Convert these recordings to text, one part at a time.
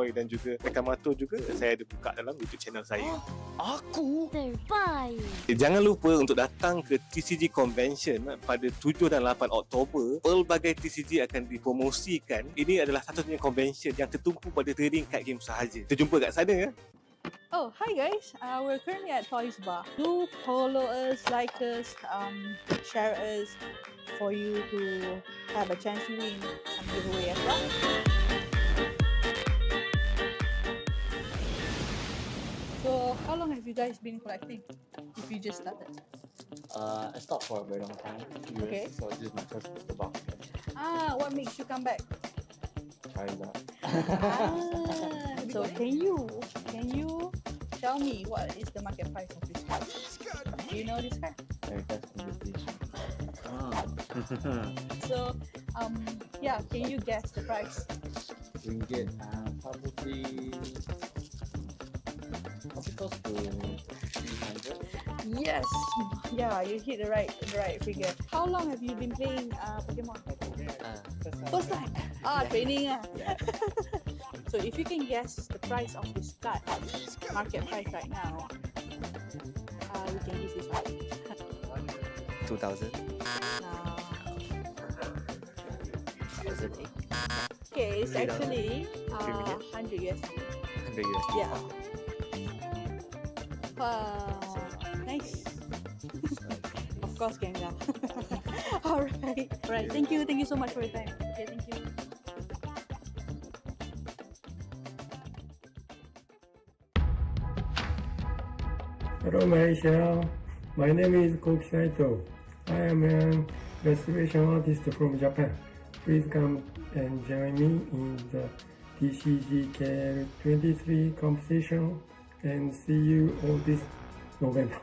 Boy dan juga Rekan Mato juga saya ada buka dalam YouTube channel saya. Aku Terbaik. Jangan lupa untuk datang ke TCG Convention pada 7 dan 8 Oktober. Pelbagai TCG akan dipromosikan. Ini adalah satu-satunya convention yang tertumpu pada trading card game sahaja. Kita jumpa kat sana ya. Oh, hi guys. We're currently at Toys Bar. Do follow us, like us, share us for you to have a chance to win some giveaway as well. So, how long have you guys been collecting? If you just started. I stopped for a very long time. Okay. So this is my first booster box. What makes you come back? Trying that. So can you tell me what is the market price of this card? Do you know this card? That's competition. So, yeah, can you guess the price? Ringgit, probably close to 300. Yes, yeah, you hit the right figure. How long have you been playing Pokemon? First time. Training. So if you can guess the price of this card, market price right now, we can give this one. 2000. 2008. Okay, it's actually 100 USD. 100 USD. Yeah. Wow, nice. Of course, Gengar. Alright. Thank you so much for your time. Okay, thank you. Hello Malaysia, my name is Koki Saito. I am an restoration artist from Japan. Please come and join me in the TCGKL 23 competition and see you all this November.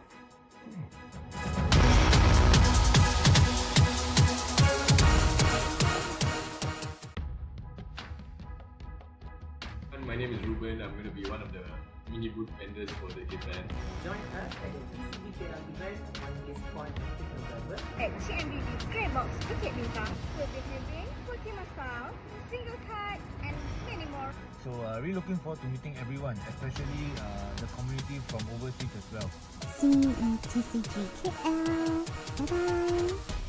My name is Ruben. I'm going to be one of the mini booth vendors for the event. Join us at the TCGKL event on this 14th November. At CMBB Greybox Bukit Bintang, we'll be having Pokemon Sound, single card, and many more. So really looking forward to meeting everyone, especially the community from overseas as well. See you in TCGKL. Bye-bye.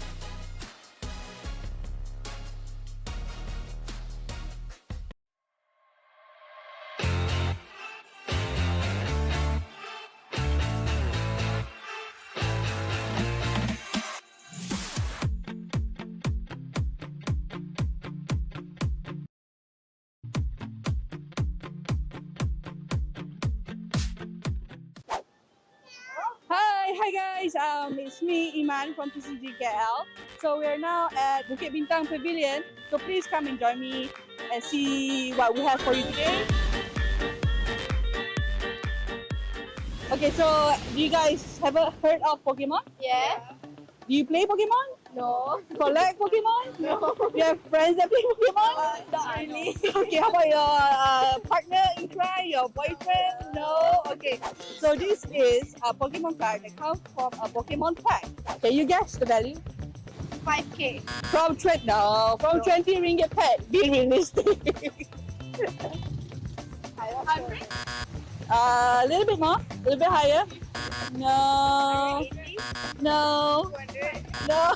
Hi guys, it's me Iman from TCGKL. So we are now at Bukit Bintang Pavilion. So please come and join me and see what we have for you today. Okay, so do you guys ever heard of Pokemon? Yeah. Do you play Pokemon? No. Collect Pokemon? No. Do you have friends that play Pokemon? Not really. Okay, how about your partner in crime, your boyfriend? No? Okay. So this is a Pokemon card that comes from a Pokemon pack. Can you guess the value? 5K. From 20 ringgit pack. Be realistic. 100? A little bit more, a little bit higher. No. 180? No. 200? No.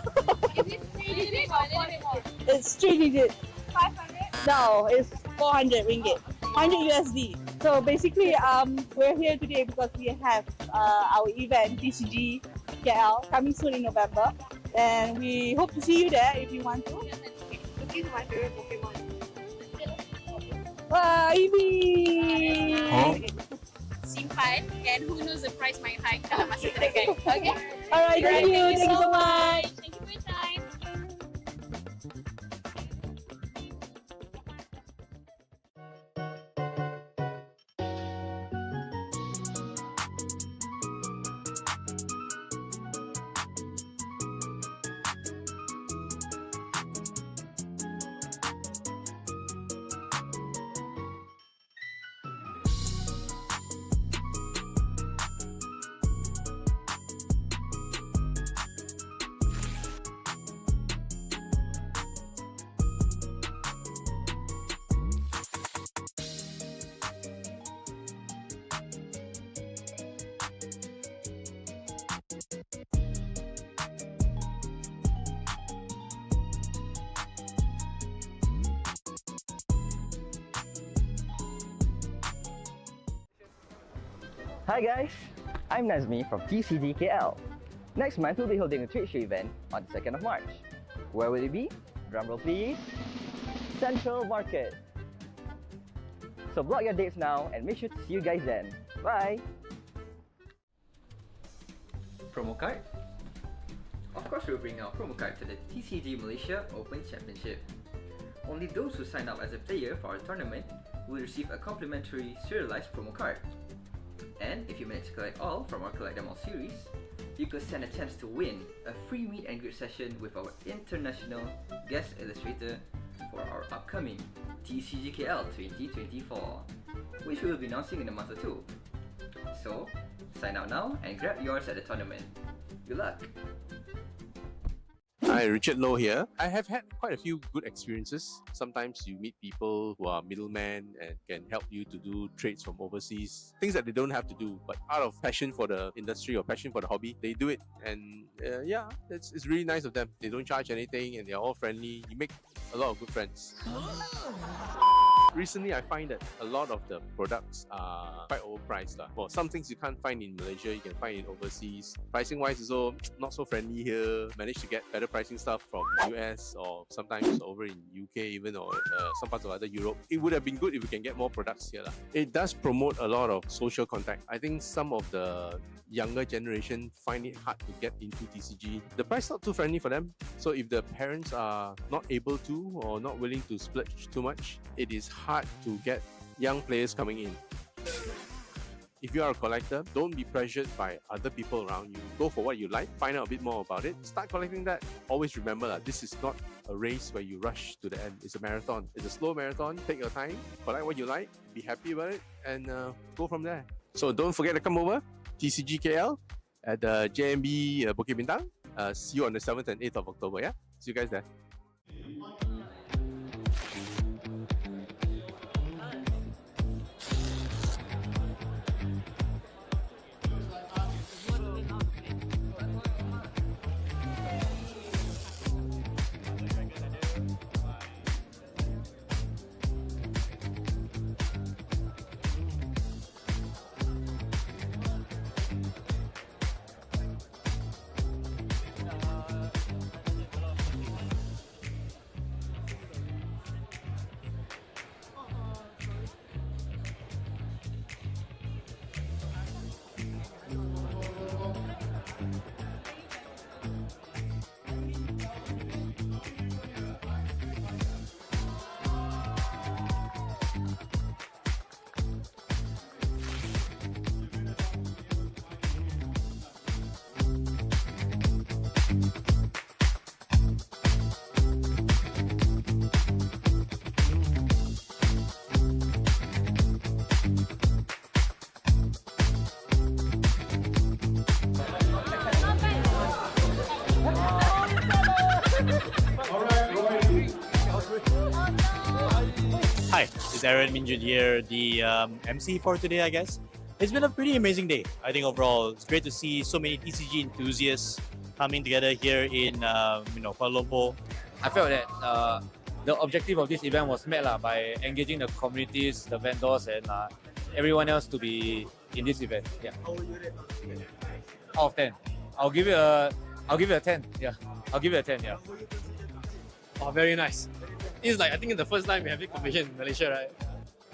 Is it 3 digits or 4 digits? It's 3 digits. 500? No, it's 400 ringgit. 100 USD. So basically, we're here today because we have our event TCG KL coming soon in November, and we hope to see you there if you want to. Which is my favorite Pokemon. Wah, Ivy! Simpan, and who knows the price might hike kalau masih terdekat. Okay? Alright, thank you so much. Thank you for your time. Hi guys, I'm Nazmi from TCGKL. Next month we'll be holding a trade show event on the 2nd of March. Where will it be? Drumroll please. Central Market. So block your dates now and make sure to see you guys then. Bye! Promo card? Of course we'll bring our promo card to the TCG Malaysia Open Championship. Only those who sign up as a player for our tournament will receive a complimentary serialized promo card. And if you manage to collect all from our Collect Them All series, you could stand a chance to win a free meet and greet session with our international guest illustrator for our upcoming TCGKL 2024, which we will be announcing in a month or two. So, sign up now and grab yours at the tournament. Good luck! Hi, Richard Low here. I have had quite a few good experiences. Sometimes you meet people who are middlemen and can help you to do trades from overseas. Things that they don't have to do, but out of passion for the industry or passion for the hobby, they do it. And yeah, it's really nice of them. They don't charge anything and they're all friendly. You make a lot of good friends. Recently, I find that a lot of the products are quite overpriced. Well, some things you can't find in Malaysia, you can find in overseas. Pricing wise, also not so friendly here. Managed to get better pricing stuff from US or sometimes over in UK even, or some parts of other Europe. It would have been good if we can get more products here. It does promote a lot of social contact. I think some of the younger generation find it hard to get into TCG. The price not too friendly for them. So if the parents are not able to or not willing to splurge too much, it is hard to get young players coming in. If you are a collector, don't be pressured by other people around you. Go for what you like, find out a bit more about it, start collecting that. Always remember that this is not a race where you rush to the end. It's a marathon. It's a slow marathon. Take your time, collect what you like, be happy about it, and go from there. So don't forget to come over, TCGKL at the JMB Bukit Bintang. See you on the 7th and 8th of October, yeah? See you guys there. Hi, it's Aaron Minjun here, the MC for today, I guess. It's been a pretty amazing day. I think overall, it's great to see so many TCG enthusiasts coming together here in Kuala Lumpur. I felt that the objective of this event was met by engaging the communities, the vendors, and everyone else to be in this event. Yeah. Out of 10, I'll give it a 10. Yeah, I'll give it a 10. Yeah. Oh, very nice. It's like, I think it's the first time we have this competition in Malaysia, right?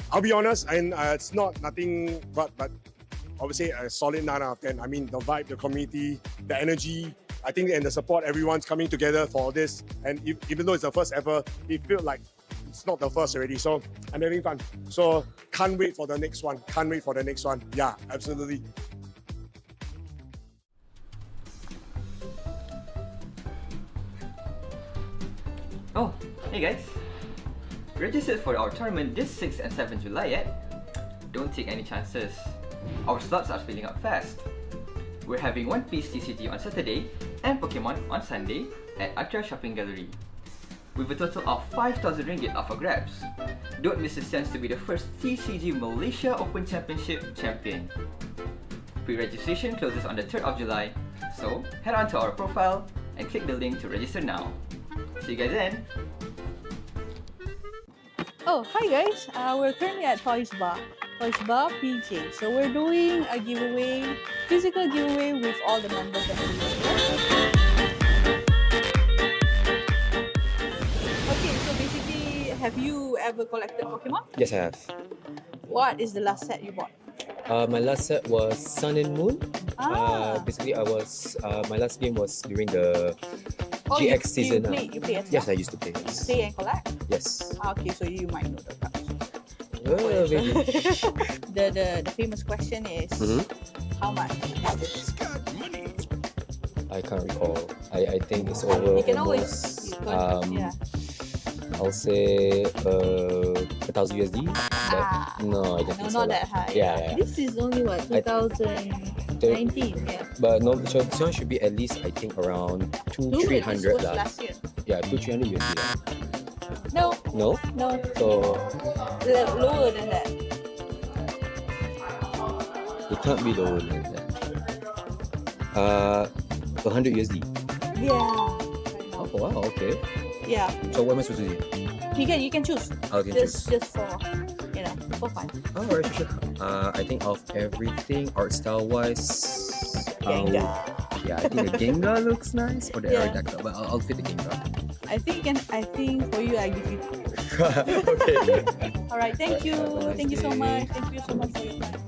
I'll be honest, and it's nothing but obviously a solid 9 out of 10. I mean, the vibe, the community, the energy, I think, and the support, everyone's coming together for this. And even though it's the first ever, it feels like it's not the first already. So I'm having fun. So can't wait for the next one. Can't wait for the next one. Yeah, absolutely. Oh, hey guys! Registered for our tournament this 6th and 7th July yet? Don't take any chances. Our slots are filling up fast. We're having One Piece TCG on Saturday and Pokemon on Sunday at Atria Shopping Gallery, with a total of 5,000 ringgit up for grabs. Don't miss the chance to be the first TCG Malaysia Open Championship champion. Pre-registration closes on the 3rd of July, so head on to our profile and click the link to register now. See you guys then! Oh, hi guys! We're currently at Toys Bar. Toys Bar PJ. So we're doing a giveaway, physical giveaway with all the members that we Okay, so basically, have you ever collected Pokemon? Yes, I have. What is the last set you bought? My last set was Sun and Moon. Basically, my last game was during the GX season. You play as Yes, well? I used to play. Yes. Play and collect? Yes. Okay, so you might know the cards. Maybe. the famous question is, how much is this? I can't recall. I think it's over. You can always, almost, I'll say 1,000 USD. But no, I don't think so. Not that high. Yeah. This is only what, 2019? Yeah. But no, so this one should be at least, I think, around 200-300 This was lah. last year. Yeah, 200-300 USD lah. No. No? No. So Lower than that. it can't be lower than that. 100 USD. Yeah. Oh wow, okay. Yeah. So what am I supposed to do? You can choose. I can just choose. just for fun. Oh, right, sure. I think of everything art style wise. Gengar. Yeah, I think the Gengar looks nice, or the Yeah. Aerodactyl, but I'll fit the Gengar. I think for you I give you. Okay. All right. Thank you. Have a nice Thank you so day. much. Thank you so much for your time.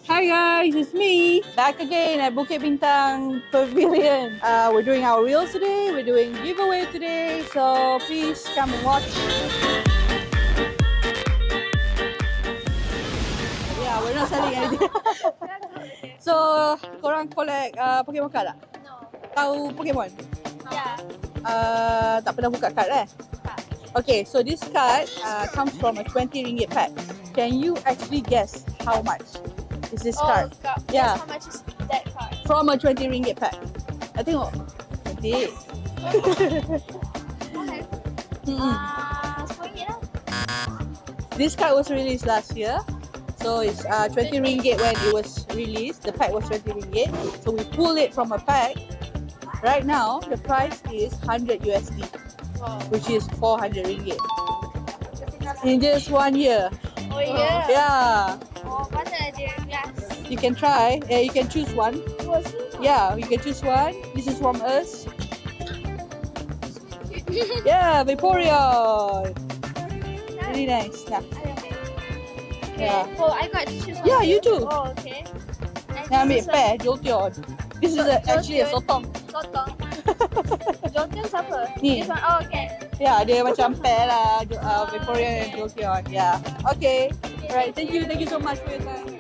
Hi guys, it's me back again at Bukit Bintang Pavilion. We're doing our reels today. We're doing giveaway today, so please come and watch. Yeah, we're not selling anything. So, korang collect Pokemon card tak? No. Tahu Pokemon? Yeah. Tak pernah buka card Okay, so this card comes from a 20 ringgit pack. Can you actually guess how much is this card? Yeah. How much is that card? From a 20 ringgit pack. I think 20. Okay. 10 ringgit lah. This card was released last year. So it's 20 ringgit when it was released. The pack was 20 ringgit. So we pull it from a pack. Right now, the price is 100 USD, which is 400 ringgit. In just 1 year. Oh yeah. Yeah. Oh, mana dia glass? You can try. You can choose one. Oh, so Yeah, you can choose one. This is from us. Yeah, Vaporeon. Really nice. Yeah. Yeah. Oh, I got to choose one. Yeah, you too. Oh, okay. Now ambil pair, Jolteon. This is actually a sotong. Sotong. Jolteon siapa? Ni. This one. Oh, okay. Yeah, dia macam pair lah. Vaporeon and Jolteon. Yeah. Okay. Alright, thank you so much for your time.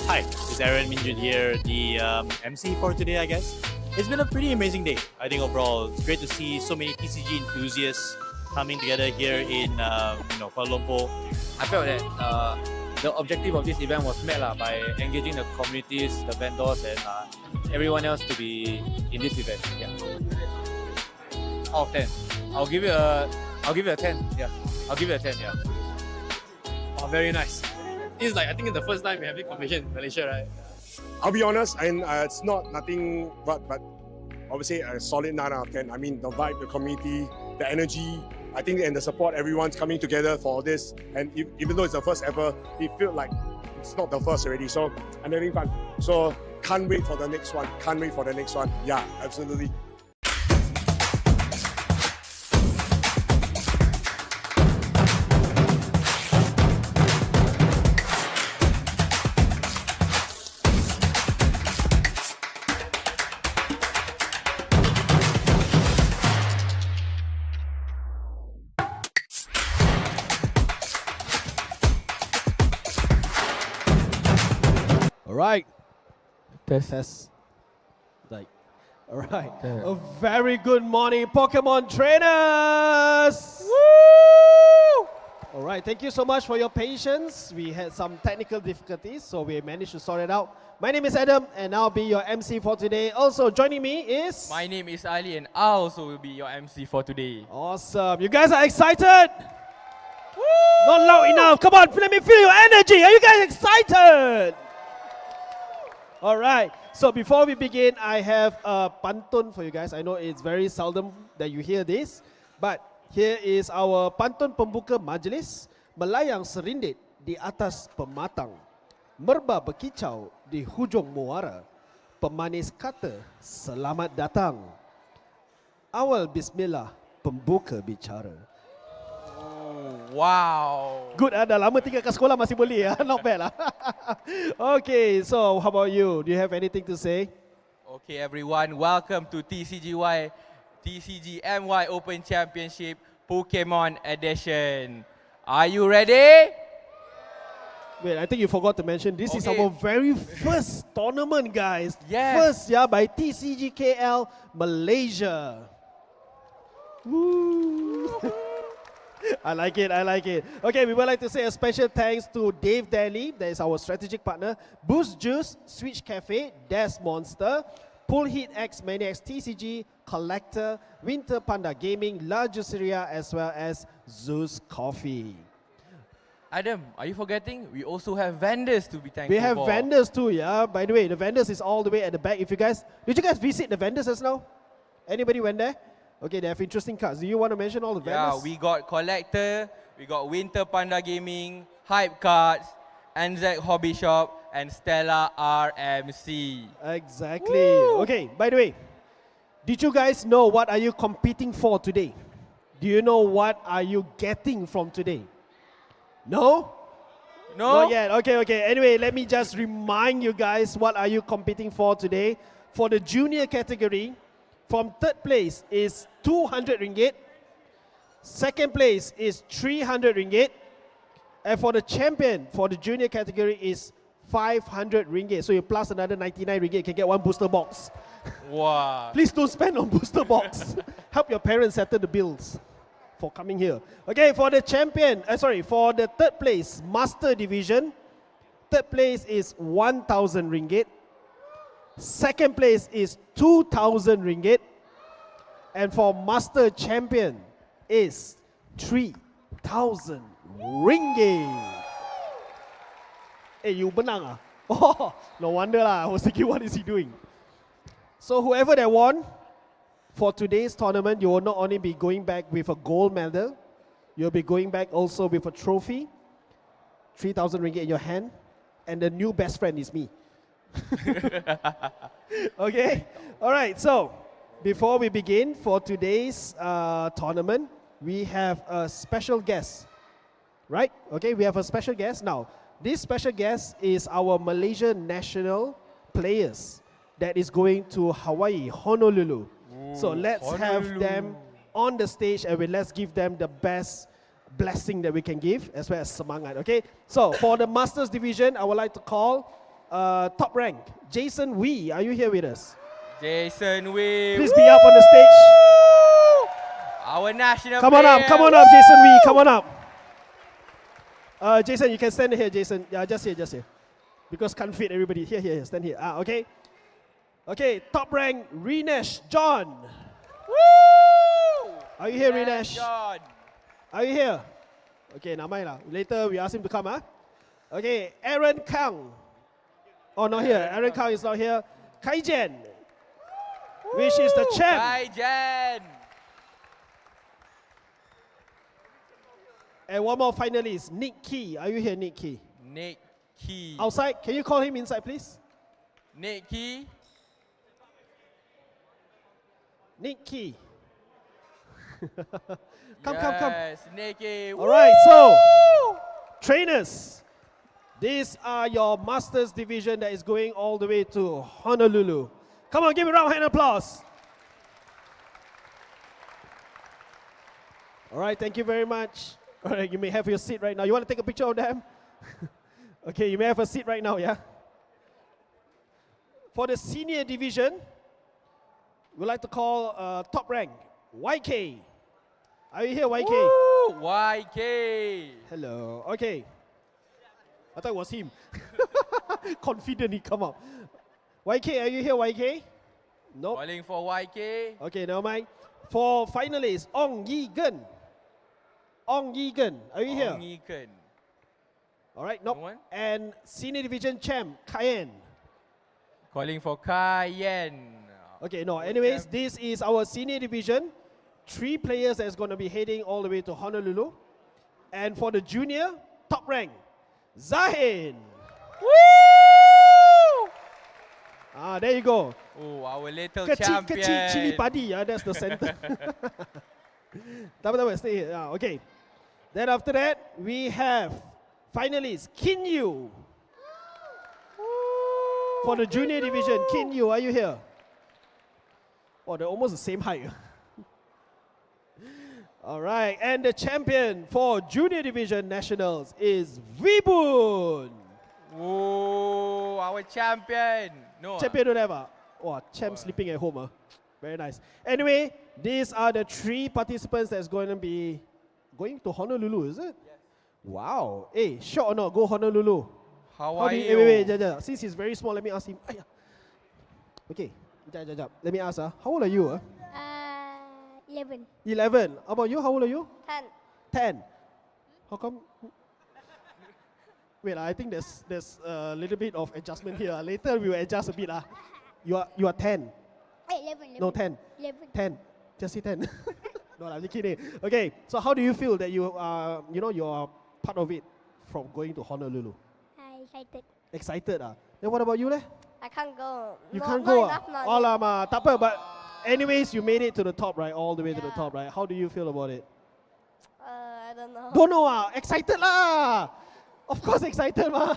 Hi, it's Aaron Minjun here, the MC for today, I guess. It's been a pretty amazing day. I think overall, it's great to see so many TCG enthusiasts coming together here in Kuala Lumpur. I felt that the objective of this event was met by engaging the communities, the vendors, and everyone else to be in this event. Yeah. Out of 10, I'll give it a 10. Yeah, I'll give it a 10. Yeah. Oh, very nice. This is like, I think it's the first time we're having competition in Malaysia, right? I'll be honest, and it's not nothing but obviously a solid 9 out of 10. I mean, the vibe, the community, the energy, I think, and the support, everyone's coming together for this. And even though it's the first ever, it feels like it's not the first already. So I'm having fun. So can't wait for the next one. Can't wait for the next one. Yeah, absolutely. All right. Test. Like, all right. A very good morning, Pokemon trainers. Woo! All right. Thank you so much for your patience. We had some technical difficulties, so we managed to sort it out. My name is Adam, and I'll be your MC for today. Also joining me is... My name is Ali, and I also will be your MC for today. Awesome. You guys are excited? Woo! Not loud enough. Come on, let me feel your energy. Are you guys excited? All right. So before we begin, I have a pantun for you guys. I know it's very seldom that you hear this, but here is our pantun pembuka majlis. Melayang serindit di atas pematang, merba berkicau di hujung muara, pemanis kata selamat datang. Awal bismillah, pembuka bicara. Wow. Good, dah lama tinggal kat sekolah masih boleh. Not bad lah. Okay, so how about you? Do you have anything to say? Okay, everyone, welcome to TCGMY Open Championship Pokemon Edition. Are you ready? Wait, I think you forgot to mention this is our very first tournament, guys. Yes. First, by TCGKL Malaysia. Woo. I like it. Okay, we would like to say a special thanks to Dave Daly, that is our strategic partner, Boost Juice, Switch Cafe, Des Monster, Pull Heat X Maniacs TCG, Collector, Winter Panda Gaming, La Juiceria, as well as Zeus Coffee. Adam, are you forgetting? We also have vendors to be thankful for. We have vendors too, yeah. By the way, the vendors is all the way at the back. Did you guys visit the vendors just now? Anybody went there? Okay, they have interesting cards. Do you want to mention all the vendors? Yeah, we got Collector, we got Winter Panda Gaming, Hype Cards, NZ Hobby Shop, and Stella RMC. Exactly. Woo! Okay, by the way, did you guys know what are you competing for today? Do you know what are you getting from today? No? No? Not yet. Okay. Anyway, let me just remind you guys what are you competing for today. For the junior category, from third place is 200 ringgit. Second place is 300 ringgit. And for the champion, for the junior category is 500 ringgit. So you plus another 99 ringgit, you can get one booster box. Wow. Please don't spend on booster box. Help your parents settle the bills for coming here. Okay, for the champion, for the third place, master division, third place is 1,000 ringgit. Second place is 2,000 ringgit. And for master champion is 3,000 ringgit. Hey, you benang ah? Oh, no wonder lah. I was thinking, what is he doing? So whoever that won, for today's tournament, you will not only be going back with a gold medal, you'll be going back also with a trophy, 3,000 ringgit in your hand, and the new best friend is me. Okay, all right, so before we begin for today's tournament, we have a special guest, right? Okay, we have a special guest. Now, this special guest is our Malaysian national players that is going to Hawaii, Honolulu. So let's have them on the stage and let's give them the best blessing that we can give as well as semangat, okay? So for the Masters Division, I would like to call top rank, Jason Wee. Are you here with us? Jason Wee. Please be up on the stage. Our national Come player. on up, Jason Wee, come on up. Jason, you can stand here, Jason. Yeah, just here. Because can't fit everybody. Here, stand here. Okay. Okay, top rank, Rinesh John. Woo! Are you here, Rinesh? John. Are you here? Okay, namai lah. Later we ask him to come, huh? Okay, Aaron Kang. Oh, not here. Aaron Kang is not here. Kai Jen, which is the champ. Kai Jen. And one more finalist, Nick Key. Are you here, Nick Key? Nick Key. Outside, can you call him inside, please? Nick Key. Nick Key. Come. Yes, Nicky. All right, so trainers, these are your Masters Division that is going all the way to Honolulu. Come on, give a round of applause. All right, thank you very much. All right, you may have your seat right now. You want to take a picture of them? Okay, you may have a seat right now, yeah? for the senior division, we'd like to call top rank YK. Are you here, YK? Woo! YK. Hello. Okay. I thought it was him. Confident he come up. YK, are you here, YK? Nope. Calling for YK. Okay, never mind. For finalists, Ong Yi Gen. Ong Yi Gen, are you here? Ong Yi Gen. All right, nope. No one? And senior division champ, Cayenne. Calling for Cayenne. Okay, no. Anyways, this is our senior division. 3 players that's going to be heading all the way to Honolulu. And for the junior, top rank, Zahin. Woo! There you go. Oh, our little Kecil, champion. kecil, chili padi. That's the center. Double, stay here. Okay. Then after that, we have finalists, Kinyu. For the junior division, Kinyu, are you here? Oh, they're almost the same height. All right, and the champion for junior division nationals is Vibun. Oh, our champion. No. Champion don't have Oh, champ sleeping at home. Very nice. Anyway, these are the 3 participants that's going to be going to Honolulu, is it? Yes. Wow. Hey, sure or not, go Honolulu. How are you? Wait. Since he's very small, let me ask him. Okay, let me ask, how old are you? 11. 11. How about you? How old are you? 10. 10. How come? Wait, I think there's a little bit of adjustment here. Later we will adjust a bit. You are 10. 11. No, 10. 11. 10. Just say 10. No, I'm just kidding. Okay, so how do you feel that you are part of it from going to Honolulu? Excited. Excited? Then what about you? I can't go. You No- can't not go? enough money. Alamak, tak apa, but anyways, you made it to the top, right? All the way to the top, right? How do you feel about it? I don't know. Don't know, excited lah. Of course excited ma.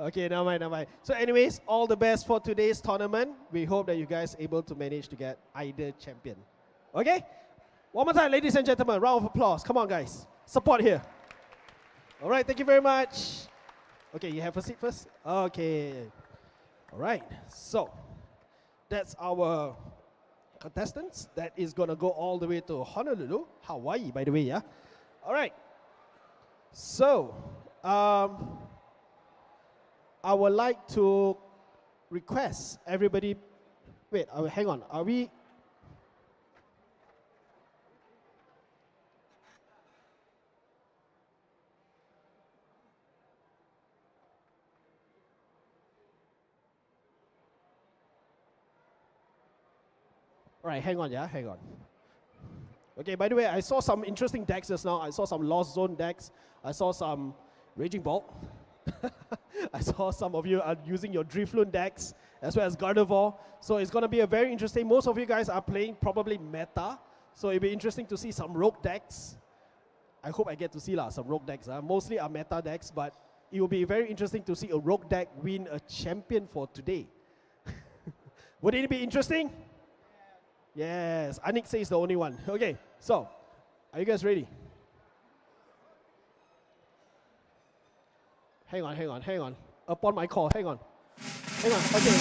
Okay, never mind. So anyways, all the best for today's tournament. We hope that you guys able to manage to get either champion. Okay? One more time, ladies and gentlemen, round of applause. Come on, guys. Support here. All right, thank you very much. Okay, you have a seat first? Okay. All right, so that's our contestants. That is going to go all the way to Honolulu, Hawaii, by the way, yeah? All right. So, I would like to request everybody. Wait, hang on. Are we? All right, hang on. Okay, by the way, I saw some interesting decks just now. I saw some Lost Zone decks. I saw some Raging Bolt. I saw some of you are using your Drifloon decks as well as Gardevoir. So it's going to be a very interesting. Most of you guys are playing probably meta. So it'll be interesting to see some rogue decks. I hope I get to see some rogue decks. Mostly are meta decks, but it will be very interesting to see a rogue deck win a champion for today. Would it be interesting? Yes, Anik says the only one. Okay, so are you guys ready? Hang on. Upon my call, hang on. Okay.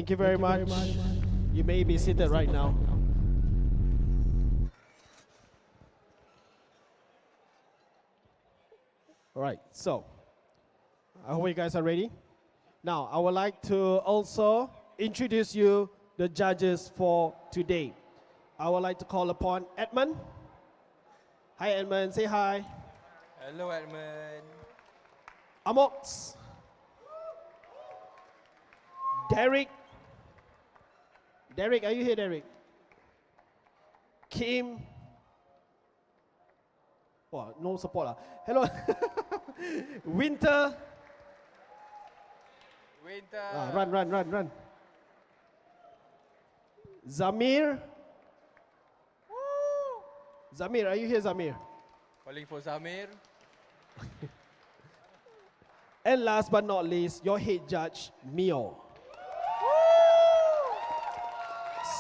Thank you very much. You may be seated right now. All right, so I hope you guys are ready. Now, I would like to also introduce you the judges for today. I would like to call upon Edmund. Hi, Edmund. Say hi. Hello, Edmund. Amox. Derek. Derek, are you here, Derek? Kim. Oh, no support. Hello. Winter. Winter. Run. Zamir. Zamir, are you here, Zamir? Calling for Zamir. And last but not least, your head judge, Mio.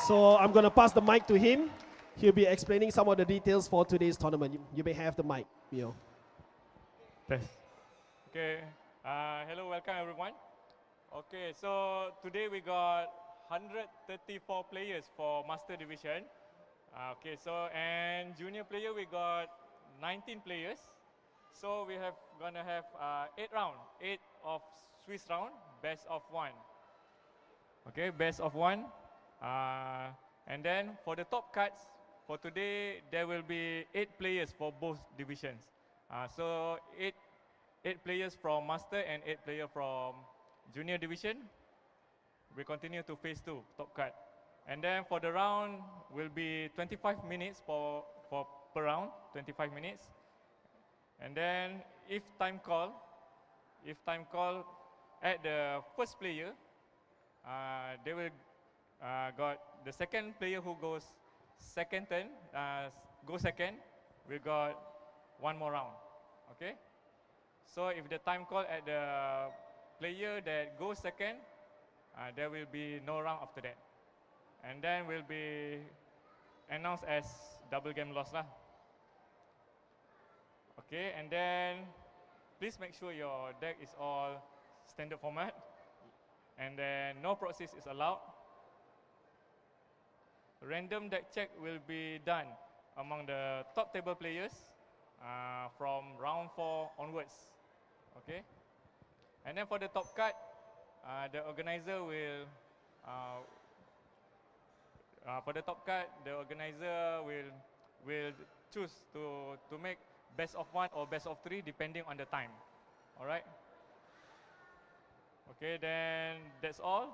So I'm going to pass the mic to him. He'll be explaining some of the details for today's tournament. You may have the mic, Mio. Test. Okay. Hello, welcome everyone. Okay, so today we got 134 players for Master Division. Okay, so and junior player we got 19 players. So we have gonna have 8 round, 8 of Swiss round, best of 1. Okay, best of 1. And then for the top cards for today, there will be 8 players for both divisions. So 8 players from Master and 8 players from Junior Division. We continue to phase 2, top card. And then for the round will be 25 minutes for per round, 25 minutes. And then if time call at the first player, they will got the second player who goes second turn, go second, we got 1 more round, okay? So if the time call at the player that goes second, there will be no round after that. And then will be announced as double game loss lah. Okay, and then please make sure your deck is all standard format. And then no proxies is allowed. Random deck check will be done among the top table players from round 4 onwards. Okay, and then for the top card, the organizer will will choose to make best of 1 or best of 3 depending on the time. All right. Okay, then that's all.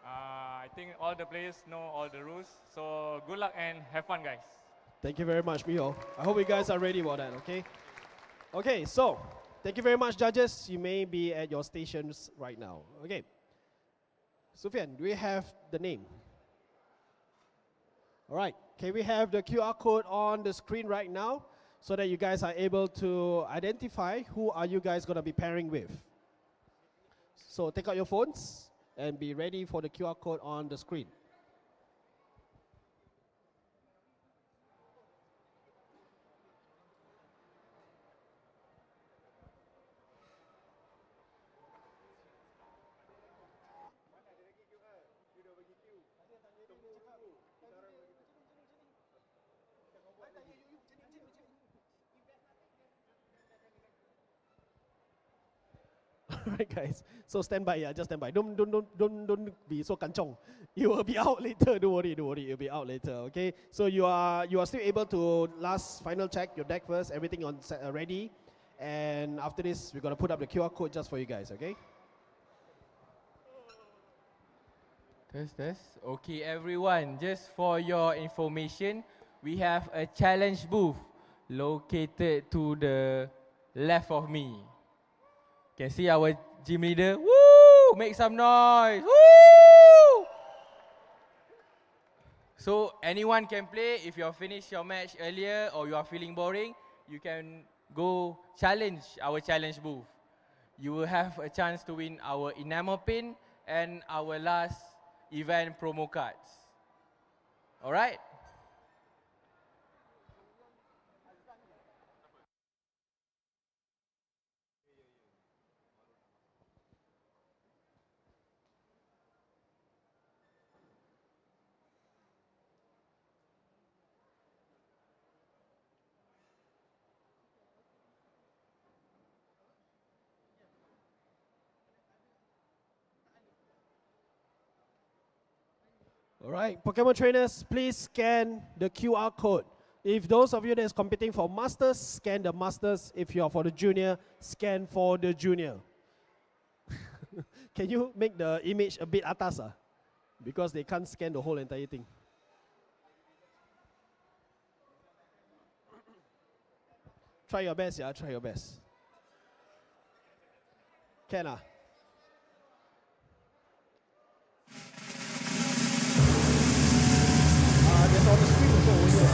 I think all the players know all the rules. So good luck and have fun, guys. Thank you very much, Mio. I hope you guys are ready for that, okay? Okay, so thank you very much, judges. You may be at your stations right now. Okay. Sufyan, do we have the name? All right. Can we have the QR code on the screen right now so that you guys are able to identify who are you guys going to be pairing with? So take out your phones and be ready for the QR code on the screen. Alright, guys. So stand by, yeah. Just stand by. Don't be so kanchong. You will be out later. Don't worry. You'll be out later. Okay. So you are still able to final check your deck first. Everything on set, ready. And after this, we're gonna put up the QR code just for you guys. Okay. Test. Okay, everyone. Just for your information, we have a challenge booth located to the left of me. Can see our gym leader. Woo! Make some noise. Woo! So anyone can play. If you have finished your match earlier or you are feeling boring, you can go challenge our challenge booth. You will have a chance to win our enamel pin and our last event promo cards. All right? All right, Pokemon trainers, please scan the QR code. If those of you that is competing for Masters, scan the Masters. If you are for the Junior, scan for the Junior. Can you make the image a bit atas? Because they can't scan the whole entire thing. Try your best, yeah, try your best. Can there's on the screen also over here.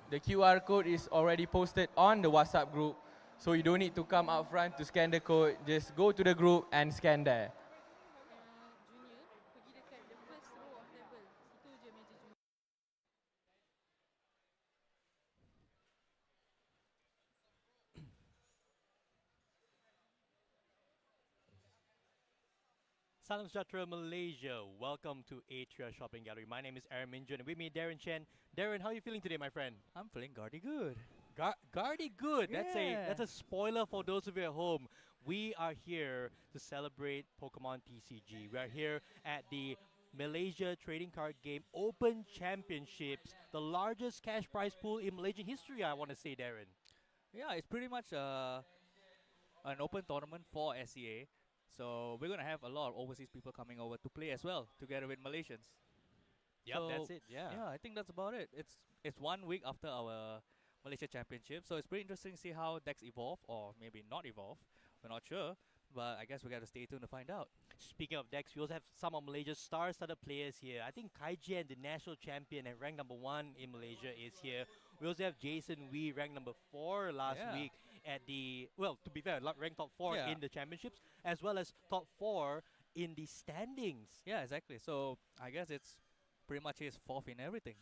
The QR code is already posted on the WhatsApp group, so you don't need to come up front to scan the code. Just go to the group and scan there. Salam Sejahtera Malaysia. Welcome to Atria Shopping Gallery. My name is Aaron Minjun and with me Darren Chen. Darren, how are you feeling today, my friend? I'm feeling gardy good. Gardy good. Yeah. That's a spoiler for those of you at home. We are here to celebrate Pokemon TCG. We are here at the Malaysia Trading Card Game Open Championships, the largest cash prize pool in Malaysian history, I want to say, Darren. Yeah, it's pretty much an open tournament for SEA. So we're going to have a lot of overseas people coming over to play as well, together with Malaysians. Yep, So, that's it, yeah. Yeah, I think that's about it. It's 1 week after our Malaysia Championship, so it's pretty interesting to see how decks evolve, or maybe not evolve. We're not sure, but I guess we got to stay tuned to find out. Speaking of decks, we also have some of Malaysia's star-studded players here. I think Kaijian, the national champion and ranked #1 in Malaysia, is here. We also have Jason Wee, ranked #4 last week at the, well, to be fair, ranked top 4 in the championships, as well as top 4 in the standings. Yeah, exactly. So I guess it's pretty much his fourth in everything.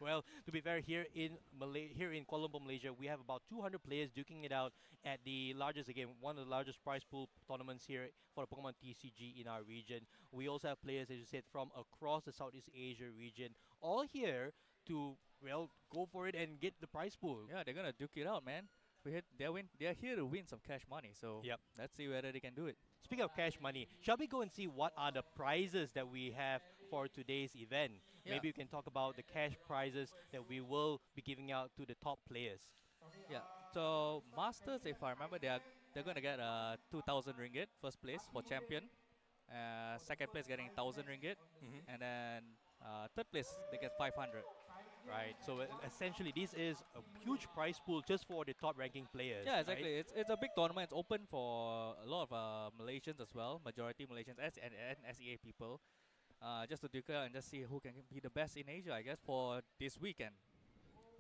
Well, to be fair, here in Kuala Lumpur, Malaysia, we have about 200 players duking it out at the largest, again, one of the largest prize pool tournaments here for the Pokemon TCG in our region. We also have players, as you said, from across the Southeast Asia region, all here to, well, go for it and get the prize pool. Yeah, they're gonna duke it out, man. They're here to win some cash money. So let's see whether they can do it. Speaking of cash money, shall we go and see what are the prizes that we have for today's event? Yeah. Maybe you can talk about the cash prizes that we will be giving out to the top players. Yeah. So Masters, if I remember, they're gonna get 2,000 ringgit first place for champion. Second place getting 1,000 ringgit, and then third place they get 500. Right, so essentially this is a huge prize pool just for the top ranking players. Yeah, exactly. Right? It's a big tournament. It's open for a lot of Malaysians as well, majority Malaysians and SEA people, just to duke out and just see who can be the best in Asia, I guess, for this weekend.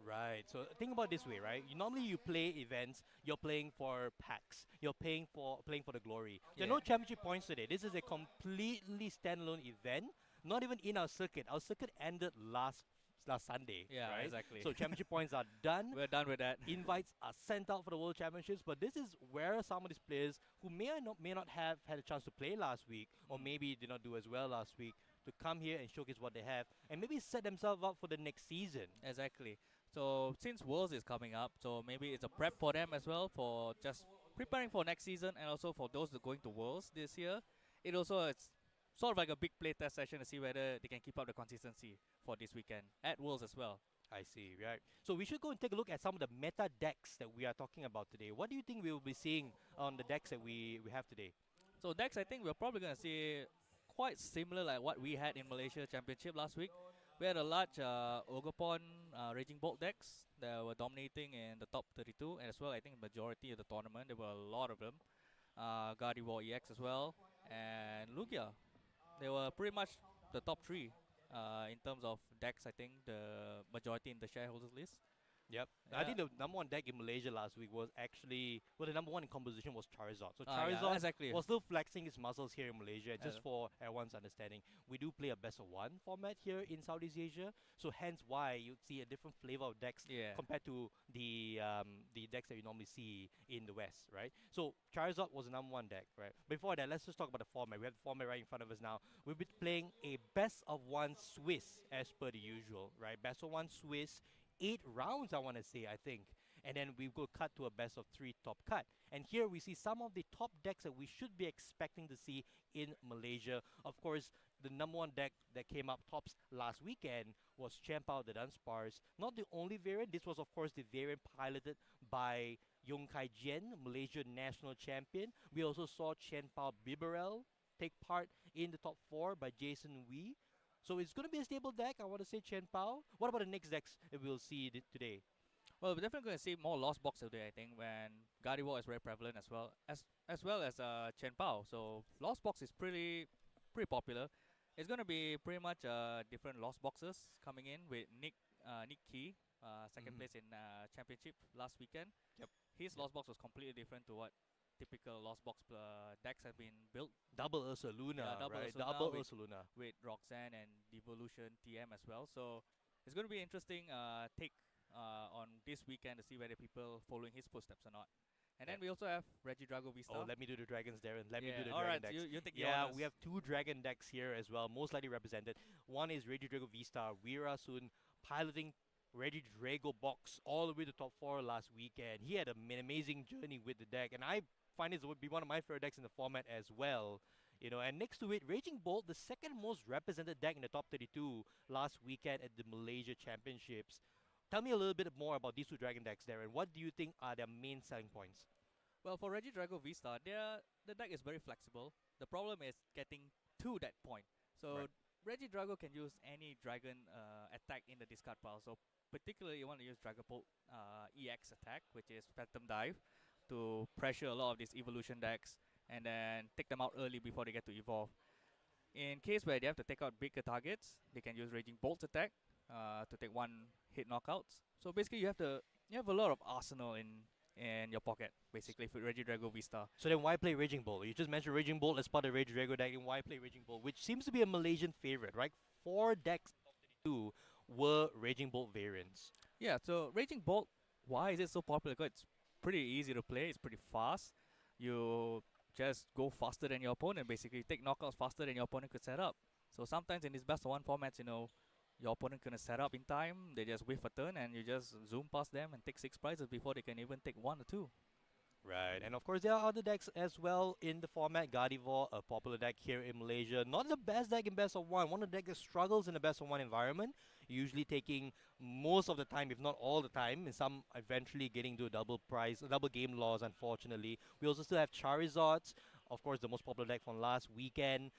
Right, so think about it this way, right? Normally you play events, you're playing for packs, you're playing for the glory. There are no championship points today. This is a completely standalone event, not even in our circuit. Our circuit ended last Sunday. Yeah, right? exactly. So championship points are done. We're done with that. Invites are sent out for the World Championships, but this is where some of these players who may not have had a chance to play last week, or maybe did not do as well last week, to come here and showcase what they have, and maybe set themselves up for the next season. Exactly. So since Worlds is coming up, so maybe it's a prep for them as well, for just preparing for next season, and also for those that are going to Worlds this year. it also it's sort of like a big playtest session to see whether they can keep up the consistency for this weekend at Worlds as well. I see, right. So we should go and take a look at some of the meta decks that we are talking about today. What do you think we will be seeing on the decks that we have today? So decks, I think we're probably going to see quite similar like what we had in Malaysia Championship last week. We had a large Ogopon Raging Bolt decks that were dominating in the top 32, and as well I think majority of the tournament, there were a lot of them. Gardevoir EX as well, and Lugia. They were pretty much the top 3 in terms of decks, I think, the majority in the shareholders list. Yep. Yeah. I think the number 1 deck in Malaysia last week was actually, well, the number 1 in composition was Charizard. So Yeah, Charizard exactly. was still flexing his muscles here in Malaysia. Just for everyone's understanding, we do play a best of 1 format here in Southeast Asia. So hence why you'd see a different flavor of decks compared to the decks that you normally see in the West, right? So Charizard was the number 1 deck, right? Before that, let's just talk about the format. We have the format right in front of us now. We'll be playing a best of 1 Swiss as per the usual, right? Best of 1 Swiss. 8 rounds, I want to say, I think. And then we will cut to a best of 3 top cut. And here we see some of the top decks that we should be expecting to see in Malaysia. Of course, the number 1 deck that came up tops last weekend was Champao the Dunsparce. Not the only variant. This was, of course, the variant piloted by Yong Kai Jian, Malaysia national champion. We also saw Champao Bibarel take part in the top 4 by Jason Wee. So it's going to be a stable deck. I want to say Chen Pao. What about the next decks that we'll see today? Well, we're definitely going to see more Lost Box today, I think, when Gardevoir is very prevalent as well as Chen Pao. So Lost Box is pretty popular. It's going to be pretty much different Lost Boxes coming in with Nick Key, second place in championship last weekend. Yep. His Lost Box was completely different to what typical Lost Box decks have been built. Double Ursaluna, right? Double Ursaluna. With Roxanne and Devolution TM as well. So it's going to be interesting take on this weekend to see whether people following his footsteps or not. And then we also have Regidrago Vista. Oh, let me do the dragons, Darren. Let me do the all dragon right, decks. you take the Yeah, honors. we have 2 dragon decks here as well, most likely represented. One is Regidrago Vista, Weera Sun, piloting Regidrago box all the way to top 4 last weekend. He had an amazing journey with the deck, and I find this would be one of my favorite decks in the format as well. You know, and next to it, Raging Bolt, the second most represented deck in the top 32 last weekend at the Malaysia Championships. Tell me a little bit more about these 2 dragon decks, Darren. What do you think are their main selling points? Well, for Regidrago Vista, the deck is very flexible. The problem is getting to that point. So Regidrago can use any dragon attack in the discard pile. So particularly you want to use Dragapult EX attack, which is Phantom Dive, to pressure a lot of these evolution decks and then take them out early before they get to evolve. In case where they have to take out bigger targets, they can use Raging Bolt attack to take 1 hit knockouts. So basically you have a lot of arsenal in your pocket, basically, for Regidrago Vista. So then why play Raging Bolt? You just mentioned Raging Bolt as part of Regidrago deck, and why play Raging Bolt, which seems to be a Malaysian favorite, right? 4 decks top 32 were Raging Bolt variants. Yeah, so Raging Bolt, why is it so popular? Because it's pretty easy to play, it's pretty fast. You just go faster than your opponent, basically. Take knockouts faster than your opponent could set up. So sometimes in these best of 1 formats, you know, your opponent couldn't set up in time, they just whiff a turn and you just zoom past them and take 6 prizes before they can even take 1 or 2. Right, and of course there are other decks as well in the format. Gardevoir, a popular deck here in Malaysia. Not the best deck in best of 1. One of the decks that struggles in the best of 1 environment, usually taking most of the time, if not all the time, and some eventually getting to a double game loss, unfortunately. We also still have Charizards, of course the most popular deck from last weekend.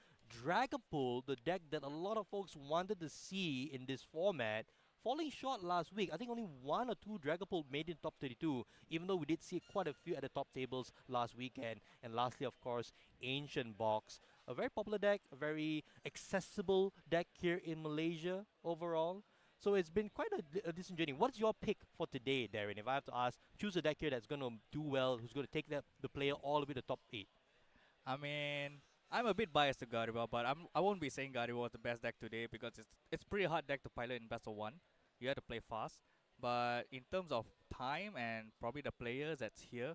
Dragapult, the deck that a lot of folks wanted to see in this format, falling short last week. I think only 1 or 2 Dragapult made it top 32, even though we did see quite a few at the top tables last weekend. And lastly, of course, Ancient Box. A very popular deck, a very accessible deck here in Malaysia overall. So it's been quite a decent journey. What's your pick for today, Darren? If I have to ask, choose a deck here that's going to do well, who's going to take the player all the way to top 8. I mean, I'm a bit biased to Gardevoir, but I won't be saying Gardevoir was the best deck today because it's pretty hard deck to pilot in best of 1. You have to play fast. But in terms of time and probably the players that's here,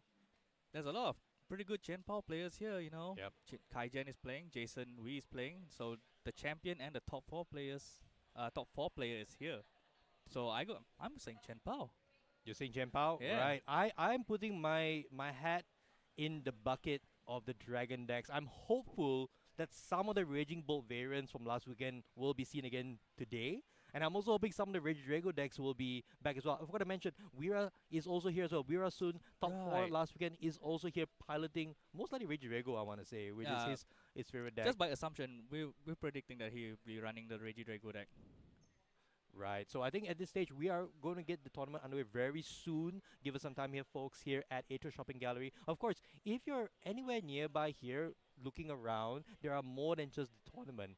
there's a lot of pretty good Chen Pao players here, you know. Yep. Kai Jian is playing, Jason Wee is playing. So the champion and the top 4 players, top 4 player is here. So I'm saying Chen Pao. You're saying Chen Pao? Yeah. Right. I'm putting my hat in the bucket of the dragon decks. I'm hopeful that some of the Raging Bolt variants from last weekend will be seen again today. And I'm also hoping some of the Regidrago decks will be back as well. I forgot to mention, Weera is also here as well. Weera Soon, top 4 last weekend, is also here piloting, most likely Regidrago, I want to say, which is his favorite deck. Just by assumption, we're predicting that he'll be running the Regidrago deck. Right, so I think at this stage, we are going to get the tournament underway very soon. Give us some time here, folks, here at Atria Shopping Gallery. Of course, if you're anywhere nearby here, looking around, there are more than just the tournament.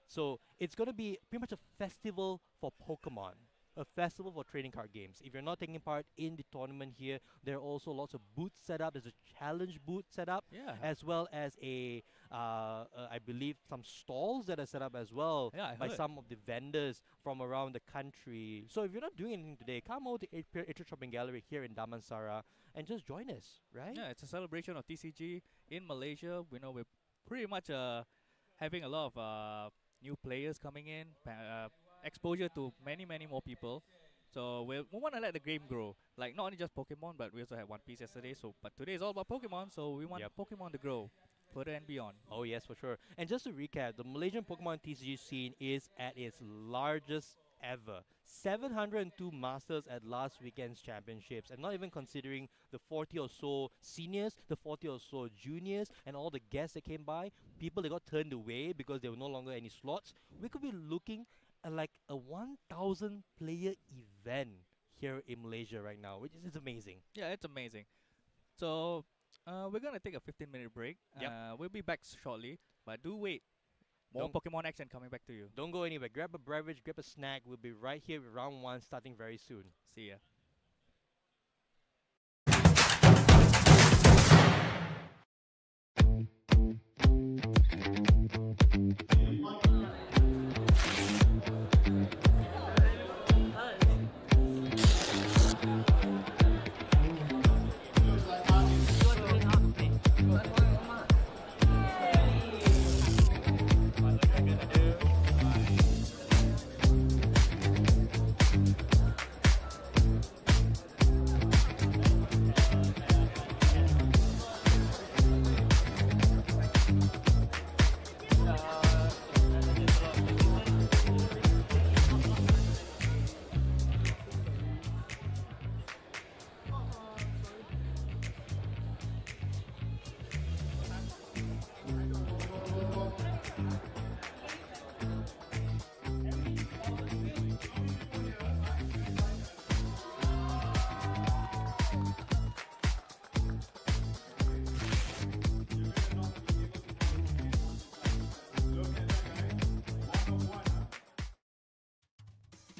So it's going to be pretty much a festival for Pokemon, a festival for trading card games. If you're not taking part in the tournament here, there are also lots of booths set up. There's a challenge booth set up, as well as I believe some stalls that are set up as well by some of the vendors from around the country. So if you're not doing anything today, come over to Atria Shopping Gallery here in Damansara and just join us, right? Yeah, it's a celebration of TCG in Malaysia. We know we're pretty much having a lot of new players coming in, exposure to many more people. So we want to let the game grow. Like not only just Pokemon, but we also had One Piece yesterday. So but today is all about Pokemon. So we want Pokemon to grow further and beyond. Oh yes, for sure. And just to recap, the Malaysian Pokemon TCG scene is at its largest ever. 702 masters at last weekend's championships, and not even considering the 40 or so seniors, the 40 or so juniors, and all the guests that came by, people that got turned away because there were no longer any slots. We could be looking at like a 1,000 player event here in Malaysia right now, which is amazing. Yeah, it's amazing. So we're gonna take a 15-minute break. We'll be back shortly, but do wait. More Pokemon action coming back to you. Don't go anywhere. Grab a beverage, grab a snack. We'll be right here with round 1 starting very soon. See ya.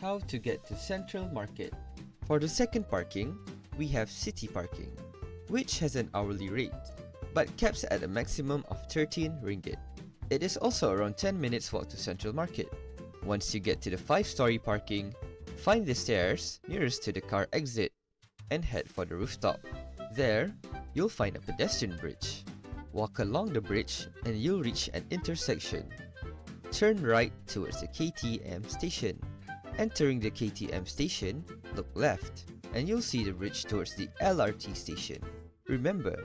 How to get to Central Market. For the second parking, we have City Parking, which has an hourly rate, but caps at a maximum of 13 ringgit. It is also around 10 minutes walk to Central Market. Once you get to the 5-story parking, find the stairs nearest to the car exit and head for the rooftop. There, you'll find a pedestrian bridge. Walk along the bridge and you'll reach an intersection. Turn right towards the KTM station. Entering the KTM station, look left, and you'll see the bridge towards the LRT station. Remember,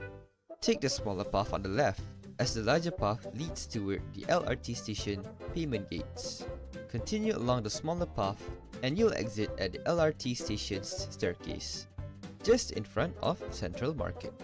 take the smaller path on the left, as the larger path leads toward the LRT station payment gates. Continue along the smaller path, and you'll exit at the LRT station's staircase, just in front of Central Market.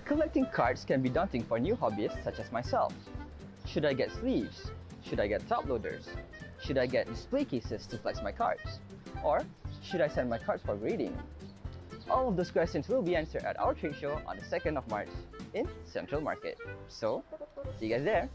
Collecting cards can be daunting for new hobbyists such as myself. Should I get sleeves? Should I get top loaders? Should I get display cases to flex my cards? Or should I send my cards for grading? All of those questions will be answered at our trade show on the 2nd of March in Central Market. So, see you guys there!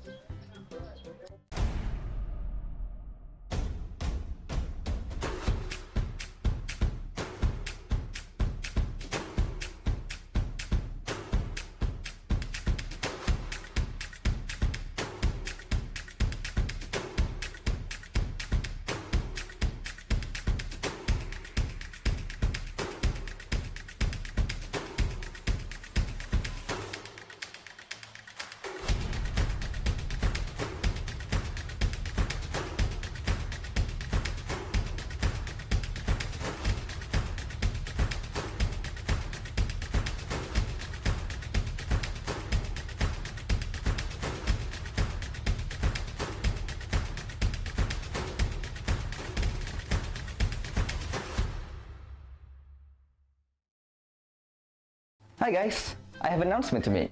Hi guys, I have an announcement to make.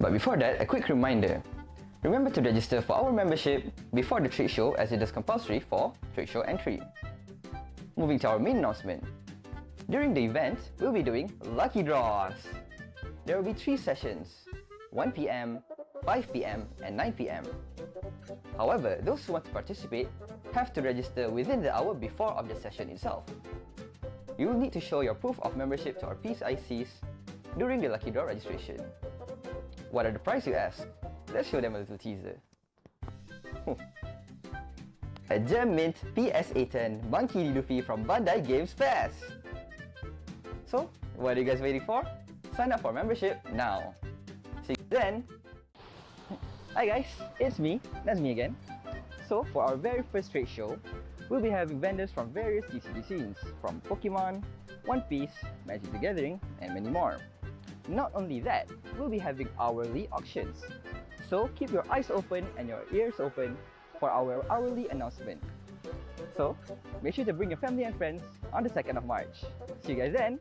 But before that, a quick reminder. Remember to register for our membership before the trade show as it is compulsory for trade show entry. Moving to our main announcement. During the event, we'll be doing lucky draws. There will be 3 sessions, 1 PM, 5 PM and 9 PM. However, those who want to participate have to register within the hour before of the session itself. You will need to show your proof of membership to our PCICs during the lucky draw registration. What are the prizes, you ask? Let's show them a little teaser. A Gem Mint PSA 10 Monkey D. Luffy from Bandai Games Fest! So, what are you guys waiting for? Sign up for membership now! See you then! Hi guys, it's me, Nazmi again. So, for our very first trade show, we'll be having vendors from various TCG scenes, from Pokemon, One Piece, Magic the Gathering, and many more. Not only that, we'll be having hourly auctions. So keep your eyes open and your ears open for our hourly announcement. So make sure to bring your family and friends on the 2nd of March. See you guys then!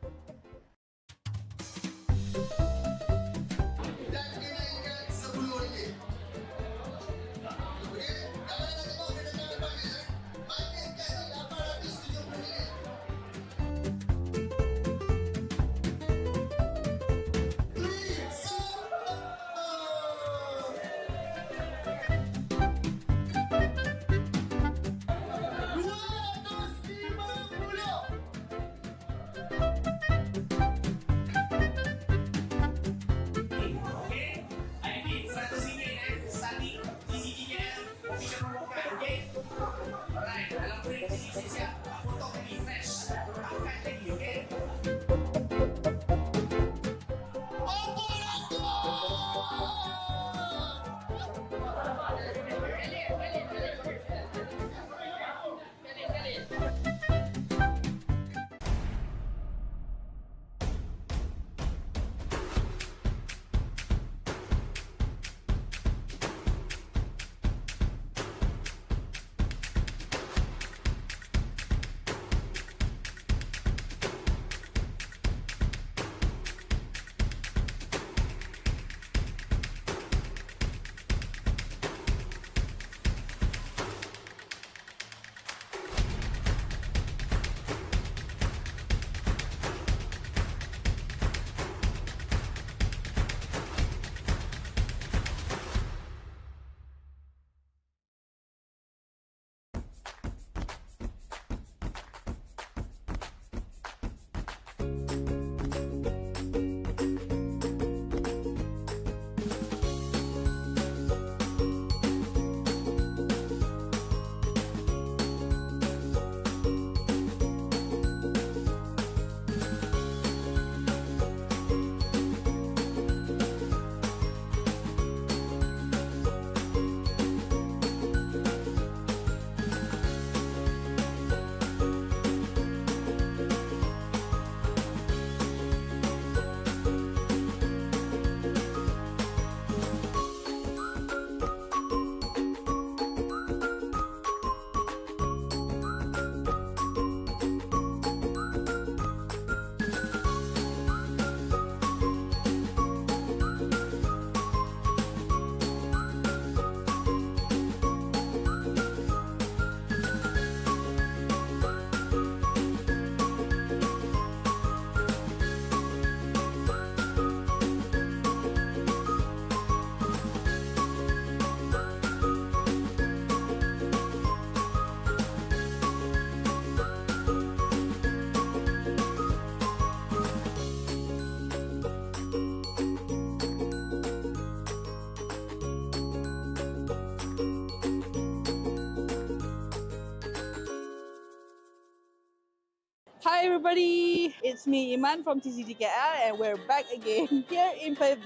Hi everybody, it's me Iman from TCGKL and we're back again here in Perth.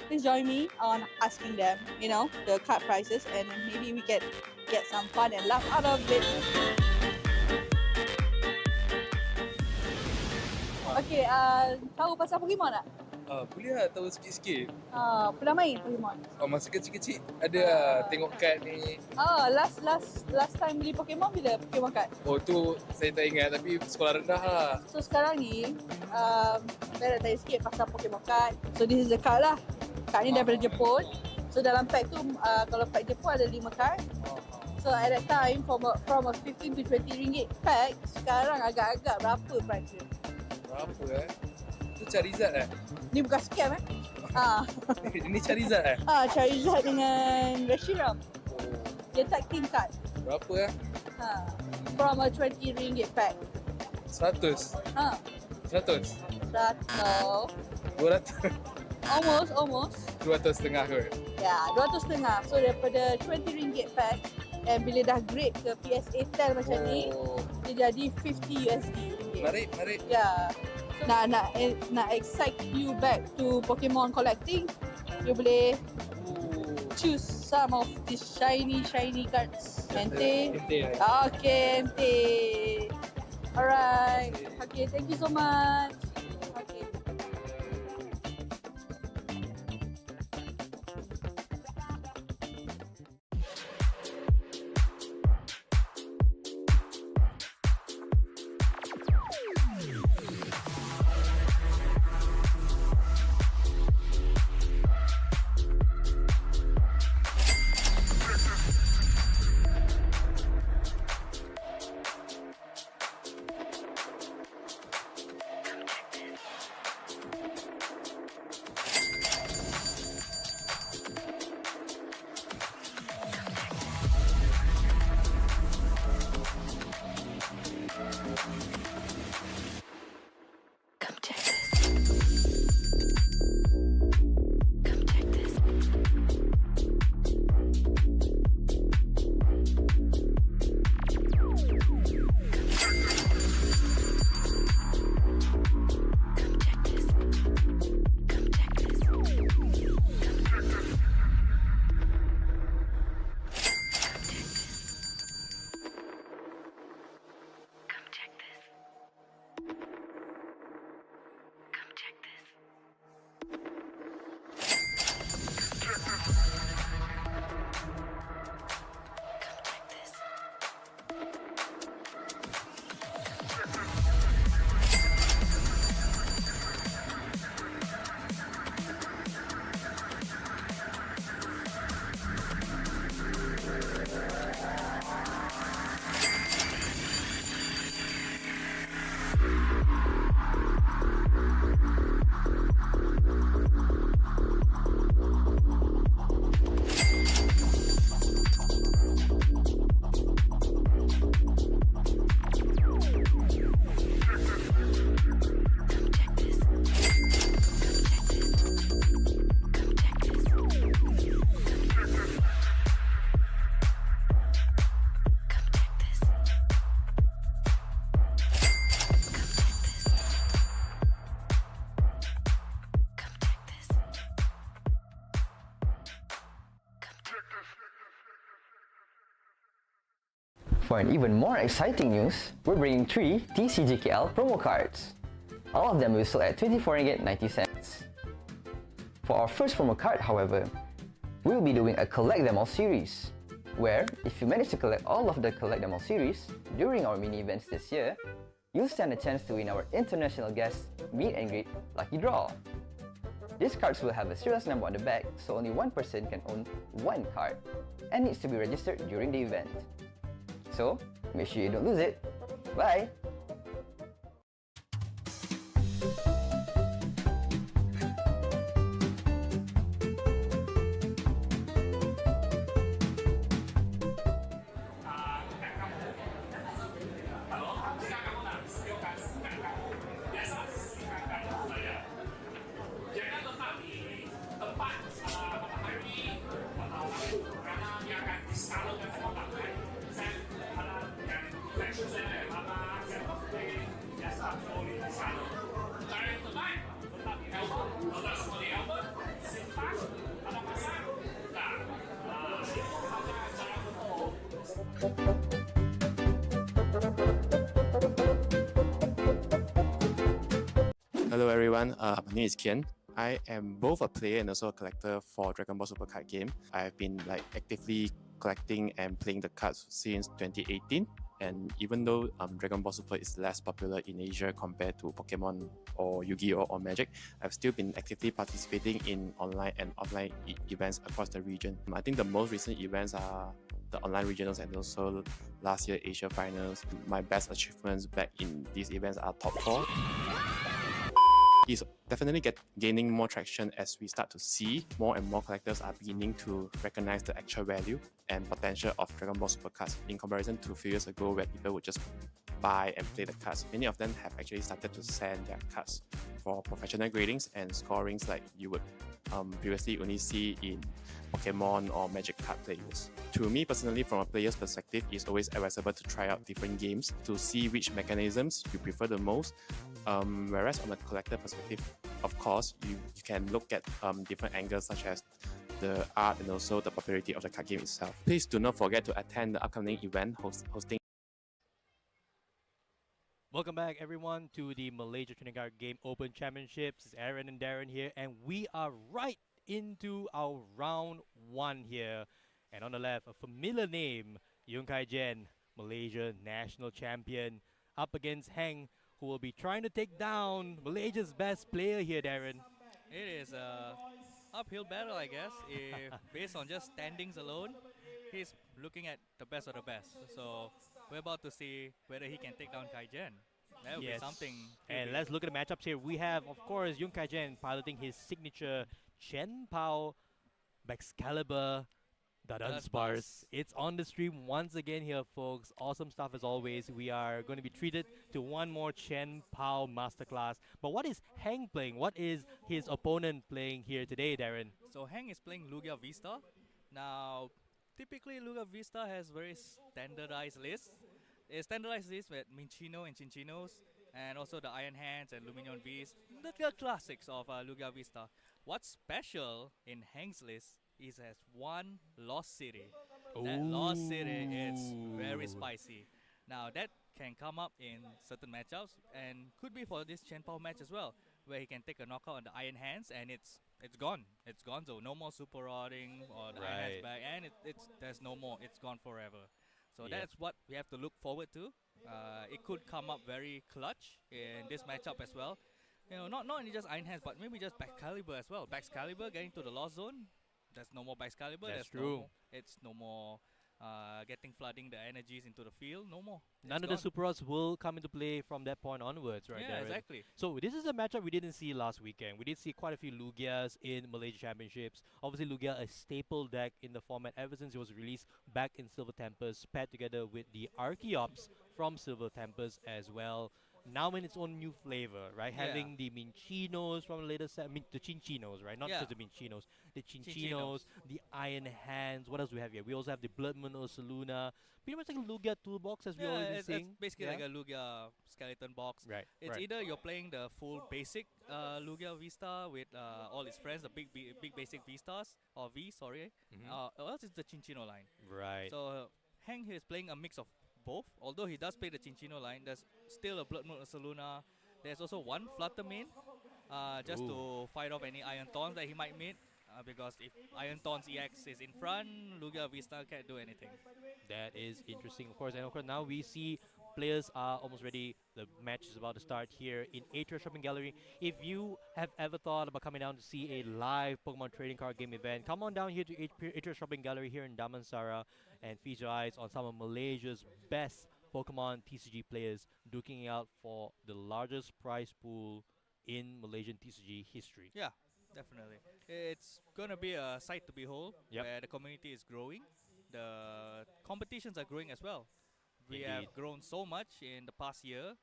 Please join me on asking them, the card prices and then maybe we can get some fun and laugh out of it. Okay, tahu pasal Pokemon tak? Boleh lah tahu sikit-sikit. Pernah main Pokemon? Masa kecil-kecil ada lah tengok kad ni. Last time beli Pokemon bila Pokemon card? Oh tu saya tak ingat tapi sekolah rendah lah. So sekarang ni, saya nak tanya sikit pasal Pokemon card. So this is the card lah. Card ni daripada Jepun. So dalam pack tu, kalau pack Jepun ada 5 card. So at that time, from a 15 to 20 ringgit pack, sekarang agak-agak berapa price dia? Berapa Tu Charizard Ni bukan scam Ini Charizard Charizard dengan Reshiram. Dia tag team card. Berapa From a 20 ringgit pack. 100 100 200 Almost 200 setengah kot. Ya, 200 setengah. So daripada 20 ringgit pack, and bila dah grade ke PSA 10 macam ni, dia jadi 50 USD. Menarik. Ya. Nak excite you back to Pokemon collecting, you boleh choose some of these shiny cards. Ente. Okay, ente. Alright. Okay, thank you so much. Okay. For an even more exciting news, we're bringing 3 TCGKL promo cards. All of them will sell at 24 ringgit 90 cents. For our first promo card, however, we'll be doing a Collect Them All series, where if you manage to collect all of the Collect Them All series during our mini events this year, you'll stand a chance to win our international guest meet and greet lucky draw. These cards will have a serious number on the back, so only one person can own one card, and needs to be registered during the event. So, make sure you don't lose it. Bye! Hello everyone, my name is Kian. I am both a player and also a collector for Dragon Ball Super card game. I've been actively collecting and playing the cards since 2018. And even though Dragon Ball Super is less popular in Asia compared to Pokemon or Yu-Gi-Oh or Magic, I've still been actively participating in online and offline events across the region. I think the most recent events are the online regionals and also last year Asia Finals. My best achievements back in these events are top 4. It's definitely gaining more traction as we start to see more and more collectors are beginning to recognize the actual value and potential of Dragon Ball Super cards in comparison to a few years ago where people would just buy and play the cards. Many of them have actually started to send their cards for professional gradings and scorings like you would previously only see in Pokemon or Magic card players. To me personally, from a player's perspective, it's always advisable to try out different games to see which mechanisms you prefer the most. Whereas on a collector perspective, of course, you can look at different angles such as the art and also the popularity of the card game itself. Please do not forget to attend the upcoming event hosting. Welcome back, everyone, to the Malaysia Trading Card Game Open Championships. It's Aaron and Darren here, and we are right into our round 1 here. And on the left, a familiar name, Yung Kai Jen, Malaysia national champion, up against Heng, who will be trying to take down Malaysia's best player here, Darren. It is a uphill battle, I guess. If based on just standings alone, he's looking at the best of the best. So we're about to see whether he can take down Kai Jen. That would be something. And let's look at the matchups here. We have, of course, Yung Kai Jen piloting his signature Chen Pao Baxcalibur Dadan Spars. It's on the stream once again here, folks. Awesome stuff as always. We are going to be treated to one more Chen Pao masterclass. But what is Heng playing? What is his opponent playing here today, Darren? So Heng is playing Lugia Vista. Now, typically Lugia Vista has very standardized lists. A standardized list with Minchino and Chinchinos, and also the Iron Hands and Luminion Vs, the classics of Lugia Vista. What's special in Heng's list is has one Lost City. That Lost City is very spicy. Now that can come up in certain matchups and could be for this Chen Pao match as well, where he can take a knockout on the Iron Hands and it's gone. It's gone, so no more super rodding or the Iron Hands back, and there's no more. It's gone forever. So that's what we have to look forward to. It could come up very clutch in this matchup as well. You know, not only just Iron Hands, but maybe just Baxcalibur as well. Baxcalibur getting to the Lost Zone. There's no more Baxcalibur. That's true. It's no more flooding the energies into the field. No more. None of the Super Rods will come into play from that point onwards, right? Yeah, Darren? exactly. So this is a matchup we didn't see last weekend. We did see quite a few Lugias in Malaysia Championships. Obviously, Lugia, a staple deck in the format ever since it was released back in Silver Tempest, paired together with the Archeops from Silver Tempest as well. Now in its own new flavor, right? Yeah. Having the Minchinos from the later set, the Chinchinos, right? Not just the Minchinos, the Chinchinos, the Iron Hands. What else do we have here? We also have the Blood Moon Ursaluna. Pretty much like a Lugia toolbox, as we always been saying. It's basically like a Lugia skeleton box. Right. It's either you're playing the full basic Lugia Vista with all its friends, the big basic Vistas or V, sorry, or else it's the Chinchino line. Right. So Heng here is playing a mix of both. Although he does play the Chinchino line, there's still a Blood Moon Ursaluna. There's also one Flutter Mane, just to fight off any Iron Thorns that he might meet. Because if Iron Thorns EX is in front, Lugia Vista can't do anything. That is interesting, of course. And of course, now we see players are almost ready. The match is about to start here in Atria Shopping Gallery. If you have ever thought about coming down to see a live Pokemon trading card game event, come on down here to Atria Shopping Gallery here in Damansara and feast your eyes on some of Malaysia's best Pokemon TCG players duking out for the largest prize pool in Malaysian TCG history. Yeah, definitely. It's going to be a sight to behold where the community is growing. The competitions are growing as well. We have grown so much in the past year,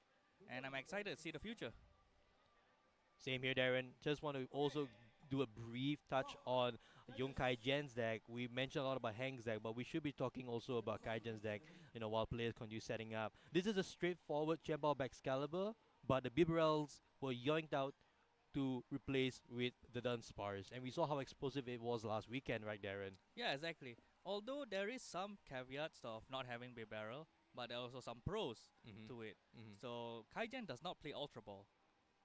and I'm excited to see the future. Same here, Darren. Just want to also do a brief touch on Yung Kai Jen's deck. We mentioned a lot about Heng's deck, but we should be talking also about Kai Jen's deck, you know, while players continue setting up. This is a straightforward Chen Pao Baxcalibur, but the Bibarels were yoinked out to replace with the Dunsparce. And we saw how explosive it was last weekend, right, Darren? Yeah, exactly. Although there is some caveats of not having Bibarel, but there are also some pros to it. So Kaijen does not play Ultra Ball.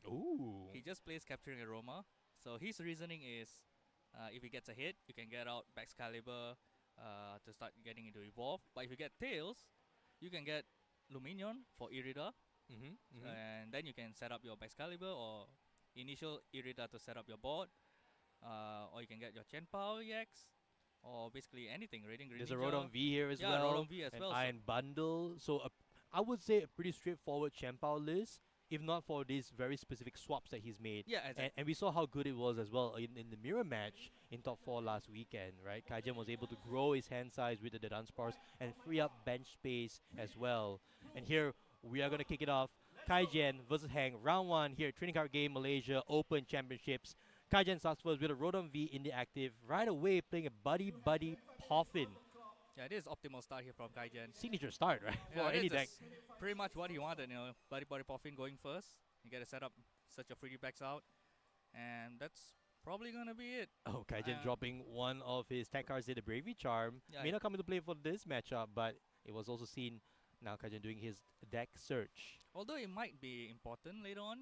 Ooh. He just plays Capturing Aroma. So his reasoning is, if he gets a hit, you can get out Baxcalibur to start getting into Evolve. But if you get Tails, you can get Luminion for Irida. And then you can set up your Baxcalibur or initial Irida to set up your board. Or you can get your Chenpao EX. Or basically anything, Raiding Greninja. There's a Rotom V here as well. Yeah, Rotom V as an well. Iron Bundle. So I would say a pretty straightforward Chenpao list, if not for these very specific swaps that he's made. Yeah, exactly. And we saw how good it was as well in the mirror match in top 4 last weekend, right? Kaijen was able to grow his hand size with the Dunsparce and free up bench space as well. And here we are going to kick it off. Kaijen versus Hang, round 1 here, Training Card Game Malaysia Open Championships. Kaijen starts first with a Rotom V in the active, right away playing a Buddy Poffin. Yeah, this is optimal start here from Kaijen. Signature start, right? Yeah, for any deck. Pretty much what he wanted, you know. Buddy Poffin going first. You get to set up such a pretty backs out. And that's probably going to be it. Oh, Kaijen dropping one of his tech cards in the Bravery Charm. Yeah, May not come into play for this matchup, but it was also seen now Kaijen doing his deck search. Although it might be important later on,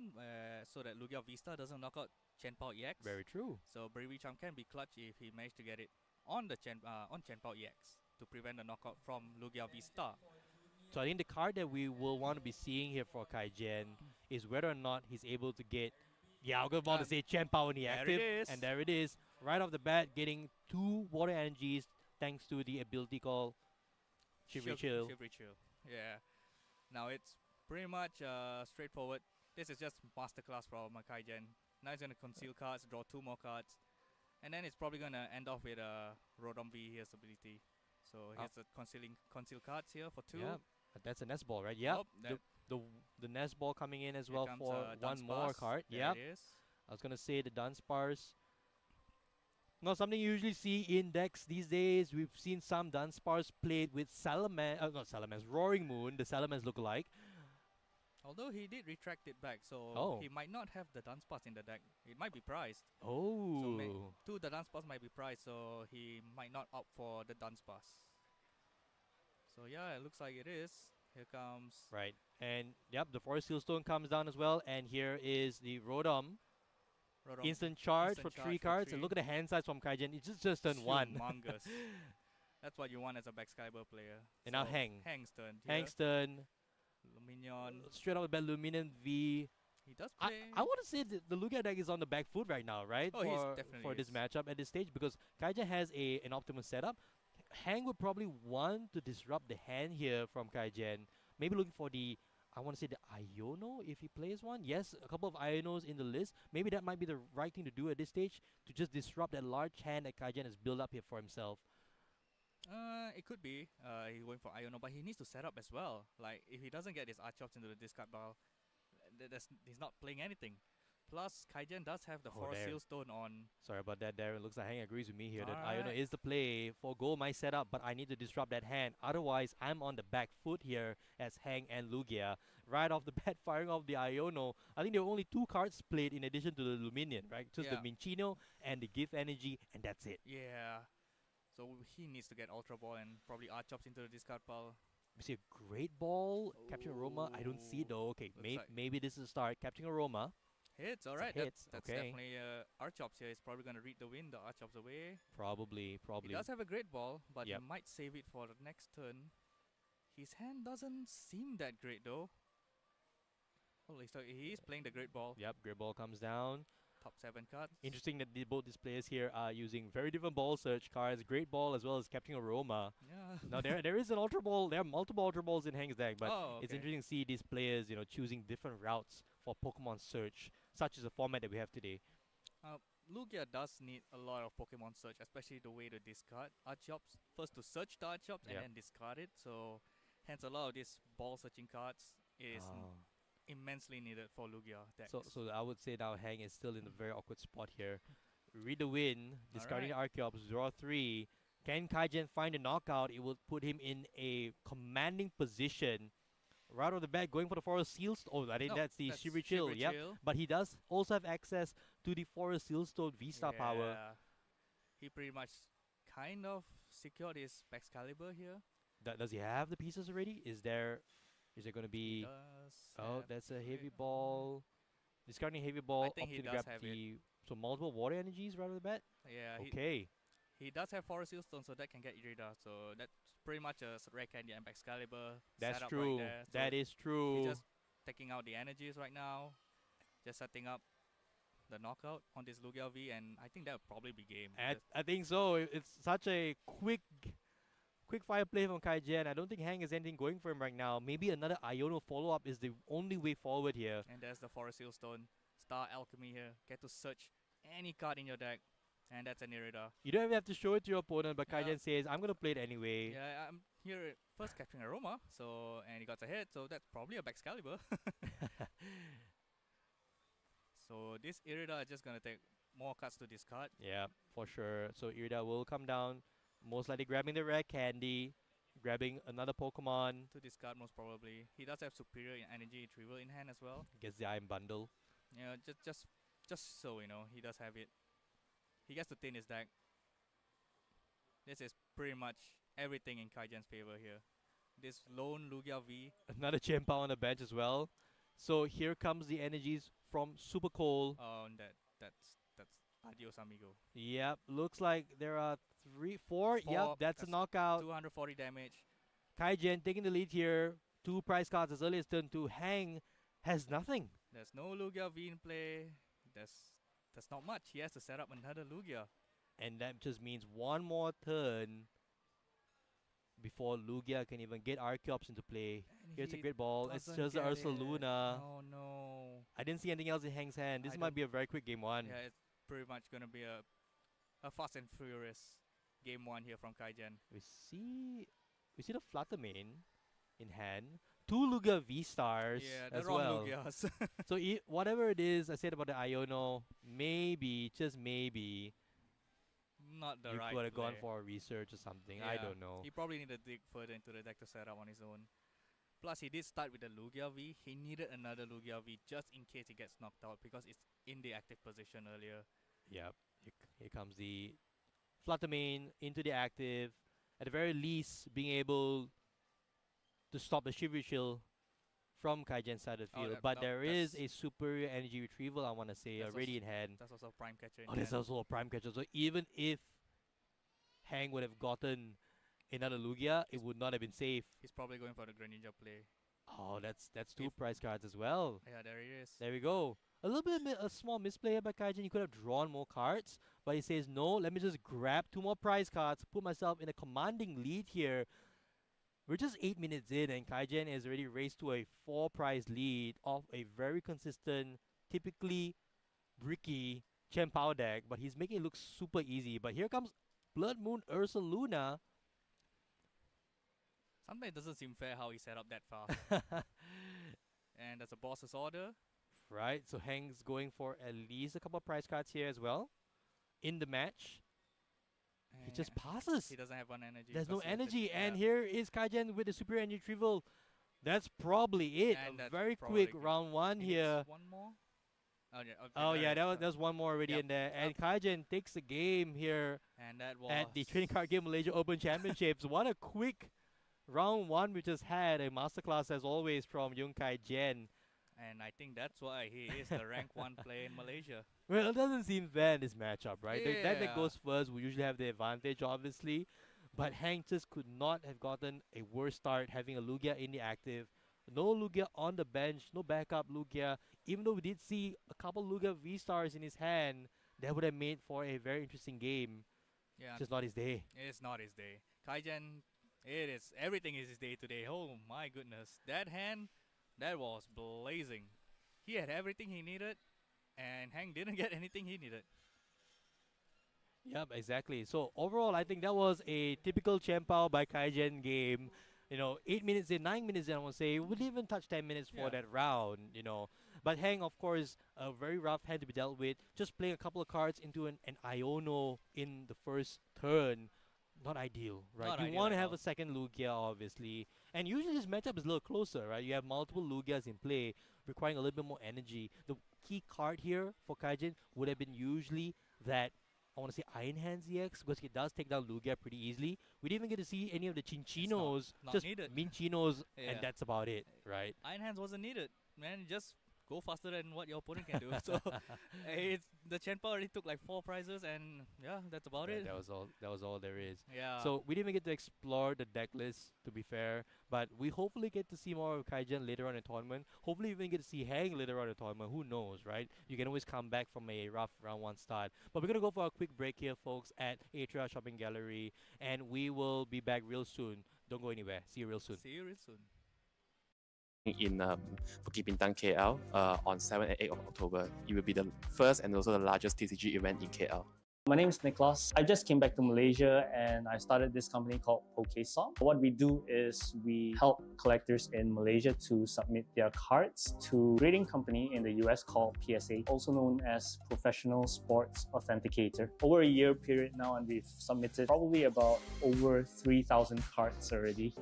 so that Lugia Vista doesn't knock out Chenpao EX. Very true. So Bravery Charm can be clutch if he managed to get it on the Chenpao EX to prevent the knockout from Lugia Vista. So I think the card that we will want to be seeing here for Kaijen is whether or not he's able to get, I was about to say Chenpao in the active. And there it is. Right off the bat, getting 2 water energies thanks to the ability called Shivery Chill. Yeah. Now it's pretty much straightforward. This is just masterclass from Kaijen. Now he's going to conceal cards, draw 2 more cards. And then it's probably going to end off with a Rotom V here's ability. So here's the conceal cards here for 2. Yeah, that's a nest ball, right? Yeah. The nest ball coming in as well for 1 more card. Yeah. I was going to say the Dunsparce. Not something you usually see in decks these days. We've seen some Dunsparce played with Roaring Moon, the Salamence lookalike. Although he did retract it back, so he might not have the Dunsparce in the deck. It might be priced. Oh. So the Dunsparce might be priced, so he might not opt for the Dunsparce. So yeah, it looks like it is. Here comes... Right. And yep, the Forest Sealstone comes down as well. And here is the Rotom. Instant charge for 3 cards. And look at the hand size from Kaijen. It's just turn 1. Humongous. That's what you want as a Baxcalibur player. And now Hang. Hang's turn. Hang's turn. Luminion. Straight off the bat, Luminion V. He does play. I want to say the Lugia deck is on the back foot right now, right? Oh, he's definitely for this matchup at this stage, because Kaijen has an optimal setup. Hang would probably want to disrupt the hand here from Kaijen. Maybe looking for the, I want to say the Iono if he plays one. Yes, a couple of Ionos in the list. Maybe that might be the right thing to do at this stage, to just disrupt that large hand that Kaijen has built up here for himself. It could be. He's going for Iono, but he needs to set up as well. Like, if he doesn't get his Archops into the discard pile, he's not playing anything. Plus, Kaijen does have the Forest Sealstone on. Sorry about that, Darren. Looks like Hang agrees with me here that Iono is the play. Forgo my setup, but I need to disrupt that hand. Otherwise, I'm on the back foot here as Hang and Lugia. Right off the bat, firing off the Iono. I think there are only 2 cards played in addition to the Luminion, right? Just the Minchino and the Gift Energy, and that's it. Yeah. So he needs to get Ultra Ball and probably Archops into the discard pile. We see a Great Ball. Capturing Aroma. I don't see it though. Okay, maybe this is a start. Capturing Aroma. Hits, alright. That's definitely Archops here. He's probably going to read the wind, the Archops away. Probably. He does have a Great Ball, but he might save it for the next turn. His hand doesn't seem that great though. Holy so he is playing the Great Ball. Yep, Great Ball comes down. Top 7 cards. Interesting that both these players here are using very different ball search cards. Great Ball as well as Capturing Aroma. Yeah. Now there is an Ultra Ball. There are multiple Ultra Balls in Hang's deck, but it's interesting to see these players, choosing different routes for Pokemon search, such as the format that we have today. Lugia does need a lot of Pokemon search, especially the way to discard Archops. First to search the Archops and then discard it. So hence a lot of these ball searching cards is immensely needed for Lugia decks. So I would say now Hang is still in a very awkward spot here. Read the wind, discarding the Archeops, draw 3. Can Kaijen find a knockout? It will put him in a commanding position. Right off the bat, going for the Forest Sealstone. I think that's the Shivery Chill. Yep. But he does also have access to the Forest Sealstone V-Star power. He pretty much kind of secured his Baxcalibur here. Does he have the pieces already? Is there going to be... Oh, that's a heavy ball. Discarding heavy ball, think he opting to does grab have the so multiple water energies rather than bat. Yeah. Okay. He does have Forest Seal Stone, so that can get Irida. So that's pretty much a rare candy and Excalibur That's setup true. right there. So That is he's true. just taking out the energies right now, just setting up the knockout on this Lugia V, and I think that would probably be game. I think so. It's such a quick fire play from Kaijen. I don't think Hang has anything going for him right now. Maybe another Iono follow-up is the only way forward here. And there's the Forest Seal Stone. Star Alchemy here. Get to search any card in your deck. And that's an Irida. You don't even have to show it to your opponent, but Yeah. Kaijen says, I'm going to play it anyway. Yeah, I'm here first capturing Aroma, and he got a hit, so that's probably a Excalibur. So this Irida is just going to take more cards to discard. Yeah, for sure. So Irida will come down, most likely grabbing the rare candy, grabbing another Pokemon. To discard most probably. He does have superior energy retrieval in hand as well. Gets the Iron Bundle. Yeah, just so you know, he does have it. He gets to thin his deck. This is pretty much everything in Kaijen's favor here. This lone Lugia V. Another Chien-Pao on the bench as well. So here comes the energies from Super Coal. Oh, and that's adios amigo. Yep, looks like there are 4. Yep, that's a knockout. 240 damage. Kaijen taking the lead here. 2 prize cards as early as turn 2. Hang has nothing. There's no Lugia V in play. That's not much. He has to set up another Lugia. And that just means one more turn before Lugia can even get Archeops into play. And Here's a he great ball. It's doesn't just the get Ursa it. Luna. Oh no. I didn't see anything else in Hang's hand. This I might don't- be a very quick game 1. Yeah, it's pretty much gonna be a fast and furious game 1 here from Kaijen. We see the Flutter Mane in hand. 2 Lugia V-Stars Yeah, the as wrong well. Lugias. So whatever it is I said about the Iono, maybe, just maybe, Not the you right could have gone play. for a research or something. I Yeah, don't know. He probably needed to dig further into the deck to set up on his own. Plus, he did start with the Lugia V. He needed another Lugia V just in case he gets knocked out because it's in the active position earlier. Yep. Here comes the Flutter Mane into the active. At the very least, being able to stop the Shivery Chill from Kaijen's side of the field. But there is a superior energy retrieval, I want to say, That's already in also- hand. That's also a Prime Catcher in Oh, there's hand. also a Prime Catcher. So even if Hang would have gotten another Lugia, it would not have been safe. He's probably going for the Greninja play. Oh, that's 2 prize cards as well. Yeah, there he is. There we go. A little bit a small misplay by Kaijen. He could have drawn more cards, but he says no. Let me just grab 2 more prize cards, put myself in a commanding lead here. We're just 8 minutes in, and Kaijen has already raced to a 4 prize lead off a very consistent, typically bricky Chien-Pao deck, but he's making it look super easy. But here comes Blood Moon Ursa Luna. Sometimes it doesn't seem fair how he set up that fast. And that's a boss's order. Right, so Hang's going for at least a couple of prize cards here as well in the match. He just passes. He doesn't have one energy. There's no because he has to- energy, and yeah. here is Kaijen with the superior energy retrieval. That's probably it. And A that's very probably quick good. round 1 He needs here. one more? Oh, yeah. Okay, Oh there yeah, it is. there's one more already in there, and Kaijen takes the game here And that at the was- Trading Card Game Malaysia Open Championships. What a quick round 1 we just had. A masterclass as always from Yung Kaijen. And I think that's why he is the rank 1 player in Malaysia. Well, it doesn't seem fair in this matchup, right? That Yeah. goes first will usually have the advantage, obviously. But Hang just could not have gotten a worse start having a Lugia in the active. No Lugia on the bench, no backup Lugia. Even though we did see a couple Lugia V-Stars in his hand, that would have made for a very interesting game. Yeah. Just not his day. It's not his day. Kaijen, everything is his day today. Oh my goodness. That hand, that was blazing. He had everything he needed, and Hank didn't get anything he needed. Yep, exactly. So overall, I think that was a typical Chien-Pao by Kaijen game. 8 minutes in, 9 minutes in, I want to say. We didn't even touch 10 minutes for that round. But Hang, of course, a very rough hand to be dealt with. Just playing a couple of cards into an Iono in the first turn. Not ideal, right? Not You ideal want to at have all. a second Lugia, obviously. And usually this matchup is a little closer, right? You have multiple Lugias in play, requiring a little bit more energy. The key card here for Kaijen would have been usually that, I want to say Iron Hands EX, because it does take down Lugia pretty easily. We didn't even get to see any of the Chinchinos, not just needed. Minchinos, Yeah. and that's about it, right? Iron Hands wasn't needed. Man, just go faster than what your opponent can do. So it's the Chenpa already took like 4 prizes, and yeah, that's about it. That was all. That was all there is. Yeah. So we didn't even get to explore the deck list, to be fair, but we hopefully get to see more of Kaijan later on in the tournament. Hopefully, even get to see Hang later on in the tournament. Who knows, right? You can always come back from a rough round 1 start. But we're gonna go for a quick break here, folks, at Atria Shopping Gallery, and we will be back real soon. Don't go anywhere. See you real soon. See you real soon. In Bukit Bintang, KL, on 7 and 8 of October. It will be the first and also the largest TCG event in KL. My name is Niklas. I just came back to Malaysia and I started this company called PokeSong. What we do is we help collectors in Malaysia to submit their cards to a grading company in the US called PSA, also known as Professional Sports Authenticator. Over a year period now, and we've submitted probably about over 3,000 cards already.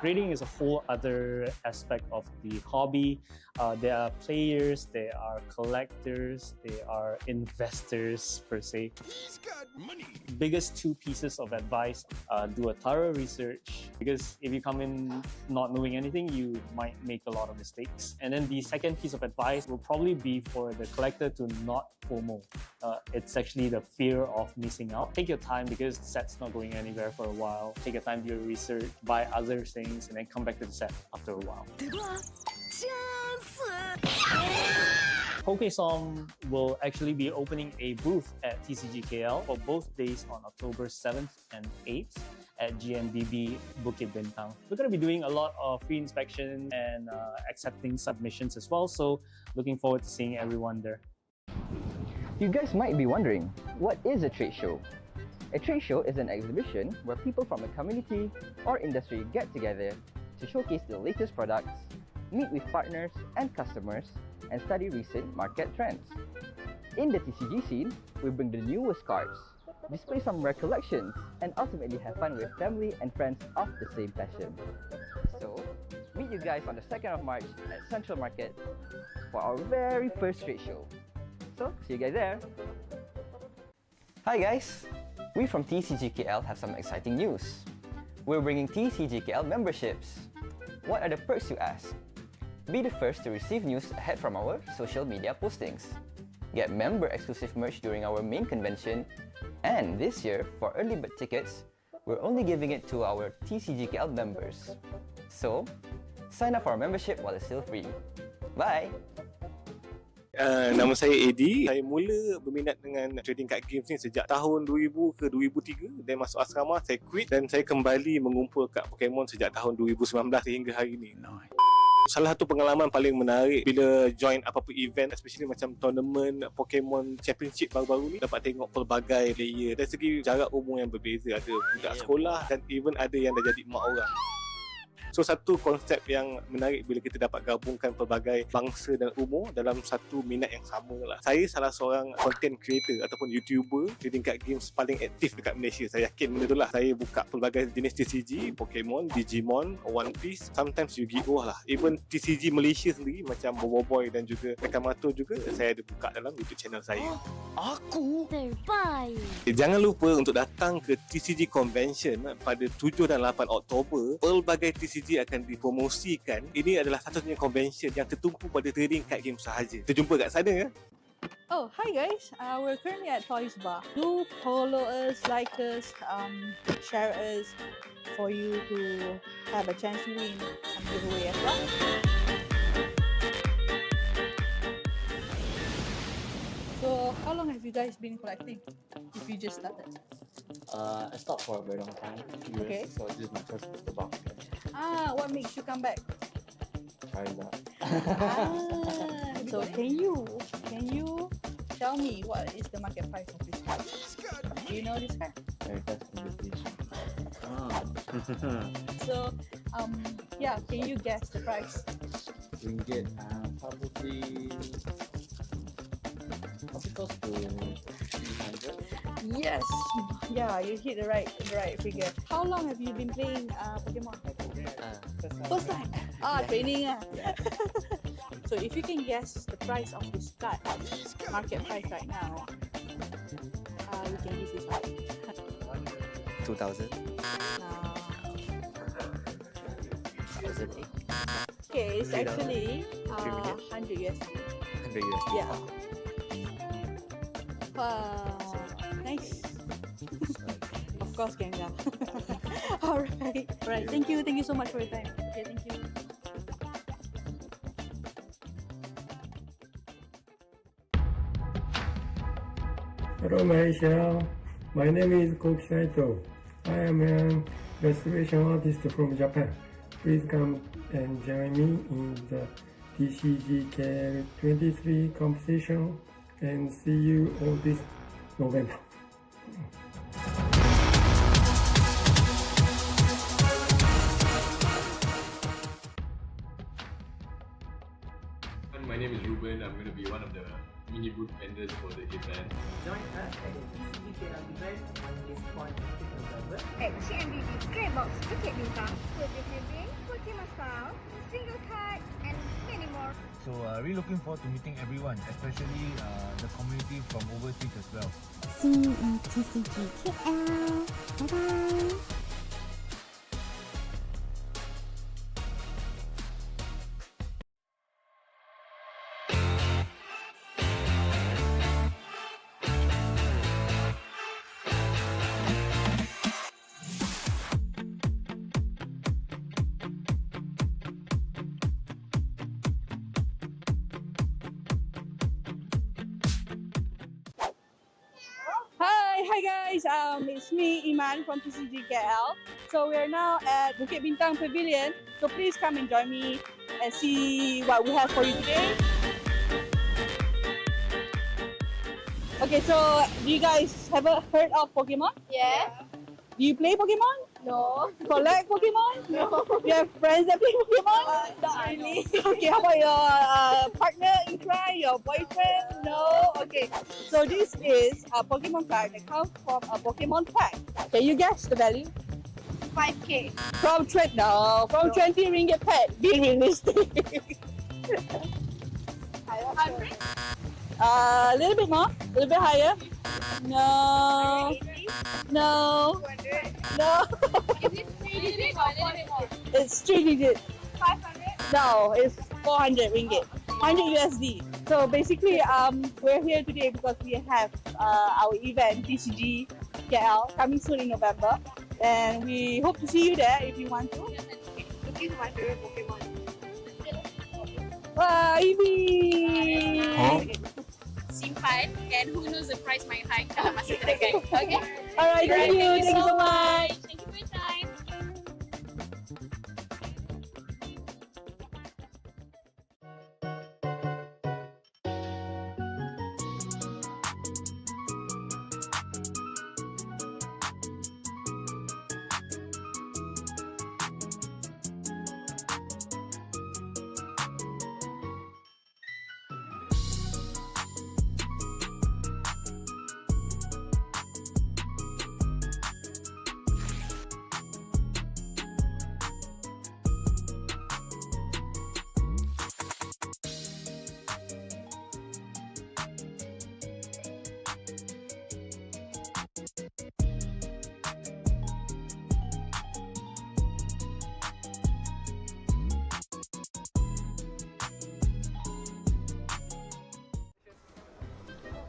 Grading is a whole other aspect of the hobby. There are players, there are collectors, there are investors per se. He's got money. Biggest 2 pieces of advice: do a thorough research, because if you come in not knowing anything, you might make a lot of mistakes. And then the second piece of advice will probably be for the collector to not FOMO. It's actually the fear of missing out. Take your time, because the set's not going anywhere for a while. Take your time to do your research, buy other things, and then come back to the set after a while. PokeSong will actually be opening a booth at TCGKL for both days on October 7th and 8th at GMBB Bukit Bintang. We're going to be doing a lot of free inspections and accepting submissions as well, so looking forward to seeing everyone there. You guys might be wondering, what is a trade show? A trade show is an exhibition where people from a community or industry get together to showcase the latest products, meet with partners and customers, and study recent market trends. In the TCG scene, we bring the newest cards, display some rare collections, and ultimately have fun with family and friends of the same passion. So, meet you guys on the 2nd of March at Central Market for our very first trade show. So, see you guys there! Hi guys! We from TCGKL have some exciting news. We're bringing TCGKL memberships. What are the perks, you ask? Be the first to receive news ahead from our social media postings. Get member-exclusive merch during our main convention. And this year, for early bird tickets, we're only giving it to our TCGKL members. So, sign up for our membership while it's still free. Bye! Nama saya Eddie. Saya mula berminat dengan trading card games ni sejak tahun 2000 ke 2003. Dan masuk asrama, saya quit dan saya kembali mengumpul kad Pokemon sejak tahun 2019 sehingga hari ini. Salah satu pengalaman paling menarik bila join apa-apa event, especially macam tournament Pokemon Championship baru-baru ni, dapat tengok pelbagai player dari segi jarak umur yang berbeza. Ada budak sekolah dan even ada yang dah jadi mak orang. So satu konsep yang menarik bila kita dapat gabungkan pelbagai bangsa dan umur dalam satu minat yang sama lah. Saya salah seorang content creator ataupun YouTuber trading card games paling aktif dekat Malaysia. Saya yakin benda tu lah. Saya buka pelbagai jenis TCG, Pokemon, Digimon, One Piece, sometimes Yu-Gi-Oh lah. Even TCG Malaysia sendiri macam Boboiboy dan juga Nakamato juga saya ada buka dalam YouTube channel saya. Aku terbaik. Jangan lupa untuk datang ke TCG Convention pada 7 dan 8 Oktober. Pelbagai TCG akan dipromosikan. Ini adalah satu-satunya convention yang tertumpu pada trading card game sahaja. Kita jumpa kat sana ya. Oh, hi guys. We're currently at Toys Bar. Do follow us, like us, share us for you to have a chance to win some giveaway as well. So, how long have you guys been collecting? If you just started? I stopped for a very long time, Okay. so this is my first poster box. What makes you come back? Charizard. So can you tell me what is the market price of this card? Do you know this card? Very fast conversation. So yeah, can you guess the price? Ringgit, probably close to 300. Yes, yeah, you hit the right figure. How long have you been playing Pokemon? First time. Training. So if you can guess the price of this card, market price right now, we can give this card. 2000. 2008. Okay, it's actually 100 USD. 100 USD. Yeah. Nice. Of course, Ganga. Alright. Right. Thank you. Thank you so much for your time. Okay, thank you. Hello Malaysia, my name is Koki Saito. I am a restoration artist from Japan. Please come and join me in the TCGKL 23 competition and see you all this November. My name is Ruben. I'm going to be one of the mini booth vendors for the event. Join us at the TCGKL event on this point of November. At TMBB Great Box Bukit Bintang, we'll be having Pokemon Style, single card, and many more. So really looking forward to meeting everyone, especially the community from overseas as well. See you in TCGKL. Bye bye. Hi guys, it's me Iman from TCGKL. So we are now at Bukit Bintang Pavilion. So please come and join me and see what we have for you today. Okay, so do you guys ever heard of Pokemon? Yeah. Do you play Pokemon? No. Collect Pokemon? No. You have friends that play Pokemon? Not really. Okay, how about your partner in crime, your boyfriend? No? Okay, so this is a Pokemon card that comes from a Pokemon pack. Can you guess the value? 5K. From 20 ringgit pack. Be realistic. 100? A little bit more, a little bit higher. No. 180? No. 200? No. Is it 3 digits or a little bit more? It's 3 digits. 500? No, it's 400 ringgit. 100 USD. So basically, we're here today because we have our event, TCG KL, coming soon in November. And we hope to see you there if you want to. Looking for my favorite Pokemon. Ivy! Simpan, and who knows the price might hike kalau masih terdekat. Okay? Alright, thank you. Thank you so much. Thank you for your time.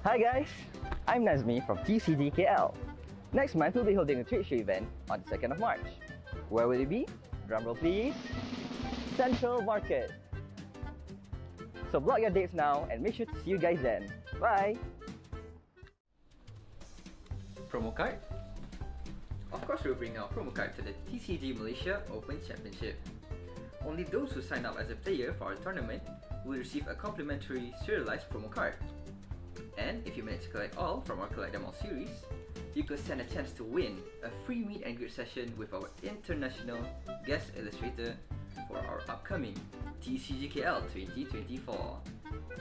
Hi guys, I'm Nazmi from TCGKL. Next month we'll be holding a trade show event on the 2nd of March. Where will it be? Drumroll please. Central Market. So block your dates now and make sure to see you guys then. Bye! Promo card? Of course we'll bring our promo card to the TCG Malaysia Open Championship. Only those who sign up as a player for our tournament will receive a complimentary serialized promo card. And if you manage to collect all from our Collect Them All series, you could stand a chance to win a free meet and greet session with our international guest illustrator for our upcoming TCGKL 2024,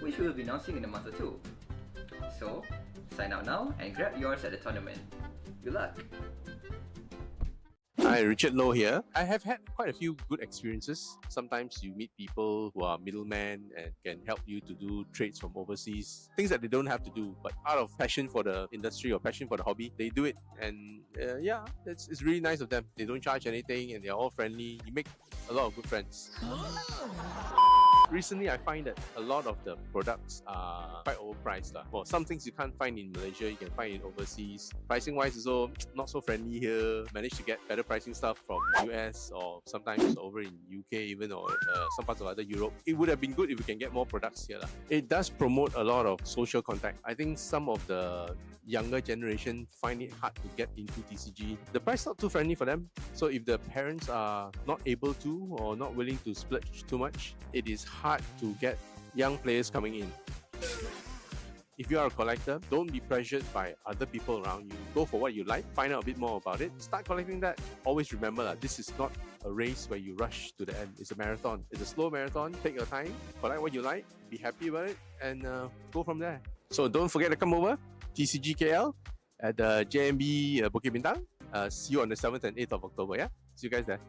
which we will be announcing in a month or two. So, sign up now and grab yours at the tournament. Good luck! Hi, Richard Lowe here. I have had quite a few good experiences. Sometimes you meet people who are middlemen and can help you to do trades from overseas, things that they don't have to do, but out of passion for the industry or passion for the hobby, they do it. And yeah, it's really nice of them. They don't charge anything and they're all friendly. You make a lot of good friends. Recently, I find that a lot of the products are quite overpriced. For some things you can't find in Malaysia, you can find in overseas. Pricing wise, also not so friendly here. Managed to get better pricing stuff from US or sometimes over in UK even, or some parts of other Europe. It would have been good if we can get more products here. It does promote a lot of social contact. I think some of the younger generation find it hard to get into TCG. The price not too friendly for them. So if the parents are not able to or not willing to splurge too much, it is hard to get young players coming in. If you are a collector, don't be pressured by other people around you. Go for what you like, find out a bit more about it, start collecting that. Always remember this is not a race where you rush to the end. It's a marathon. It's a slow marathon. Take your time, collect what you like, be happy about it, and go from there. So don't forget to come over, TCGKL at the JMB Bukit Bintang. See you on the 7th and 8th of October, yeah? See you guys there.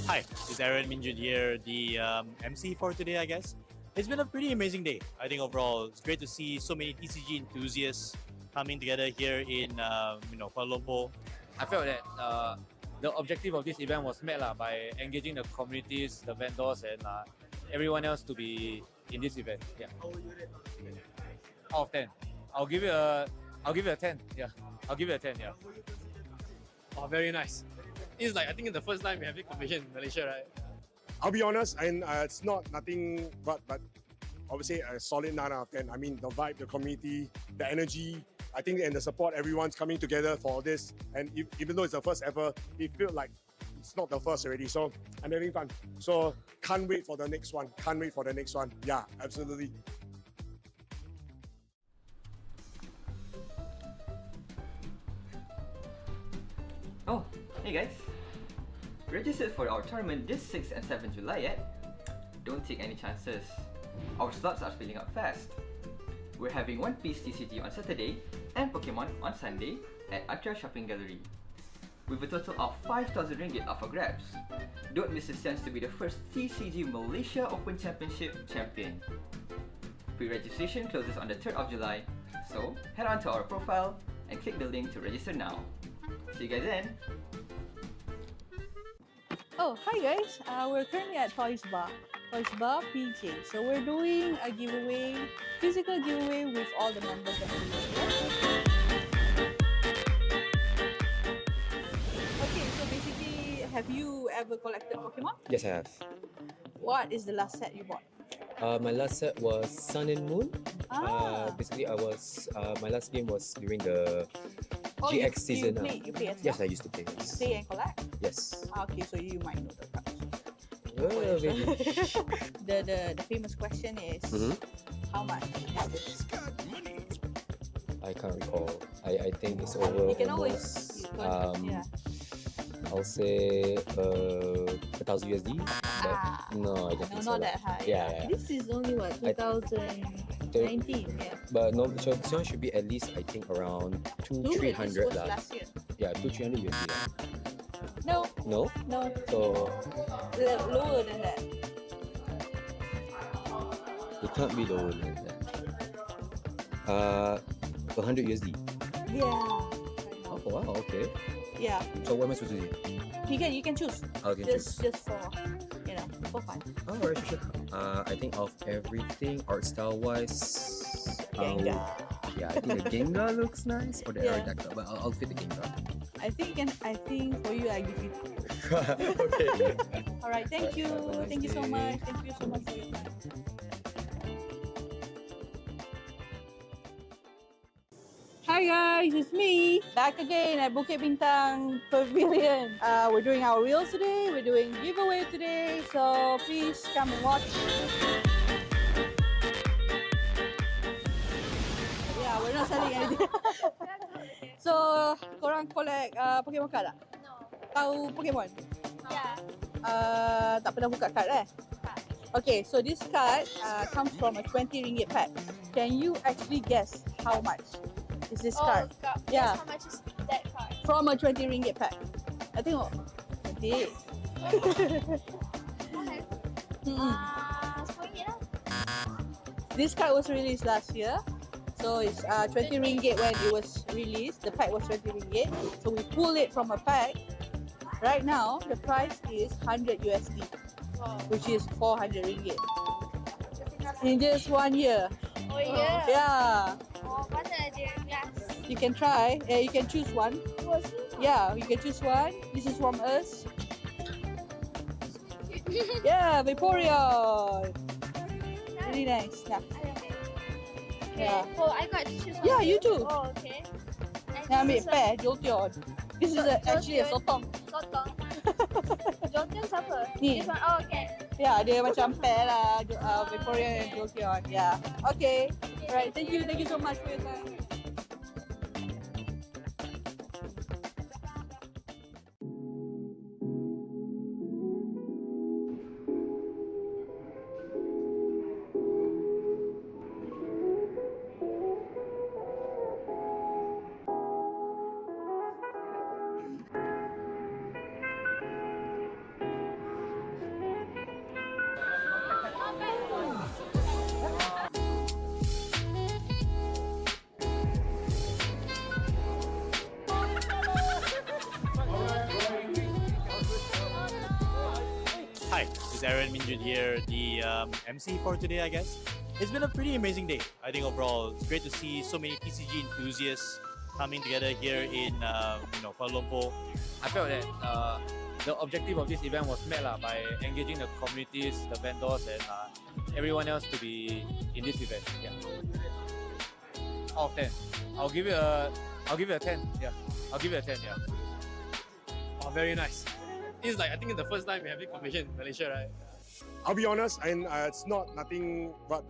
Hi, it's Aaron Minjun here, the MC for today, I guess. It's been a pretty amazing day. I think overall, it's great to see so many TCG enthusiasts coming together here in Kuala Lumpur. I felt that the objective of this event was met by engaging the communities, the vendors, and everyone else to be in this event. Yeah. Out of 10, I'll give it a 10. Yeah, I'll give it a 10. Yeah. Oh, very nice. It's like, I think it's the first time we have this competition in Malaysia, right? I'll be honest, and it's nothing but obviously a solid 9 out of 10. I mean, the vibe, the community, the energy, I think, and the support, everyone's coming together for this. And even though it's the first ever, it feels like it's not the first already. So I'm having fun. So can't wait for the next one. Can't wait for the next one. Yeah, absolutely. Oh, hey guys! Registered for our tournament this 6th and 7th July yet? Don't take any chances. Our slots are filling up fast. We're having One Piece TCG on Saturday and Pokemon on Sunday at Atria Shopping Gallery, with a total of 5,000 ringgit up for grabs. Don't miss the chance to be the first TCG Malaysia Open Championship champion. Pre-registration closes on the 3rd of July, so head on to our profile and click the link to register now. See you guys then! Oh, hi guys! We're currently at Toys Bar PJ. So we're doing a giveaway, physical giveaway with all the members of the group. Okay, so basically, have you ever collected Pokemon? Yes, I have. What is the last set you bought? My last set was Sun and Moon. Basically, my last game was during the GX season. You play as well? Yes, I used to play. Yes. Play and collect? Yes. Okay, so you might know the cards. Well, maybe. the famous question is, how much is this? I can't recall. I think it's over. You can almost, always, yeah. I'll say 1,000 USD. But no, I don't think so. Not that high. Yeah. This is only what, 2019? Yeah. But no, so this one should be at least, I think, around Two, 300 this was lah. last year. Yeah, 300 USD lah. No, No? no, So lower than that. it can't be lower than that. 100 USD. Yeah. Oh wow, okay. Yeah. So what am I supposed to do? You can choose. Okay, Just for for fun. Oh, right, sure. I think of everything art style wise. Gengar. Yeah, I think the Gengar looks nice, or the Yeah. Aerodactyl, but I'll fit the Gengar. I think for you I give you. Okay. All right. Thank you. Have a nice Thank you so day. much. Thank you so much for your time. Hi guys, it's me back again at Bukit Bintang Pavilion. We're doing our reels today. We're doing giveaway today, so please come and watch. Yeah, we're not selling anything. So, korang collect Pokemon card tak? No. Tahu Pokemon? Yeah. Tak pernah buka card Okay, so this card comes from a 20 ringgit pack. Can you actually guess how much is this card? God. Yeah. Guess how much is that card? From a 20 ringgit pack. I think Okay. Mm-mm. 10 ringgit lah. This card was released last year. So it's 20 ringgit when it was released. The pack was 20 ringgit. So we pull it from a pack. Right now, the price is 100 USD, which is 400 ringgit. In just 1 year. Oh yeah. Yeah. Oh, mana ada glass? You can try. You can choose one. Oh, sweet. Yeah, you can choose one. This is from us. Yeah, Vaporeon. Really nice. Yeah. Yeah. Oh, I got to choose one. Yeah, you too. Oh, okay. Now ambil pair, Jolteon. This is actually a sotong. Sotong. Jolteon siapa? Ni. This one. Oh, okay. Yeah, dia macam pair lah. Vaporeon and Jolteon. Yeah. Okay. Alright, thank you so much for your time. Hi, it's Aaron Minjun here, the MC for today, I guess. It's been a pretty amazing day, I think overall. It's great to see so many TCG enthusiasts coming together here in Kuala Lumpur. I felt that the objective of this event was met by engaging the communities, the vendors, and everyone else to be in this event. Yeah. Out of 10, I'll give it a 10. Yeah, I'll give it a 10. Yeah. Oh, very nice. It's like, I think it's the first time we're having competition in Malaysia, right? I'll be honest, and it's not nothing but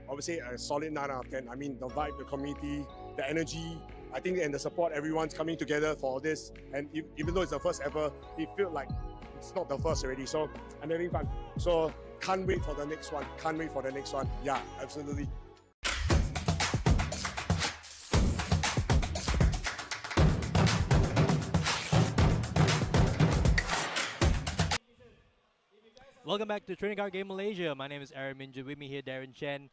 obviously a solid 9 out of 10. I mean, the vibe, the community, the energy, I think, and the support, everyone's coming together for this. And even though it's the first ever, it feels like it's not the first already. So I'm having fun. So can't wait for the next one. Can't wait for the next one. Yeah, absolutely. Welcome back to Trading Card Game Malaysia. My name is Aaron Minju. With me here, Darren Chen.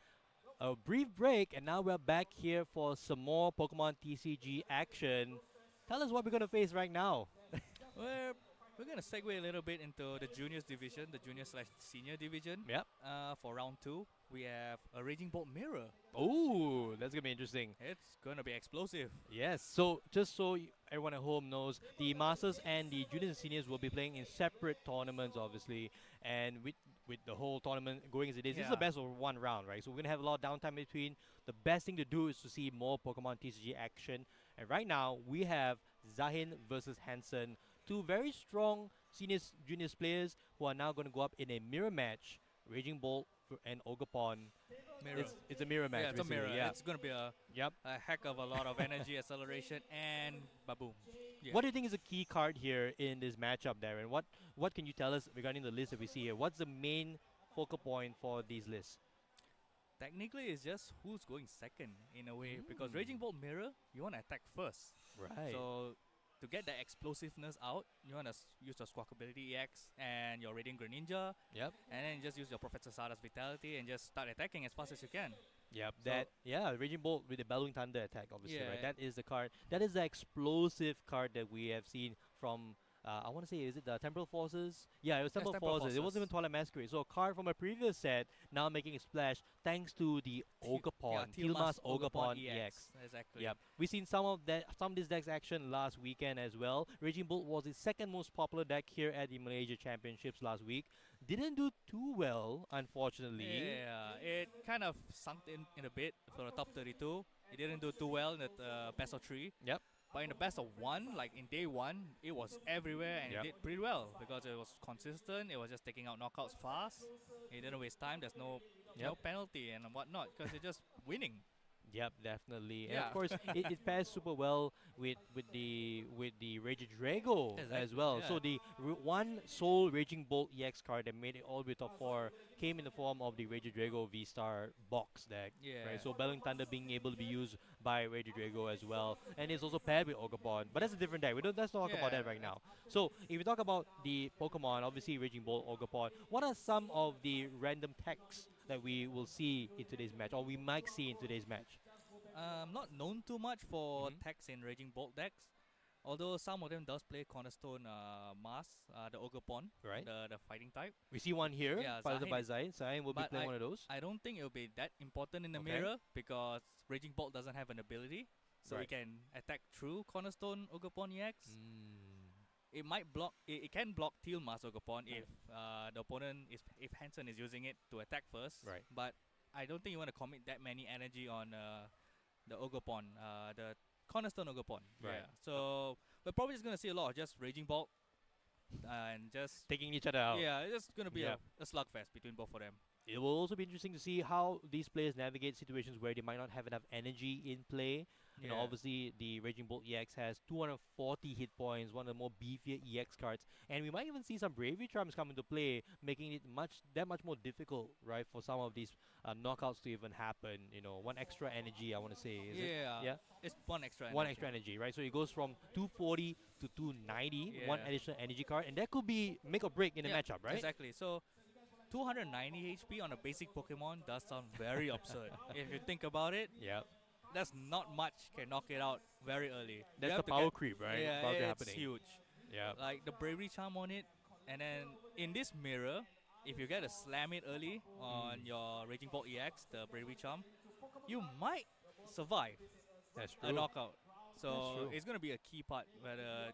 A brief break, and now we're back here for some more Pokemon TCG action. Tell us what we're going to face right now. We're going to segue a little bit into the juniors division, the junior/senior division. Yep. For round 2, we have a Raging Bolt Mirror. Oh, that's going to be interesting. It's going to be explosive. Yes, so just so everyone at home knows, the Masters and the juniors and seniors will be playing in separate tournaments, obviously. And with the whole tournament going as it is, this is the best of one round, right? So we're going to have a lot of downtime between. The best thing to do is to see more Pokemon TCG action. And right now, we have Zahin versus Hansen, two very strong seniors, juniors players who are now going to go up in a mirror match. Raging Bolt and Ogapon. Mirror. It's a mirror match. Yeah, it's a mirror. Yeah. It's going to be a heck of a lot of energy, acceleration, and baboom. Yeah. What do you think is a key card here in this matchup, Darren? What can you tell us regarding the list that we see here? What's the main focal point for these lists? Technically, it's just who's going second in a way, because Raging Bolt Mirror, you want to attack first. Right. So to get the explosiveness out, you want to use your Squawk Ability EX and your Radiant Greninja. Yep. And then just use your Professor Sada's Vitality and just start attacking as fast as you can. Yep, So- Raging Bolt with the Bellowing Thunder attack, obviously, right? Yeah. That is the card. That is the explosive card that we have seen from. I want to say, is it the Temporal Forces? Yeah, it was Temporal Temporal Forces. It wasn't even Forces. Twilight Masquerade. So a card from a previous set now making a splash thanks to the Ogapon, Tilmas Ogapon Ogapon EX. Exactly. Yep, we've seen some of this deck's action last weekend as well. Raging Bolt was the second most popular deck here at the Malaysia Championships last week. Didn't do too well, unfortunately. Yeah, it kind of sunk in a bit for the top 32. It didn't do too well in the best of 3. Yep. But in the best of 1, like in day 1, it was everywhere and Yep. it did pretty well because it was consistent. It was just taking out knockouts fast. It didn't waste time. There's no Yep. penalty and whatnot because it's just winning. Yep, definitely. And Yeah. of course, it pairs super well with the Rage Drago as well. yeah. So the one sole Raging Bolt EX card that made it all the way top 4 came in the form of the Rage Drago V-Star box deck. Yeah. Right. So Bellowing Thunder being able to be used by Rage Drago as well, and it's also paired with Ogapon. But that's a different deck. Let's not talk about that right now. So if you talk about the Pokemon, obviously Raging Bolt, Ogapon. What are some of the random techs that we will see in today's match, or we might see in today's match? Not known too much for techs in Raging Bolt decks, although some of them does play Cornerstone Mask, the Ogapon, Right. the fighting type. We see one here, Yeah, piloted by Zahin. Zain. Zain will be But playing one of those. I don't think it'll be that important in the Okay. mirror because Raging Bolt doesn't have an ability, so Right. it can attack through Cornerstone Ogapon EX. Hmm. It might block. It can block Teal Mask Ogapon if the opponent if Hansen is using it to attack first. Right. But I don't think you want to commit that many energy on the Ogapon, the Cornerstone Ogapon. Right. Yeah. So we're probably just gonna see a lot of just Raging Bolt and just Taking each other out. Yeah, it's just gonna be Yeah. a slugfest between both of them. It will also be interesting to see how these players navigate situations where they might not have enough energy in play. You know, Yeah. obviously the Raging Bolt EX has 240 hit points, one of the more beefier EX cards, and we might even see some Bravery Charms come into play, making it much more difficult, right, for some of these knockouts to even happen. You know, one extra energy, I want to say. Is it? Yeah. It's one extra. One energy. extra energy, right? So it goes from 240 to 290, one Yeah. additional energy card, and that could be make or break in the Yeah, matchup, right? Exactly. So 290 HP on a basic Pokemon does sound very absurd. If you think about it, that's not much can knock it out very early. You That's have the to power get- creep, right? Yeah, Power creep it's happening. huge. Yeah. Like the Bravery Charm on it, and then in this mirror, if you get to slam it early on your Raging Bolt EX, the Bravery Charm, you might survive That's a true. knockout. That's So true. it's going to be a key part where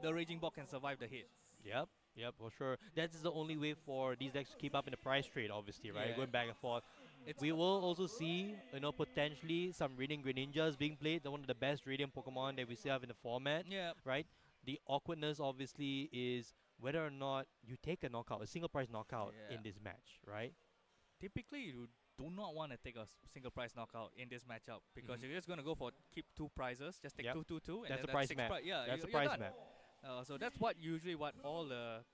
the Raging Bolt can survive the hit. Yep, for sure. That's the only way for these decks to keep up in the price trade, obviously, right? Yeah. Going back and forth. It's We will also see, potentially some Radiant Greninjas being played. They're one of the best Radiant Pokemon that we still have in the format. Yeah. Right? The awkwardness, obviously, is whether or not you take a knockout, a single price knockout Yeah. in this match, right? Typically, you do not want to take a single price knockout in this matchup because Mhm. you're just going to go for keep 2 prizes, just take Yep. 2, and That's then the price 6 map. Yeah, That's the you're price done. map. So that's usually what all the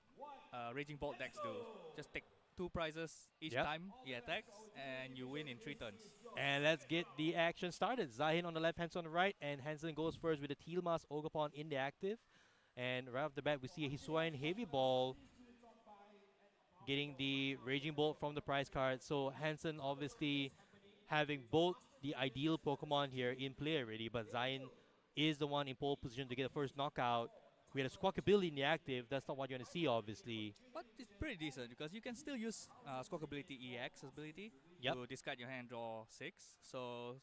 Raging Bolt decks do. Just take 2 prizes each Yep. time he attacks, and you win in 3 turns. And let's get the action started. Zahin on the left, Hansen on the right, and Hansen goes first with the Teal Mask Ogapon in the active. And right off the bat, we see a Hisuian Heavy Ball getting the Raging Bolt from the prize card. So Hansen obviously having both the ideal Pokemon here in play already, but Zahin is the one in pole position to get the first knockout. We had a Squawk ability in the active. That's not what you're going to see, obviously. But it's pretty decent because you can still use Squawk ability EX ability Yep. to discard your hand, draw 6. So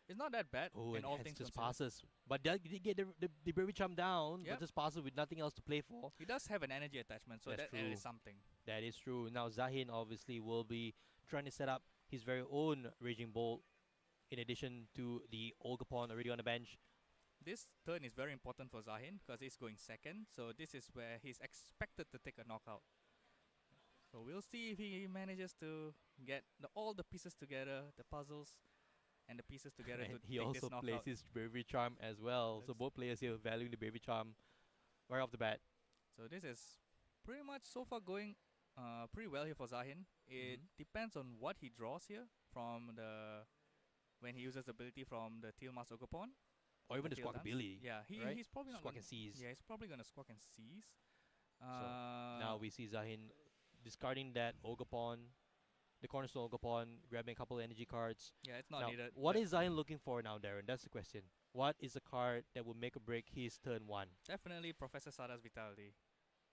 it's not that bad. Oh, in and all Hansen things just considered. passes. But they get the Bravery Charm down, Yep. but just passes with nothing else to play for. He does have an energy attachment, so That's that true. is something. That is true. Now Zahin obviously will be trying to set up his very own Raging Bolt in addition to the Ogapon already on the bench. This turn is very important for Zahin because he's going second, so this is where he's expected to take a knockout. So we'll see if he manages to get all the pieces together, the puzzles and the pieces together to And he take also this knockout. plays his Bravery Charm as well. So both players here valuing the Bravery Charm right off the bat. So this is pretty much so far going pretty well here for Zahin. It depends on what he draws here from the when he uses the ability from the Tealmas Ogopon. Or even the Tail squawk dance. ability. Yeah, right? he's probably not Squawk gonna, and seize. Yeah, he's probably gonna squawk and seize. So now we see Zahin discarding that Ogopon, the cornerstone Ogopon, grabbing a couple energy cards. Yeah, it's not now, needed. What but is Zahin looking for now, Darren? That's the question. What is a card that will make or break his turn 1? Definitely Professor Sada's Vitality.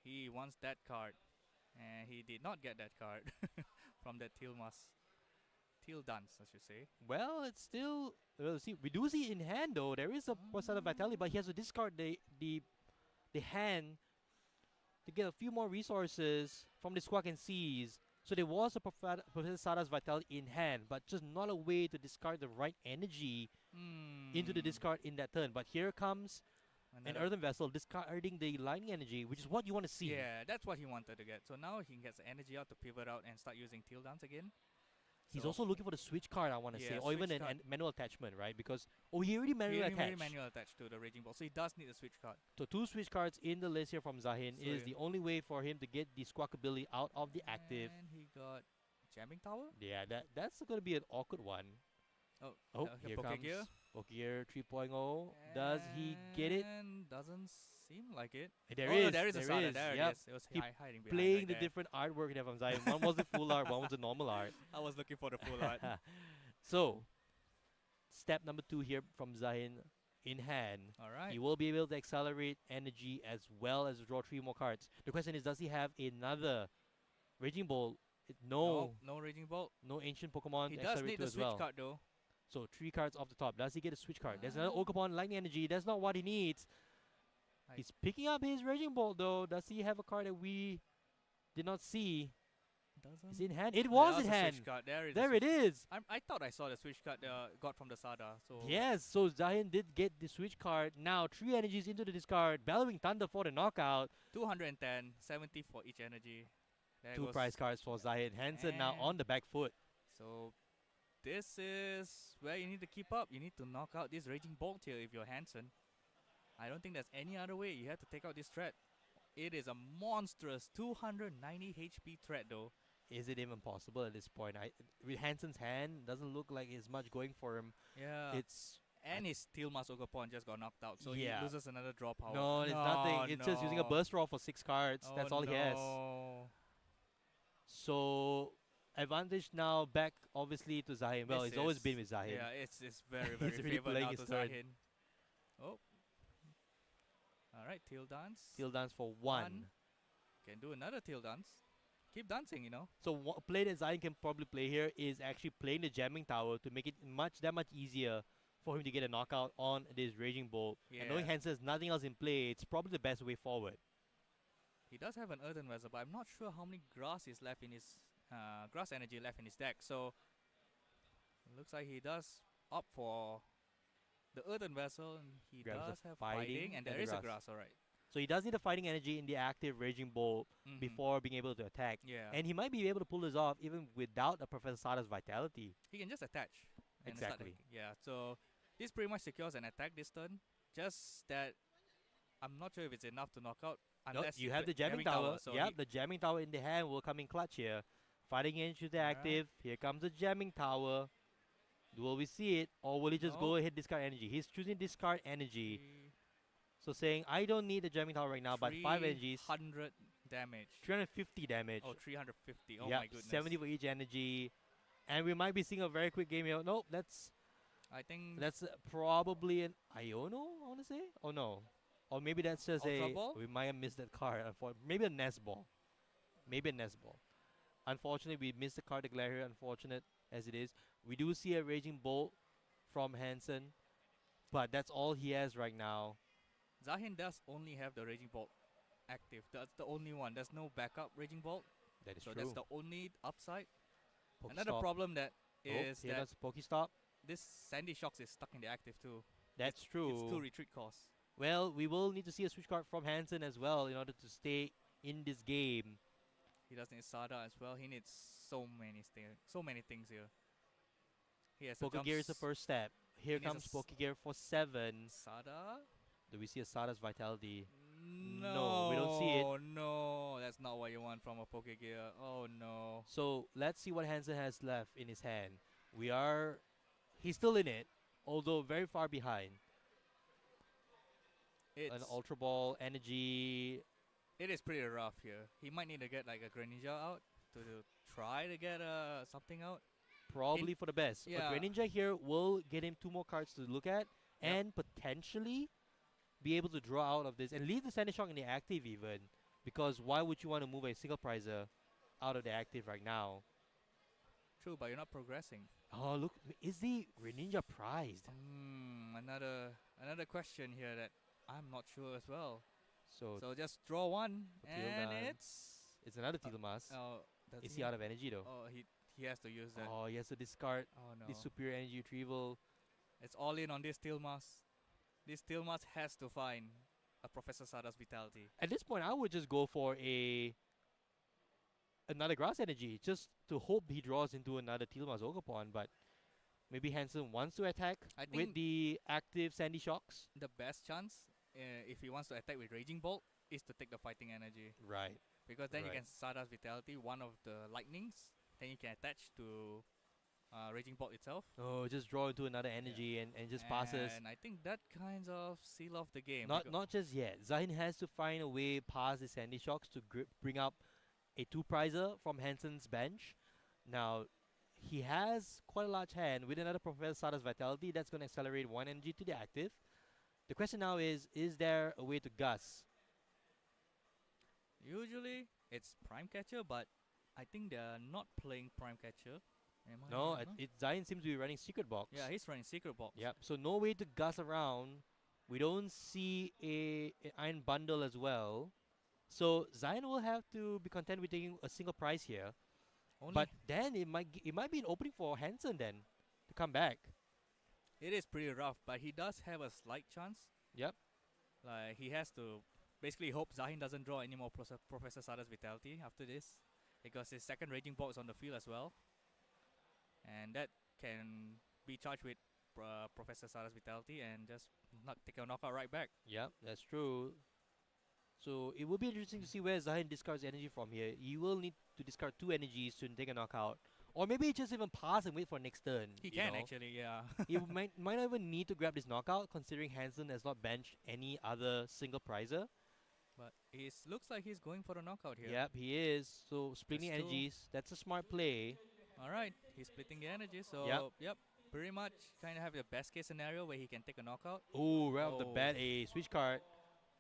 He wants that card, and he did not get that card from that Teal Dance, I should say. Well, it's still. Well, see, we do see in hand though. There is a Professor Vitality, but he has to discard the hand to get a few more resources from the Squawk and Seize. So there was a Professor Sada's Vitality in hand, but just not a way to discard the right energy into the discard in that turn. But here comes an Earthen Vessel discarding the Lightning Energy, which is what you want to see. Yeah, that's what he wanted to get. So now he gets the energy out to pivot out and start using Teal Dance again. He's So- also looking for the switch card, I want to Yeah, say, or even switch an card. manual attachment, right? Because he already manual He attached. manual attached to the Raging Ball, so he does need a switch card. So 2 switch cards in the list here from Zahin So is yeah. the only way for him to get the Squawk ability out of the active. And he got Jamming Tower. Yeah, that's going to be an awkward one. Oh, Here Poke comes Gear. Pokegear 3.0. Does he get it? And doesn't seem like it. There Oh, is. no, there is a Sada. There it Yep. is. It was He hiding behind playing right the there. different artwork there from Zahin. One was the full art, one was the normal art. I was looking for the full art. So, step number 2 here from Zahin in hand. Alright. He will be able to accelerate energy as well as draw 3 more cards. The question is, does he have another Raging Bolt? No. No Raging Bolt. No ancient Pokemon He to does accelerate need to the as switch well. card though. So 3 cards off the top. Does he get a switch card? There's another Ogopon Lightning Energy. That's not what he needs. He's picking up his Raging Bolt though. Does he have a card that we did not see? It's in hand. It was in There's a hand. switch card. There There it is. I thought I saw the switch card got from the Sada. So Yes, so Zahin did get the switch card. Now 3 energies into the discard. Bellowing Thunder for the knockout. 210, 70 for each energy. There 2 goes. prize cards for Zahin. Hansen now on the back foot. So this is where you need to keep up. You need to knock out this Raging Bolt here if you're Hansen. I don't think there's any other way. You have to take out this threat. It is a monstrous 290 HP threat though. Is it even possible at this point? With Hansen's hand, doesn't look like there's much going for him. Yeah. It's And his Tealmas Ogopon just got knocked out. So Yeah. he loses another draw power. no, it's nothing. It's just using a burst roll for 6 cards. That's all he has. No. So advantage now back obviously to Zahin. Well, This it's always is- been with Zahin. Yeah, it's very, He's very really favored playing now his to turn. Zahin. Oh. Alright, Teal Dance. Teal Dance for 1. Can do another Teal Dance. Keep dancing, you know. So what play that Zahin can probably play here is actually playing the Jamming Tower to make it that much easier for him to get a knockout on this Raging Bolt. And knowing Yeah. Hansen has nothing else in play, it's probably the best way forward. He does have an Earthen Vessel, but I'm not sure how many grass is left in his grass energy left in his deck. So it looks like he does opt for the Earthen Vessel, and he Grabs the does have fighting fighting, and and there the is a grass. grass. All right. So he does need the fighting energy in the active Raging Bolt Mhm. before being able to attack. Yeah. And he might be able to pull this off even without a Professor Sada's Vitality. He can just attach. and start Exactly. attacking. Yeah. So this pretty much secures an attack this turn. Just that I'm not sure if it's enough to knock out. No, Unless you have the play- Jamming Tower. So Yep, he- the Jamming Tower in the hand will come in clutch here. Fighting into the active. Here comes the Jamming Tower. Will we see it, or will he just go No. ahead discard energy? He's choosing discard energy. So saying, I don't need the Jamming Tower right now, but 5 energies. 300 damage. 350 damage. Oh, 350. Oh Yep, my goodness. 70 for each energy. And we might be seeing a very quick game here. Nope, I think that's probably an Iono, I want to say. Oh no. Or maybe that's just Ultra a. Ball? We might have missed that card. Maybe a Nest Ball. Maybe a Nest Ball. Unfortunately, we missed the card declare here. Unfortunate as it is. We do see a Raging Bolt from Hansen. But that's all he has right now. Zahin does only have the Raging Bolt active. That's the only one. There's no backup Raging Bolt. That is so true. that's the only upside. Pokestop. Another problem that Oh, is here that does Pokestop. this Sandy Shocks is stuck in the active too. That's true. It's 2 retreat costs. Well, we will need to see a switch card from Hansen as well in order to stay in this game. He does need Sada as well. He needs so many things here. He has a Pokegear is the jumps- first step. Here he needs a comes s- Pokegear for 7. Sada? Do we see a Sada's Vitality? No, we don't see it. Oh no, that's not what you want from a Pokegear. Oh no. So let's see what Hansen has left in his hand. He's still in it, although very far behind. An It's Ultra Ball, Energy. it is pretty rough here. He might need to get like a Greninja out to try to get something out. Probably for the best. Yeah. A Greninja here will get him 2 more cards to look at and potentially be able to draw out of this and leave the Sandy Shock in the active even. Because why would you want to move a single prizer out of the active right now? True, but you're not progressing. Oh, look. Is the Greninja prized? Another question here that I'm not sure as well. So just draw one, and Tildan. it's another Teal Mask. does Is he out of energy though? Oh, he has to use that. Oh, he has to discard Oh no. the superior energy retrieval. It's all in on this Steel Mask. This Steel Mask has to find a Professor Sada's Vitality. At this point, I would just go for another grass energy, just to hope he draws into another Teal Mask Ogapon. But maybe Hansen wants to attack I with think the active Sandy Shocks. the best chance, if he wants to attack with Raging Bolt, is to take the fighting energy. Right. Because then you Right. can Sada's Vitality, one of the lightnings, then you can attach to Raging Bolt itself. Oh, just draw into another energy and just passes. And I think that kind of seal off the game. Not just yet. Zahin has to find a way past the Sandy Shocks to bring up a 2-prizer from Hansen's bench. Now, he has quite a large hand with another Professor Sada's Vitality. That's going to accelerate 1 energy to the active. The question now is there a way to Gus? Usually it's Prime Catcher, but I think they're not playing Prime Catcher. Am I No, wrong? Zahin seems to be running Secret Box. Yeah, he's running Secret Box. Yep. So no way to Gus around. We don't see a Iron Bundle as well. So Zahin will have to be content with taking a single prize here. But then it might be an opening for Hansen then to come back. It is pretty rough, but he does have a slight chance. Yep. Like he has to basically hope Zahin doesn't draw any more Professor Sada's Vitality after this, because his second Raging Bolt is on the field as well, and that can be charged with Professor Sada's Vitality and just take a knockout right back. Yep, that's true. So it will be interesting to see where Zahin discards energy from here. You will need to discard 2 energies to take a knockout. Or maybe just even pass and wait for next turn. He you can know. actually, yeah. He might not even need to grab this knockout, considering Hansen has not benched any other single prizer. But it looks like he's going for the knockout here. Yep, he is. So splitting That's two. energies, that's a smart play. Alright, he's splitting the energy, so yep, pretty much kind of have the best case scenario where he can take a knockout. Oh, right off the bat, a switch card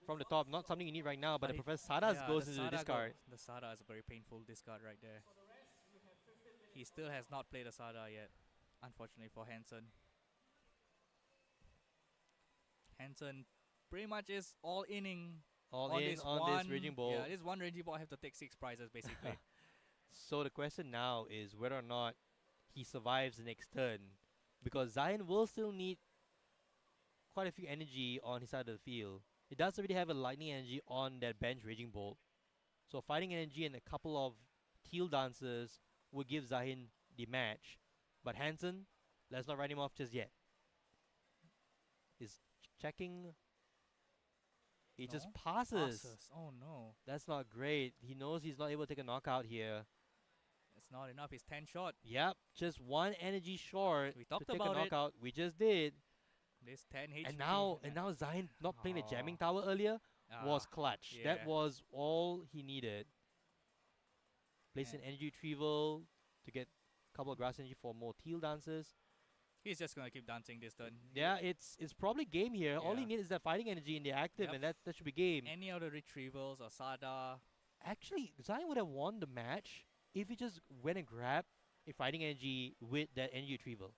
from the top. Not something you need right now, but the Professor Sada's goes into the discard. The Sada is a very painful discard right there. He still has not played a Sada yet, unfortunately for Hansen. Hansen pretty much is all inning All on in this on one. this Raging Bolt. Yeah, this one Raging Bolt have to take 6 prizes basically. So the question now is whether or not he survives the next turn, because Zahin will still need quite a few energy on his side of the field. He does already have a lightning energy on that bench Raging Bolt. So fighting energy and a couple of teal dancers will give Zahin the match. But Hansen, let's not write him off just yet. He's checking. He just passes. Oh no. That's not great. He knows he's not able to take a knockout here. It's not enough. He's 10 short. Yep, just 1 energy short We talked to take about a it. knockout. We just did. This 10 HP. And now Zahin not playing the jamming tower earlier was clutch. That yeah. was all he needed. Place an energy retrieval to get a couple of grass energy for more teal dancers. He's just gonna keep dancing this turn. Yeah, it's probably game here. All he Yeah. needs is that fighting energy in the active, Yep. and that should be game. Any other retrievals or Sada? Actually, Zahin would have won the match if he just went and grabbed a fighting energy with that energy retrieval.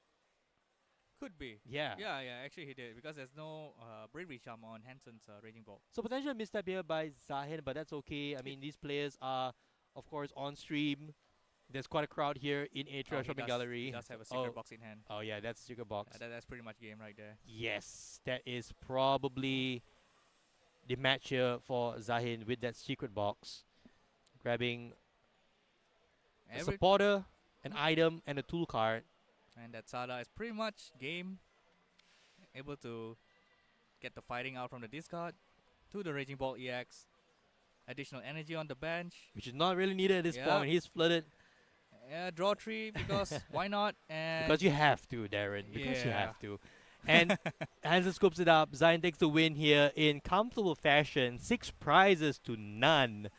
Could be. Yeah. Yeah, actually he did, because there's no bravery charm on Hansen's Raging Bolt. So potential misstep here by Zahin, but that's okay. I mean, these players are, of course, on stream. There's quite a crowd here in Atria Shopping Gallery. He does have a secret box in hand. Oh yeah, that's secret box. That's pretty much game right there. Yes, that is probably the match here for Zahin with that secret box. Grabbing a supporter, an item, and a tool card. And that Sada is pretty much game. Able to get the fighting out from the discard to the Raging Bolt EX. Additional energy on the bench. Which is not really needed at this Yeah. point. He's flooded. Yeah, draw 3 because why not? And Because you have to, Darren. Because you Yeah. have to. And Hansen scoops it up. Zion takes the win here in comfortable fashion. 6 prizes to none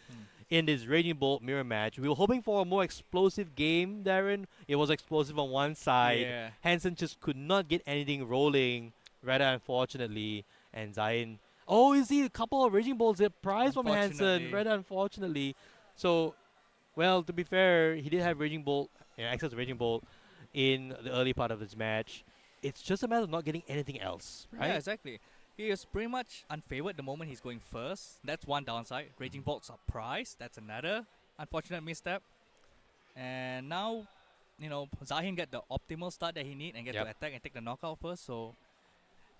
in this Raging Bolt mirror match. We were hoping for a more explosive game, Darren. It was explosive on one side. Yeah. Hansen just could not get anything rolling, rather unfortunately. And Zion... Oh, you see a couple of Raging Bolts hit prize from Hansen, Unfortunately. rather unfortunately. So, well, to be fair, he did have Raging Bolt, access to Raging Bolt in the early part of his match. It's just a matter of not getting anything else, right? Yeah, exactly. He is pretty much unfavored the moment he's going first. That's one downside. Raging Bolt surprise. That's another unfortunate misstep. And now, Zahin get the optimal start that he need and get to attack and take the knockout first. So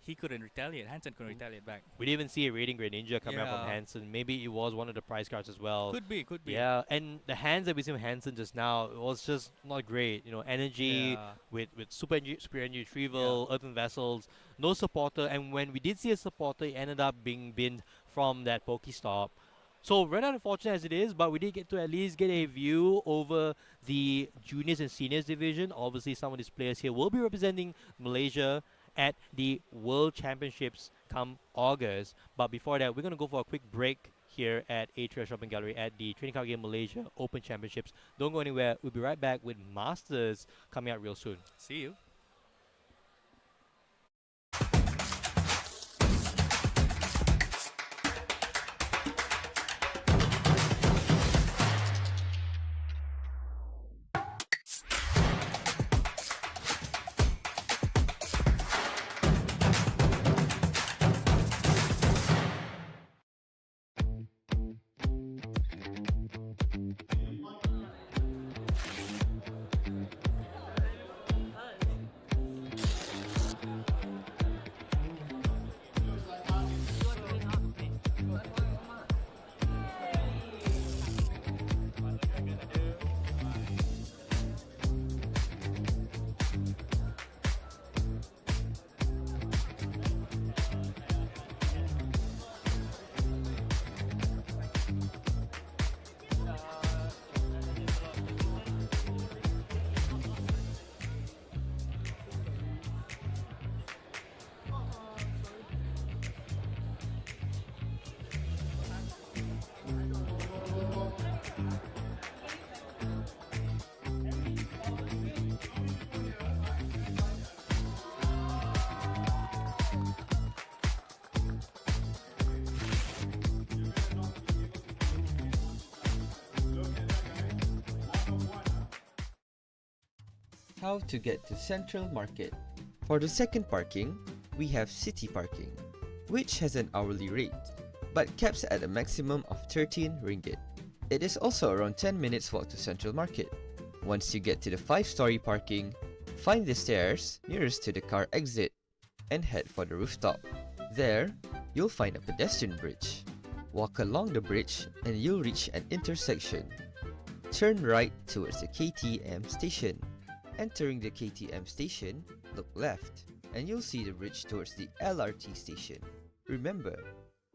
he couldn't retaliate. Hansen couldn't retaliate back. We didn't even see a Raiding Great Ninja coming out from Yeah. Hansen. Maybe it was one of the prize cards as well. Could be. Yeah, and the hands that we see from Hansen just now, it was just not great. Energy Yeah. with super energy retrieval, earthen vessels, no supporter. And when we did see a supporter, it ended up being binned from that Pokestop. So rather unfortunate as it is, but we did get to at least get a view over the juniors and seniors division. Obviously, some of these players here will be representing Malaysia at the World Championships come August. But before that, we're going to go for a quick break here at Atria Shopping Gallery at the Trading Card Game Malaysia Open Championships. Don't go anywhere. We'll be right back with Masters coming out real soon. See you. How to get to Central Market. For the second parking, we have City Parking, which has an hourly rate, but caps at a maximum of 13 ringgit. It is also around 10 minutes walk to Central Market. Once you get to the 5-story parking, find the stairs nearest to the car exit and head for the rooftop. There, you'll find a pedestrian bridge. Walk along the bridge and you'll reach an intersection. Turn right towards the KTM station. Entering the KTM station, look left, and you'll see the bridge towards the LRT station. Remember,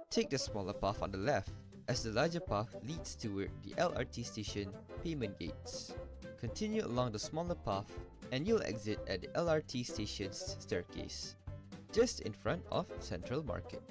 take the smaller path on the left, as the larger path leads toward the LRT station payment gates. Continue along the smaller path, and you'll exit at the LRT station's staircase, just in front of Central Market.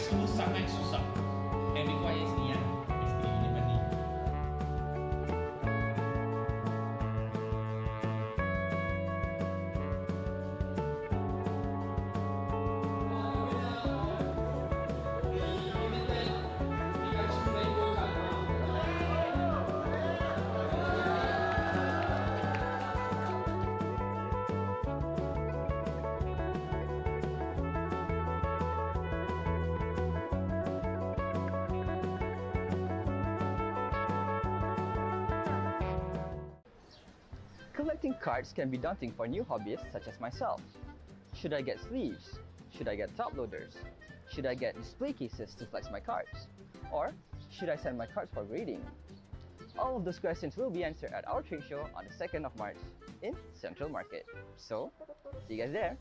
sungguh sangat susah and requires niat basically ini penting. Collecting cards can be daunting for new hobbyists such as myself. Should I get sleeves? Should I get top loaders? Should I get display cases to flex my cards? Or should I send my cards for grading? All of those questions will be answered at our trade show on the 2nd of March in Central Market. So, see you guys there!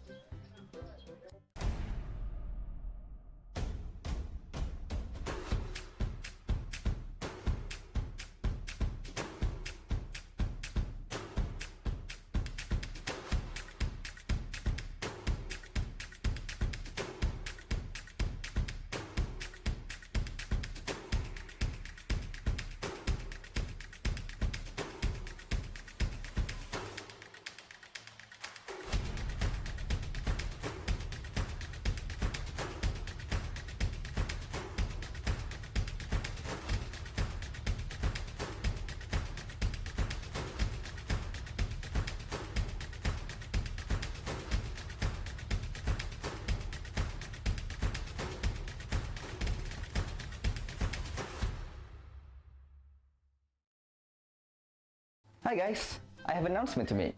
Hi guys, I have an announcement to make.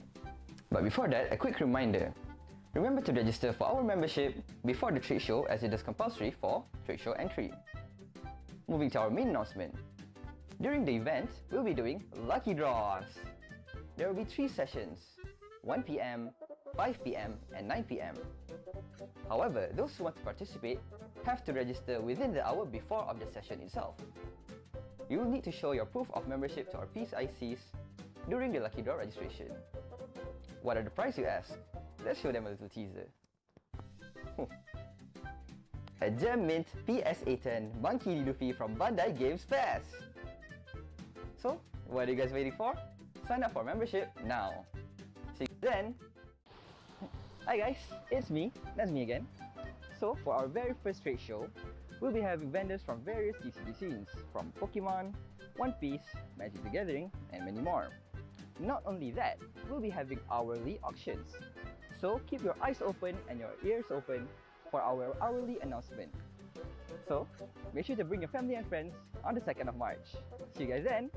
But before that, a quick reminder. Remember to register for our membership before the trade show as it is compulsory for trade show entry. Moving to our main announcement. During the event, we'll be doing lucky draws. There will be 3 sessions, 1 PM, 5 PM and 9 PM. However, those who want to participate have to register within the hour before of the session itself. You will need to show your proof of membership to our PCICs during the lucky draw registration. What are the prizes, you ask? Let's show them a little teaser. A Gem Mint PSA 10 Monkey D. Luffy from Bandai Games Fest! So, what are you guys waiting for? Sign up for membership now. See you then! Hi guys, it's me, that's me again. So, for our very first trade show, we'll be having vendors from various TCG scenes, from Pokemon, One Piece, Magic the Gathering, and many more. Not only that, we'll be having hourly auctions. So keep your eyes open and your ears open for our hourly announcement. So make sure to bring your family and friends on the 2nd of March. See you guys then!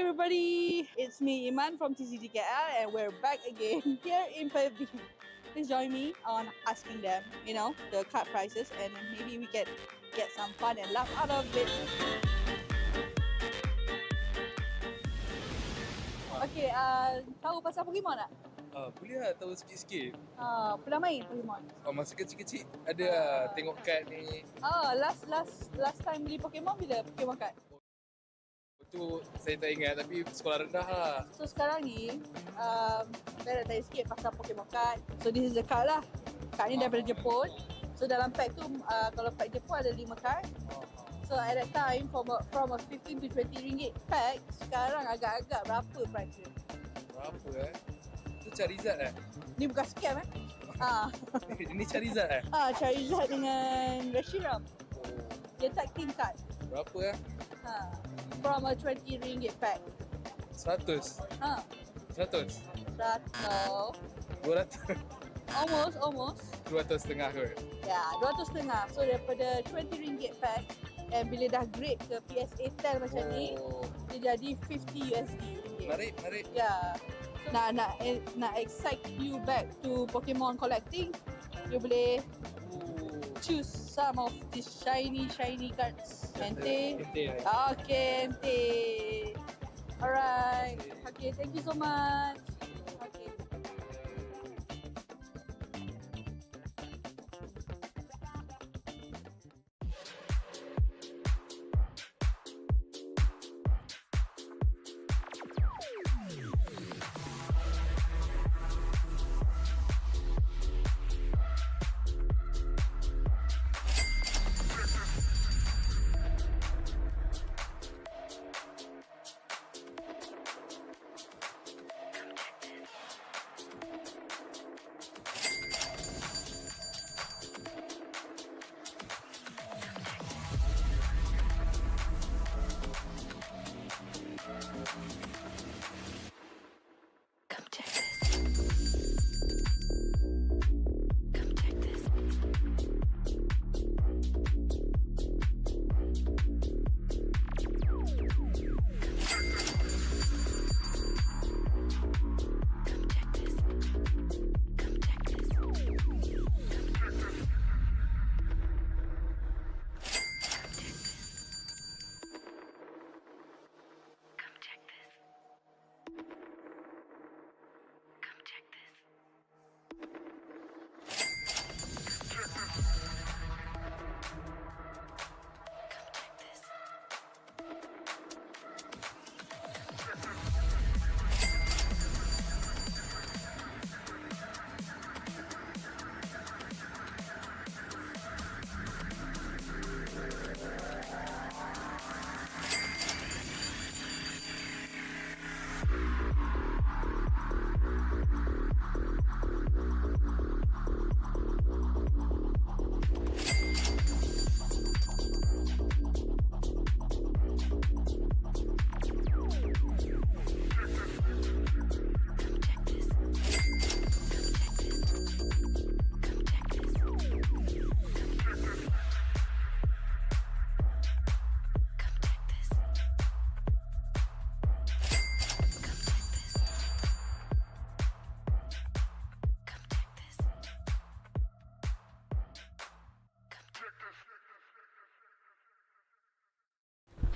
everybody, it's me Iman from TCGKL and we're back again here in Perth. Please join me on asking them, the card prices and then maybe we can get some fun and laugh out of it. Okay, tahu pasal Pokemon tak? Boleh lah tahu sikit-sikit. Pernah main Pokemon? Masa kecil-kecil ada lah tengok kad ni. Last time beli Pokemon bila Pokemon card? Itu saya tak ingat tapi sekolah rendah lah. So sekarang ni, saya nak tanya sikit pasal Pokemon card. So this is the card lah. Card ni daripada Jepun. So dalam pack tu, kalau pack Jepun ada 5 card. So at that time, from a 15 to 20 ringgit pack, sekarang agak-agak berapa price dia? Berapa Itu Charizard Ni bukan scam Ini Charizard Charizard dengan Reshiram. Dia tag team card. Berapa From a 20 ringgit pack. 100? 100? 200? Almost. 200 setengah kot? Ya, 200 setengah. So daripada 20 ringgit pack, and bila dah grade ke PSA 10 macam ni, dia jadi 50 USD. Menarik. Ya. So, nak excite you back to Pokemon collecting, you boleh choose some of these shiny cards. Ente. Okay, ente. Alright. Okay, thank you so much. Okay.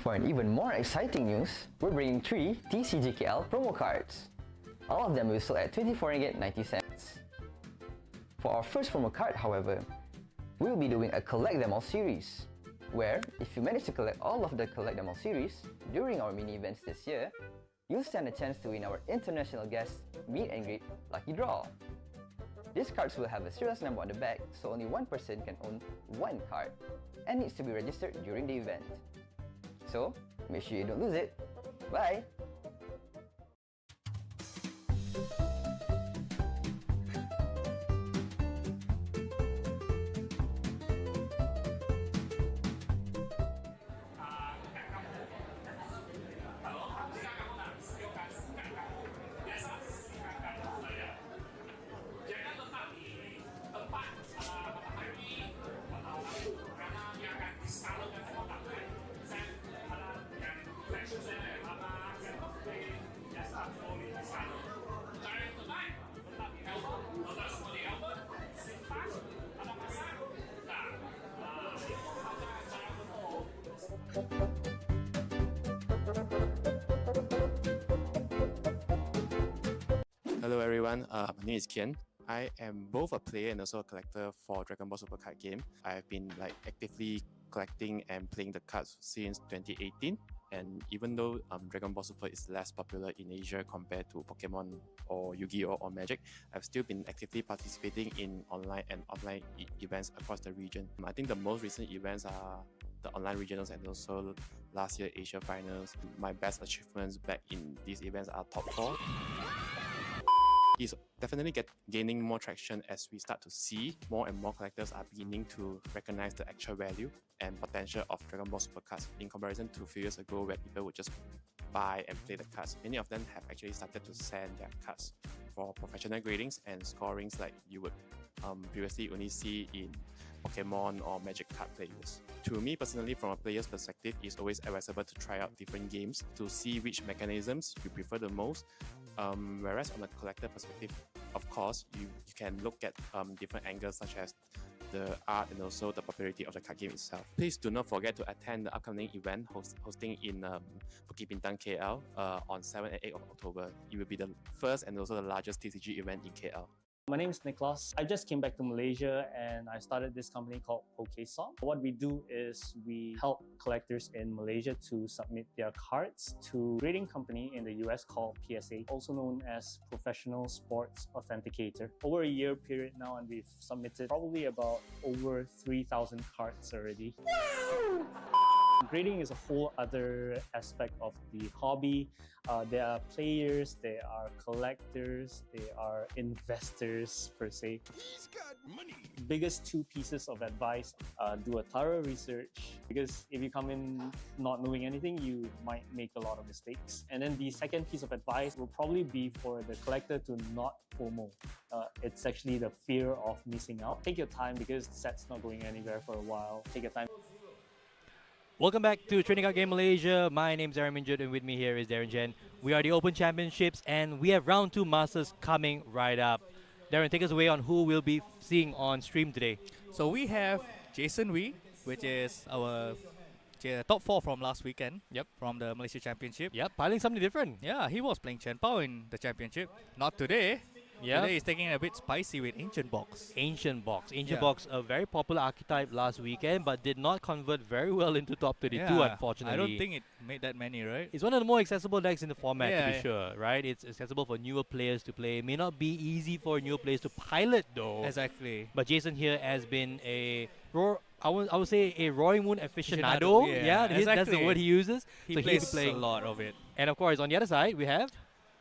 For an even more exciting news, we're bringing 3 TCGKL promo cards. All of them will sell at 24.90 ringgit. For our first promo card, however, we'll be doing a Collect Them All series, where if you manage to collect all of the Collect Them All series during our mini events this year, you'll stand a chance to win our international guest meet and greet lucky draw. These cards will have a serial number on the back, so only one person can own one card, and needs to be registered during the event. So, make sure you don't lose it. Bye! Hello everyone, my name is Kian. I am both a player and also a collector for Dragon Ball Super card game. I've been actively collecting and playing the cards since 2018. And even though Dragon Ball Super is less popular in Asia compared to Pokemon or Yu-Gi-Oh or Magic, I've still been actively participating in online and offline events across the region. I think the most recent events are the online regionals and also last year Asia Finals. My best achievements back in these events are top 4. It's definitely gaining more traction as we start to see more and more collectors are beginning to recognize the actual value and potential of Dragon Ball Super cards in comparison to a few years ago where people would just buy and play the cards. Many of them have actually started to send their cards for professional gradings and scorings like you would previously only see in Pokemon or Magic card players. To me personally, from a player's perspective, it's always advisable to try out different games to see which mechanisms you prefer the most. Whereas on a collector perspective, of course, you can look at different angles such as the art and also the popularity of the card game itself. Please do not forget to attend the upcoming event hosting in Bukit Bintang, KL on 7 and 8 of October. It will be the first and also the largest TCG event in KL. My name is Nicholas. I just came back to Malaysia and I started this company called PokeSong. What we do is we help collectors in Malaysia to submit their cards to a grading company in the US called PSA, also known as Professional Sports Authenticator. Over a year period now, and we've submitted probably about over 3,000 cards already. Grading is a whole other aspect of the hobby. There are players, there are collectors, there are investors per se. He's got money. Biggest 2 pieces of advice, do a thorough research, because if you come in not knowing anything, you might make a lot of mistakes. And then the second piece of advice will probably be for the collector to not FOMO. It's actually the fear of missing out. Take your time because the set's not going anywhere for a while. Take your time. Welcome back to Training Card Game Malaysia. My name's Aaron Minjut and with me here is Darren Jen. We are the Open Championships and we have round 2 Masters coming right up. Darren, take us away on who we'll be seeing on stream today. So we have Jason Wee, which is our top 4 from last weekend. Yep. From the Malaysia Championship. Yep, piling something different. Yeah, he was playing Chen Pao in the championship. Not today. Yeah. Today he's taking it a bit spicy with Ancient Box. Ancient Box, a very popular archetype last weekend, but did not convert very well into top 32, unfortunately. I don't think it made that many, right? It's one of the more accessible decks in the format, to be sure, right? It's accessible for newer players to play. May not be easy for newer players to pilot, though. Exactly. But Jason here has been I would say a Roaring Moon aficionado. Yeah, exactly. That's the word he uses. He plays a lot of it. And of course, on the other side, we have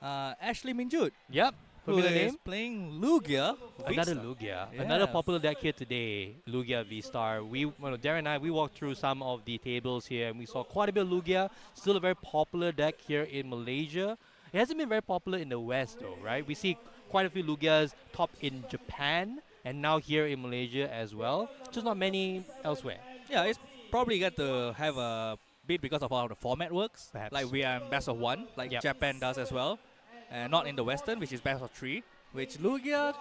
Ashley Minjut. Yep. Who is playing Lugia. Another Lugia. Another popular deck here today, Lugia V-Star. Darren and I, we walked through some of the tables here and we saw quite a bit of Lugia. Still a very popular deck here in Malaysia. It hasn't been very popular in the West though, right? We see quite a few Lugias top in Japan and now here in Malaysia as well. Just not many elsewhere. Yeah, it's probably got to have a bit because of how the format works. Perhaps. Like we are in best of 1, like Japan does as well. Not in the Western, which is best of 3. Which Lugia,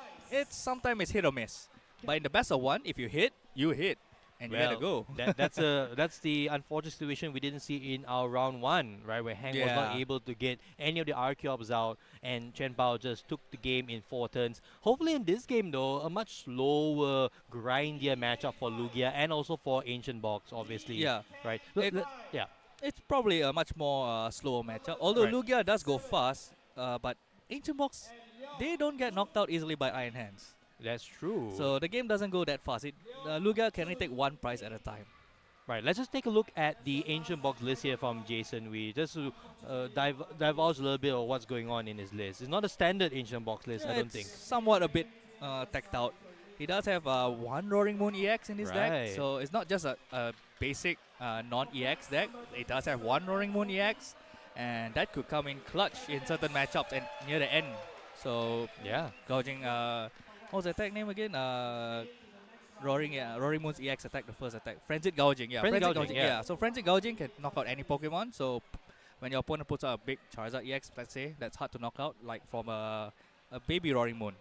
sometimes it's hit or miss. But in the best of 1, if you hit, you hit. And you gotta go. That's the unfortunate situation we didn't see in our round 1, right? Where Hank was not able to get any of the Archeops out and Chen Pao just took the game in 4 turns. Hopefully in this game though, a much slower, grindier matchup for Lugia and also for Ancient Box, obviously. Yeah. Right. It's probably a much more slower matchup. Although Lugia does go fast, but Ancient Box, they don't get knocked out easily by Iron Hands. That's true. So the game doesn't go that fast. Lugia can only take 1 prize at a time. Right, let's just take a look at the Ancient Box list here from Jason Wee, just to divulge a little bit of what's going on in his list. It's not a standard Ancient Box list, I don't think. Somewhat a bit teched out. He does have 1 Roaring Moon EX in his deck, so it's not just a basic non-EX deck. It does have 1 Roaring Moon EX, and that could come in clutch in certain matchups and near the end. So gouging. What was the attack name again? Roaring Moon's EX attack, the first attack. Frenzied Gouging. Yeah, Frenzied Gouging. Yeah. So Frenzied Gouging can knock out any Pokemon. So when your opponent puts out a big Charizard EX, let's say, that's hard to knock out, like from a baby Roaring Moon.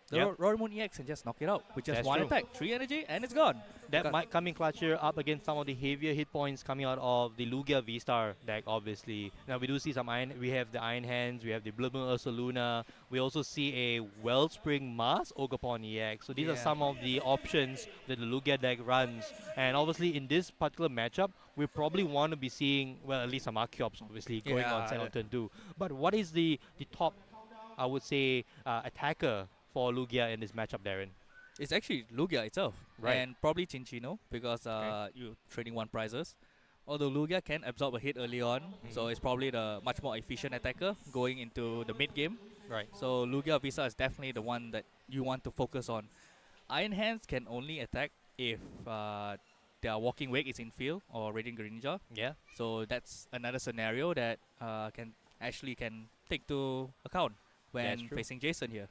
The Yep. Roaring Moon EX can just knock it out with just That's one true. attack, 3 energy, and it's gone. That Because- might come in clutch here up against some of the heavier hit points coming out of the Lugia V-Star deck, obviously. Now we do see some Iron, we have the Iron Hands, we have the Blood Moon Ursa Luna, we also see a Wellspring Mars Ogapon EX. So these are Yeah. some of the options that the Lugia deck runs. And obviously in this particular matchup, we probably want to be seeing, well, at least some Archeops obviously going on Yeah, second on yeah. turn 2. But what is the top, I would say, attacker for Lugia in this matchup, Darren? It's actually Lugia itself, Right. and probably Chinchino because you trading 1 prizes. Although Lugia can absorb a hit early on, so it's probably the much more efficient attacker going into the mid game. Right. So Lugia Visa is definitely the one that you want to focus on. Iron Hands can only attack if their Walking Wake is in field or Radiant Greninja. Yeah. So that's another scenario that can take to account when true. facing Jason here.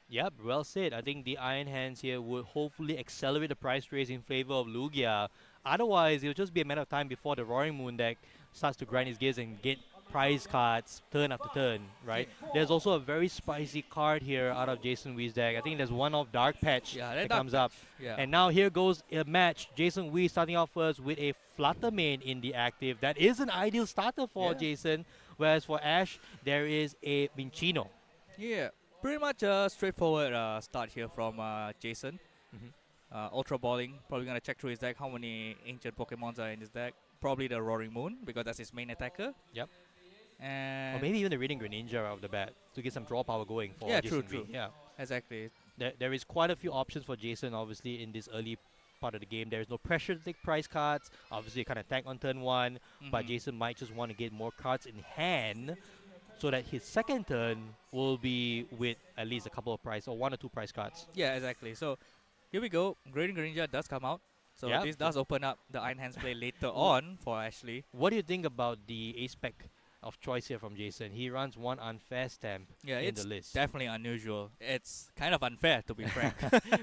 Yep, well said. I think the Iron Hands here would hopefully accelerate the price raise in favor of Lugia. Otherwise, it'll just be a matter of time before the Roaring Moon deck starts to grind his gears and get prize cards turn after turn, right? There's also a very spicy card here out of Jason Wee's deck. I think there's one of Dark Patch that Dark comes up. Yeah. And now here goes a match. Jason Wee starting off first with a Flutter main in the active. That is an ideal starter for Jason. Whereas for Ash, there is a Minchino. Yeah, pretty much a straightforward start here from Jason. Ultra Balling, probably going to check through his deck how many ancient Pokemons are in his deck. Probably the Roaring Moon, because that's his main attacker. Yep. And Or maybe even the Radiant Greninja right off the bat to get some draw power going for yeah, Jason true. Wee. Yeah, exactly. there is quite a few options for Jason, obviously, in this early part of the game. There is no pressure to take prize cards. Obviously, you kind of tank on turn 1, but Jason might just want to get more cards in hand so that his second turn will be with at least a couple of prize or 1 or 2 prize cards. Yeah, exactly. So here we go. Radiant Greninja does come out. So Yep. this does open up the Iron Hands play later on for Ashley. What do you think about the A-spec of choice here from Jason? He runs 1 unfair stamp Yeah, in it's the list. definitely unusual. It's kind of unfair, to be frank.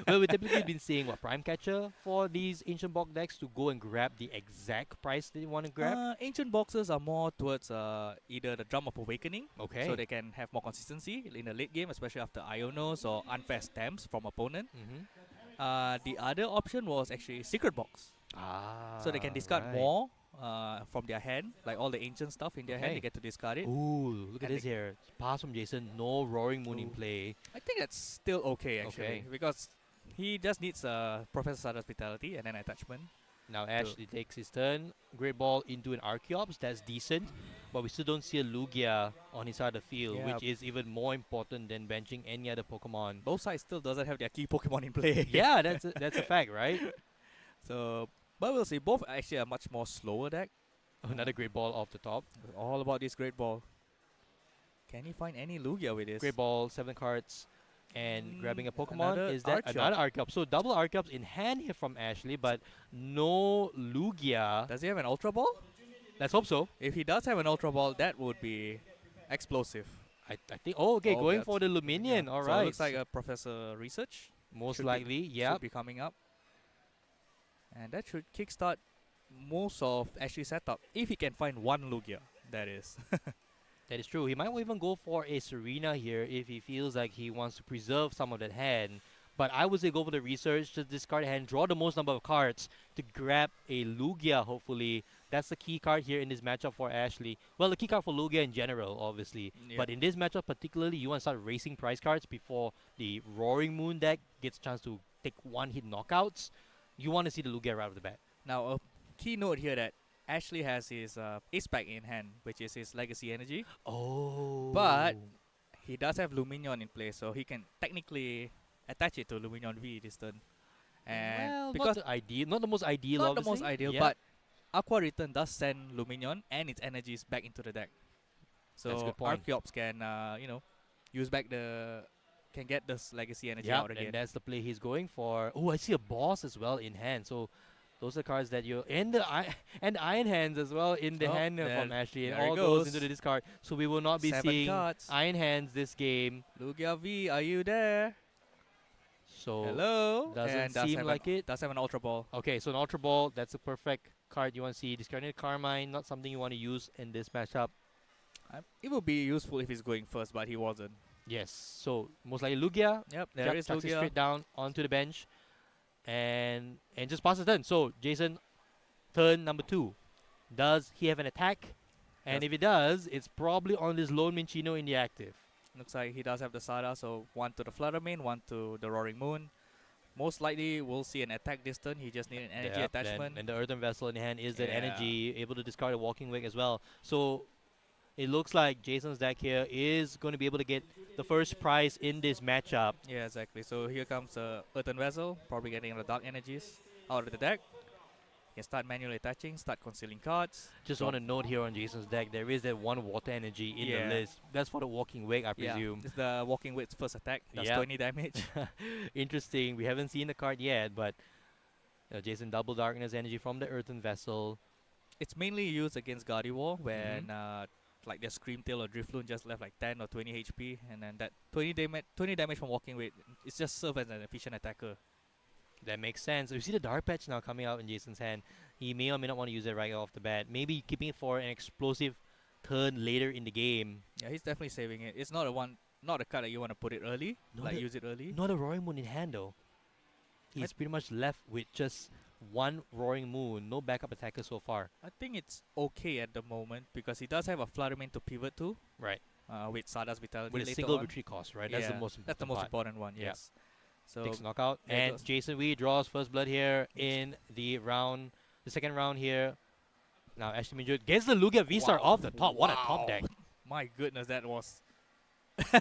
Well, we've typically been seeing Prime Catcher for these Ancient Box decks to go and grab the exact price they want to grab. Ancient boxes are more towards either the Drum of Awakening, Okay. so they can have more consistency in the late game, especially after Ionos or unfair stamps from opponent. The other option was actually Secret Box. So they can discard right. more from their hand, like all the ancient stuff in their hand, Okay. they get to discard it. Ooh, look at And this here. Pass from Jason, no Roaring Moon in play. I think that's still okay, actually, Okay. because he just needs Professor Stardust Vitality and then attachment. Now Ashley takes his turn. Great Ball into an Archeops, that's decent. But we still don't see a Lugia on his side of the field, Yeah. which is even more important than benching any other Pokemon. Both sides still doesn't have their key Pokemon in play. Yeah, that's a fact, right? So, but we'll see. Both are actually a much more slower deck. Another Great Ball off the top. All about this Great Ball. Can he find any Lugia with this? Great Ball, 7 cards, and grabbing a Pokemon. another Is that Archeops. another Archeops? So double Archeops in hand here from Ashley, but no Lugia. Does he have an Ultra Ball? Let's hope so. If he does have an Ultra Ball, that would be explosive. I think. Oh, okay, going that's- for the Luminion. All so right. it looks like a Professor Research. Most should likely, yeah. Should be coming up. And that should kickstart most of Ashley's setup. If he can find one Lugia, that is. That is true. He might even go for a Serena here if he feels like he wants to preserve some of that hand. But I would say go for the research, just discard a hand, draw the most number of cards to grab a Lugia, hopefully. That's the key card here in this matchup for Ashley. Well, the key card for Lugia in general, obviously. Yeah. But in this matchup particularly, you want to start racing prize cards before the Roaring Moon deck gets a chance to take one-hit knockouts. You want to see the Lugia right off the bat. Now, a key note here that Ashley has his Ace Pack in hand, which is his Legacy Energy. Oh. But he does have Luminion in play, so he can technically attach it to Luminion V this turn. And Well, because not the ideal, not the most ideal, not the obviously. most ideal, Yeah. but Aqua Return does send Luminion and its energies back into the deck. That's a So good point. Archeops can, use back can get this Legacy Energy Yeah, out again. and that's the play he's going for. Oh, I see a boss as well in hand. So those are cards that you and and Iron Hands as well in the Oh, hand from there- Ashley. It there it all goes goes. into the discard. So we will not be 7 seeing cards. Iron Hands this game. Lugia V, are you there? So Hello? doesn't And does seem have like it. Does have an Ultra Ball. Okay, so an Ultra Ball, that's a perfect card you want to see. Discarded Carmine, not something you want to use in this matchup. It would be useful if he's going first, but he wasn't. Yes. So most likely Lugia. Yep, there is chucks it Lugia. straight down onto the bench, and just passes turn. So Jason, turn number 2. Does he have an attack? And Yes. if he does, it's probably on this lone Minchino in the active. Looks like he does have the Sada, so one to the Flutter Main, one to the Roaring Moon. Most likely, we'll see an attack this turn. He just need an energy Yep, attachment. And the Earthen Vessel in hand is that Yeah. energy, able to discard a Walking Wake as well. So it looks like Jason's deck here is going to be able to get the first prize in this matchup. Yeah, exactly. So here comes Earthen Vessel, probably getting the Dark Energies out of the deck. You can start manually attaching, start concealing cards. Just drop- want to note here on Jason's deck, there is that one water energy in Yeah. the list. That's for the Walking Wake, I Yeah, presume. it's the Walking Wake's first attack. Does Yep. 20 damage. Interesting. We haven't seen the card yet, but Jason double darkness energy from the Earthen Vessel. It's mainly used against Gardevoir when like their Screamtail or Drifloon just left like 10 or 20 HP, and then that 20 damage from Walking Wake, it's just serve as an efficient attacker. That makes sense. We see the Dark Patch now coming out in Jason's hand. He may or may not want to use it right off the bat. Maybe keeping it for an explosive turn later in the game. Yeah, he's definitely saving it. It's not a card that you want to put it early, use it early. Not a Roaring Moon in hand though. He's pretty much left with just one Roaring Moon, no backup attacker so far. I think it's okay at the moment because he does have a Flutter Main to pivot to. Right. With Sada's Vitality With a later single on. retreat cost, right? That's the Yeah, most important That's the most part. important one, Yeah. yes. So Takes knockout. there it And goes. Jason Wee draws first blood here in the second round here. Now Ashley Minjut gets the Lugia V-Star Wow. off the top. What a top Wow. deck. My goodness, that was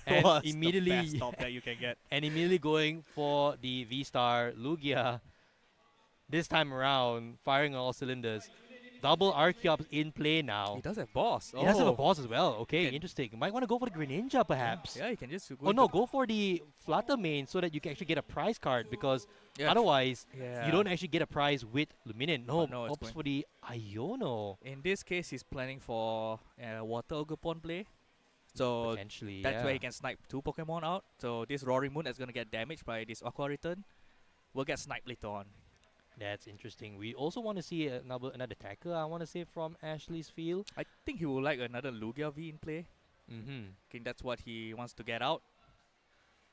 And was immediately the best top that you can get. And immediately going for the V-Star Lugia. This time around, firing on all cylinders. Double Archeops in play now. He does have boss. He does have a Oh. boss as well. Okay, interesting. You might want to go for the Greninja perhaps. Yeah, you can just Oh no, go for the Flutter Main so that you can actually get a prize card, because Yeah. otherwise Yeah. you don't actually get a prize with Luminion. No, no, it's opts going- for the Iono. In this case, he's planning for Water Ogre play. So Potentially, that's where yeah. he can snipe 2 Pokemon out. So this Roaring Moon that's going to get damaged by this Aqua Return will get sniped later on. That's interesting. We also want to see another attacker, I want to say, from Ashley's field. I think he will like another Lugia V in play. Mm-hmm. I think that's what he wants to get out.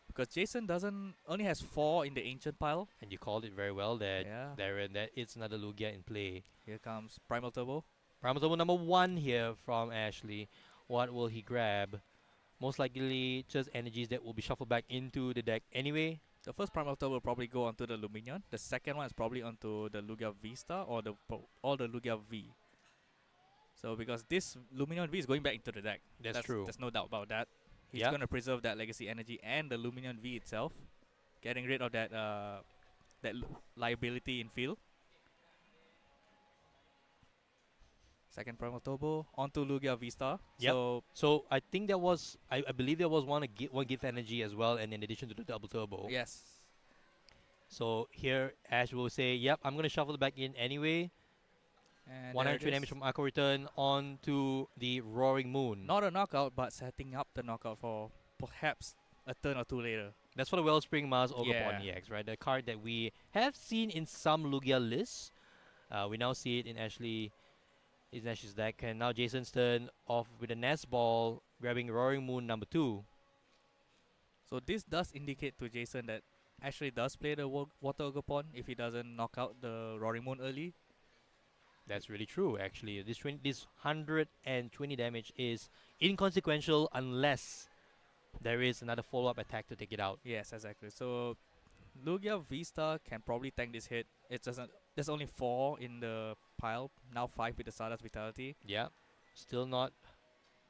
Because Jason only has 4 in the Ancient pile. And you called it very well there, Yeah. Darren, that it's another Lugia in play. Here comes Primal Turbo. Primal Turbo number 1 here from Ashley. What will he grab? Most likely just energies that will be shuffled back into the deck anyway. The first Primal Turbo will probably go onto the Luminion. The second one is probably onto the Lugia V-Star or the Lugia V. So because this Luminion V is going back into the deck. That's true. There's no doubt about that. He's Yeah. going to preserve that legacy energy and the Luminion V itself, getting rid of that liability in field. Second Primal Turbo onto Lugia V-Star. Yep. So I think there was, I believe there was one gift energy as well, and in addition to the double turbo. Yes. So here Ash will say, "Yep, I'm gonna shuffle it back in anyway." And 103 damage from Aqua Return onto the Roaring Moon. Not a knockout, but setting up the knockout for perhaps a turn or two later. That's for the Wellspring Mars Ogre Yeah. EX, right? The card that we have seen in some Lugia lists. We now see it in Ashley's deck. And now Jason's turn off with a Nest Ball, grabbing Roaring Moon number 2. So this does indicate to Jason that Ashley does play the Water Ogre Pawn if he doesn't knock out the Roaring Moon early. That's really true, actually. This 120 damage is inconsequential unless there is another follow-up attack to take it out. Yes, exactly. So Lugia V-Star can probably tank this hit. It doesn't. There's only 4 in the pile. Now 5 with the Stardust Vitality. Yeah. Still not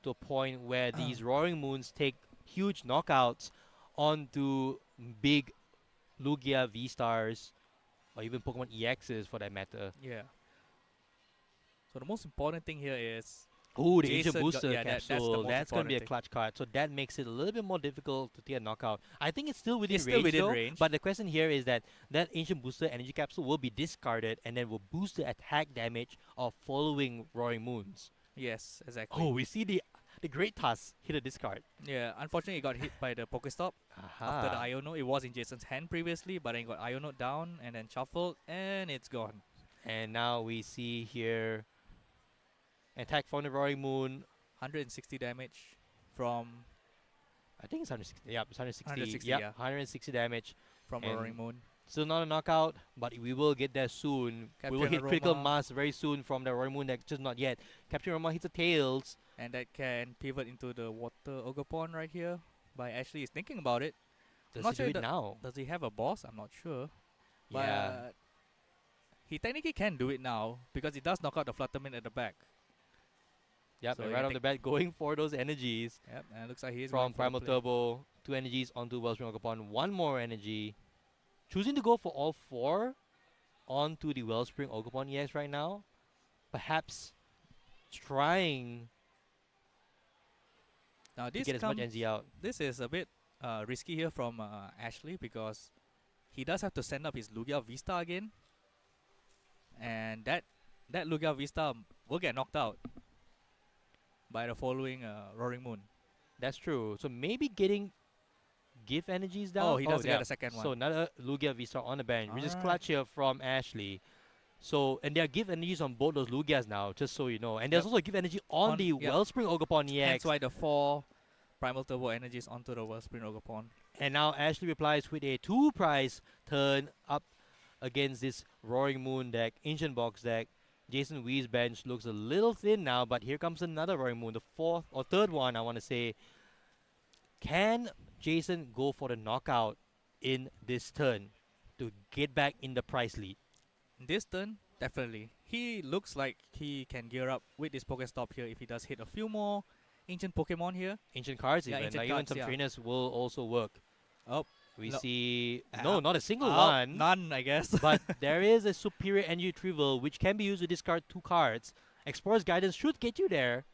to a point where these Roaring Moons take huge knockouts onto big Lugia V-Stars or even Pokemon EXs for that matter. Yeah. So the most important thing here is Oh, the Ancient Jason Booster that's the capsule. most That's going to be a important thing. clutch card. So that makes it a little bit more difficult to get a knockout. I think it's still within It's still range within though. range. But the question here is that Ancient Booster energy capsule will be discarded and then will boost the attack damage of following Roaring Moons. Yes, exactly. Oh, we see the Great Tusk hit a discard. Yeah, unfortunately, it got hit by the Pokestop after the Iono. It was in Jason's hand previously, but then got Iono down and then shuffled, and it's gone. And now we see here attack from the Roaring Moon. 160 damage from I think it's 160. Yeah, it's 160. 160, Yep, yeah. 160 damage. From And Roaring Moon. Still not a knockout, but we will get there soon. We will Captain hit critical Aroma. mass very soon from the Roaring Moon deck, just not yet. Captain Roma hits the tails. And that can pivot into the Water Ogre right here. By Ashley is thinking about it. Does I'm not he do sure it now? Does he have a boss? I'm not sure. But Yeah. he technically can do it now because he does knock out the Flutterman at the back. Yep, So and you right can off the bat, going for those energies. Yep, and it looks like he's from Primal Turbo, 2 energies onto Wellspring Ogapon, 1 more energy. Choosing to go for all 4 onto the Wellspring Ogapon EX right now. Perhaps trying Now to this get as much NZ out. This is a bit risky here from Ashley because he does have to send up his Lugia Vista again, and that Lugia Vista will get knocked out by the following Roaring Moon. That's true. So maybe getting gift energies down. Oh, he does get yeah. a second one. So another Lugia Vista on the bench, which is Alright. clutch here from Ashley. So, and there are gift energies on both those Lugias now, just so you know. And there's Yep. also gift energy on the Yep. Wellspring Ogapon EX. That's why the 4 Primal Turbo energies onto the Wellspring Ogapon. And now Ashley replies with a 2-prize turn up against this Roaring Moon deck, Ancient Box deck. Jason Wee's bench looks a little thin now, but here comes another Roaring Moon, the 4th or 3rd one, I want to say. Can Jason go for the knockout in this turn to get back in the price lead? This turn, definitely. He looks like he can gear up with this Pokestop here if he does hit a few more ancient Pokemon here. Ancient cards Yeah, even. ancient Like even cards, some yeah. trainers will also work. Oh, We no. see... no, not a single Oh, one. none, I guess. But there is a superior energy retrieval which can be used to discard 2 cards. Explorer's Guidance should get you there.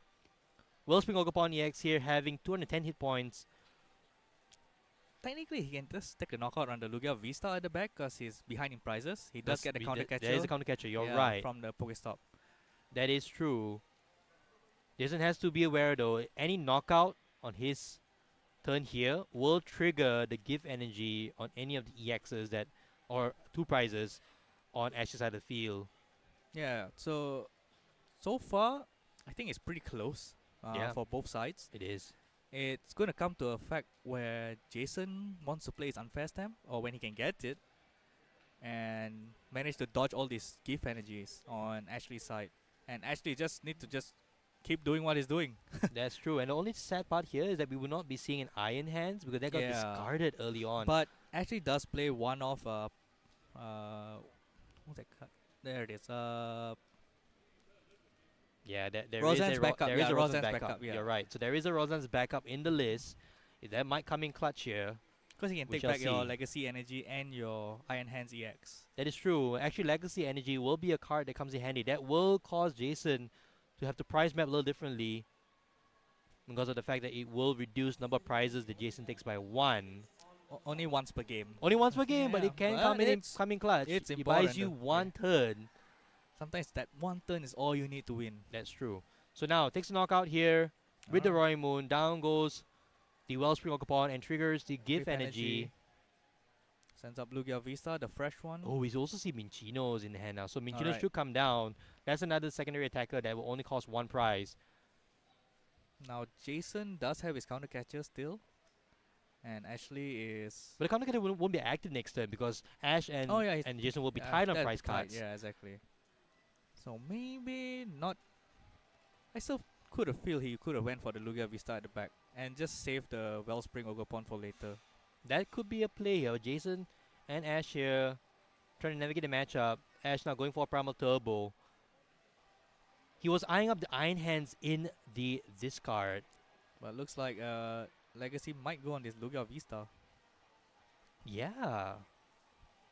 Wellspring Ogapon EX here having 210 hit points. Technically, he can just take a knockout on the Lugia Vista at the back because he's behind in prizes. He does That's get the be- counter th- catcher. there is a counter catcher, you're yeah, right. From the Pokestop. That is true. Jason has to be aware though, any knockout on his turn here will trigger the gift energy on any of the EXs that, or 2 prizes on Ash's side of the field. Yeah, so far, I think it's pretty close Yeah. for both sides. It is. It's going to come to a fact where Jason wants to play his unfair stamp, or when he can get it, and manage to dodge all these gift energies on Ashley's side. And Ashley just need to just keep doing what he's doing. That's true. And the only sad part here is that we will not be seeing an Iron Hands because that got Yeah. discarded early on. But Ashley does play one of what's that card? There it is. Yeah, there is Roseanne's a backup, there is yeah, a Roseanne's backup. backup, yeah. You're right. So there is a Roseanne's backup in the list. That might come in clutch here. Because he can We take shall back your see. Legacy Energy and your Iron Hands EX. That is true. Actually, Legacy Energy will be a card that comes in handy. That will cause Jason to have to price map a little differently because of the fact that it will reduce number of prizes that Jason takes by 1. Only once per game. Only once per game, but Yeah, it can but come in clutch. it's it buys important you though. 1 turn. Sometimes that one turn is all you need to win. That's true. So now, takes a knockout here with the Roaring Moon. Down goes the Wellspring Ogapon and triggers the Gift Energy. Sends up Lugia Vista, the fresh one. Oh, we also see Minchinos in hand now. So Minchinos Alright. should come down. That's another secondary attacker that will only cost 1 prize. Now Jason does have his counter catcher still. And Ashley is... But the counter catcher won't be active next turn because Ash and, Oh, yeah, he's- and Jason will be yeah, tied on that'll prize be tied, cards. Yeah, exactly. So maybe not... I still could have feel he could have went for the Lugia Vista at the back and just save the Wellspring Ogapon for later. That could be a play here. Jason and Ash here trying to navigate the matchup. Ash now going for a Primal Turbo. He was eyeing up the Iron Hands in the discard. But looks like Legacy might go on this Lugia Vista. Yeah.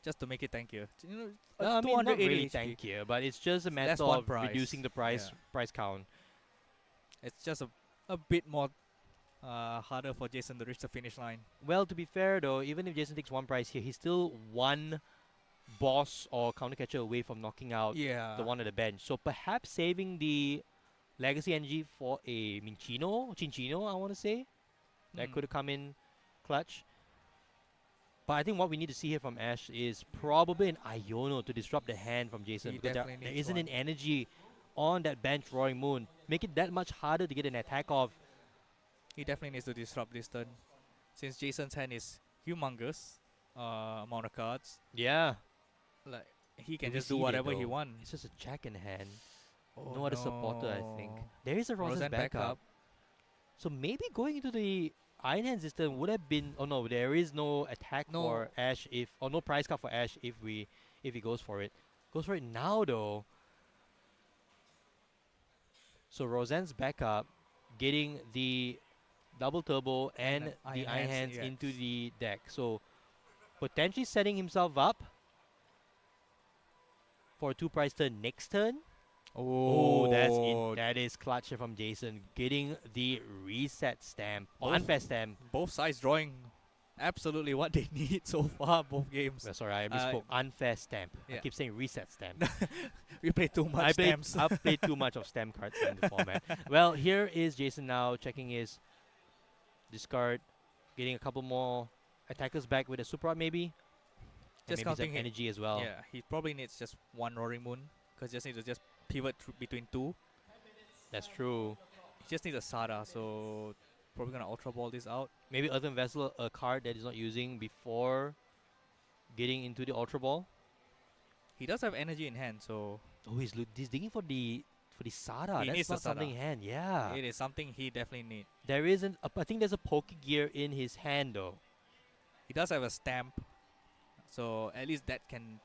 Just to make it tankier. You know, I mean, not 280 really HP. thank you, but it's just a That's matter one of price. reducing the price count. It's just a bit more harder for Jason to reach the finish line. Well, to be fair though, even if Jason takes 1 prize here, he's still 1 boss or counter catcher away from knocking out Yeah. the one at the bench. So perhaps saving the Legacy Energy for a Chinchino, I want to say. That could have come in clutch. But I think what we need to see here from Ash is probably an Iono to disrupt the hand from Jason. He Because there definitely isn't needs an energy on that bench Roaring Moon. Make it that much harder to get an attack off. He definitely needs to disrupt this turn. since Jason's hand is humongous amount of cards. Yeah. Like he can Do we just do see it, whatever he though? wants. It's just a jack in hand. Oh, No other supporter, I think. no. There is a Rose's Roseanne backup. backup. So maybe going into the Iron Hand system would have been. Oh no, there is no attack No. for Ash or no prize card for Ash if he goes for it. Goes for it now though. So Roseanne's backup, getting the double turbo and then the Iron Iron Hands, Hands yes. into the deck. So potentially setting himself up for a 2 prize turn next turn. Oh, That is clutch from Jason, getting the reset stamp, or Both- unfair stamp. Both sides drawing absolutely what they need so far, both games. Well, sorry, I misspoke. Unfair stamp. I yeah. keep saying reset stamp. We play too much stamps. I played too much of stamp cards in the format. Well, here is Jason now checking his discard, getting a couple more attackers back with a super rod maybe. And Just maybe some counting him. energy as well. Yeah, he probably needs just one Roaring Moon because just need to just pivot between two. That's true. He just needs a Sada, so probably gonna Ultra Ball this out. Maybe Earthen Vessel, a card that he's not using before getting into the Ultra Ball. He does have energy in hand, so Oh, he's digging for the Sada. he That's needs the not something in Sada. hand. Yeah. It is something he definitely needs. There isn't. I think there's a Poke Gear in his hand though. He does have a Stamp, so at least that can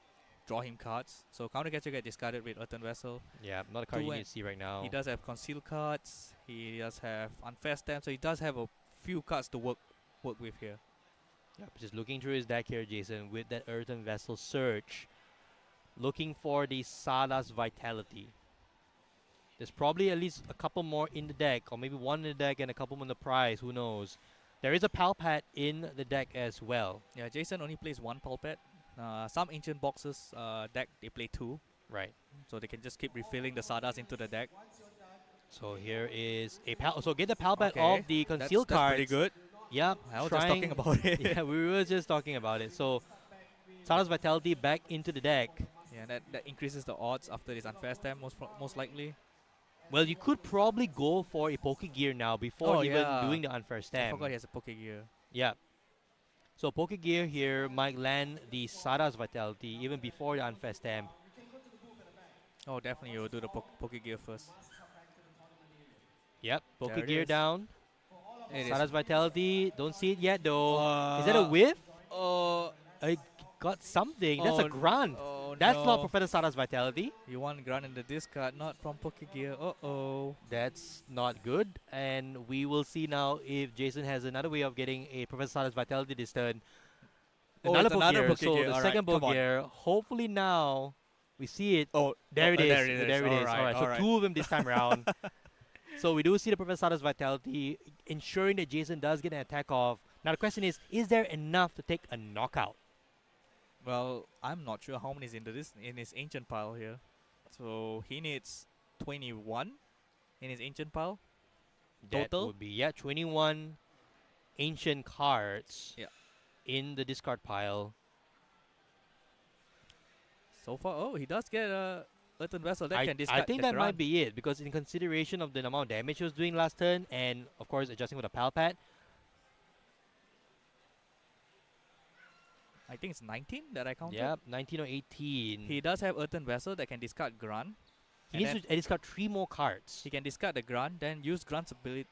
draw him cards. So Counter Catcher get discarded with Earthen Vessel. Yeah, not a card you Two need to see right now. He does have Conceal cards. He does have Unfair Stamp, so he does have a few cards to work with here. Yep, just looking through his deck here, Jason, with that Earthen Vessel search, looking for the Sada's Vitality. There's probably at least a couple more in the deck, or maybe one in the deck and a couple more in the prize, who knows. There is a Palpat in the deck as well. Yeah, Jason only plays one Pulpet. Some Ancient Boxes deck, they play two. Right. So they can just keep refilling the Sadas into the deck. So here is a So get the Palpat Okay, of the that's concealed cards. pretty good. Yep. I was just talking about it. Yeah, we were just talking about it. So Sada's Vitality back into the deck. Yeah, that increases the odds after this Unfair Stamp, most likely. Well, you could probably go for a Poke Gear now before even doing the Unfair I Stamp. forgot he has a Poke Gear. Yeah. So Poke Gear here might land the Sada's Vitality even before the Unfair Stamp. Oh, definitely you'll do the Poke Gear first. Yep, There Poke it Gear is. down. It is. Sada's Vitality, don't see it yet though. Is that a whiff? I got something. That's a Oh, grunt. oh That's not no. Professor Sada's Vitality. You want Grunt in the discard, not from Poke Gear. Uh-oh. That's not good. And we will see now if Jason has another way of getting a Professor Sada's Vitality this turn. Oh, Another it's Poke another Gear. Poke So Gear. the Alright, second Poke come on. Gear. Hopefully now we see it. Oh, there it is. there it is. There it is. Alright, Alright, so alright. two of them this time around. So we do see the Professor Sada's Vitality, ensuring that Jason does get an attack off. Now the question is there enough to take a knockout? Well, I'm not sure how many is into this in his ancient pile here. So he needs 21 in his ancient pile. That Total? would be 21 ancient cards in the discard pile. So far, oh, he does get a Earthen Vessel that I can discard. think the that might Grunt. be it, because in consideration of the amount of damage he was doing last turn and of course adjusting for the Palpat, I think it's 19 that I counted. yep, 19 or 18. He does have Earthen Vessel that can discard Grunt. He needs to discard 3 more cards. He can discard the Grunt, then use Grunt's ability,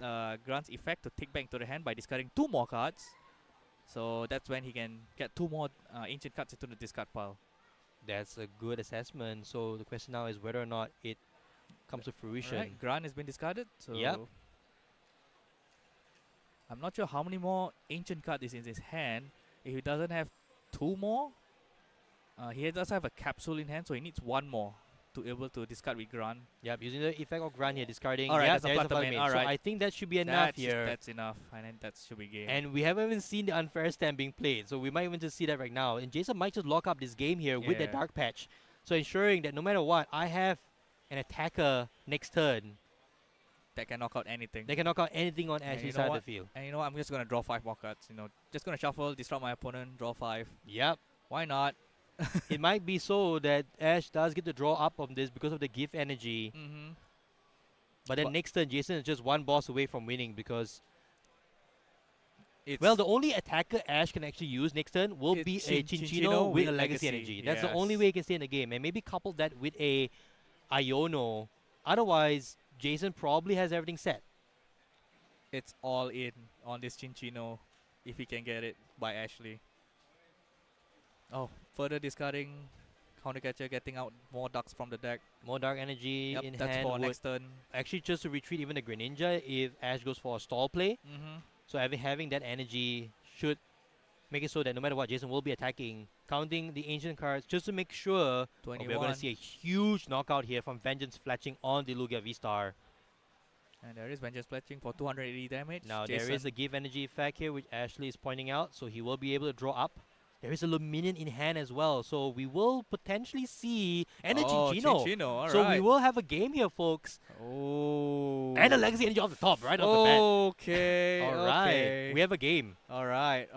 Grunt's effect to take back into the hand by discarding 2 more cards. So that's when he can get 2 more ancient cards into the discard pile. That's a good assessment. So the question now is whether or not it comes to fruition. Alright, Grunt has been discarded. So Yep. I'm not sure how many more ancient cards is in his hand. If he doesn't have 2 more, he does have a capsule in hand, so he needs 1 more to able to discard with Grunt. Yep, using the effect of Grunt here, discarding. Alright, Yep, that's a there's Platinum Platinum Main, Main. So alright. I think that should be enough here. That's enough, and then that should be game. And we haven't even seen the Unfair Stamp being played, so we might even just see that right now. And Jason might just lock up this game here with that Yeah. Dark Patch. So ensuring that no matter what, I have an attacker next turn. That can knock out anything. They can knock out anything on And Ashley's you know side of what? the field. And you know what? I'm just gonna draw 5 more cards. You know, just gonna shuffle, disrupt my opponent, draw 5. Yep. Why not? It might be so that Ash does get to draw up on this because of the gift energy. Mm-hmm. But then next turn, Jason is just 1 boss away from winning because Well, the only attacker Ash can actually use next turn will be a Chinchino with a Legacy Energy. That's the only way he can stay in the game. And maybe couple that with a Iono. Otherwise, Jason probably has everything set. It's all in on this Chinchino if he can get it by Ashley. Oh, further discarding Countercatcher, getting out more ducks from the deck. More Dark Energy in that's hand. for next turn. Actually, just to retreat even the Greninja if Ash goes for a stall play. Mm-hmm. So having that energy should make it so that no matter what, Jason will be attacking, counting the ancient cards just to make sure we're going 21. to see a huge knockout here from Vengeance fletching on the Lugia V-Star. And there is Vengeance Fletching for 280 damage. Now Jason. there is a give energy effect here which Ashley is pointing out, so he will be able to draw up. There is a Luminion in hand as well, so we will potentially see and a Chinchino. So we will have a game here, folks. Oh. And a Legacy Energy off the top, right off the bat. Okay. All right, we have a game. All right.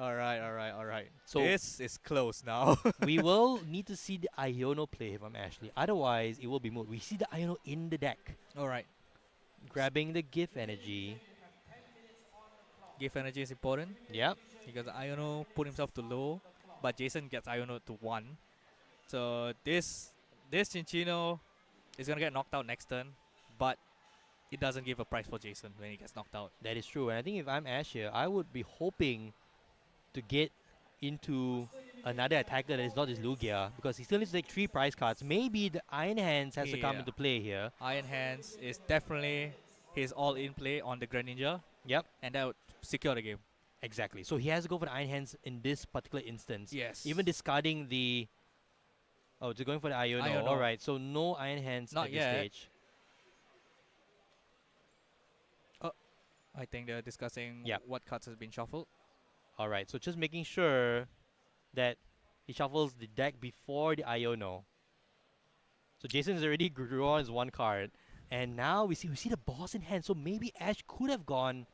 So this is close now. We will need to see the Iono play from Ashley. Otherwise, it will be moot. We see the Iono in the deck. All right. Grabbing the gift energy. Gift energy is important. Yep. Because Iono put himself to low, but Jason gets Iono to 1. So this Chinchino is gonna get knocked out next turn, but it doesn't give a price for Jason when he gets knocked out. That is true, and I think if I'm Ash here, I would be hoping to get into another attacker that is not his Lugia, because he still needs to take 3 prize cards. Maybe the Iron Hands has to come into play here. Iron Hands is definitely his all-in play on the Greninja. Yep. And that would secure the game. Exactly. So he has to go for the Iron Hands in this particular instance. Yes. Even discarding the... Oh, it's going for the Iono. Alright, so no Iron Hands Not at yet. this stage. Oh, I think they're discussing what cards has been shuffled. Alright, so just making sure that he shuffles the deck before the Iono. So Jason's already drawn his 1 card. And now we see the boss in hand. So maybe Ash could have gone...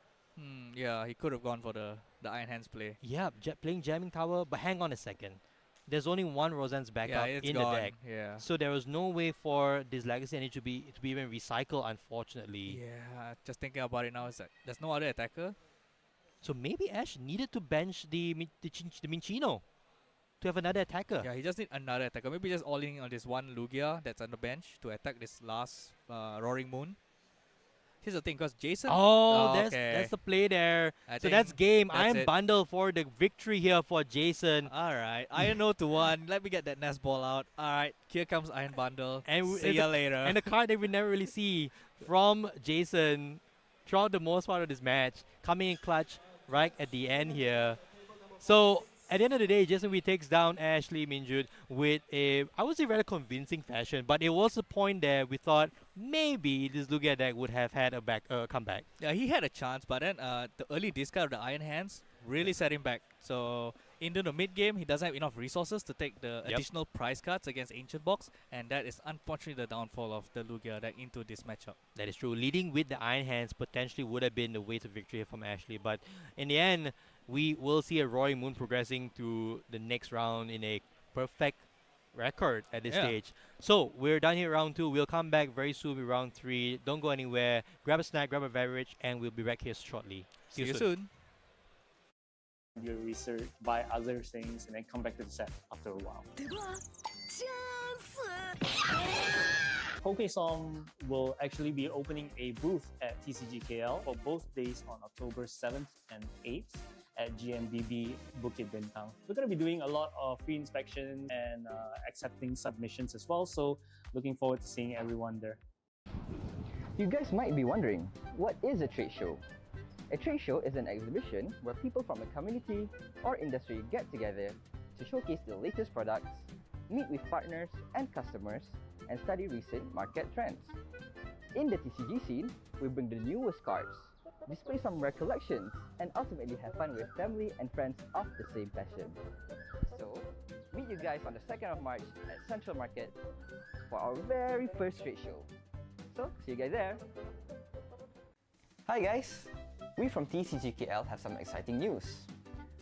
yeah, he could have gone for the Iron Hands play. Yeah, playing Jamming Tower. But hang on a second. There's only 1 Roseanne's backup in gone. the deck. Yeah. So there was no way for this Legacy Energy to be even recycled, unfortunately. Yeah, just thinking about it now, is that there's no other attacker. So maybe Ash needed to bench the Minchino to have another attacker. Yeah, he just need another attacker. Maybe just all in on this 1 Lugia that's on the bench to attack this last Roaring Moon. Here's the thing, because Jason... that's the play there. So that's game. Iron Bundle for the victory here for Jason. Alright, Iono to 1. Let me get that Nest Ball out. Alright, here comes Iron Bundle. And see ya later. And the card that we never really see from Jason throughout the most part of this match. Coming in clutch right at the end here. So... at the end of the day, Jason Wee takes down Ashley Minjud with a, I would say, rather convincing fashion. But it was a point there we thought maybe this Lugia deck would have had a comeback. Yeah, he had a chance, but then the early discard of the Iron Hands really set him back. So into the mid game, he doesn't have enough resources to take the additional prize cards against Ancient Box, and that is unfortunately the downfall of the Lugia deck into this matchup. That is true. Leading with the Iron Hands potentially would have been the way to victory from Ashley, but in the end, we will see a Roaring Moon progressing to the next round in a perfect record at this stage. So we're done here round 2. We'll come back very soon with round 3. Don't go anywhere. Grab a snack, grab a beverage, and we'll be back here shortly. See you soon. Your research, buy other things, and then come back to the set after a while. Pokesom will actually be opening a booth at TCGKL for both days on October 7th and 8th at GMBB Bukit Bintang. We're going to be doing a lot of free inspection and accepting submissions as well, so looking forward to seeing everyone there. You guys might be wondering, what is a trade show? A trade show is an exhibition where people from a community or industry get together to showcase the latest products, meet with partners and customers, and study recent market trends. In the TCG scene, we bring the newest cards, display some rare collections, and ultimately have fun with family and friends of the same passion. So, meet you guys on the 2nd of March at Central Market for our very first trade show. So, see you guys there! Hi guys! We from TCGKL have some exciting news.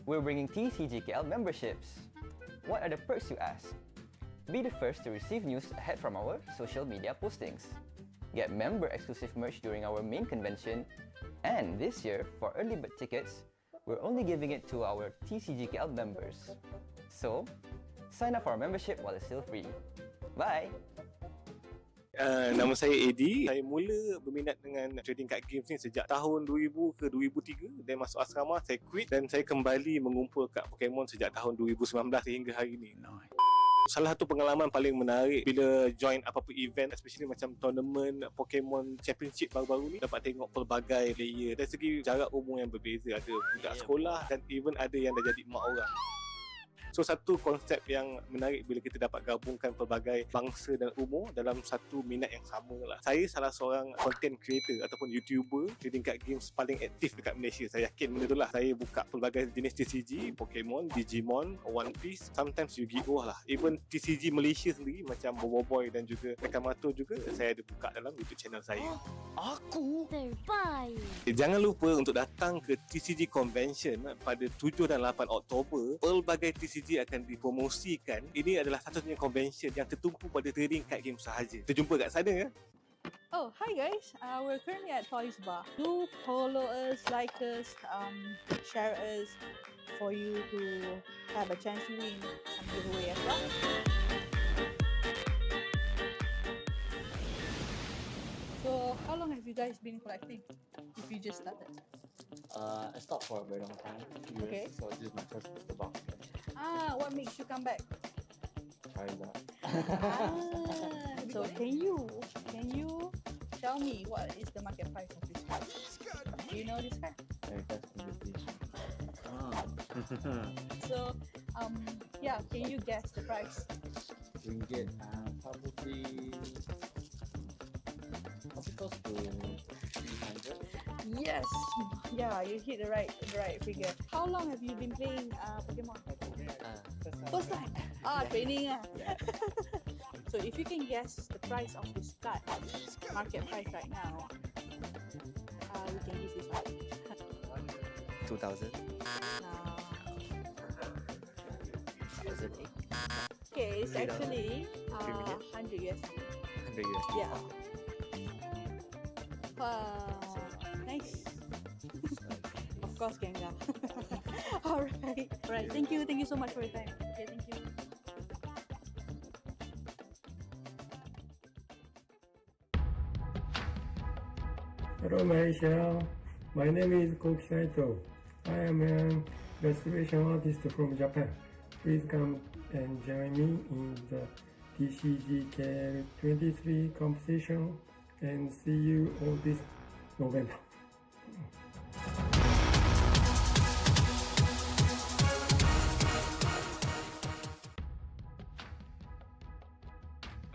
We're bringing TCGKL memberships. What are the perks, you ask? Be the first to receive news ahead from our social media postings. Get member exclusive merch during our main convention. And this year, for early bird tickets, we're only giving it to our TCGKL members. So, sign up for our membership while it's still free. Bye! Nama saya Eddie. Saya mula berminat dengan trading card games ni sejak tahun 2000 ke 2003. Dan masuk asrama, saya quit dan saya kembali mengumpul kad Pokemon sejak tahun 2019 hingga hari ini. Salah satu pengalaman paling menarik bila join apa-apa event, especially macam tournament Pokemon Championship baru-baru ni, dapat tengok pelbagai player dari segi jarak umur yang berbeza. Ada budak sekolah dan even ada yang dah jadi mak orang. So satu konsep yang menarik bila kita dapat gabungkan pelbagai bangsa dan umur dalam satu minat yang sama lah. Saya salah seorang content creator ataupun YouTuber trading card games paling aktif dekat Malaysia. Saya yakin benda tu lah. Saya buka pelbagai jenis TCG, Pokemon, Digimon, One Piece, sometimes Yu-Gi-Oh lah. Even TCG Malaysia sendiri macam Boboiboy dan juga Rekamato juga saya ada buka dalam YouTube channel saya. Aku terbaik. Jangan lupa untuk datang ke TCG Convention pada 7 dan 8 Oktober. Pelbagai TCG akan dipromosikan. Ini adalah satu-satunya convention yang tertumpu pada trading card game sahaja. Kita jumpa kat sana ya. Oh, hi guys. We're currently at Toys Bar. Do follow us, like us, share us for you to have a chance to win some giveaway as well. So, how long have you guys been collecting? If you just started? I stopped for a very long time. Okay. So this is my first booster box. What makes you come back? Try that. So can you tell me what is the market price of this card? Do you know this card? Very fast conversation. So yeah, can you guess the price? Ringgit, probably close to 300. Yes, yeah, you hit the right figure. How long have you been playing Pokemon? First time. Training. So if you can guess the price of this card, market price right now, we can give this out. 2000. 2008. Okay, it's actually 100 USD. 100 USD. Yeah. Nice. Of course, Gengar. Alright. Thank you so much for your time. Okay, thank you. Hello Malaysia, my name is Koki Saito. I am a restoration artist from Japan. Please come and join me in the TCGKL 23 competition and see you all this November.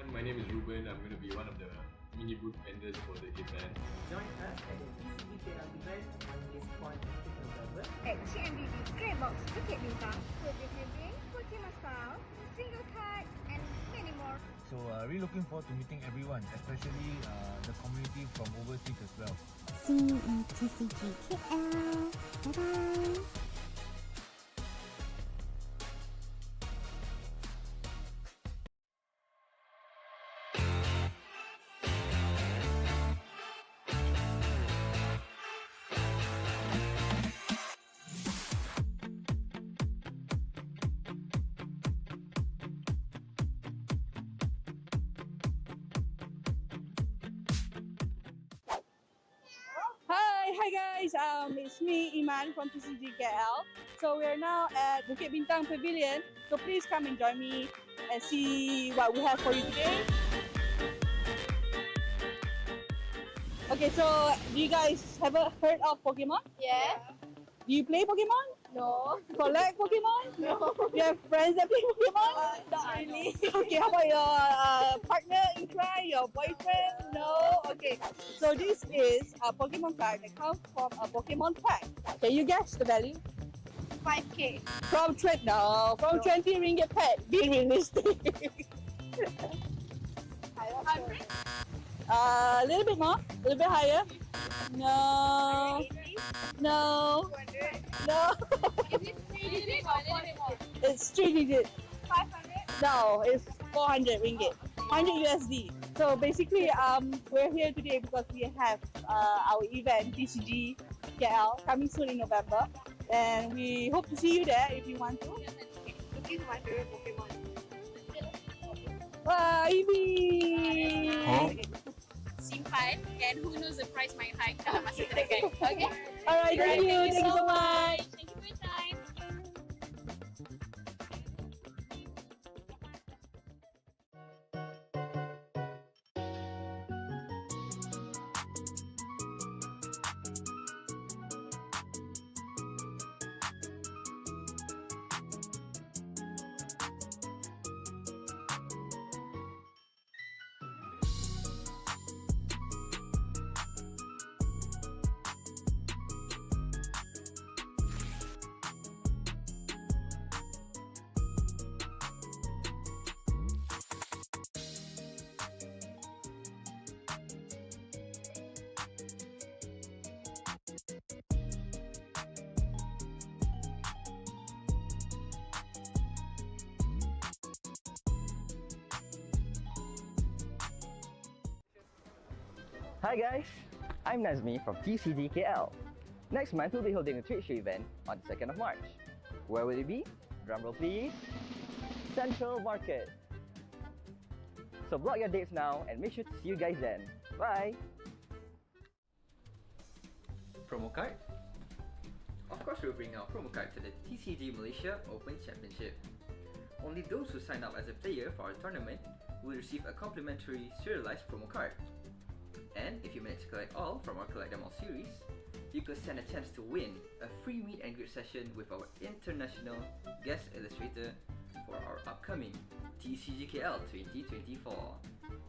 My name is Ruben. I'm going to be one of the mini booth vendors for the event. Join us at the TCGKL event on this point of November. At CMBB Scrapbox Bukit Bintang, we'll be having Pokemon Style, single card, and many more. So really looking forward to meeting everyone, especially the community from overseas as well. See you in TCGKL. Bye-bye. Hi guys, it's me Iman from TCGKL. So we are now at Bukit Bintang Pavilion. So please come and join me and see what we have for you today. Okay, so do you guys ever heard of Pokemon? Yeah. Do you play Pokemon? No. Collect Pokemon? No. You have friends that play Pokemon? Not really. Okay, how about your partner in crime, your boyfriend? No? Okay. So this is a Pokemon card that comes from a Pokemon pack. Can you guess the value? 5K. From 20 ringgit pack. Be realistic. A little bit more, a little bit higher. No. No. No. It's 3 digits. 500? No, it's 400 ringgit. 100 USD. So basically, we're here today because we have our event TCG KL coming soon in November. And we hope to see you there if you want to. Looking for my favorite Pokemon. Bye, Ivy! Simpan, and who knows the price might hike kalau masih terdekat. Okay? Alright, thank you. Thank you Thank you so so much. much. Thank you for your time. Hi guys, I'm Nazmi from TCGKL. Next month we'll be holding a trade show event on the 2nd of March. Where will it be? Drumroll please. Central Market. So block your dates now and make sure to see you guys then. Bye! Promo card? Of course we'll bring our promo card to the TCG Malaysia Open Championship. Only those who sign up as a player for our tournament will receive a complimentary serialized promo card. And if you manage to collect all from our Collect Them All series, you could stand a chance to win a free meet and greet session with our international guest illustrator for our upcoming TCGKL 2024,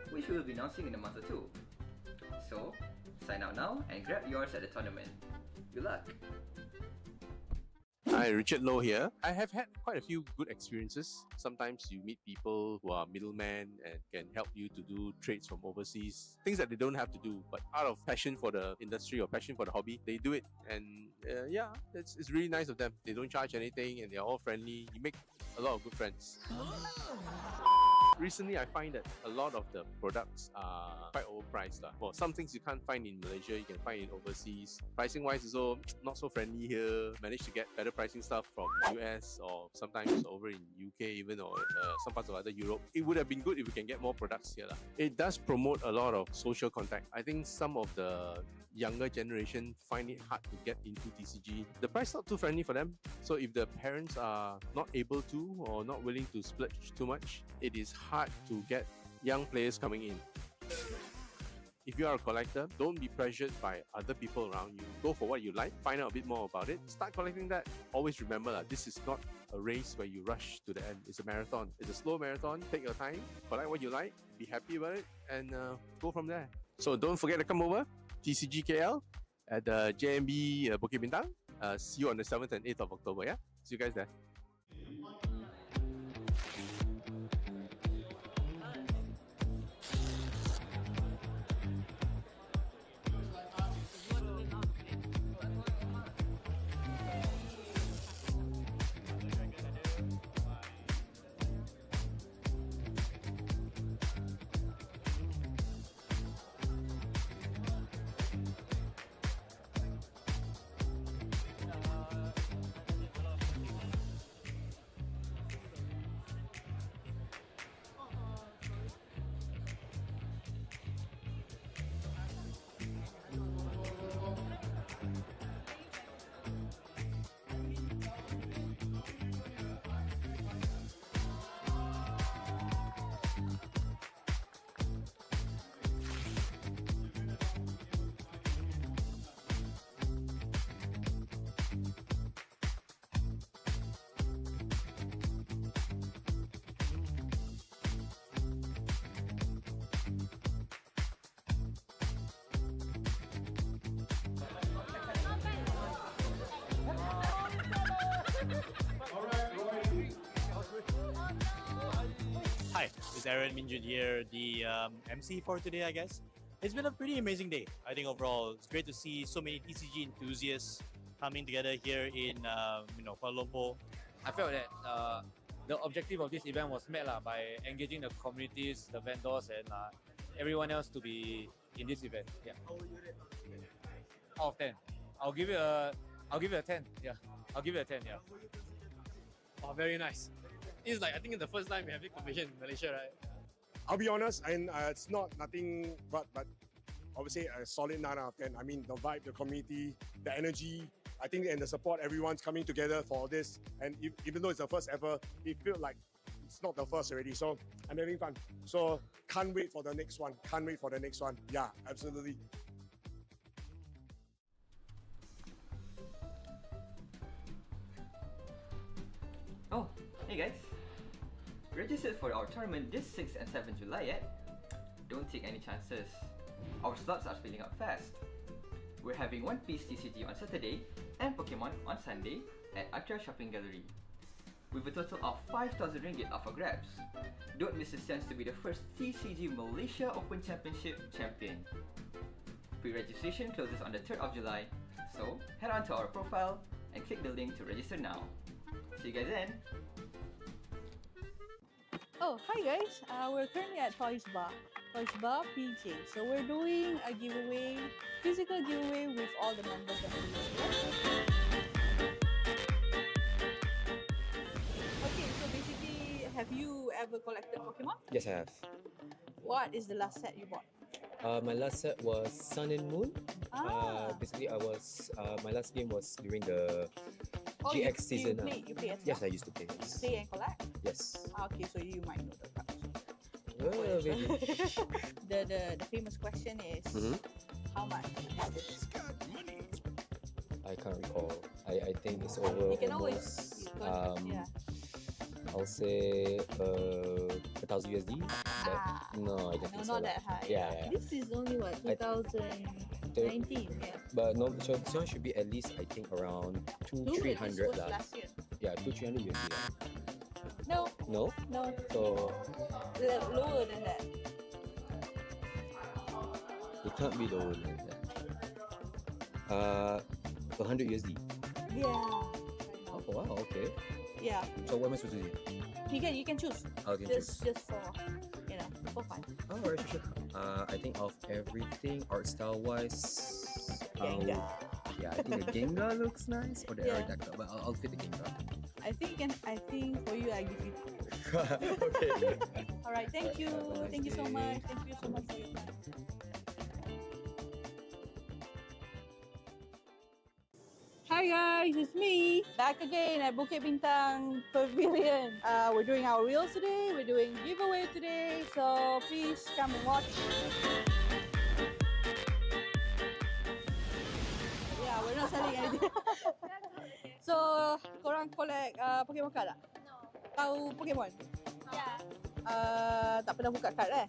which we will be announcing in a month or two. So, sign up now and grab yours at the tournament. Good luck! Hi, Richard Low here. I have had quite a few good experiences. Sometimes you meet people who are middlemen and can help you to do trades from overseas. Things that they don't have to do, but out of passion for the industry or passion for the hobby, they do it. And yeah, it's really nice of them. They don't charge anything and they're all friendly. You make a lot of good friends. Recently, I find that a lot of the products are quite overpriced. Well, some things you can't find in Malaysia, you can find in overseas. Pricing wise, also not so friendly here. Managed to get better pricing stuff from US or sometimes over in UK even, or some parts of other Europe. It would have been good if we can get more products here. It does promote a lot of social contact. I think some of the younger generation find it hard to get into TCG. The price not too friendly for them. So if the parents are not able to or not willing to splurge too much, it is hard to get young players coming in. If you are a collector, don't be pressured by other people around you. Go for what you like, find out a bit more about it, start collecting that. Always remember, this is not a race where you rush to the end. It's a marathon. It's a slow marathon. Take your time, collect what you like, be happy about it, and go from there. So don't forget to come over, TCGKL at the JMB Bukit Bintang. See you on the 7th and 8th of October, yeah? See you guys there. Hi, it's Aaron Minjun here, the MC for today, I guess. It's been a pretty amazing day. I think overall, it's great to see so many TCG enthusiasts coming together here in Kuala Lumpur. I felt that the objective of this event was met by engaging the communities, the vendors, and everyone else to be in this event. Yeah. Out of 10. I'll give it a I'll give it a 10. Yeah, I'll give it a 10. Yeah. Oh, very nice. It's like, I think it's the first time we have this competition in Malaysia, right? I'll be honest, and it's not nothing but I would say a solid 9 out of 10. I mean, the vibe, the community, the energy, I think, and the support, everyone's coming together for this. And even though it's the first ever, it feels like it's not the first already. So I'm having fun. So can't wait for the next one. Can't wait for the next one. Yeah, absolutely. Oh, hey guys. Registered for our tournament this 6 and 7 July yet? Don't take any chances. Our slots are filling up fast. We're having One Piece TCG on Saturday and Pokemon on Sunday at Atria Shopping Gallery, with a total of 5,000 ringgit up for grabs. Don't miss a chance to be the first TCG Malaysia Open Championship champion. Pre-registration closes on the 3rd of July, so head on to our profile and click the link to register now. See you guys then! Oh, hi guys. We're currently at Toys Bar PJ. So we're doing a giveaway, physical giveaway with all the members of the group. Okay, so basically, have you ever collected Pokemon? Yes, I have. What is the last set you bought? My last set was Sun and Moon. Basically, my last game was during the GX season. You play as well? Yes, I used to play. Yes. Play and collect? Yes. Okay, so you might know the cards. Maybe. the famous question is, how much is this? I can't recall. I think it's over. You can almost, yeah. I'll say 1,000 USD. But no, I don't think so. Not that high. Yeah. This is only what, 2019? Yeah. But no, so this one should be at least, I think, around 200-300 This was last year. Yeah, 200-300 USD. No. No? No. So lower than that. it can't be lower than that. 100 USD. Yeah. Oh wow, okay. Yeah. So what am I supposed to do? You can choose. I can choose. Just for for fun. Oh, right, sure. I think of everything art style wise. Gengar. Yeah, I think the Gengar looks nice, or the Aerodactyl, but I'll fit the Gengar. I think for you I give you. Okay. All right. Thank you. Thank you so much. Thank you so much for your time. Hi guys, it's me back again at Bukit Bintang Pavilion. We're doing our reels today. We're doing giveaway today, so please come and watch. Yeah, we're not selling anything. So, korang collect Pokemon card tak? No. Tahu Pokemon? Yeah. Tak pernah buka card eh?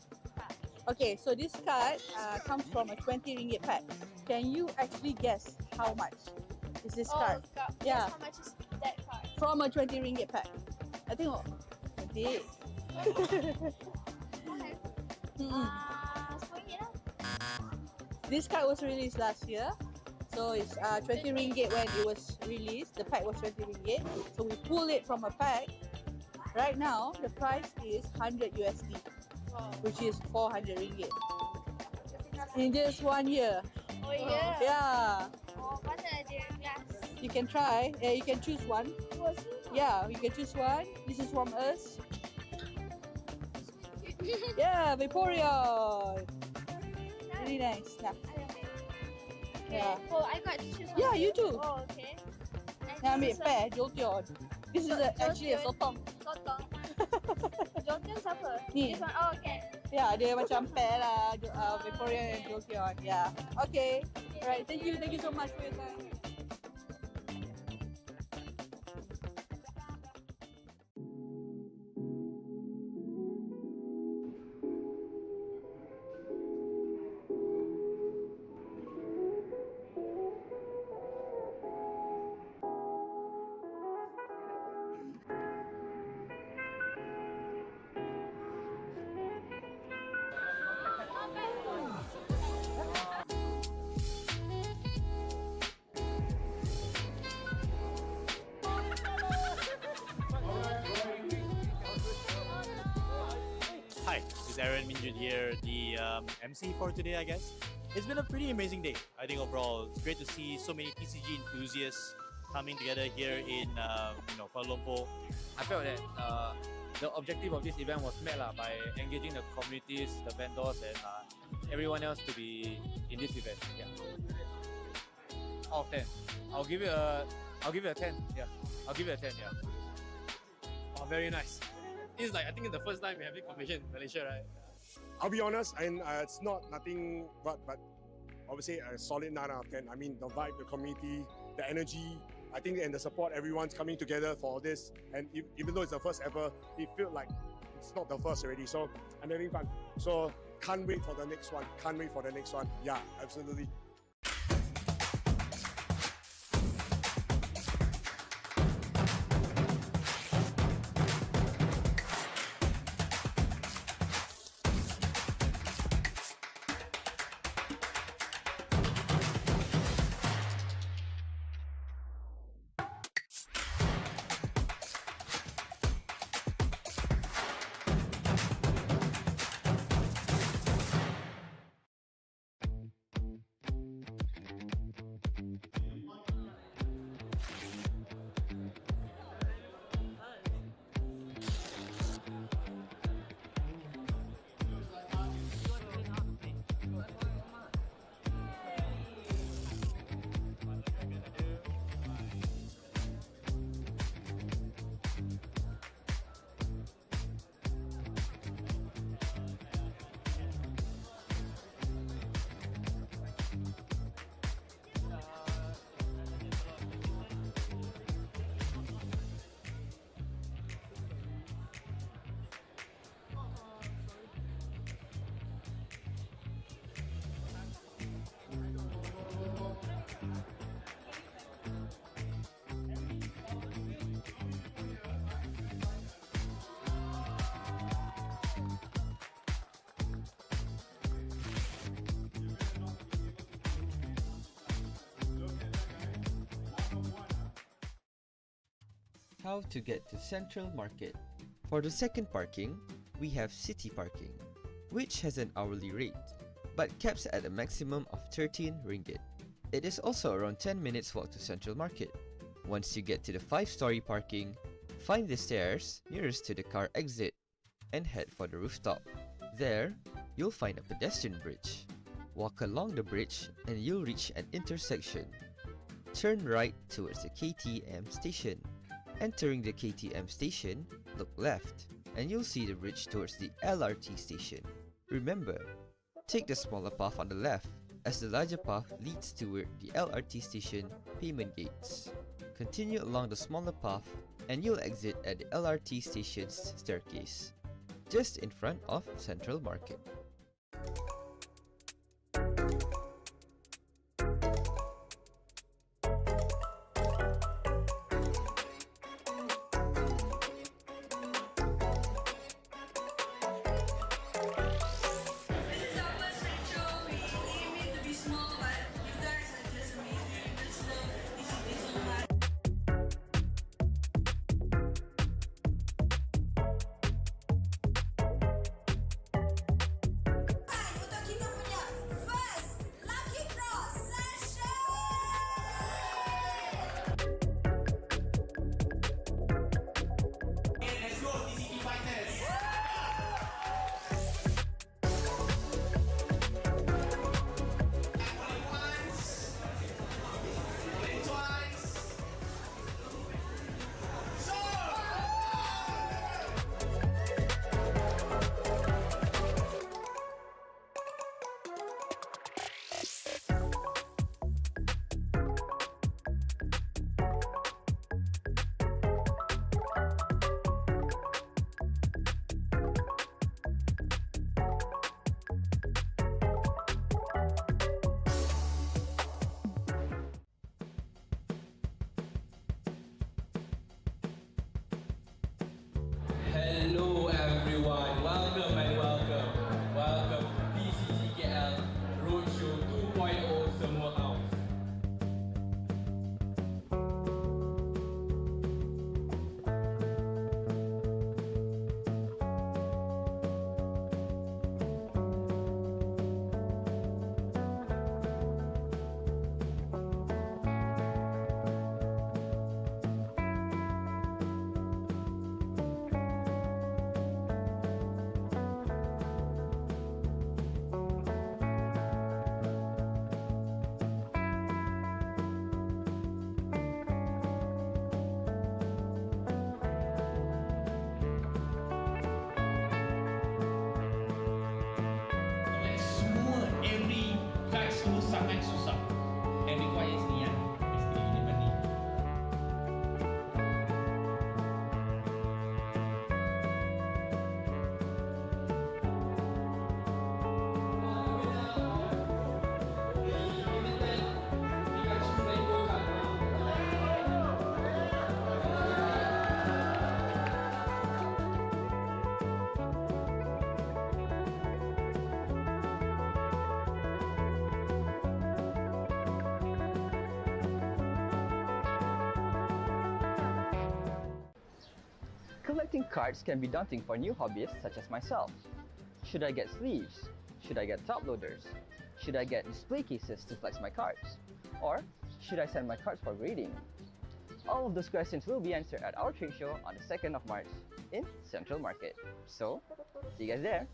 Okay, so this card comes from a 20 ringgit pack. Can you actually guess how much is this card? Yeah. How much is that card? From a 20 ringgit pack. I think 20. This card was released last year. So it's 20 ringgit when it was released. The pack was 20 ringgit. So we pull it from a pack. Right now, the price is 100 USD, which is 400 ringgit. In just 1 year. Oh yeah. Yeah. Oh, mana ada glass? You can try. You can choose one. Yeah, you can choose one. This is from us. Yeah, Vaporeon. Really nice. Yeah. Oh, I got to choose one. Yeah, you too. Oh, okay. Now ambil pair, Jolteon. This is actually a sotong. Sotong. Jolteon siapa? Ni. This one. Oh, okay. Yeah, dia macam pair lah. Vaporeon and Jolteon. Yeah. Okay. Alright, thank you so much for your time. Aaron Minjun here, the MC for today, I guess. It's been a pretty amazing day. I think overall, it's great to see so many TCG enthusiasts coming together here in Kuala Lumpur. I felt that the objective of this event was met by engaging the communities, the vendors, and everyone else to be in this event. Yeah. Out of 10, I'll give it a 10. Yeah, I'll give it a 10. Yeah. Oh, very nice. It's like I think it's the first time we have this competition in Malaysia, right? I'll be honest, and it's not nothing but obviously a solid 9 out of 10. I mean, the vibe, the community, the energy, I think, and the support, everyone's coming together for this. And even though it's the first ever, it feels like it's not the first already. So I'm having fun. So can't wait for the next one. Can't wait for the next one. Yeah, absolutely. How to get to Central Market. For the second parking, we have City Parking, which has an hourly rate, but caps at a maximum of 13 ringgit. It is also around 10 minutes walk to Central Market. Once you get to the 5-story parking, find the stairs nearest to the car exit and head for the rooftop. There, you'll find a pedestrian bridge. Walk along the bridge and you'll reach an intersection. Turn right towards the KTM station. Entering the KTM station, look left, and you'll see the bridge towards the LRT station. Remember, take the smaller path on the left, as the larger path leads toward the LRT station payment gates. Continue along the smaller path, and you'll exit at the LRT station's staircase, just in front of Central Market. sangat susah and requires niat. Mesti gini mandi. Collecting cards can be daunting for new hobbyists such as myself. Should I get sleeves? Should I get top loaders? Should I get display cases to flex my cards? Or should I send my cards for grading? All of those questions will be answered at our trade show on the 2nd of March in Central Market. So, see you guys there!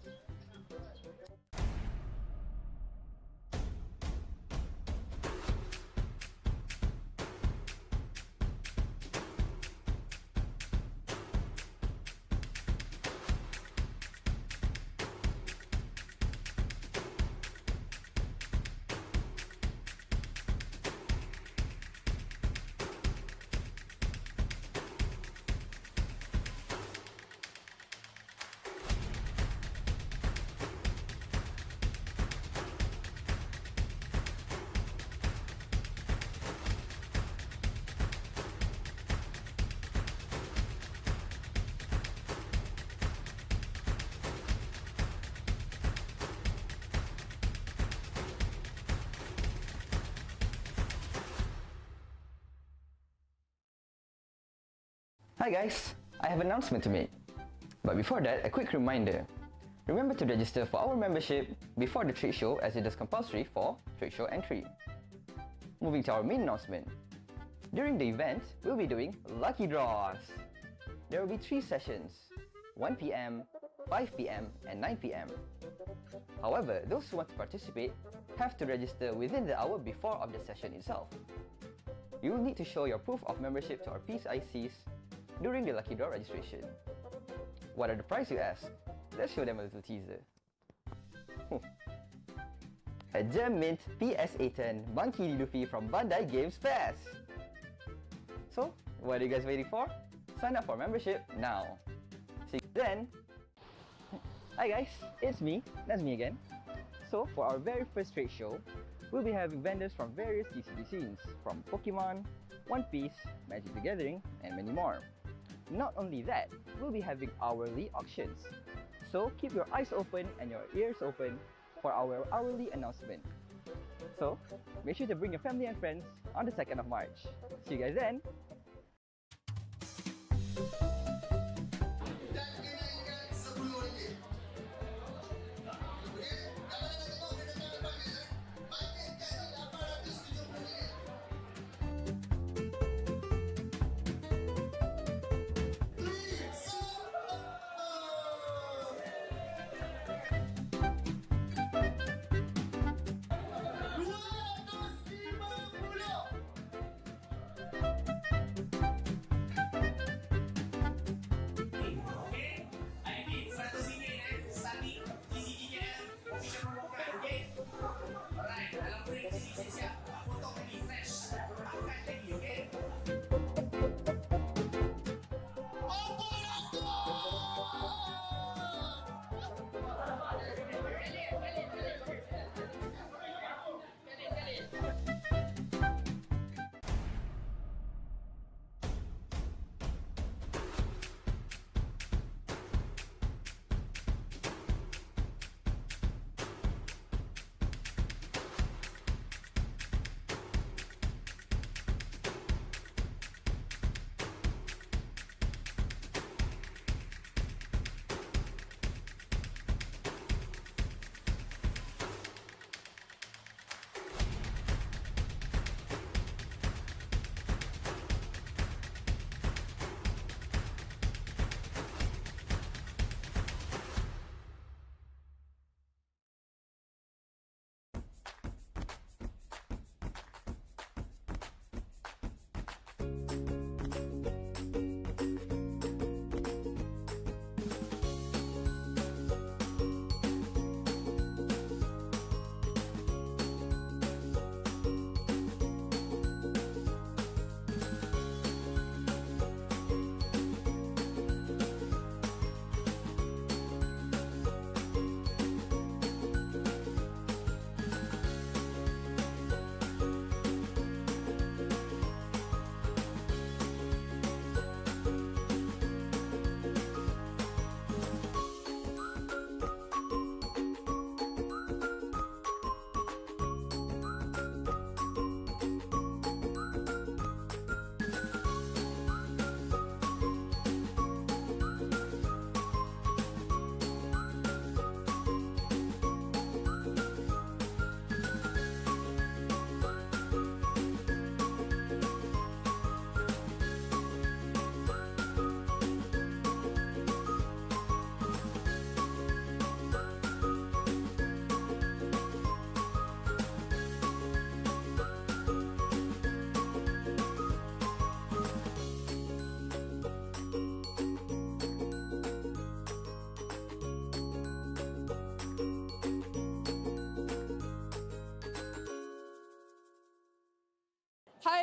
Hi guys, I have an announcement to make. But before that, a quick reminder. Remember to register for our membership before the trade show, as it is compulsory for trade show entry. Moving to our main announcement. During the event, we'll be doing lucky draws. There will be 3 sessions, 1 PM, 5 PM and 9 PM. However, those who want to participate have to register within the hour before of the session itself. You will need to show your proof of membership to our PICs during the lucky draw registration. What are the prize, you ask? Let's show them a little teaser. A Gem Mint PSA10 Monkey D. Luffy from Bandai Games Fest! So, what are you guys waiting for? Sign up for membership now! See you then! Hi guys, it's me, that's me again. So, for our very first trade show, we'll be having vendors from various TCG scenes, from Pokemon, One Piece, Magic the Gathering, and many more. Not only that, we'll be having hourly auctions. So keep your eyes open and your ears open for our hourly announcement. So make sure to bring your family and friends on the 2nd of March. See you guys then!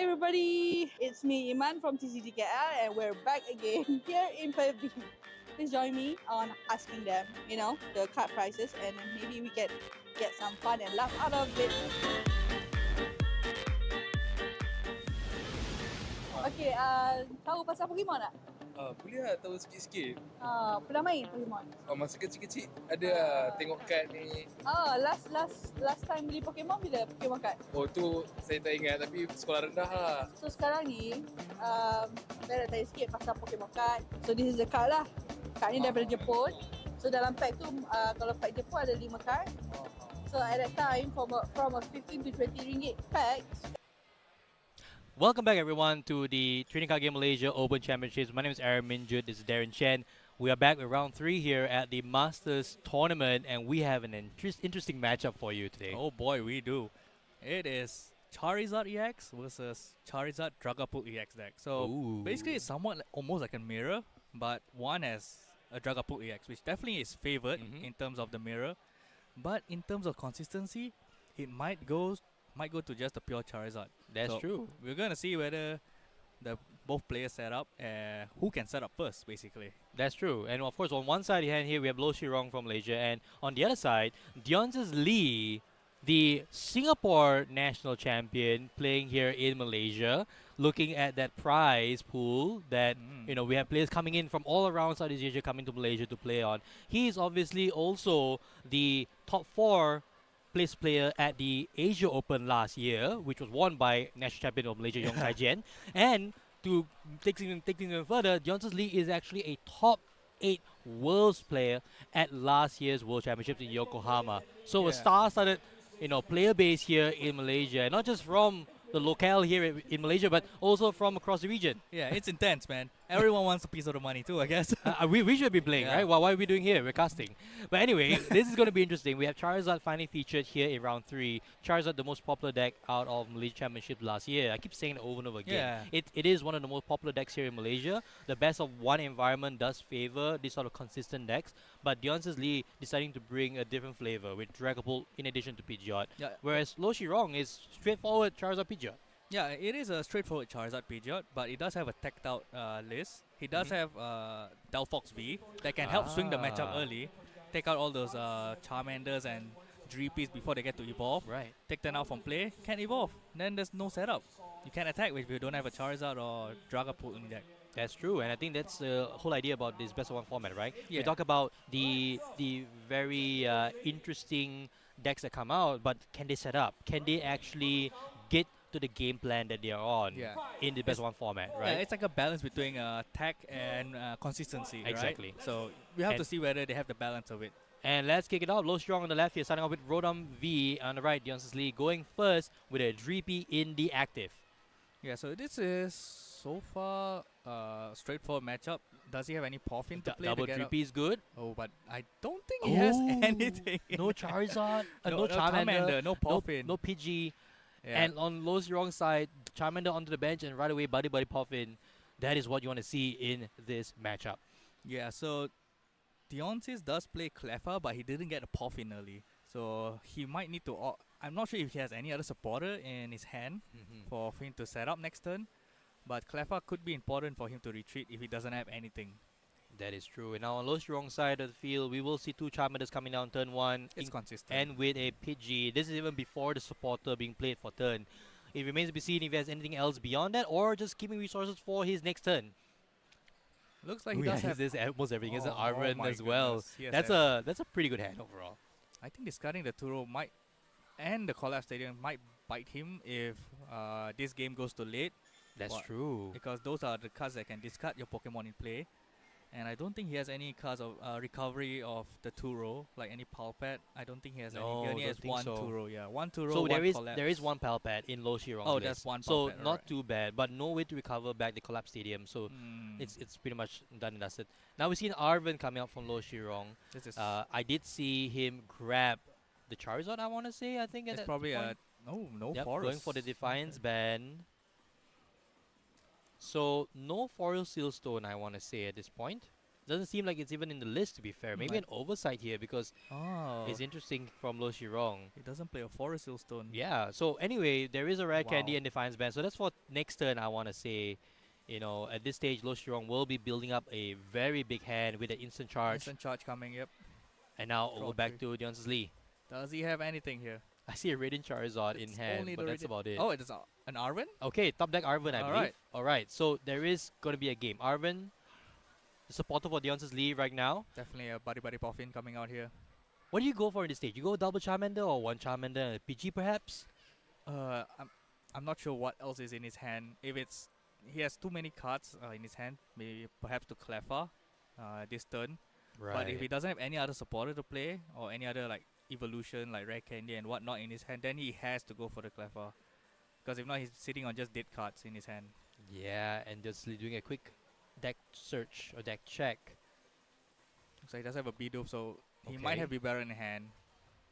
Hi everybody, it's me Iman from TCGKL and we're back again here in Perth. Please join me on asking them, the card prices and then maybe we can get some fun and laugh out of it. Okay, tahu pasal Pokemon tak? Boleh lah tahu sikit-sikit. Pernah main Pokemon? Masa kecil-kecil ada lah tengok kad ni. Last time beli Pokemon bila Pokemon card? Oh tu saya tak ingat tapi sekolah rendah lah. So sekarang ni, saya nak tanya sikit pasal Pokemon card. So this is the card lah. Card ni daripada Jepun. So dalam pack tu, kalau pack Jepun ada 5 card. So at that time, from a 15 to 20 ringgit pack. Welcome back, everyone, to the Trading Card Game Malaysia Open Championships. My name is Aaron Minjut. This is Darren Chen. We are back with round 3 here at the Masters Tournament, and we have an interesting matchup for you today. Oh boy, we do. It is Charizard EX versus Charizard Dragapult EX deck. So basically, it's somewhat almost like a mirror, but one has a Dragapult EX, which definitely is favored in terms of the mirror. But in terms of consistency, it might go to just a pure Charizard. That's true. We're gonna see whether both players set up, who can set up first, basically. That's true. And of course, on one side here we have Lo Shirong from Malaysia, and on the other side, Deontes Lee, the Singapore national champion, playing here in Malaysia. Looking at that prize pool that we have players coming in from all around Southeast Asia coming to Malaysia to play on. He is obviously also the top 4 place player at the Asia Open last year, which was won by national champion of Malaysia, Yong Tai Jian. And to take things even further, Deontes Lee is actually a top 8 Worlds player at last year's World Championships in Yokohama. So a star-studded, player base here in Malaysia, not just from the locale here in Malaysia, but also from across the region. Yeah, it's intense, man. Everyone wants a piece of the money too, I guess. We should be playing, right? Well, what are we doing here? We're casting. But anyway, this is going to be interesting. We have Charizard finally featured here in round 3. Charizard, the most popular deck out of Malaysia Championship last year. I keep saying it over and over again. It is one of the most popular decks here in Malaysia. The best of one environment does favor this sort of consistent decks. But Deontes Lee deciding to bring a different flavor with Dragapult in addition to Pidgeot. Whereas Lo Shirong is straightforward Charizard Pidgeot. Yeah, it is a straightforward Charizard Pidgeot, but it does have a teched out list. He does have Delphox V that can help swing the matchup early, take out all those Charmanders and Dreepies before they get to evolve. Right. Take them out from play, can't evolve. Then there's no setup. You can't attack if you don't have a Charizard or Dragapult in deck. That's true, and I think that's the whole idea about this best of one format, right? Yeah. We talk about the very interesting decks that come out, but can they set up? Can they actually get to the game plan that they are on in the best one format, right? Yeah, it's like a balance between tech and consistency, Exactly. Right? So we have to see whether they have the balance of it. And let's kick it off. Lo Strong on the left here, starting off with Rodom V on the right. Deontes Lee going first with a Dreepy in the active. Yeah, so this is so far straightforward matchup. Does he have any Poffin to play? Double Dreepy is good. Oh, but I don't think he has anything. No Charizard, no Charmander, no Poffin, no Pidgey. Yeah. And on Lo's wrong side, Charmander onto the bench and right away Buddy Poffin. That is what you want to see in this matchup. Yeah, so Deontes does play Cleffa, but he didn't get a Poffin early. So he might need to... I'm not sure if he has any other supporter in his hand for him to set up next turn. But Cleffa could be important for him to retreat if he doesn't have anything. That is true. And now on Lo's wrong side of the field, we will see 2 Charmanders coming down turn 1. It's consistent. And with a Pidgey. This is even before the supporter being played for turn. It remains to be seen if he has anything else beyond that or just keeping resources for his next turn. Looks like he does have almost everything. It's an Arven as well. Yes, that's a pretty good hand overall. I think discarding the Turo might and the Collapse Stadium might bite him if this game goes to late. That's true. Because those are the cards that can discard your Pokemon in play. And I don't think he has any cards of recovery of the Turo, like any Palpad. I don't think he has any. He only has one Turo. Yeah, one Turo. So one there is one Palpad in Lo Shirong's Oh, list. that's one Palpad. So not too bad, but no way to recover back the Collapse Stadium. So it's pretty much done and dusted. Now we've seen Arven coming out from Lo Shirong. I did see him grab the Charizard. I want to say. I think it's at probably point. no Yep, Forest. going for the Defiance ban. So no Foil Seal Stone, I want to say at this point. doesn't seem like it's even in the list, to be fair. Maybe an oversight here because Oh. it's interesting from Lo Shirong. He doesn't play a Forest Hillstone. Yeah, so anyway, there is a Rare Candy Wow. and Defiance Band. So that's for next turn, I want to say. You know, at this stage, Lo Shirong will be building up a very big hand with an instant charge. Instant charge coming, yep. And now Draw over back three. to Deonces Lee. Does he have anything here? I see a Radiant Charizard in It's hand, only but the that's Radiant- about it. Oh, it is an Arven? Okay, top deck Arven, I believe. Alright. Alright, so there is going to be a game. Arven, the supporter for Deonces Lee right now. Definitely a Buddy Buddy Puffin coming out here. What do you go for in this stage? You go double Charmander or one Charmander and a PG perhaps? I'm not sure what else is in his hand. If it's he has too many cards in his hand, maybe perhaps to Cleffa this turn. But if he Right. doesn't have any other supporter to play or any other like evolution like Rare Candy and whatnot in his hand, then he has to go for the Cleffa. Because if not, he's sitting on just dead cards in his hand. Yeah, and just doing a quick deck search or deck check. So he does have a Bidoof, so he might have Bibarel in hand.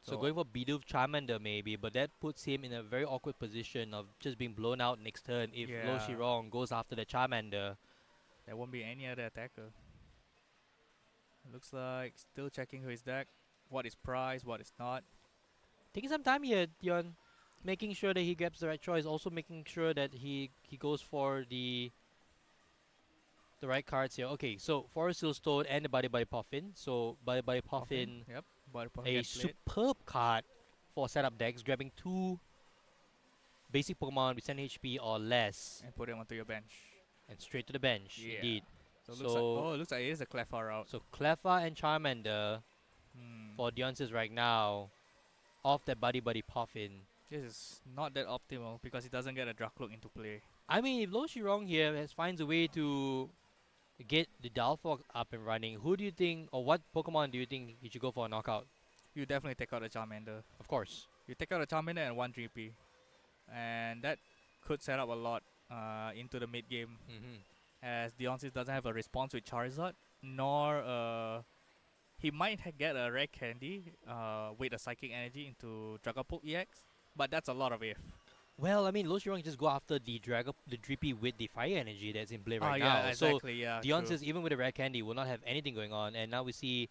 So going for Bidoof Charmander maybe, but that puts him in a very awkward position of just being blown out next turn if Lo Yeah. Shirong goes after the Charmander. There won't be any other attacker. Looks like still checking his deck. What is prize, what is not. Taking some time here, Dion. Making sure that he grabs the right choice, also making sure that he goes for the right cards here. Okay, so Forest Hillstone and the Buddy Buddy Puffin. So Buddy Buddy Puffin, Yep. Buddy Puffin a gets played. superb card for setup decks, grabbing 2 basic Pokemon with 10 HP or less. And put him onto your bench. And straight to the bench, Yeah. indeed. So, it looks like it is a Cleffa route. So Cleffa and Charmander for Deonces right now, off that Buddy Buddy Puffin. This is not that optimal because he doesn't get a Dracloak into play. I mean, if Lo Shirong here finds a way to get the Dalfog up and running, who do you think, or what Pokemon do you think he should go for a knockout? You definitely take out a Charmander. Of course. You take out a Charmander and 1 3P. And that could set up a lot into the mid game. As Deonces doesn't have a response with Charizard, nor he might get a Rare Candy with a Psychic Energy into Dragapult EX, but that's a lot of if. Well, I mean, Lo Shirong just go after the Drippy with the Fire Energy that's in play right now. Yeah, exactly, yeah, So Deonces, true. even with the Rare Candy, will not have anything going on. And now we see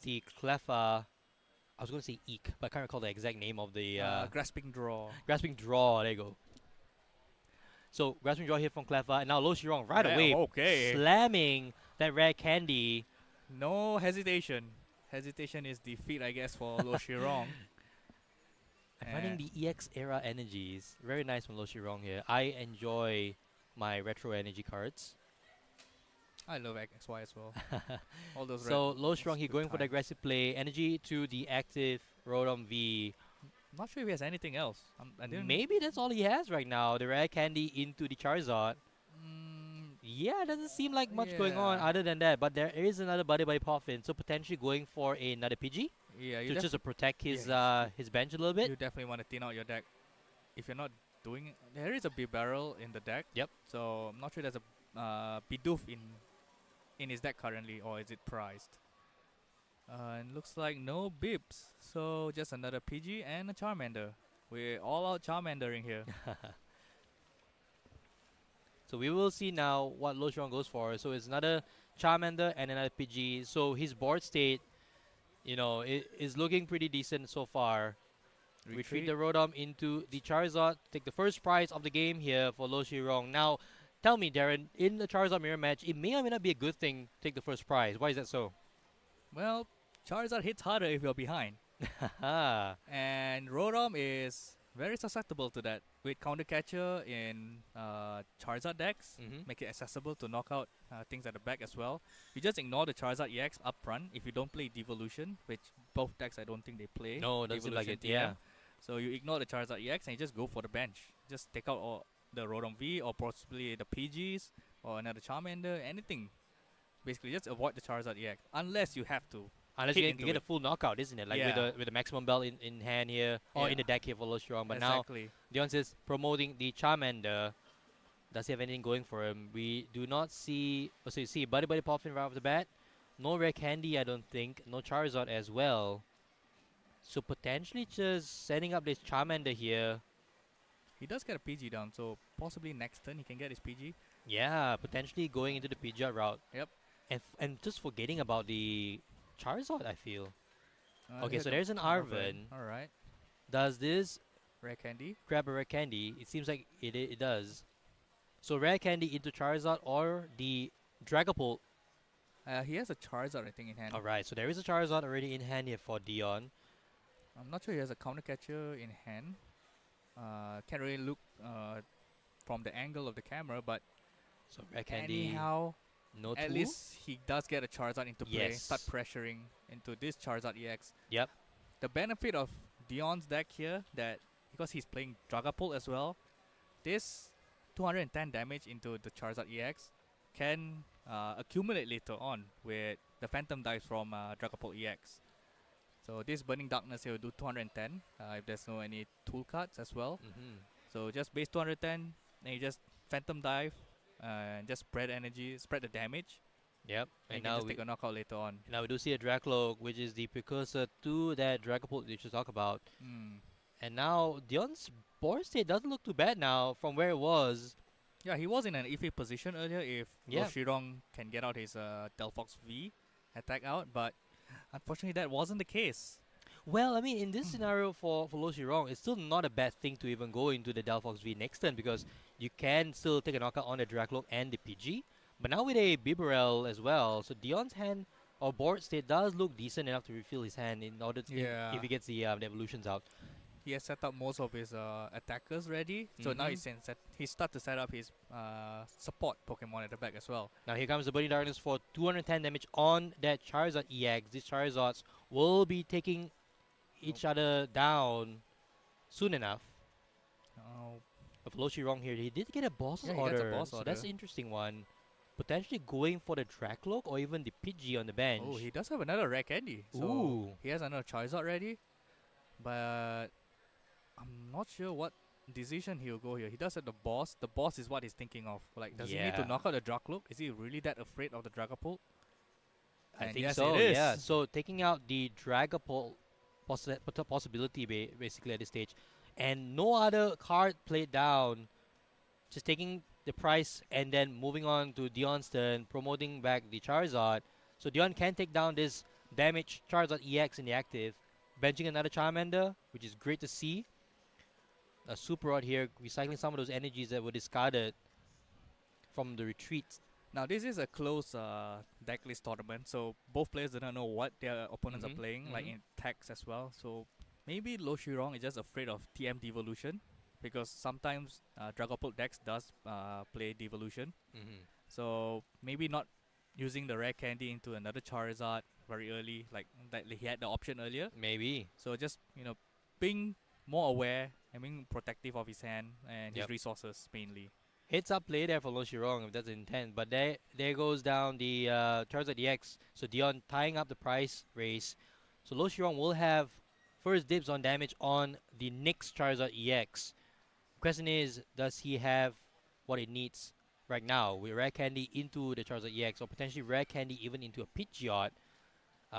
the Cleffa. I was going to say Eek, but I can't recall the exact name of the... Grasping Draw. Grasping Draw, there you go. So, Grasping Draw here from Cleffa, and now Lo Shirong right Yeah, away okay. slamming that Rare Candy. No hesitation. Hesitation is defeat, I guess, for Lo Shirong. I'm running the EX era energies. Very nice from Lo Shirong here. I enjoy my retro energy cards. I love XY as well. All those So red- Lo Shirong here good going for the times. aggressive play. Energy to the active Rotom V. Not sure if he has anything else. I didn't Maybe that's all he has right now. The Rare Candy into the Charizard. Yeah, doesn't seem like much going on other than that. But there is another Buddy Buddy Puffin. So potentially going for another Pidgey. Yeah, to just to protect his yeah, his bench a little bit. You definitely want to thin out your deck. If you're not doing it, there is a Bibarel in the deck. Yep. So I'm not sure there's a Bidoof in his deck currently, or is it prized? And looks like no Bibs. So just another Pidgey and a Charmander. We're all out Charmandering here. So we will see now what Lo Shirong goes for. So it's another Charmander and another Pidgey. So his board state, you know, is looking pretty decent so far. Retreat the Rotom into the Charizard. Take the first prize of the game here for Lo Shirong. Now, tell me, Darren, in the Charizard mirror match, it may or may not be a good thing to take the first prize. Why is that so? Well, Charizard hits harder if you're behind. And Rotom is very susceptible to that. With Counter Catcher in Charizard decks, make it accessible to knock out things at the back as well. You just ignore the Charizard EX up front if you don't play Devolution, which both decks I don't think they play. No, it doesn't seem like Devolution it, yeah. TM. So you ignore the Charizard EX and you just go for the bench. Just take out all the Rotom V or possibly the PGs or another Charmander, anything. Basically, just avoid the Charizard EX unless you have to. Unless hit you into can get it. a full knockout, isn't it? Like Yeah. with the maximum belt in hand here, or in the deck here for Lo Shirong. But Exactly. now, Dion says promoting the Charmander. Does he have anything going for him? We do not see... Oh, so you see Buddy Buddy Puffin right off the bat. No Rare Candy, I don't think. No Charizard as well. So potentially just setting up this Charmander here. He does get a PG down, so possibly next turn he can get his PG. Yeah, potentially going into the Pidgeot route. Yep. and just forgetting about the Charizard, I feel. Okay, Here so comes there's an Arven. All right. Does this Rare candy. grab a rare candy? It seems like it does. So rare candy into Charizard or the Dragapult. He has a Charizard, I think, in hand. Alright, so there is a Charizard already in hand here for Dion. I'm not sure he has a counter catcher in hand. Can't really look from the angle of the camera, but so rare candy. Anyhow, no at tool? least he does get a Charizard into play. Yes. Start pressuring into this Charizard EX. Yep. The benefit of Dion's deck here, that because he's playing Dragapult as well, this 210 damage into the Charizard EX can accumulate later on with the Phantom Dive from Dragapult EX. So this Burning Darkness here will do 210 if there's no any tool cards as well. So just base 210, then you just Phantom Dive and just spread energy, spread the damage. Yep. And And you now can just we take a knockout later on. now we do see a Dracloak, which is the precursor to that Dragapult that you should talk about. And now Dion's board state doesn't look too bad now from where it was. Yeah, he was in an iffy position earlier if Yeah. Loshirong can get out his Delphox V attack out, but unfortunately that wasn't the case. Well, I mean, in this scenario for Loshirong, it's still not a bad thing to even go into the Delphox V next turn because you can still take a knockout on the Dracloak and the PG. But now with a Bibarel as well, so Dion's hand or board state does look decent enough to refill his hand in order to if he gets the evolutions out. He has set up most of his attackers ready, so now he start to set up his support Pokemon at the back as well. Now here comes the Burning Darkness for 210 damage on that Charizard EX. These Charizards will be taking each other down soon enough. But Loshirong here, he did get a boss Yeah, he order, gets a boss so that's order. an interesting one. Potentially going for the Dracloak or even the Pidgey on the bench. Oh, he does have another rare candy. So Ooh. he has another Charizard ready, but I'm not sure what decision he'll go here. He does have the boss. The boss is what he's thinking of. Like, does he need to Yeah. knock out the Dracloak? Is he really that afraid of the Dragapult? I And think yes, so, it is. yeah. So taking out the Dragapult possibility basically at this stage. And no other card played down. Just taking the price and then moving on to Dion's turn, promoting back the Charizard. So Dion can take down this damaged Charizard EX in the active. Benching another Charmander, which is great to see. A Super Rod here, recycling some of those energies that were discarded from the retreat. Now this is a close deck list tournament, so both players do not know what their opponents are playing, like in attacks as well. So maybe Loshirong is just afraid of TM Devolution, because sometimes Dragapult decks does play Devolution. So maybe not using the rare candy into another Charizard very early, like that he had the option earlier. Maybe. So just being more aware and being protective of his hand and his resources mainly. Heads up play there for Loshirong if that's the intent. But there goes down the Charizard EX. So Dion tying up the price race. So Loshirong will have first dibs on damage on the next Charizard EX. Question is, does he have what it needs right now with Rare Candy into the Charizard EX or potentially Rare Candy even into a Pidgeot?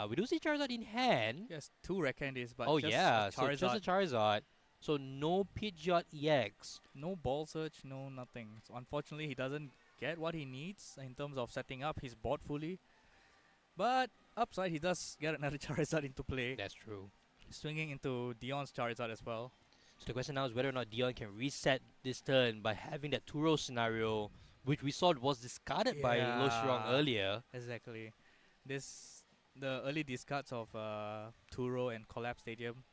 We do see Charizard in hand. Yes, 2 rare candies, but oh just yeah, a so just a Charizard. So no Pidgeot EX. No ball search, no nothing. So unfortunately, he doesn't get what he needs in terms of setting up his board fully. But upside, he does get another Charizard into play. That's true. Swinging into Dion's Charizard as well. So the question now is whether or not Dion can reset this turn by having that Turo scenario, which we saw was discarded by Loshirong earlier. Exactly. The early discards of Turo and Collapse Stadium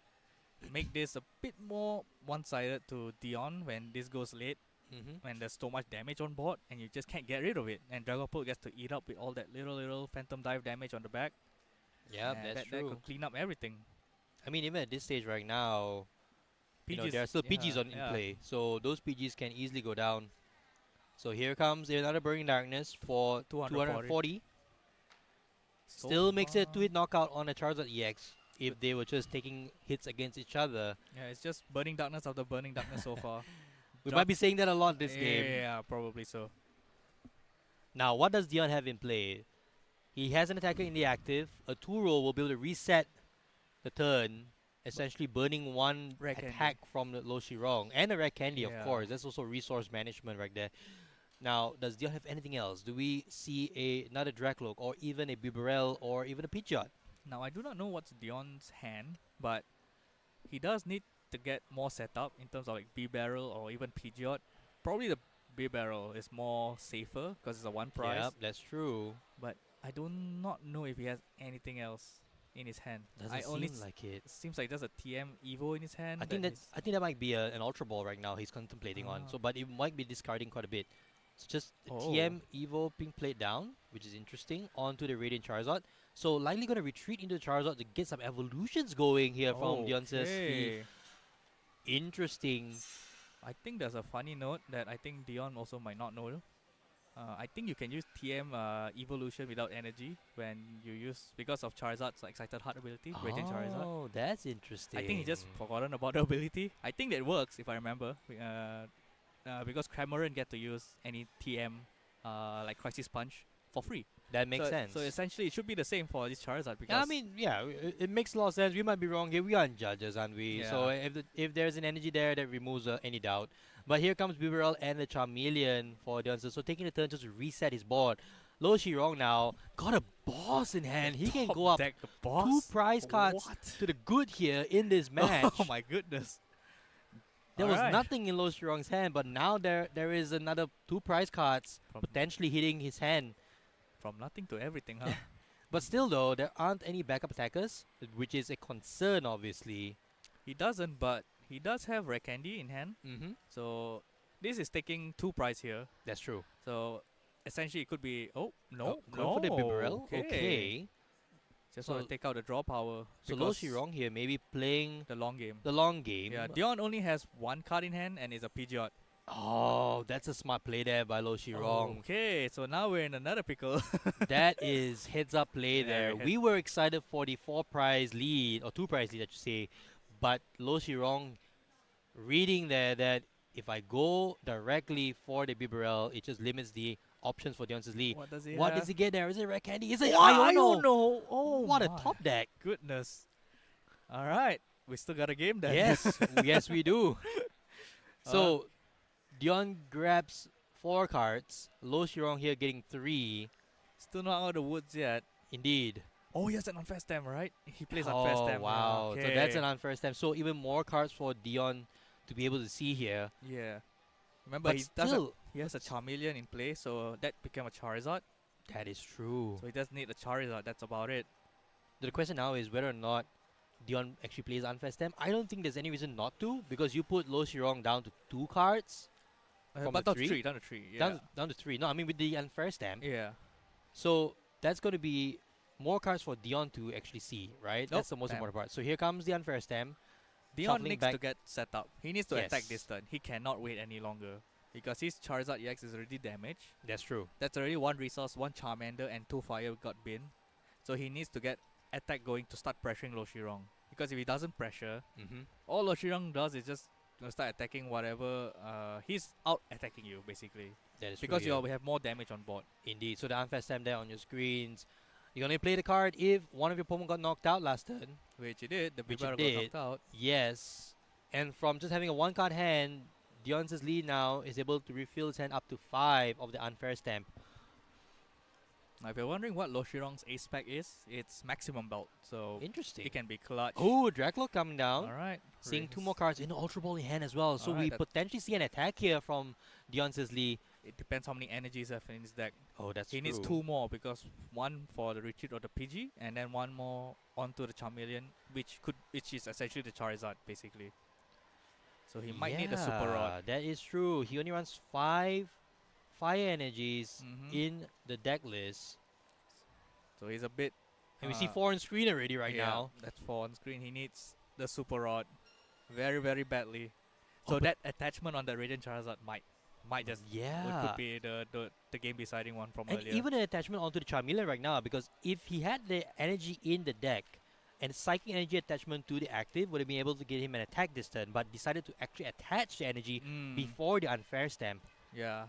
make this a bit more one-sided to Dion when this goes late. When there's so much damage on board and you just can't get rid of it. And Dragapult gets to eat up with all that little Phantom Dive damage on the back. Yeah, and that's that true. could clean up everything. I mean, even at this stage right now, PGs, there are still PGs in play. So those PGs can easily go down. So here comes another Burning Darkness for 240. So Still makes it a 2-hit knockout on a Charizard EX if they were just taking hits against each other. Yeah, it's just Burning Darkness after Burning Darkness so far. We might be saying that a lot this game. Yeah, probably so. Now, what does Dion have in play? He has an attacker in the active. A Turo will be able to reset the turn, essentially burning one Rare attack candy. from the Loshirong. And a Rare Candy, of Yeah. course. That's also resource management right there. Now, does Dion have anything else? Do we see another Dracloak or even a Bibarel or even a Pidgeot? Now, I do not know what's Dion's hand, but he does need to get more setup in terms of like B-Barrel or even Pidgeot. Probably the B-Barrel is more safer because it's a one price. Yep, that's true. But I do not know if he has anything else in his hand. Doesn't seem like it. Seems like there's a TM Evo in his hand. I think that might be an Ultra Ball right now he's contemplating on. So, but it might be discarding quite a bit. It's just the TM Evo being played down, which is interesting, onto the Radiant Charizard. So likely going to retreat into the Charizard to get some evolutions going here from Dion says. Interesting. I think there's a funny note that I think Dion also might not know. I think you can use TM evolution without energy when you use because of Charizard's Excited Heart ability, Radiant Charizard. Oh, that's interesting. I think he just forgotten about the ability. I think that works if I remember. Because Cramoran get to use any TM like Crisis Punch for free. That makes sense. So essentially, it should be the same for this Charizard. Because Yeah, I mean, yeah, it makes a lot of sense. We might be wrong here. We aren't judges, aren't we? Yeah. So if there's an energy there, that removes any doubt. But here comes Bibarel and the Charmeleon for Dionson. So taking the turn just to reset his board. Lo Shirong now got a boss in hand. He can go up deck, the boss? 2 prize cards to the good here in this match. Oh my goodness. There was nothing in Lo Shirong's hand, but now there is another 2 prize cards potentially hitting his hand. From nothing to everything, huh? But still though, there aren't any backup attackers, which is a concern obviously. He doesn't, but he does have Rare Candy in hand. So this is taking 2 prize here. That's true. So essentially it could be going for the Bibarel. Okay. Just want to take out the draw power. So Lo Shirong here maybe playing the long game. The long game. Yeah, Dion only has 1 card in hand and is a Pidgeot. Oh, that's a smart play there by Lo Shirong. Okay, so now we're in another pickle. That is heads up play there. We were excited for the 4 prize lead, or 2 prize lead I should say. But Lo Shirong reading there that if I go directly for the Bibarel, it just limits the options for Deonce's Lee. What does he What have? does he get there? Is it Red Candy? Is it Iono? Iono? Oh, what a my top deck. Goodness. All right, we still got a game then. Yes, yes we do. So Dion grabs 4 cards. Lo Shirong here getting 3. Still not out of the woods yet. Indeed. Oh, he has an unfair stem, right? He plays unfair stem. Wow. Okay. So that's an unfair stem. So even more cards for Dion to be able to see here. Yeah. Remember, But he has a Charmeleon in play, so that became a Charizard. That is true. So he does need a Charizard. That's about it. The question now is whether or not Dion actually plays unfair stem. I don't think there's any reason not to, because you put Lo Shirong down to 2 cards. But down to 3, down to 3. Yeah. Down to 3. No, I mean with the unfair stem. Yeah. So that's going to be more cards for Dion to actually see, right? That's the most important part. So here comes the unfair stem. Dion needs to get set up. He needs to Yes. attack this turn. He cannot wait any longer. Because his Charizard EX is already damaged. That's true. That's already 1 resource, 1 Charmander, and 2 fire got bin. So he needs to get attack going to start pressuring Lo Shirong. Because if he doesn't pressure, all Lo Shirong does is just start attacking whatever. He's out attacking you, basically. That is because true, you have more damage on board. Indeed. So the unfair stem there on your screens. You only play the card if one of your opponent got knocked out last turn. Which he did. The Which Bibarel it got did. knocked out. Yes. And from just having a 1 card hand, Dion's lead now is able to refill his hand up to 5 of the unfair stamp. Now, if you're wondering what Lo Shirong's ace spec is, it's maximum belt. So interesting. It can be clutch. Oh, Dracloak coming down. Alright. Seeing 2 more cards in the Ultra Ball in hand as well. So we potentially see an attack here from Dion's Lee. It depends how many energies have in his deck. Oh, that's He needs 2 more because 1 for the retreat of the PG and then 1 more onto the Charmeleon, which is essentially the Charizard basically. So he might need a Super Rod. That is true. He only runs 5 fire energies in the deck list. So he's a bit. And we see 4 on screen already right now. That's 4 on screen. He needs the Super Rod very, very badly. So that attachment on the Radiant Charizard might just could be the game deciding one from And earlier. even an attachment onto the Charmeleon right now, because if he had the energy in the deck and psychic energy attachment to the active, would have been able to get him an attack this turn, but decided to actually attach the energy before the unfair stamp. Yeah.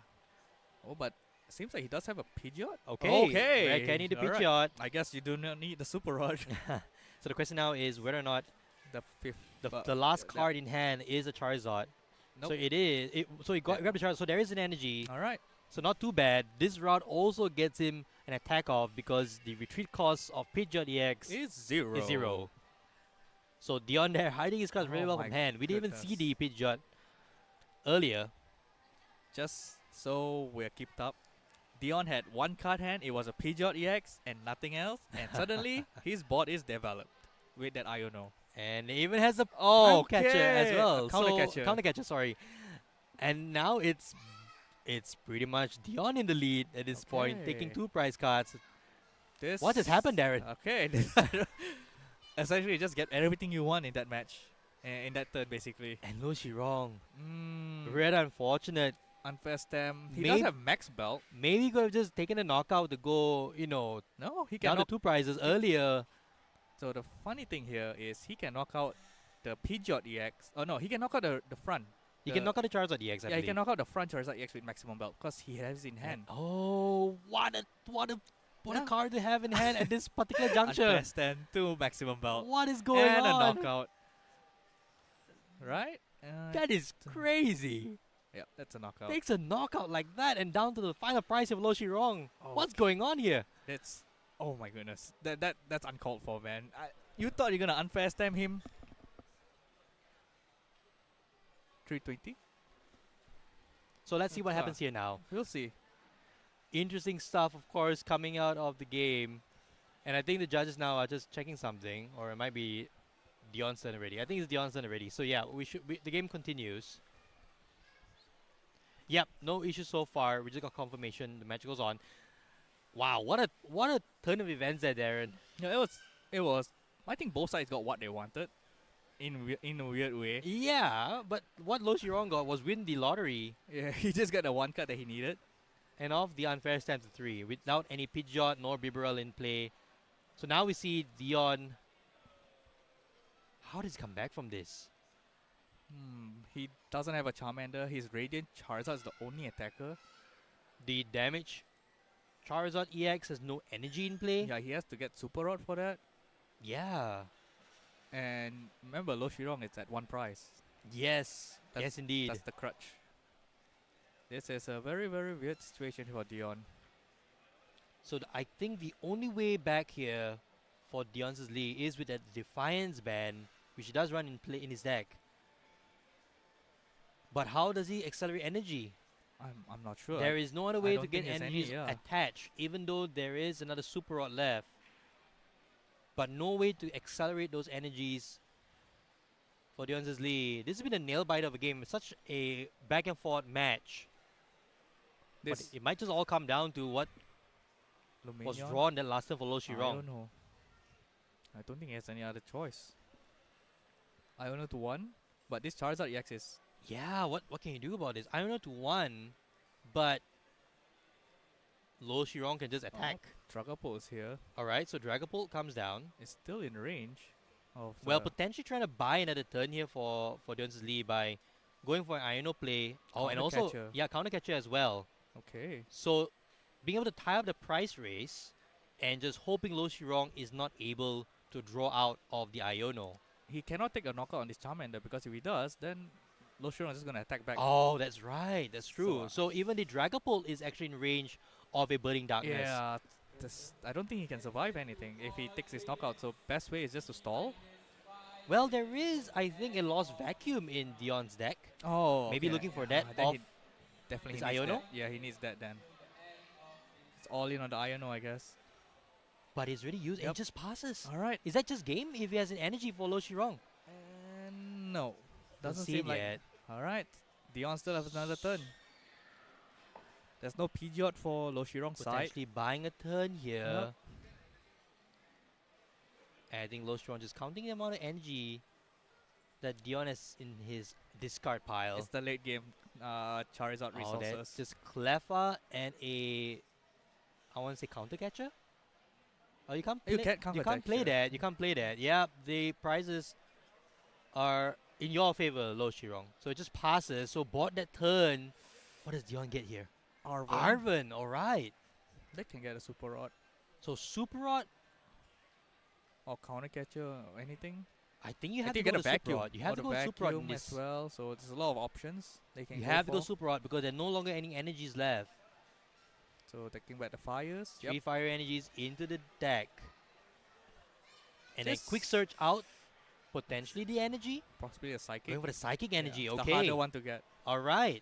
Oh, but seems like he does have a Pidgeot. Okay. Rare Candy the Alright. Pidgeot. I guess you do not need the Super Rod. So the question now is whether or not the fifth, the last card in hand is a Charizard. Nope. So it is. So he grabbed the Charizard. So there is an energy. All right. So not too bad. This route also gets him an attack off because the retreat cost of Pidgeot EX Is zero. is 0. So Dion there hiding his cards really Oh well my from hand. We didn't even see goodness. the Pidgeot earlier. Just so we're kept up. Dion had one card hand, it was a Pidgeot EX and nothing else, and suddenly his board is developed with that Iono. And it even has a Oh, prime catcher as well. Counter catcher. Sorry. And now it's pretty much Dion in the lead at this point, taking Okay. 2 prize cards. This What has happened, Darren? Okay. Essentially, you just get everything you want in that match. In that turn, basically. And Lo Shirong. Mm, Really unfortunate. unfair stem. He Maybe- does have max belt. Maybe he could have just taken a knockout to go, No, he down can to 2 prizes earlier. So the funny thing here is he can knock out the Pidgeot EX. Oh no, he can knock out the front. He can knock out the Charizard EX, I Yeah, he believe. can knock out the front Charizard EX with maximum belt because he has it in hand. Oh, what a Yeah. card to have in hand at this particular juncture. Unfair stand to maximum belt. What is going and on? a knockout. Right? That is crazy. Yep, that's a knockout. Takes a knockout like that and down to the final prize of Lo Shirong. Oh. What's going on here? That's oh my goodness. That's uncalled for, man. You thought you're gonna unfair stem him? 320. So let's see what happens here now. We'll see. Interesting stuff, of course, coming out of the game. And I think the judges now are just checking something, or it might be Dion's turn already. I think it's Dion's turn already. So yeah, the game continues. Yep, no issues so far. We just got confirmation. The match goes on. Wow, what a turn of events there, Darren. Yeah, it was. I think both sides got what they wanted, in a weird way. Yeah, but what Lo Shirong got was win the lottery. Yeah, he just got the one card that he needed. And off the unfair stand to 3 without any Pidgeot nor Bibarel in play. So now we see Dion. How does he come back from this? He doesn't have a Charmander. His Radiant Charizard is the only attacker. The damage. Charizard EX has no energy in play. Yeah, he has to get Super Rod for that. Yeah. And remember, Lo Shirong is at 1 prize. Yes. Yes, indeed. That's the crutch. This is a very, very weird situation for Dion. So I think the only way back here for Dion's Lee is with that Defiance ban, which he does run in his deck. But how does he accelerate energy? I'm not sure. There is no other I way don't to get think there's energies any, yeah. attached, even though there is another Super Rod left. But no way to accelerate those energies for Dion's Lee. This has been a nail biter of a game. It's such a back and forth match. But it might just all come down to what was Luminion? drawn that last time for Lo I Shirong. don't know. I don't think he has any other choice. Iono to 1, but this Charizard EX is... Yeah, what can you do about this? I don't know to 1, but Lo Shirong can just attack. Dragapult is here. Alright, so Dragapult comes down. It's still in range. Of Well, potentially trying to buy another turn here for Dion's Lee by going for an Iono play. Oh, and also, Counter-catcher. yeah, counter catcher as well. Okay. So, being able to tie up the price race and just hoping Lo Shirong is not able to draw out of the Iono. He cannot take a knockout on this Charmander because if he does, then Lo Shirong is just going to attack back. Oh, that's right. That's true. So even the Dragapult is actually in range of a Burning Darkness. Yeah, I don't think he can survive anything if he takes his knockout. So best way is just to stall. Well, there is, I think, a Lost Vacuum in Dion's deck. Oh, Maybe okay. looking for that Then off he definitely his needs Iono. that. Yeah, he needs that then. It's all in on the Iono, I guess. But he's already used and it just passes. Alright. Is that just game if he has an energy for Lo Shirong? No. Don't Doesn't see seem it like... yet. Alright. Dion still has another turn. There's no Pidgeot for Lo Shirong's side. Potentially buying a turn here. Yep. And I think Lo Shirong just counting the amount of energy that Dion has in his discard pile. It's the late game Charizard Oh, resources. that's just Cleffa and a... I want to say counter catcher? Oh, you can't play, You can't counter play catcher. that. You can't play that. Yeah, the prizes are in your favor, Lo Shirong. So it just passes. So bought that turn. What does Dion get here? Arven, alright. They can get a Super Rod. So Super Rod, Or Counter Catcher or anything. I think you have I to think go get to a Super vacuum. Rod. You have Or to the go Super Rod in vacuum this. as well. So there's a lot of options they can You go have to go for. Super Rod because there's no longer any energies left. So taking back the fires. Three fire energies into the deck. And then Just- quick search out. Potentially the energy. Possibly a psychic. Going for the psychic energy. Yeah, Okay. the harder one to get. All right.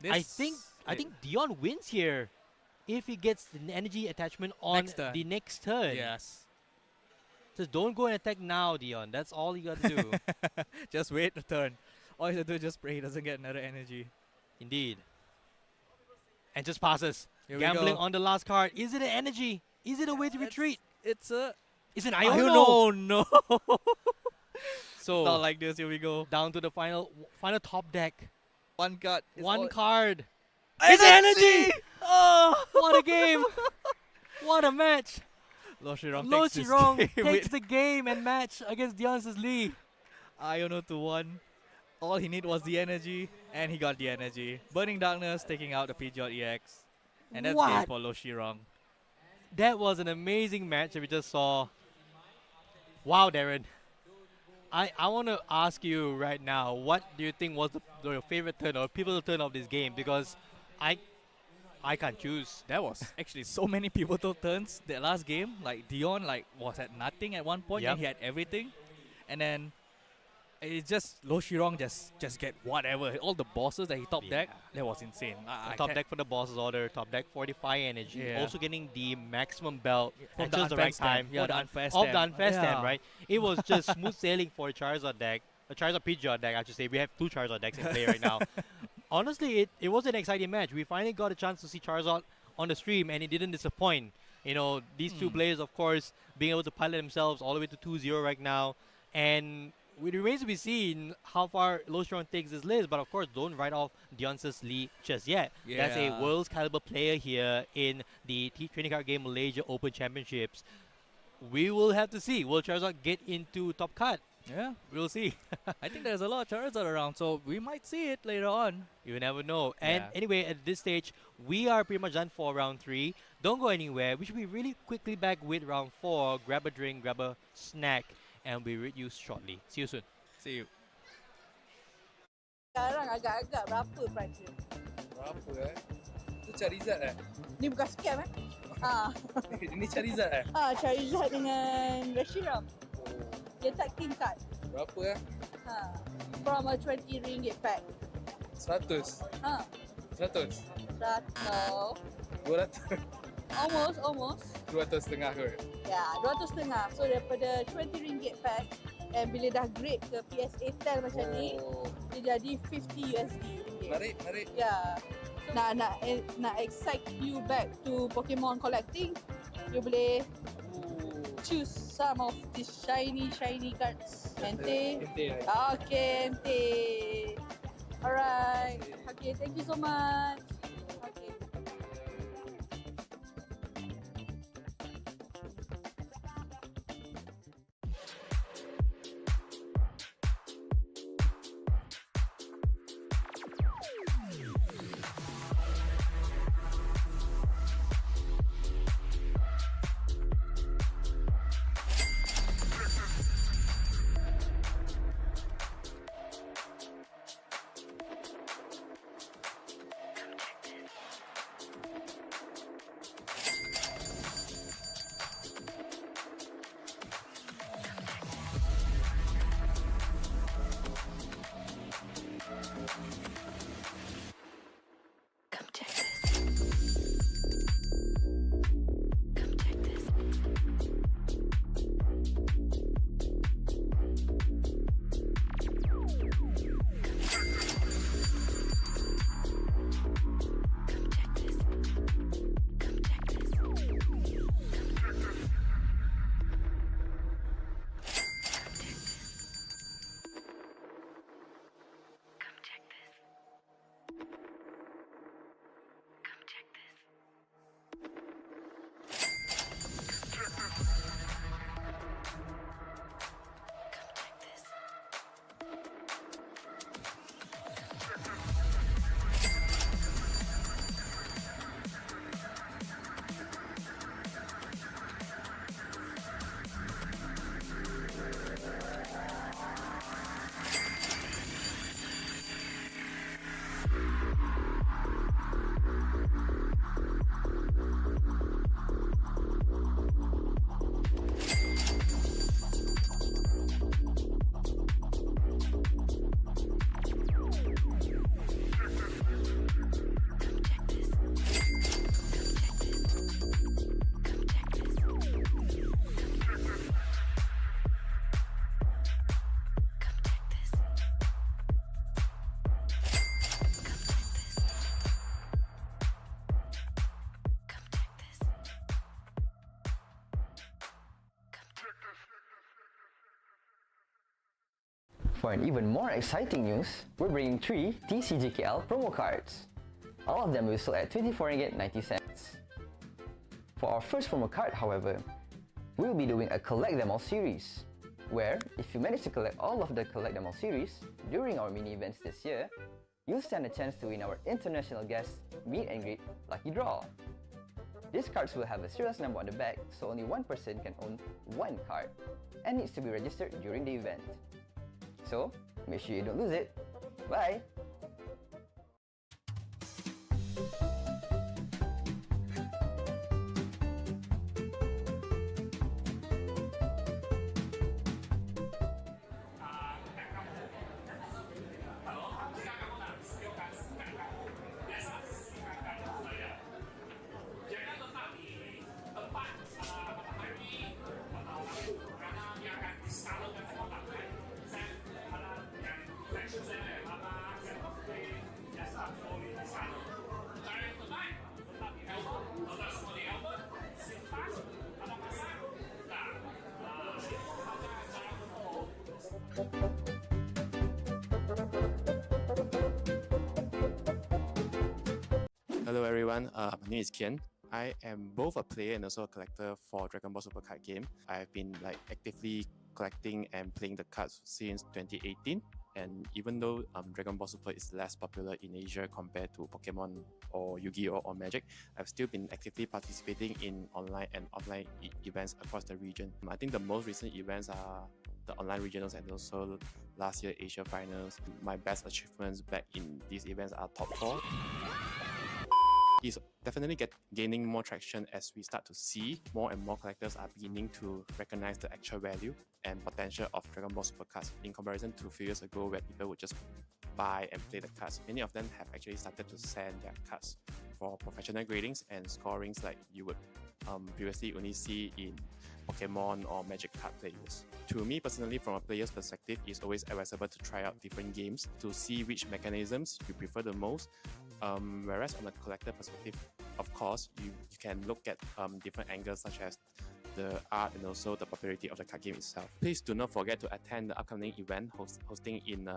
I This think it- Dion wins here if he gets the energy attachment on Next turn. the next turn. Yes. Just don't go and attack now, Dion. That's all you got to do. Just wait the turn. All you have to do is just pray he doesn't get another energy. Indeed. And just passes. Here we Gambling go. on the last card. Is it an energy? Is it a way to retreat? It's a... It's an Iono. Iono. No. So Not like this. Here we go. down to the final top deck. One card. It's One all- card. It's It's an energy. Oh! What a game. What a match. Lo Shirong Lo takes this Shirong game takes with the game and match against Dionysus Lee. Iono to 1. All he needed was the energy, and he got the energy. Burning Darkness taking out the Pidgeot EX. And that's game What? for Lo Shirong. That was an amazing match that we just saw. Wow, Darren. I want to ask you right now, what do you think was your favorite turn or pivotal turn of this game? Because I can't choose. There was actually so many pivotal turns that last game. Like Dion was at nothing at one point, Yep. and he had everything. And then it's just Lo Shirong just get whatever. All the bosses that he top deck, that was insane. I Top can't- deck for the boss's order, top deck for the fire energy. Yeah. Also getting the maximum belt From at the just the unfair right stamp. time. Yeah, for the unfair of the stamp. unfair stamp, Yeah. right? It was just smooth sailing for Charizard deck. A Charizard Pidgeot deck, I should say. We have 2 Charizard decks in play right now. Honestly, it was an exciting match. We finally got a chance to see Charizard on the stream, and it didn't disappoint. You know, these two players, of course, being able to pilot themselves all the way to 2-0 right now. And it remains to be seen how far Lo Shirong takes this list. But of course, don't write off Dionysus Lee just yet. That's a Yeah. world's caliber player here in the Training Card Game Malaysia Open Championships. We will have to see. Will Charizard get into top cut? Yeah. We'll see. I think there's a lot of Charizard around, so we might see it later on. You never know. And Yeah. anyway, at this stage, we are pretty much done for round 3. Don't go anywhere. We should be really quickly back with round 4. Grab a drink, grab a snack, and we'll read you shortly. See you soon. See you. Sekarang agak-agak berapa price dia? Berapa Itu Charizard Ni bukan scam Ini Charizard Charizard dengan Reshiram. Dia tak king card. Berapa From a 20 ringgit pack. 100 100 No. 200 Almost. 200 setengah kot. Ya, 200.5. So daripada 20 ringgit pack, and bila dah grade ke PSA 10 macam ni, dia jadi 50 USD. Menarik. Ya. Nak excite you back to Pokemon collecting, you boleh choose some of these shiny cards. Ente. Okay, ente. Alright. Okay, thank you so much. Okay. For an even more exciting news, we're bringing 3 TCGKL promo cards. All of them will sell at 24 ringgit 90 cents. For our first promo card, however, we'll be doing a Collect Them All series, where if you manage to collect all of the Collect Them All series during our mini events this year, you'll stand a chance to win our international guest meet and greet lucky draw. These cards will have a serial number on the back, so only one person can own one card and needs to be registered during the event. So, make sure you don't lose it. Bye! Hello everyone, my name is Kian. I am both a player and also a collector for Dragon Ball Super Card Game. I've been actively collecting and playing the cards since 2018. And even though Dragon Ball Super is less popular in Asia compared to Pokemon or Yu-Gi-Oh or Magic, I've still been actively participating in online and offline events across the region. I think the most recent events are the online regionals and also last year Asia Finals. My best achievements back in these events are top 4. It's definitely gaining more traction as we start to see more and more collectors are beginning to recognize the actual value and potential of Dragon Ball Super cards in comparison to a few years ago where people would just buy and play the cards. Many of them have actually started to send their cards for professional gradings and scorings like you would previously only see in Pokemon or Magic card players. To me personally, from a player's perspective, it's always advisable to try out different games to see which mechanisms you prefer the most. Whereas on a collector perspective, of course, you can look at different angles such as the art and also the popularity of the card game itself. Please do not forget to attend the upcoming event hosting in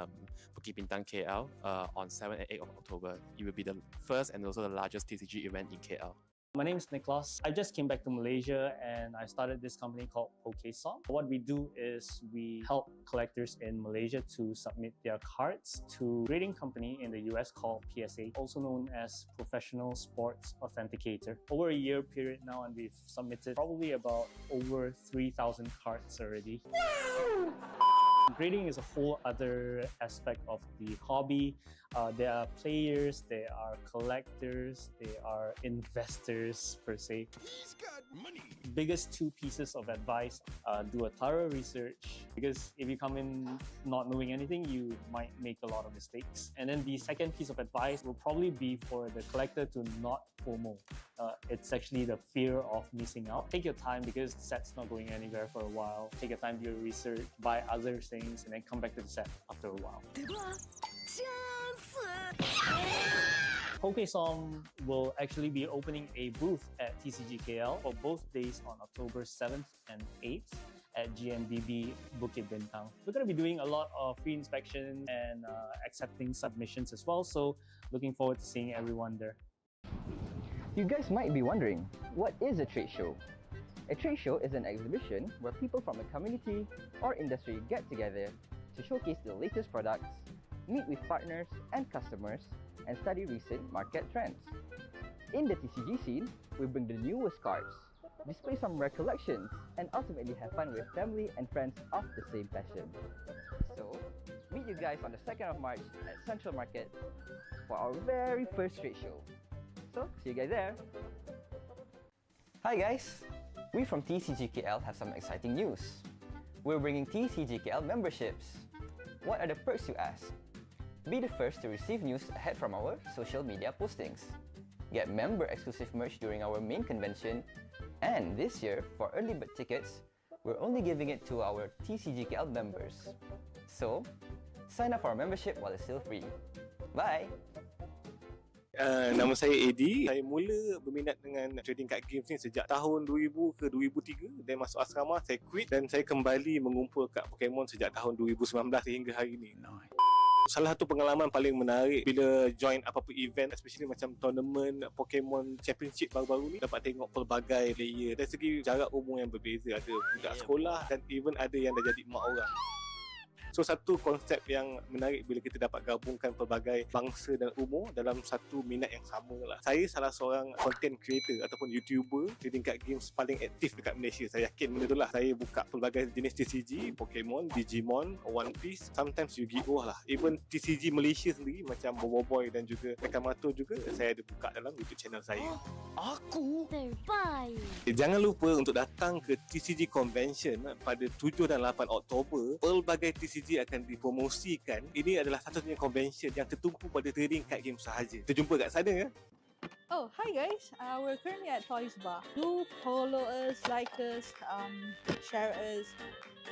Bukit Bintang, KL on 7 and 8 of October. It will be the first and also the largest TCG event in KL. My name is Niklas. I just came back to Malaysia and I started this company called PokeSong. What we do is we help collectors in Malaysia to submit their cards to a grading company in the US called PSA, also known as Professional Sports Authenticator. Over a year period now, and we've submitted probably about over 3,000 cards already. Grading is a whole other aspect of the hobby. There are players, there are collectors, there are investors per se. He's got money. Biggest 2 pieces of advice, do a thorough research, because if you come in not knowing anything, you might make a lot of mistakes. And then the second piece of advice will probably be for the collector to not FOMO. It's actually the fear of missing out. Take your time because the set's not going anywhere for a while. Take your time to do your research, buy other things, and then come back to the set after a while. PokeSong will actually be opening a booth at TCGKL for both days on October 7th and 8th at GMBB Bukit Bintang. We're going to be doing a lot of free inspections and accepting submissions as well, so looking forward to seeing everyone there. You guys might be wondering, what is a trade show? A trade show is an exhibition where people from a community or industry get together to showcase the latest products, meet with partners and customers, and study recent market trends. In the TCG scene, we bring the newest cards, display some rare collections, and ultimately have fun with family and friends of the same passion. So, meet you guys on the 2nd of March at Central Market for our very first trade show. So, see you guys there! Hi guys! We from TCGKL have some exciting news. We're bringing TCGKL memberships. What are the perks, you ask? Be the first to receive news ahead from our social media postings. Get member-exclusive merch during our main convention. And this year, for early bird tickets, we're only giving it to our TCGKL members. So, sign up for our membership while it's still free. Bye! Nama saya Eddie. Saya mula berminat dengan trading card games ni sejak tahun 2000 ke 2003. Dan masuk asrama, saya quit dan saya kembali mengumpul kad Pokemon sejak tahun 2019 sehingga hari ini. Salah satu pengalaman paling menarik bila join apa-apa event, especially macam tournament Pokemon Championship baru-baru ni, dapat tengok pelbagai player dari segi jarak umur yang berbeza. Ada budak sekolah dan even ada yang dah jadi mak orang. So satu konsep yang menarik bila kita dapat gabungkan pelbagai bangsa dan umur dalam satu minat yang sama lah. Saya salah seorang content creator ataupun YouTuber trading card games paling aktif dekat Malaysia. Saya yakin benda tu lah. Saya buka pelbagai jenis TCG, Pokemon, Digimon, One Piece, sometimes Yu-Gi-Oh lah. Even TCG Malaysia sendiri macam Boboiboy dan juga Rekamato juga saya ada buka dalam YouTube channel saya. Aku terbaik. Jangan lupa untuk datang ke TCG Convention pada 7 dan 8 Oktober. Pelbagai TCG akan dipromosikan. Ini adalah satu-satunya convention yang tertumpu pada trading card game sahaja. Kita jumpa kat sana ya. Oh, hi guys. We're currently at Toys Bar. Do follow us, like us, share us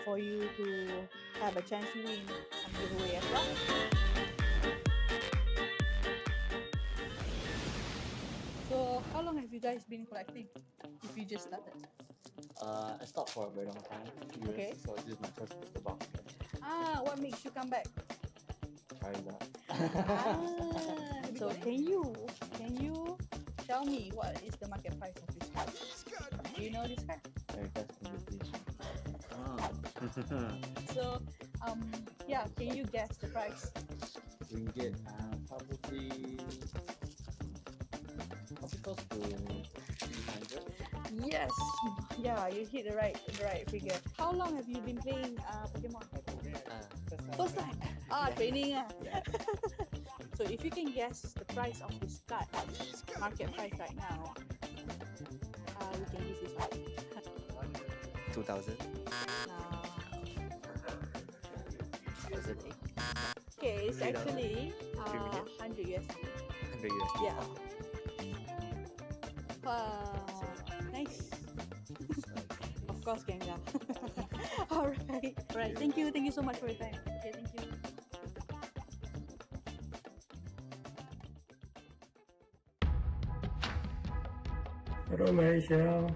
for you to have a chance to win some giveaway as well. So, how long have you guys been collecting? If you just started? I stopped for a very long time. Okay. So this is my first booster box. What makes you come back? Trying that. So can you tell me what is the market price of this card? Do you know this card? Very fast competition. So yeah, can you guess the price? Ringgit, probably close to 300. Yes, yeah, you hit the right figure. How long have you been playing Pokemon? First time. Training. So if you can guess the price of this card, market price right now, we can give this one. 2000. 2008. Okay, it's actually 100 USD. 100 USD. Yeah. Nice. Of course, Gengar. Alright. Right. Thank you so much for your time. Okay, thank you. Hello Malaysia,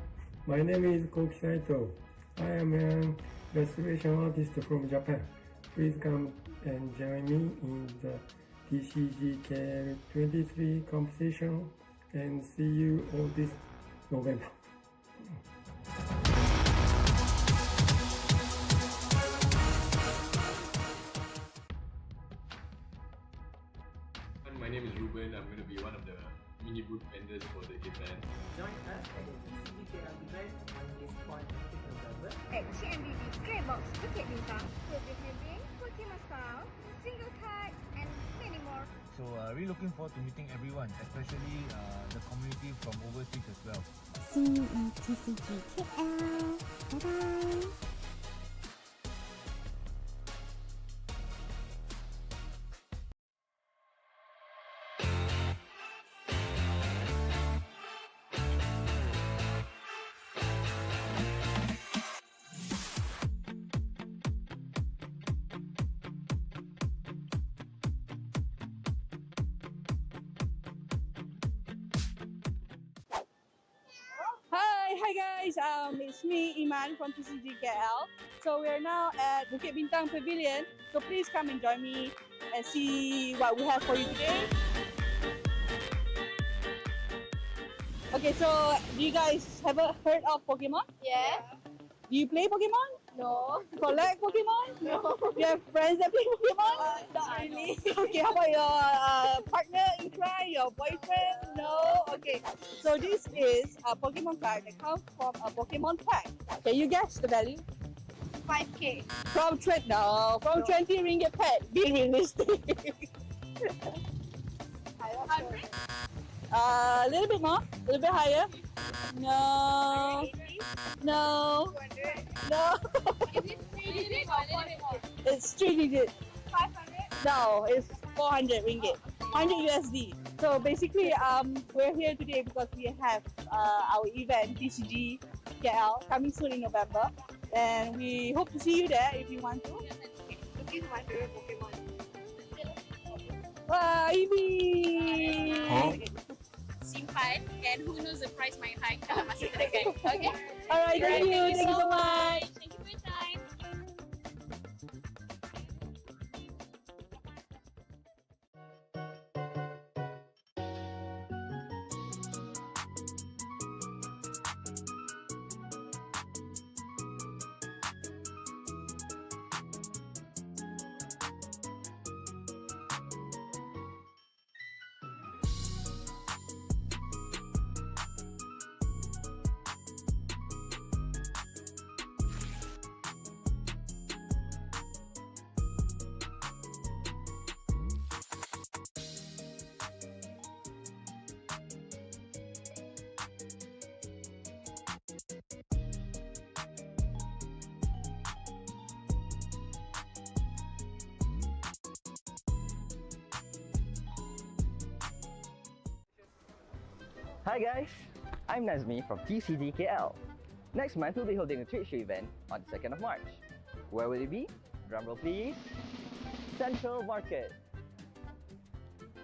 my name is Koki Saito. I am an restoration artist from Japan. Please come and join me in the TCGKL 23 competition and see you all this November. My name is Ruben. I'm going to be one of the mini booth vendors for the event. Join us at the TCGKL event on this point of November. At TMBB Skybox Bukit Bintang, we'll be having Pokemon Style, single card, and many more. So really looking forward to meeting everyone, especially the community from overseas as well. See you in TCGKL. Bye-bye. Hi guys, it's me Iman from TCGKL. So we are now at Bukit Bintang Pavilion. So please come and join me and see what we have for you today. Okay, so do you guys ever heard of Pokemon? Yeah. Do you play Pokemon? No. Collect Pokemon? No. Do you have friends that play Pokemon? Not really. Okay, how about your partner in crime, your boyfriend? No? Okay, so this is a Pokemon card that comes from a Pokemon pack. Can you guess the value? 5K. From 20 ringgit pack. Be realistic. 100? A little bit more, a little bit higher. No. 180? No. 200? No. Is it 3 digits or a little bit more? It's 3 digits. 500? No, it's 400 ringgit. 100 USD. So basically, we're here today because we have our event, TCG KL, coming soon in November. And we hope to see you there if you want to. Which is my favorite Pokemon. Bye, Ivy! Huh? and who knows the price might hike kalau masih ada gang. Okay. Alright, thank you so much. Thank you for your time. Hi guys, I'm Nazmi from TCGKL. Next month we'll be holding a trade show event on the 2nd of March. Where will it be? Drumroll please. Central Market.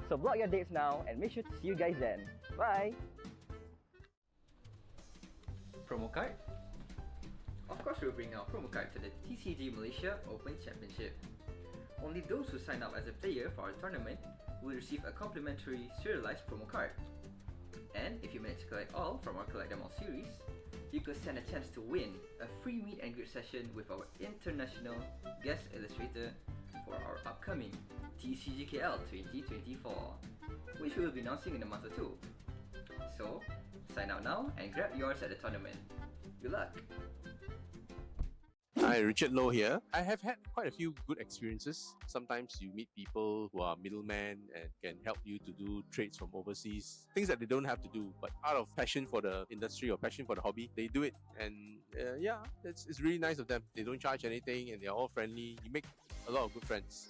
So block your dates now and make sure to see you guys then. Bye! Promo card? Of course we'll bring our promo card to the TCG Malaysia Open Championship. Only those who sign up as a player for our tournament will receive a complimentary serialized promo card. And if you manage to collect all from our Collect Them All series, you could stand a chance to win a free meet and greet session with our international guest illustrator for our upcoming TCGKL 2024, which we will be announcing in a month or two. So, sign up now and grab yours at the tournament. Good luck! Hi, Richard Low here. I have had quite a few good experiences. Sometimes you meet people who are middlemen and can help you to do trades from overseas. Things that they don't have to do, but out of passion for the industry or passion for the hobby, they do it. And yeah, it's really nice of them. They don't charge anything and they're all friendly. You make a lot of good friends.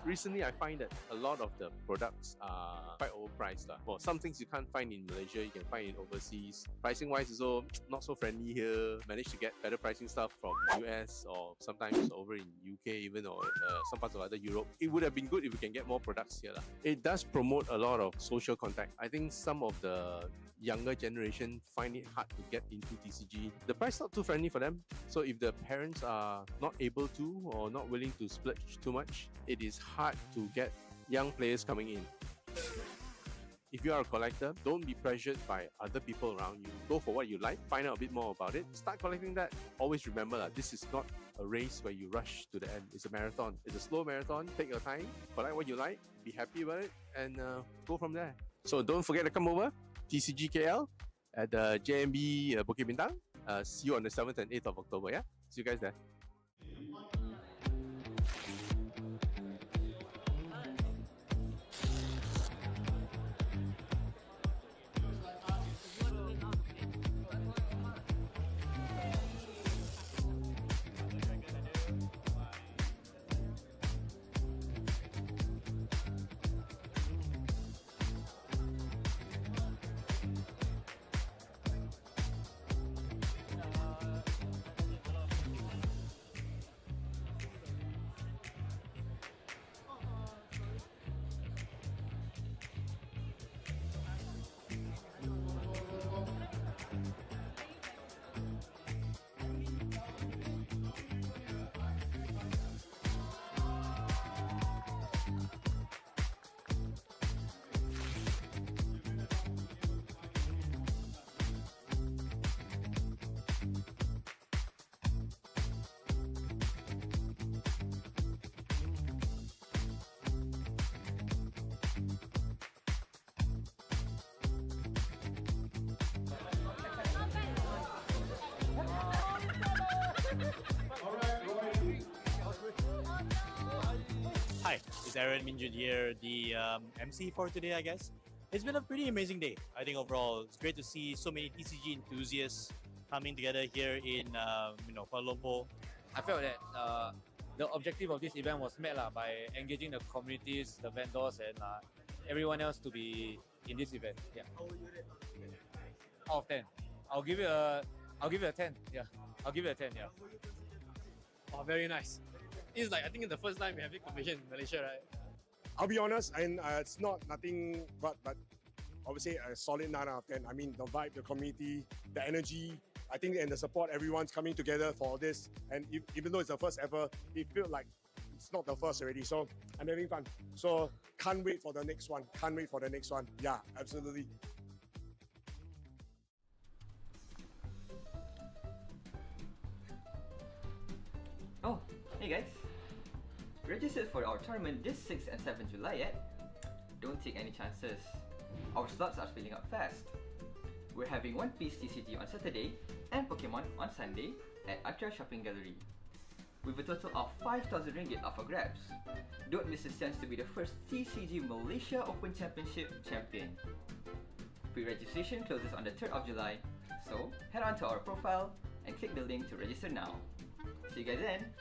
Recently, I find that a lot of the products are quite overpriced. For some things you can't find in Malaysia, you can find in overseas. Pricing wise, also not so friendly here. Managed to get better pricing stuff from US or sometimes over in UK even, or some parts of other Europe. It would have been good if we can get more products here. It does promote a lot of social contact. I think some of the younger generation find it hard to get into TCG. The price not too friendly for them. So if the parents are not able to or not willing to splurge too much, it is hard to get young players coming in. If you are a collector, don't be pressured by other people around you. Go for what you like, find out a bit more about it, start collecting that. Always remember that this is not a race where you rush to the end. It's a marathon. It's a slow marathon. Take your time, collect what you like, be happy about it, and go from there. So don't forget to come over, TCGKL at the JMB Bukit Bintang. See you on the 7th and 8th of October, yeah? See you guys there. Hi, it's Aaron Minjun here, the MC for today, I guess. It's been a pretty amazing day. I think overall, it's great to see so many TCG enthusiasts coming together here in Kuala Lumpur. I felt that the objective of this event was met by engaging the communities, the vendors, and everyone else to be in this event. Yeah. Out of 10, I'll give it a 10. Yeah, I'll give it a 10. Yeah. Oh, very nice. It's like, I think it's the first time we have this competition in Malaysia, right? I'll be honest, and it's not nothing but obviously a solid 9 out of 10. I mean, the vibe, the community, the energy, I think, and the support, everyone's coming together for this. And even though it's the first ever, it feels like it's not the first already. So I'm having fun. So can't wait for the next one. Can't wait for the next one. Yeah, absolutely. Oh, hey guys. Registered for our tournament this 6th and 7th July yet? Don't take any chances. Our slots are filling up fast. We're having One Piece TCG on Saturday and Pokemon on Sunday at Atria Shopping Gallery, with a total of 5,000 ringgit up for grabs. Don't miss a chance to be the first TCG Malaysia Open Championship champion. Pre-registration closes on the 3rd of July, so head on to our profile and click the link to register now. See you guys then!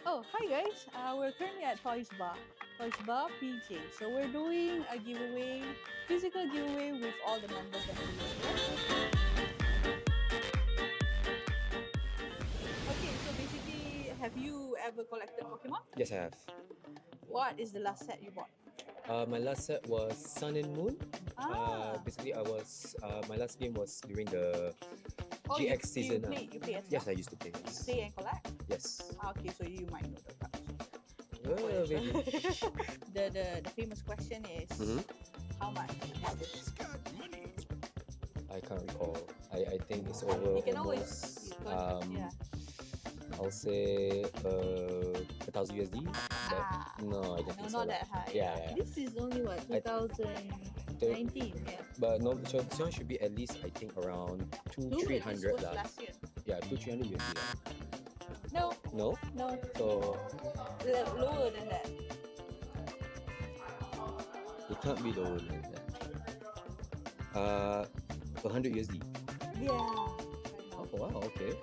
Oh, hi guys. We're currently at Toys Bar PJ. So we're doing a giveaway, physical giveaway with all the members that we have. Okay, so basically, have you ever collected Pokemon? Yes, I have. What is the last set you bought? My last set was Sun and Moon. Basically, my last game was during the GX season. You play as yes, well? I used to play. Yes. Play and collect? Yes. Okay, so you might know the cards. Well, maybe. the famous question is, how much is this? I can't recall. I think it's over. You can almost, yeah. I'll say 1,000 USD. But no, I don't think so. Not that high. Yeah. This is only what, 2019? Yeah. But no, so this one should be at least, I think, around 200-300 This was last year. Yeah, 200-300 USD. No. No? No. So lower than that. it can't be lower than that. 100 USD. Yeah. Oh wow, okay.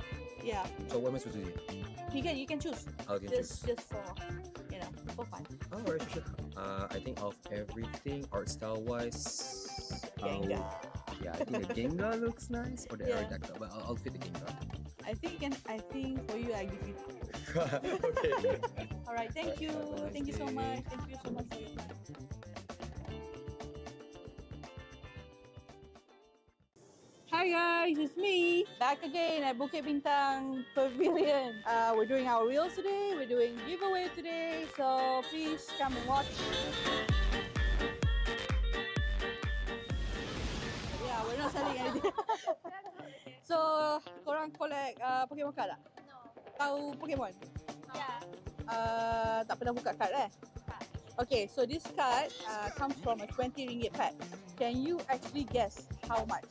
Yeah. So what am I supposed to do? You can choose. Okay, just for for fun. Oh, right, sure. I think of everything art style wise. Gengar. Yeah, I think the Gengar looks nice, or the Yeah. Aerodactyl, but I'll fit the Gengar. I think for you I give you. Okay. All right. Thank you. Thank you so much. Thank you so much for your time. Hi guys, it's me back again at Bukit Bintang Pavilion. We're doing our reels today. We're doing giveaway today, so please come and watch. Yeah, we're not selling anything. So, korang collect Pokemon card tak? No. Tahu Pokemon? Yeah. Tak pernah buka card Okay, so this card comes from a 20 ringgit pack. Can you actually guess how much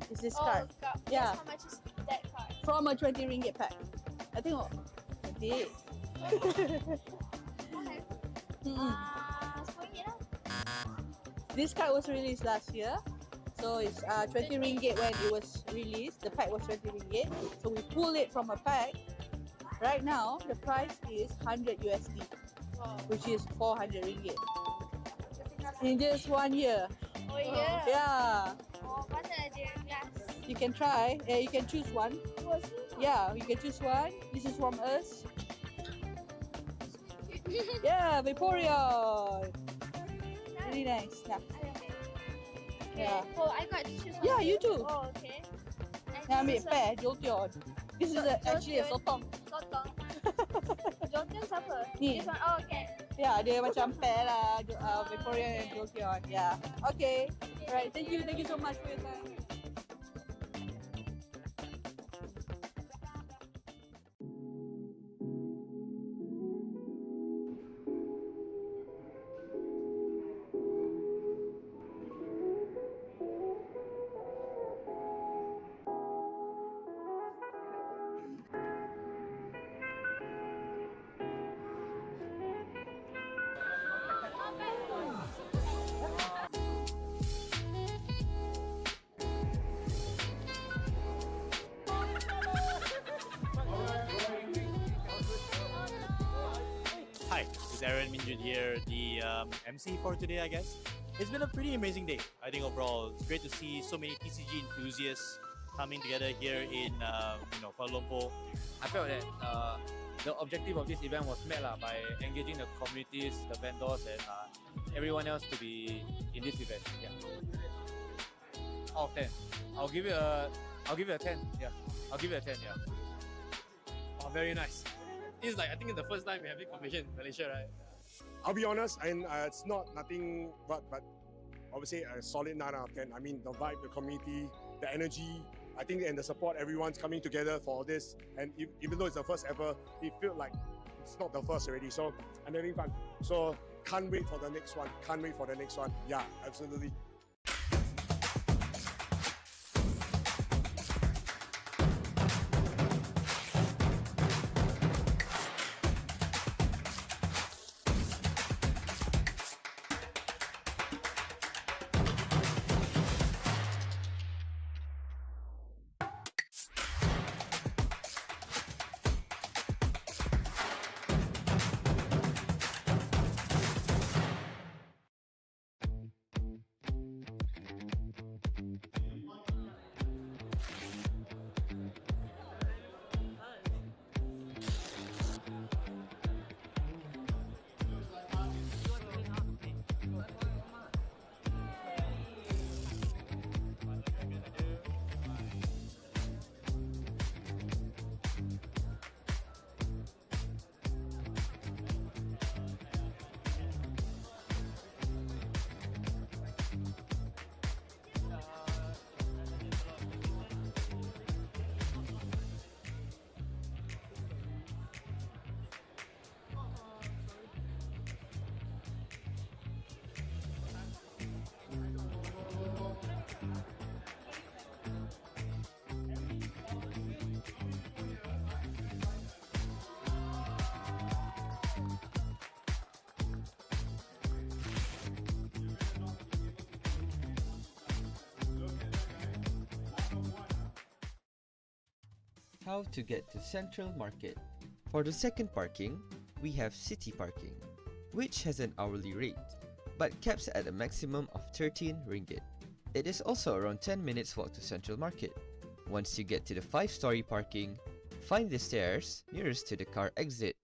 is this card? Yeah. How much is that card? From a 20 ringgit pack. I think cantik. Okay. 10 ringgit lah. This card was released last year. So it's 20 ringgit when it was released. The pack was 20 ringgit. So we pulled it from a pack. Right now, the price is 100 USD, which is 400 ringgit. In just 1 year. Oh yeah. Yeah. Oh, mana ada glass? You can try. You can choose one. Yeah, you can choose one. This is from us. Yeah, Vaporeon. Really nice. Yeah. Oh, I got to choose one. Yeah, you too. Oh, okay. Now ambil pair, Jolteon. This is actually a sotong. Sotong. Jolteon siapa? Ni. This one. Oh, okay. Yeah, dia macam pair lah. Vaporeon and Jolteon. Yeah. Okay. Alright, thank you so much for your time. Hi, this is Aaron Minjun here, the MC for today, I guess. It's been a pretty amazing day. I think overall, it's great to see so many TCG enthusiasts coming together here in Kuala Lumpur. I felt that the objective of this event was met by engaging the communities, the vendors, and everyone else to be in this event. Yeah. Out of 10, I'll give it a 10. Yeah, I'll give it a 10. Yeah. Oh, very nice. It's like I think it's the first time we're having competition in Malaysia, right? I'll be honest, and it's not nothing but obviously a solid 9 out of 10. I mean, the vibe, the community, the energy, I think, and the support, everyone's coming together for this. And even though it's the first ever, it feels like it's not the first already. So I'm having fun. So can't wait for the next one. Can't wait for the next one. Yeah, absolutely. How to get to Central Market. For the second parking, we have City Parking, which has an hourly rate, but caps at a maximum of 13 ringgit. It is also around 10 minutes walk to Central Market. Once you get to the 5-story parking, find the stairs nearest to the car exit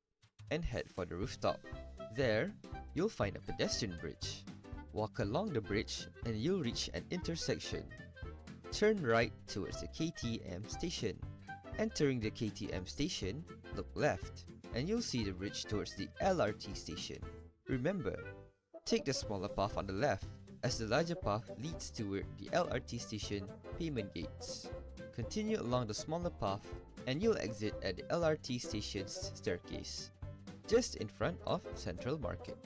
and head for the rooftop. There, you'll find a pedestrian bridge. Walk along the bridge and you'll reach an intersection. Turn right towards the KTM station. Entering the KTM station, look left, and you'll see the bridge towards the LRT station. Remember, take the smaller path on the left, as the larger path leads toward the LRT station payment gates. Continue along the smaller path, and you'll exit at the LRT station's staircase, just in front of Central Market.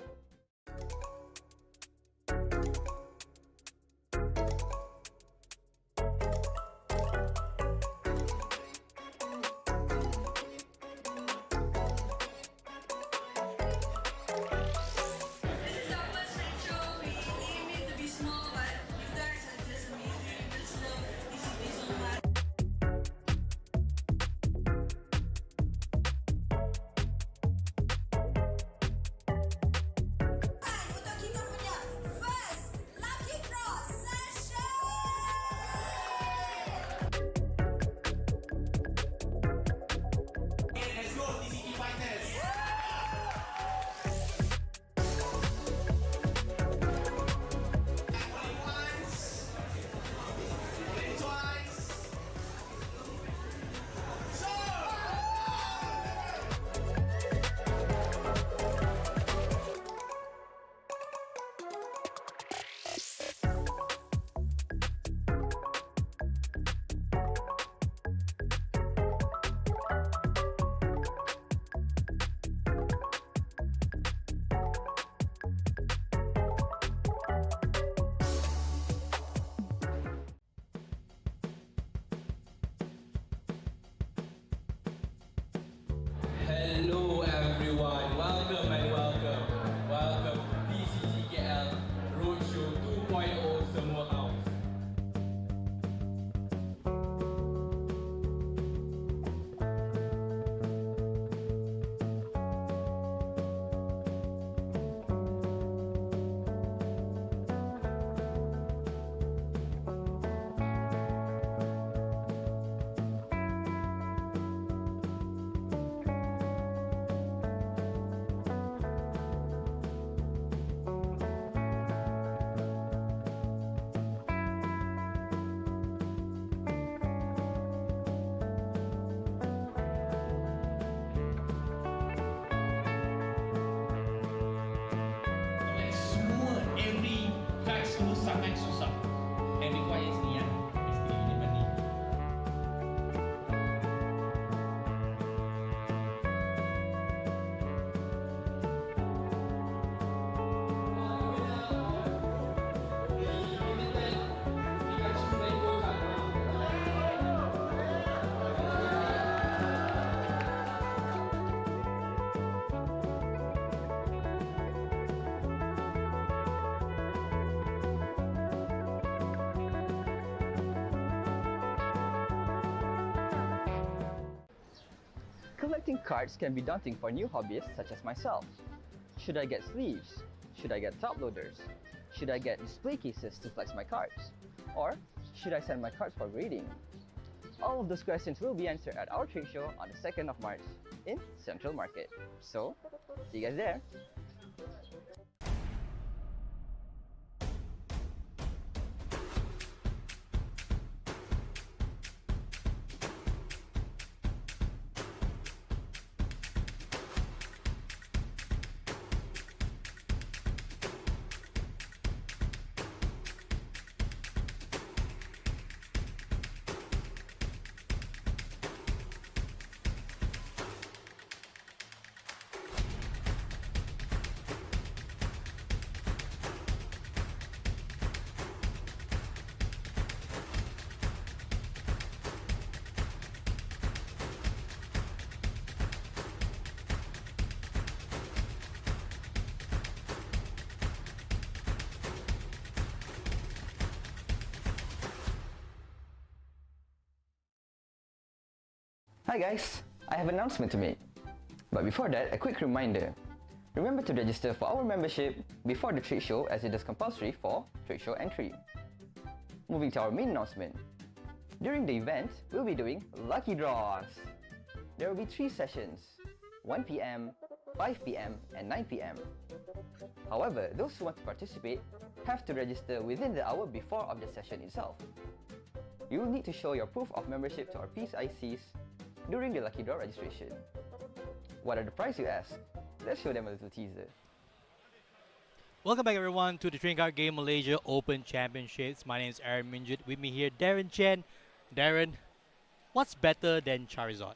Collecting cards can be daunting for new hobbyists such as myself. Should I get sleeves? Should I get top loaders? Should I get display cases to flex my cards? Or should I send my cards for grading? All of those questions will be answered at our trade show on the 2nd of March in Central Market. So, see you guys there! Hi guys, I have an announcement to make. But before that, a quick reminder. Remember to register for our membership before the trade show as it is compulsory for trade show entry. Moving to our main announcement. During the event, we'll be doing lucky draws. There will be 3 sessions, 1 PM, 5 PM and 9 PM. However, those who want to participate have to register within the hour before of the session itself. You will need to show your proof of membership to our PICs during the lucky draw registration. What are the prizes, you ask? Let's show them a little teaser. Welcome back everyone to the Trading Card Game Malaysia Open Championships. My name is Aaron Minjit. With me here, Darren Chen. Darren, what's better than Charizard?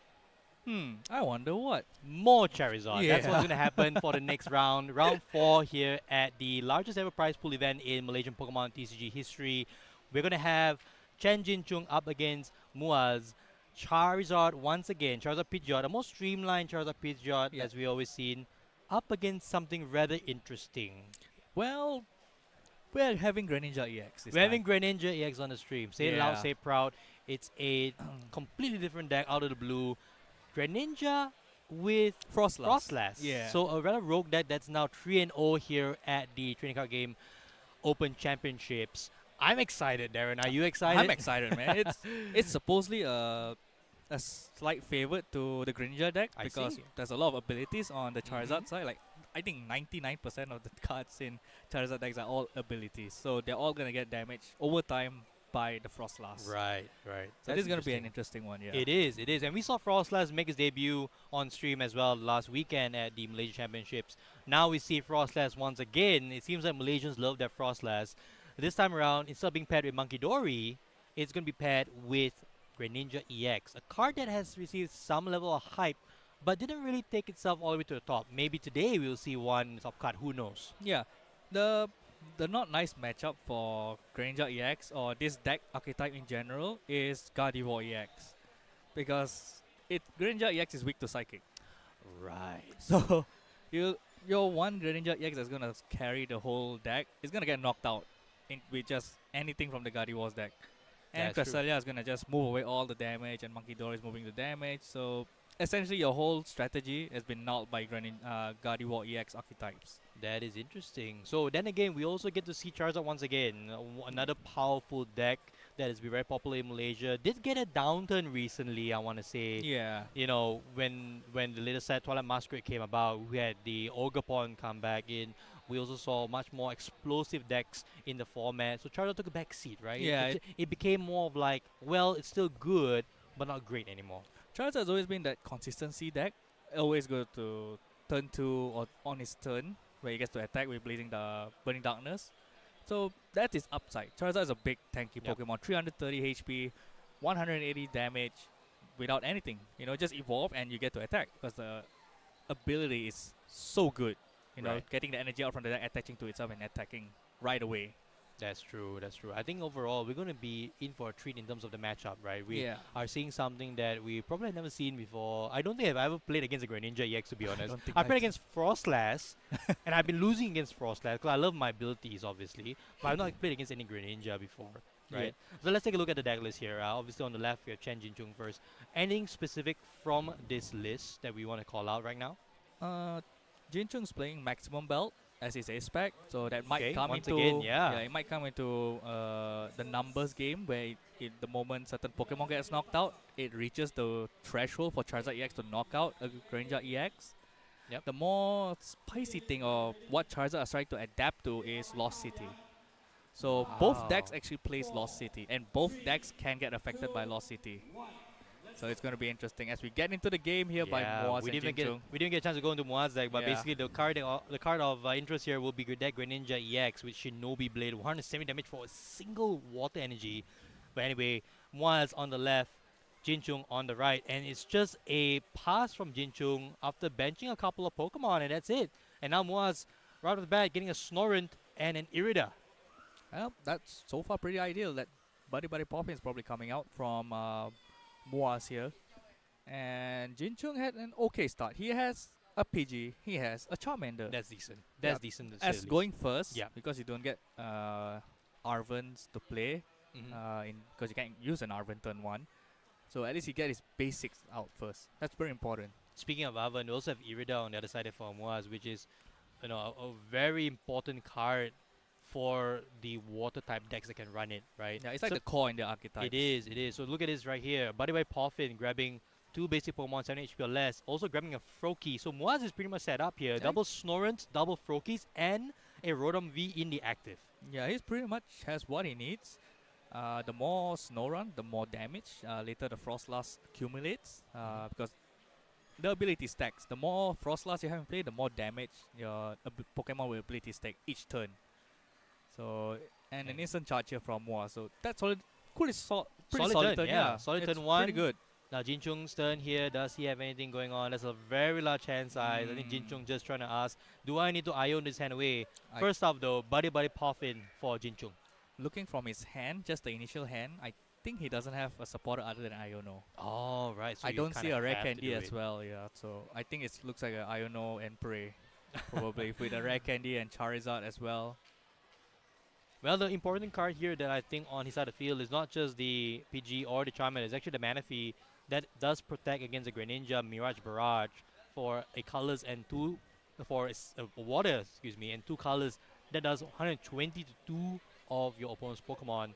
I wonder what. More Charizard. Yeah. That's what's going to happen for the next round. Round 4 here at the largest ever prize pool event in Malaysian Pokemon TCG history. We're going to have Chen Jin-chung up against Muaz. Charizard once again, Charizard Pidgeot, the most streamlined Charizard Pidgeot as we always seen, up against something rather interesting. Well, we're having Greninja EX. We're having Greninja EX on the stream. Say it loud, Yeah. say it proud. It's a completely different deck out of the blue. Greninja with Frostlass. Yeah. So a rather rogue deck that's now 3-0 here at the Trading Card Game Open Championships. I'm excited, Darren. Are you excited? I'm excited, man. It's supposedly a slight favorite to the Greninja deck I because see. there's a lot of abilities on the Charizard side. Like I think 99% of the cards in Charizard decks are all abilities, so they're all gonna get damaged over time by the Frostlass. Right. So this is gonna be an interesting one. Yeah. It is. And we saw Frostlass make his debut on stream as well last weekend at the Malaysia Championships. Now we see Frostlass once again. It seems like Malaysians love their Frostlass. This time around, instead of being paired with Monkey Dory, it's going to be paired with Greninja EX, a card that has received some level of hype, but didn't really take itself all the way to the top. Maybe today we'll see one top card, who knows? Yeah, the not nice matchup for Greninja EX or this deck archetype in general is Gardevoir EX, because Greninja EX is weak to Psychic. Right. So your one Greninja EX that's gonna carry the whole deck is gonna get knocked out with just anything from the Gardevoir's deck. And That's true. Cresselia is gonna just move away all the damage, and Monkey Dory is moving the damage. So essentially, your whole strategy has been nulled by Gardevoir EX archetypes. That is interesting. So then again, we also get to see Charizard once again. Another powerful deck that has been very popular in Malaysia. Did get a downturn recently, I want to say. Yeah. You know, when the latest set Twilight Masquerade came about, we had the Ogerpon come back in. We also saw much more explosive decks in the format. So Charizard took a back seat, right? Yeah, It became more of like, well, it's still good, but not great anymore. Charizard has always been that consistency deck. Always go to turn 2 or on his turn, where he gets to attack with Burning Darkness. So that is upside. Charizard is a big tanky Pokemon. 330 HP, 180 damage without anything. You know, just evolve and you get to attack because the ability is so good. You know, getting the energy out from the deck, attaching to itself and attacking right away. That's true. I think overall we're going to be in for a treat in terms of the matchup, right? We Yeah. are seeing something that we probably have never seen before. I don't think I've ever played against a Greninja EX, to be honest. don't think I've played I've- against Frostlass, and I've been losing against Frostlass because I love my abilities, obviously. But I've not played against any Greninja before. right? So let's take a look at the deck list here. Obviously on the left we have Chen Jinchung first. Anything specific from this list that we want to call out right now? Jinchung's playing maximum belt as his ace spec, so that might Okay, come once into again, yeah. it might come into the numbers game where the moment certain Pokemon gets knocked out, it reaches the threshold for Charizard EX to knock out a Greninja EX. Yep. The more spicy thing of what Charizard is trying to adapt to is Lost City. So both decks actually plays Lost City, and both decks can get affected by Lost City. So it's going to be interesting as we get into the game here by Moaz we and didn't Jinchung. get a chance to go into Moaz deck, but Yeah. basically the card of interest here will be deck Greninja EX with Shinobi Blade, 170 damage for a single water energy. But anyway, Moaz on the left, Jinchung on the right, and it's just a pass from Jinchung after benching a couple of Pokemon, and that's it. And now Moaz right off the bat getting a Snorunt and an Irida. Well, that's so far pretty ideal. That Buddy Poppin is probably coming out from Moaz here. And Jinchung had an okay start. He has a Pidgey, he has a Charmander. That's decent. That's decent. to say As the going least. first, Yeah. because you don't get Arvans to play, because you can't use an Arvan turn 1. So at least he get his basics out first. That's very important. Speaking of Arvan, we also have Irida on the other side for Moaz, which is a very important card for the water type decks that can run it, right? Yeah, it's like the core in the archetypes. It is. So look at this right here. Buddy Poffin grabbing 2 basic Pokemon, 7 HP or less. Also grabbing a Froakie. So Moaz is pretty much set up here. Double Snorunts, double Froakies, and a Rotom V in the active. Yeah, he's pretty much has what he needs. The more Snorunt, the more damage. Later the Frostlass accumulates because the ability stacks. The more Frostlass you have in play, the more damage your Pokemon will ability stack each turn. So and an instant charge here from Moaz. So that's solid. Pretty solid turn. Yeah, solid it's turn 1. Pretty good. Now Jinchung's turn here. Does he have anything going on? There's a very large hand size. I think Jinchung just trying to ask, do I need to Ion this hand away? First off though, Buddy Poffin for Jinchung. Looking from his hand, just the initial hand, I think he doesn't have a supporter other than Iono. Oh, right. So I you don't see kinda a rare have to candy do as it. well, yeah. So I think it looks like a Iono and Prey. Probably with a rare candy and Charizard as well. Well, the important card here that I think on his side of the field is not just the PG or the Charmander. It's actually the Manaphy that does protect against the Greninja Mirage Barrage for a colors and a water, and 2 colors that does 120 to 2 of your opponent's Pokemon.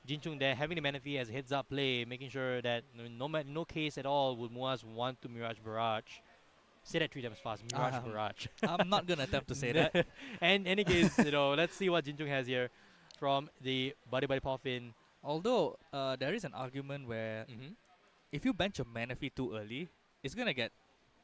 Jinchung there having the Manaphy as a heads up play, making sure that no case at all would Moaz want to Mirage Barrage. Say that 3 times fast. Mirage Barrage. I'm not gonna attempt to say that. And in any case, let's see what Jinchung has here from the Buddy Poffin. Although there is an argument where if you bench a Manaphy too early, it's gonna get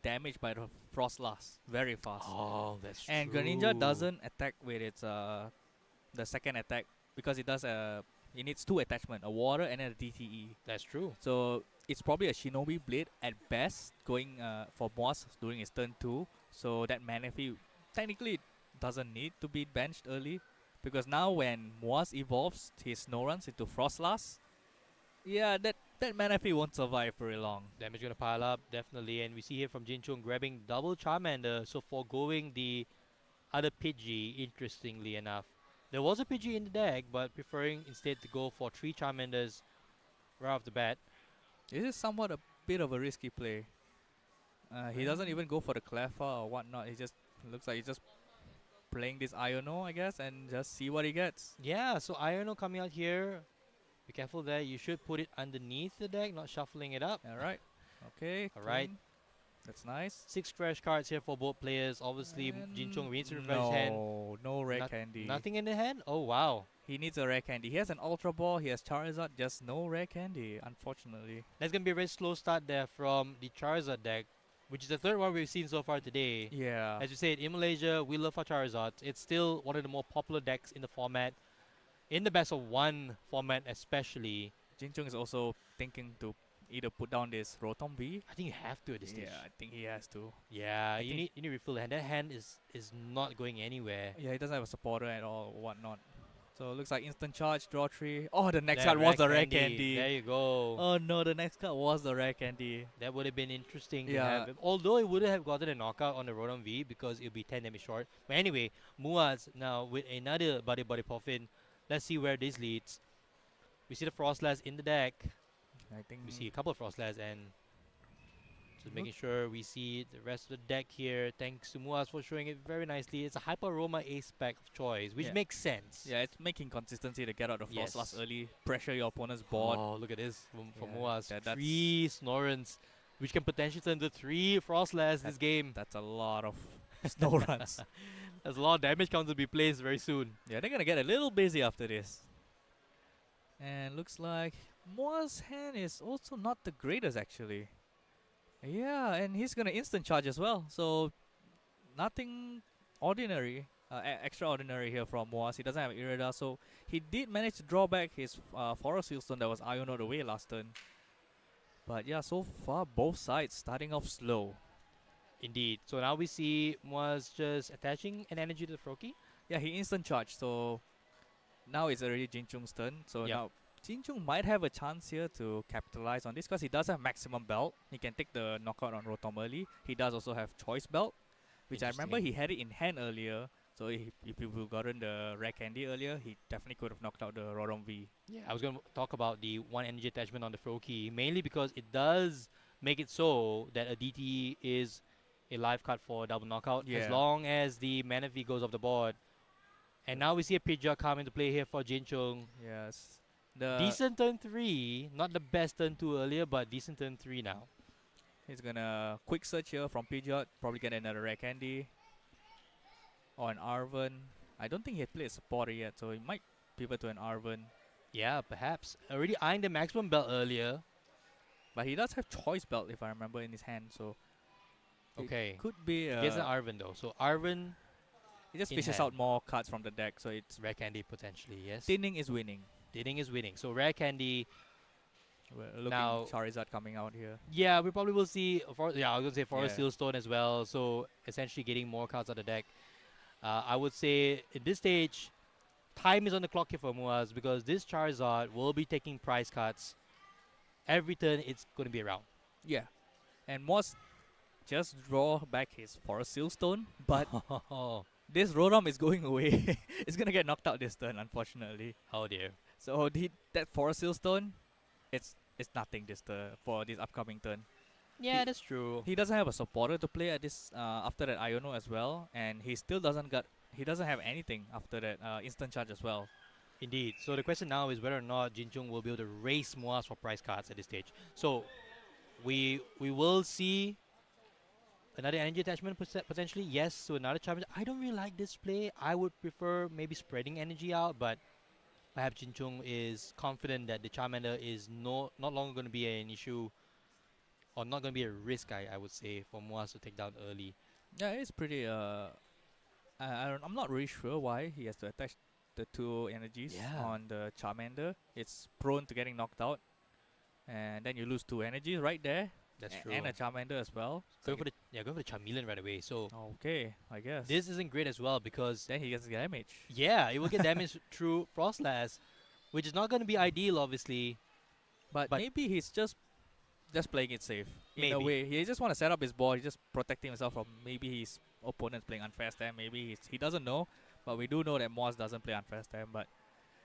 damaged by the Frostlass very fast. Oh, that's and true. Greninja doesn't attack with its the second attack because it does it needs 2 attachment, a water and then a DTE. That's true. So it's probably a Shinobi Blade at best going for Moaz during his turn 2. So that Manaphy technically doesn't need to be benched early because now when Moaz evolves his Snoruns into Frostlass, yeah, that Manaphy won't survive very long. Damage gonna pile up, definitely. And we see here from Jinchung grabbing double Charmander, so foregoing the other Pidgey, interestingly enough. There was a Pidgey in the deck, but preferring instead to go for 3 Charmanders right off the bat. This is somewhat a bit of a risky play. He doesn't even go for the Cleffa or whatnot. He just looks like he's just playing this Iono, I guess, and just see what he gets. Yeah, so Iono coming out here. Be careful there. You should put it underneath the deck, not shuffling it up. Alright. Okay. Alright. That's nice. 6 fresh cards here for both players. Obviously, Jinchung needs to refresh hand. No rare candy. Nothing in the hand? Oh, wow. He needs a rare candy. He has an Ultra Ball, he has Charizard, just no rare candy, unfortunately. That's going to be a very slow start there from the Charizard deck, which is the 3rd one we've seen so far today. Yeah. As you said, in Malaysia, we love our Charizard. It's still one of the more popular decks in the format. In the best of 1 format especially. Jinchung is also thinking to either put down this Rotom V. I think you have to at this stage. Yeah, I think he has to. Yeah, you need to refill the hand. That hand is not going anywhere. Yeah, he doesn't have a supporter at all or whatnot. So it looks like instant charge, draw 3. Oh, the next card was the rare candy. There you go. Oh no, the next card was the rare candy. That would have been interesting to have him. Although it would have gotten a knockout on the Rotom V because it would be 10 damage short. But anyway, Moaz now with another Buddy Poffin. Let's see where this leads. We see the Frostlass in the deck. I think We see a couple of Frostlass and just making sure we see the rest of the deck here. Thanks to Muaz for showing it very nicely. It's a Hyper Aroma ace spec of choice, which makes sense. Yeah, it's making consistency to get out of Yes. Frostlass early, pressure your opponent's board. Oh, look at this from Yeah, Muaz. that's 3 Snorrens, which can potentially turn into 3 Frostlass this game. That's a lot of snow runs. There's a lot of damage counters to be placed very soon. Yeah, they're gonna get a little busy after this. And looks like Moa's hand is also not the greatest actually. Yeah, and he's gonna instant charge as well. So nothing ordinary, extraordinary here from Moaz. He doesn't have Irida, so he did manage to draw back his Forest Sealstone that was Ionoed away last turn. But yeah, so far both sides starting off slow. Indeed. So now we see Moaz just attaching an energy to the Froakie. Yeah, he instant charged, so now it's already Jinchung's turn. So Yep. now Jinchung might have a chance here to capitalize on this because he does have maximum belt. He can take the knockout on Rotom early. He does also have choice belt, which I remember he had it in hand earlier. So if people gotten the rare candy earlier, he definitely could have knocked out the Rotom V. Yeah, I was going to talk about the 1 energy attachment on the Froakie, mainly because it does make it so that a DT is a live card for double knockout as Yeah. long as the Mana V goes off the board. And now we see a Pidgeot come into play here for Jinchung. Yes. Decent turn 3, not the best turn 2 earlier, but decent turn 3 now. He's gonna quick search here from Pidgeot, probably get another rare candy. Or an Arven. I don't think he had played a supporter yet, so he might pivot to an Arven. Yeah, perhaps. Already eyeing the maximum belt earlier. But he does have choice belt if I remember in his hand, so Okay. it could be He gets an Arven though. So Arven, he just in fishes hand. out more cards from the deck, so it's rare candy potentially, yes. thinning is winning. Thinning is winning. So rare candy. We're looking Now- Charizard coming out here. Yeah, we probably will see. I was gonna say Forest Yeah. Sealstone as well. So essentially getting more cards out of the deck. I would say at this stage, time is on the clock here for Muaz because this Charizard will be taking prize cards. Every turn, it's going to be around. Yeah. And Moss just draw back his Forest Sealstone, but this Rotom is going away. It's gonna get knocked out this turn, unfortunately. Oh dear. So that Forest Sealstone, it's nothing this for this upcoming turn. Yeah, that's true. He doesn't have a supporter to play at this after that Iono as well, and he still doesn't have anything after that instant charge as well. Indeed. So the question now is whether or not Jinchung will be able to race Moaz for prize cards at this stage. So we will see another energy attachment potentially. Yes, so another Charmander. I don't really like this play. I would prefer maybe spreading energy out, but perhaps Jinchung is confident that the Charmander is not longer going to be an issue or not going to be a risk, I would say, for Moaz to take down early. Yeah, it's pretty. I'm not really sure why he has to attach the 2 energies on the Charmander. It's prone to getting knocked out, and then you lose 2 energies right there. That's true. And a Charmander as well. Going for the Charmeleon right away. So okay, I guess this isn't great as well because then he gets damage. Yeah, it will get damaged through Frostlass, which is not going to be ideal, obviously. But maybe he's just playing it safe in a Maybe. way. He just want to set up his board. He's just protecting himself from maybe his opponent's playing unfair stand. Maybe he doesn't know, but we do know that Moaz doesn't play unfair stand. But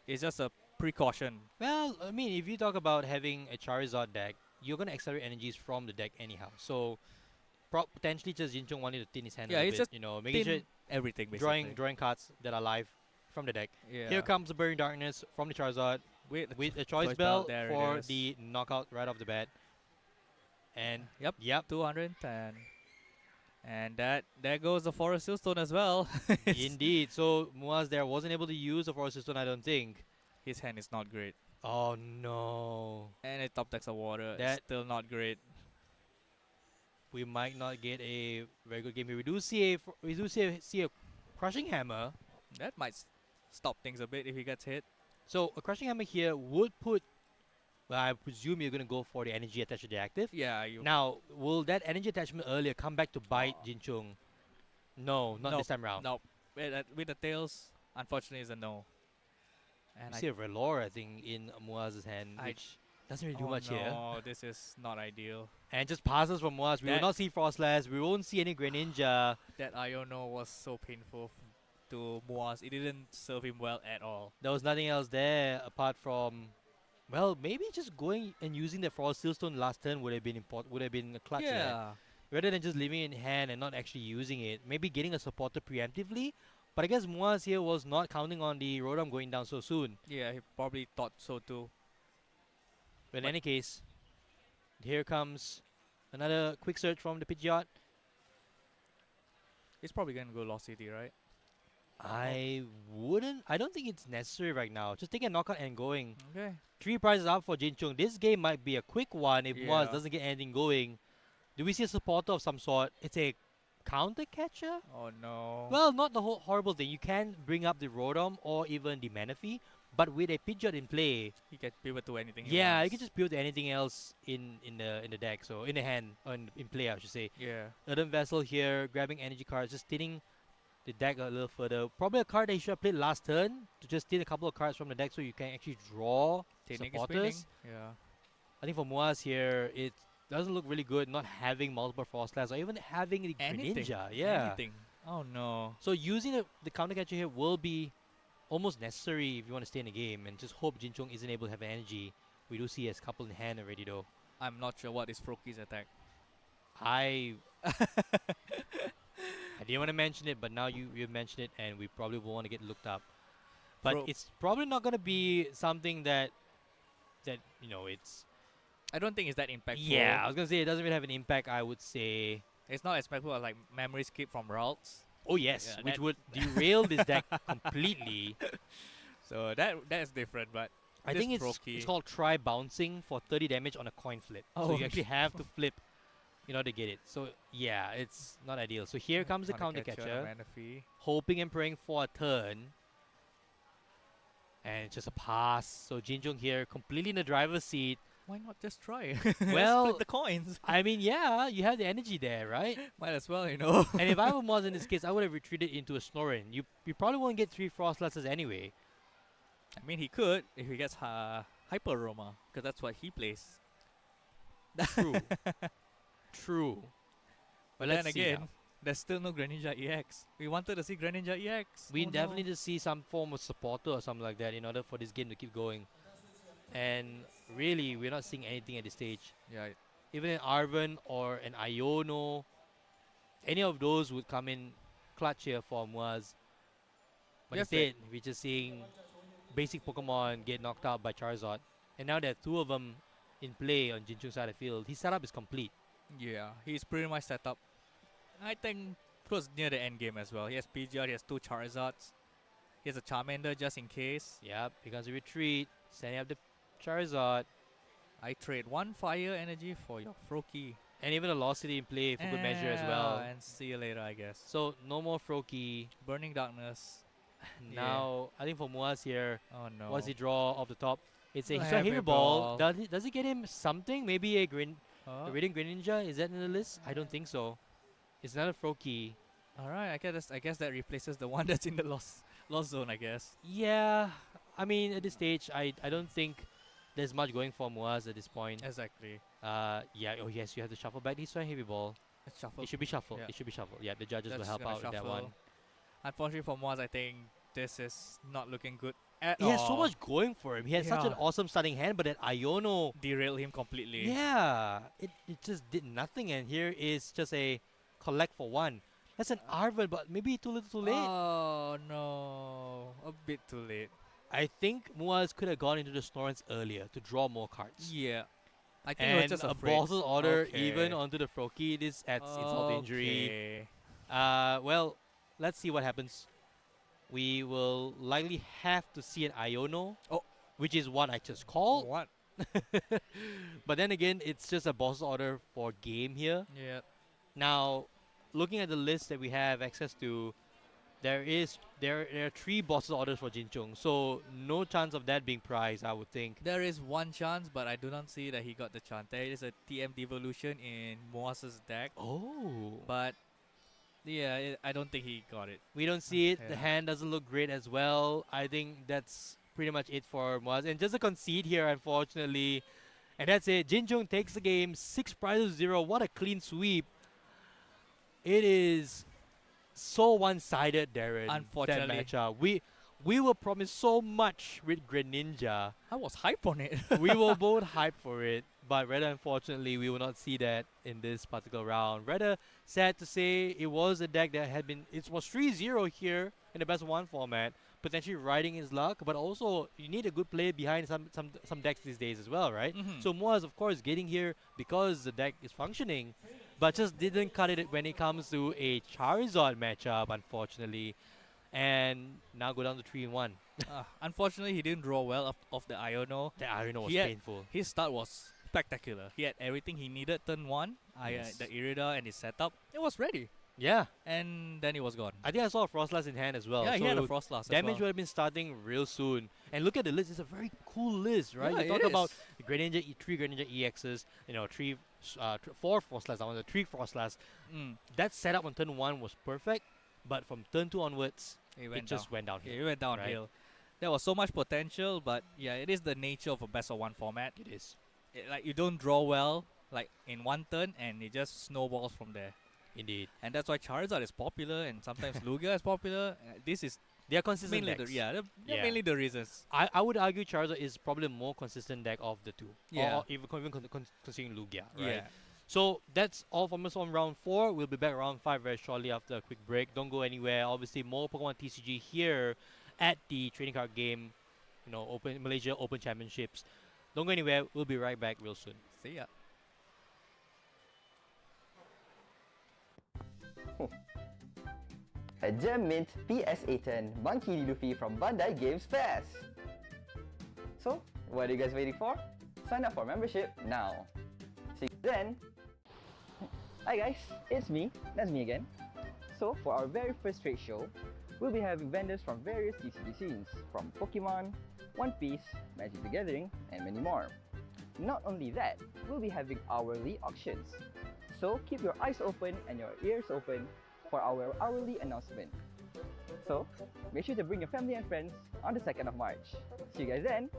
it's just a precaution. Well, I mean, if you talk about having a Charizard deck, you're going to accelerate energies from the deck anyhow. So potentially just Jinchung wanting to thin his hand a Yeah, little it's bit, just you know, making sure everything basically. drawing cards that are live from the deck. Yeah. Here comes the Burning Darkness from the Charizard with a choice belt there it for is. the knockout right off the bat. And yep, 210. And there goes the Forest Sealstone as well. Indeed. So Muaz there wasn't able to use the Forest Sealstone, I don't think. His hand is not great. Oh no. And it top decks of water. That- It's still not great. We might not get a very good game here. We do see a Crushing Hammer. That might stop things a bit if he gets hit. So a Crushing Hammer here would put. Well, I presume you're gonna go for the energy attached to the active. Yeah. Now, will that energy attachment earlier come back to bite Jinchung? No, not this time round. No. With the tails, unfortunately, it's a no. And We see a Velour, I think, in Muaz's hand, which doesn't really do much here. No, this is not ideal. And just passes from Muaz. We will That- not see Frostlass. We won't see any Greninja. That Iono was so painful to Moaz. It didn't serve him well at all. There was nothing else there apart from Well, maybe just going and using the Frost Sealstone last turn would have been would have been a clutch there. Yeah. Rather than just leaving it in hand and not actually using it. Maybe getting a supporter preemptively. But I guess Muaz here was not counting on the Rotom going down so soon. Yeah, he probably thought so too. But in any case, here comes another quick search from the Pidgeot. He's probably gonna go Lost City, right? I don't think it's necessary right now. Just take a knockout and going. Okay. 3 prizes up for Jinchung. This game might be a quick one if Muaz Yeah. doesn't get anything going. Do we see a supporter of some sort? It's a counter catcher? Oh no. Well, not the whole horrible thing. You can bring up the Rotom or even the Manaphy, but with a Pidgeot in play, He can pivot to anything. he yeah, you wants. can just build anything else in the deck. So in the hand or in play, I should say. Yeah. Earthen Vessel here, grabbing energy cards, just thinning the deck a little further. Probably a card that you should have played last turn to just steal a couple of cards from the deck so you can actually draw Technique is supporters. spinning. Yeah. I think for Muaz here, it doesn't look really good not having multiple Frostlass or even having the Anything. Greninja. Yeah. Anything. Oh no. So using the counter catcher here will be almost necessary if you want to stay in the game, and just hope Jinchung isn't able to have energy. We do see a couple in hand already though. I'm not sure what is Froakies attack. I didn't want to mention it, but now you mentioned it, and we probably will want to get looked up. But Fro- it's probably not going to be something that it's. I don't think it's that impactful. Yeah, I was gonna say it doesn't really have an impact. I would say. It's not as impactful as like Memory Skip from Ralts. Oh yes, Yeah, which that- would derail this deck completely. So that's different, but I this think it's Froakie- called try bouncing for 30 damage on a coin flip. So Oh. you actually have to flip in order to get it. So yeah, it's not ideal. So here comes the counter catcher, Manaphy. hoping and praying for a turn. And it's just a pass. So Jinjung here completely in the driver's seat. Why not just try? Well, Flip the coins. I mean, yeah, you have the energy there, right? Might as well, you know. And if I were Moz in this case, I would have retreated into a Snorin. You probably won't get 3 Frostlasses anyway. I mean, he could if he gets Hyper Roma, because that's what he plays. True. True. But let's then see again, now. there's still no Greninja EX. We wanted to see Greninja EX. We Oh, definitely no. need to see some form of supporter or something like that in order for this game to keep going. And really, we're not seeing anything at this stage. Yeah. Even an Arven or an Iono, any of those would come in clutch here for Muaz. But Yes, instead, we're just seeing basic Pokemon get knocked out by Charizard. And now there are 2 of them in play on Jinchung's side of the field. His setup is complete. Yeah, he's pretty much set up. I think close near the end game as well. He has Pidgeot, he has 2 Charizards. He has a Charmander just in case. Yep, becomes a retreat, sending up the Charizard. I trade 1 fire energy for your Froakie. And even a Velocity in play for good measure as well. And see you later, I guess. So no more Froakie. Burning Darkness. Now, I think for Muaz here, Oh no. once he draw off the top, it's a No heavy heavy ball. ball. Does it get him something? Maybe a Huh? Radiant Greninja? Is that in the list? I don't think so. It's not a Froakie. Alright, I guess that replaces the one that's in the lost zone, I guess. Yeah, I mean at this stage, I don't think there's much going for Muaz at this point. Exactly. Yeah. Oh yes, you have to shuffle back this one heavy ball. It's shuffled. It should be shuffled. Yeah. It should be shuffled. Yeah, the judges will That's help gonna out with that one. shuffle. Unfortunately for Moaz, I think this is not looking good at He all. has so much going for him. He has such an Yeah. awesome starting hand, but that Iono Derailed him completely. yeah, it just did nothing, and here is just a collect for 1. That's an Arven, but maybe too little too late. Oh no, a bit too late. I think Muaz could have gone into the Snorrens earlier to draw more cards. Yeah, I think it And was just a afraid. boss's order Okay. even onto the Froakie. This adds insult to injury. Okay. Well, let's see what happens. We will likely have to see an Iono, which is what I just called. What? But then again, it's just a boss's order for game here. Yeah. Now, looking at the list that we have access to, there are 3 boss's orders for Jinchung, so no chance of that being prized, I would think. There is one chance, but I do not see that he got the chance. There is a TM Devolution in Moaz's deck. Oh. But yeah, I don't think he got it. We don't see it. The Yeah. hand doesn't look great as well. I think that's pretty much it for Moaz. And just a concede here, unfortunately. And that's it. Jinchung takes the game. 6 prizes, 0. What a clean sweep. It is so one-sided, Darren. Unfortunately. That matchup. we were promised so much with Greninja. I was hype on it. We were both hyped for it, but rather unfortunately, we will not see that in this particular round. Rather sad to say, it was a deck that had been, it was 3-0 here in the best of one format, potentially riding his luck, but also you need a good play behind some decks these days as well, right? So Moaz, of course, getting here because the deck is functioning, but just didn't cut it when it comes to a Charizard matchup, unfortunately. And now go down to 3-1. Unfortunately, he didn't draw well off the Iono. The Iono was painful. His start was spectacular. He had everything he needed turn 1. The Irida and his setup. It was ready. Yeah. And then it was gone. I think I saw a Frostlass in hand as well. Yeah, so he had a Frostlass as damage well. would have been starting real soon. And look at the list. It's a very cool list, right? Yeah, You talk it about is. Greninja, 3 Greninja EXs, 4 Frostlass, 3 Frostlass. That setup on turn 1 was perfect, but from turn 2 onwards, it just went downhill. Yeah, it went downhill. Right? There was so much potential, but yeah, it is the nature of a best of one format. It is. Like, you don't draw well, like, in one turn, and it just snowballs from there. Indeed. And that's why Charizard is popular, and sometimes Lugia is popular. They are consistent mainly decks. they're mainly the reasons. I would argue Charizard is probably the more consistent deck of the two. Yeah. Or even considering Lugia, right? Yeah. So that's all from us on round 4. We'll be back round 5 very shortly after a quick break. Don't go anywhere. Obviously, more Pokemon TCG here at the trading card game, Malaysia Open Championships. Don't go anywhere. We'll be right back real soon. See ya. A Gem Mint PSA 10 Monkey D. Luffy from Bandai Games Fest. So, what are you guys waiting for? Sign up for membership now. See you then. Hi guys, it's me, that's me again. So, for our very first trade show, we'll be having vendors from various TCG scenes, from Pokemon, One Piece, Magic the Gathering, and many more. Not only that, we'll be having hourly auctions. So, keep your eyes open and your ears open for our hourly announcement. So, make sure to bring your family and friends on the 2nd of March. See you guys then!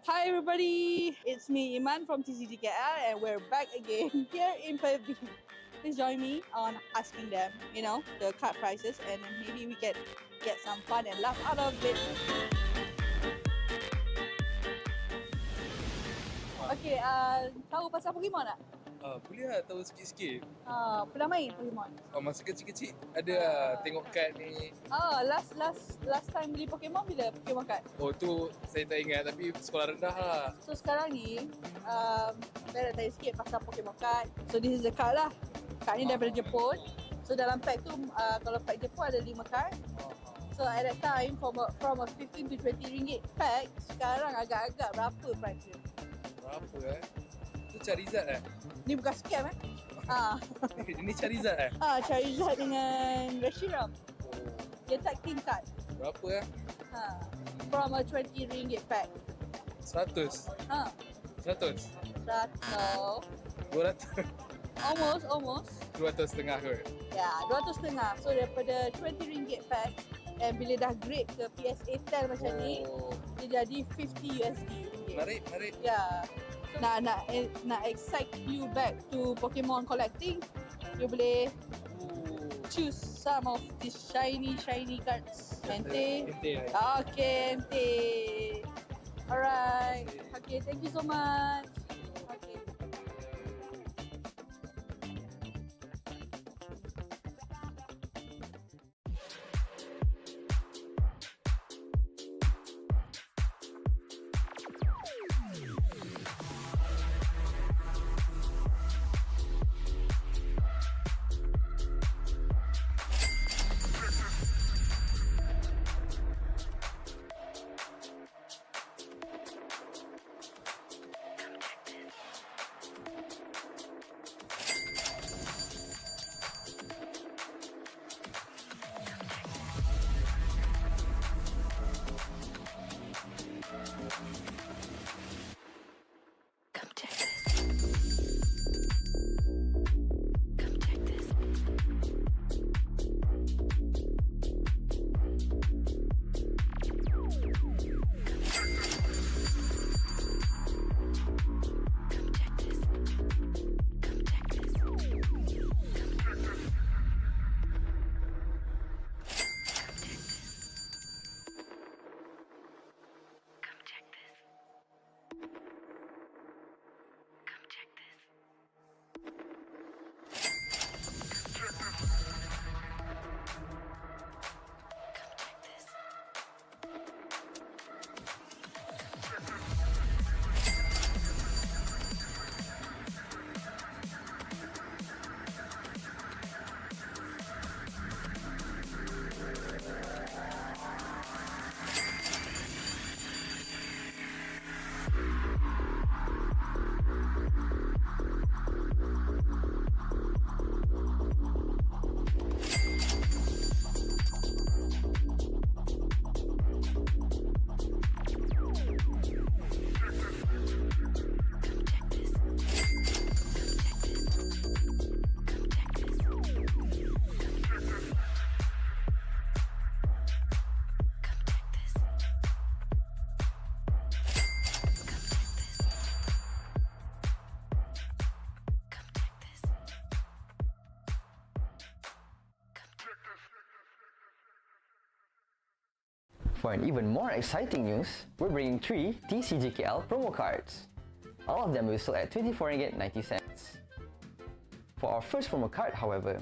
Hi everybody, it's me Iman from TCGKL and we're back again here in Perth. Please join me on asking them, the card prices and maybe we can get some fun and laugh out of it. Okay, tahu pasal Pokemon tak? Boleh lah tahu sikit-sikit. Pernah main Pokemon? Masa kecil-kecil ada lah tengok kad ni. Last time beli Pokemon bila Pokemon card? Oh tu saya tak ingat tapi sekolah rendah lah. So sekarang ni, saya nak tanya sikit pasal Pokemon card. So this is the card lah. Card ni daripada Jepun. So dalam pack tu, kalau pack Jepun ada 5 card. So at that time, from a 15 to 20 ringgit pack, sekarang agak-agak berapa price dia? Berapa Tu Charizard Ni bukan scam Ini Charizard Charizard dengan Reshiram. Dia tag team card. Berapa From a 20 ringgit pack. 100 100 No. 200 Almost 200 setengah kot. Ya, 200 setengah. So daripada 20 ringgit pack, and bila dah grade ke PSA 10 macam ni, dia jadi 50 USD. Menarik Ya. So, nak excite you back to Pokemon collecting, you boleh choose some of these shiny cards. Ente. Okay, ente. Alright. Okay, thank you so much. Okay. For an even more exciting news, we're bringing 3 TCGKL promo cards. All of them will sell at 24 ringgit 90 cents. For our first promo card, however,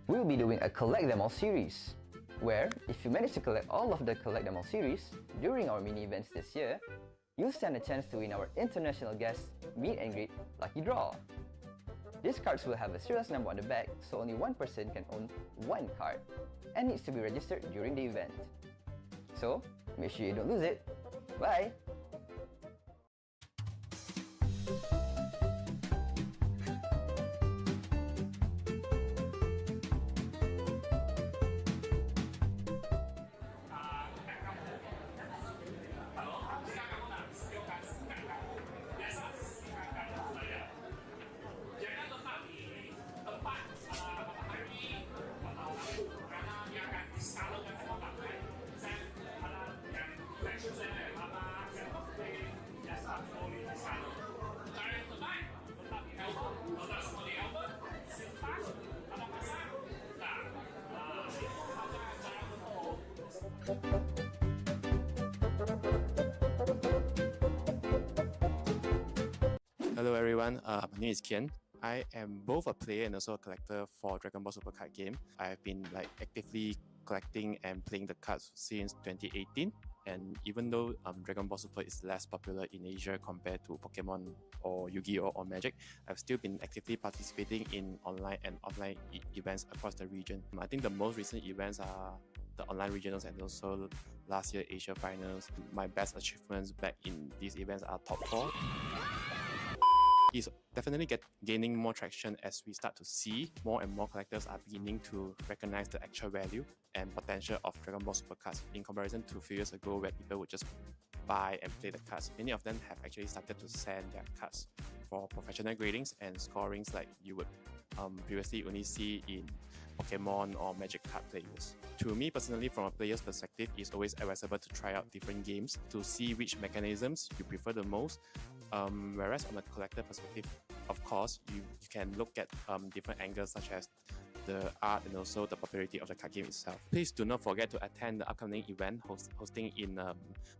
we'll be doing a Collect Them All series, where if you manage to collect all of the Collect Them All series during our mini events this year, you'll stand a chance to win our international guest meet and greet lucky draw. These cards will have a serial number on the back, so only one person can own one card and needs to be registered during the event. So, make sure you don't lose it. Bye! Hello everyone, my name is Kian. I am both a player and also a collector for Dragon Ball Super Card Game. I have been actively collecting and playing the cards since 2018. And even though Dragon Ball Super is less popular in Asia compared to Pokemon or Yu-Gi-Oh or Magic, I've still been actively participating in online and offline events across the region. I think the most recent events are the online regionals and also last year Asia finals. My best achievements back in these events are top 4. It's definitely gaining more traction as we start to see more and more collectors are beginning to recognize the actual value and potential of Dragon Ball Super cards in comparison to a few years ago where people would just buy and play the cards. Many of them have actually started to send their cards for professional gradings and scorings like you would previously only see in Pokemon or Magic card players. To me personally, from a player's perspective, it's always advisable to try out different games to see which mechanisms you prefer the most. Whereas on a collector perspective, of course, you can look at different angles such as the art and also the popularity of the card game itself. Please do not forget to attend the upcoming event hosting in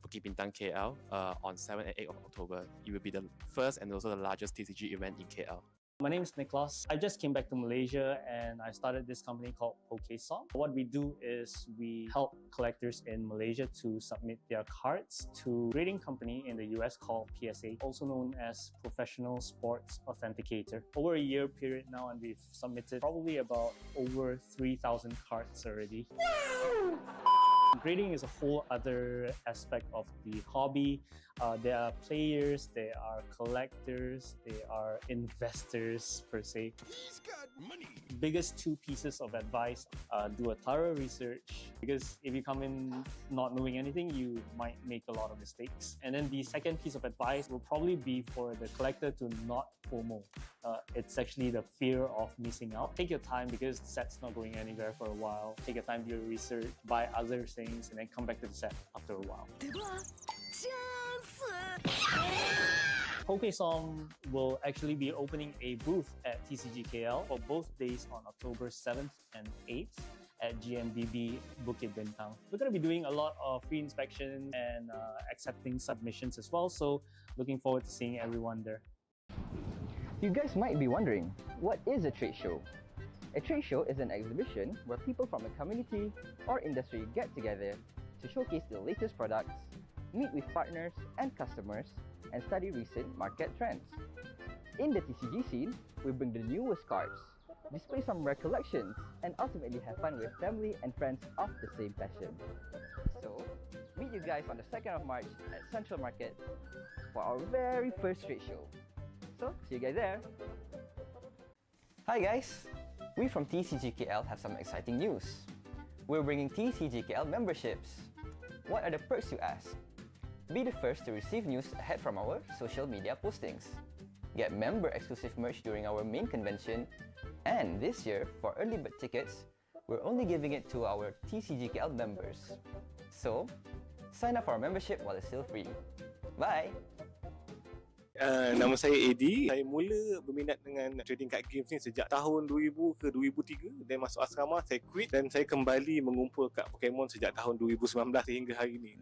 Bukit Bintang, KL on 7 and 8 of October. It will be the first and also the largest TCG event in KL. My name is Niklas. I just came back to Malaysia and I started this company called PokeSong. What we do is we help collectors in Malaysia to submit their cards to a grading company in the US called PSA, also known as Professional Sports Authenticator. Over a year period now, and we've submitted probably about over 3,000 cards already. Grading is a whole other aspect of the hobby. There are players, there are collectors, there are investors per se. He's got money. Biggest two pieces of advice: do a thorough research, because if you come in not knowing anything, you might make a lot of mistakes. And then the second piece of advice will probably be for the collector to not FOMO. It's actually the fear of missing out. Take your time because the set's not going anywhere for a while. Take your time to do your research, buy other things, and then come back to the set after a while. PokeSong will actually be opening a booth at TCGKL for both days on October 7th and 8th at GMBB Bukit Bintang. We're going to be doing a lot of free inspections and accepting submissions as well, so looking forward to seeing everyone there. You guys might be wondering, what is a trade show? A trade show is an exhibition where people from a community or industry get together to showcase the latest products, meet with partners and customers, and study recent market trends. In the TCG scene, we bring the newest cards, display some rare collections, and ultimately have fun with family and friends of the same passion. So, meet you guys on the 2nd of March at Central Market for our very first trade show. So, see you guys there! Hi guys! We from TCGKL have some exciting news. We're bringing TCGKL memberships. What are the perks you ask? Be the first to receive news ahead from our social media postings. Get member-exclusive merch during our main convention. And this year, for early bird tickets, we're only giving it to our TCGKL members. So, sign up for our membership while it's still free. Bye! Nama saya Eddie. Saya mula berminat dengan trading card games ni sejak tahun 2000 ke 2003. Dan masuk asrama, saya quit dan saya kembali mengumpul kad Pokemon sejak tahun 2019 hingga hari ini.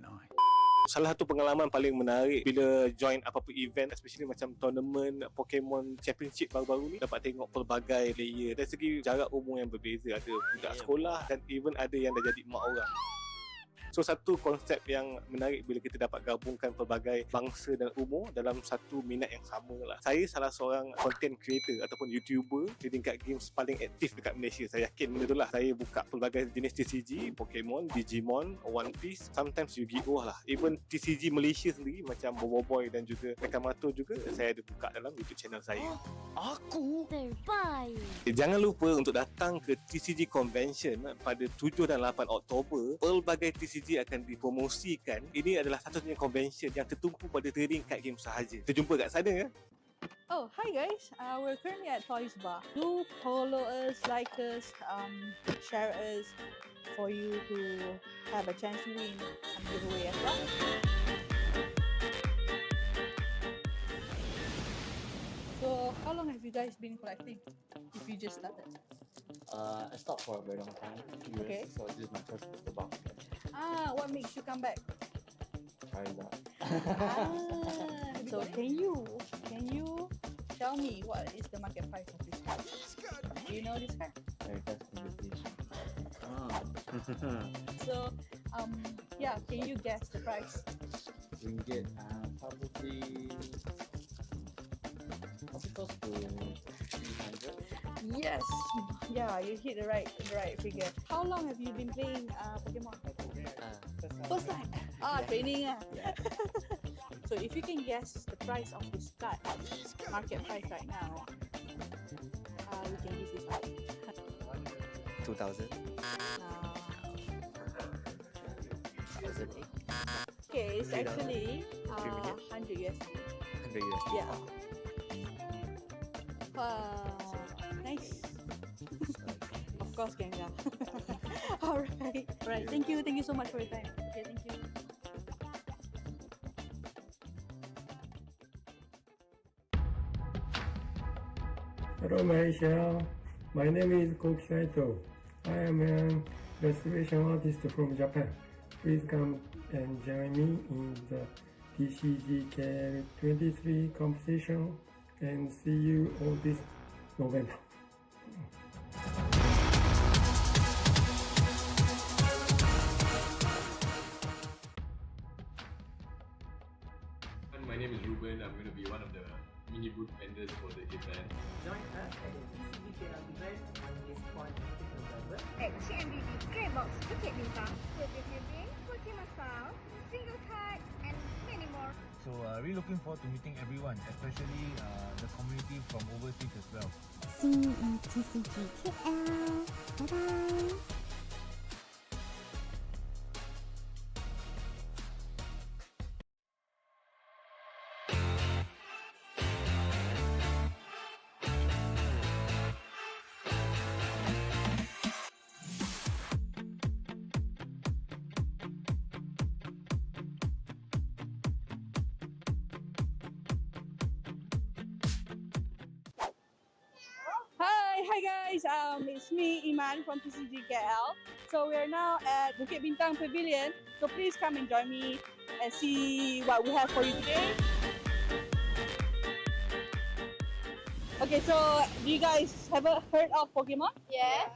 Salah satu pengalaman paling menarik bila join apa-apa event, especially macam tournament Pokemon Championship baru-baru ni, dapat tengok pelbagai player dari segi jarak umur yang berbeza. Ada budak sekolah dan even ada yang dah jadi mak orang. So satu konsep yang menarik bila kita dapat gabungkan pelbagai bangsa dan umur dalam satu minat yang sama lah. Saya salah seorang content creator ataupun YouTuber trading card games paling aktif dekat Malaysia. Saya yakin benda tu lah. Saya buka pelbagai jenis TCG, Pokemon, Digimon, One Piece, sometimes Yu-Gi-Oh lah. Even TCG Malaysia sendiri macam Boboiboy dan juga Nekamato juga saya ada buka dalam YouTube channel saya. Aku terbaik. Jangan lupa untuk datang ke TCG Convention pada 7 dan 8 Oktober. Pelbagai TCG akan dipromosikan. Ini adalah satu-satunya convention yang tertumpu pada trading card game sahaja. Kita jumpa kat sana ya. Oh, hi guys. We're currently at Toys Bar. Do follow us, like us, share us for you to have a chance to win some giveaway as well. So, how long have you guys been collecting? If you just started? I stopped for a very long time, 2 years, Okay. so this is my first booster box. What makes you come back? Ah, So can you tell me what is the market price of this card? Do you know this card? So yeah, can you guess the price? Ringgit, probably close to 300. Yes, yeah, you hit the right figure. How long have you been playing Pokemon? First time. Training. So if you can guess the price of this card, market price right now, we can use this one. 2000. 1008. Okay, it's actually 100 USD. 100 USD. Yeah. Nice. Of course, Gengar. Alright. Thank you so much for your time. Okay, thank you. Hello Malaysia, my name is Koki Saito. I am an restoration artist from Japan. Please come and join me in the TCGKL 23 competition and see you all this November. My name is Ruben. I'm going to be one of the mini booth vendors for the event. Join us at the TCGKL event on this point of November. At CMBB Skybox Bukit Bintang, we'll be having Pokemon Style, single card, and many more. So really looking forward to meeting everyone, especially the community from overseas as well. See you in TCGKL. Bye-bye. Hi guys, it's me Iman from TCGKL. So we are now at Bukit Bintang Pavilion. So please come and join me and see what we have for you today. Okay, so do you guys ever heard of Pokemon? Yeah.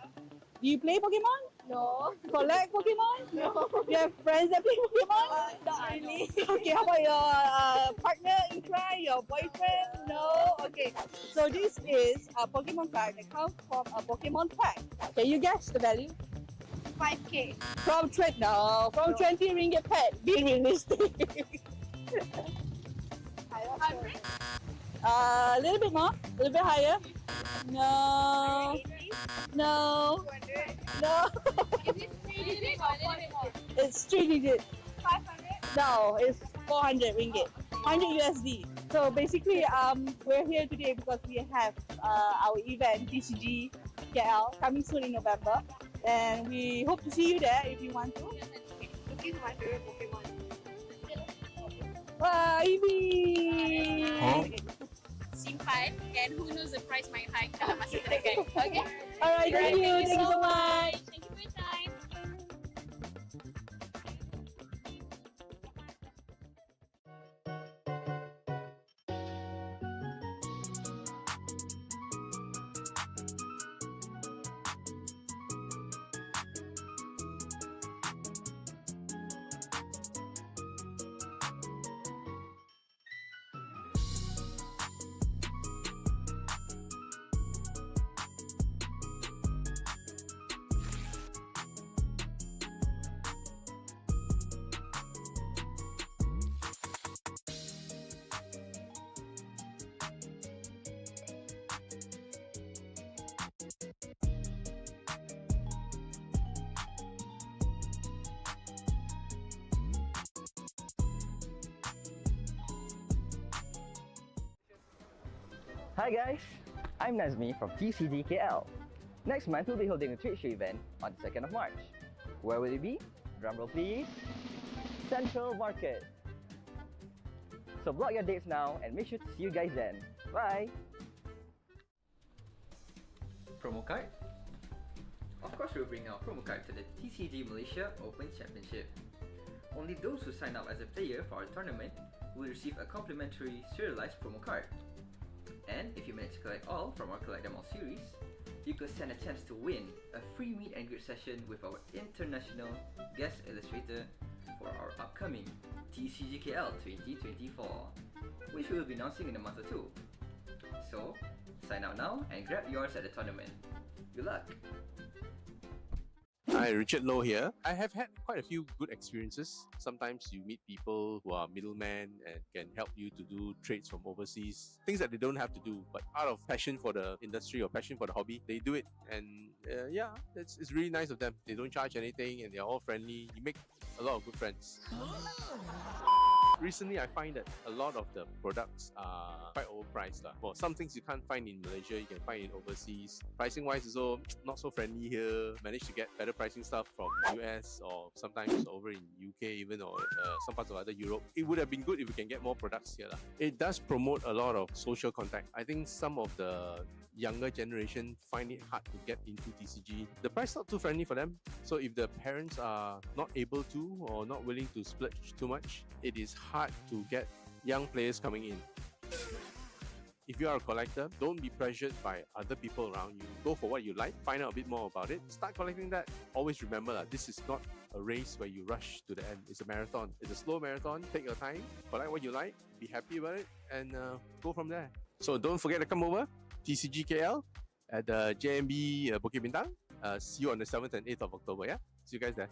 Do you play Pokemon? No. Collect Pokemon? No. Do you have friends that play Pokemon? Not really. Okay, how about your partner in crime, your boyfriend? No? Okay, so this is a Pokemon card that comes from a Pokemon pack. Can you guess the value? 5K. From 20 ringgit pet. Be realistic. 100? A little bit more, a little bit higher. No. No. 200? No. Is it 3 digit or 1 more? It's 3 digit. 500? No, it's 400 ringgit. 100 USD. So basically, we're here today because we have our event, TCG KL, coming soon in November. And we hope to see you there if you want to. Looking for my favorite Pokemon. Bye! Simpan, and who knows the price might hike kalau masih terdekat. Okay? Alright, thank you so much. Thank you for your time. Hi guys, I'm Nazmi from TCGKL. Next month we'll be holding a trade show event on the 2nd of March. Where will it be? Drumroll please. Central Market. So block your dates now and make sure to see you guys then. Bye! Promo card? Of course, we'll bring our promo card to the TCG Malaysia Open Championship. Only those who sign up as a player for our tournament will receive a complimentary serialized promo card. And if you manage to collect all from our Collect Them All series, you could stand a chance to win a free meet and greet session with our international guest illustrator for our upcoming TCGKL 2024, which we will be announcing in a month or two. So, sign up now and grab yours at the tournament. Good luck! Hi, Richard Low here. I have had quite a few good experiences. Sometimes you meet people who are middlemen and can help you to do trades from overseas, things that they don't have to do, but out of passion for the industry or passion for the hobby, they do it. And yeah, it's really nice of them. They don't charge anything and they're all friendly. You make a lot of good friends. Recently, I find that a lot of the products are quite overpriced. For some things you can't find in Malaysia, you can find in overseas. Pricing wise, also not so friendly here. Managed to get better pricing stuff from US or sometimes over in UK even, or some parts of other Europe. It would have been good if we can get more products here. It does promote a lot of social contact. I think some of the younger generation find it hard to get into TCG. The price not too friendly for them. So if the parents are not able to or not willing to splurge too much, it is hard to get young players coming in. If you are a collector, don't be pressured by other people around you. Go for what you like, find out a bit more about it, start collecting that. Always remember that this is not a race where you rush to the end. It's a marathon. It's a slow marathon. Take your time, collect what you like, be happy about it, and go from there. So don't forget to come over, TCGKL at the JMB Bukit Bintang. See you on the 7th and 8th of October, yeah? See you guys there.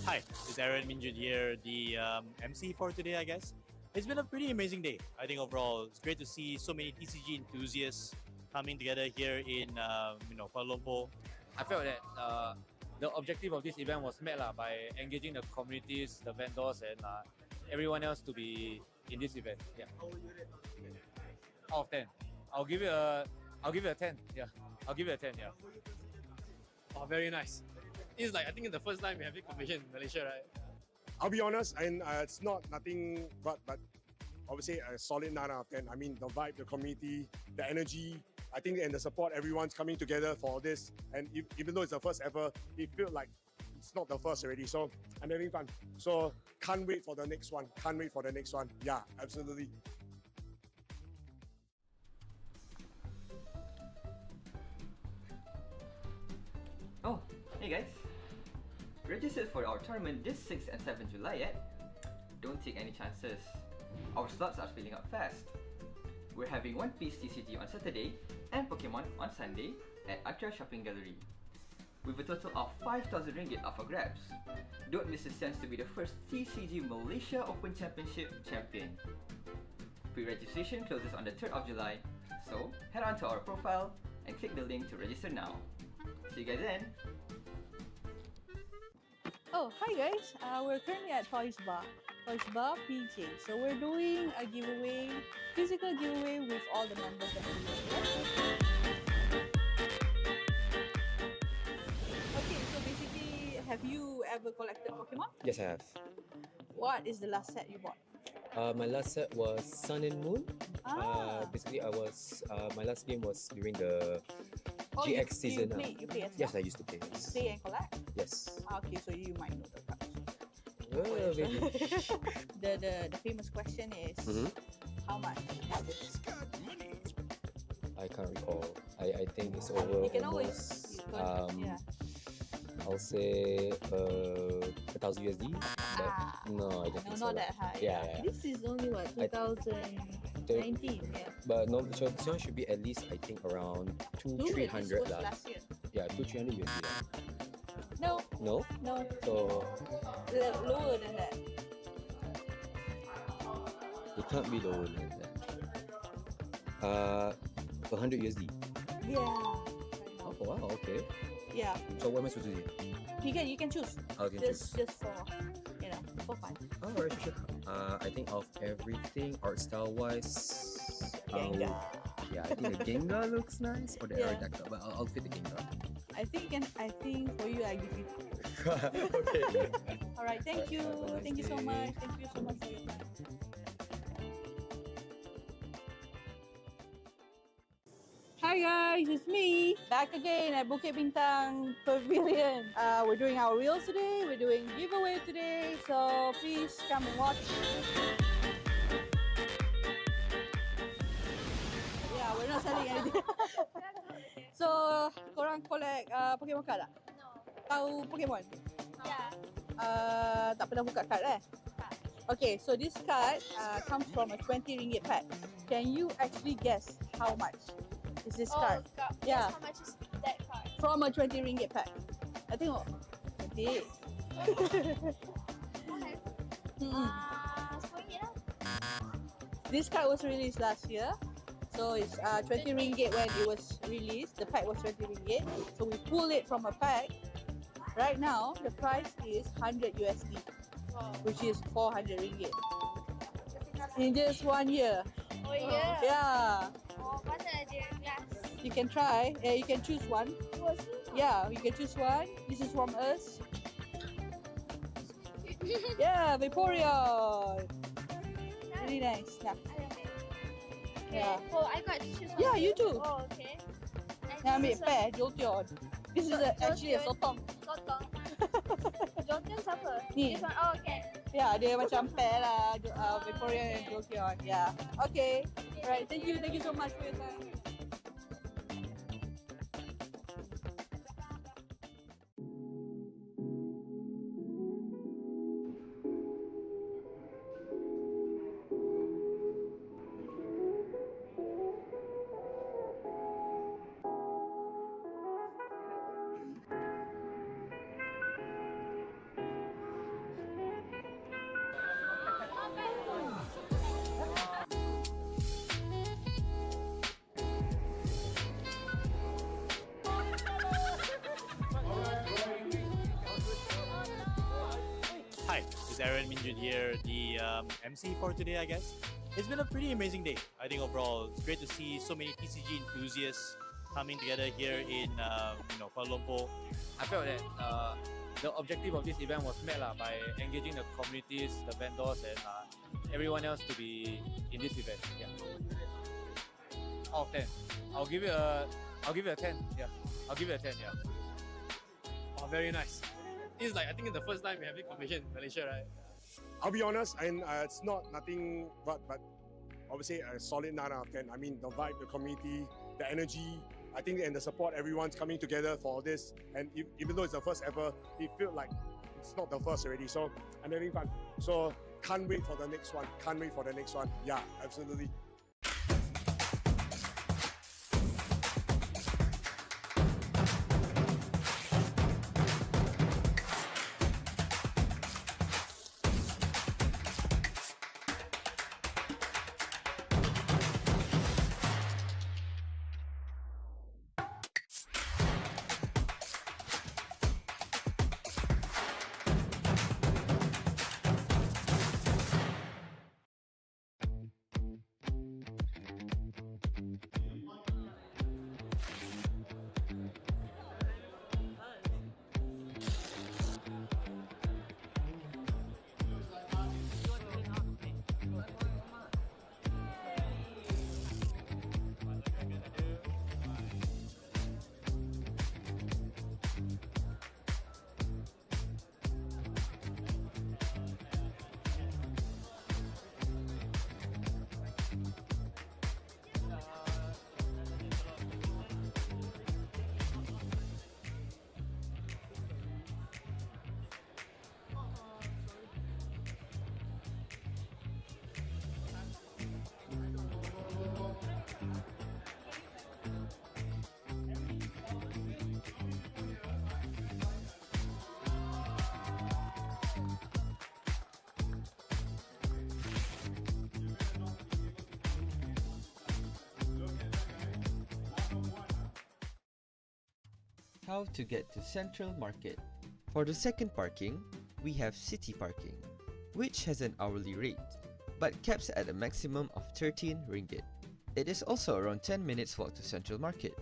Hi, it's Aaron Minjun here, the MC for today, I guess. It's been a pretty amazing day. I think overall, it's great to see so many TCG enthusiasts coming together here in Kuala Lumpur. I felt that the objective of this event was met by engaging the communities, the vendors, and everyone else to be in this event. Yeah. Out of 10, I'll give it a 10. Yeah, I'll give it a 10. Yeah. Oh, very nice. It's like, I think it's the first time we have a competition in Malaysia, right? I'll be honest, and it's not nothing but obviously a solid 9 out of 10. I mean, the vibe, the community, the energy, I think, and the support, everyone's coming together for this. And even though it's the first ever, it feels like it's not the first already. So I'm having fun. So can't wait for the next one. Can't wait for the next one. Yeah, absolutely. Oh, hey guys! Registered for our tournament this 6th and 7th July yet? Don't take any chances. Our slots are filling up fast. We're having One Piece TCG on Saturday and Pokemon on Sunday at Atria Shopping Gallery, with a total of 5,000 ringgit up for grabs. Don't miss a chance to be the first TCG Malaysia Open Championship champion. Pre-registration closes on the 3rd of July, so head on to our profile and click the link to register now. See you guys then! Oh, hi guys! We're currently at Toys Bar PJ. So we're doing a giveaway, physical giveaway with all the members that we have. Okay, so basically, have you ever collected Pokemon? Yes, I have. What is the last set you bought? My last set was Sun and Moon. Basically, my last game was during the GX season. You play as well? Yes, I used to play. Yes. Play and collect? Yes. Okay, so you might know the cards. Maybe. The famous question is how much? I can't recall. I think it's over. You can almost, always yeah. I'll say 1,000 USD. But no, I don't think so. Not that high. Yeah. This is only what 2019. Yeah. But no, so this one should be at least I think around 200-300 This was last year. Yeah, 200-300 USD. No. No. No. So lower than that. it can't be lower than that. 100 USD. Yeah. Oh wow, okay. Yeah. So what am I supposed to do? You can choose. I can just choose. for for fun. Alright, sure. I think of everything art style wise. Gengar. Yeah, I think the Gengar looks nice or the Yeah. Aerodactyl, but I'll fit the Gengar. I think for you I give you. Okay. All right. Thank you. Thank you so much. Thank you so much for your time. Hi guys, it's me back again at Bukit Bintang Pavilion. We're doing our reels today. We're doing giveaway today, so please come and watch. Yeah, we're not selling anything. So, korang collect Pokemon card tak? No. Tahu Pokemon? Yeah. Tak pernah buka card Okay, so this card comes from a 20 ringgit pack. Can you actually guess how much is this card? Yeah. How much is that card? From a 20 ringgit pack. I think cantik. Okay. 10 ringgit lah. This card was released last year. So it's 20 ringgit when it was released. The pack was 20 ringgit. So we pulled it from a pack. Right now, the price is 100 USD, which is 400 ringgit. In just 1 year. Oh yeah. Yeah. Oh, mana ada glass? You can try. You can choose one. Yeah, you can choose one. This is from us. Yeah, Vaporeon. Really nice. Yeah. Oh, I got to choose one. Yeah, you too. Oh, okay. Yang ambil pair, Jolteon. This is actually a sotong. Sotong. Jolteon siapa? Ni. This one. Oh, okay. Yeah, dia macam pair lah. Vaporeon and Jolteon. Yeah. Okay. Alright, thank you so much for your time. Hi, it's Aaron Minjun here, the MC for today, I guess. It's been a pretty amazing day. I think overall, it's great to see so many TCG enthusiasts coming together here in Kuala Lumpur. I felt that the objective of this event was met by engaging the communities, the vendors, and everyone else to be in this event. Yeah. Out of 10, I'll give it a 10. Yeah, I'll give it a 10. Yeah. Oh, very nice. This is like, I think it's the first time we have this competition in Malaysia, right? I'll be honest, and it's not nothing but obviously a solid 9 out of 10. I mean, the vibe, the community, the energy, I think, and the support, everyone's coming together for this. And even though it's the first ever, it feels like it's not the first already. So I'm having fun. So can't wait for the next one. Can't wait for the next one. Yeah, absolutely. How to get to Central Market. For the second parking, we have City Parking, which has an hourly rate, but caps at a maximum of 13 ringgit. It is also around 10 minutes walk to Central Market.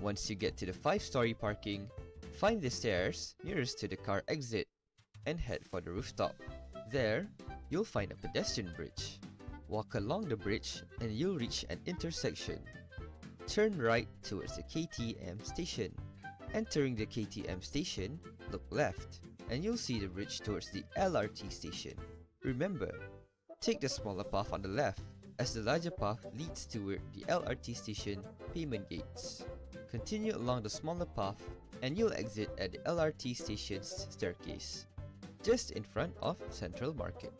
Once you get to the 5-story parking, find the stairs nearest to the car exit and head for the rooftop. There, you'll find a pedestrian bridge. Walk along the bridge and you'll reach an intersection. Turn right towards the KTM station. Entering the KTM station, look left, and you'll see the bridge towards the LRT station. Remember, take the smaller path on the left, as the larger path leads toward the LRT station payment gates. Continue along the smaller path, and you'll exit at the LRT station's staircase, just in front of Central Market.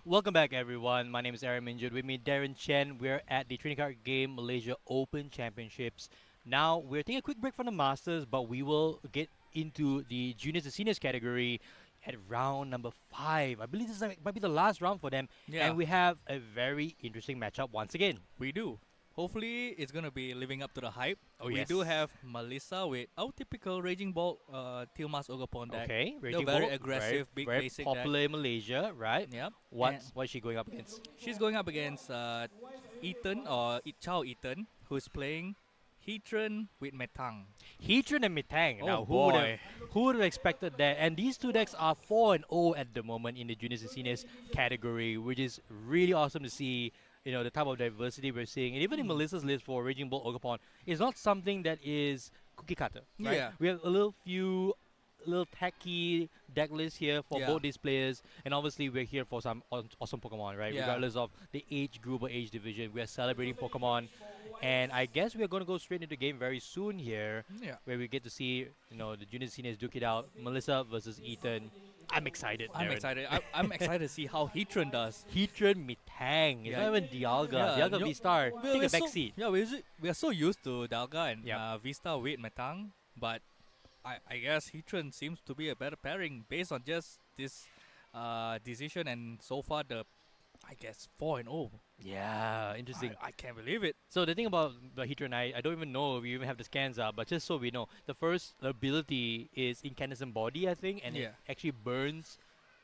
Welcome back, everyone. My name is Aaron Minjud. With me, Darren Chen. We're at the Trading Card Game Malaysia Open Championships. Now, we're taking a quick break from the Masters, but we will get into the juniors and seniors category at round number 5. I believe this might be the last round for them. Yeah. And we have a very interesting matchup once again. We do. Hopefully, it's going to be living up to the hype. Oh, we yes. do have Melissa with our typical Raging Bolt Tilmas Ogapon deck. Okay, They're Raging very Bolt, aggressive, big very basic popular deck. in Malaysia, right? Yep. What's she going up against? She's going up against Ethan or Chao Ethan, who's playing Heatran with Metang. Heatran and Metang. Oh Now, boy. who would have expected that? And these two decks are 4-0 at the moment in the juniors and seniors category, which is really awesome to see. You know, the type of diversity we're seeing. And even in Melissa's list for Raging Bull Ogapon, it's not something that is cookie cutter, right? Yeah. We have a little tacky deck list here for both these players. And obviously, we're here for some awesome Pokemon, right? Yeah. Regardless of the age group or age division, we are celebrating Pokemon. And I guess we are going to go straight into the game very soon here, where we get to see, you know, the juniors and seniors duke it out. Melissa versus Ethan. I'm excited. I'm Darren. excited. I'm excited to see how Heatran does. Heatran Metang. It's not even Dialga. Dialga V-Star. Take a back seat. Yeah, we are so used to Dialga and V-Star with Metang, but I guess Heatran seems to be a better pairing based on just this decision, and so far I guess 4-0. Yeah, interesting. I can't believe it. So the thing about the Heatran, I don't even know if we even have the scans up, but just so we know, the first ability is Incandescent Body, I think, and it actually burns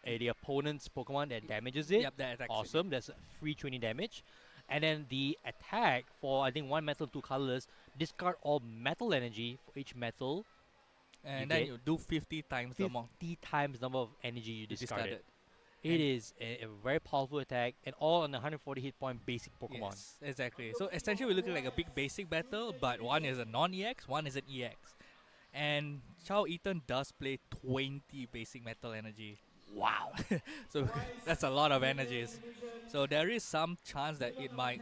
the opponent's Pokemon that damages it. Yep, that attacks awesome. That's free 20 damage. And then the attack for, I think, 1 metal, 2 colorless, discard all metal energy for each metal. And then you do 50 times the amount. 50 times number of energy you discarded. Discarded. It is a very powerful attack, and all on 140 hit point basic Pokemon. Yes, exactly. So essentially, we're looking like a big basic battle, but one is a non-EX, one is an EX. And Chao Ethan does play 20 basic metal energy. Wow! So that's a lot of energies. So there is some chance that it might,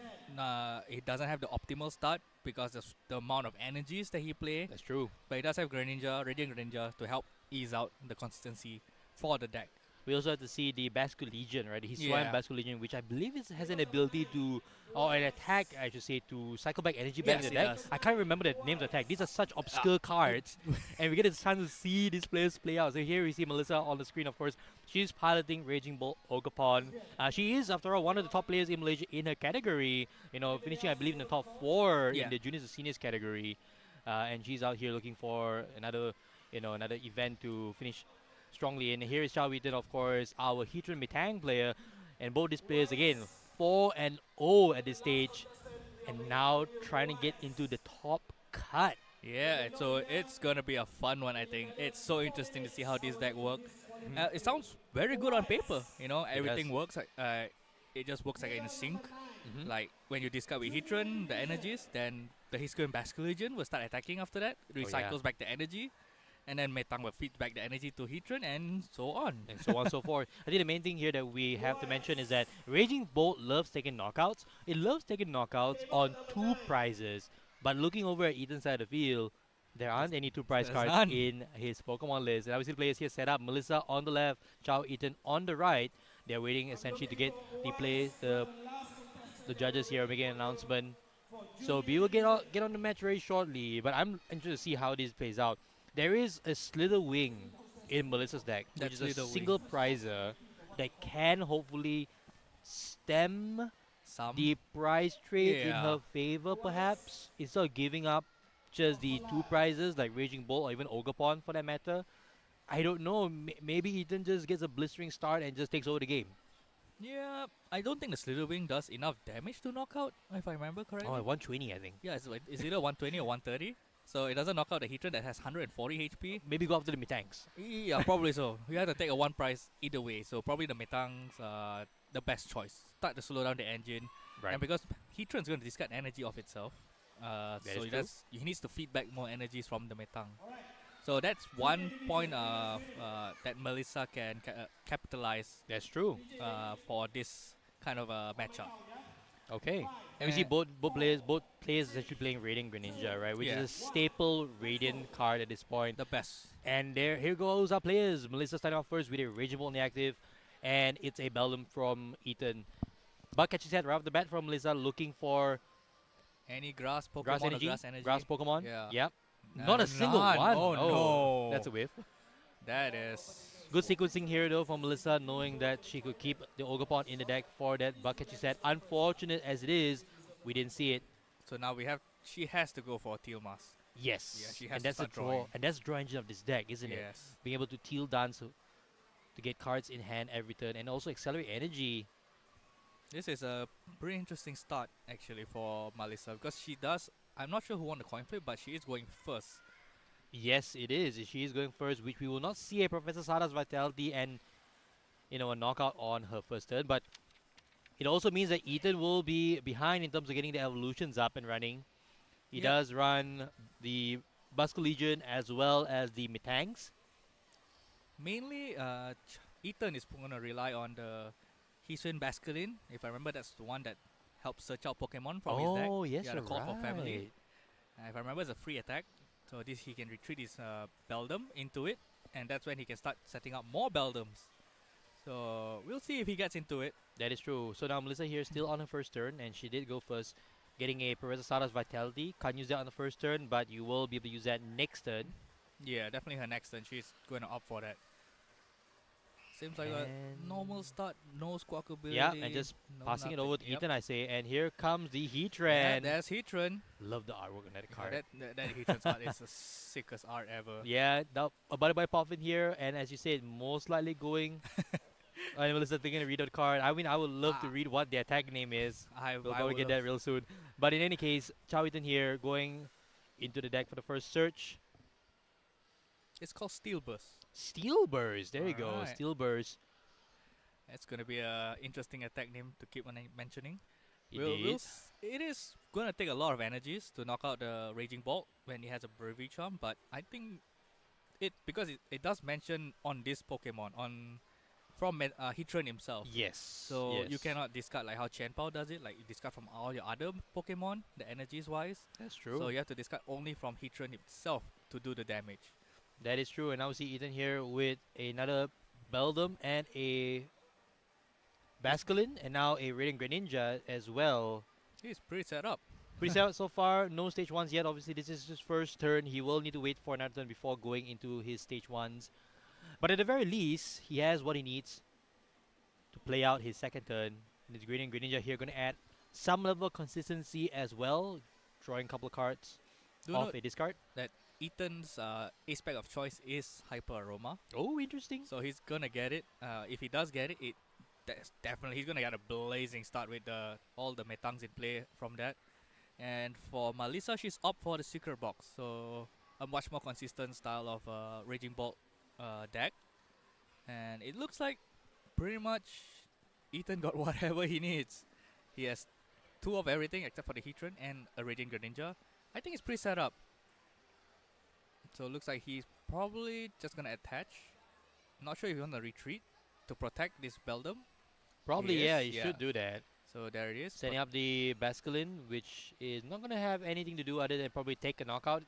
it doesn't have the optimal start because of the amount of energies that he plays. That's true. But it does have Greninja, Radiant Greninja to help ease out the consistency for the deck. We also have to see the Bascu Legion, right? His Swine Bascu Legion, which I believe has an ability to, or an attack, I should say, to cycle back energy back in the deck. I can't remember the names of attack. These are such obscure cards, and we get a chance to see these players play out. So here we see Melissa on the screen, of course. She's piloting Raging Bolt Ogapon. She is, after all, one of the top players in Malaysia in her category. You know, finishing, I believe, in the top 4 in the juniors and seniors category. and she's out here looking for another, another event to finish strongly. And here is Chow Eaton, of course, our Heatran Metang player, and both these players again 4-0 at this stage, and now trying to get into the top cut. Yeah, so it's gonna be a fun one. I think it's so interesting to see how this deck works. It sounds very good on paper. Everything does. works. It just works like in sync. Mhm. Like when you discard with Heatran, the energies, then the Hisco and Basque Legion will start attacking after that. Recycles back the energy, and then Metang will feed back the energy to Heatran, and so on. And so on and so forth. I think the main thing here that we have to mention is that Raging Bolt loves taking knockouts. It loves taking knockouts on 2 prizes. But looking over at Ethan's side of the field, there aren't any 2 prize there's cards none. in his Pokemon list. And obviously players here set up Melissa on the left, Chow Eaton on the right. They're waiting essentially to get the judges here making an announcement. So we will get on the match very shortly, but I'm interested to see how this plays out. There is a Slither Wing in Melissa's deck, which is a Slither Wing. single prizer that can hopefully stem the prize trade in her favor, perhaps, instead of giving up just the 2 prizes like Raging Bolt or even Ogerpon for that matter. I don't know. Maybe Ethan just gets a blistering start and just takes over the game. Yeah, I don't think the Slither Wing does enough damage to knock out, if I remember correctly. Oh, 120, I think. Yeah, it's either 120 or 130. So it doesn't knock out the Heatran that has 140 HP. Maybe go after the Metangs. Yeah, probably so. You have to take a 1 prize either way. So probably the Metangs are the best choice. Start to slow down the engine. Right. And because Heatran's going to discard energy of itself, so is true. he needs to feed back more energies from the Metang. So that's one point that Melissa can capitalize. That's true. For this kind of a matchup. Okay. And we see both players actually playing Radiant Greninja, right? Which is a staple Radiant card at this point. The best. And here goes our players. Melissa starting off first with a Raging Bolt on the active, and it's a Beldum from Ethan. But catches head right off the bat from Melissa, looking for any grass Pokemon grass or energy. grass energy. Grass Pokemon. Yeah. Yep. Not a single None. one. Oh, no. That's a whiff. That is good sequencing here though from Melissa, knowing that she could keep the Ogerpon in the deck for that bucket. She said, unfortunate as it is, we didn't see it. So now she has to go for a Teal Mask. Yes. Yeah, she has and to that's a start draw. drawing. And that's the draw engine of this deck, isn't it? Yes. Being able to Teal dance to get cards in hand every turn and also accelerate energy. This is a pretty interesting start actually for Melissa because she does. I'm not sure who won the coin flip, but she is going first. Yes, it is. She is going first, which we will not see a Professor Sada's Vitality and a knockout on her first turn. But it also means that Ethan will be behind in terms of getting the evolutions up and running. He does run the Basque Legion as well as the Metangs. Mainly, Ethan is going to rely on the Hisui Basculin. If I remember, that's the one that helps search out Pokemon from his deck. Oh, yes, the you're Call for Family. right. If I remember, it's a free attack. So this he can retreat his Beldum into it, and that's when he can start setting up more Beldums. So we'll see if he gets into it. That is true. So now Melissa here still on her first turn, and she did go first, getting a Professor Sada's Vitality. Can't use that on the first turn, but you will be able to use that next turn. Yeah, definitely her next turn. She's going to opt for that. Seems like a normal start, no squawk ability. Yeah, and just no passing it nothing. over to Yep. Ethan, I say. And here comes the Heatran. Yeah, there's Heatran. Love the artwork on that card. That Heatran's art is the sickest art ever. Yeah, a Butterfly Puffin here, and as you said, most likely going. And Melissa thinking to read out the card. I mean, I would love to read what the attack name is. We'll probably get that real soon. But in any case, Chow Eaton here going into the deck for the first search. It's called Steel Burst. Steel Burst. There you go. Alright. Steel Burst. It's going to be a interesting attack name to keep on mentioning. It It is going to take a lot of energies to knock out the Raging Bolt when he has a Bravery Charm, but I think because it does mention on this Pokemon from Heatran himself. Yes. So you yes. cannot discard like how Chen Pao does it, like you discard from all your other Pokemon, the energies wise. That's true. So you have to discard only from Heatran himself to do the damage. That is true. And now we see Ethan here with another Beldum and a Basculin, and now a Radiant Greninja as well. He's pretty set up. Pretty set up so far. No stage 1s yet. Obviously, this is his first turn. He will need to wait for another turn before going into his stage 1s. But at the very least, he has what he needs to play out his second turn. This Radiant Greninja here going to add some level of consistency as well, drawing a couple of cards. of a discard. That Ethan's aspect of choice is Hyper Aroma. Oh, interesting. So he's gonna get it. If he does get it, that's definitely he's gonna get a blazing start with all the metangs in play from that. And for Melissa, she's up for the Secret Box, so a much more consistent style of Raging Bolt deck. And it looks like pretty much Ethan got whatever he needs. He has 2 of everything except for the Heatran and a Radiant Greninja. I think it's pretty set up. So it looks like he's probably just gonna attach. Not sure if he wants to retreat to protect this Beldum. Probably, yeah, he should do that. So there it is. Setting up the Basculin, which is not gonna have anything to do other than probably take a knockout,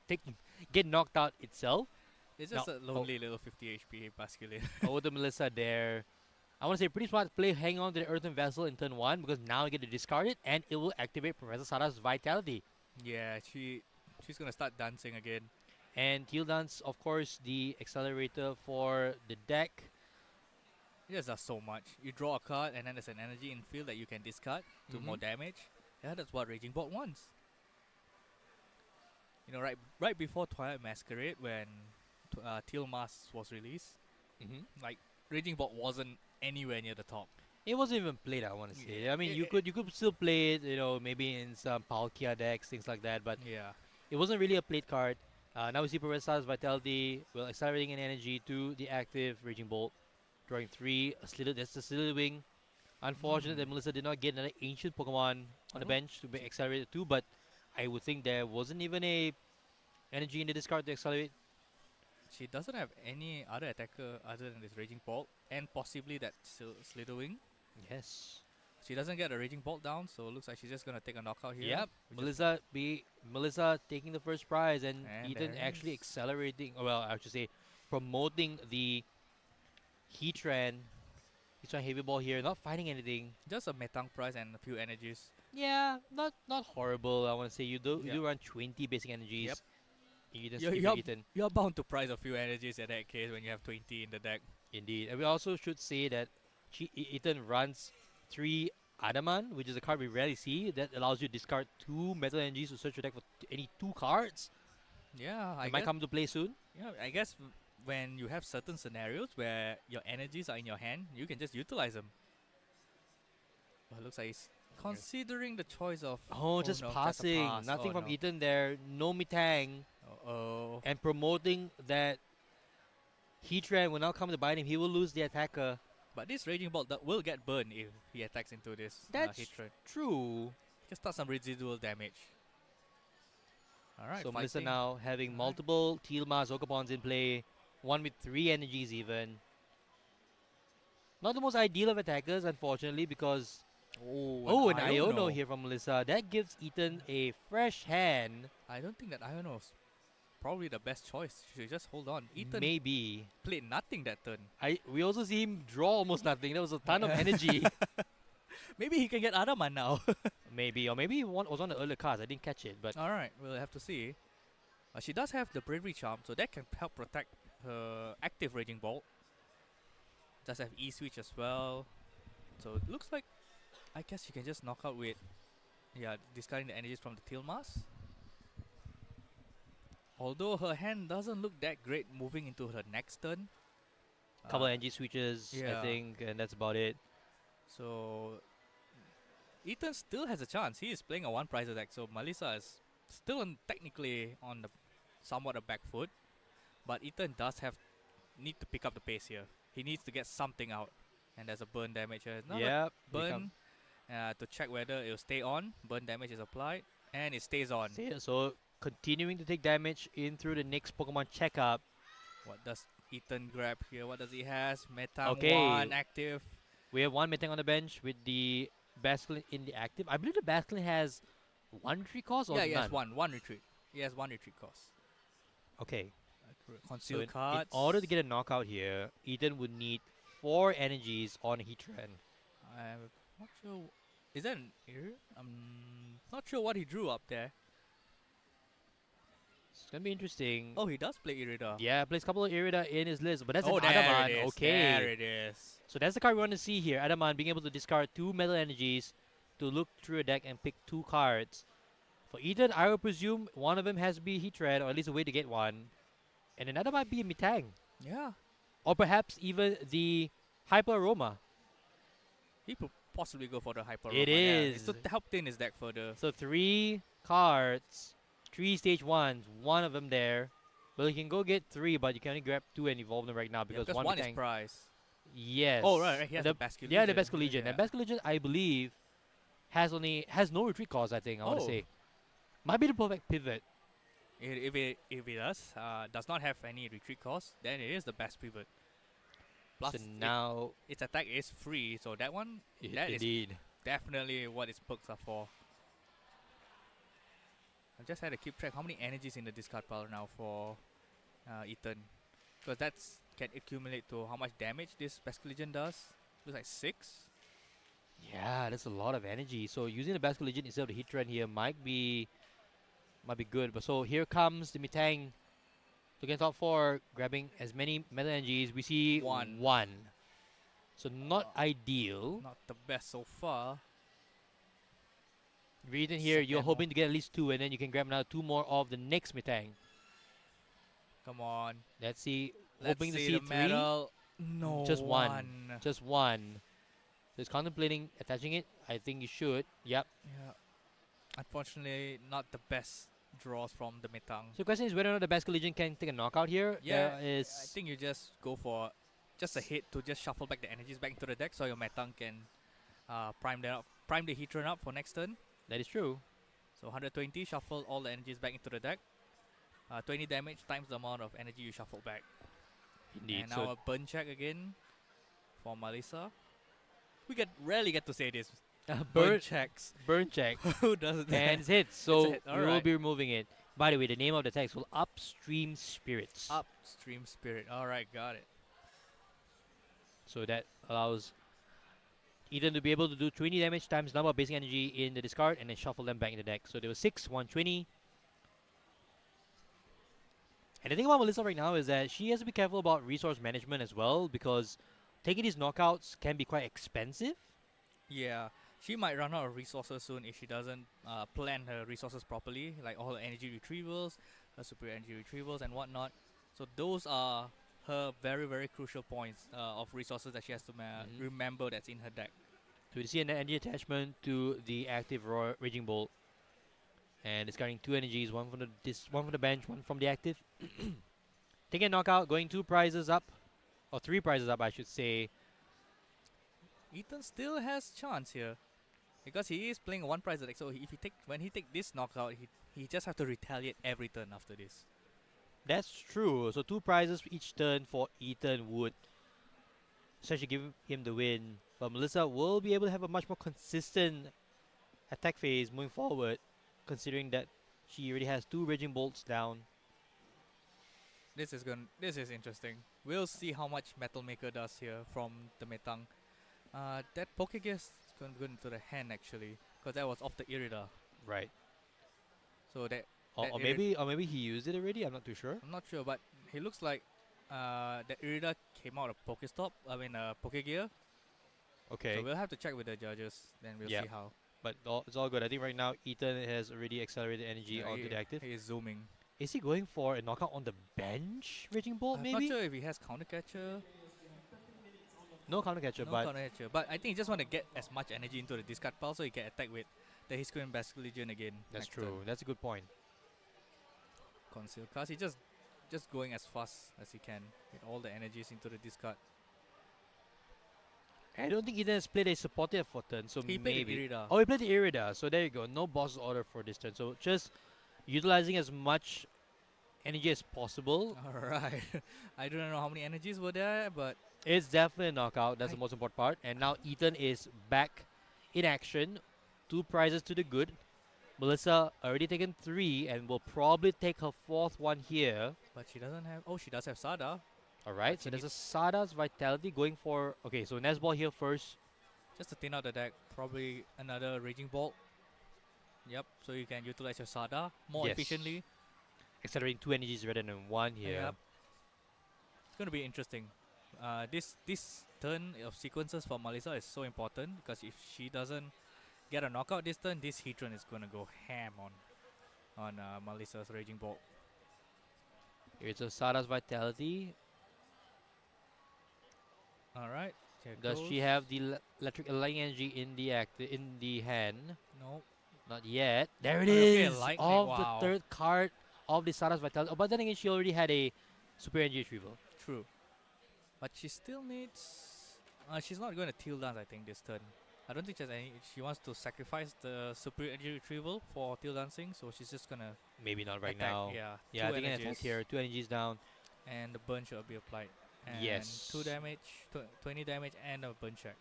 get knocked out itself. It's just a lonely little 50 HP Basculin. Over to Melissa there. I want to say pretty smart play, hang on to the Earthen Vessel in turn 1 because now you get to discard it and it will activate Professor Sara's Vitality. Yeah, she's gonna start dancing again. And Teal Dance, of course, the accelerator for the deck. It just does so much. You draw a card and then there's an energy in field that you can discard to more damage. Yeah, that's what Raging Bolt wants. You know, right before Twilight Masquerade, when Teal Mask was released, like Raging Bolt wasn't anywhere near the top. It wasn't even played, I want to say. I mean, you could still play it, you know, maybe in some Palkia decks, things like that, but yeah, it wasn't really a played card. Now we see Professor Sara's Vitality, well, accelerating an energy to the active Raging Bolt. Drawing 3, that's the Slither Wing. Unfortunate that Melissa did not get another ancient Pokemon on the bench to be accelerated too, but I would think there wasn't even a energy in the discard to accelerate. She doesn't have any other attacker other than this Raging Bolt and possibly that Slither Wing. Yes. She doesn't get a Raging Bolt down, so it looks like she's just gonna take a knockout here. Yep. Melissa taking the first prize and Ethan actually accelerating, well, I should say promoting the Heatran Heavy Ball here, not finding anything. Just a Metang prize and a few energies. Yeah, not horrible. I want to say you do run 20 basic energies. Yep. You're bound to prize a few energies in that case when you have 20 in the deck. Indeed, and we also should say that Ethan runs 3 Adaman, which is a card we rarely see. That allows you to discard 2 metal energies to search your deck for any 2 cards. Yeah, it might come to play soon. Yeah, I guess when you have certain scenarios where your energies are in your hand, you can just utilize them. Well, it looks like he's considering the choice of... just passing. Nothing from Ethan there. No Metang. And promoting that Heatran will now come to bite him. He will lose the attacker. But this Raging Bolt will get burned if he attacks into this Heatran. True. Just start some residual damage. Alright, so Melissa now having multiple Teal'ma Zogapons in play. One with 3 energies even. Not the most ideal of attackers, unfortunately, because... an Iono here from Melissa. That gives Ethan a fresh hand. I don't think that Iono is probably the best choice. She should just hold on. Ethan maybe played nothing that turn. We also see him draw almost nothing. There was a ton of energy. Maybe he can get Adaman now. Maybe, or maybe he was on the earlier cards. I didn't catch it, but... Alright, we'll have to see. She does have the Bravery Charm, so that can help protect her active Raging Bolt. Does have E-Switch as well. So it looks like, I guess you can just knock out with, discarding the energies from the Teal Mask. Although her hand doesn't look that great moving into her next turn. Couple of energy switches, I think, and that's about it. So Ethan still has a chance. He is playing a 1 prize deck, so Melissa is still technically on the somewhat a back foot. But Ethan does need to pick up the pace here. He needs to get something out. And there's a burn damage here. Yep. Burn to check whether it will stay on. Burn damage is applied. And it stays on. So continuing to take damage in through the next Pokemon checkup. What does Ethan grab here? What does he has? Metang 1 active. We have 1 Metang on the bench with the Basculin in the active. I believe the Basculin has 1 retreat cost or none? Yeah, he has one retreat. He has 1 retreat cost. Okay. Conceal in cards. In order to get a knockout here, Ethan would need 4 energies on Heatran. I'm not sure. Is that an Irida? I'm not sure what he drew up there. It's gonna be interesting. Oh, he does play Irida. Yeah, plays a couple of Irida in his list, but that's an there Adaman. It is. Okay. There it is. So that's the card we want to see here. Adaman being able to discard 2 metal energies to look through a deck and pick 2 cards. For Ethan, I would presume one of them has to be Heatran, or at least a way to get one. And another might be a Metang. Yeah. Or perhaps even the Hyper Aroma. He could possibly go for the Hyper It Roma, yeah. is. It's to help thin his deck further. So 3 cards, 3 stage 1s, one of them there. Well, you can go get 3, but you can only grab 2 and evolve them right now because, because one is Metang- prize. Yes. Oh, right, he has the Basque Yeah, the Legion. Basque Legion. Yeah. And Basque Legion, I believe, has no retreat cost, I think, I want to Oh. say. Might be the perfect pivot. If it does not have any retreat cost, then it is the best pivot. Plus, So now its attack is free, so that one, that is indeed. definitely what its perks are for. I just had to keep track how many energies in the discard pile now for Ethan, because that's can accumulate to how much damage this Basque Legion does. Looks like 6. Yeah, that's a lot of energy. So using the Basque Legion instead of the Heatran here might be good. But so here comes the Metang. Looking at top 4, grabbing as many metal energies. We see one. So not ideal. Not the best so far. Reading here, you're Second hoping to get at least 2, and then you can grab now 2 more of the next Metang. Come on. Let's see. Let's Hoping to see see the 3. metal. No, Just one. Just one. So it's contemplating attaching it. I think you should. Yep. Yeah. Unfortunately, not the best draws from the Metang. So the question is whether or not the Basque Legion can take a knockout here. Yeah, There is I think you just go for just a hit to just shuffle back the energies back into the deck, so your Metang can prime the Heatran up for next turn. That is true. So 120, shuffle all the energies back into the deck. 20 damage times the amount of energy you shuffle back. Indeed. And So now a burn check again for Malaysia. We rarely get to say this. Burn checks. Burn check. Who does that? And it's hit. It's So a hit. we will Alright. be removing it. By the way, the name of the text will Upstream Spirits. Upstream Spirit. Alright, got it. So that allows Ethan to be able to do 20 damage times number of basic energy in the discard and then shuffle them back in the deck. So there was 6, 120. And the thing about Melissa right now is that she has to be careful about resource management as well, because taking these knockouts can be quite expensive. Yeah, she might run out of resources soon if she doesn't plan her resources properly, like all her energy retrievals, her superior energy retrievals and whatnot. So those are her very, very crucial points of resources that she has to remember that's in her deck. So you see an energy attachment to the active Raging Bolt. And discarding 2 energies, one from the bench, one from the active. Taking a knockout, going 2 prizes up. Or 3 prizes up, I should say. Ethan still has chance here, because he is playing a 1 prize deck. So when he take this knockout, he just have to retaliate every turn after this. That's true. So 2 prizes each turn for Ethan would essentially give him the win. But Melissa will be able to have a much more consistent attack phase moving forward, considering that she already has 2 Raging Bolts down. This is interesting. We'll see how much Metal Maker does here from the Metang. That Pokegear is going to go into the hand actually, because that was off the Irida. Right. So that Or maybe he used it already. I'm not too sure. I'm not sure, but he looks like the Irida came out of Pokestop. Pokegear. Okay. So we'll have to check with the judges. Then we'll see how. But it's all good. I think right now Ethan has already accelerated energy onto the active. He is zooming. Is he going for a knockout on the bench, Raging Bolt, I'm maybe? not sure if he has counter catcher. No counter catcher, No but counter catcher. But I think he just want to get as much energy into the discard pile so he can attack with the Hisquin Basque Legion again. that's next true. turn. That's a good point. Conceal cast. He just going as fast as he can with all the energies into the discard. I don't think Ethan has played a supportive for turn, so He played the maybe. Irida. Oh, he played the Irida. So there you go. No boss order for this turn. So just utilizing as much energy as possible. Alright. I don't know how many energies were there, but It's definitely a knockout. That's the most important part. And now Ethan is back in action. 2 prizes to the good. Melissa already taken 3 and will probably take her 4th one here. but she doesn't have. Oh, she does have Sada. Alright, so there's a Sada's Vitality going for. Okay, so Nesball here first. Just to thin out the deck, probably another Raging Bolt. Yep, so you can utilize your Sada more Yes. efficiently. Accelerating 2 energies rather than 1 here. Yep. It's going to be interesting. This turn of sequences for Melissa is so important, because if she doesn't get a knockout this turn, this Heatran is going to go ham on. on Melissa's Raging Bolt. Here's a Sada's Vitality. All right. Does she have the electric lightning energy in the hand? No. Not yet. There it Okay, is. lightning, Of wow. the third card of the Sada's Vitality. Oh, but then again, she already had a super energy retrieval. True. But she still needs. She's not going to Teal Dance, I think, this turn. I don't think she has any. She wants to sacrifice the super energy retrieval for Teal Dancing, so she's just gonna. Maybe not right attack, now. Yeah. Yeah, I two think an energies, attack here. 2 energies down. and the burn should be applied. And Yes. 2 damage, 20 damage, and a burn check.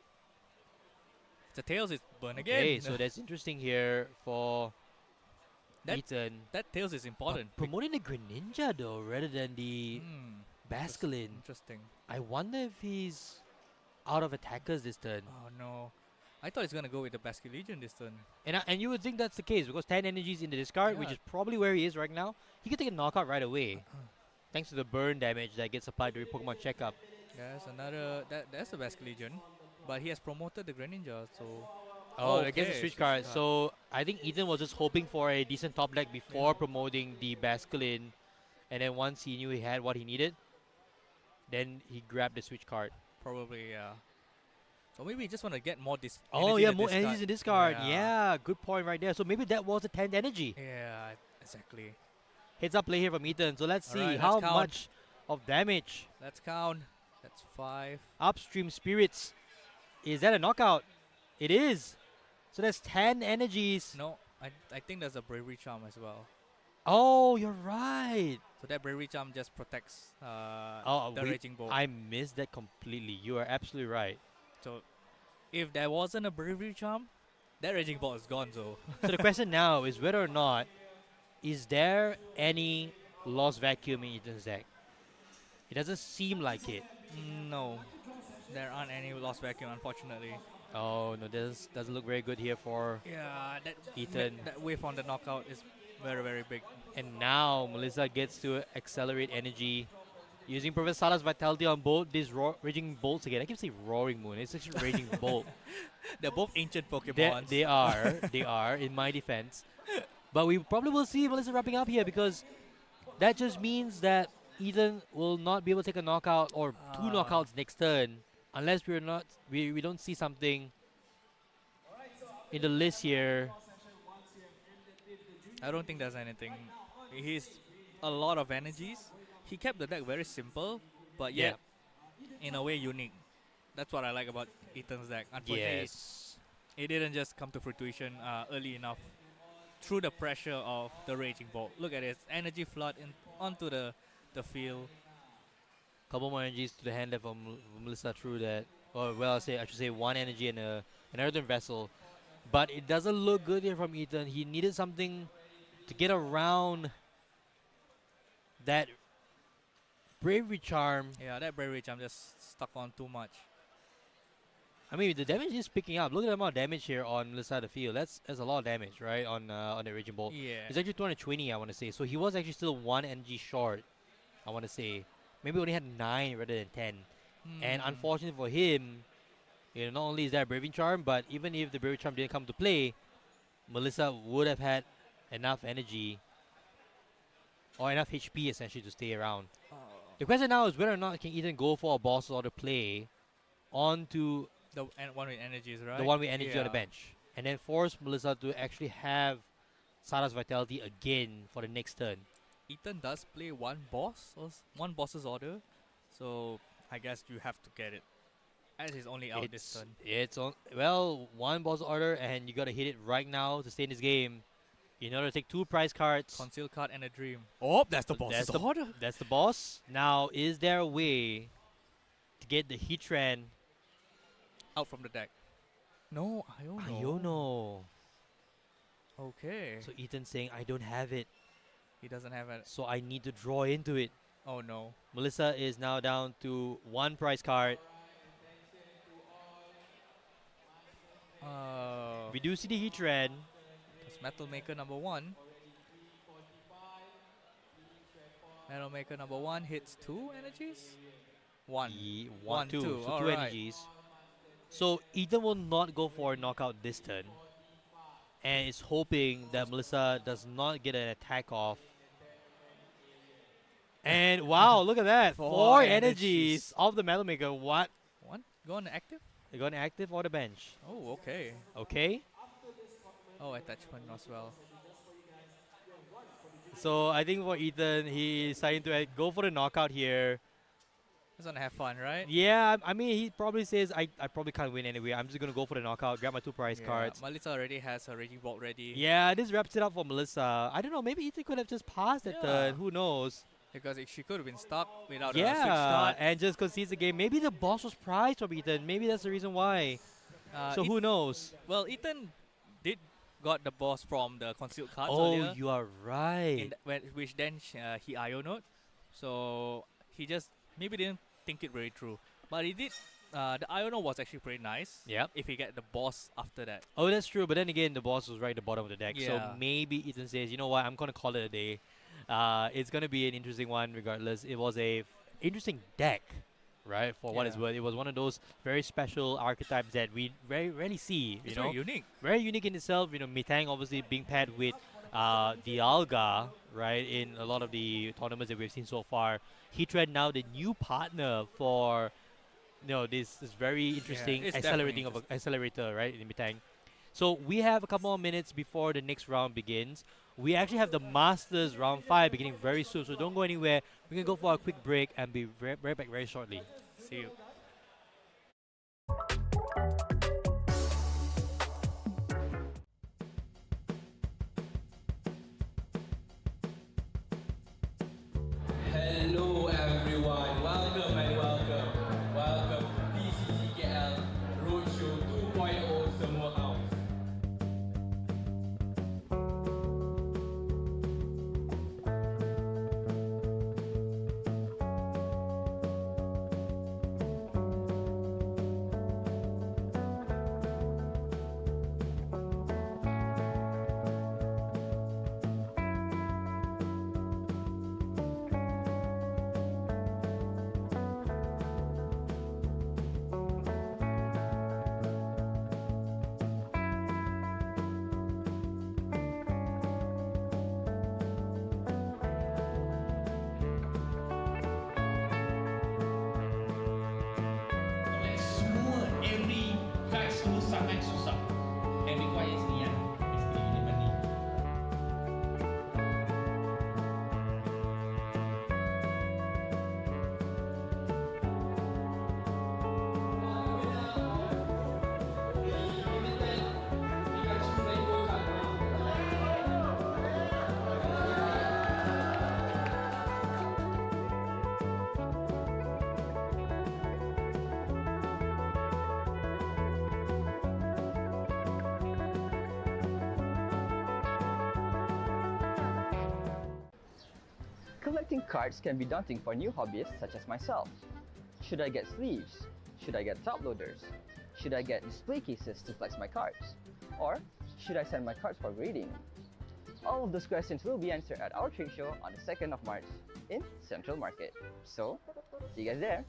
The tails is burn again. Okay, so that's interesting here for That- Ethan. That tails is important. Promoting the Greninja though, rather than the Basculin. Interesting. I wonder if he's out of attackers this turn. Oh no. I thought he's gonna go with the Basque Legion this turn. And you would think that's the case because 10 energies in the discard, which Yeah. is probably where he is right now. He could take a knockout right away, thanks to the burn damage that gets applied during Pokemon checkup. There's another. That's the Basque Legion, but he has promoted the Greninja, so. Oh, against the okay, switch card. So I think Ethan was just hoping for a decent top deck before promoting the Basculin, and then once he knew he had what he needed, then he grabbed the switch card. Probably, yeah. So maybe he just want to get more this. Oh yeah, more energies in this card. Yeah, good point right there. So maybe that was a 10th energy. Yeah, exactly. Heads up play here from Ethan. So let's see Alright, how let's count. much of damage. Let's count. That's 5. Upstream Spirits. Is that a knockout? It is. So that's 10 energies. No, I think there's a Bravery Charm as well. Oh, you're right. So that Bravery Charm just protects Oh, the Raging Bolt. I missed that completely. You are absolutely right. So if there wasn't a Bravery Charm, that Raging Bolt is gone. So So the question now is whether or not is there any Lost Vacuum in Ethan's deck? It doesn't seem like it. No, there aren't any Lost Vacuum, unfortunately. Oh no, this doesn't look very good here for Yeah, Ethan. that wave on the knockout is very, very big. And now Melissa gets to accelerate energy using Professor Sada's Vitality on both these Raging Bolts again. I keep saying Roaring Moon. It's actually Raging Bolt. They're both ancient Pokemon. They are, in my defense. But we probably will see Melissa wrapping up here because that just means that Ethan will not be able to take a knockout or 2 knockouts next turn unless we don't see something in the list here. I don't think there's anything. He's a lot of energies. He kept the deck very simple, but yet in a way unique. That's what I like about Ethan's deck. Unfortunately, Yes. it didn't just come to fruition early enough through the pressure of the Raging Bolt. Look at it, energy flood onto the field. Couple more energies to the hand there from Melissa through that. Or well, I should say 1 energy and an Earthen Vessel. But it doesn't look good here from Ethan. He needed something to get around that Bravery Charm. Yeah, that Bravery Charm just stuck on too much. I mean, the damage is picking up. Look at the amount of damage here on the side of the field. That's a lot of damage, right? On the Raging Bolt. Yeah. It's actually 220, I want to say. So he was actually still 1 energy short, I want to say. Maybe only had 9 rather than 10. And unfortunately for him, not only is that Braving Charm, but even if the Braving Charm didn't come to play, Melissa would have had enough energy or enough HP essentially to stay around. The question now is whether or not can Ethan go for a boss order play onto The one with energies, right? the one with energy on the bench, and then force Melissa to actually have Sada's Vitality again for the next turn. Ethan does play one boss's order, so I guess you have to get it. As he's only out this turn. It's on one boss order, and you gotta hit it right now to stay in this game. In order to take 2 prize cards. Conceal card and a dream. Oh, that's the boss's order. That's the boss. Now, is there a way to get the Heatran out from the deck? No, Iono. Okay. So Ethan's saying, I don't have it. He doesn't have it. So I need to draw into it. Oh no. Melissa is now down to 1 prize card. We do see the Heatran. It's Metal Maker number 1. Metal Maker number 1 hits 2 energies? 1. 2. So 2 Alright. energies. So Ethan will not go for a knockout this turn. and is hoping that Melissa does not get an attack off. And wow, look at that! Four energies of the Metal Maker. What? One gone active? They got an active or the bench. Oh, okay. Okay. Oh, attachment as well. So I think for Ethan, he's starting to go for the knockout here. He's gonna have fun, right? Yeah, I mean, he probably says, I probably can't win anyway. I'm just gonna go for the knockout, grab my 2 prize cards. Melissa already has her Raging Bolt ready. Yeah, this wraps it up for Melissa. I don't know, maybe Ethan could have just passed that turn. Who knows? Because she could have been stuck without a switch start. Yeah, and just concedes the game. Maybe the boss was prized from Ethan. Maybe that's the reason why. So who knows? Well, Ethan did got the boss from the concealed cards Oh, earlier. you are right. Which then he IO-noed. So he just maybe didn't think it very true. But he did. The IO-node was actually pretty nice. Yep. If he get the boss after that. Oh, that's true. But then again, the boss was right at the bottom of the deck. So Yeah. maybe Ethan says, you know what, I'm going to call it a day. It's going to be an interesting one regardless. It was a interesting deck, right? For what it's worth. It was one of those very special archetypes that we very rarely see. It's you know? very unique. Very unique in itself. You know, Mitang obviously being paired with the Alga, right? In a lot of the tournaments that we've seen so far. Heatran now the new partner for, you know, this very interesting it's accelerating of accelerator, right? In Mitang. So we have a couple more minutes before the next round begins. We actually have the Masters round 5 beginning very soon, so don't go anywhere. We're going to go for a quick break and be right back very shortly. See you. Hello everyone, welcome and welcome. Welcome to TCGKL Roadshow 2.0 semua house. Semua every guys semua sangat susah. And requires niat. Basically you need money. Collecting cards can be daunting for new hobbyists such as myself. Should I get sleeves? Should I get top loaders? Should I get display cases to flex my cards? Or should I send my cards for grading? All of those questions will be answered at our trade show on the 2nd of March in Central Market. So, see you guys there!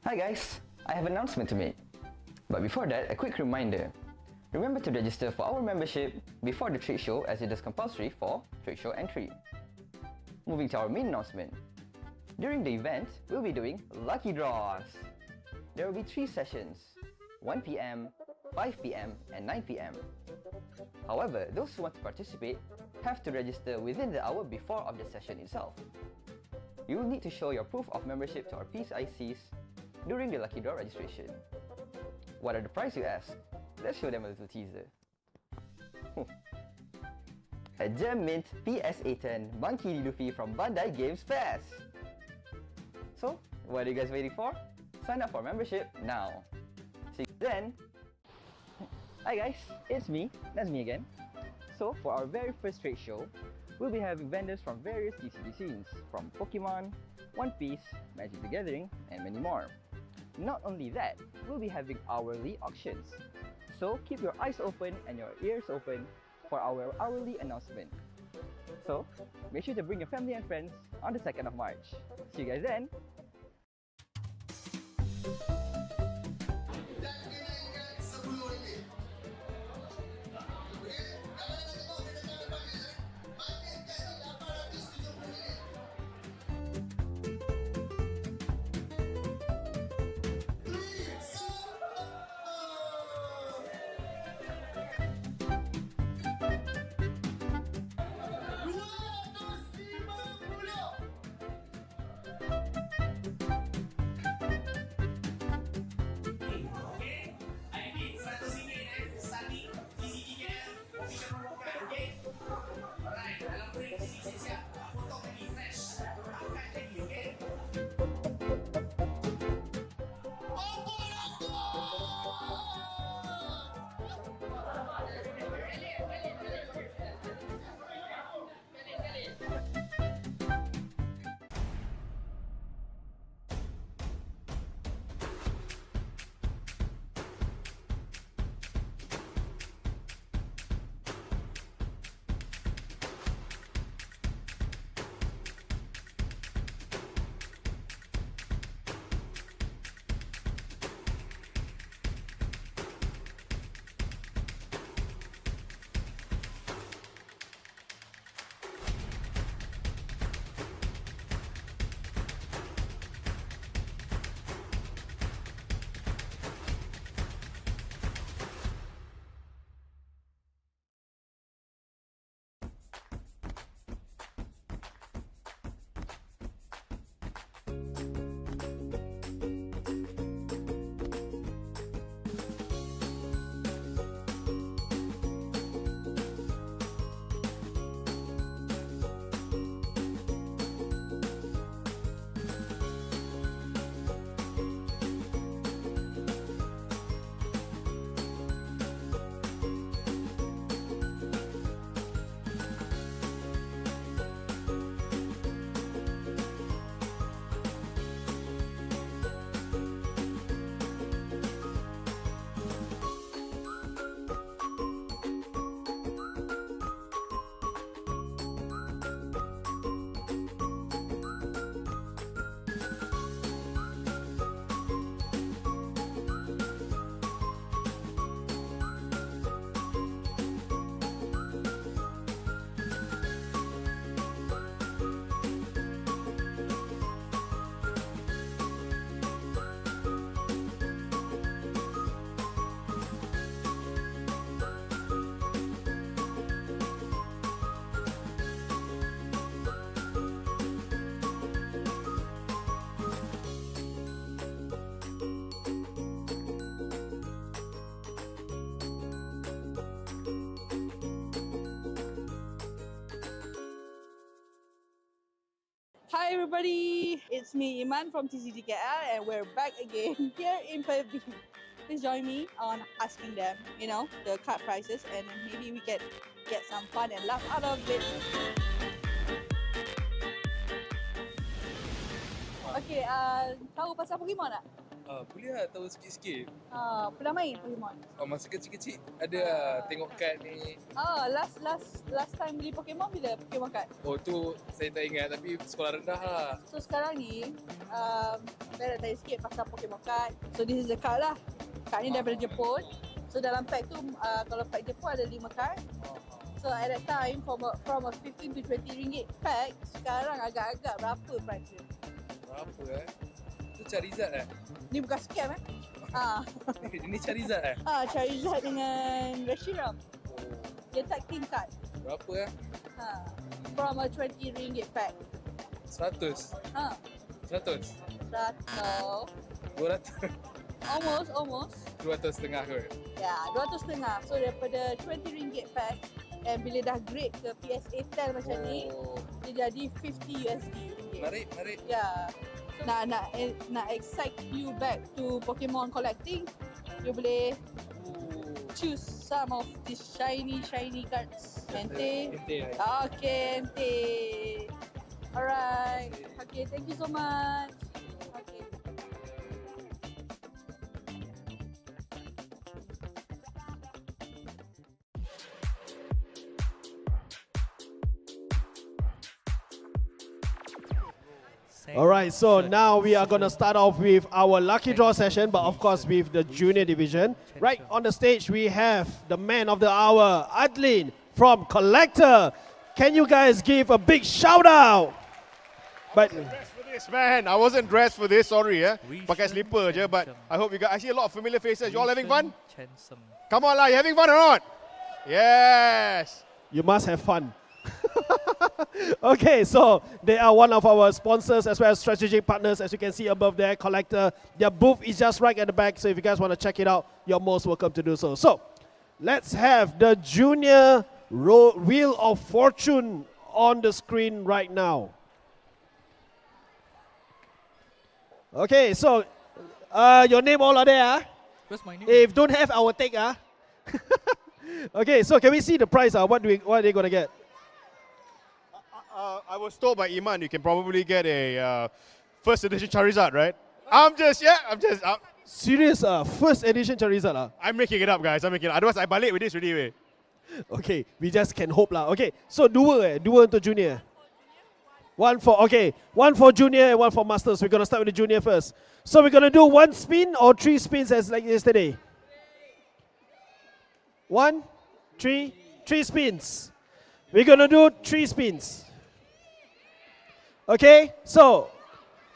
Hi guys, I have an announcement to make. But before that, a quick reminder. Remember to register for our membership before the trade show as it is compulsory for trade show entry. Moving to our main announcement. During the event, we'll be doing lucky draws. There will be 3 sessions, 1 PM, 5 PM and 9 PM. However, those who want to participate have to register within the hour before of the session itself. You will need to show your proof of membership to our PCICs during the Lucky Draw registration. What are the prize, you ask? Let's show them a little teaser. A Gem Mint PSA 10 Monkey D. Luffy from Bandai Games Fest! So, what are you guys waiting for? Sign up for membership now! See you then! Hi guys, it's me, that's me again. So, for our very first trade show, we'll be having vendors from various TCG scenes, from Pokemon, One Piece, Magic the Gathering, and many more. Not only that, we'll be having hourly auctions. So keep your eyes open and your ears open for our hourly announcement. So, make sure to bring your family and friends on the 2nd of March. See you guys then! Hi everybody, it's me Iman from TCGKL and we're back again here in Perth. Please join me on asking them, the card prices and maybe we can get some fun and laugh out of it. Okay, tahu pasal Pokemon tak? Boleh lah tahu sikit-sikit. Pernah main Pokemon? Masa kecil-kecil ada lah tengok kad ni. Last time beli Pokemon bila Pokemon card? Oh tu saya tak ingat tapi sekolah rendah lah. So sekarang ni, saya nak tanya sikit pasal Pokemon card. So this is the card lah. Card ni daripada Jepun. So dalam pack tu, kalau pack Jepun ada 5 card. So at that time, from a 15 to 20 ringgit pack, sekarang agak-agak berapa price dia? Berapa Tu Charizard Ni bukan scam Ini Charizard Charizard dengan Reshiram. Dia tag team card. Berapa From a 20 ringgit pack. 100. Ha. 100. 100. 200. Almost. 200 setengah kot. Ya, 200.5. So daripada RM20 pack, and bila dah grade ke PSA 10 macam ni, dia jadi $50 USD. Menarik. Ya. So, nak excite you back to Pokemon collecting, you boleh choose some of these shiny cards. Ente. Okay, ente. Alright. Okay, thank you so much. Okay. Alright, so now we are going to start off with our lucky draw session, but of course with the junior division. Right on the stage we have the man of the hour, Adlin from Collector. Can you guys give a big shout out? But This man, I wasn't dressed for this, sorry pakai slipper je, but I hope you guys, I see a lot of familiar faces. You all having fun? Come on lah, you having fun or not? Yes! You must have fun. Okay, so they are one of our sponsors as well as strategic partners, as you can see above there, Collector. Their booth is just right at the back, so if you guys want to check it out, you're most welcome to do so. So, let's have the Junior Wheel of Fortune on the screen right now. Okay, so your name all are there. Where's my name? If don't have, I will take. Okay, so can we see the price? What are they going to get? I was told by Iman you can probably get a first edition Charizard, right? I'm just. Serious, first edition Charizard. I'm making it up, guys. Otherwise, I balik with this already. Okay, we just can hope lah. Okay, so dua untuk junior. One for junior and one for masters. We're gonna start with the junior first. So we're gonna do 1 spin or 3 spins as like yesterday. 1, 3 spins. We're gonna do 3 spins. Okay, so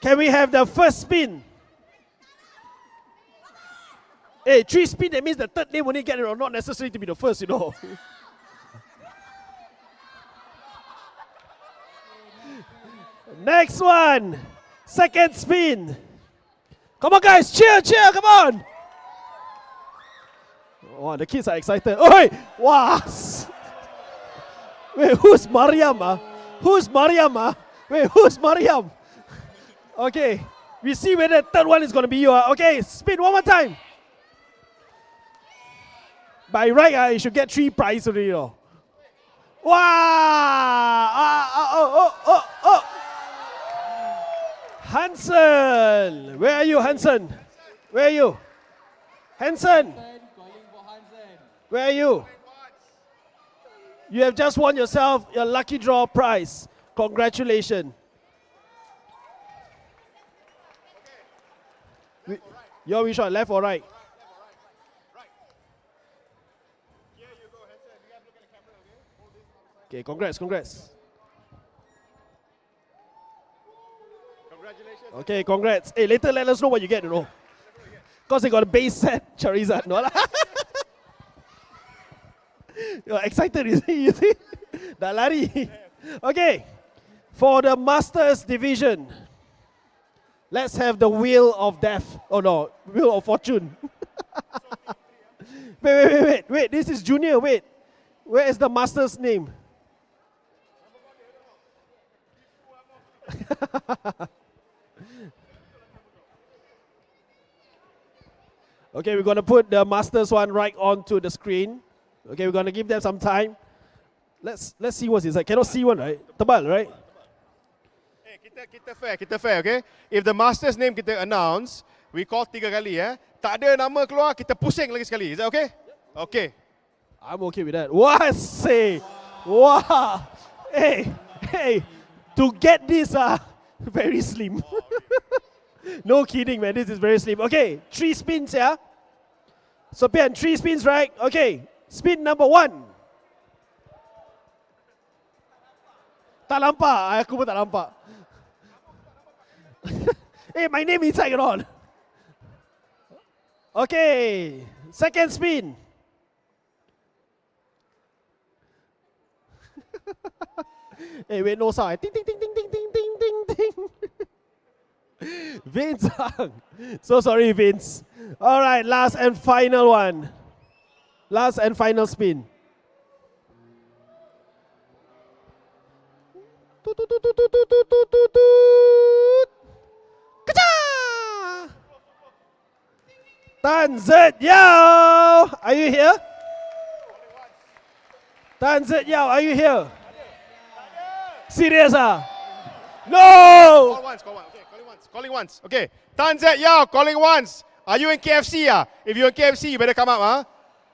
can we have the first spin? Hey, 3 spin, that means the third name only get it, or not necessary to be the first, you know. Next one, second spin. Come on guys, cheer, come on. Oh, the kids are excited. Oh, wait, wow. Wait, who's Mariam? Who's Mariam? Okay, we see whether the third one is going to be you. Okay, spin one more time. By right, you should get 3 prizes already. Wow! Oh. Hansen! Where are you, Hansen? Where are you? Hansen! Where are you? You have just won yourself your lucky draw prize. Congratulations. You're which one, left or right? Okay, congrats. Okay, congrats. Hey, later let us know what you get, Because they got a base set Charizard, no lah. You're excited, you see? Dah lari. Okay, for the Masters division, let's have the Wheel of Death. Oh no, Wheel of Fortune. Wait, this is Junior, wait. Where is the Master's name? Okay, we're going to put the Masters one right onto the screen. Okay, we're going to give them some time. Let's see what's inside. Cannot see one, right? Tebal, right? Hey, kita fair, okay? If the Master's name kita announce, we call 3 kali, Tak ada nama keluar, kita pusing lagi sekali. Is that okay? Okay. I'm okay with that. What say? Wow. Hey. To get this, very slim. No kidding, man. This is very slim. Okay, 3 spins, yeah? So, Pian, 3 spins, right? Okay, spin number 1. Tak nampak. Aku pun tak nampak. Hey, my name inside or not? Okay, second spin. Hey, wait, no sound. Ting, ting, ting, ting, ting, ting, ting, ting. Vince. So sorry, Vince. All right, last and final one. Last and final spin. Tan Zet Yao, are you here? Tan Zet Yao, are you here? Serious No! Call once, call once. Okay, calling once. Calling once. Okay. Tan Zet Yao, calling once. Are you in KFC? If you're in KFC, you better come up,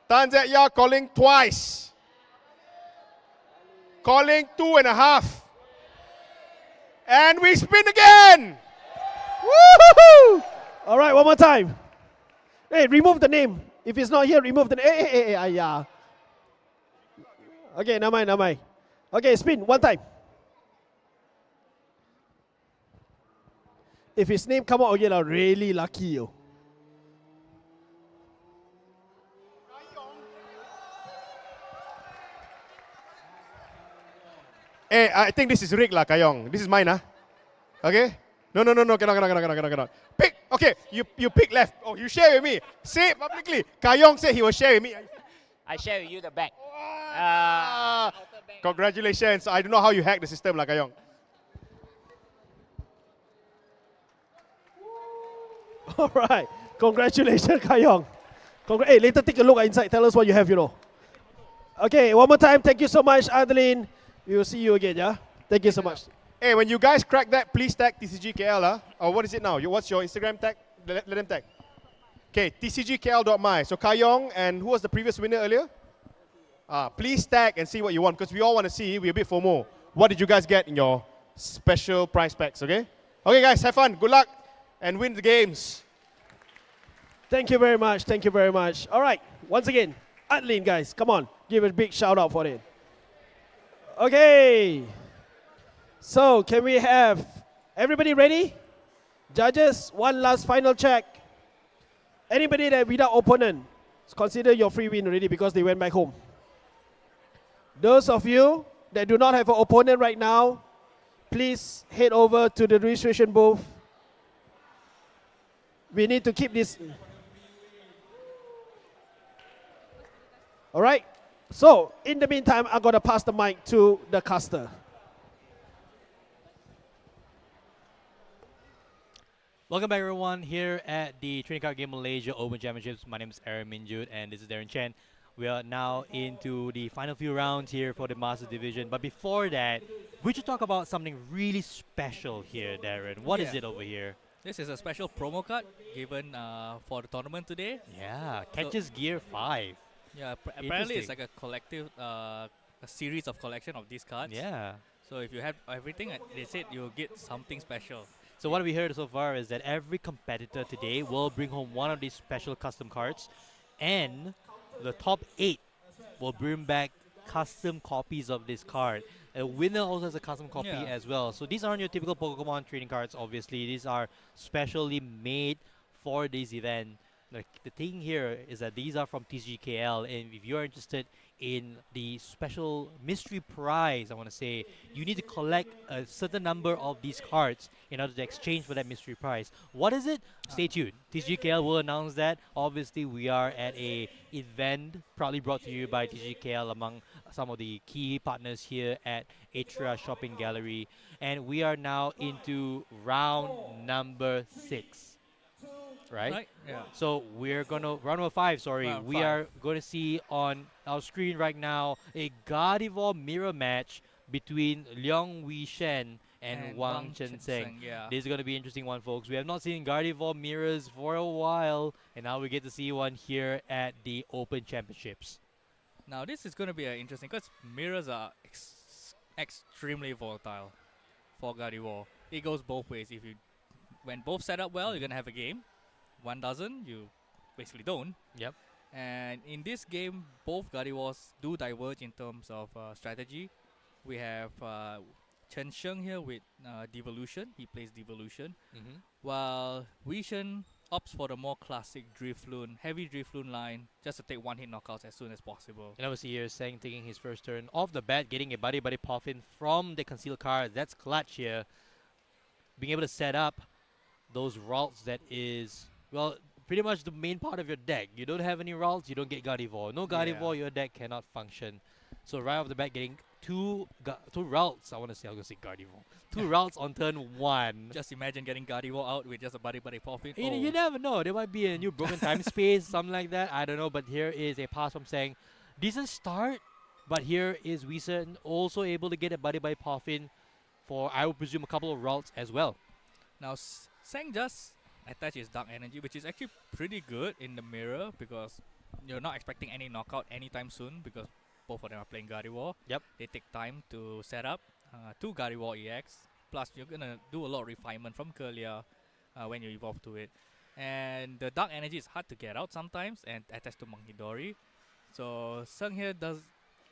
Tan Zet Yao calling twice. Calling 2.5. And we spin again! Woohoo! All right, one more time. Hey, remove the name. If it's not here, remove the name. Hey, yeah. Okay, never mind. Okay, spin one time. If his name come out again, I'm really lucky. Yo. Hey, I think this is rigged, Kayong. This is mine, Okay? No, cannot. Pick, okay, you pick left. Oh, you share with me. Say it publicly. Kayong said he will share with me. I share with you the back. Congratulations. I don't know how you hacked the system, Kayong. All right. Congratulations, Kayong. Hey, later take a look inside. Tell us what you have, Okay, one more time. Thank you so much, Adeline. We will see you again, yeah? Thank you so much. Hey, when you guys crack that, please tag TCGKL, Or what is it now? What's your Instagram tag? Let them tag. Okay, TCGKL.my. So Kayong and who was the previous winner earlier? Please tag and see what you want, because we all want to see. We're a bit FOMO. What did you guys get in your special prize packs, okay? Okay, guys, have fun. Good luck and win the games. Thank you very much. Thank you very much. All right, once again, Adeline, guys, come on. Give a big shout out for it. Okay. So, can we have everybody ready? Judges, one last final check. Anybody that without opponent, consider your free win already because they went back home. Those of you that do not have an opponent right now, please head over to the registration booth. We need to keep this. All right. So, in the meantime, I'm going to pass the mic to the caster. Welcome back, everyone, here at the Trading Card Game Malaysia Open Championships. My name is Aaron Minjut, and this is Darren Chen. We are now into the final few rounds here for the Masters Division. But before that, we should talk about something really special here, Darren. What is it over here? This is a special promo card given for the tournament today. Yeah, Catches Gear 5. Yeah, apparently it's like a collective, a series of collection of these cards. Yeah. So if you have everything, they said you'll get something special. So what we heard so far is that every competitor today will bring home one of these special custom cards, and the top 8 will bring back custom copies of this card. A winner also has a custom copy as well. So these aren't your typical Pokemon trading cards, obviously. These are specially made for this event. Like, the thing here is that these are from TCGKL, and if you're interested in the special mystery prize, I want to say, you need to collect a certain number of these cards in order to exchange for that mystery prize. What is it? Stay tuned. TCGKL will announce that. Obviously, we are at a event proudly brought to you by TCGKL among some of the key partners here at Atria Shopping Gallery. And we are now into round number 6. Right? Yeah. So we're gonna round number 5. Sorry, Round we 5. are going to see on our screen right now a Gardevoir mirror match between Leong Wei Shen and Wang Chen Seng. Yeah. This is going to be an interesting one, folks. We have not seen Gardevoir mirrors for a while, and now we get to see one here at the Open Championships. Now this is going to be interesting because mirrors are extremely volatile for Gardevoir. It goes both ways. When both set up well, you're going to have a game. One doesn't, you basically don't. Yep. And in this game, both Gardevoirs do diverge in terms of strategy. We have Chen Sheng here with Devolution. He plays Devolution. While Wei Shen opts for the more classic Drifloon, heavy Drifloon line, just to take one-hit knockouts as soon as possible. And obviously here, Seng taking his first turn off the bat, getting a Buddy Puffin from the concealed card. That's clutch here. Being able to set up those routes that is, well, pretty much the main part of your deck. You don't have any routes, you don't get Gardevoir. No Gardevoir, your deck cannot function. So right off the bat, getting two routes. I was gonna say Gardevoir. Two routes on turn 1. Just imagine getting Gardevoir out with just a Buddy Poffin. You never know. There might be a new broken time space, something like that. I don't know. But here is a pass from Sang. Decent start, but here is Weeson also able to get a Buddy Poffin for, I would presume, a couple of routes as well. Now Sang just attaches Dark Energy, which is actually pretty good in the mirror because you're not expecting any knockout anytime soon because both of them are playing Gardevoir. Yep. They take time to set up 2 Gardevoir EX. Plus, you're gonna do a lot of refinement from Kirlia when you evolve to it. And the Dark Energy is hard to get out sometimes and attached to Monkey Dory. So Sung here does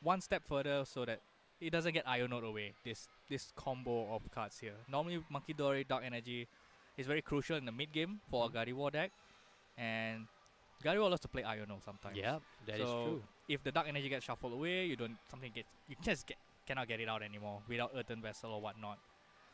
one step further so that he doesn't get Ionode away. This combo of cards here. Normally, Monkey Dory, Dark Energy is very crucial in the mid game for a Gardevoir deck, and Gardevoir loves to play Ionode sometimes. Yeah, that is true. If the Dark Energy gets shuffled away, you cannot get it out anymore without Earthen Vessel or whatnot.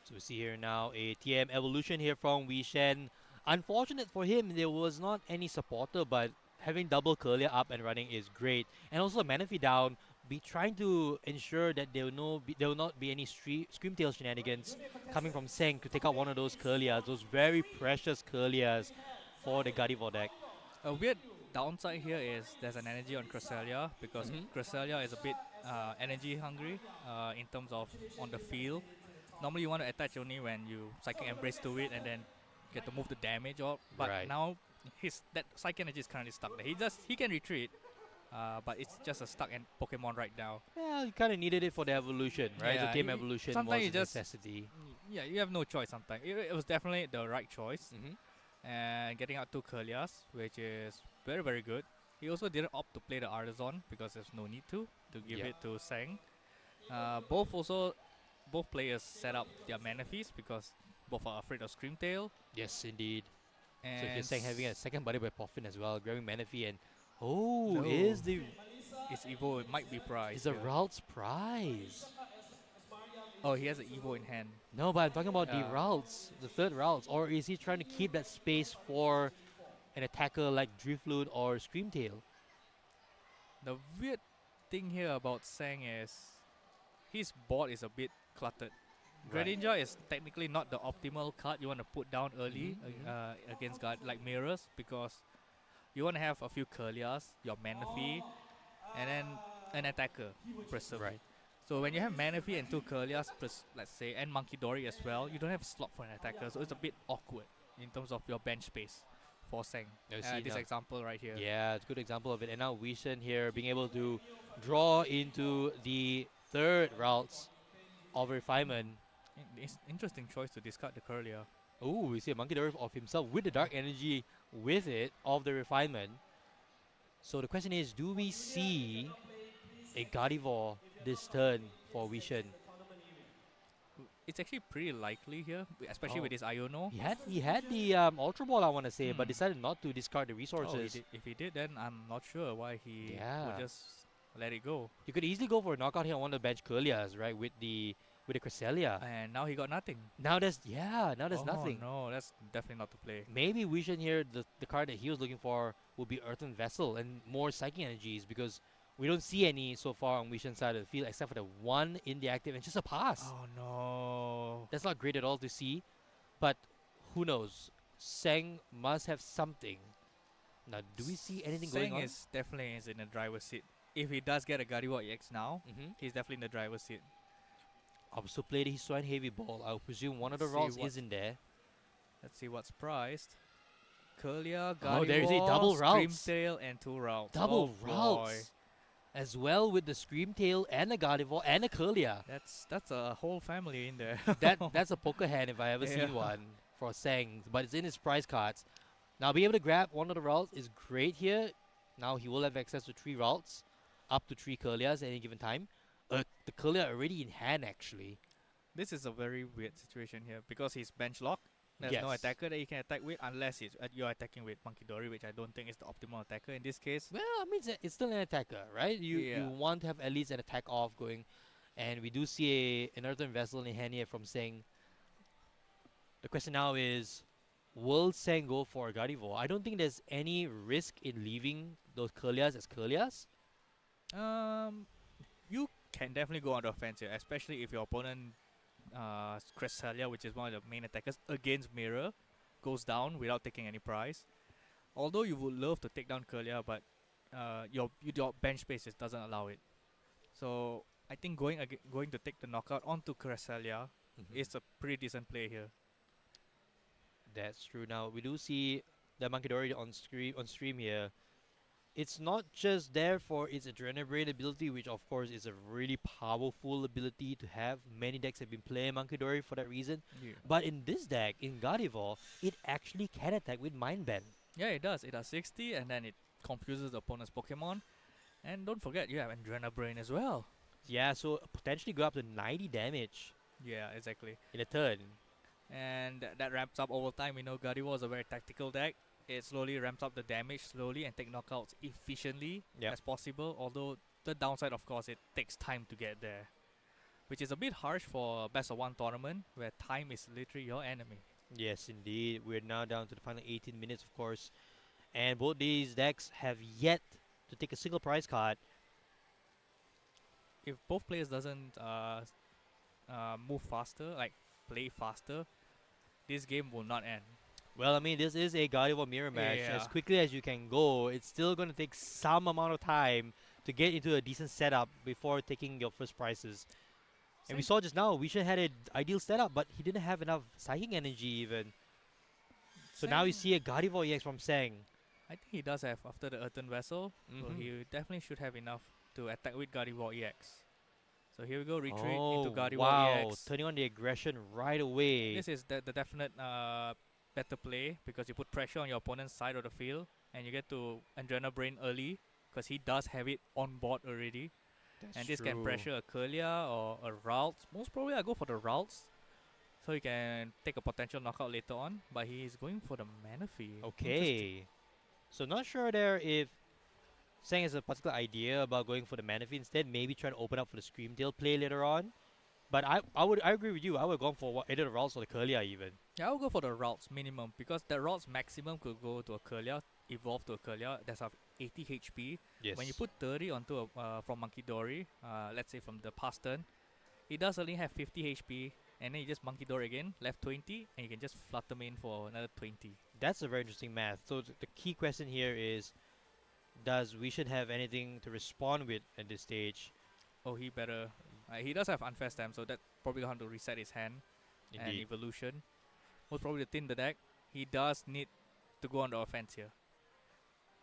So we see here now a TM evolution here from Wei Shen. Unfortunate for him, there was not any supporter, but having double Kirlia up and running is great. And also Manaphy down, be trying to ensure that there will not be any Screamtail shenanigans coming from Seng to take out one of those Kirlias, those very precious Kirlias for the Gardevoir deck. A weird downside here is there's an energy on Cresselia because Cresselia is a bit energy hungry in terms of on the field. Normally you want to attach only when you Psychic Embrace to it and then get to move the damage up. But now that Psychic Energy is currently stuck there. He can retreat, but it's just a stuck Pokemon right now. Well, you kind of needed it for the evolution, right? The game evolution was a necessity. Yeah, you have no choice sometimes. It was definitely the right choice. And getting out 2 Kirlias, which is very, very good. He also didn't opt to play the Artisan because there's no need to give it to Sang. Both players set up their Manaphy's because both are afraid of Screamtail. Yes, indeed. And so if you're saying having a second Buddy Poffin as well, grabbing Manaphy and it's Evo, it might be prize. It's a routes prize. Oh, he has an Evo in hand. No, but I'm talking about the routes, the third routes. Or is he trying to keep that space for an attacker like Drifloon or Screamtail? The weird thing here about Sang is his board is a bit cluttered. Greninja is technically not the optimal card you want to put down early against like mirrors because you want to have a few Kirlias, your Manaphy, and then an attacker, preferably. So when you have Manaphy and 2 Kirlias, let's say, and Monkey Dory as well, you don't have a slot for an attacker, so it's a bit awkward in terms of your bench space for Sang. This example right here. Yeah, it's a good example of it. And now Wei Shen here being able to draw into the third routes of refinement. It's interesting choice to discard the Kirlia. Oh, we see a Monkey Dory of himself with the Dark Energy with it of the refinement. So the question is, do we see a Gardevoir this turn for Wei Shen? It's actually pretty likely here, especially with his Iono. He had the Ultra Ball, I want to say, but decided not to discard the resources. If he did, then I'm not sure why he would just let it go. You could easily go for a knockout here on one of the bench Kirlias, right, with the Cresselia. And now he got nothing. Now there's nothing. No, that's definitely not to play. Maybe Wei Shen here, the card that he was looking for would be Earthen Vessel and more Psychic Energies because we don't see any so far on Wei Shen's side of the field except for the one in the active and just a pass. Oh no. That's not great at all to see, but who knows? Sang must have something. Now, do we see anything going on? Sang is definitely in the driver's seat. If he does get a Gardevoir EX now, he's definitely in the driver's seat. Also played his Swine Heavy Ball. I would presume one of the routes is in there. Let's see what's priced. Kirlia, Gardevoir, there is a double routes. Screamtail, and 2 routes. Double routes. As well with the Screamtail and the Gardevoir and the Kirlia. That's a whole family in there. That's a poker hand if I ever seen one for Sang, but it's in his prize cards. Now being able to grab one of the routes is great here. Now he will have access to 3 routes, up to 3 Kirlias at any given time. The Kirlia already in hand actually. This is a very weird situation here because he's bench locked. There's no attacker that you can attack with unless you're attacking with Monkey Dory, which I don't think is the optimal attacker in this case. Well, I mean, it's still an attacker, right? You want to have at least an attack off going. And we do see an Earthen Vessel in hand here from Sang. The question now is, will Sang go for Gardevoir? I don't think there's any risk in leaving those Curlias as Curlias. You can definitely go on the offense here, especially if your opponent, Cresselia, which is one of the main attackers against Mirror, goes down without taking any prize. Although you would love to take down Curlia, but your bench space just doesn't allow it. So I think going to take the knockout onto Cresselia is a pretty decent play here. That's true. Now we do see the Monkidori on stream here. It's not just there for its Adrenaline ability, which of course is a really powerful ability to have. Many decks have been playing Monkidori for that reason. Yeah. But in this deck, in Gardevoir, it actually can attack with Mind Bend. Yeah, it does. It does 60 and then it confuses the opponent's Pokemon. And don't forget, you have Adrenaline as well. Yeah, so potentially go up to 90 damage. Yeah, exactly. In a turn. And that ramps up over time. We know Gardevoir is a very tactical deck. It slowly ramps up the damage slowly and take knockouts efficiently as possible. Although the downside, of course, it takes time to get there, which is a bit harsh for a best of one tournament where time is literally your enemy. Yes, indeed. We're now down to the final 18 minutes, of course. And both these decks have yet to take a single prize card. If both players doesn't move faster, like play faster, this game will not end. Well, I mean, this is a Gardevoir mirror match. Yeah. As quickly as you can go, it's still going to take some amount of time to get into a decent setup before taking your first prizes. And we saw just now, Wishan had an ideal setup, but he didn't have enough psychic energy even. So now you see a Gardevoir EX from Sang. I think he does have after the Earthen Vessel, so he definitely should have enough to attack with Gardevoir EX. So here we go, retreat into Gardevoir EX. Turning on the aggression right away. This is the definite better play because you put pressure on your opponent's side of the field and you get to Adrenal Brain early because he does have it on board already. And this can pressure a Curlia or a Ralts. Most probably I'll go for the Ralts so he can take a potential knockout later on, but he is going for the Manaphy. Okay. So not sure there if Sang has a particular idea about going for the Manaphy instead. Maybe try to open up for the Screamtail play later on. But I agree with you. I would have gone for either the Ralts or the Curlia even. Yeah, I would go for the Ralts minimum because the Ralts maximum could go to a Curlia, evolve to a Curlia that's of 80 HP. Yes. When you put 30 onto a from Monkidori, let's say from the past turn, it does only have 50 HP, and then you just Monkidori again, left 20, and you can just Flutter Mane for another 20. That's a very interesting math. So the key question here is, does Wishan have anything to respond with at this stage? Oh, he better. He does have Unfair Stamp, so that probably going to reset his hand and Indeed. evolution. Most probably to thin the deck. He does need to go on the offense here.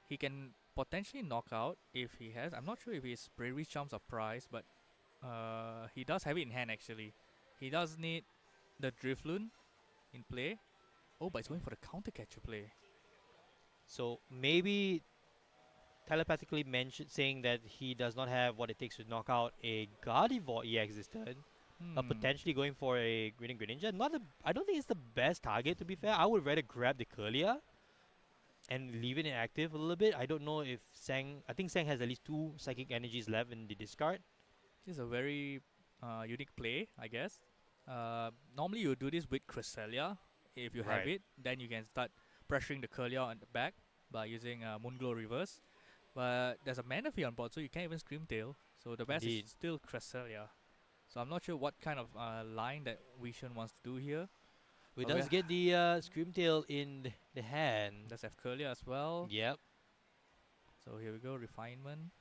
He can potentially knock out if he has. I'm not sure if his Bravery Charms are prized, but he does have it in hand actually. He does need the Drifloon in play. Oh, but he's going for the Counter Catcher play. So maybe telepathically saying that he does not have what it takes to knock out a Gardevoir EX this turn. Potentially going for a Green Greninja. I don't think it's the best target, to be fair. I would rather grab the Curlia and leave it inactive a little bit. I don't know if Sang... I think Sang has at least 2 Psychic Energies left in the discard. This is a very unique play, I guess. Normally you do this with Cresselia. If you have it, then you can start pressuring the Curlia on the back by using Moonglow Reverse. But there's a Manaphy on board, so you can't even Screamtail. So the best is still Cresselia. So I'm not sure what kind of line that Wishan wants to do here. We does get the Screamtail in the hand. Does have Curlia as well. Yep. So here we go, Refinement.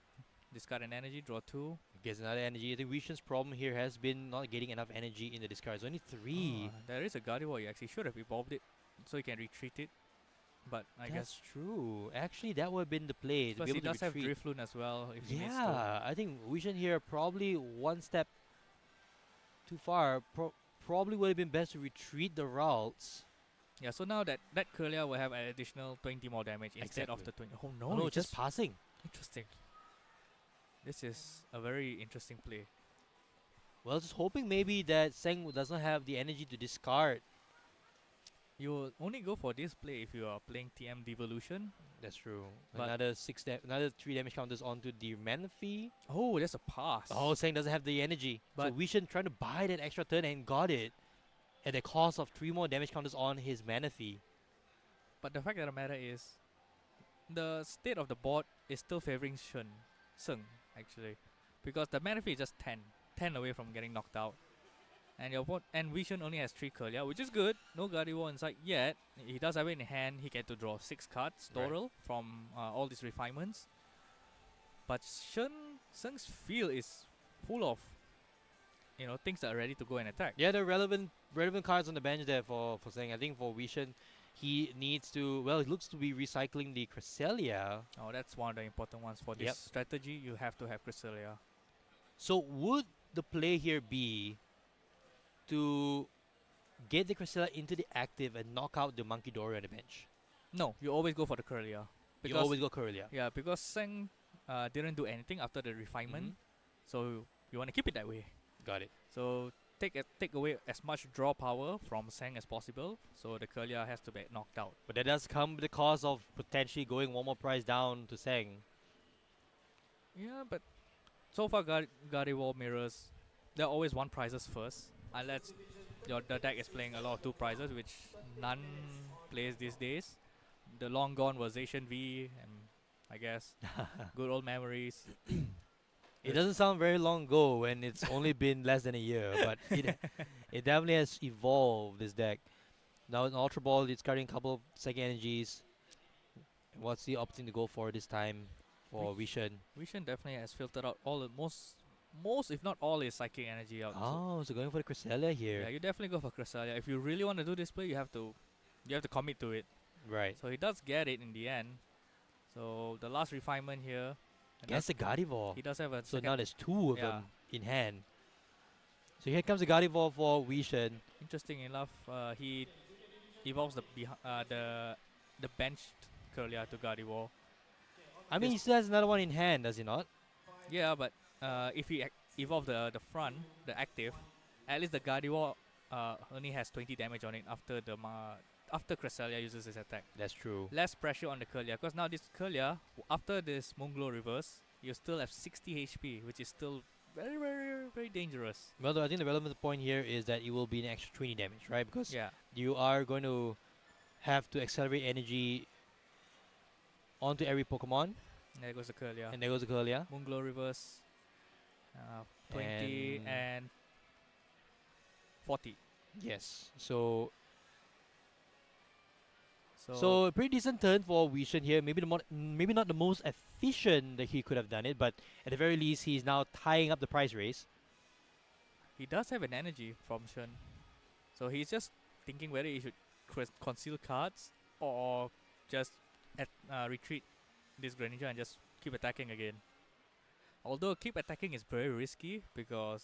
Discard an energy, draw 2. Gets another energy. I think Wishan's problem here has been not getting enough energy in the discard. It's only 3. There is a Gardevoir. You actually should have evolved it so you can retreat it. But I guess that's true. Actually, that would have been the play. Plus, he does have Drifloon as well. If he needs to. Yeah, I think Wishan here probably one step too far. Probably would have been best to retreat the Ralts. Yeah, so now that Curlia will have an additional 20 more damage instead of the 20. Oh no, no, just passing. Interesting. This is a very interesting play. Well, just hoping maybe that Sang doesn't have the energy to discard. You only go for this play if you are playing TM Devolution. That's true. But Another 3 damage counters onto the Manaphy. Oh, that's a pass. Oh, Sang doesn't have the energy. But so Wishan trying to buy that extra turn and got it at the cost of 3 more damage counters on his Manaphy. But the fact of the matter is, the state of the board is still favoring Sung actually, because the Manaphy is just 10 away from getting knocked out, and Vision only has 3 Kurlia, which is good. No Gardevoir inside yet. He does have it in hand. He get to draw 6 cards total from all these refinements. But Sung's field is full of things that are ready to go and attack. Yeah, the relevant cards on the bench there for saying. I think for Vision, he needs to, well, it looks to be recycling the Cresselia. Oh, that's one of the important ones for this strategy. You have to have Cresselia. So would the play here be to get the Cresselia into the active and knock out the Monkey Dory on the bench? No, you always go for the Curlia. You always go Curlia. Yeah, because Seng didn't do anything after the refinement, so you want to keep it that way. Got it. So take away as much draw power from Seng as possible, so the Curlia has to be knocked out. But that does come with the cost of potentially going one more price down to Seng. Yeah, but so far Gardevoir mirrors, they're always 1 prizes first, unless the deck is playing a lot of 2 prizes, which none plays these days. The long gone was Asian V, and I guess good old memories. It doesn't sound very long ago when it's only been less than a year, but it definitely has evolved, this deck. Now in Ultra Ball, it's carrying a couple of second energies. What's the option to go for this time for Vision? Vision definitely has filtered out all the most if not all his psychic energy out. Oh, so going for the Cresselia here. Yeah, you definitely go for Cresselia. If you really want to do this play, you have to commit to it. Right. So he does get it in the end. So the last refinement here. Gets the Gardevoir. He does have a So now there's 2 of yeah. them in hand. So here comes the Gardevoir for Vision. Interesting enough, he evolves the benched Curlia to Gardevoir. I mean, he still has another one in hand, does he not? Yeah, but if he evolve the front, the active, at least the Gardevoir only has 20 damage on it after Cresselia uses his attack. That's true. Less pressure on the Curlia, because now this Curlia, after this Moonglow reverse, you still have 60 HP, which is still very, very, very dangerous. Well, I think the relevant point here is that it will be an extra 20 damage, right? Because you are going to have to accelerate energy onto every Pokemon. There goes the Curlia. And there goes the Curlia. Moonglow reverse. 20 and 40. Yes. So a pretty decent turn for Vision here. Maybe not the most efficient that he could have done it, but at the very least, he's now tying up the price race. He does have an energy from Shen, so he's just thinking whether he should conceal cards or just retreat this Greninja and just keep attacking again. Although keep attacking is very risky because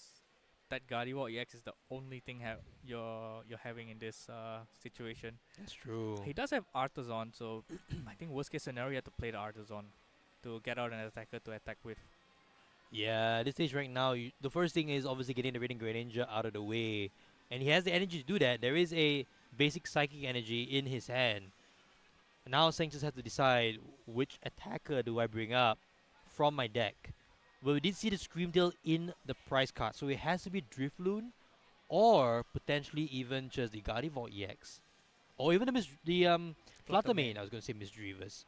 that Gardevoir EX is the only thing you're having in this situation. That's true. He does have Artisan, so I think worst case scenario you have to play the Artisan to get out an attacker to attack with. Yeah, at this stage right now, the first thing is obviously getting the Radiant Greninja out of the way. And he has the energy to do that. There is a basic Psychic energy in his hand. Now Seng just has to decide which attacker do I bring up from my deck. Well, we did see the Screamtail in the prize card, so it has to be Drifloon, or potentially even just the Gardevoir EX, or even the Fluttermane. I was going to say Misdreavus.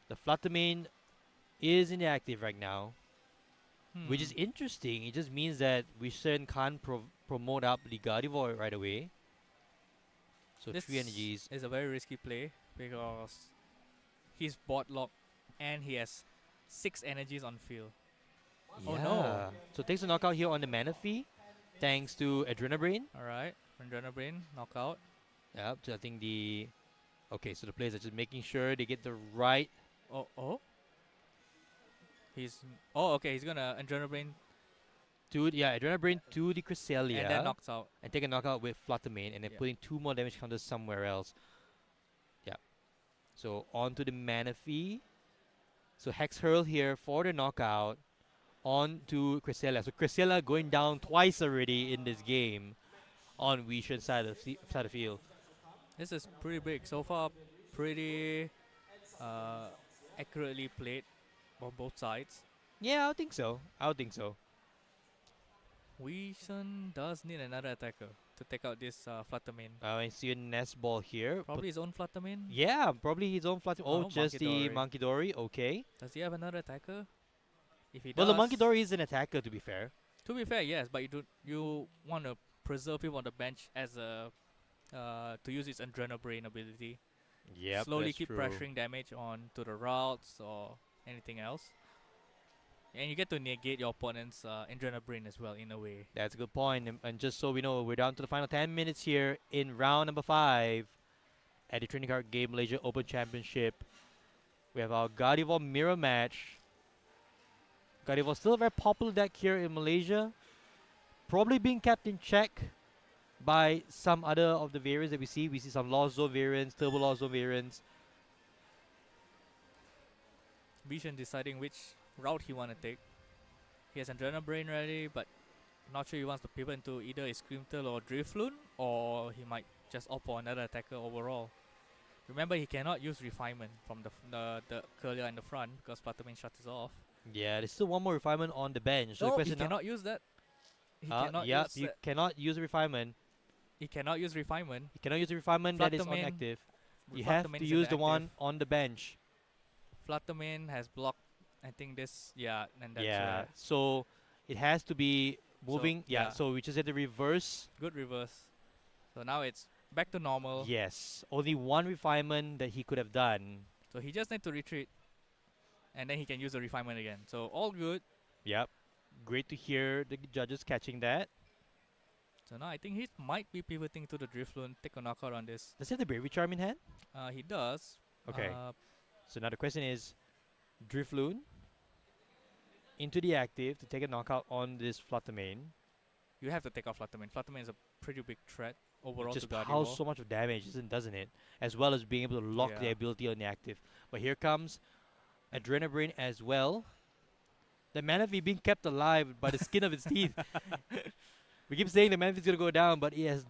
The Fluttermane is inactive right now, which is interesting. It just means that Vision can't promote up the Gardevoir right away. So this 3 energies. Is a very risky play because he's bot locked and he has 6 energies on field. Yeah. Oh no. So takes a knockout here on the Manaphy, thanks to Adrenabrain. Alright, Adrenabrain, knockout. Yep, so I think okay, so the players are just making sure they get the right... Okay, he's gonna Adrenabrain. Adrenabrain to the Cresselia. And then knocks out. And take a knockout with Fluttermane, and then putting 2 more damage counters somewhere else. Yeah. So on to the Manaphy. So Hex Hurl here for the knockout. On to Cresselia. So Cresselia going down twice already in this game on Vision's side of the field. This is pretty big. So far, pretty accurately played on both sides. Yeah, I would think so. Weishan does need another attacker to take out this Fluttermane. I see a nest ball here. Probably his own Fluttermane. Yeah, probably his own Fluttermane. Oh, Oh, just the Monkey Monkey Dory. Okay. Does he have another attacker? If he Well, does, the Monkey Dory is an attacker, to be fair. to be fair, yes, but you want to preserve him on the bench as a to use his Adrenabrain ability. Yep, Slowly that's keep true. pressuring damage on to the routes or anything else. And you get to negate your opponent's Adrenabrain as well, in a way. That's a good point. And just so we know, we're down to the final 10 minutes here in round number 5 at the Trading Card Game Malaysia Open Championship. We have our Gardevoir mirror match. Gardevoir still a very popular deck here in Malaysia. Probably being kept in check by some other of the variants that we see. We see some Lost Zone variants, Turbo Lost Zone variants. Vision deciding which route he want to take. He has Adrenabrain ready, but not sure he wants to pivot into either a Scream Tail or Drifloon, or he might just opt for another attacker overall. Remember, he cannot use Refinement from the Curlier in the front because Fluttermane shuts it off. Yeah, there's still one more refinement on the bench. So the No, he question now- cannot use that. He cannot yeah, use you that. cannot use a refinement. He cannot use Refinement. You cannot use a refinement that is Fluttermane- inactive. You have Fluttermane to is use the one inactive. on the bench. Fluttermane has blocked, I think this, yeah, and that's Yeah, so it has to be moving. yeah. So we just had the reverse. good reverse. So now it's back to normal. Yes, only one refinement that he could have done. So he just need to retreat, and then he can use the Refinement again. So all good. Yep, great to hear the judges catching that. So now I think he might be pivoting to the Drifloon, take a knockout on this. Does he have the Bravery Charm in hand? He does. Okay. Uh, So now the question is, Drifloon into the active to take a knockout on this Fluttermane. you have to take off Fluttermane. Fluttermane is a pretty big threat overall It just to piles Gardevoir. so much of damage, doesn't it? As well as being able to lock the Yeah. ability on the active. But here comes Adrenabrain as well. The Manaphy being kept alive by the skin of its teeth. We keep saying the Manaphy's going to go down, but it has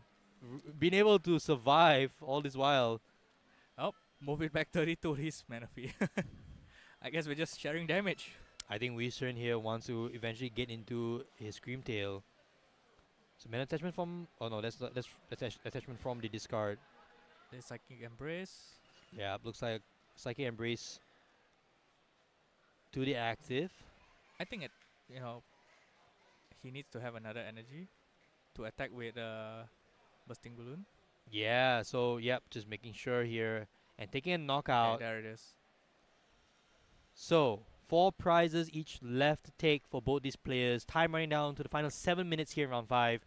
been able to survive all this while. Oh, move it back 32 his Manaphy. I guess we're just sharing damage. I think Weezern here wants to eventually get into his Scream Tail. So mana attachment from... Oh no, that's attachment from the discard. The Psychic Embrace. Yeah, looks like Psychic Embrace to the active. I think he needs to have another energy to attack with Bursting Balloon. Yeah, so yep, just making sure here and taking a knockout. Okay, there it is. So 4 prizes each left to take for both these players. Time running down to the final 7 minutes here in round 5.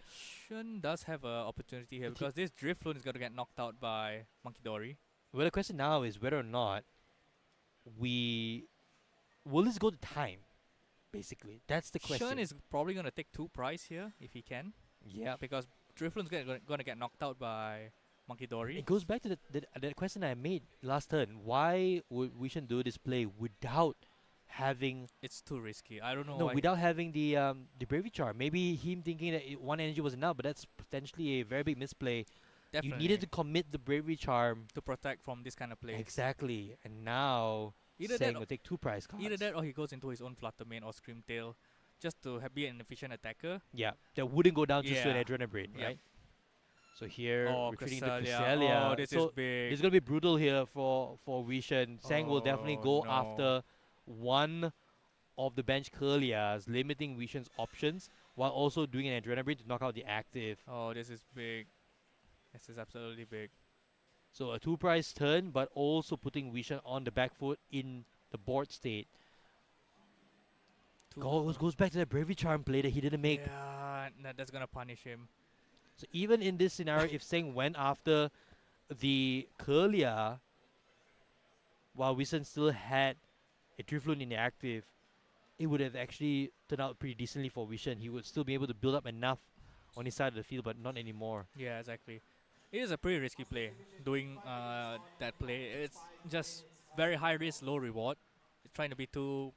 Shun does have an opportunity here because this Drifloon is going to get knocked out by Monkey Dory. Well, the question now is whether or not will this go to time? Basically, that's the question. Shun is probably going to take 2 prize here if he can. Yeah, because Drifloon's going to get knocked out by Monkey Dory. It goes back to the question I made last turn. Why would we shouldn't do this play without having? It's too risky. I don't know. No, why. without having the Bravery Charm. Maybe him thinking that one energy was enough, but that's potentially a very big misplay. Definitely. You needed to commit the Bravery Charm to protect from this kind of play. Exactly, and now Either saying that we'll take 2 prize cards. Either that or he goes into his own Fluttermane or Scream Tail just to be an efficient attacker. Yeah, that wouldn't go down just to an Yeah. Adrenabrain, Yeah. right? So here, Oh, retreating to Cresselia. Cresselia. Oh, this so is big. It's going to be brutal here for Wishen. Sang will definitely go no. after one of the bench Curlias, limiting Wishen's options, while also doing an Adrenabrain to knock out the active. Oh, this is big. This is absolutely big. So a 2 prize turn, but also putting Wishen on the back foot in the board state. Goes back to that Bravery Charm play that he didn't make. Yeah, that's going to punish him. So even in this scenario, if Seng went after the Curlia, while Wilson still had a Drifloon in the active, it would have actually turned out pretty decently for Wishen. He would still be able to build up enough on his side of the field, but not anymore. Yeah, exactly. It is a pretty risky play, doing that play. It's just very high risk, low reward. It's trying to be too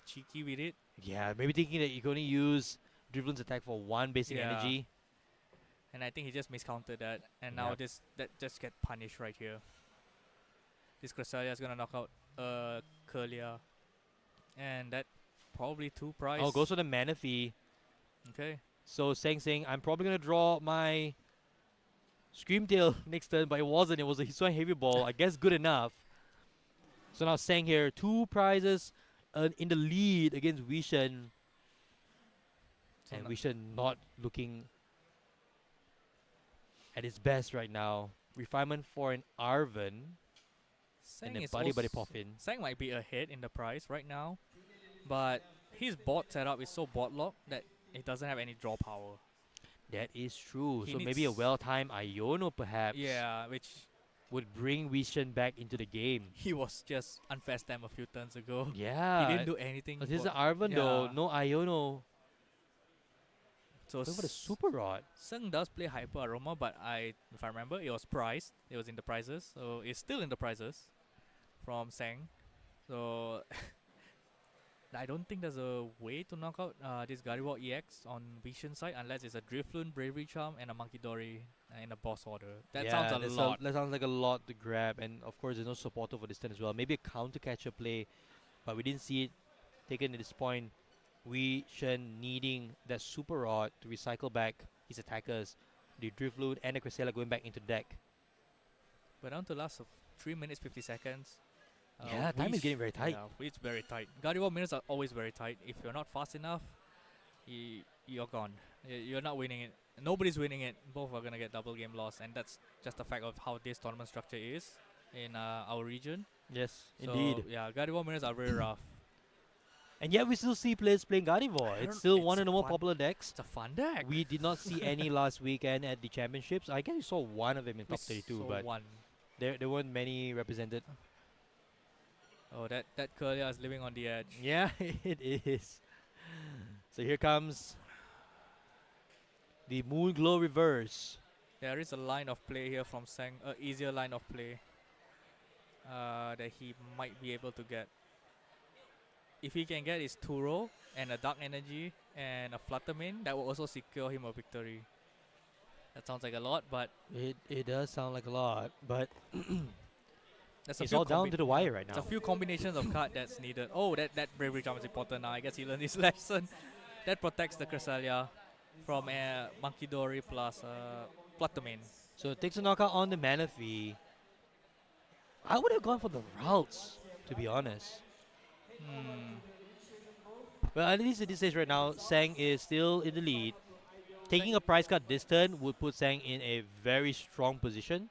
cheeky with it. Yeah, maybe thinking that you can only use Drifloon's attack for 1 basic Yeah. energy. And I think he just miscounted that, and now Yep. that just get punished right here. This Cresselia is gonna knock out Curlia, and that probably 2 prize. Oh, goes for the Manaphy. Okay. So Sang saying, I'm probably going to draw my Screamtail next turn, but it wasn't. It was a Hisuian Heavy Ball. I guess good enough. So now Sang here, 2 prizes in the lead against Wishen. So And Wishen not looking at his best right now. Refinement for an Arven. Sang And a is Buddy also- Poffin. Sang might be ahead in the price right now, but his board setup is so board locked that it doesn't have any draw power. That is true. He So maybe a needs- well-timed Iono perhaps Yeah, which would bring Wishen back into the game. he was just unfast time a few turns ago. Yeah. He didn't do anything. This is for- Arven though, yeah. no Iono. So What about a Super Rod? Sung does play Hyper Aroma, but if I remember, it was priced. It was in the prizes, so it's still in the prizes from Sang. So I don't think there's a way to knock out this Gardevoir EX on Vision side unless it's a Drifloon, Bravery Charm, and a Monkey Dory in a boss order. That sounds a lot. That sounds like a lot to grab, and of course there's no supporter for this turn as well. Maybe a counter catcher play, but we didn't see it taken at this point. Wishen needing that Super Rod to recycle back his attackers. The Drifloon and the Cresselia going back into the deck. But down to last of 3 minutes 50 seconds. Yeah, time is getting very tight. Yeah, it's very tight. Gardevoir minutes are always very tight. If you're not fast enough, you're gone. You're not winning it. Nobody's winning it. Both are gonna get double game loss, and that's just the fact of how this tournament structure is in our region. Yes, So, indeed. yeah, Gardevoir minutes are very rough. And yet we still see players playing Gardevoir. It's still one of the more popular decks. It's a fun deck. We did not see any last weekend at the championships. I guess we saw one of them in We top 32, saw but one. there weren't many represented. Oh, that Curlia is living on the edge. Yeah, it is. So here comes the Moonglow reverse. There is a line of play here from Sang, easier line of play that he might be able to get. If he can get his Turo and a Dark Energy and a Fluttermane, that will also secure him a victory. That sounds like a lot, but It does sound like a lot, but there's a it's few all down to the wire right now. There's a few combinations of card that's needed. Oh, that Bravery Charm is important now. I guess he learned his lesson. That protects the Cresselia from Monkey Dory plus Fluttermane. So it takes a knockout on the Manaphy. I would have gone for the routes, to be honest. Well, at least at this stage right now, Sang is still in the lead. Taking a prize card this turn would put Sang in a very strong position.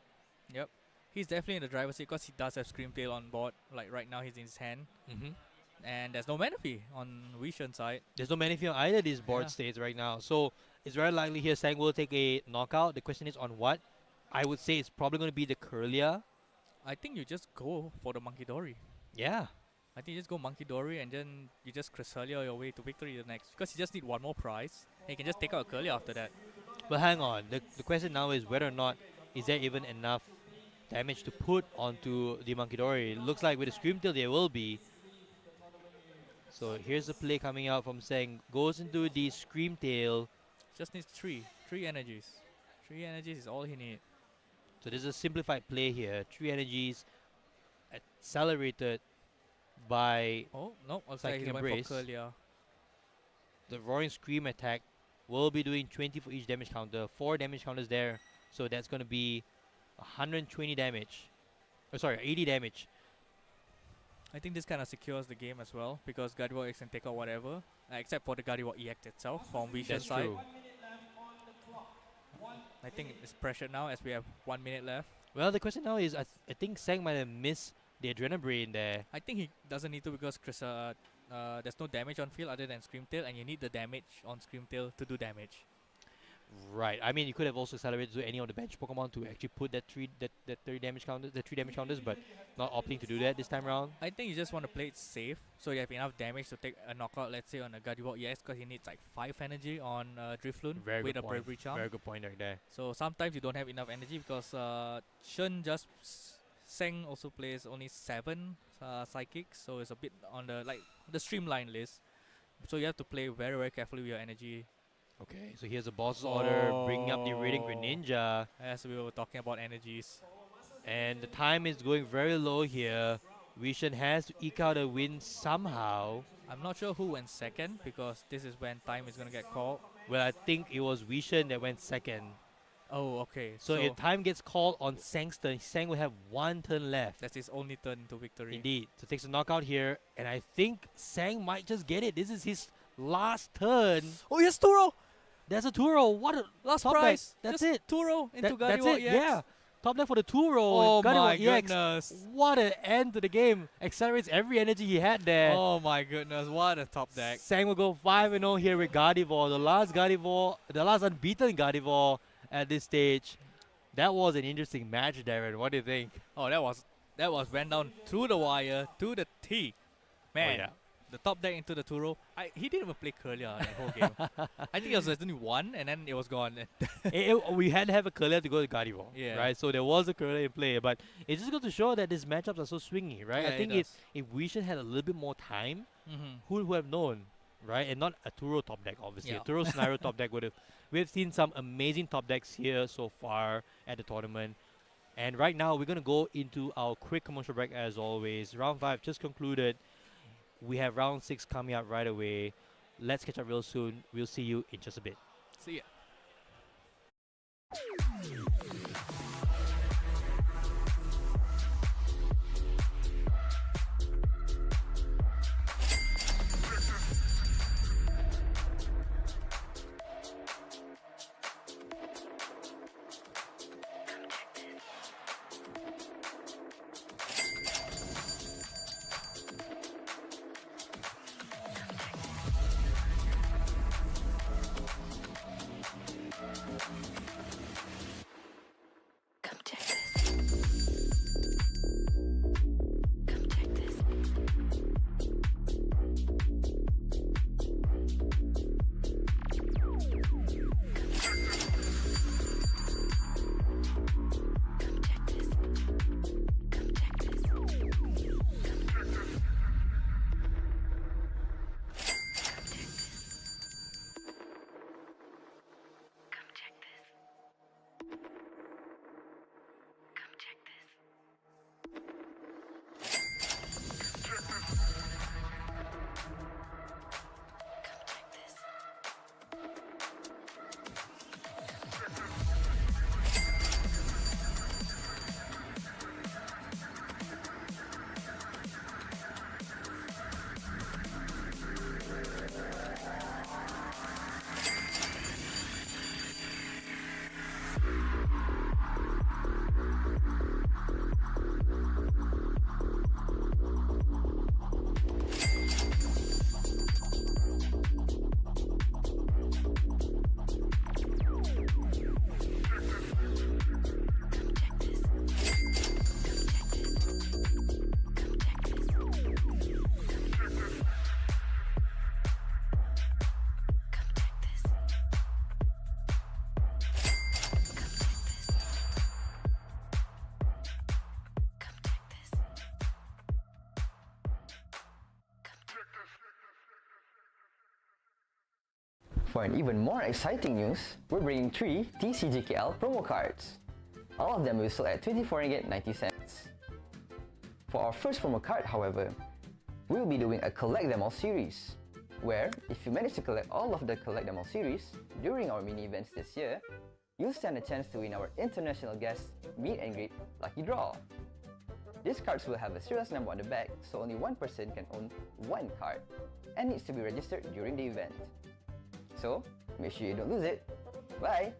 Yep. He's definitely in the driver's seat because he does have Screamtail on board. Like right now, he's in his hand. And there's no Manaphy on Wishen's side. There's no Manaphy on either of these board states right now. So it's very likely here Sang will take a knockout. The question is on what? I would say it's probably going to be the Curlia. I think you just go for the Monkey Dory. Yeah. I think you just go Monkey Dory and then you just Cresselia your way to victory the next. Because you just need one more prize. And you can just take out a Curlia after that. But hang on. The question now is whether or not is there even enough damage to put onto the Monkey Dory. It looks like with the Screamtail there will be. So here's the play coming out from Sang. Goes into the Screamtail. Just needs three energies. 3 energies is all he needs. So this is a simplified play here. 3 energies accelerated by Oh, no. Looks like Psychic he went Embrace. for Curlia. The Roaring Scream attack will be doing 20 for each damage counter. 4 damage counters there. So that's going to be 120 damage. Oh, sorry, 80 damage. I think this kind of secures the game as well because Gardevoir X can take out whatever, except for the Gardevoir EX itself from Vision's That's side. true. I think it's pressured now as we have 1 minute left. Well, the question now is, I think Sang might have missed the Adrenabrain there. I think he doesn't need to because there's no damage on field other than Screamtail, and you need the damage on Screamtail to do damage. Right. I mean, you could have also accelerated to any of the bench Pokemon to actually put that 3 damage counters, but not opting to do that this time around. I think you just want to play it safe, so you have enough damage to take a knockout, let's say on a Gardevoir EX, because he needs like 5 energy on Drifloon Very with good a point. Bravery Charm. Very good point right there. So sometimes you don't have enough energy because Shun just Sang also plays only 7 psychics, so it's a bit on the streamline list. So you have to play very, very carefully with your energy. Okay, so here's a boss's order, bringing up the Radiant Greninja. As we were talking about energies. And the time is going very low here. Wishen has to eke out a win somehow. I'm not sure who went second because this is when time is going to get called. where I think it was Wishen that went second. Oh, okay. So if time gets called on Sang's turn, Sang will have one turn left. That's his only turn to victory. Indeed. So takes a knockout here, and I think Sang might just get it. This is his last turn. Oh, yes, Turo! There's a Turo. What a Last top prize. Deck. That's Just it. Turo into That's Gardevoir it. EX. Yeah. Top deck for the Turo. Oh my Gardevoir EX. goodness. What an end to the game. Accelerates every energy he had there. Oh my goodness, what a top deck. Sang will go 5-0 here with Gardevoir. The last unbeaten Gardevoir at this stage. That was an interesting match, Darren. What do you think? Oh, that was went down through the wire to the T. Man, yeah. The top deck into the Turo. He didn't even play Curlia that whole game. I think it was only one, and then it was gone. We had to have a Curlia to go to Gardevoir, Yeah. right? So there was a Curlia in play, but it just goes to show that these matchups are so swingy, right? Yeah, I think it if Wishen had a little bit more time, Mhm. who would have known, right? And not a Turo top deck, obviously. Yeah. A Turo scenario top deck would have. We've seen some amazing top decks here so far at the tournament. And right now, we're going to go into our quick commercial break as always. Round 5 just concluded. We have round 6 coming up right away. Let's catch up real soon. We'll see you in just a bit. See ya. For an even more exciting news, we're bringing 3 TCGKL promo cards. All of them will sell at 24 ringgit 90 cents. For our first promo card, however, we'll be doing a Collect Them All series, where if you manage to collect all of the Collect Them All series during our mini events this year, you'll stand a chance to win our international guest meet and greet lucky draw. These cards will have a serious number on the back, so only one person can own one card, and needs to be registered during the event. So, make sure you don't lose it. Bye!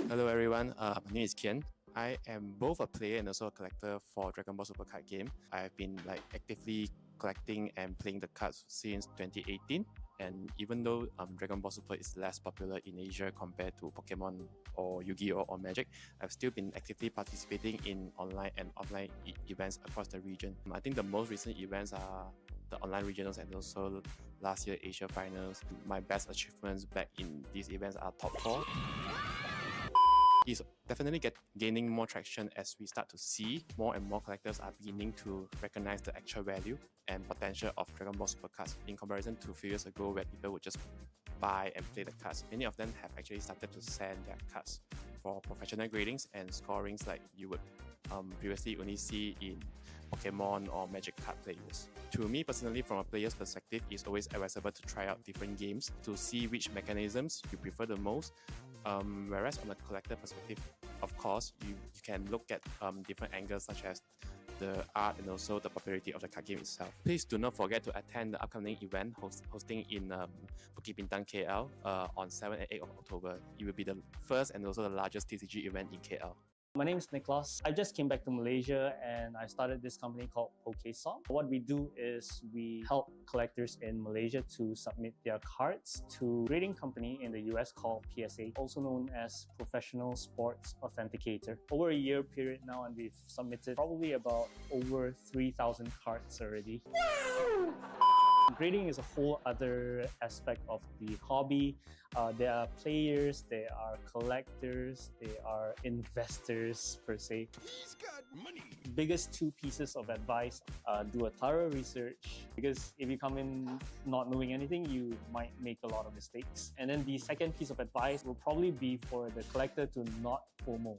Hello everyone, my name is Kian. I am both a player and also a collector for Dragon Ball Super Card game. I've been actively collecting and playing the cards since 2018. And even though Dragon Ball Super is less popular in Asia compared to Pokemon or Yu-Gi-Oh or Magic, I've still been actively participating in online and offline events across the region. I think the most recent events are the online regionals and also last year Asia Finals. My best achievements back in these events are top 4. It's definitely gaining more traction as we start to see more and more collectors are beginning to recognize the actual value and potential of Dragon Ball Super cards in comparison to a few years ago where people would just buy and play the cards. Many of them have actually started to send their cards for professional gradings and scorings like you would previously only see in Pokemon or Magic card players. To me personally, from a player's perspective, it's always advisable to try out different games to see which mechanisms you prefer the most. Whereas on a collector perspective, of course, you can look at different angles such as the art and also the popularity of the card game itself. Please do not forget to attend the upcoming event hosting in Bukit Bintang KL on 7 and 8 of October. It will be the first and also the largest TCG event in KL. My name is Niklas. I just came back to Malaysia and I started this company called PokeSong. What we do is we help collectors in Malaysia to submit their cards to a grading company in the US called PSA, also known as Professional Sports Authenticator. Over a year period now, and we've submitted probably about over 3,000 cards already. Grading is a whole other aspect of the hobby. There are players, there are collectors, there are investors per se. He's got money. Biggest two pieces of advice: do a thorough research, because if you come in not knowing anything, you might make a lot of mistakes. And then the second piece of advice will probably be for the collector to not FOMO.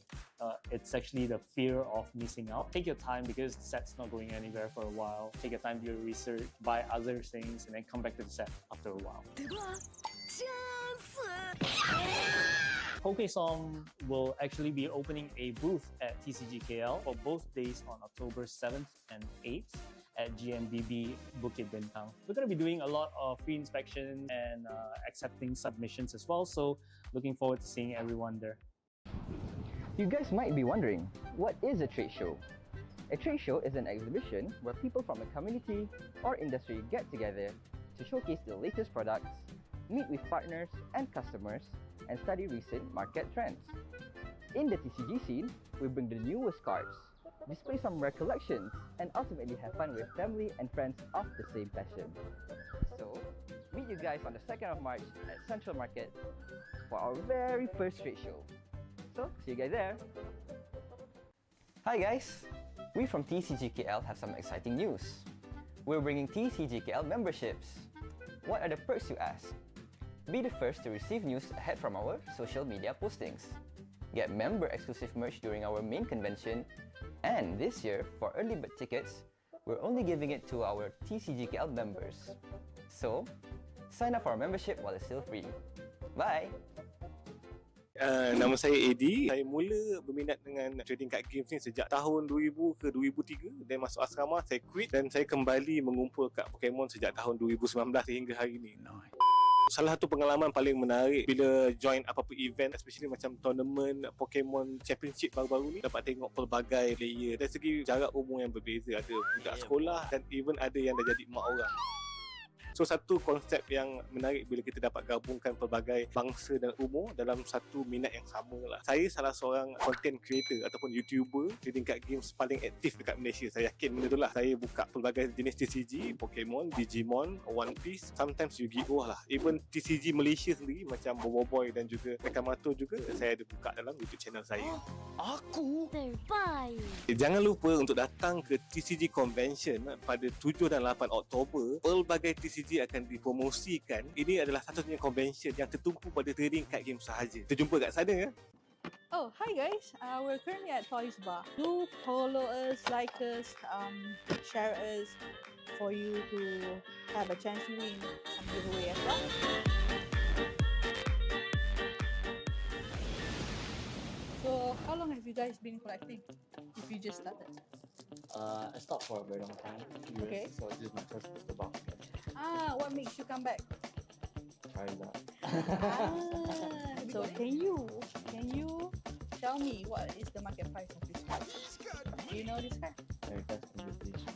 It's actually the fear of missing out. Take your time because the set's not going anywhere for a while. Take your time to do your research, buy other things, and then come back to the set after a while. PokeSong will actually be opening a booth at TCGKL for both days on October 7th and 8th at GMBB Bukit Bintang. We're going to be doing a lot of free inspections and accepting submissions as well, so looking forward to seeing everyone there. You guys might be wondering, what is a trade show? A trade show is an exhibition where people from a community or industry get together to showcase the latest products, meet with partners and customers, and study recent market trends. In the TCG scene, we bring the newest cards, display some rare collections, and ultimately have fun with family and friends of the same passion. So, meet you guys on the 2nd of March at Central Market for our very first trade show. So, see you guys there! Hi guys! We from TCGKL have some exciting news. We're bringing TCGKL memberships. What are the perks, you ask? Be the first to receive news ahead from our social media postings. Get member-exclusive merch during our main convention. And this year, for early bird tickets, we're only giving it to our TCGKL members. So, sign up for our membership while it's still free. Bye! Nama saya Eddie. Saya mula berminat dengan trading card games ni sejak tahun 2000 ke 2003. Dan masuk asrama, saya quit dan saya kembali mengumpul kad Pokemon sejak tahun 2019 sehingga hari ini. Salah satu pengalaman paling menarik bila join apa-apa event, especially macam tournament Pokemon Championship baru-baru ni, dapat tengok pelbagai player dari segi jarak umur yang berbeza. Ada budak sekolah dan even ada yang dah jadi mak orang. So satu konsep yang menarik bila kita dapat gabungkan pelbagai bangsa dan umur dalam satu minat yang sama lah. Saya salah seorang content creator ataupun YouTuber trading card games paling aktif dekat Malaysia. Saya yakin benda tu lah. Saya buka pelbagai jenis TCG, Pokemon, Digimon, One Piece, sometimes Yu-Gi-Oh lah. Even TCG Malaysia sendiri macam Boboiboy dan juga Rekamato juga saya ada buka dalam YouTube channel saya. Aku terbaik. Jangan lupa untuk datang ke TCG Convention pada 7 dan 8 Oktober. Pelbagai TCG akan dipromosikan. Ini adalah satu-satunya convention yang tertumpu pada trading card game sahaja. Kita jumpa kat sana ya. Oh, hi guys. We're currently at Toys Bar. Do follow us, like us, share us for you to have a chance to win some giveaway as well. So, how long have you guys been collecting? If you just started? I stopped for a very long time. Okay. So this is my first booster box. What makes you come back? Try luck. So can you tell me what is the market price of this card? Do you know this card? Very fast invitation.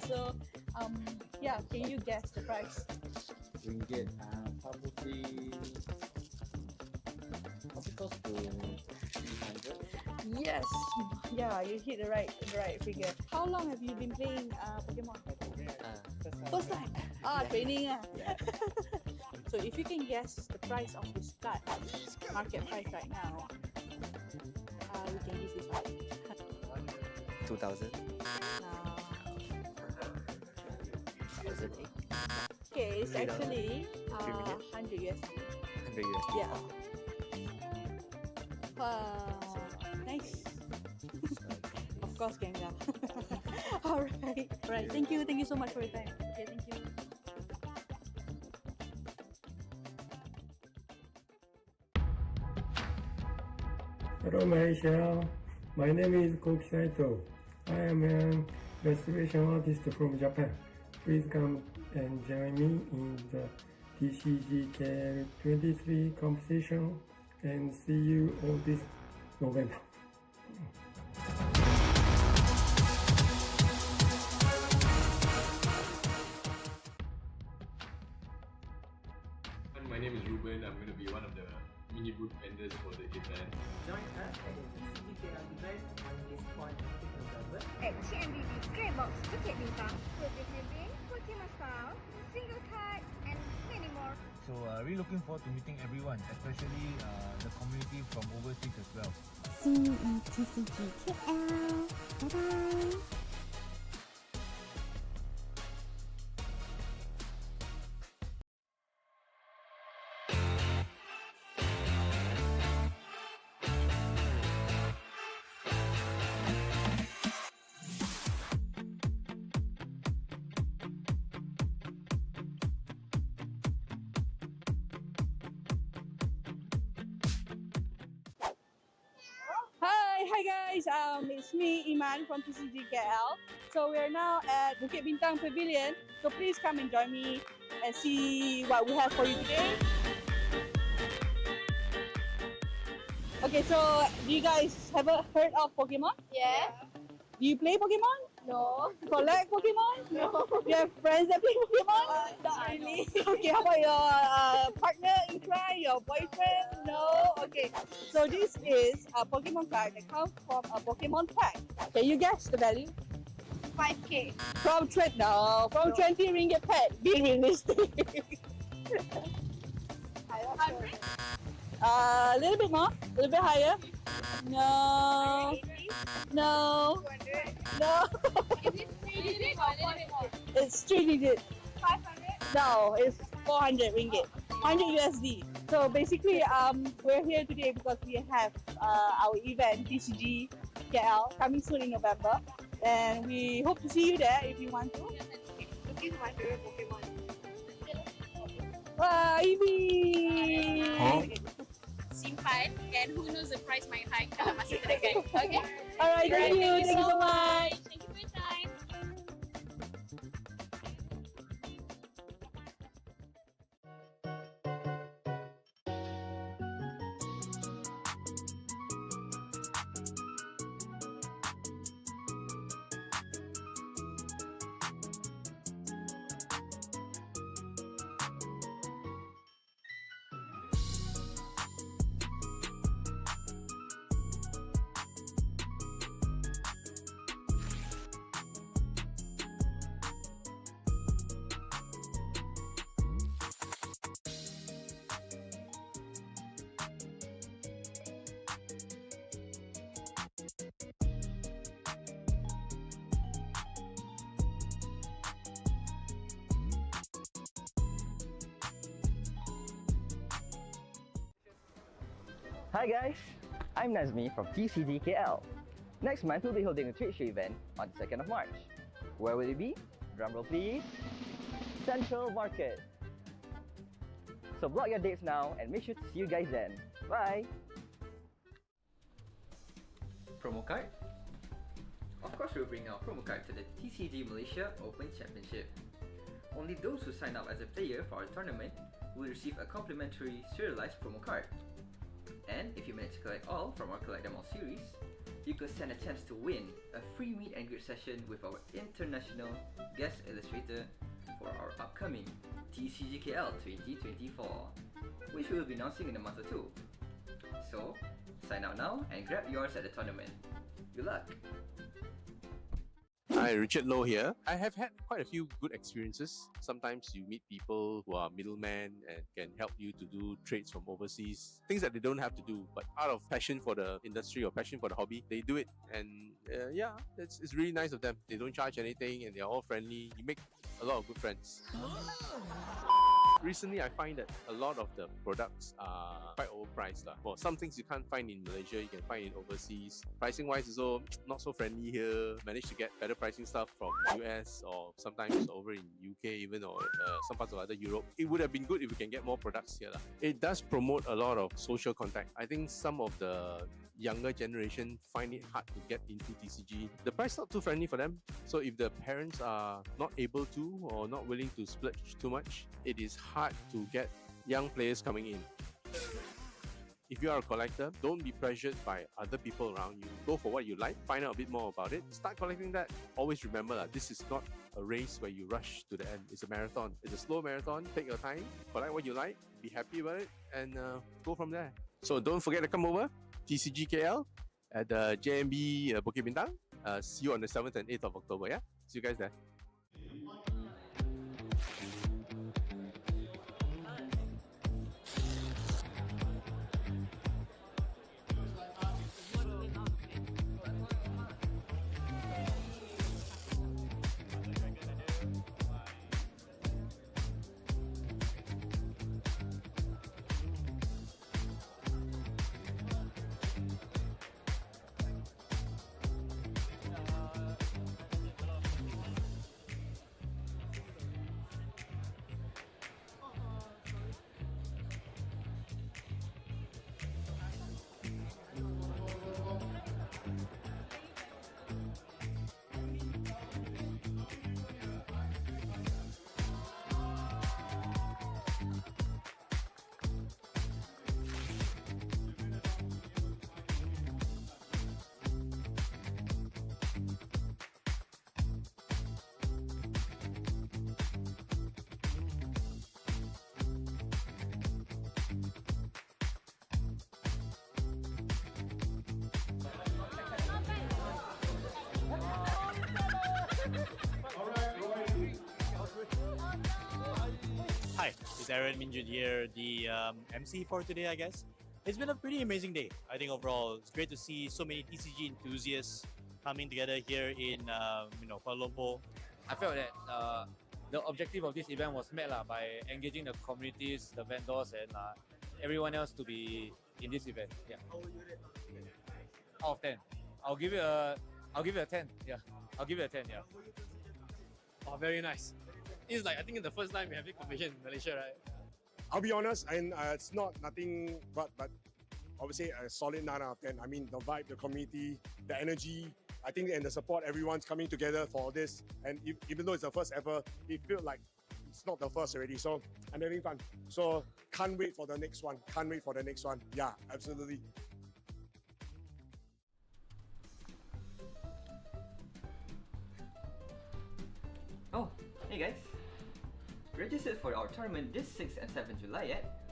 So Yeah, can you guess the price? Ringgit, probably close to 300. Yes, yeah, you hit the right figure. How long have you been playing Pokemon? First time. Training. So if you can guess the price of this card, market price right now, we can give this one. 2000. 1008. Okay, it's actually 100 USD. 100 USD. Yeah. Nice. Of course, Gengar. Alright. Right. Thank you so much for your time. Okay, thank you. Hello Malaysia, my name is Koki Saito. I am an restoration artist from Japan. Please come and join me in the TCGKL 23 competition and see you all this November. My name is Ruben. I'm going to be one of the mini booth vendors for the event. Join us at the TCGKL event on this 14th November at TMBB Greybox Bukit Bintang. We'll be having Pokemon Style, Single Card, and many more. So really looking forward to meeting everyone, especially the community from overseas as well. See you in TCGKL. Bye bye. Hi guys, it's me Iman from TCGKL. So we are now at Bukit Bintang Pavilion. So please come and join me and see what we have for you today. Okay, so do you guys ever heard of Pokemon? Yeah. Do you play Pokemon? No. Collect Pokemon? No. Do you have friends that play Pokemon? Not really. Okay, how about your partner in crime, your boyfriend? No? Okay. So this is a Pokemon card that comes from a Pokemon pack. Can you guess the value? 5K. From 20 ringgit pack. Be realistic. A little bit more, a little bit higher. No. No. No. It's 3 digits. 500? No, it's 400 ringgit. 100 USD. So basically, we're here today because we have our event TCG KL coming soon in November, and we hope to see you there if you want to. Looking for my favorite Pokemon. Ivy. Simpan, and who knows the price might hike kalau masih terdekat. Okay? Alright, thank you so much. Thank you for your time. Hi guys, I'm Nazmi from TCGKL. Next month we'll be holding a trade show event on the 2nd of March. Where will it be? Drumroll please. Central Market. So block your dates now and make sure to see you guys then. Bye! Promo card? Of course we'll bring our promo card to the TCG Malaysia Open Championship. Only those who sign up as a player for our tournament will receive a complimentary serialized promo card. And if you manage to collect all from our Collect Them All series, you could stand a chance to win a free meet and greet session with our international guest illustrator for our upcoming TCGKL 2024, which we will be announcing in a month or two. So, sign up now and grab yours at the tournament. Good luck! Hi, Richard Low here. I have had quite a few good experiences. Sometimes you meet people who are middlemen and can help you to do trades from overseas. Things that they don't have to do, but out of passion for the industry or passion for the hobby, they do it. And yeah, it's really nice of them. They don't charge anything and they're all friendly. You make a lot of good friends. Recently, I find that a lot of the products are quite overpriced. For some things you can't find in Malaysia, you can find in overseas. Pricing wise, also not so friendly here. Managed to get better pricing stuff from US or sometimes over in UK even, or some parts of other Europe. It would have been good if we can get more products here. It does promote a lot of social contact. I think some of the younger generation find it hard to get into TCG. The price not too friendly for them. So if the parents are not able to or not willing to splurge too much, it is hard to get young players coming in. If you are a collector, don't be pressured by other people around you. Go for what you like, find out a bit more about it, start collecting that. Always remember this is not a race where you rush to the end. It's a marathon. It's a slow marathon. Take your time, collect what you like, be happy about it, and go from there. So don't forget to come over, TCGKL at the JMB Bukit Bintang. See you on the 7th and 8th of October, yeah? See you guys there. Hi, it's Aaron Minjun here, the MC for today, I guess. It's been a pretty amazing day, I think overall. It's great to see so many TCG enthusiasts coming together here in Kuala Lumpur. I felt that the objective of this event was met by engaging the communities, the vendors, and everyone else to be in this event. Yeah. Out of 10, I'll give it a 10. Yeah, I'll give it a 10. Yeah. Oh, very nice. It's like, I think it's the first time we have this competition in Malaysia, right? I'll be honest, and it's not nothing but obviously a solid 9 out of 10. I mean, the vibe, the community, the energy, I think, and the support, everyone's coming together for this. And even though it's the first ever, it feels like it's not the first already. So I'm having fun. So can't wait for the next one. Can't wait for the next one. Yeah, absolutely. Oh, hey guys! Register for our tournament this 6th and 7th July yet?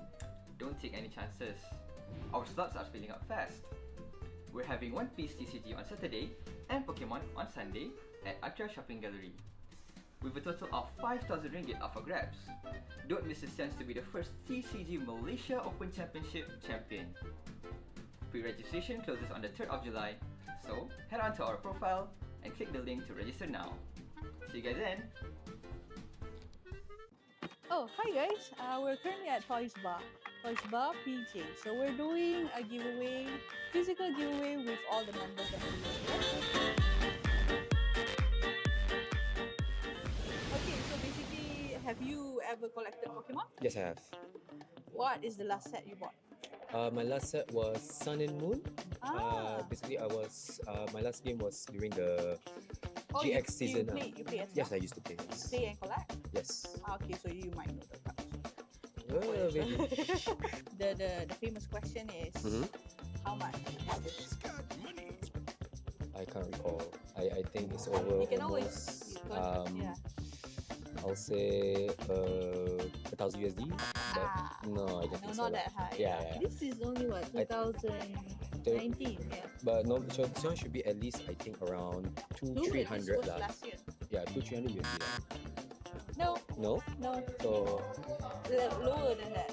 Don't take any chances. Our slots are filling up fast. We're having One Piece TCG on Saturday and Pokemon on Sunday at Atria Shopping Gallery, with a total of 5,000 ringgit up for grabs. Don't miss the chance to be the first TCG Malaysia Open Championship champion. Pre-registration closes on the 3rd of July, so head on to our profile and click the link to register now. See you guys then! Oh, hi guys! We're currently at Toys Bar PJ. So we're doing a giveaway, physical giveaway with all the members that we have. Okay, so basically, have you ever collected Pokemon? Yes, I have. What is the last set you bought? My last set was Sun and Moon. Basically, my last game was during the GX season. You play as well? Yes, I used to play. Yes. Play and collect? Yes. Okay, so you might know the cards. Well, maybe. the famous question is, how much is this? can't recall. I think it's over. You can almost, always, yeah. I'll say 1,000 USD. But no, I don't No, think so. not that high. Yeah. This is only what, 2019? Yeah. But no, so this one should be at least I think around This 300 was lah. last year. Yeah, 300 USD lah. No. No? No. So Lower than that.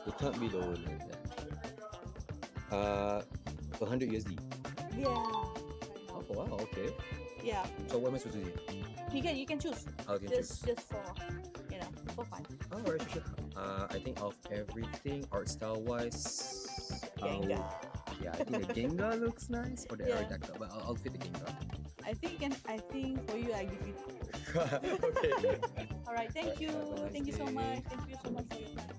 it can't be lower than that. 100 USD. Yeah. Oh wow, okay. Yeah. So what am I supposed to do? You can choose. I can just choose. just for for fun. Oh, right, sure. I think of everything art style wise. Gengar. Yeah, I think the Gengar looks nice or the Yeah. Aerodactyl, but I'll fit the Gengar. I think for you I give you. Okay. All right. Thank you. Have a nice Thank you so day. much. Thank you so much for your time.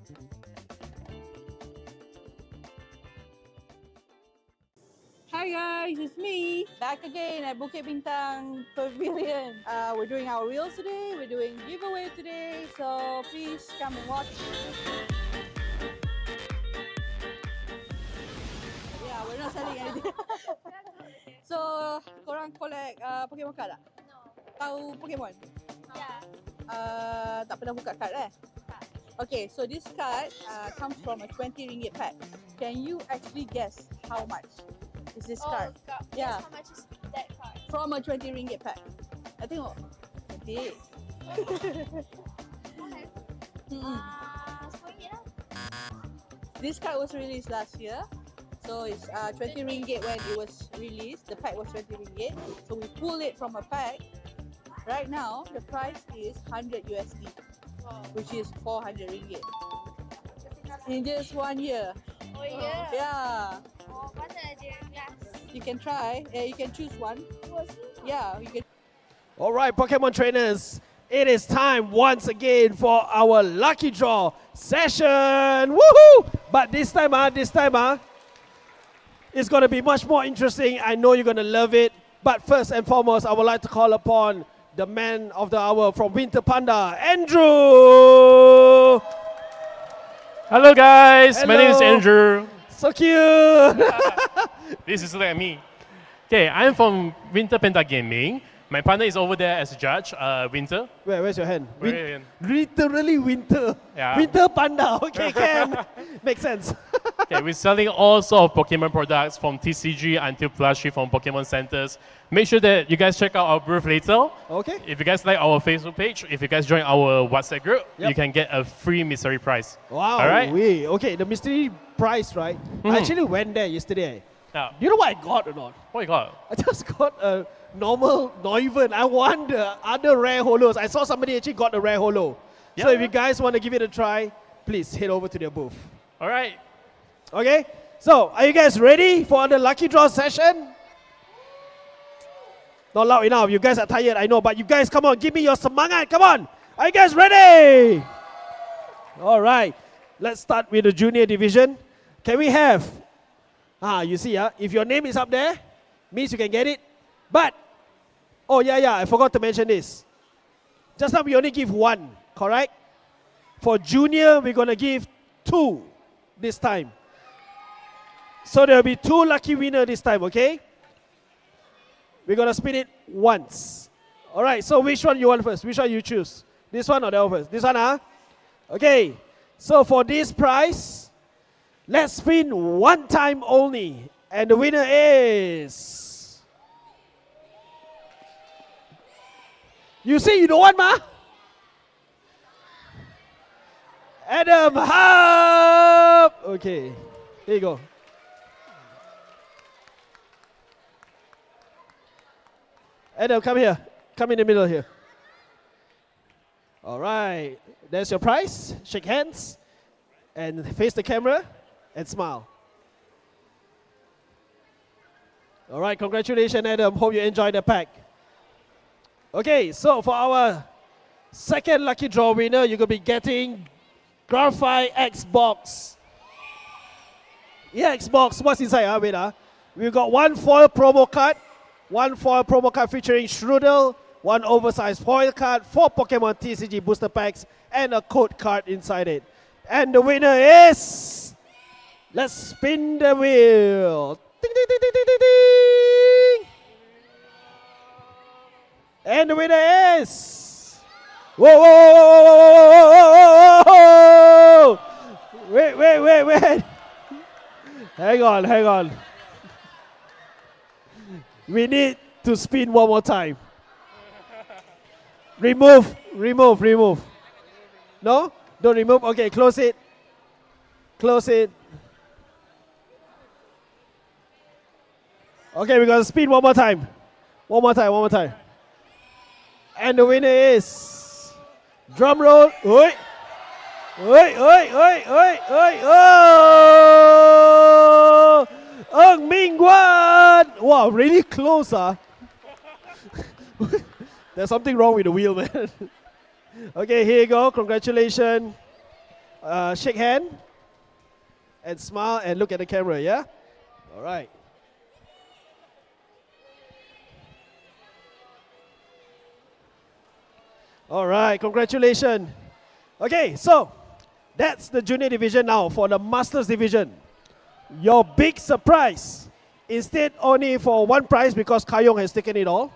Hi guys, it's me back again at Bukit Bintang Pavilion. We're doing our reels today. We're doing giveaway today, so please come and watch. Yeah, we're not selling anything. So, korang collect Pokemon card tak? No. Tahu Pokemon? Tak pernah buka card Okay, so this card comes from a 20 ringgit pack. Can you actually guess how much is this card? Yeah. How much is that card? From a 20 ringgit pack. I think cantik. This card was released last year. So it's 20 ringgit when it was released. The pack was 20 ringgit. So we pulled it from a pack. Right now, the price is 100 USD, which is 400 ringgit. In just 1 year. Oh yeah. Yeah. Oh, mana dia glass? You can try. You can choose one. Yeah, you can. All right, Pokemon trainers, it is time once again for our lucky draw session. Woohoo! But this time, it's going to be much more interesting. I know you're going to love it. But first and foremost, I would like to call upon the man of the hour from Winter Panda, Andrew. Hello guys, my name is Hello. Andrew. So cute. This is like me. Okay, I'm from Winter Panda Gaming. My partner is over there as a judge, Winter. Where's your hand? Where are you? Literally winter. Yeah. Winter Panda. Okay, can. Makes sense. Okay, we're selling all sorts of Pokemon products from TCG until plushie from Pokemon centers. Make sure that you guys check out our booth later. Okay. If you guys like our Facebook page, if you guys join our WhatsApp group, you can get a free mystery prize. Wow. All right. Okay, the mystery prize, right? I actually went there yesterday. Yeah. You know what I got or not? What you got? I just got a normal, not even. I want the other rare holos. I saw somebody actually got the rare holo. So if you guys want to give it a try, please head over to their booth. All right. Okay? So, are you guys ready for the lucky draw session? Not loud enough. You guys are tired, I know. But you guys, come on, give me your semangat. Come on. Are you guys ready? All right. Let's start with the junior division. Can we have... you see, if your name is up there, means you can get it. But, I forgot to mention this. Just now we only give one, correct? For junior, we're going to give 2 this time. So there will be 2 lucky winners this time, okay? We're going to spin it once. All right, so which one you want first? Which one you choose? This one or that one first? This one, Okay, so for this prize, let's spin 1 time only. And the winner is... You say you don't want, ma? Adam Hub! Okay, here you go. Adam, come here. Come in the middle here. All right, there's your prize. Shake hands and face the camera and smile. All right, congratulations, Adam. Hope you enjoyed the pack. Okay, so for our second lucky draw winner, you're going to be getting Graphite Xbox. Yeah, Xbox. What's inside? Wait, We've got 1 foil promo card, 1 foil promo card featuring Strudel, 1 oversized foil card, 4 Pokemon TCG booster packs, and a code card inside it. And the winner is... Let's spin the wheel. Ding, ding, ding, ding, ding, ding, ding. And the winner is... Whoa, whoa, whoa, whoa, whoa, whoa, whoa, whoa. Wait. Hang on. We need to spin one more time. Remove. No? Don't remove. Okay, close it. Okay, we're gonna spin one more time. One more time. And the winner is... Drum roll. Oi. Oh! Ng Ming Guan! Wow, really close, There's something wrong with the wheel, man. Okay, here you go. Congratulations. Shake hand. And smile and look at the camera, yeah? All right. All right, congratulations. Okay, so that's the junior division now. For the masters division, your big surprise, instead only for one prize because Kayong has taken it all,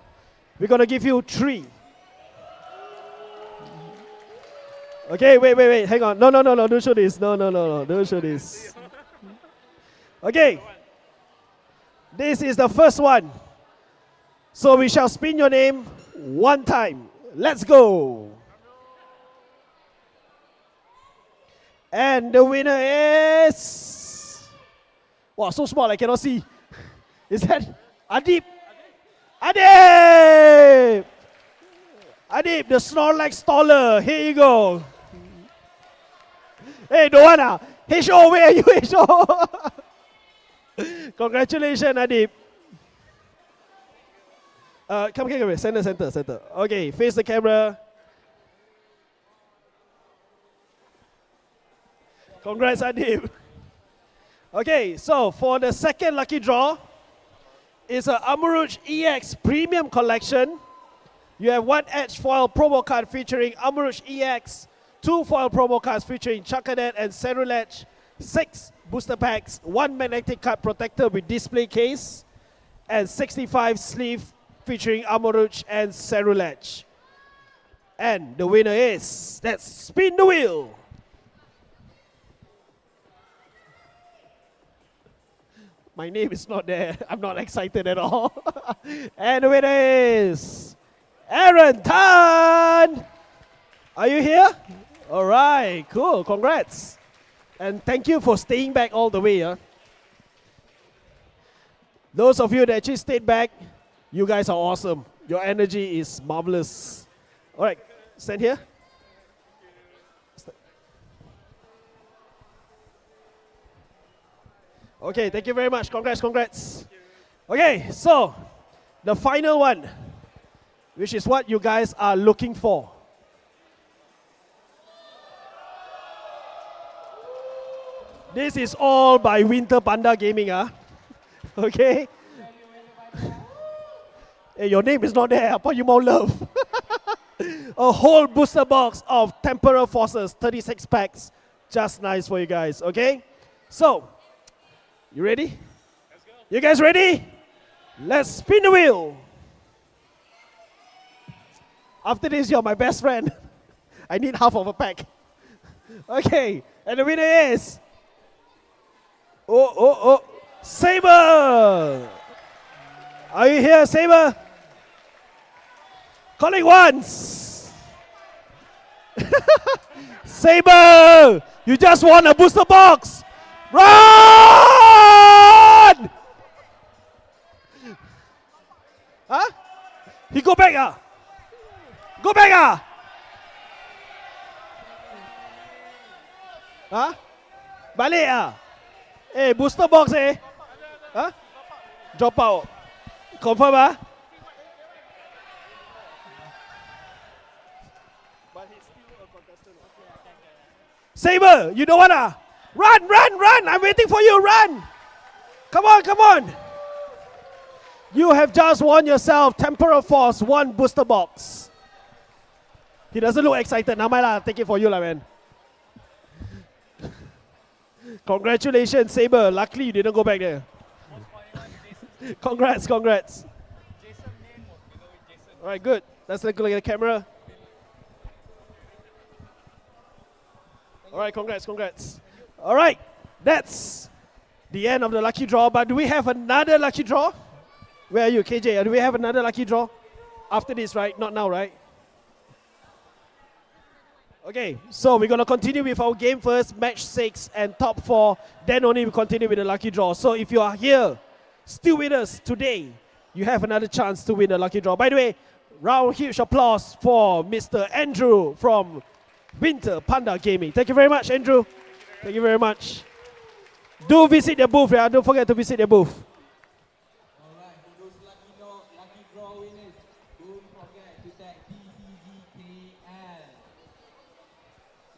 we're going to give you 3. Okay, wait, hang on. No, don't show this. No, don't show this. Okay, this is the first one. So we shall spin your name one time. Let's go. And the winner is... Wow, so small I cannot see. Is that Adib? Adib, the Snorlax Stoller. Here you go. Hey, Doana. H.O., where are you, H.O.? Congratulations, Adib. Come here. Center. Okay, face the camera. Congrats, Adib. Okay, so for the second lucky draw, it's a Amuruch EX Premium Collection. You have 1 Edge foil promo card featuring Amuruch EX, 2 foil promo cards featuring Chakadet and Cerulege, 6 booster packs, 1 magnetic card protector with display case, and 65 sleeve featuring Amuruch and Cerulege. And the winner is, let's spin the wheel. My name is not there. I'm not excited at all. And the winner is Aaron Tan. Are you here? All right, cool. Congrats. And thank you for staying back all the way. Those of you that actually stayed back, you guys are awesome. Your energy is marvelous. All right, stand here. Okay, thank you very much. Congrats. Okay, so the final one, which is what you guys are looking for. This is all by Winter Panda Gaming, Okay? Hey, your name is not there, but you more love. A whole booster box of Temporal Forces, 36 packs. Just nice for you guys, okay? So, you ready? Let's go. You guys ready? Let's spin the wheel. After this, you're my best friend. I need half of a pack. Okay, and the winner is... Oh, Saber! Are you here, Saber? Calling once. Saber! You just won a booster box! Run! Huh? He go back, Go back, Huh? Balik, Hey, booster box, Huh? Drop out. Confirm, But he's still a contestant. Saber, you don't wanna? Run! I'm waiting for you, run! Come on! You have just won yourself Temporal Force 1 booster box. He doesn't look excited. Never mind, take it for you, man. Congratulations, Saber. Luckily, you didn't go back there. Congrats, congrats. All right, good. Let's take a look at the camera. All right, congrats, congrats. All right, that's the end of the lucky draw. But do we have another lucky draw? Where are you, KJ? Do we have another lucky draw after this, right? Not now, right? Okay, so we're going to continue with our game first, match 6 and top 4. Then only we continue with the lucky draw. So if you are here, still with us today, you have another chance to win the lucky draw. By the way, round huge applause for Mr. Andrew from Winter Panda Gaming. Thank you very much, Andrew. Thank you very much. Do visit their booth, yeah? Don't forget to visit their booth.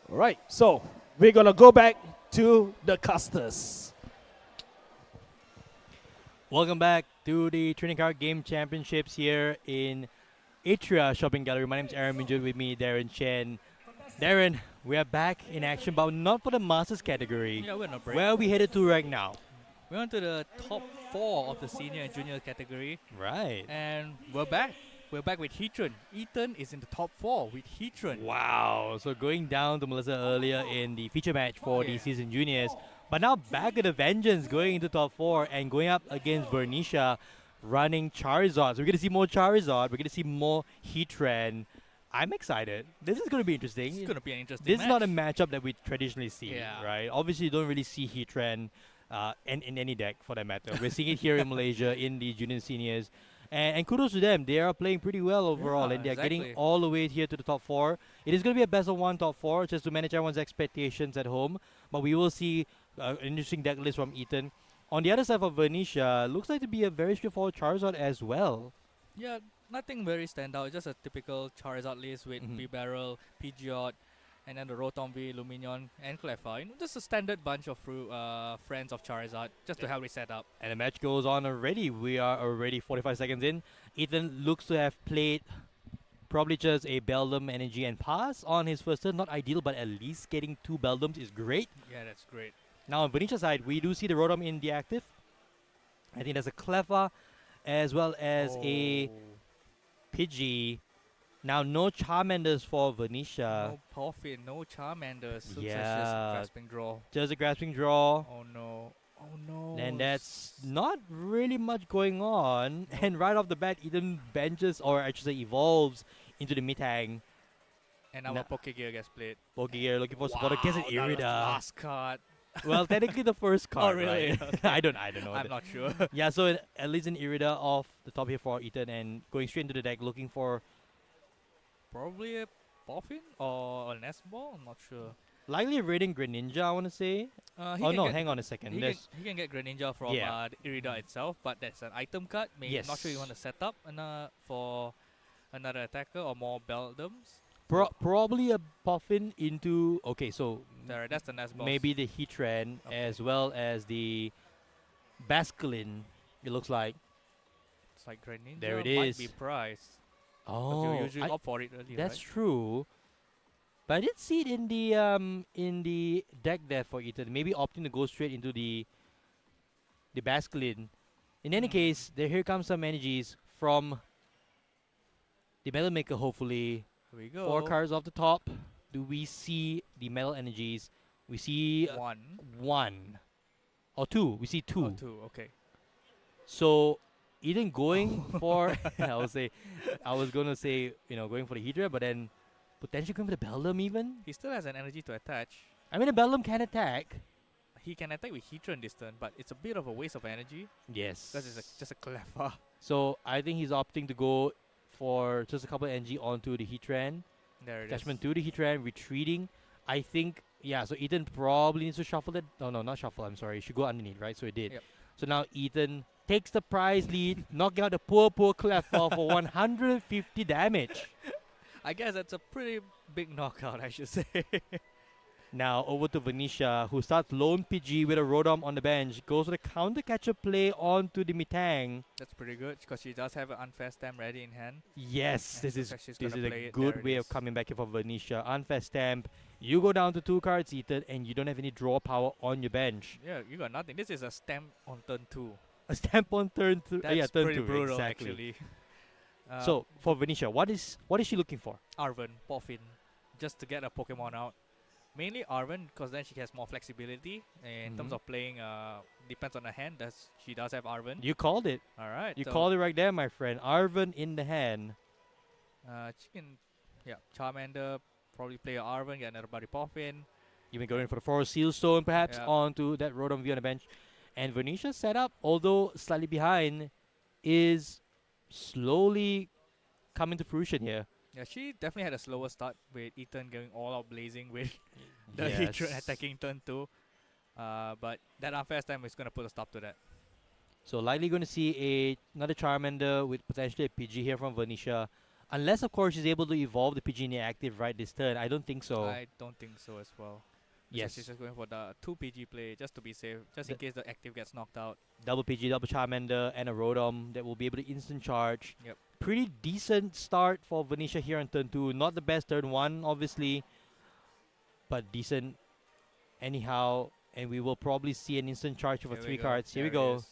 All right, so we're going to go back to the casters. Welcome back to the Trading Card Game Championships here in Atria Shopping Gallery. My name is Aaron Minjun, with me Darren Chen. Darren, we are back in action, but not for the Masters category. Yeah, we're not break. Where are we headed to right now? We went to the top 4 of the senior and junior category. Right. And we're back. We're back with Heatran. Ethan is in the top 4 with Heatran. Wow. So going down to Melissa earlier in the feature match for the season juniors. But now back with a vengeance, going into top 4 and going up against Vernisha, running Charizard. So we're going to see more Charizard. We're going to see more Heatran. I'm excited. This is going to be interesting. It's going to be an interesting This match. is not a matchup that we traditionally see, Yeah. right? Obviously, you don't really see Heatran in any deck for that matter. We're seeing it here in Malaysia in the junior seniors. And kudos to them. They are playing pretty well overall, Yeah, and they're getting exactly. all the way here to the top 4. It is going to be a best of 1 top 4 just to manage everyone's expectations at home. But we will see an interesting deck list from Ethan. On the other side of Vernisha, looks like to be a very straightforward Charizard as well. Yeah, nothing very standout. Just a typical Charizard list with B-Barrel, Pidgeot, and then the Rotom-V, Luminion, and Cleffa. You know, just a standard bunch of friends of Charizard, just to help reset up. And the match goes on already. We are already 45 seconds in. Ethan looks to have played probably just a Beldum Energy and pass on his first turn. Not ideal, but at least getting 2 Beldums is great. Yeah, that's great. Now on Venisha's side, we do see the Rotom in the active. I think there's a Cleffa as well as a Pidgey. Now no Charmanders for Venisha. No Puffin, no Charmanders. Looks like Yeah. just a grasping draw. Just a grasping draw. Oh no. Oh no. And that's not really much going on. And right off the bat, Eden benches, or I should say evolves, into the Mitang. And our Pokegear gets played. Pokegear looking for support against an That was the Irida. last card. Well, technically the first card, Oh, really? right? Okay. I don't know. I'm not sure. Yeah, so at least an Irida off the top here for Ethan and going straight into the deck looking for Probably a Puffin or a Nest Ball. I'm not sure. likely raiding Greninja, I want to say. He Oh can no, get- hang on a second. He There's can get Greninja from Yeah. the Irida itself, but that's an item card. Maybe not sure you want to set up for another attacker or more Beldums. probably a Puffin into... Okay, so There, that's the Nest Boss. maybe the Heatran as well as the Basculin, it looks like. It's like Greninja There it might is. be priced. 'cause Oh, you usually opt for it earlier, that's right? true. But I did see it in the deck there for Ethan. Maybe opting to go straight into the Basculin. In any case, here comes some energies from the Metal Maker. Hopefully, Here we go. 4 cards off the top. Do we see the Metal Energies? We see one or 2. We see 2. Oh, 2. Okay. So Eden going for I was gonna say going for the Hydra, but then potentially going for the Beldum even. He still has an energy to attach. I mean, the Beldum can attack. He can attack with Heatran this turn, but it's a bit of a waste of energy. Yes. Because it's just a Cleffa. So I think he's opting to go for just a couple of energy onto the Heatran. There it Attachment to the Heatran, retreating. I think, yeah, so Ethan probably needs to shuffle that. No, not shuffle, I'm sorry. He should go underneath, right? So he did. Yep. So now Ethan takes the prize lead, knocking out the poor Cleffa for 150 damage. I guess that's a pretty big knockout, I should say. Now over to Venisha, who starts Lone Pidgey with a Rotom on the bench. Goes for the counter catcher play onto the Mitang. That's pretty good because she does have an unfair stamp ready in hand. Yes, And this is looks like she's this gonna is play a it. good There it way of is. coming back here for Venisha. Unfair stamp. You go down to 2 cards, Ethan, and you don't have any draw power on your bench. Yeah, you got nothing. This is a stamp on turn 2. A stamp on turn 3. That's Yeah, turn pretty 2. brutal, Exactly. actually. So for Venetia, what is she looking for? Arven, Poffin, just to get a Pokemon out. Mainly Arven, because then she has more flexibility in terms Mhm. of playing. Depends on her hand. She does have Arven. You called it. All right. You so, called it right there, my friend. Arven in the hand. She can, Charmander, probably play a Arven, get another Body Poffin. Even going for the Forest Seal Stone, perhaps, Yeah. onto that Rotom V on the bench. And Venetia's setup, although slightly behind, is slowly coming to fruition here. Yeah, she definitely had a slower start with Ethan going all out blazing with the Yes. Hatred attacking turn 2. But that unfair stamp is going to put a stop to that. So likely going to see another Charmander with potentially a PG here from Venetia. Unless, of course, she's able to evolve the PG in the active right this turn. I don't think so. I don't think so as well. So Yes. she's just going for the 2 PG play just to be safe, just in case the active gets knocked out. Double PG, double Charmander, and a Rotom that will be able to instant charge. Yep. Pretty decent start for Venetia here on turn 2. Not the best turn 1, obviously, but decent anyhow. And we will probably see an instant charge for Here 3 we go. cards. Here we There it go. is.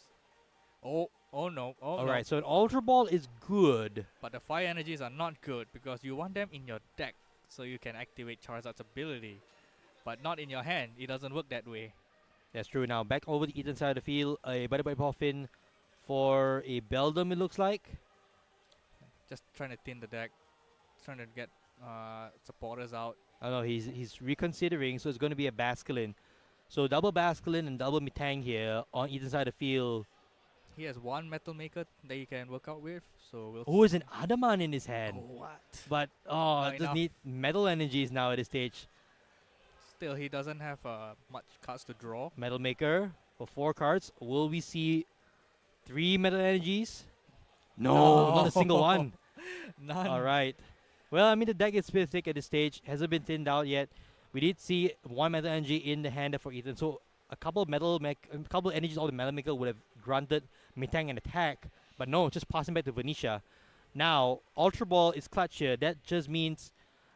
Oh no. Oh All no. right, so an Ultra Ball is good. But the fire energies are not good because you want them in your deck so you can activate Charizard's ability. But not in your hand. It doesn't work that way. That's true. Now back over the Ethan side of the field. A Body Poffin for a Beldum, it looks like. Just trying to thin the deck. Trying to get supporters out. Oh no, he's reconsidering, so it's going to be a Basculin. So double Basculin and double Metang here on Ethan side of the field. He has one Metal Maker that he can work out with. So we'll Oh, it's an Adaman in his hand. what? But, Not just enough. need metal energies now at this stage. Still, he doesn't have much cards to draw. Metal Maker for 4 cards. Will we see 3 metal energies? No, not a single one. None. All right. Well, I mean, the deck is pretty thick at this stage. Hasn't been thinned out yet. We did see 1 metal energy in the hand for Ethan. So a couple of energies on the Metal Maker would have granted Metang an attack. But no, just passing back to Venetia. Now, Ultra Ball is clutch here. That just means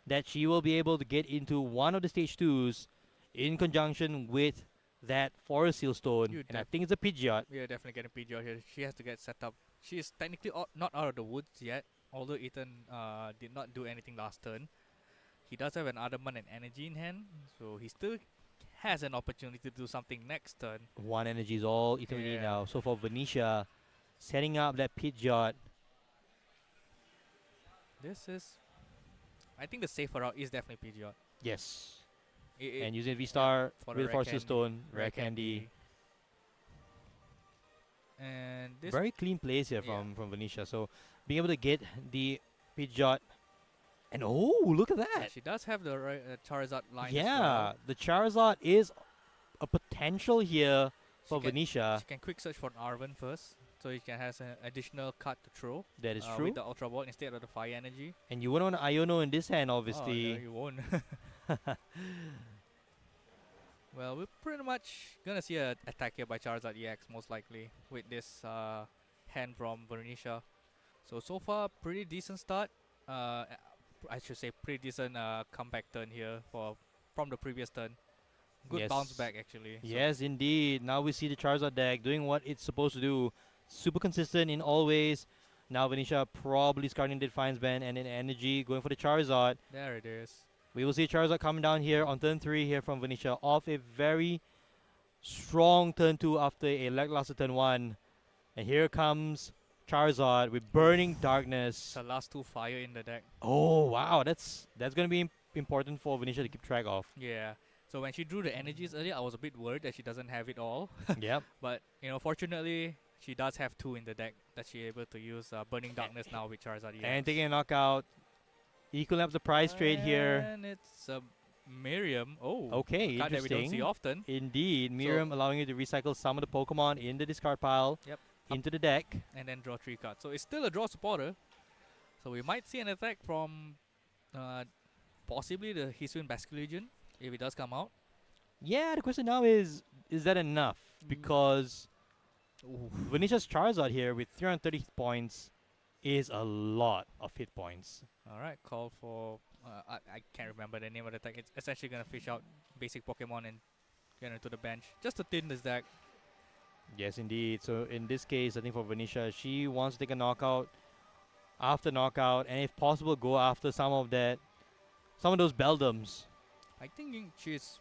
that she will be able to get into one of the stage 2s in conjunction with that Forest Seal Stone. And I think it's a Pidgeot. Yeah, definitely getting Pidgeot here. She has to get set up. She is technically not out of the woods yet. Although Ethan did not do anything last turn. He does have an Adamant and Energy in hand. So he still has an opportunity to do something next turn. 1 energy is all Ethan need now. So for Venetia, setting up that Pidgeot. This is... I think the safer route is definitely Pidgeot. Yes. It- And using V-Star for the with Rare Force Seal Candy. Stone, Rare Rare Candy. And this... Very clean plays here from Venetia. So being able to get the Pidgeot. And oh, look at that. She does have the Charizard line as Yeah, well. the Charizard is a potential here for She can- Venetia. She can quick search for an Arven first. So he can has an additional card to throw. That is true. With the Ultra Ball instead of the Fire Energy. And you wouldn't want Iono in this hand, Oh, obviously. no, you won't. Well, we're pretty much gonna see an attack here by Charizard EX most likely with this hand from Venetia. So far pretty decent start. I should say pretty decent comeback turn here from the previous turn. Good Yes. bounce back actually. So Yes, indeed. Now we see the Charizard deck doing what it's supposed to do. Super consistent in all ways. Now Venetia probably discarding the Defiance Band and then Energy going for the Charizard. there it is. We will see Charizard coming down here on turn 3 here from Venetia off a very strong turn 2 after a lackluster turn 1. And here comes Charizard with Burning Darkness. The last 2 fire in the deck. Oh, wow. That's going to be important for Venetia to keep track of. Yeah. So when she drew the energies earlier, I was a bit worried that she doesn't have it all. Yep. But, fortunately, she does have 2 in the deck that she's able to use Burning Darkness now with Charizard EX. And taking a knockout. Equal up the price trade here. And it's Miriam. Oh, Okay, a card that we don't see interesting. often. Indeed. Miriam allowing you to recycle some of the Pokemon in the discard pile into the deck. And then draw 3 cards. So it's still a draw supporter. So we might see an attack from possibly the Hisuian Basculegion if it does come out. Yeah, the question now is that enough? Because Venetia's Charizard here with 330 points is a lot of hit points. Alright, call for... I can't remember the name of the attack. It's essentially going to fish out basic Pokemon and get into the bench. Just to thin this deck. Yes, indeed. So in this case, I think for Venetia, she wants to take a knockout after knockout, and if possible, go after some of those Beldums. I think she's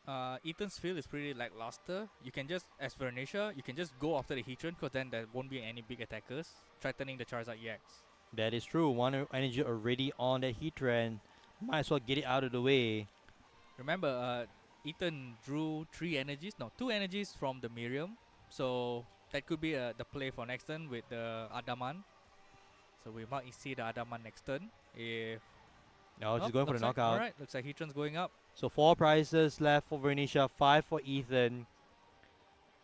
Ethan's field is pretty lackluster. You can just, as Vernacia, you can just go after the Heatran because then there won't be any big attackers threatening the Charizard EX. That is true. One energy already on that Heatran. Might as well get it out of the way. Remember, Ethan drew two energies from the Miriam. So that could be the play for next turn with the Adaman. So we might see the Adaman next turn. If No, she's going for the knockout. Alright, looks like Heatran's going up. So 4 prizes left for Vernicia, 5 for Ethan.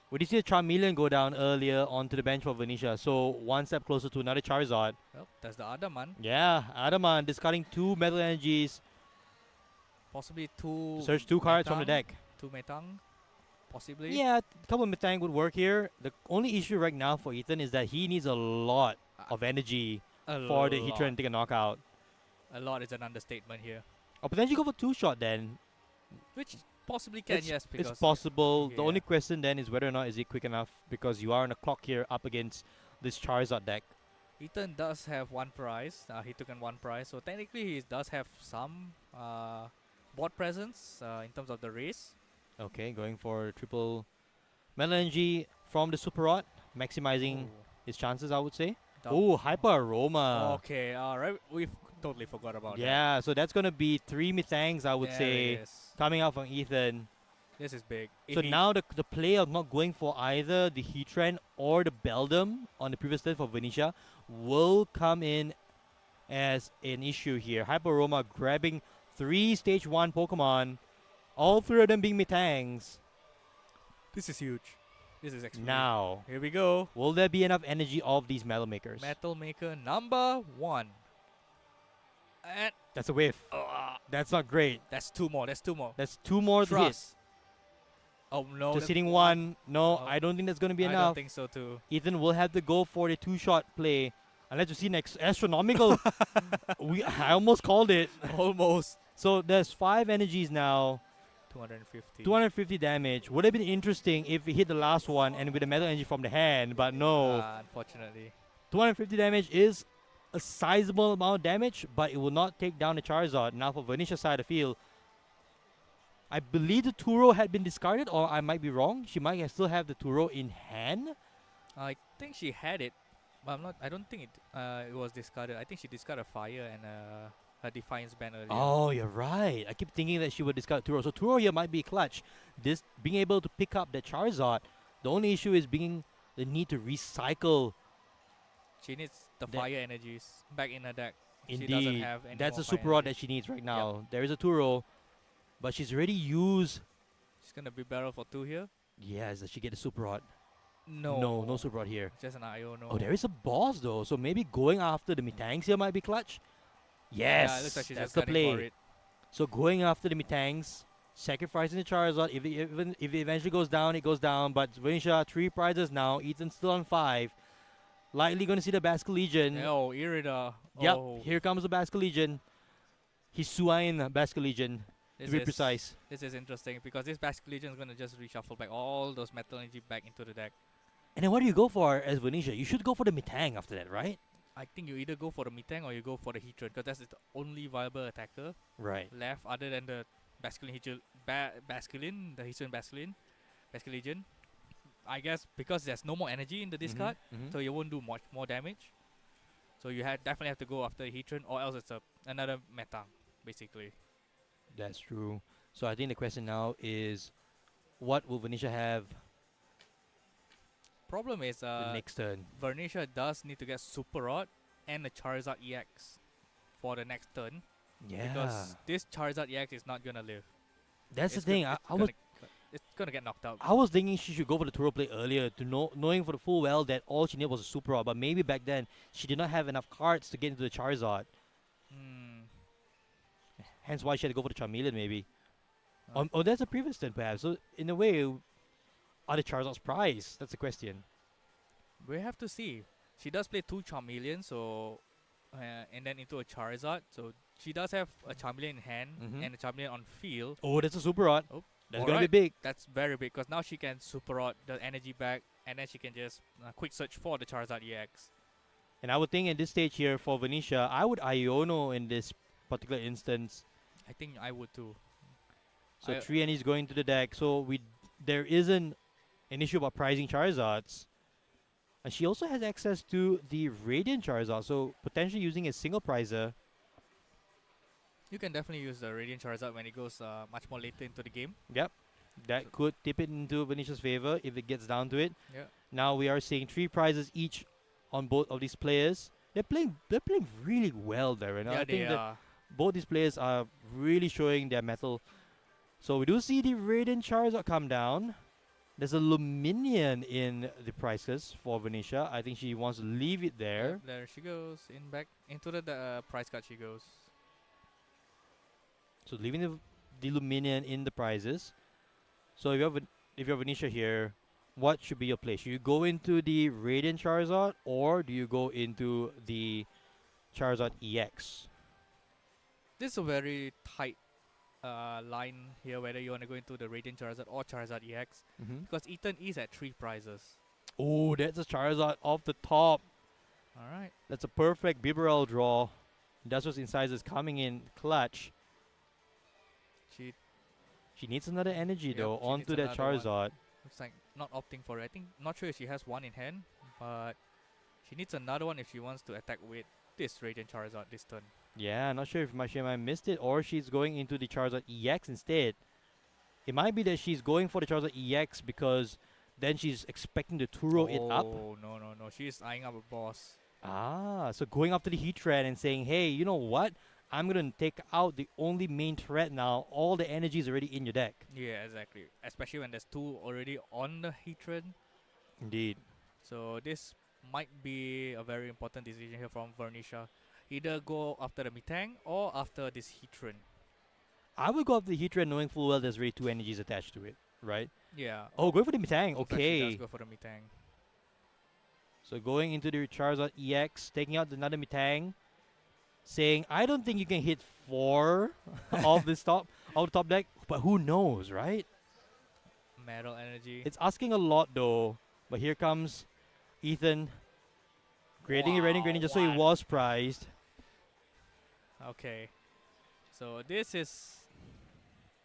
We did see a Charmeleon go down earlier onto the bench for Vernicia, so one step closer to another Charizard. Well, that's the Adaman. Yeah, Adaman discarding 2 Metal Energies. Possibly 2. Search 2 cards from the deck. 2 Metang, possibly. Yeah, a couple of Metang would work here. The only issue right now for Ethan is that he needs a lot of energy for the Heatran to take a knockout. A lot is an understatement here. Or potentially go for 2-shot then. Which possibly can, yes. Because it's possible. The only question then is whether or not is he quick enough, because you are on a clock here up against this Charizard deck. Ethan does have 1 prize. He took in 1 prize. So technically he does have some board presence in terms of the race. Okay, going for triple Metal Energy from the Super Rod, maximizing his chances, I would say. Oh, Hyper Aroma. Okay, alright. We've totally forgot about that. Yeah, so that's going to be 3 Methangs, I would say, coming out from Ethan. This is big. So now the play of not going for either the Heatran or the Beldum on the previous turn for Venetia will come in as an issue here. Hyper Aroma grabbing 3 Stage 1 Pokemon, all 3 of them being Metangs. This is huge. This is extreme. Now, here we go. Will there be enough energy of these Metal Makers? Metal Maker number 1. And that's a whiff. That's not great. That's 2 more. That's 2 more. That's 2 more to hit. Oh no. Just hitting 1. No, I don't think that's going to be enough. I don't think so too. Ethan will have to go for the 2-shot play. Unless you see next astronomical. I almost called it. Almost. So there's 5 energies now. 250. 250 damage. Would have been interesting if we hit the last one and with a Metal Energy from the hand, but no. Unfortunately. 250 damage is a sizable amount of damage, but it will not take down the Charizard. Now for Venetia's side of the field, I believe the Turo had been discarded, or I might be wrong. She might still have the Turo in hand. I think she had it, but I don't think it was discarded. I think she discarded Fire and her Defiance Band earlier. Oh, you're right. I keep thinking that she would discard Turo. So Turo here might be clutch. This being able to pick up the Charizard. The only issue is being the need to recycle. She needs the Fire energies back in her deck. Indeed. She doesn't have any That's more a Super Fire Rod energies. that she needs right now. There is a Turo, but she's already used. She's gonna be barrel for 2 here. Yes, does she get the Super Rod? No. No Super Rod here. Just an IO, no. Oh, there is a boss though. So maybe going after the Metangs here might be clutch. Yes, Yeah, it looks like she's that's just the gunning for play. it. So going after the Metangs, sacrificing the Charizard. If it eventually goes down, it goes down. But Venetia 3 prizes now. Ethan's still on 5. Likely going to see the Basculegion. Oh, Irida. Yep, Oh. here comes the Basculegion. Hisuian Basculegion, to be precise. This is interesting because this Basculegion is going to just reshuffle back all those Metal Energy back into the deck. And then what do you go for as Venetia? You should go for the Metang after that, right? I think you either go for the Metang or you go for the Heatran because that's the only viable attacker Right. left other than the Basculegion, the Heatran Basculegion. I guess because there's no more energy in the discard, so you won't do much more damage. So you definitely have to go after Heatran or else it's another Metang, basically. That's true. So I think the question now is, what will Venetia have Problem is, the next turn? Vernacia does need to get Super Rod and a Charizard EX for the next turn. Yeah. Because this Charizard EX is not gonna live. That's the It's thing. it's gonna get knocked out. I was thinking she should go for the Turo play earlier, to knowing for the full well that all she needed was a Super Rod. But maybe back then she did not have enough cards to get into the Charizard. Hence why she had to go for the Charmeleon maybe. Or that's a previous turn perhaps. So in a way, are the Charizard's prize? That's the question. We have to see. She does play 2 Charmeleon, so and then into a Charizard. So she does have a Charmeleon in hand and a Charmeleon on field. Oh, that's a Super Rod. Oh, That's gonna be big. That's very big because now she can Super Rod the energy back and then she can just quick search for the Charizard EX. And I would think at this stage here for Venetia, I would Iono in this particular instance. I think I would too. So 3 energies going to the deck. So there isn't an issue about pricing Charizards. And she also has access to the Radiant Charizard, so potentially using a single prizer. You can definitely use the Radiant Charizard when it goes much more later into the game. Yep. That could tip it into Venetia's favor if it gets down to it. Yeah. Now we are seeing 3 prizes each on both of these players. They're playing really well there. And Yeah, I think they that both these players are really showing their mettle. So we do see the Radiant Charizard come down. There's a Luminion in the prices for Venetia. I think she wants to leave it there. Yep, there she goes. Back into the price card she goes. So leaving the Luminion in the prizes. So if you're Venetia here, what should be your play? Should you go into the Radiant Charizard or do you go into the Charizard EX? This is a very tight line here, whether you want to go into the Radiant Charizard or Charizard EX, because Ethan is at 3 prizes. Oh, that's a Charizard off the top. Alright. That's a perfect Bibarel draw. Industrious Incisors coming in clutch. She needs another energy though onto that Charizard. Looks like not opting for it. I think, not sure if she has one in hand, but she needs another one if she wants to attack with this Radiant Charizard this turn. Yeah, not sure if she might missed it or she's going into the Charizard EX instead. It might be that she's going for the Charizard EX because then she's expecting to Turo it up. Oh, no. She's eyeing up a boss. Ah, so going after the Heatran and saying, hey, you know what? I'm going to take out the only main threat now. All the energy is already in your deck. Yeah, exactly. Especially when there's 2 already on the Heatran. Indeed. So this might be a very important decision here from Venetia. Either go after the Metang or after this Heatran. I would go after the Heatran knowing full well there's already 2 energies attached to it, right? Yeah. Oh, going for the Metang. Looks like Okay. she does go for the Metang. So going into the Charizard EX, taking out another Metang, saying, I don't think you can hit 4 of the top deck, but who knows, right? Metal energy. It's asking a lot though, but here comes Ethan creating a Radiant Greninja, so he was prized. Okay. So this is...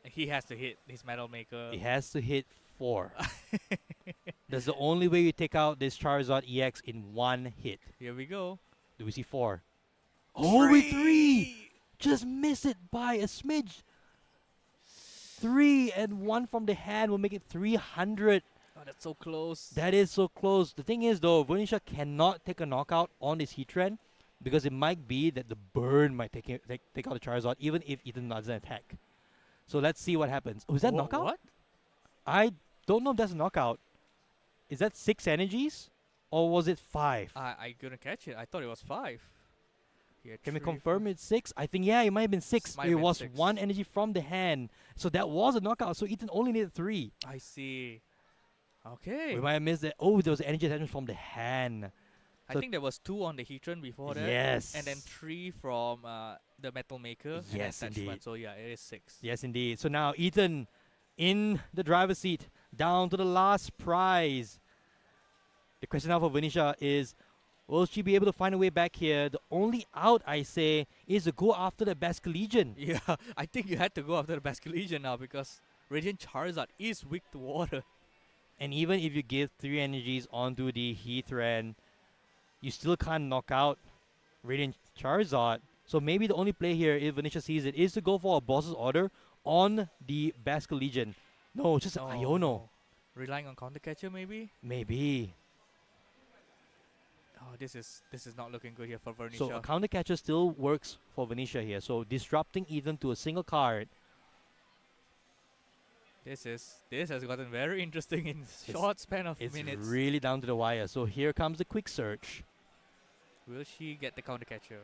He has to hit his Metal Maker. He has to hit 4. That's the only way you take out this Charizard EX in 1 hit. Here we go. Do we see 4? Oh, with 3! Just miss it by a smidge. 3 and 1 from the hand will make it 300. Oh, that's so close. That is so close. The thing is though, Venetia cannot take a knockout on this Heatran because it might be that the burn might take out the Charizard even if Ethan doesn't attack. So let's see what happens. Oh, is that knockout? What? I don't know if that's a knockout. Is that 6 energies? Or was it 5? I couldn't catch it. I thought it was 5. Here, Can we confirm it's 6? I think, yeah, it might have been 6. Might It have been was 6. 1 energy from the hand. So that was a knockout. So Ethan only needed 3. I see. Okay. We might have missed that. Oh, there was energy attachment from the hand. I So think there was 2 on the Heatran before that. Yes. And then 3 from the Metal Maker. Yes, and attachment. indeed. So yeah, it is 6. Yes, indeed. So now Ethan in the driver's seat, down to the last prize. The question now for Venetia is, will she be able to find a way back here? The only out, I say, is to go after the Basculegion. Yeah, I think you had to go after the Basculegion now because Radiant Charizard is weak to water. And even if you give 3 energies onto the Heatran, you still can't knock out Radiant Charizard. So maybe the only play here, if Venetia sees it, is to go for a boss's order on the Basculegion. No, just an Iono. Relying on Counter Catcher maybe? Maybe. Oh, this is not looking good here for Venetia. So a counter catcher still works for Venetia here. So disrupting Ethan to a single card. This has gotten very interesting in short span of minutes. It's really down to the wire. So here comes the quick search. Will she get the Counter Catcher?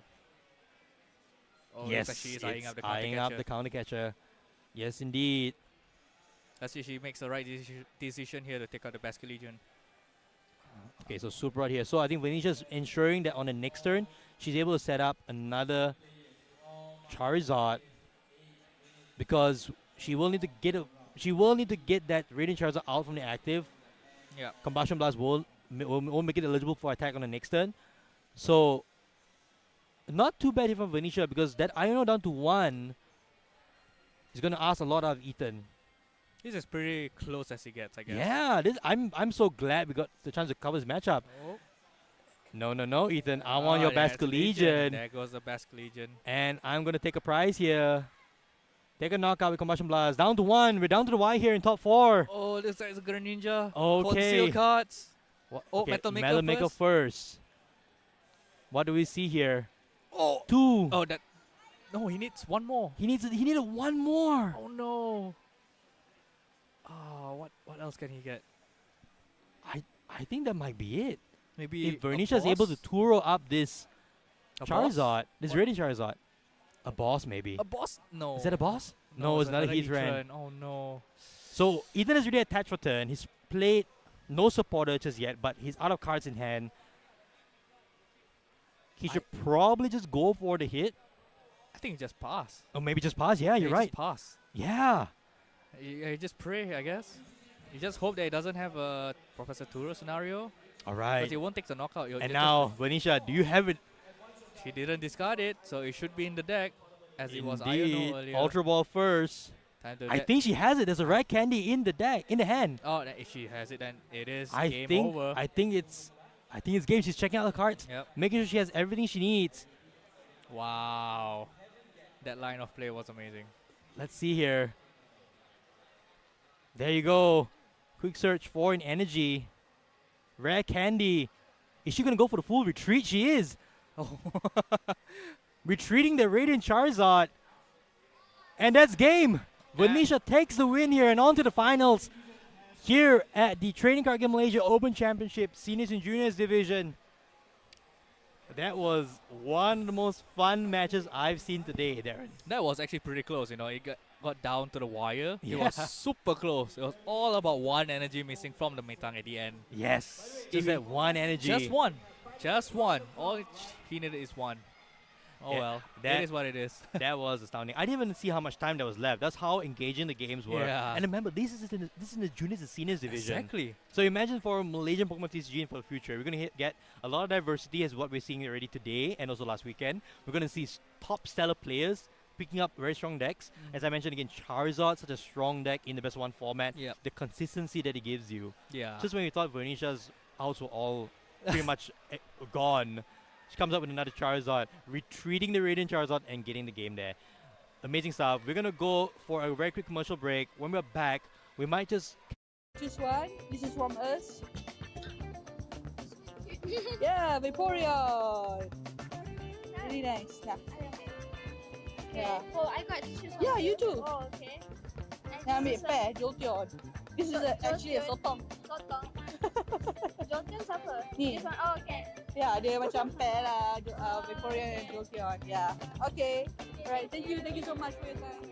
Oh, Yes, looks like she is it's eyeing up the Counter eyeing Catcher. up the counter catcher. Yes, indeed. Let's see if she makes the right decision here to take out the Basculegion. Okay, so super out here. So I think Venetia's ensuring that on the next turn, she's able to set up another Charizard because she will need to get that Radiant Charizard out from the active Yeah. Combustion Blast won't make it eligible for attack on the next turn. So, not too bad here from Venetia because that Iono down to 1 is going to ask a lot out of Ethan. This is pretty close as he gets, I guess. Yeah, I'm so glad we got the chance to cover this matchup. Oh. No, Ethan. I want your Basque Legion. There goes the Basque Legion. And I'm going to take a prize here. Take a knockout with Combustion Blast. Down to 1. We're down to the Y here in top 4. Oh, this is a Greninja. Okay. Conceal cards. What? Oh, Okay, Metal Maker first. What do we see here? Oh. 2. Oh, that. No, he needs one more. He needed one more. Oh no. Oh, what else can he get? I think that might be it. Maybe if Vernicia is able to Turo up this Charizard, this Radiant Charizard, a boss maybe. A boss? No. Is that a boss? No, it's not a Heatran. Oh no. So Ethan is really attached for turn. He's played no supporter just yet, but he's out of cards in hand. He should probably just go for the hit. I think he just pass. Or maybe just pass. Yeah, you're right. Just pass. Yeah. You just pray, I guess. You just hope that he doesn't have a Professor Turo scenario. All right. Because he won't take the knockout. And now, Venetia, do you have it? He didn't discard it, so it should be in the deck, as it was Indeed. Iono earlier. Ultra Ball first. I think she has it. There's a red candy in the deck, in the hand. Oh, if she has it, then it is game over. I think it's game. She's checking out the cards, making sure she has everything she needs. Wow. That line of play was amazing. Let's see here. There you go. Quick search for an energy. Rare candy. Is she going to go for the full retreat? She is. Oh. Retreating the Radiant Charizard. And that's game. Venetia takes the win here and on to the finals here at the Trading Card Game Malaysia Open Championship Seniors and Juniors Division. That was one of the most fun matches I've seen today, Darren. That was actually pretty close, you know. It got down to the wire. Yeah. It was super close. It was all about one energy missing from the Metang at the end. Yes. Just that one energy. Just one. Just one. All he needed is one. Oh Yeah, well, that it is what it is. That was astounding. I didn't even see how much time there was left. That's how engaging the games were. Yeah. And remember, this is in the juniors and seniors division. Exactly. So imagine for Malaysian Pokemon TCG for the future, we're going to get a lot of diversity as what we're seeing already today and also last weekend. We're going to see top stellar players picking up very strong decks. As I mentioned again, Charizard, such a strong deck in the best one format. Yep. The consistency that it gives you. Yeah. Just when we thought Venetia's outs were all pretty much gone, she comes up with another Charizard, retreating the Radiant Charizard and getting the game there. Amazing stuff. We're going to go for a very quick commercial break. When we're back, we might just... Choose one. This is from us. Yeah, Vaporeon. Really nice. Yeah. Yeah. Oh, I got to choose one. Yeah, you too. Oh, okay. Now ambil pair, Jolteon. This is actually a sotong. Sotong. Jolteon siapa? Ni. This one. Oh, okay. Yeah, dia macam pair lah. Vaporeon and Jolteon. Yeah. Okay. Alright, thank you so much for your time.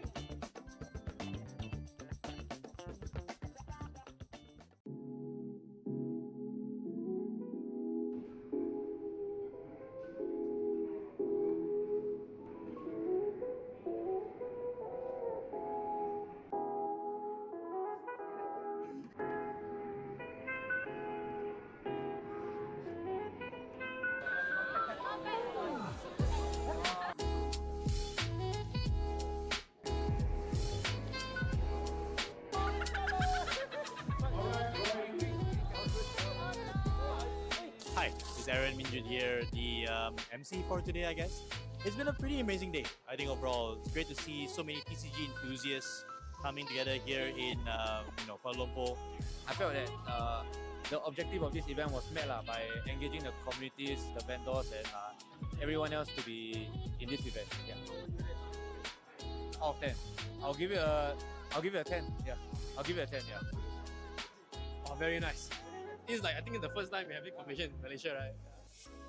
Hi, it's Aaron Minjun here, the MC for today, I guess. It's been a pretty amazing day. I think overall, it's great to see so many TCG enthusiasts coming together here in Kuala Lumpur. I felt that the objective of this event was met by engaging the communities, the vendors, and everyone else to be in this event. Yeah. Out of 10, I'll give it a 10. Yeah, I'll give it a 10. Yeah. Oh, very nice. It's like, I think it's the first time we're having competition in Malaysia, right?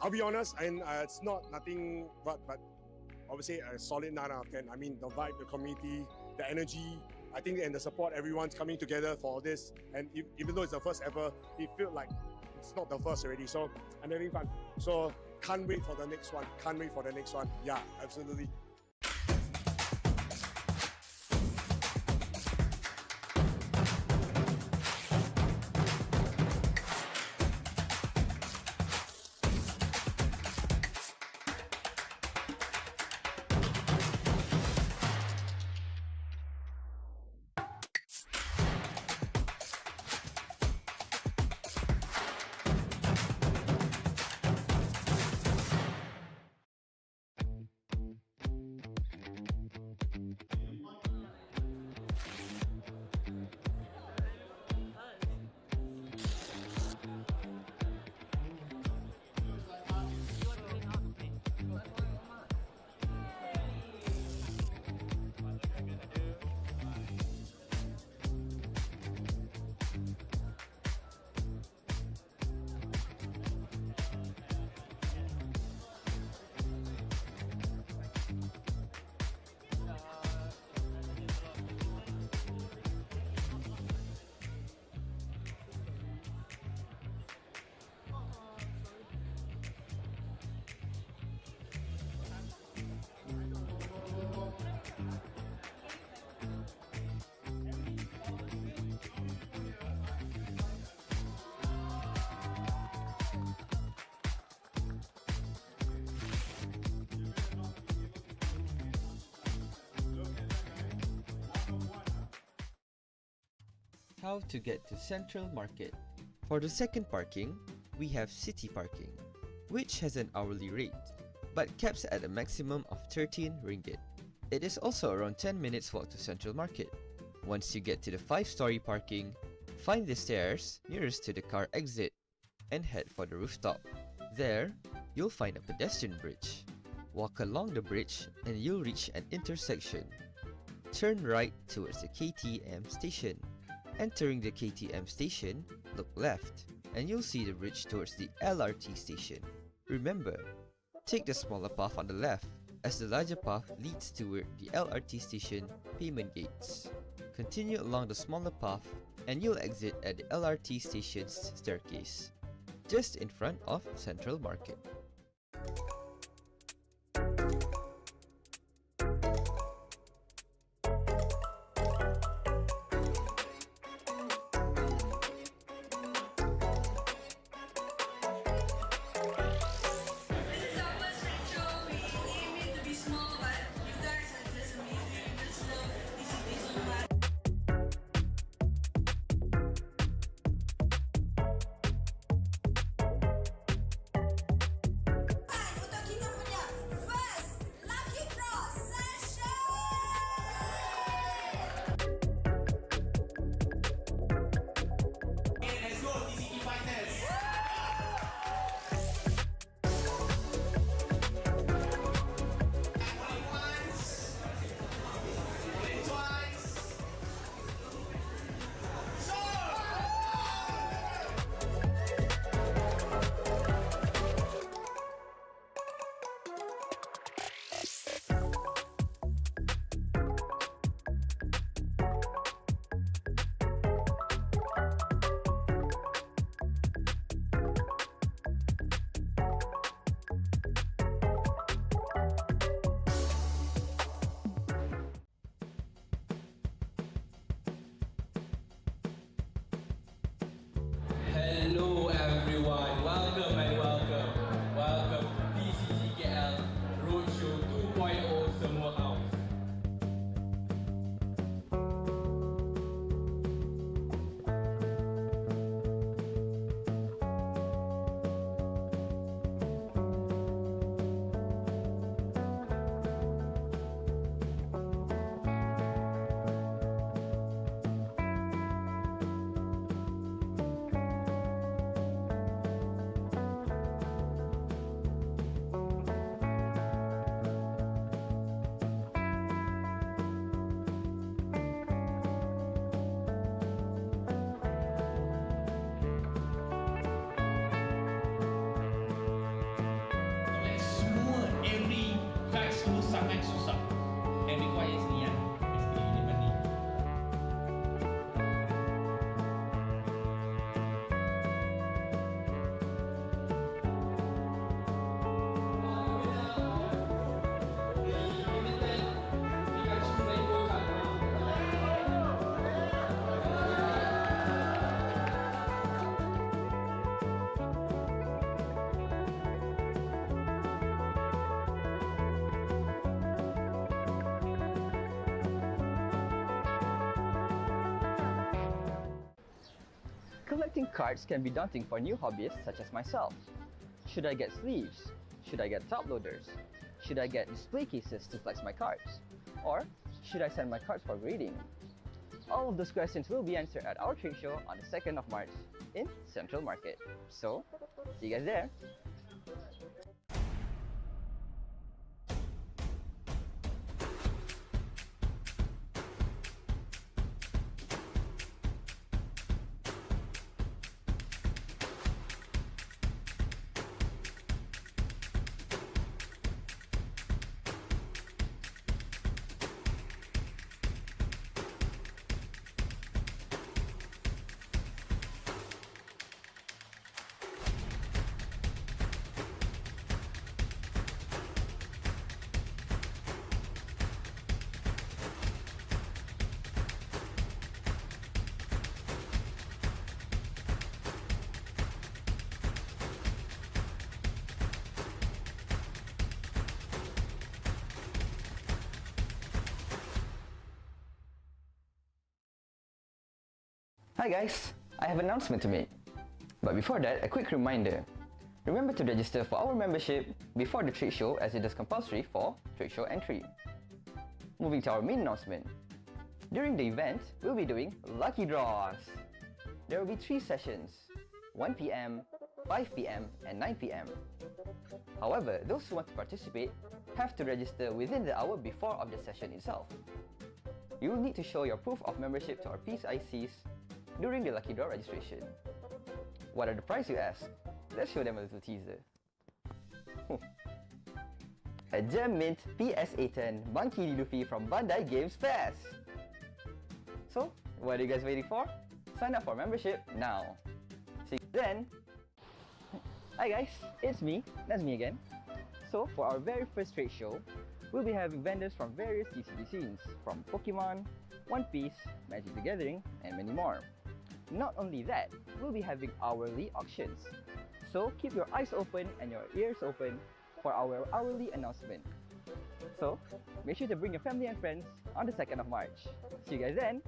I'll be honest, and it's not nothing but obviously a solid 9 out of 10. I mean, the vibe, the community, the energy, I think, and the support, everyone's coming together for this. And even though it's the first ever, it feels like it's not the first already. So I'm having fun. So can't wait for the next one. Can't wait for the next one. Yeah, absolutely. How to get to Central Market. For the second parking, we have City Parking, which has an hourly rate, but caps at a maximum of 13 ringgit. It is also around 10 minutes walk to Central Market. Once you get to the 5-story parking, find the stairs nearest to the car exit and head for the rooftop. There, you'll find a pedestrian bridge. Walk along the bridge and you'll reach an intersection. Turn right towards the KTM station. Entering the KTM station, look left and you'll see the bridge towards the LRT station. Remember, take the smaller path on the left as the larger path leads toward the LRT station payment gates. Continue along the smaller path and you'll exit at the LRT station's staircase, just in front of Central Market. Hello everyone, welcome and welcome. Welcome to TCGKL Roadshow 2.0 Semua House. sangat susah and requires ni ya. Basically ini mandi. Collecting cards can be daunting for new hobbyists such as myself. Should I get sleeves? Should I get top loaders? Should I get display cases to flex my cards? Or should I send my cards for grading? All of those questions will be answered at our trade show on the 2nd of March in Central Market. So, see you guys there! Hi guys, I have an announcement to make. But before that, a quick reminder. Remember to register for our membership before the trade show, as it is compulsory for trade show entry. Moving to our main announcement. During the event, we'll be doing lucky draws. There will be 3 sessions, 1 PM, 5 PM and 9 PM. However, those who want to participate have to register within the hour before of the session itself. You will need to show your proof of membership to our PICs during the lucky draw registration. What are the prizes, you ask? Let's show them a little teaser. A Gem Mint PSA10 Monkey D. Luffy from Bandai Games Fest! So, what are you guys waiting for? Sign up for membership now. See you then! Hi guys, it's me, that's me again. So, for our very first trade show, we'll be having vendors from various TCG scenes, from Pokemon, One Piece, Magic the Gathering, and many more. Not only that, we'll be having hourly auctions. So keep your eyes open and your ears open for our hourly announcement. So, make sure to bring your family and friends on the 2nd of March. See you guys then!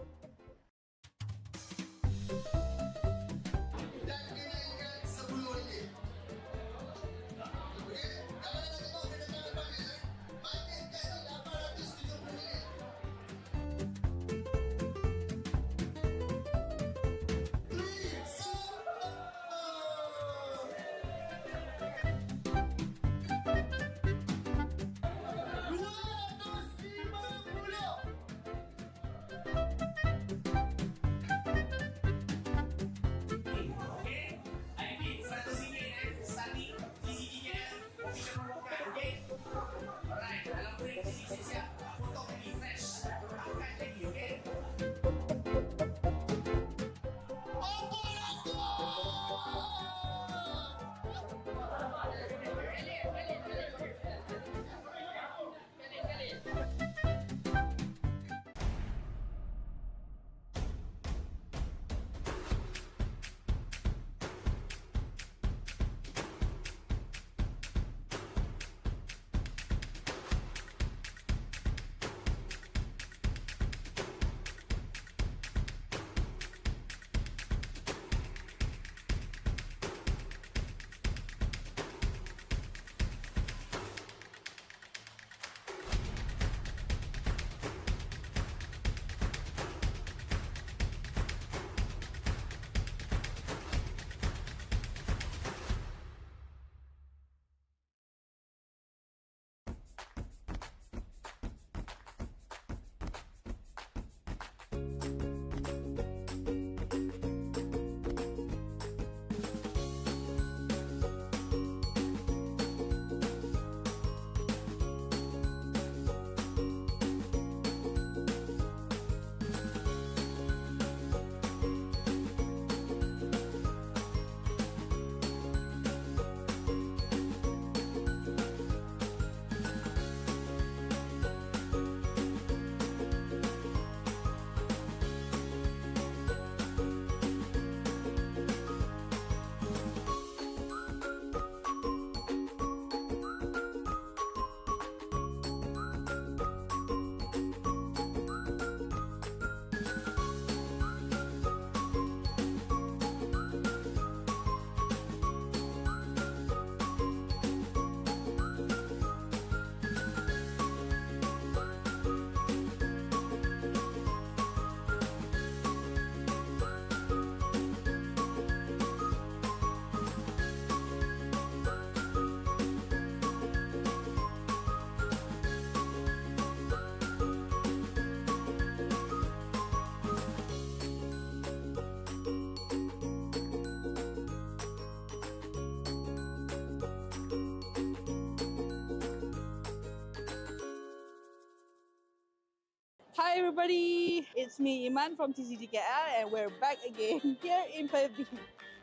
Hi everybody, it's me Iman from TCGKL and we're back again here in Perth.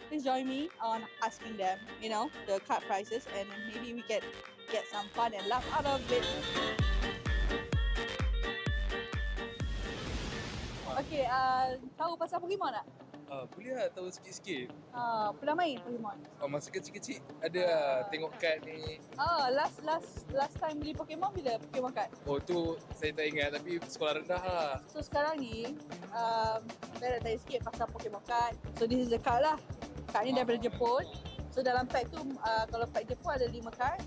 Please join me on asking them, the card prices, and maybe we can get some fun and laugh out of it. Okay, tahu pasal Pokemon tak? Boleh lah tahu sikit-sikit. Pernah main Pokemon? Masa kecil-kecil ada lah tengok kad ni. Last time beli Pokemon bila Pokemon card? Oh tu saya tak ingat tapi sekolah rendah lah. So sekarang ni, saya nak tanya sikit pasal Pokemon card. So this is the card lah. Card ni daripada Jepun. So dalam pack tu, kalau pack Jepun ada 5 card.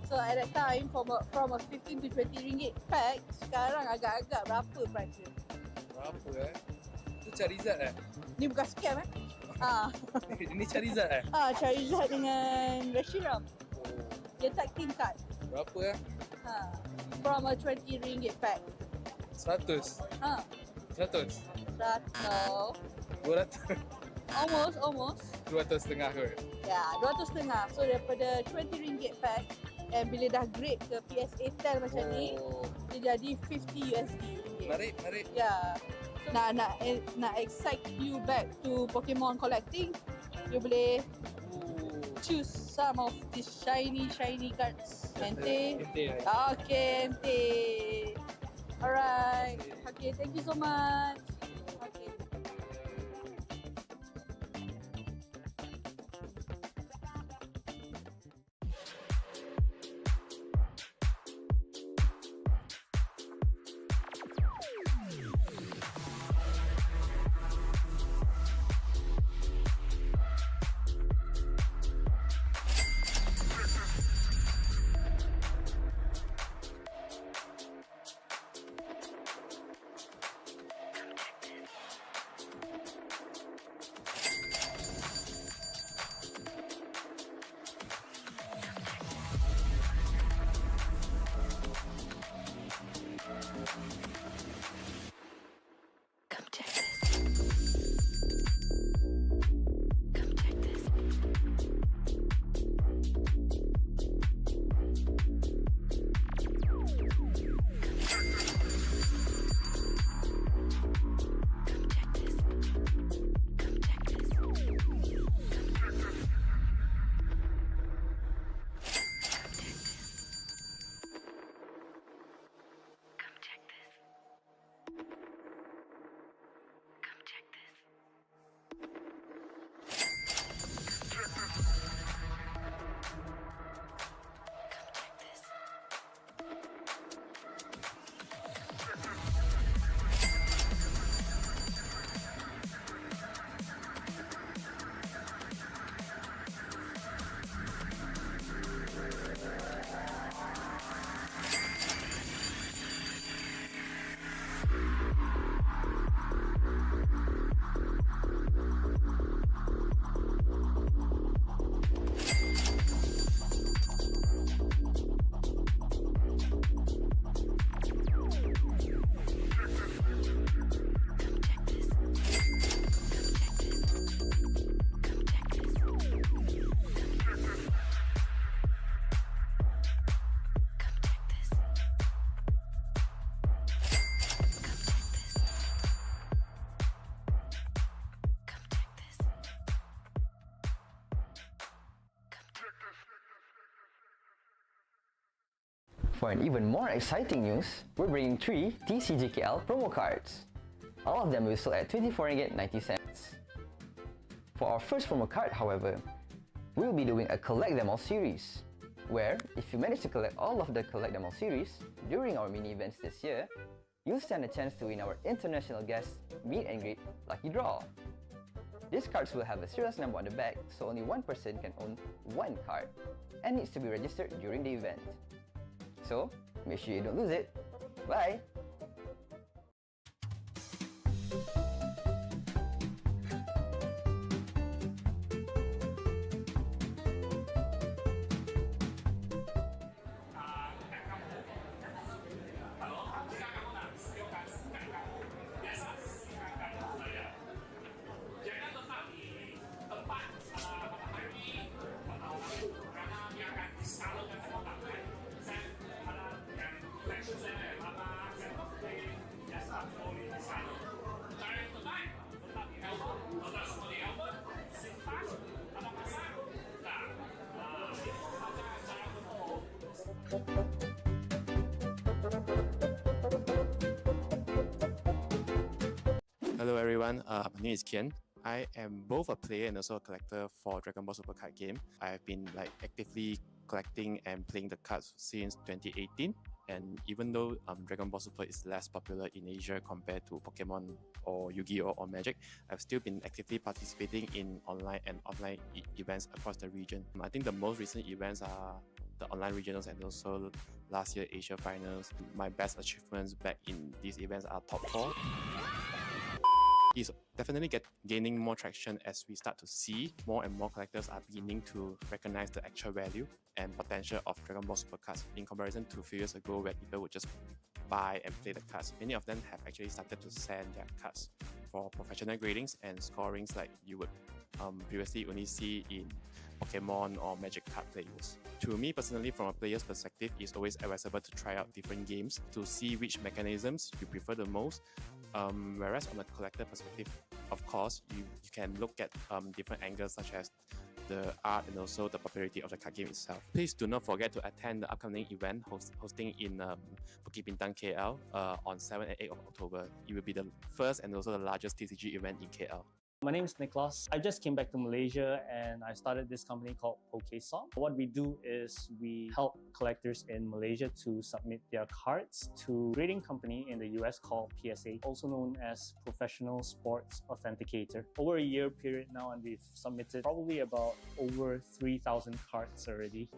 So at that time, from a 15 to 20 ringgit pack, sekarang agak-agak berapa price dia? Berapa Tu Charizard Ni bukan scam Ini Charizard Charizard dengan Reshiram. Dia tag team card. Berapa From a 20 ringgit pack. 100. 100. 200. Almost. 200 setengah kot. Ya, 200 setengah. So daripada 20 ringgit pack, and bila dah grade ke PSA 10 macam ni, dia jadi 50 USD. Menarik. Ya. So, nak excite you back to Pokemon collecting, you boleh choose some of these shiny cards. Ente. Okay, ente. Alright. Okay, thank you so much. Okay. For an even more exciting news, we're bringing 3 TCGKL promo cards. All of them will sell at 24 ringgit 90 cents. For our first promo card, however, we'll be doing a Collect Them All series, where if you manage to collect all of the Collect Them All series during our mini events this year, you'll stand a chance to win our international guest meet and greet lucky draw. These cards will have a serious number on the back, so only one person can own one card, and needs to be registered during the event. So, make sure you don't lose it. Bye! Hello everyone, my name is Kian. I am both a player and also a collector for Dragon Ball Super card game. I've been actively collecting and playing the cards since 2018. And even though Dragon Ball Super is less popular in Asia compared to Pokemon or Yu-Gi-Oh or Magic, I've still been actively participating in online and offline events across the region. I think the most recent events are the online regionals and also last year Asia finals. My best achievements back in these events are top 4. It's definitely gaining more traction as we start to see more and more collectors are beginning to recognize the actual value and potential of Dragon Ball Super cards in comparison to a few years ago where people would just buy and play the cards. Many of them have actually started to send their cards for professional gradings and scorings like you would previously only see in Pokemon or Magic card players. To me personally, from a player's perspective, it's always advisable to try out different games to see which mechanisms you prefer the most. Whereas on a collector perspective, of course, you can look at different angles such as the art and also the popularity of the card game itself. Please do not forget to attend the upcoming event hosting in Bukit Bintang, KL on 7 and 8 of October. It will be the first and also the largest TCG event in KL. My name is Niklas. I just came back to Malaysia and I started this company called PokeSong. What we do is we help collectors in Malaysia to submit their cards to a grading company in the US called PSA, also known as Professional Sports Authenticator. Over a year period now, and we've submitted probably about over 3,000 cards already.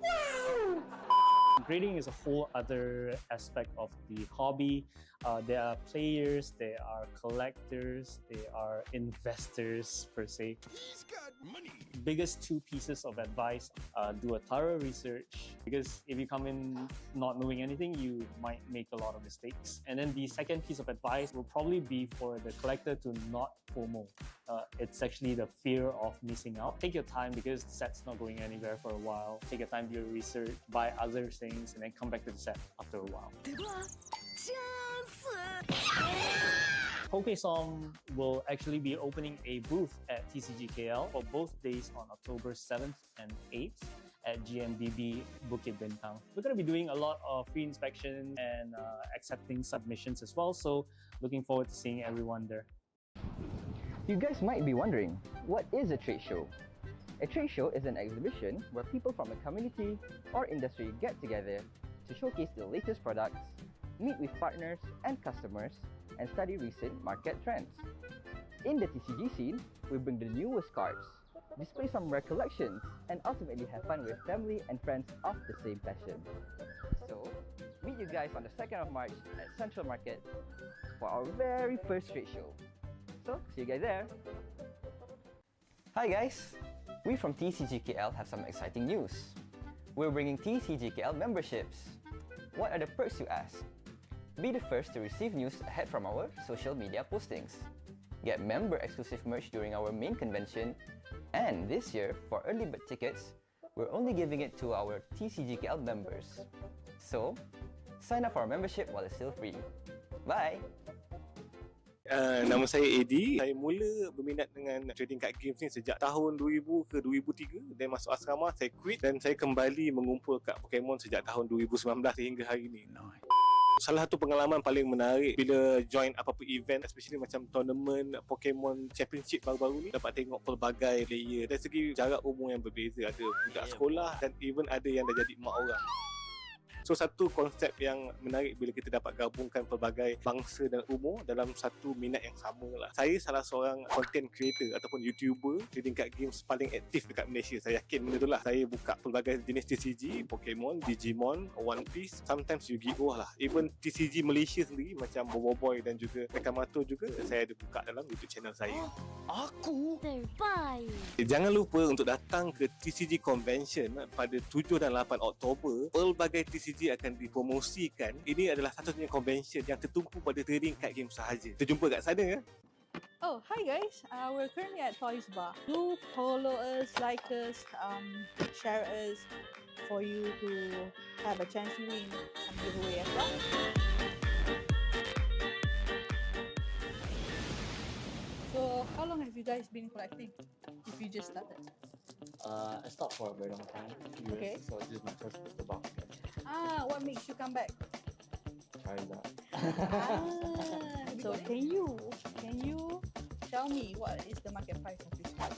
Grading is a whole other aspect of the hobby. There are players, there are collectors, there are investors per se. He's got money. Biggest 2 pieces of advice: do a thorough research, because if you come in not knowing anything, you might make a lot of mistakes. And then the second piece of advice will probably be for the collector to not FOMO. It's actually the fear of missing out. Take your time because the set's not going anywhere for a while. Take your time to do your research, buy other things, and then come back to the set after a while. PokeSong will actually be opening a booth at TCGKL for both days on October 7th and 8th at GMBB Bukit Bintang. We're going to be doing a lot of free inspection and accepting submissions as well, so looking forward to seeing everyone there. You guys might be wondering, what is a trade show? A trade show is an exhibition where people from a community or industry get together to showcase the latest products, meet with partners and customers, and study recent market trends. In the TCG scene, we bring the newest cards, display some rare collections, and ultimately have fun with family and friends of the same passion. So, meet you guys on the 2nd of March at Central Market for our very first trade show. So, see you guys there! Hi guys! We from TCGKL have some exciting news. We're bringing TCGKL memberships. What are the perks, you ask? Be the first to receive news ahead from our social media postings. Get member-exclusive merch during our main convention. And this year, for early bird tickets, we're only giving it to our TCGKL members. So, sign up for our membership while it's still free. Bye! Nama saya Eddie. Saya mula berminat dengan trading card games ni sejak tahun 2000 ke 2003. Dan masuk asrama, saya quit dan saya kembali mengumpul kad Pokemon sejak tahun 2019 sehingga hari ini. Salah satu pengalaman paling menarik bila join apa-apa event, especially macam tournament Pokemon Championship baru-baru ni, dapat tengok pelbagai player dari segi jarak umur yang berbeza. Ada budak sekolah dan even ada yang dah jadi mak orang. So satu konsep yang menarik bila kita dapat gabungkan pelbagai bangsa dan umur dalam satu minat yang sama lah. Saya salah seorang content creator ataupun YouTuber trading card games paling aktif dekat Malaysia. Saya yakin benda tu lah. Saya buka pelbagai jenis TCG, Pokemon, Digimon, One Piece, sometimes Yu-Gi-Oh lah. Even TCG Malaysia sendiri macam Boboiboy dan juga Nekamato juga saya ada buka dalam YouTube channel saya. Aku terbaik. Jangan lupa untuk datang ke TCG Convention pada 7 dan 8 Oktober. Pelbagai TCG akan dipromosikan. Ini adalah satu-satunya convention yang tertumpu pada trading card game sahaja. Kita jumpa kat sana ya. Oh, hi guys. We're currently at Toys Bar. Do follow us, like us, share us for you to have a chance to win some giveaway as well. So, how long have you guys been collecting? If you just started? I stopped for a very long time, Okay. so this is my first booster box. What makes you come back? Charizard. So can you tell me what is the market price of this card?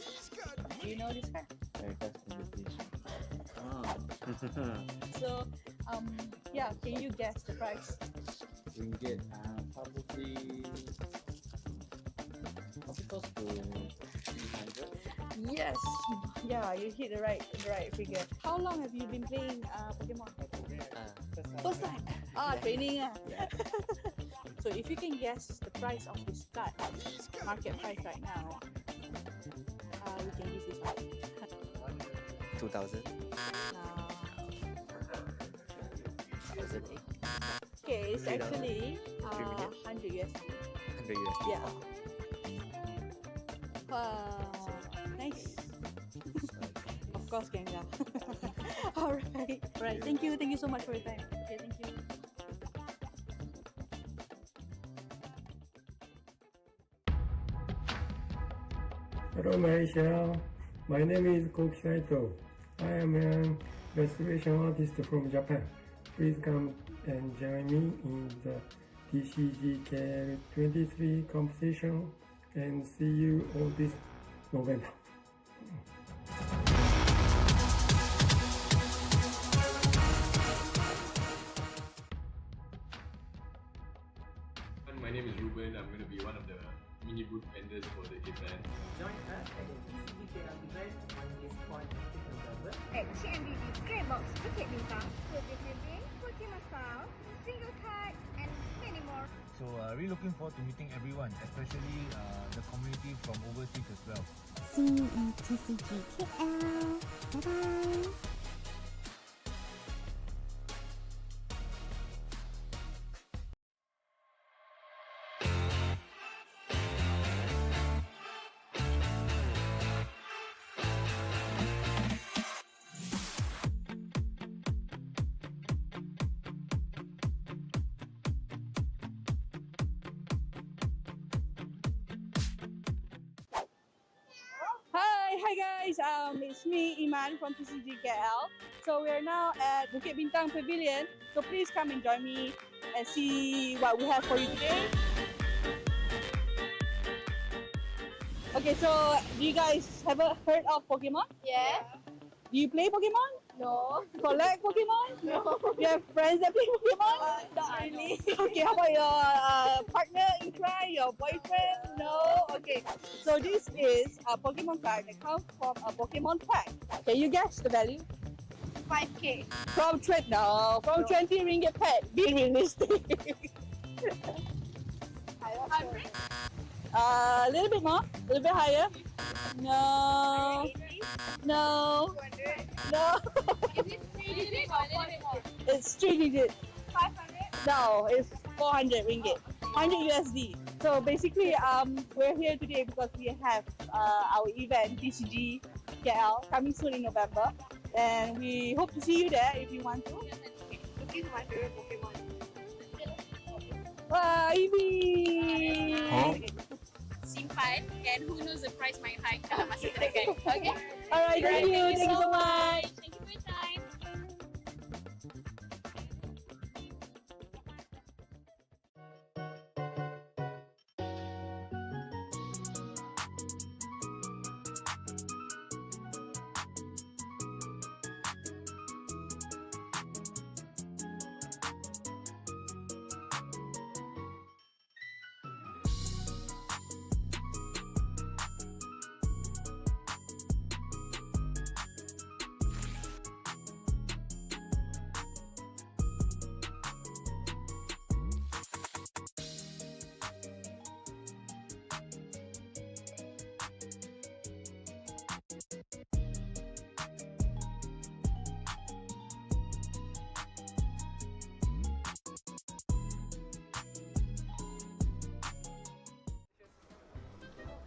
Do you know this card? So, yeah, can you guess the price? Ringgit, probably close to 300. Yes, yeah, you hit the right figure. How long have you been playing Pokemon? First time. Training. So if you can guess the price of this card, market price right now, we can give this out. 2000. 2008. Okay, it's actually 100 USD. 100 USD. Yeah. Nice. Of course, Ganga. All right. Right. Thank you so much for your time. Okay, thank you. Hello Malaysia, my name is Koki Saito. I am an restoration artist from Japan. Please come and join me in the TCGKL 23 competition and see you all this November. My name is Ruben. I'm going to be one of the mini booth vendors for the event. Join us at the TCGKL event on this 14th November At TMBB Skybox Bukit Bintang, we'll be having Pokemon Style, single card, and many more. So really looking forward to meeting everyone, especially the community from overseas as well. See you in TCGKL. Bye bye. Hi guys, it's me Iman from TCGKL. So we are now at Bukit Bintang Pavilion. So please come and join me and see what we have for you today. Okay, so do you guys ever heard of Pokemon? Yeah. Do you play Pokemon? No. Collect Pokemon? No. You have friends that play Pokemon? Not really. Okay, how about your partner in crime, your boyfriend? No? Okay, so this is a Pokemon card that comes from a Pokemon pack. Can you guess the value? 5K. From 20 ringgit pack. Be realistic. A little bit more, a little bit higher. No. No. No. Is it 3 digits or a little bit more? It's 3 digits. 500? No, it's 400 ringgit. 100 USD. So basically, we're here today because we have our event TCG KL coming soon in November, and we hope to see you there if you want to. This is my favorite Pokemon. Ivy. Simpan, and who knows the price might hike kalau masih terdekat. Okay? Alright, thank you. Thank you so much. Thank you for your time.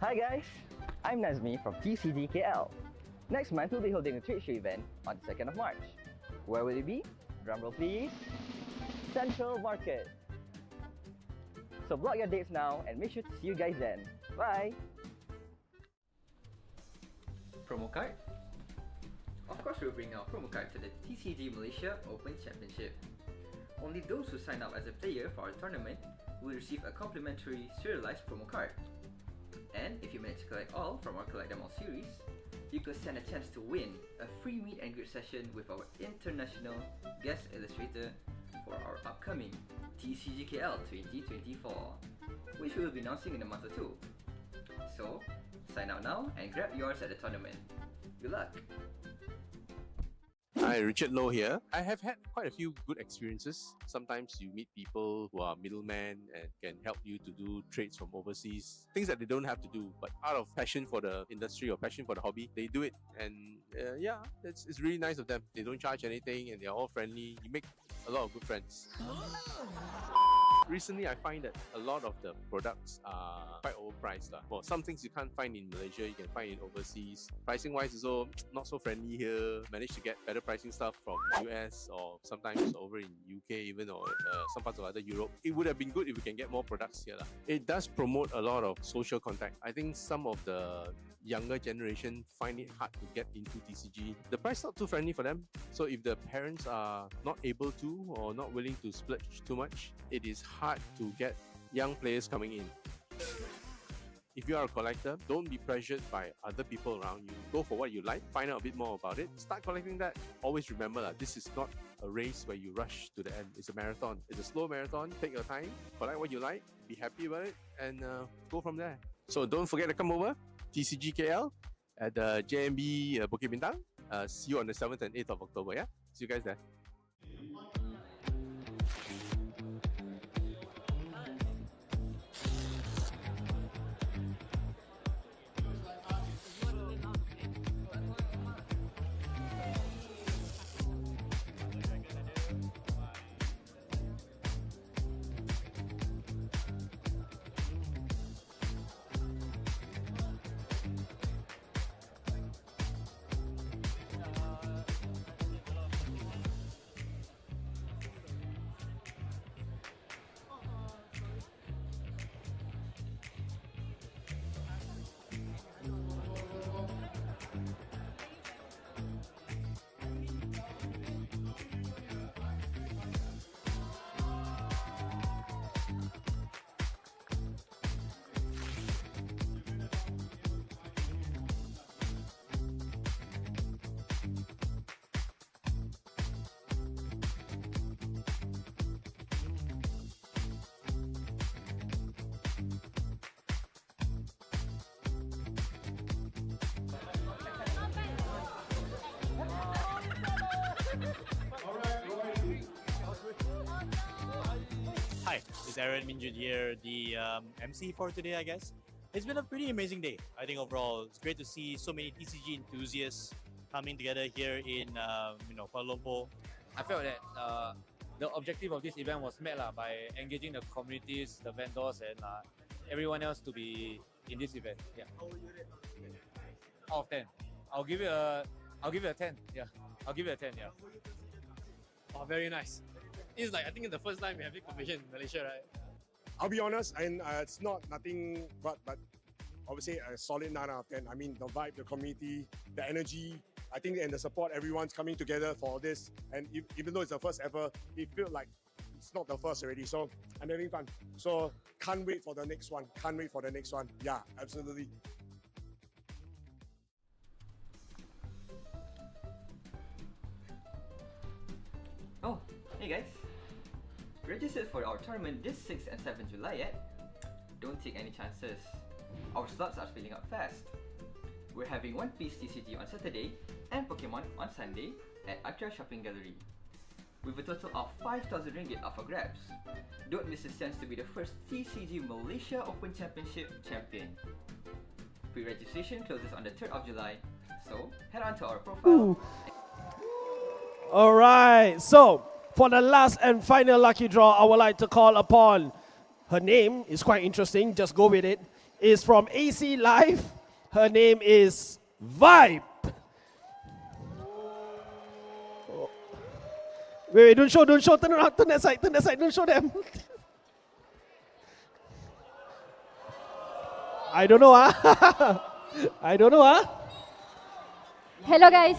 Hi guys, I'm Nazmi from TCGKL. Next month we'll be holding a trade show event on the 2nd of March. Where will it be? Drumroll please. Central Market. So block your dates now and make sure to see you guys then. Bye! Promo card? Of course we'll bring our promo card to the TCG Malaysia Open Championship. Only those who sign up as a player for our tournament will receive a complimentary serialized promo card. And if you manage to collect all from our Collect Them All series, you could stand a chance to win a free meet and greet session with our international guest illustrator for our upcoming TCGKL 2024, which we will be announcing in a month or two. So, sign up now and grab yours at the tournament. Good luck! Hi, Richard Lowe here. I have had quite a few good experiences. Sometimes you meet people who are middlemen and can help you to do trades from overseas, things that they don't have to do, but out of passion for the industry or passion for the hobby, they do it. And yeah, it's really nice of them. They don't charge anything and they're all friendly. You make a lot of good friends. Recently, I find that a lot of the products are quite overpriced. Well, some things you can't find in Malaysia, you can find in overseas. Pricing wise, also not so friendly here. Managed to get better pricing stuff from US or sometimes over in UK even, or some parts of other Europe. It would have been good if we can get more products here. It does promote a lot of social contact. I think some of the younger generation find it hard to get into TCG. The price not too friendly for them. So if the parents are not able to or not willing to splurge too much, it is hard to get young players coming in. If you are a collector, don't be pressured by other people around you. Go for what you like, find out a bit more about it, start collecting that. Always remember that this is not a race where you rush to the end. It's a marathon. It's a slow marathon. Take your time, collect what you like, be happy about it, and go from there. So don't forget to come over, TCGKL at the JMB Bukit Bintang. See you on the 7th and 8th of October, yeah? See you guys there. Hi, it's Aaron Minjun here, the MC for today, I guess. It's been a pretty amazing day, I think overall. It's great to see so many TCG enthusiasts coming together here in Kuala Lumpur. I felt that the objective of this event was met by engaging the communities, the vendors, and everyone else to be in this event. Yeah. Out of 10, I'll give it a 10. Yeah, I'll give it a 10. Yeah. Oh, very nice. It's like, I think it's the first time we have a competition in Malaysia, right? I'll be honest, and it's not nothing but obviously a solid 9 out of 10. I mean, the vibe, the community, the energy, I think, and the support, everyone's coming together for this. And even though it's the first ever, it feels like it's not the first already. So I'm having fun. So can't wait for the next one. Can't wait for the next one. Yeah, absolutely. Oh, hey guys. Registered for our tournament this 6th and 7th July yet? Don't take any chances. Our slots are filling up fast. We're having One Piece TCG on Saturday and Pokemon on Sunday at Atria Shopping Gallery, with a total of 5,000 ringgit up for grabs. Don't miss this chance to be the first TCG Malaysia Open Championship champion. Pre-registration closes on the 3rd of July, so head on to our profile. Alright, so for the last and final lucky draw, I would like to call upon, her name is quite interesting, just go with it, is from AC Live. Her name is Vibe. Oh. Wait, don't show, turn around, turn that side, don't show them. I don't know, I don't know, Hello guys.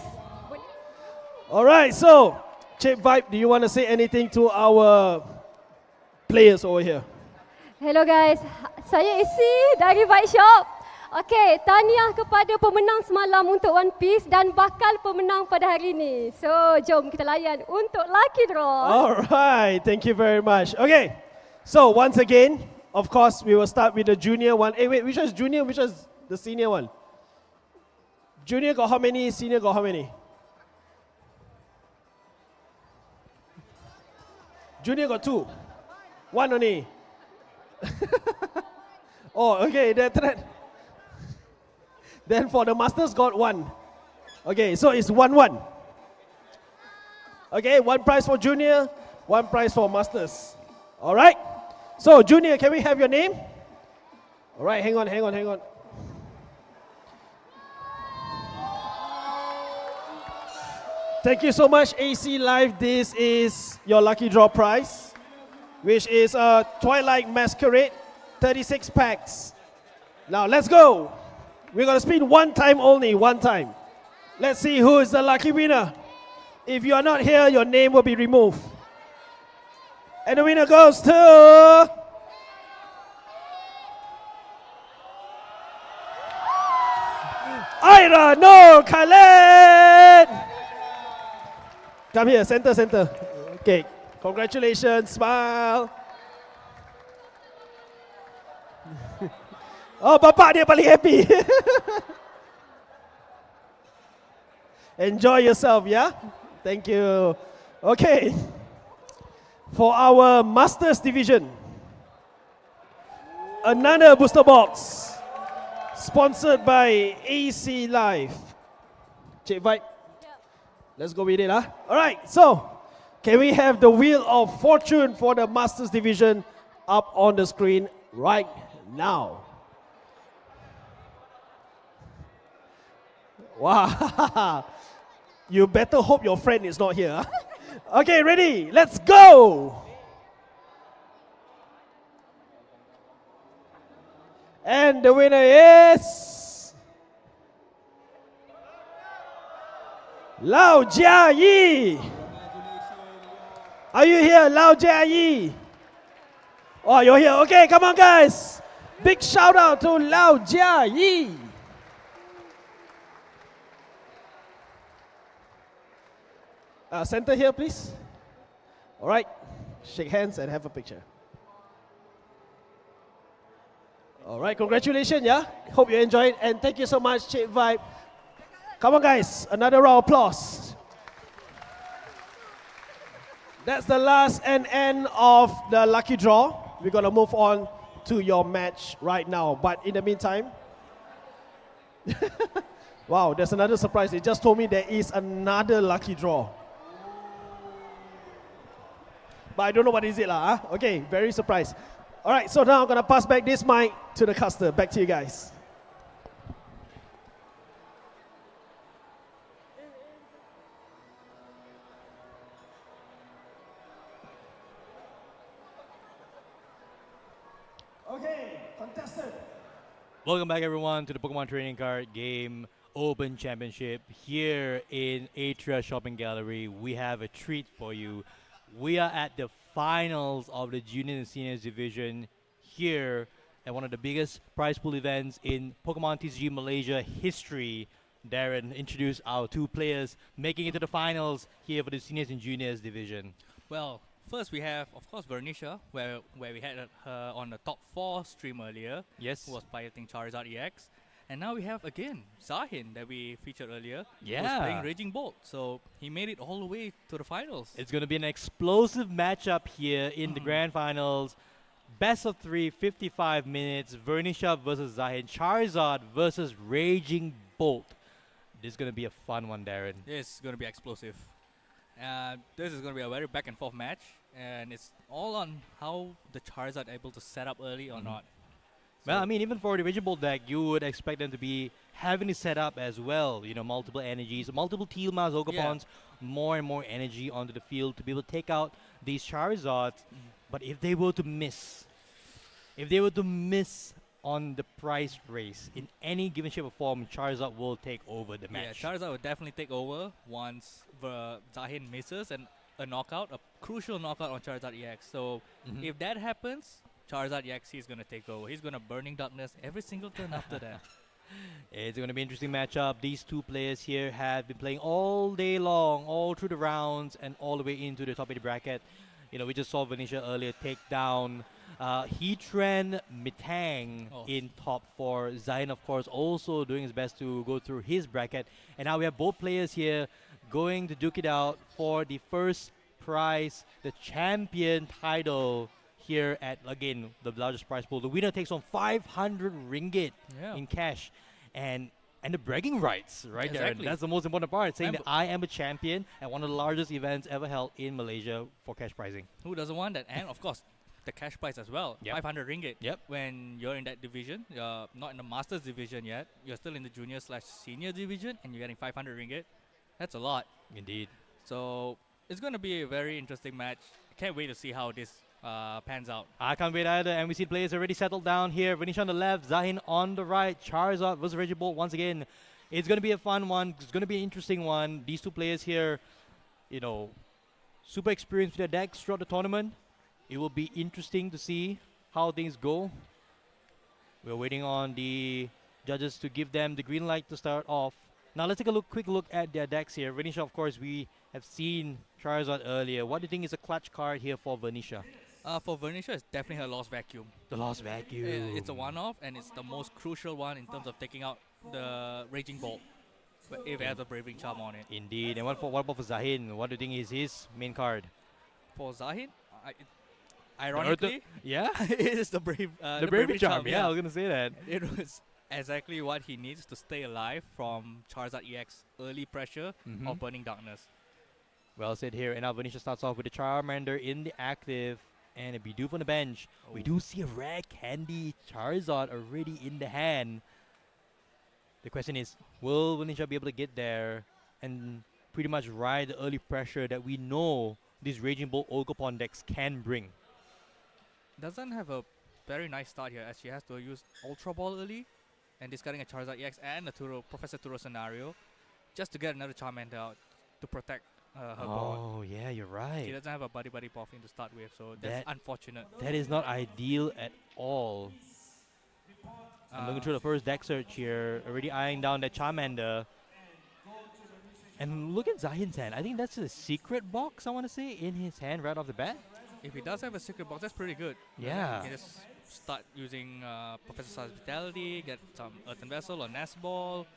Alright, so, Chip Vibe, do you want to say anything to our players over here? Hello guys, saya Isi dari Bike Shop. Okey, tahniah kepada pemenang semalam untuk One Piece dan bakal pemenang pada hari ini. So, jom kita layan untuk lucky draw. Alright, thank you very much. Okay, so once again, of course, we will start with the junior one. Hey, wait, which was junior? Which was the senior one? Junior got how many? Senior got how many? Junior got 2. 1 only. Oh, okay, that's right. Then for the masters got 1. Okay, so it's 1-1. Okay, 1 prize for junior, 1 prize for masters. All right. So junior, can we have your name? All right, hang on. Thank you so much, AC Live. This is your lucky draw prize, which is a Twilight Masquerade 36 packs. Now let's go. We're going to spin 1 time only, 1 time. Let's see who is the lucky winner. If you are not here, your name will be removed. And the winner goes to... Ira Noor Khaled! Come here, center. Okay, congratulations, smile. Oh, bapak dia paling happy. Enjoy yourself, yeah? Thank you. Okay. For our Masters division, another booster box sponsored by AC Live. Cik Vibe, let's go with it, huh? All right, so can we have the Wheel of Fortune for the Masters division up on the screen right now? Wow. You better hope your friend is not here. Huh? Okay, ready? Let's go. And the winner is Lao Jia Yi. Are you here, Lao Jia Yi? Oh, you're here. Okay, come on, guys. Big shout out to Lao Jia Yi. Center here, please. All right, shake hands and have a picture. All right, congratulations, yeah? Hope you enjoyed, and thank you so much, Chip Vibe. Come on, guys, another round of applause. That's the last and end of the lucky draw. We're gonna move on to your match right now, but in the meantime, wow, there's another surprise. They just told me there is another lucky draw. But I don't know what is it lah. Huh? Okay, very surprised. All right, so now I'm gonna pass back this mic to the caster. Back to you guys. Okay, contestant. Welcome back, everyone, to the Pokemon Trading Card Game Open Championship here in Atria Shopping Gallery. We have a treat for you. We are at the finals of the junior and seniors division here at one of the biggest prize pool events in Pokemon TCG Malaysia history. Darren, introduce our 2 players making it to the finals here for the seniors and juniors division. Well, first we have, of course, Vernisha, where we had her on the top 4 stream earlier. Yes. Who was piloting Charizard EX. And now we have, again, Zahin that we featured earlier. Yeah. Who's playing Raging Bolt. So he made it all the way to the finals. It's going to be an explosive matchup here in the grand finals. Best of 3, 55 minutes. Vernisha versus Zahin. Charizard versus Raging Bolt. This is going to be a fun one, Darren. It's going to be explosive. This is going to be a very back and forth match. And it's all on how the Charizard able to set up early or not. Well, I mean, even for the Raging Bolt deck, you would expect them to be having it set up as well. You know, multiple energies, multiple Teal Mars Ogapons, more and more energy onto the field to be able to take out these Charizards. But if they were to miss, on the price race in any given shape or form, Charizard will take over the match. Yeah, Charizard will definitely take over once Zahin misses a knockout, a crucial knockout on Charizard EX. So if that happens, Charizard EX, he's gonna take over. He's gonna Burning Darkness every single turn after that. It's going to be an interesting matchup. These two players here have been playing all day long, all through the rounds and all the way into the top 8 bracket. You know, we just saw Venetia earlier take down Heatran Mitang in top 4. Zion, of course, also doing his best to go through his bracket. And now we have both players here going to duke it out for the first prize, the champion title here at, again, the largest prize pool. The winner takes on 500 ringgit in cash. And the bragging rights, right there. That's the most important part, saying that I am a champion at one of the largest events ever held in Malaysia for cash prizing. Who doesn't want that? And of course, the cash prize as well. 500 ringgit. Yep. When you're in that division, you're not in the Masters division yet. You're still in the junior/senior division, and you're getting 500 ringgit. That's a lot. Indeed. So it's going to be a very interesting match. I can't wait to see how this pans out. I can't wait either, and we see players already settled down here. Venetia on the left, Zahin on the right, Charizard versus Regibolt once again. It's going to be a fun one. It's going to be an interesting one. These two players here, you know, super experienced with their decks throughout the tournament. It will be interesting to see how things go. We're waiting on the judges to give them the green light to start off. Now let's take a quick look at their decks here. Venetia, of course, we have seen Charizard earlier. What do you think is a clutch card here for Venetia? For Venetia, it's definitely a Lost Vacuum. The Lost Vacuum. It's a one-off, and it's the most crucial one in terms of taking out the Raging Bolt, but if it has a Braving Charm on it. Indeed. And what about for Zahin? What do you think is his main card? For Zahin, ironically, it is the Braving Charm. Yeah, I was going to say that. It was exactly what he needs to stay alive from Charizard EX early pressure of Burning Darkness. Well said here. And now Venetia starts off with the Charmander in the active and a Bidoof on the bench. We do see a rare candy Charizard already in the hand. The question is, will Venetia be able to get there and pretty much ride the early pressure that we know these Raging Bolt Ogerpon decks can bring? Doesn't have a very nice start here, as she has to use Ultra Ball early and discarding a Charizard EX and a Professor Turo scenario just to get another Charmander out to protect her board. Oh, yeah, you're right. She doesn't have a Buddy Buffing to start with, so that's unfortunate. That is not ideal at all. I'm looking through the first deck search here, already eyeing down that Charmander. And look at Zahin's hand. I think that's a secret box, I want to say, in his hand right off the bat. If he does have a secret box, that's pretty good. Yeah. You can just start using Professor's Hospitality, get some Earthen Vessel or Nest Ball.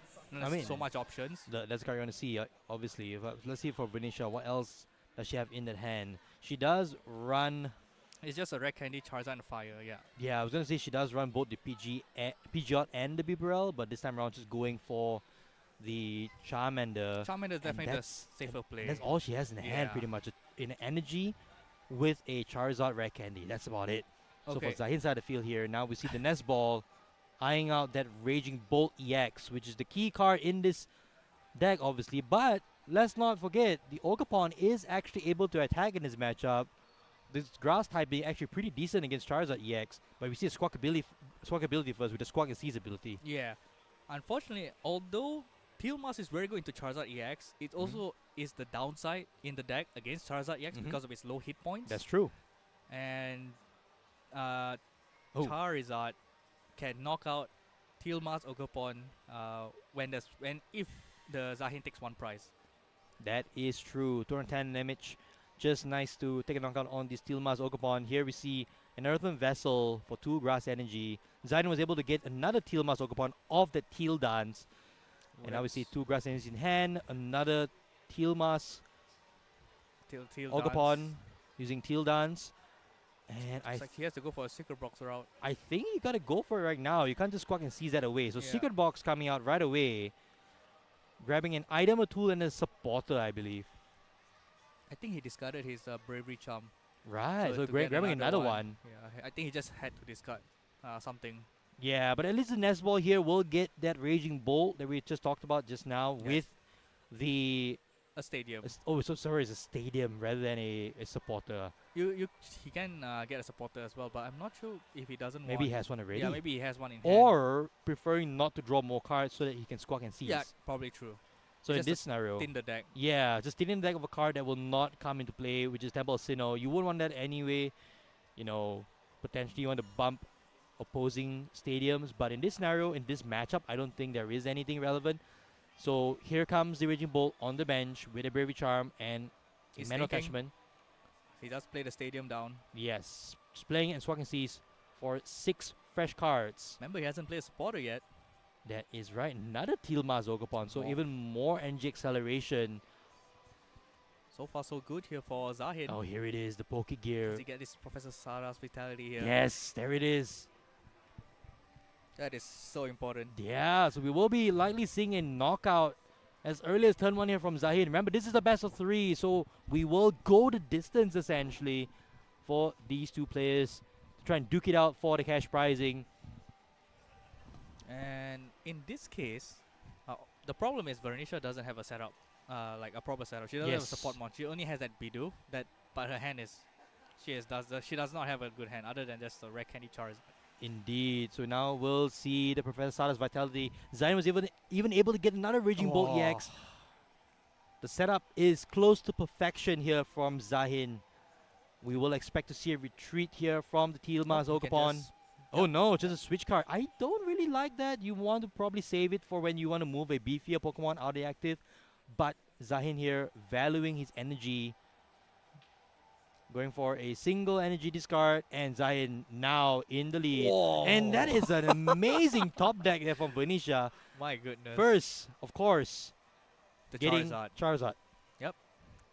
I mean, so much options. That's the card you want to see, obviously. Let's see for Venetia, what else does she have in that hand? She does run... It's just a Red Candy, Charizard, and Fire, yeah. Yeah, I was going to say she does run both the Pidgeot and the Bibarel, but this time around she's going for the Charmander. Charmander is definitely the safer play. That's all she has in the hand, pretty much. In energy with a Charizard Red Candy. That's about it. So for Zahin's side of the field here, now we see the Nest Ball eyeing out that Raging Bolt EX, which is the key card in this deck, obviously. But let's not forget, the Ogerpon is actually able to attack in this matchup. This grass type being actually pretty decent against Charizard EX, but we see a Squawk ability first with the Squawk and Seize ability. Yeah. Unfortunately, although Tealmas is very good into Charizard EX, it also is the downside in the deck against Charizard EX because of its low hit points. That's true. And Charizard can knock out Tealmas Ogerpon if the Zahin takes one prize. That is true. 210 damage. Just nice to take a knockout on this Tealmas Ogerpon. Here we see an Earthen Vessel for 2 grass energy. Zayn was able to get another Tealmas Ogerpon off the Teal Dance. And now we see 2 grass energy in hand. Another Tealmas Ogerpon using Teal Dance. And it's like he has to go for a Secret Box route. I think you gotta go for it right now. You can't just Squawk and Seize that away. So Secret Box coming out right away. Grabbing an item, a tool, and a supporter, I believe. I think he discarded his Bravery Charm. Right, so grabbing another one. Yeah, I think he just had to discard something. Yeah, but at least the Nest Ball here will get that Raging Bolt that we just talked about just now with the... A stadium. Oh, so sorry, it's a stadium rather than a supporter. He can get a supporter as well, but I'm not sure if he doesn't Maybe he has one already. Yeah, maybe he has one in hand. Or preferring not to draw more cards so that he can Squawk and Seize. Yeah, probably true. So in this scenario, thin the deck. Yeah, just thinning the deck of a card that will not come into play, which is Temple of Sinnoh. You wouldn't want that anyway. You know, potentially you want to bump opposing stadiums. But in this scenario, in this matchup, I don't think there is anything relevant. So here comes the Raging Bolt on the bench with a Bravery Charm and a He's Manual thinking. Attachment. He does play the stadium down. Yes, he's playing and Swagging Seas for 6 fresh cards. Remember, he hasn't played a supporter yet. That is right. Another Tilma Zogopon. So Oh. even more energy acceleration. So far, so good here for Zahin. Oh, here it is, the Poke Gear. Does he get this Professor Sarah's Vitality here? Yes, there it is. That is so important. Yeah, so we will be likely seeing a knockout as early as turn 1 here from Zahin. Remember, this is the best of 3, so we will go the distance essentially for these two players to try and duke it out for the cash prizing. And in this case, the problem is Vernisha doesn't have a setup, like a proper setup. She doesn't have a support mod. She only has that Bidu, but her hand is, she does not have a good hand other than just a Red Candy Charizard. Indeed. So now we'll see the Professor Sarah's Vitality. Zahin was even able to get another Raging Bolt EX. The setup is close to perfection here from Zahin. We will expect to see a retreat here from the Tilma's Ogapon. Oh no, just a switch card. I don't really like that. You want to probably save it for when you want to move a beefier Pokemon out of the active. But Zahin here valuing his energy. Going for a single energy discard, and Zahin now in the lead. Whoa. And that is an amazing top deck there from Vernisha. My goodness. First, of course, the getting Charizard. Yep.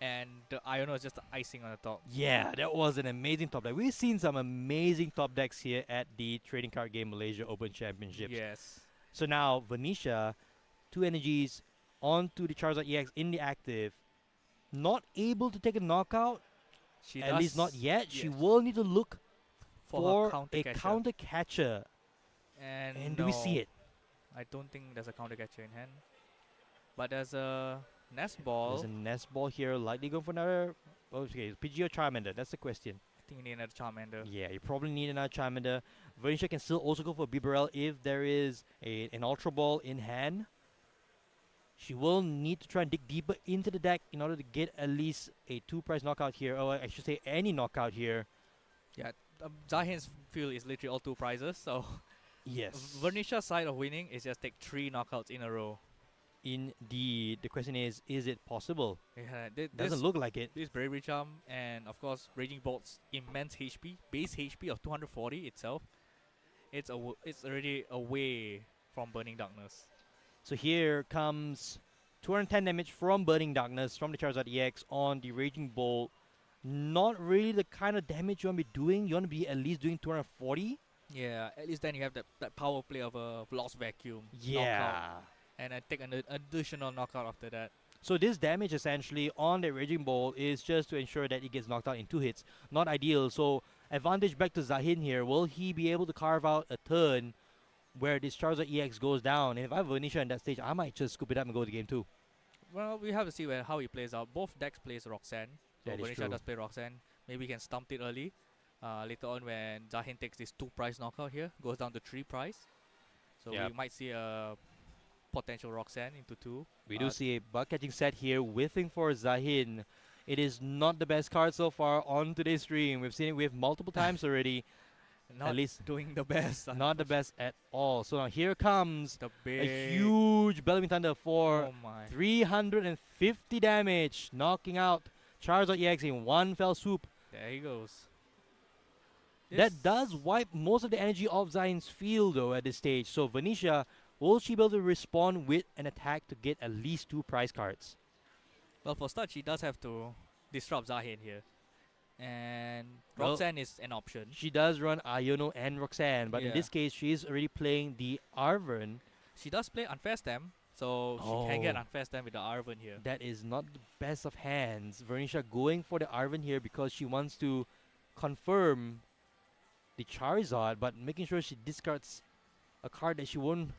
And the Iono is just the icing on the top. Yeah, that was an amazing top deck. We've seen some amazing top decks here at the Trading Card Game Malaysia Open Championships. Yes. So now, Vernisha, 2 energies onto the Charizard EX in the active. Not able to take a knockout. At least not yet. She will need to look for a counter catcher. And do we see it? I don't think there's a counter catcher in hand. But there's a Nest Ball. There's a Nest Ball here, likely going for another. Okay, PG or Charmander? That's the question. I think you need another Charmander. Yeah, you probably need another Charmander. Vernisha can still also go for Bibarel if there is an Ultra Ball in hand. She will need to try and dig deeper into the deck in order to get at least a 2-prize knockout here. Or I should say any knockout here. Yeah, Zahin's field is literally all 2 prizes. So yes, Vernisha's side of winning is just take 3 knockouts in a row. Indeed. The question is it possible? Yeah, Doesn't look like it. This Bravery Charm and of course Raging Bolt's immense HP, base HP of 240 itself. It's already away from Burning Darkness. So here comes 210 damage from Burning Darkness from the Charizard EX on the Raging Bolt. Not really the kind of damage you want to be doing. You want to be at least doing 240. Yeah, at least then you have that power play of a Lost Vacuum. Yeah. Knockout, and I take an additional knockout after that. So this damage essentially on the Raging Bolt is just to ensure that it gets knocked out in 2 hits. Not ideal. So advantage back to Zahin here. Will he be able to carve out a turn where this Charizard EX goes down? And if I have Vernisha in that stage, I might just scoop it up and go to game 2. Well, we have to see how he plays out. Both decks plays Roxanne. So That is Vernisha true. does play Roxanne. Maybe he can stump it early. Later on when Zahin takes this 2-prize knockout here, goes down to 3-prize. So Yep. we might see a potential Roxanne into 2. We do see a bug catching set here, whiffing for Zahin. It is not the best card so far on today's stream. We've seen it whiff multiple times already. Not at least doing the best. Not the best at all. So now here comes The a big huge Bellamy Thunder for Oh my. 350 damage, knocking out Charizard EX in one fell swoop. There he goes. That does wipe most of the energy of Zahin's field though at this stage. So Vernisha, will she be able to respond with an attack to get at least 2 prize cards? Well, for start, she does have to disrupt Zahin here. And Well, Roxanne is an option. She does run Iono and Roxanne, but in Yeah. this case, she is already playing the Arven. She does play Unfair Stem, so she can get Oh. Unfair Stem with the Arven here. That is not the best of hands. Vernisha going for the Arven here because she wants to confirm the Charizard, but making sure she discards a card that she won't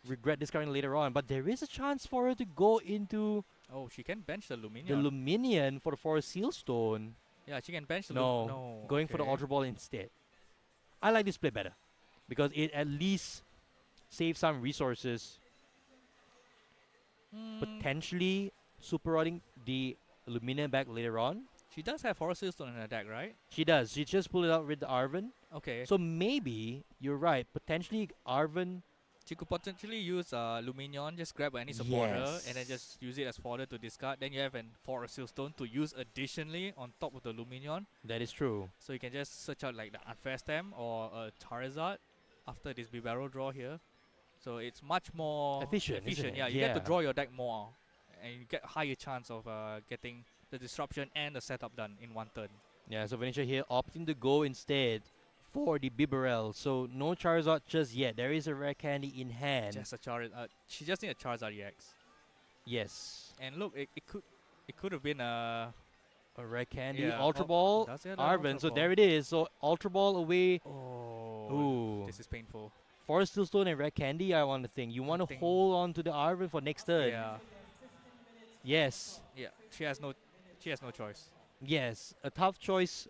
regret discarding later on. But there is a chance for her to go into Oh, she can bench the Luminion. the Luminion for the Forest Sealstone. Yeah, she can bench the No, going for the okay. Ultra Ball instead. I like this play better because it at least saves some resources. Potentially super rodding the Luminion back later on. She does have Forest Stone in her deck, right? She does. She just pulled it out with the Arven. Okay. So maybe you're right. Potentially Arven. She could potentially use Luminion, just grab any supporter and then Yes. just use it as fodder to discard. Then you have an Forest Stone to use additionally on top of the Luminion. That is true. So you can just search out like the Unfair Stem or a Charizard after this Bibarel draw here. So it's much more Efficient, isn't it? Yeah, you get to Yeah. draw your deck more and you get higher chance of getting the disruption and the setup done in one turn. Yeah, so Venetia here opting to go instead for the Bibarel. So no Charizard just yet. There is a rare candy in hand. Just a Charizard. She just need a Charizard EX. Yes. And look, it could have been a rare candy. Yeah, Ultra oh, Ball, does it have Arven. Ultra So Ball? there it is. So Ultra Ball away. Oh, Ooh. this is painful. Forest Steel Stone and rare candy, I want to think. You want to think- hold on to the Arven for next turn. Yeah, Yes. yeah. She has no choice. Yes. A tough choice.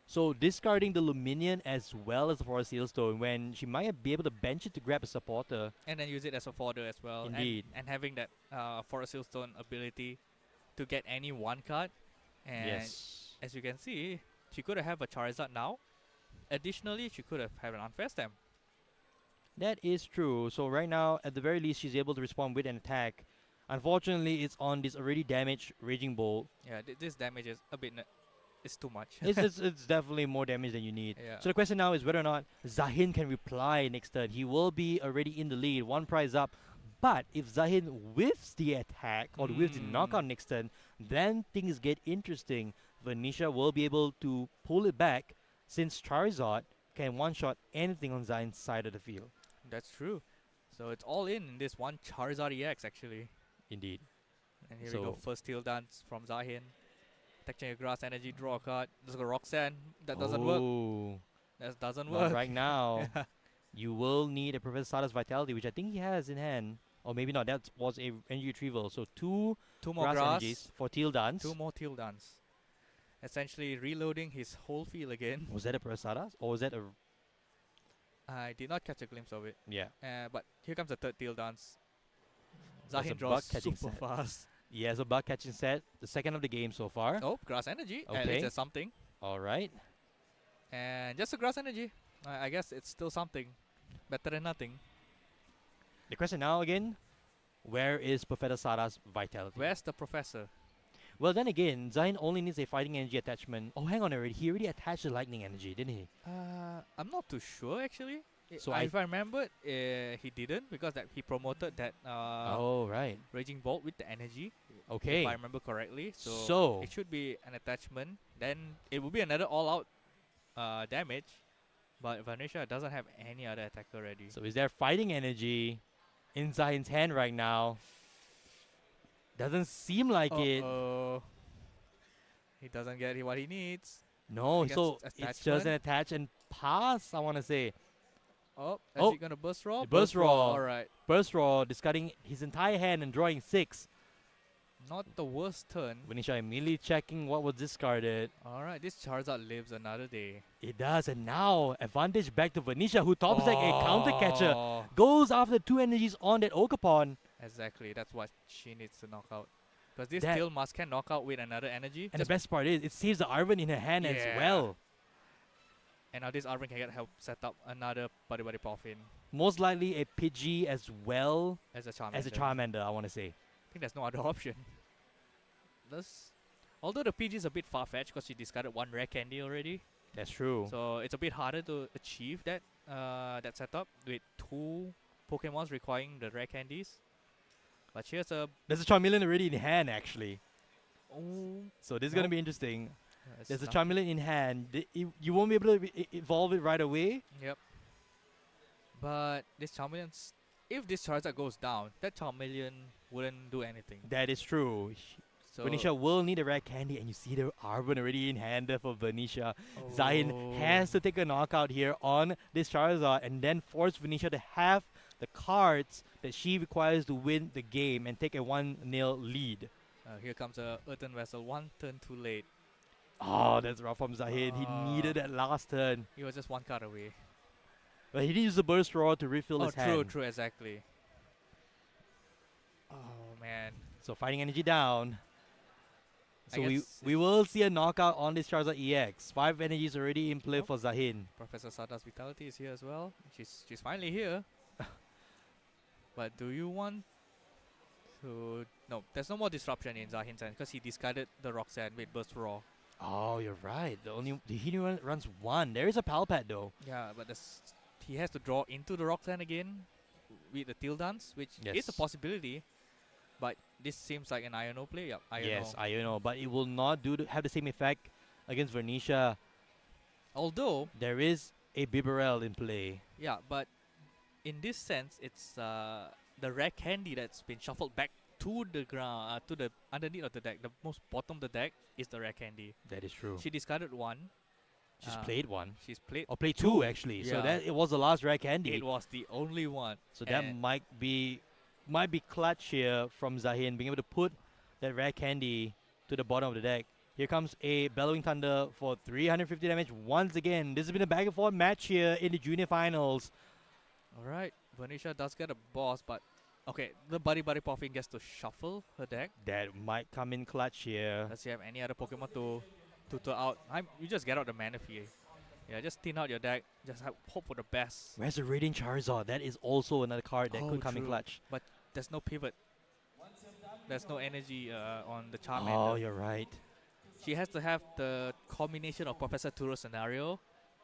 So discarding the Luminion as well as the Forest Steel Stone when she might be able to bench it to grab a supporter. And then use it as a fodder as well. Indeed. And having that Forest Stone ability to get any one card. And Yes. as you can see, she could have a Charizard now. Additionally, she could have had an Unfair Stem. That is true. So right now, at the very least, she's able to respond with an attack. Unfortunately, it's on this already damaged Raging Bolt. Yeah, this damage is a bit. It's too much. it's definitely more damage than you need. Yeah. So the question now is whether or not Zahin can reply next turn. He will be already in the lead, one prize up. But if Zahin whiffs the attack or whiffs the knockout next turn, then things get interesting. Venetia will be able to pull it back since Charizard can one-shot anything on Zahin's side of the field. That's true. So it's all in this one Charizard EX actually. Indeed. And here we go. First Steel Dance from Zahin. Attaching your Grass Energy, draw a card. There's a Roxanne. That doesn't work. Oh. That doesn't Not work. right now. Yeah. You will need a Professor Stardust Vitality, which I think he has in hand. Or maybe not. That was a energy retrieval. So two more grass grass energies for Teal Dance. Two more Teal Dance. Essentially reloading his whole field again. Was that a Professor Stardust? Or was that a... I did not catch a glimpse of it. Yeah. But here comes the third Teal Dance. That's a Zahin draws bug catching super set. fast. Yeah, so bug catching set. The second of the game so far. Oh, Grass Energy. At Okay. least it's something. Alright. And just a Grass Energy. I guess it's still something. Better than nothing. The question now again, where is Professor Stardust Vitality? Where's the Professor? Well, then again, Zahin only needs a fighting energy attachment. Oh, hang on already. He already attached the lightning energy, didn't he? I'm not too sure actually. So If I remember, he didn't because that he promoted that oh, right. Raging Bolt with the energy. Okay. If I remember correctly. So- it should be an attachment. Then it will be another all-out damage. But Venetia doesn't have any other attacker ready. So is there fighting energy in Zahin's hand right now? Doesn't seem like it. He doesn't get what he needs. No, I guess so it's just an attachment. attach and pass, I want to say. Oh, is he gonna burst raw? Burst raw. Alright. Burst raw, discarding his entire hand and drawing 6. Not the worst turn. Venetia immediately checking what was discarded. Alright, this Charizard lives another day. It does, and now advantage back to Venetia, who tops deck a counter catcher. Oh. Goes after 2 energies on that Okapon. Exactly, that's what she needs to knock out. Because this That- Steel Mask can knock out with another energy. And the best part is, it saves the Arven in her hand as Yeah. well. And now this Arven can get help set up another Buddy Buddy Puffin Most likely a Pidgey as well as a Charmander. as a Charmander, I want to say. I think there's no other option. Although the PG is a bit far-fetched because she discarded one rare candy already. That's true. So it's a bit harder to achieve that that setup with 2 Pokemons requiring the rare candies. But here's a... There's a Charmeleon already in hand, actually. Oh. So this is going to be interesting. it's There's a nothing. Charmeleon in hand. You won't be able to evolve it right away. Yep. But this Charmeleon... If this Charizard goes down, that Charmeleon wouldn't do anything. That is true. So Venetia will need a rare candy, and you see the Arven already in hand there for Venetia. Zahin has to take a knockout here on this Charizard and then force Venetia to have the cards that she requires to win the game and take a 1-0 lead. here comes a Earthen Vessel, 1 turn too late. Oh, that's rough from Zahin. He needed that last turn. He was just 1 card away. But he did use the Burst Roar to refill his hand. True, exactly. Oh, man. So fighting energy down. So we will see a knockout on this Charizard EX. 5 energies already in play for Zahin. Professor Sada's Vitality is here as well. She's finally here. But do you want to... No, there's no more disruption in Zahin's hand because he discarded the Roxanne with Burst Raw. Oh, you're right. He runs 1. There is a Pal Pad though. Yeah, but he has to draw into the Roxanne again with the Teal Dance, which is a possibility. But this seems like an Iono play. Yep, Iono. Yes, Iono. But it will not have the same effect against Vernisha. Although there is a Bibarel in play. Yeah, but in this sense, it's the rare candy that's been shuffled back to the ground, to the underneath of the deck. The most bottom of the deck is the rare candy. That is true. She discarded 1. She's played 1. She's played or played 2 actually. Yeah. So that it was the last rare candy. It was the only one. So that might be clutch here from Zahin, being able to put that rare candy to the bottom of the deck. Here comes a Bellowing Thunder for 350 damage once again. This has been a back and forth match here in the junior finals. Alright, Vernisha does get a boss, but okay, the Buddy Puffin gets to shuffle her deck. That might come in clutch here. Does she have any other Pokemon to tutor out? You just get out the Manaphy. Yeah, just thin out your deck. Just hope for the best. Where's the Radiant Charizard? That is also another card that could come in clutch. But there's no pivot. There's no energy on the Charmander. Oh, you're right. She has to have the combination of Professor Turo scenario,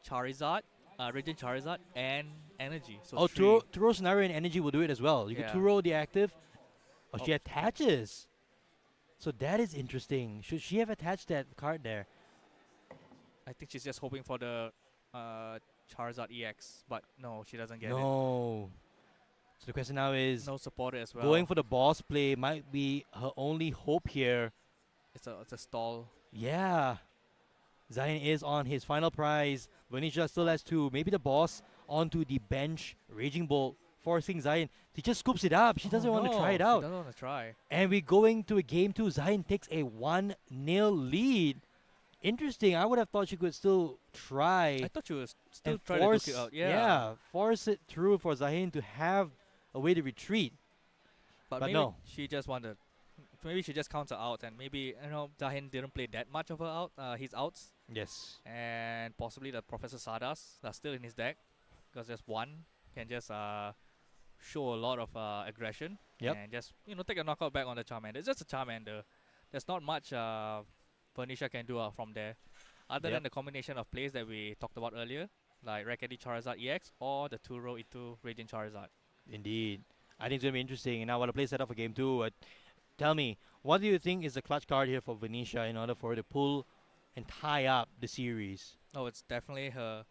Charizard, Radiant Charizard, and energy. So Turo scenario and energy will do it as well. You can Turo the active. Oh, she attaches. So that is interesting. Should she have attached that card there? I think she's just hoping for the Charizard EX, but no, she doesn't get it. No. So the question now is... No supporter as well. Going for the boss play might be her only hope here. It's a stall. Yeah. Zahin is on his final prize. Vernisha still has 2. Maybe the boss onto the bench. Raging Bolt forcing Zahin. He just scoops it up. She doesn't want to try it out. She doesn't want to try. And we're going to a game 2. Zahin takes a 1-0 lead. Interesting. I would have thought she could still try. I thought she was still trying to duke it out. Yeah. Force it through for Zahin to have a way to retreat. But maybe no. She just wanted... Maybe she just counts her out, and maybe Zahin didn't play that much of her his outs. Yes. And possibly the Professor Sardas that's still in his deck, because just 1 can just show a lot of aggression. Yep. And just take a knockout back on the Charmander. It's just a Charmander. There's not much Vernisha can do from there, other than the combination of plays that we talked about earlier, like Rackety Charizard EX or the Turo into Radiant Charizard. Indeed. I think it's going to be interesting. And now what a play set up for game 2. Tell me, what do you think is the clutch card here for Vernisha in order for her to pull and tie up the series? Oh, it's definitely her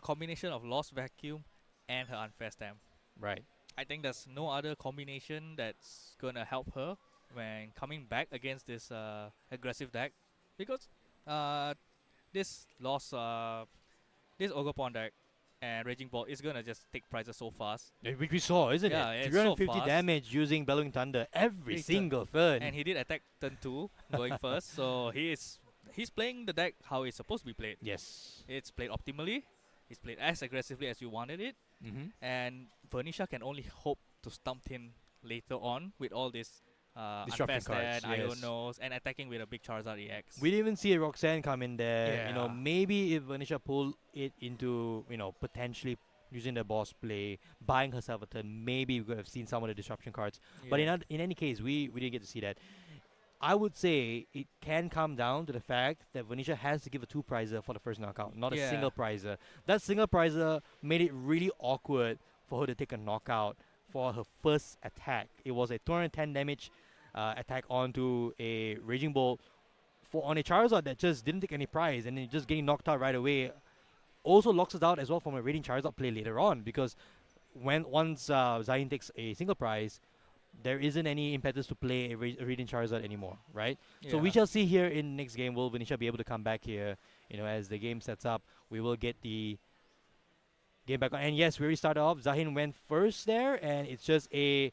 combination of Lost Vacuum and her Unfair Stamp. Right. I think there's no other combination that's going to help her when coming back against this aggressive deck. Because this Ogerpon deck and Raging Ball is gonna just take prizes so fast. Which we saw, isn't yeah, it? It's 350 so damage using Bellowing Thunder every single turn. And he did attack turn 2 going first. So he's playing the deck how it's supposed to be played. Yes. It's played optimally. It's played as aggressively as you wanted it. And Vernisha can only hope to stump him later on with all this disruption cards, Ionos, and attacking with a big Charizard EX. We didn't even see a Roxanne come in there. Maybe if Vernisha pulled it into, potentially using the boss play, buying herself a turn, maybe we could have seen some of the disruption cards. But in any case, we didn't get to see that. I would say it can come down to the fact that Vernisha has to give a 2 prizer for the first knockout, not a single prizer. That single prizer made it really awkward for her to take a knockout for her first attack. It was a 210 damage attack onto a Raging Bolt on a Charizard that just didn't take any prize, and then just getting knocked out right away also locks us out as well from a Radiant Charizard play later on, because once Zahin takes a single prize, there isn't any impetus to play a Radiant Charizard anymore, right? So we shall see here in next game, will Vernisha be able to come back here, as the game sets up. We will get the game back on. And yes, we already started off. Zahin went first there, and it's just a...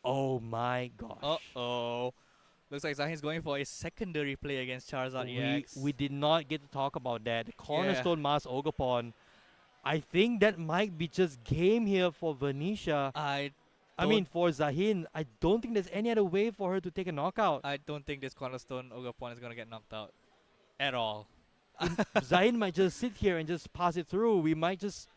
Oh my gosh. Uh-oh. Looks like Zahin's going for a secondary play against Charizard EX. We did not get to talk about that. The Cornerstone Mask Ogerpon. I think that might be just game here for Vernisha. I I mean, for Zahin, I don't think there's any other way for her to take a knockout. I don't think this Cornerstone Ogre is gonna get knocked out at all. Zahin might just sit here and just pass it through. We might just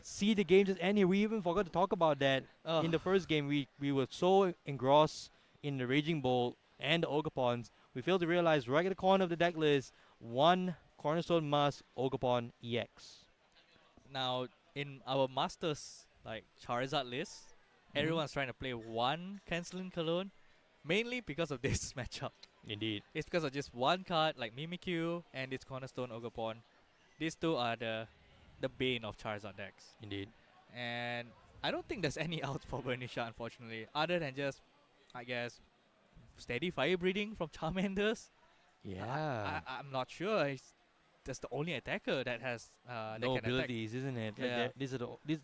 see the game just end here. We even forgot to talk about that. In the first game, we were so engrossed in the Raging Bull and the Ogre Pawns, we failed to realize right at the corner of the deck list, one Cornerstone Must Ogre Pawn EX. Now, in our Masters like Charizard list, everyone's trying to play one Canceling Cologne, mainly because of this matchup. Indeed. It's because of just one card like Mimikyu and its Cornerstone Ogre Pawn. These two are the bane of Charizard decks. Indeed. And I don't think there's any out for Vernisha, unfortunately, other than just, I guess, steady fire breathing from Charmanders. Yeah. I'm not sure. That's the only attacker that has no that can abilities, attack. isn't it? Yeah.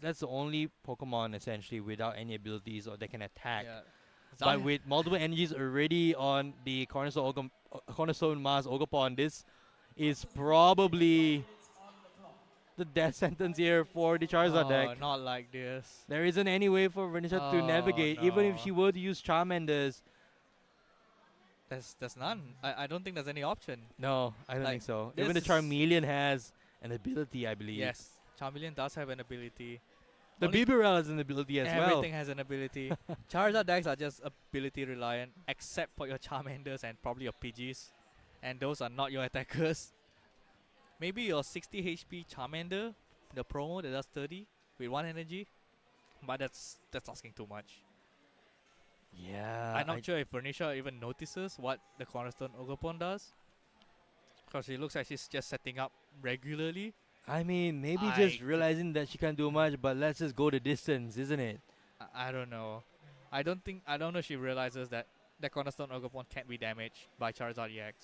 That's the only Pokemon essentially without any abilities or that can attack. Yeah. But with multiple energies already on the Cornerstone Mars Ogre this is probably the death sentence here for the Charizard deck. Not like this. There isn't any way for Vernisha to navigate. Even if no. she were to use Charmanders. There's none. I don't think there's any option. No, I don't Like, think so. this Even the is- Charmeleon has an ability, I believe. Yes, Charmeleon does have an ability. The Only- Bibarel has an ability as well. Everything has an ability. Charizard decks are just ability reliant, except for your Charmanders and probably your Pidgeys. And those are not your attackers. Maybe your 60 HP Charmander, the promo that does 30 with 1 energy. But that's asking too much. Yeah. I'm not sure if Vernisha even notices what the Cornerstone Ogre does. Because it looks like she's just setting up regularly. I mean, maybe just realizing that she can't do much, but let's just go the distance, isn't it? I don't know. I don't know if she realizes that the Cornerstone Ogre can't be damaged by Charizard EX.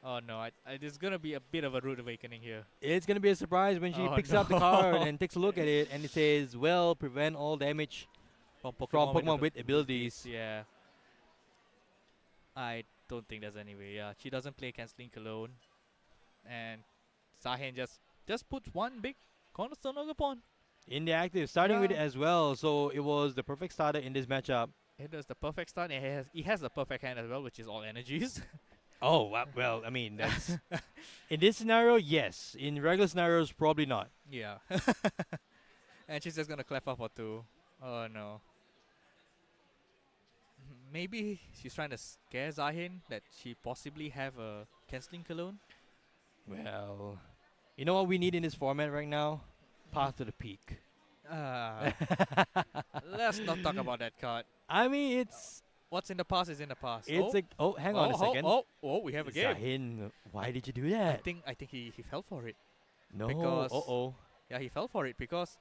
Oh no, it's gonna be a bit of a rude awakening here. It's going to be a surprise when she picks up the card and takes a look at it and it says, well, prevent all damage From Pokemon with abilities. Yeah. I don't think there's any way. Yeah, she doesn't play Canceling Cologne. And Zahin just puts one big Cornerstone Ogre In the active, starting with it Yeah. as well. So it was the perfect starter in this matchup. It does the perfect start. And he has the perfect hand as well, which is all energies. Oh, well, I mean, that's... in this scenario, yes. In regular scenarios, probably not. Yeah. And she's just gonna clap off for 2. Oh no. Maybe she's trying to scare Zahin that she possibly have a Canceling Cologne. Well, you know what we need in this format right now? Path to the Peak. Let's not talk about that card. I mean, it's... What's in the past is in the past. It's hang on a second. We have a game. Zahin, why did you do that? I think he fell for it. No. Because yeah, he fell for it because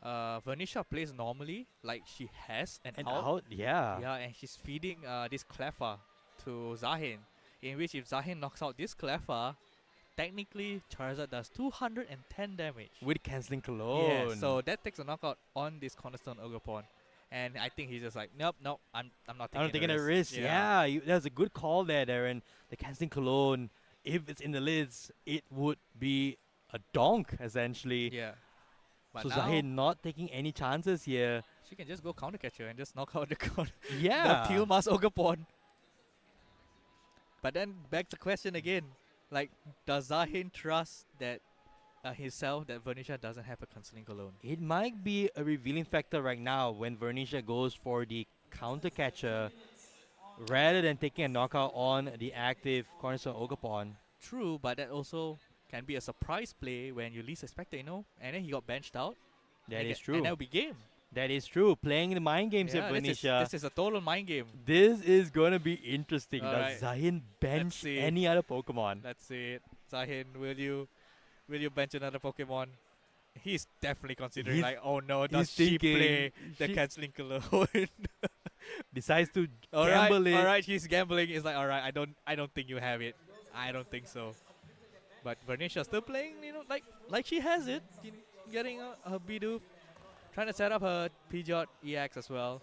Vernisha plays normally, like she has an out. Yeah. Yeah, and she's feeding this Cleffa to Zahin, in which if Zahin knocks out this Cleffa, technically Charizard does 210 damage. With Canceling Cologne. Yeah, so that takes a knockout on this Cornerstone Ogre. And I think he's just like, nope, I'm not taking a risk. Yeah, that's a good call there, Darren. The Canceling Cologne, if it's in the lids, it would be a donk, essentially. Yeah. But so now Zahin not taking any chances here. she can just go counter catcher and just knock out the Yeah. the Teal Mask Ogre. But then back to question again, like, does Zahin trust that himself that Vernisha doesn't have a Canceling Cologne? It might be a revealing factor right now when Vernisha goes for the counter catcher rather than taking a knockout on the active Cornerstone Ogre. True, but that also can be a surprise play when you least expect it, you know? And then he got benched out. That is true. And that would be game. That is true. Playing the mind games Yeah, with this Vernisha. is a total mind game. This is going to be interesting. Alright. Does Zahin bench see. any other Pokemon? Let's see it. Zahin, will you bench another Pokemon? He's definitely considering He's- like, oh no, he's does she thinking play the she- Canceling Cologne? Decides to Alright, gamble it. alright, he's gambling. It's like, alright, I don't think you have it. I don't think so. But Vernisha still playing, you know, like she has it. Getting her Bidoof, trying to set up her Pidgeot EX as well.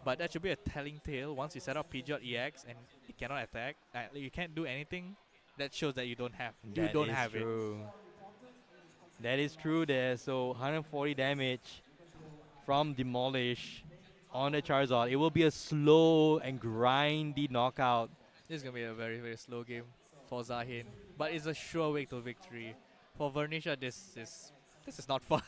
But that should be a telling tale. Once you set up Pidgeot EX and it cannot attack, you can't do anything. That shows that you don't have. You That don't is have true. That is true there. So 140 damage from Demolish on the Charizard. It will be a slow and grindy knockout. This is gonna be a very, very slow game for Zahin, but it's a sure way to victory. For Vernisha, this is not fun.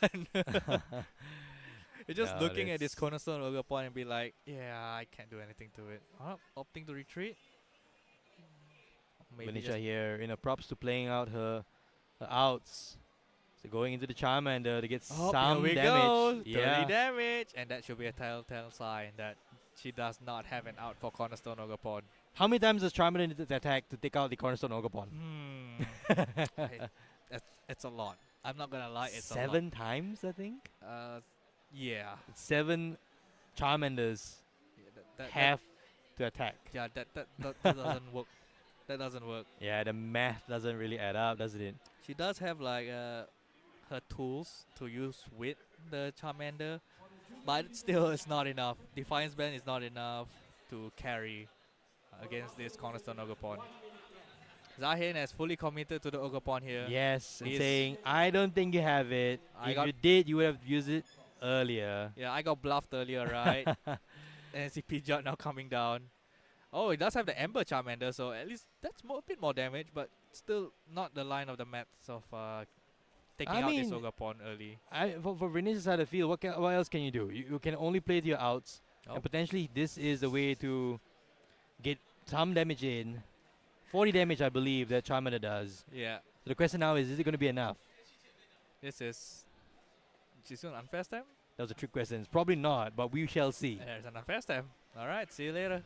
You're just No, looking at this that's- cornerstone Ogre Point and be like, yeah, I can't do anything to it. Opting to retreat. Maybe Venetia just here, props to playing out her outs. So going into the Charmander to get some here we damage. go. 30 Yeah. damage, and that should be a telltale sign that she does not have an out for cornerstone Ogre Point. How many times does Charmander need to attack to take out the Cornerstone Ogopon? It's a lot. I'm not gonna lie, it's a lot. 7 times, I think? Yeah. 7 Charmanders that- have to attack. Yeah, that doesn't work. That doesn't work. Yeah, the math doesn't really add up, doesn't it? She does have like her tools to use with the Charmander, but still it's not enough. Defiance Band is not enough to carry against this Cornerstone Ogopon. Zahin has fully committed to the Ogopon here. Yes, and He's- saying, I don't think you have it. If you did, you would have used it earlier. Yeah, I got bluffed earlier, right? NCP Jot now coming down. Oh, it does have the Ember Charmander, so at least that's a bit more damage, but still not the line of the maths of taking out this Ogopon early. For Venetia's side of the field, what else can you do? You can only play to your outs, Oh. and potentially this is the way to get some damage in. 40 damage, I believe, that Charmander does. Yeah. So the question now is it going to be enough? This is... She's doing unfair stem? That was a trick question. It's probably not, but we shall see. There's an unfair stem. Alright, see you later.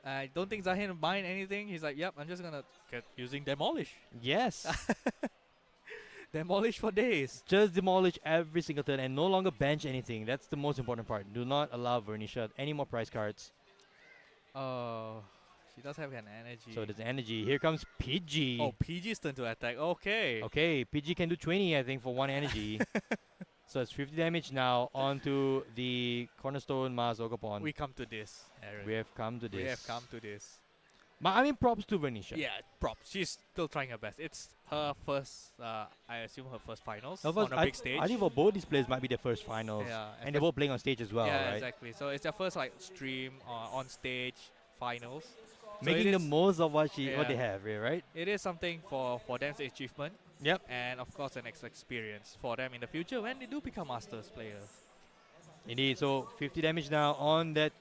I don't think Zahin will mind anything. He's like, yep, I'm just gonna get using Demolish. Yes. Demolish for days. Just demolish every single turn and no longer bench anything. That's the most important part. Do not allow Vernisha any more prize cards. Oh, she does have an energy. So there's energy. Here comes PG. Oh, PG's turn to attack. Okay. Okay, PG can do 20, I think, for 1 energy. So it's 50 damage now onto the Cornerstone Mars Ogopon. We come to this, Aaron. We have come to this. We have come to this. But I mean, props to Vernisha. Yeah, props. She's still trying her best. It's her first, I assume her first finals Of on course, a big stage. I think for both these players might be their first finals. Yeah, and they're both playing on stage as well, yeah, right? exactly. So it's their first like stream on stage finals. So Making it the is- most of what yeah. they have, yeah, right? It is something for them to achievement. Yep. And of course an experience for them in the future when they do become Masters players. Indeed. So 50 damage now on that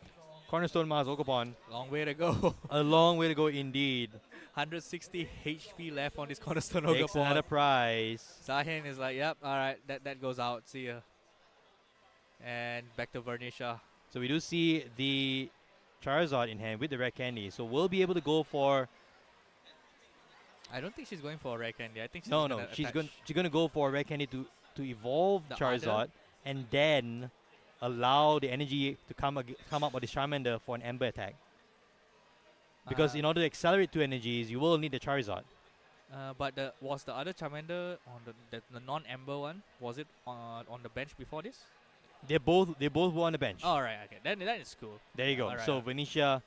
Cornerstone Mars Ogopon. Long way to go. A long way to go indeed. 160 HP left on this Cornerstone Takes Ogopon. another prize. Zahin is like, yep, alright, that goes out. See ya. And back to Vernisha. So we do see the Charizard in hand with the red candy. So we'll be able to go for... I don't think she's going for a rare candy. I think she's No, gonna she's attach. going to go for red candy to evolve The Charizard other? and then allow the energy to come up with the Charmander for an Ember attack. Because in order to accelerate 2 energies, you will need the Charizard. But was the other Charmander on the non-Ember one? Was it on the bench before this? They both were on the bench. All right, okay, then that is cool. There you go. Alright, So alright. Venetia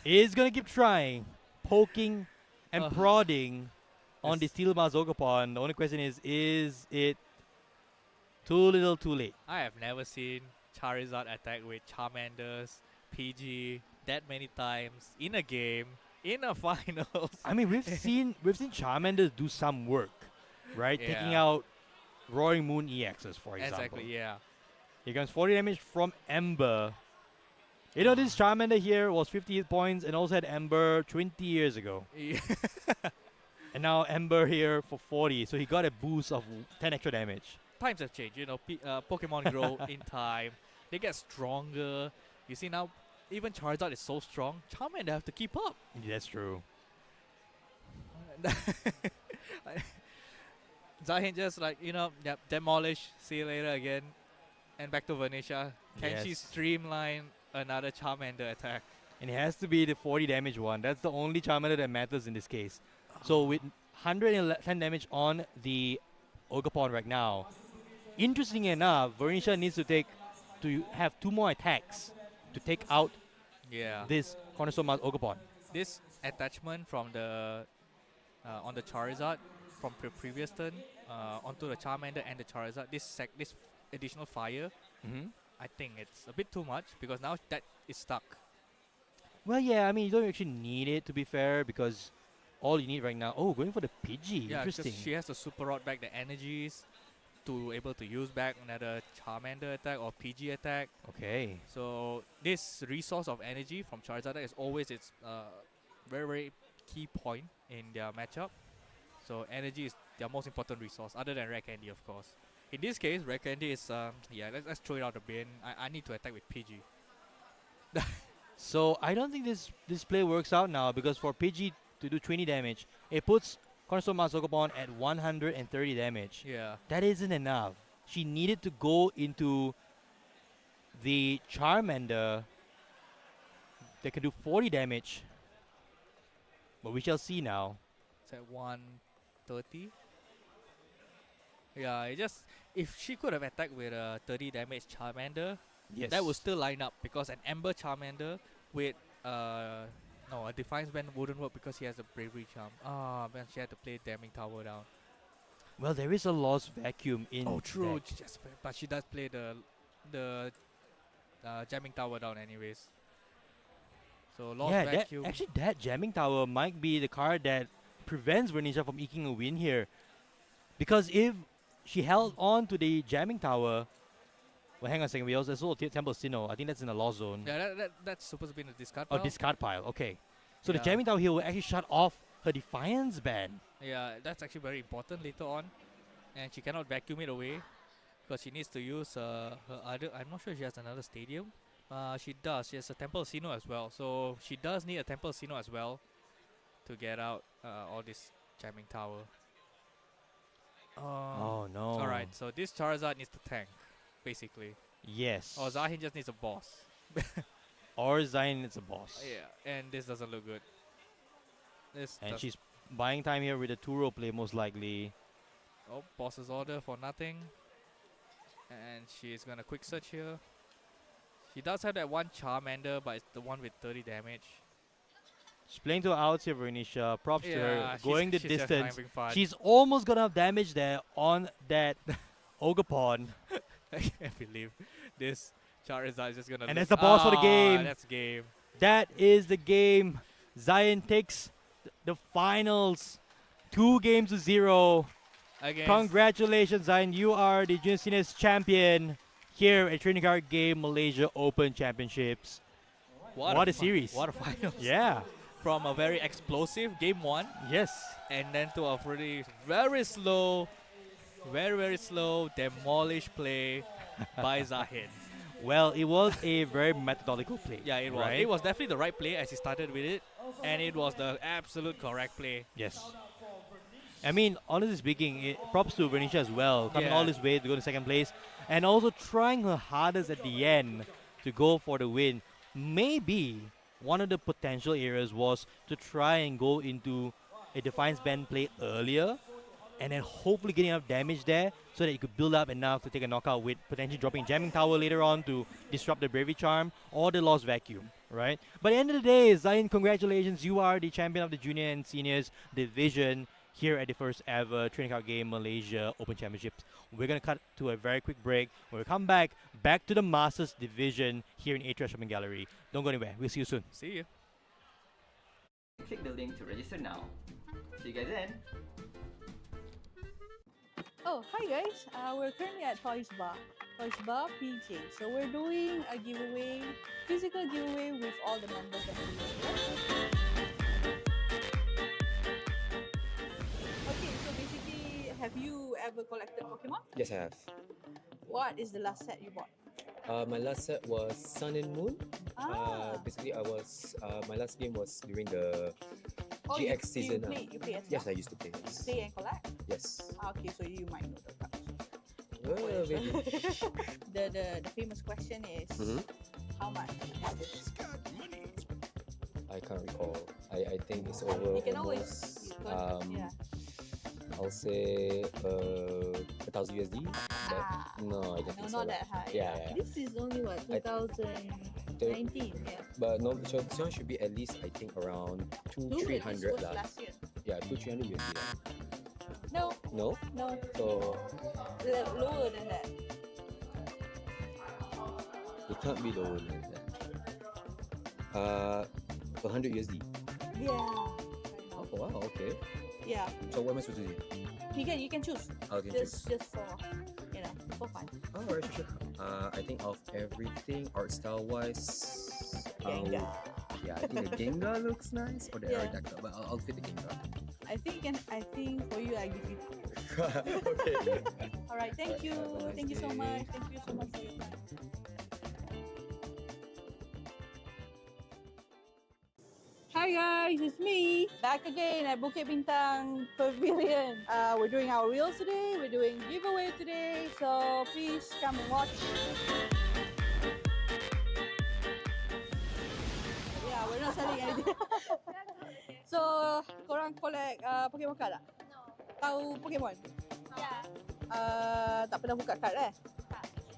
is going to keep trying, poking and prodding on the Steel Mars Ogopon. The only question is it too little too late? I have never seen Charizard attack with Charmanders, PG that many times in a game, in a finals. I mean, we've seen Charmander do some work, right? Taking Yeah. out Roaring Moon EXs, for example. Exactly, yeah. Here comes 40 damage from Ember. You know, this Charmander here was 58 points and also had Ember 20 years ago. Yeah. And now Ember here for 40, so he got a boost of 10 extra damage. Times have changed, you know. Pokemon grow in time. They get stronger. You see now, even Charizard is so strong. Charmander have to keep up. That's true. Zahin just like, yep, demolish, see you later again. And back to Venetia. Can she Yes. streamline another Charmander attack? And it has to be the 40 damage one. That's the only Charmander that matters in this case. So with 110 damage on the Ogopon right now, interestingly enough, Venetia needs to have 2 more attacks to take out this Cornerstone Mars Ogopon. This attachment from the on the Charizard from previous turn onto the Charmander and the Charizard. This additional fire, Mhm. I think it's a bit too much because now that is stuck. Well, yeah, I mean, you don't actually need it to be fair because all you need right now. Oh, going for the Pidgey. Yeah, Interesting. because she has to super rod back the energies to able to use back another Charmander attack or PG attack. Okay. So this resource of energy from Charizard is always its very very key point in their matchup. So energy is their most important resource other than Red Candy, of course. In this case, Red Candy is yeah. Let's throw it out the bin. I need to attack with PG. So I don't think this play works out now because for Pidgey to do 20 damage, it puts Cornerstone Mazokopon at 130 damage. Yeah. That isn't enough. She needed to go into the Charmander that can do 40 damage. But we shall see now. It's at 130. Yeah, it just if she could have attacked with a 30 damage Charmander, Yes. that would still line up because an Ember Charmander with no, a Defiance Band wouldn't work because he has a Bravery Charm. Ah, man, she had to play Damning Tower down. Well, there is a lost vacuum in. Oh, true. deck. But she does play the Jamming Tower down anyways. So lost Yeah, vacuum. actually, that Jamming Tower might be the card that prevents Vernisha from eking a win here. Because if she held on to the Jamming Tower, well, hang on a second. There's also Temple Sinnoh. I think that's in the lost zone. Yeah, that's supposed to be in the discard Oh, pile. discard pile. Okay. So the Yeah. Jamming Tower here will actually shut off her Defiance ban. Yeah, that's actually very important later on. And she cannot vacuum it away because she needs to use her other. I'm not sure if she has another stadium. She does. She has a Temple Sinnoh as well. So she does need a Temple Sinnoh as well to get out all this Jamming Tower. Oh, no. Alright, so this Charizard needs to tank, basically. Yes. Or Zahin just needs a boss. Or Zion is a boss. Yeah, and this doesn't look good. This And does- she's buying time here with a Turo play, most likely. Oh, boss's order for nothing. And she's gonna quick search here. She does have that one Charmander, but it's the one with 30 damage. She's playing to her outs here, Vernisha. Props to her. Yeah, Going the she's just distance. having fun. She's almost gonna have damage there on that Ogapon. I can't believe this Charizard is just gonna. And lose. that's the boss for the game. That's game. That is the game. Zion takes the finals. 2-0. Against- Congratulations, Zion. You are the Junior Seniors champion here at Trading Card Game Malaysia Open Championships. What a series. What a finals. Yeah. From a very explosive game 1. Yes. And then to a pretty very slow, very slow demolish play by Zahin. Well, it was a very methodical play. Yeah, it was. right? It was definitely the right play as he started with it, and it was the absolute correct play. Yes. I mean, honestly speaking, props to Vernisha as well, coming all Yeah. this way to go to second place, and also trying her hardest at the end to go for the win. Maybe one of the potential areas was to try and go into a Defiance Band play earlier, and then hopefully getting enough damage there so that you could build up enough to take a knockout with potentially dropping Jamming Tower later on to disrupt the Bravery Charm or the Lost Vacuum, right? But at the end of the day, Zion, congratulations. You are the champion of the Junior and Seniors division here at the first ever Trading Card Game Malaysia Open Championships. We're going to cut to a very quick break. When we come back to the Masters division here in Atria Shopping Gallery. Don't go anywhere. We'll see you soon. See you. Click the link to register now. See you guys then. Oh, hi guys. We're currently at Toys Bar PJ. So we're doing a giveaway, physical giveaway with all the members that we have. Okay, so basically, have you ever collected Pokemon? Yes, I have. What is the last set you bought? My last set was Sun and Moon. Ah. Basically, I was my last game was during the Oh, GX you season. play as Yes, well? I used to play. Yes. Play and collect? Yes. Okay, so you might know the cards. Well, maybe. The famous question is, Mhm. how much is this? I can't recall. I think it's over You can always, almost. you could, yeah. I'll say 1,000 USD. But no, I don't No, think so. not that high. Yeah, yeah. This is only what, 2019? Yeah. But no, so this one should be at least I think around Dude, 200-300 this was lah. last year. Yeah, 200-300 USD lah. No, No. no. So Lower than that. It can't be lower than that. 100 USD. Yeah. Oh wow, okay. Yeah. So what am I supposed to do? You can choose. I can just choose. for for fun. Oh, alright, sure. I think of everything art style wise. Gengar. Yeah, I think the Gengar looks nice or the Yeah. Aerodactyl, but I'll fit the Gengar. I think for you I give you. Okay. All right. Thank you. Have a nice Thank you so day. much. Thank you so much for your time. Hi guys, it's me back again at Bukit Bintang Pavilion. We're doing our reels today. We're doing giveaway today, so please come and watch. Yeah, we're not selling anything. So, korang collect Pokemon card tak? No. Tahu Pokemon? Yeah. Tak pernah buka card eh?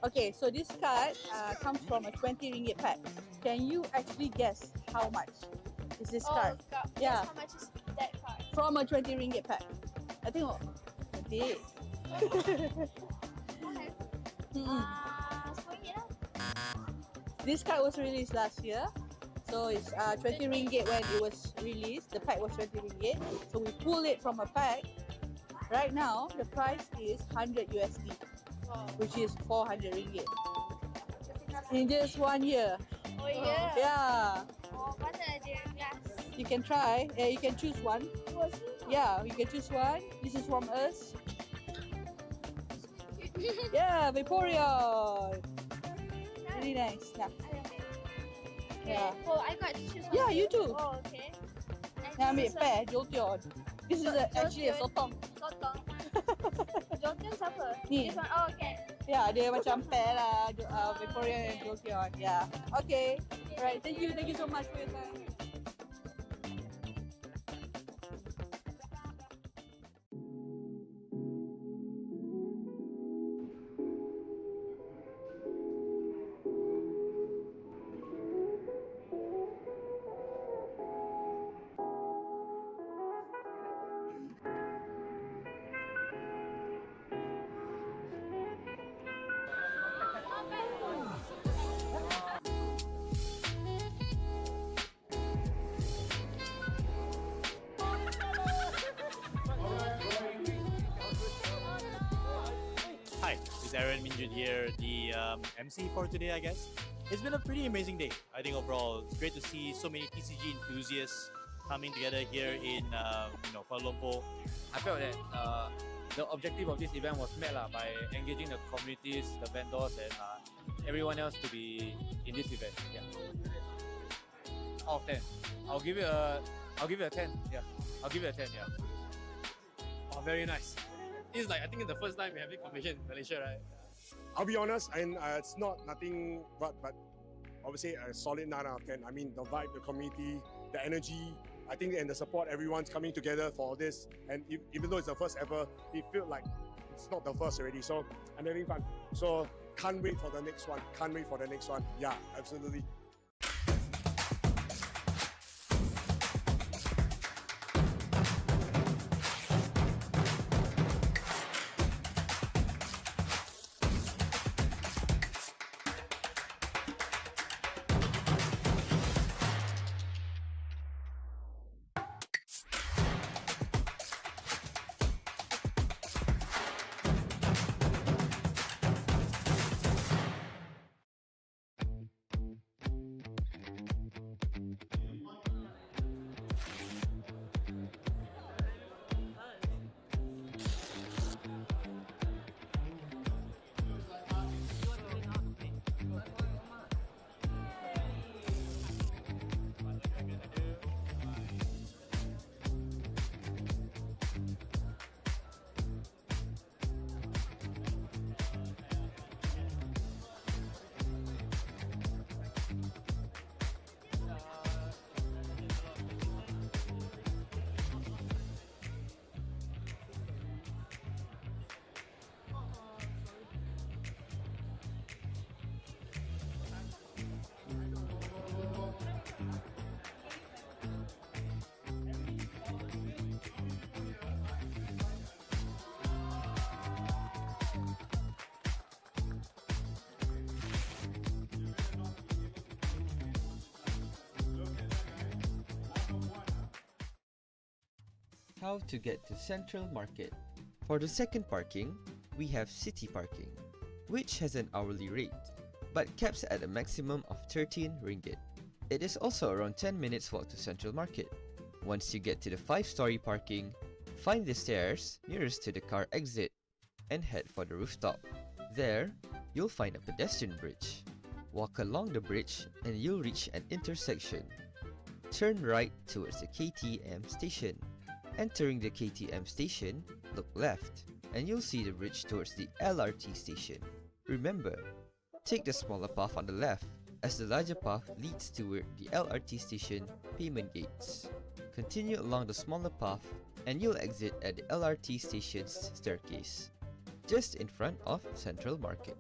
Okay, so this card comes from a 20 ringgit pack. Can you actually guess how much is this card? Yeah. How much is that card? From a 20 ringgit pack. I think cantik. Okay. 10 ringgit lah. This card was released last year. So it's 20 ringgit when it was released. The pack was 20 ringgit. So we pulled it from a pack. Right now, the price is 100 USD, which is 400 ringgit. In just 1 year. Oh yeah. Yeah. Oh, mana ada glass? You can try. You can choose one. Was it? Yeah, you can choose one. This is from us. Yeah, Vaporeon. Really nice. Yeah. Yeah. Oh, I got to choose one. Yeah, you too. Oh, okay. Now ambil pair, Jolteon. This is actually a sotong. Sotong. Jolteon siapa? Ni. This one. Oh, okay. Yeah, dia macam pair lah. Vaporeon and Jolteon. Yeah. Okay. Alright, thank you so much for your time. Hi, it's Aaron Minjun here, the MC for today, I guess. It's been a pretty amazing day. I think overall, it's great to see so many TCG enthusiasts coming together here in Kuala Lumpur. I felt that the objective of this event was met by engaging the communities, the vendors, and everyone else to be in this event. Yeah. Out of 10, I'll give it a 10. Yeah, I'll give it a 10. Yeah. Oh, very nice. This is like, I think it's the first time we're having competition in Malaysia, right? I'll be honest, and it's not nothing but obviously a solid 9 out of 10. I mean, the vibe, the community, the energy, I think, and the support, everyone's coming together for this. And even though it's the first ever, it feels like it's not the first already. So I'm having fun. So can't wait for the next one. Can't wait for the next one. Yeah, absolutely. How to get to Central Market. For the second parking, we have City Parking, which has an hourly rate, but caps at a maximum of 13 ringgit. It is also around 10 minutes walk to Central Market. Once you get to the 5-story parking, find the stairs nearest to the car exit and head for the rooftop. There, you'll find a pedestrian bridge. Walk along the bridge and you'll reach an intersection. Turn right towards the KTM station. Entering the KTM station, look left and you'll see the bridge towards the LRT station. Remember, take the smaller path on the left as the larger path leads toward the LRT station payment gates. Continue along the smaller path and you'll exit at the LRT station's staircase, just in front of Central Market.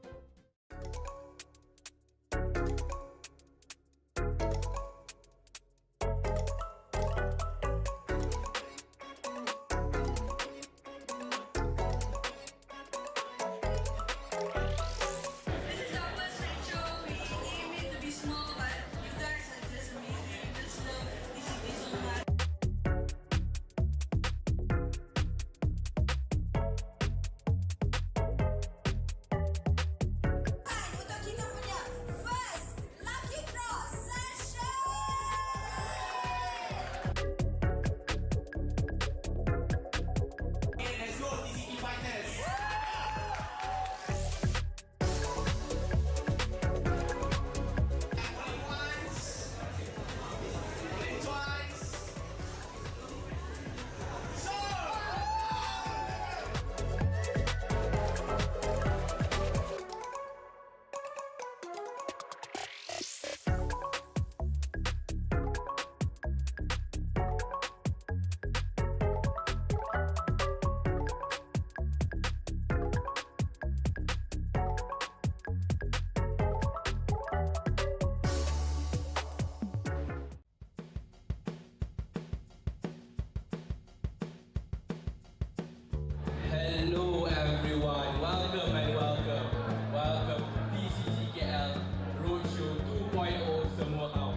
Hello everyone, welcome and welcome. Welcome to TCGKL Roadshow 2.0 semua house.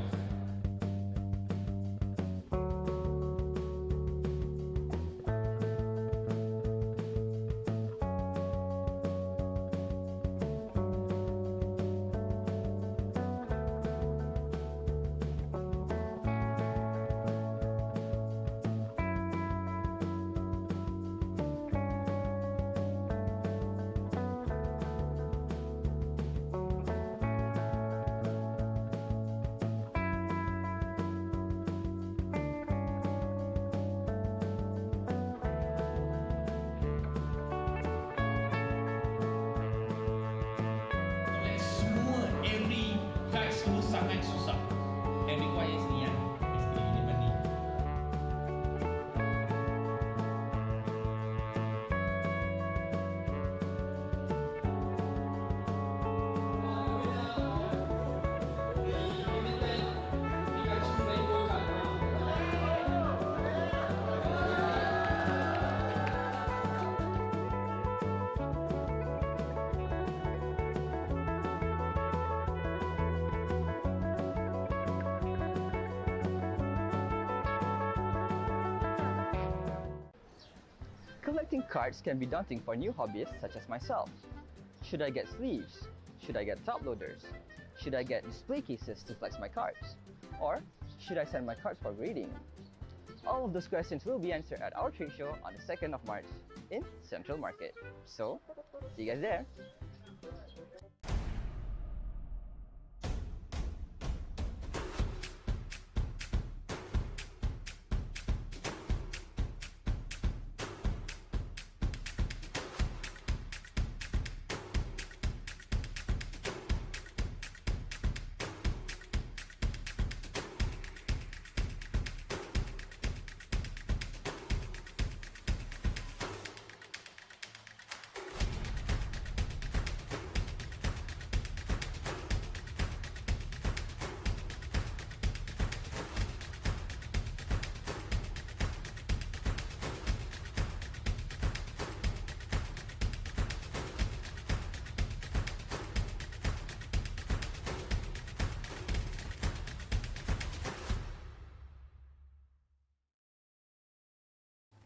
Sangat susah and requires niat. Mesti ini mandi. Collecting cards can be daunting for new hobbyists such as myself. Should I get sleeves? Should I get top loaders? Should I get display cases to flex my cards? Or should I send my cards for grading? All of those questions will be answered at our trade show on the 2nd of March in Central Market. So, see you guys there!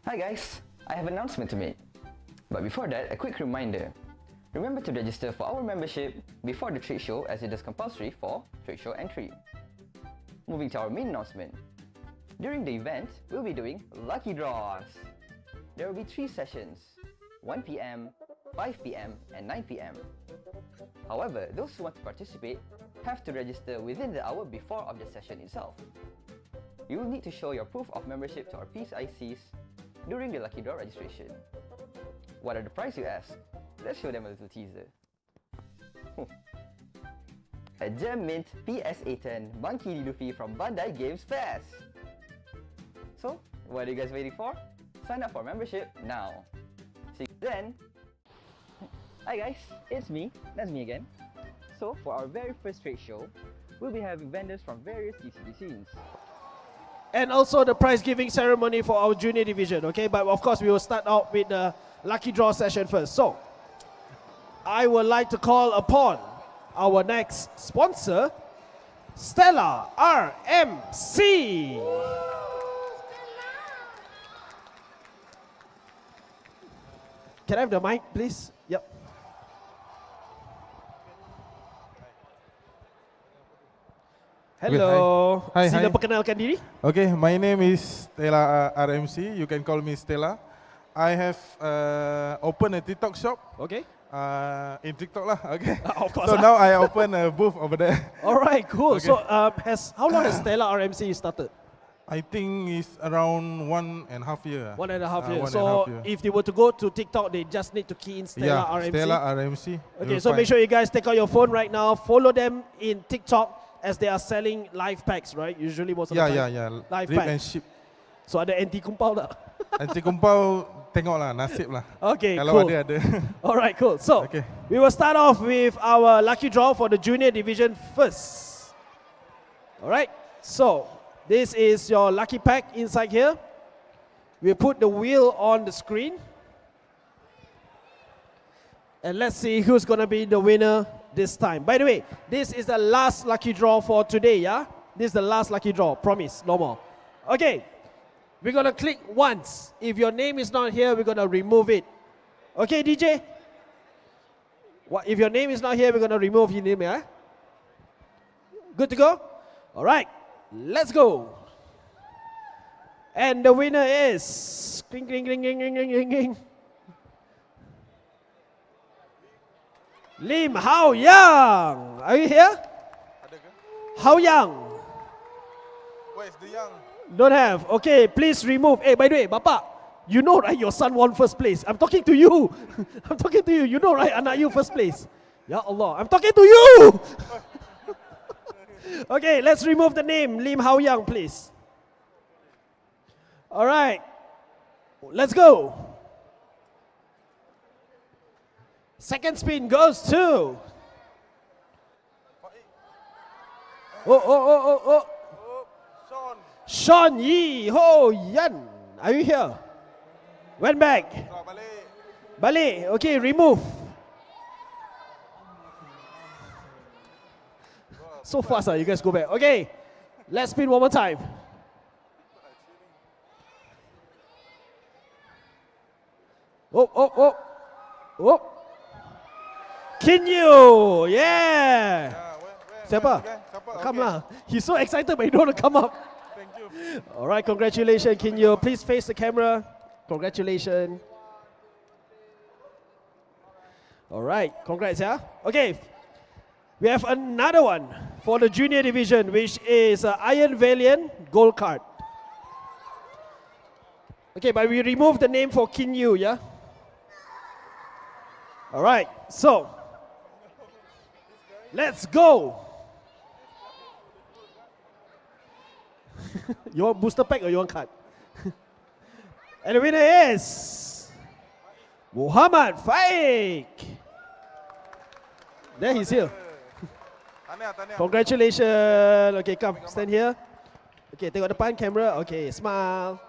Hi guys, I have an announcement to make. But before that, a quick reminder. Remember to register for our membership before the trade show, as it is compulsory for trade show entry. Moving to our main announcement. During the event, we'll be doing lucky draws. There will be 3 sessions, 1 PM, 5 PM and 9 PM. However, those who want to participate have to register within the hour before of the session itself. You will need to show your proof of membership to our PICs during the lucky draw registration. What are the prizes, you ask? Let's show them a little teaser. A Gem Mint PSA10 Monkey D. Luffy from Bandai Games Fest. So, what are you guys waiting for? Sign up for membership now. See you then. Hi guys, it's me. That's me again. So, for our very first trade show, we'll be having vendors from various TCG scenes. And also the prize giving ceremony for our junior division, okay? But of course, we will start out with the lucky draw session first. So, I would like to call upon our next sponsor, Stella RMC. Can I have the mic, please? Yep. Hello. Hi, Sila hi. perkenalkan diri. Okay, my name is Stella RMC. You can call me Stella. I have opened a TikTok shop. Okay. In TikTok lah. Okay. Of course. So now I open a booth over there. All right, cool. Okay. So how long has Stella RMC started? I think it's around 1.5 years. 1.5 years. 1.5 So years. if they were to go to TikTok, they just need to key in Stella RMC. Stella RMC. Okay, so make sure you guys take out your phone right now. Follow them in TikTok as they are selling live packs, right? Usually most of the time. Yeah. Live Rip pack. and ship. So ada anti kumpau tak? Anti kumpau tengok lah, nasib lah. Okay, Kalau cool. ada. Alright, cool. So, we will start off with our lucky draw for the junior division first. Alright, so this is your lucky pack inside here. We'll put the wheel on the screen. And let's see who's going to be the winner this time. By the way, this is the last lucky draw for today, yeah? This is the last lucky draw, promise, no more. Okay, we're going to click once. If your name is not here, we're going to remove it. Okay, DJ? What, if your name is not here, we're going to remove your name, yeah? Good to go? All right, let's go. And the winner is... Cling, cling, cling, cling, cling, cling, cling. Lim Hao Yang. Are you here? Hao Yang. Where's the young? Don't have. Okay, please remove. Hey, by the way, Bapak, you know, right, your son won first place. I'm talking to you. I'm talking to you. You know, right, anak you first place. Ya Allah, I'm talking to you. Okay, let's remove the name, Lim Hao Yang, please. All right, let's go. Second spin goes to... Oh. Sean Yi Ho Yan. Are you here? Went back. Balik. Okay, remove. So fast, you guys go back. Okay, let's spin one more time. Oh. Kinyu, yeah. Siapa? Come lah. He's so excited, but he don't want to come up. Thank you. All right, congratulations, Kinyu. Please face the camera. Congratulations. All right, congrats, yeah. Okay, we have another one for the junior division, which is Iron Valiant Gold Card. Okay, but we remove the name for Kinyu, yeah. All right, so let's go. You want booster pack or you want card? And the winner is Muhammad Faik. There he's here. Congratulations. Okay, come, stand here. Okay, tengok depan camera. Okay, smile.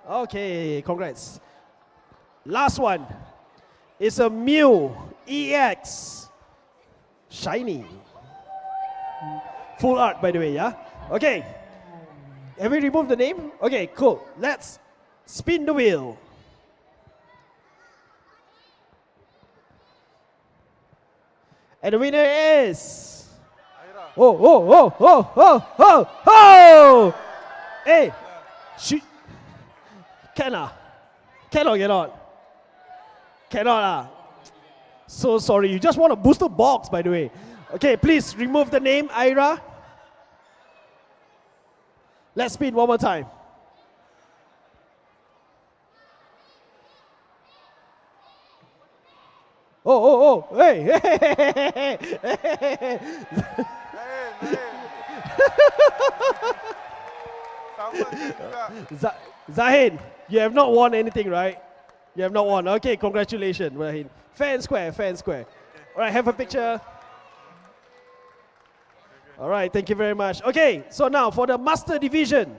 Okay, congrats. Last one is a Mew EX Shiny. Full art, by the way, yeah? Okay. Have we removed the name? Okay, cool. Let's spin the wheel. And the winner is... Oh, oh, oh, oh, oh, oh, oh! Hey, cannot cannot. So sorry, you just want a booster box, by the way. Okay, please remove the name, Ira. Let's spin one more time. Oh, hey, hey, Zahin, you have not won anything, right? You have not won. Okay, congratulations, Zahin. Fair and square, fair and square. All right, have a picture. All right, thank you very much. Okay, so now for the Master Division.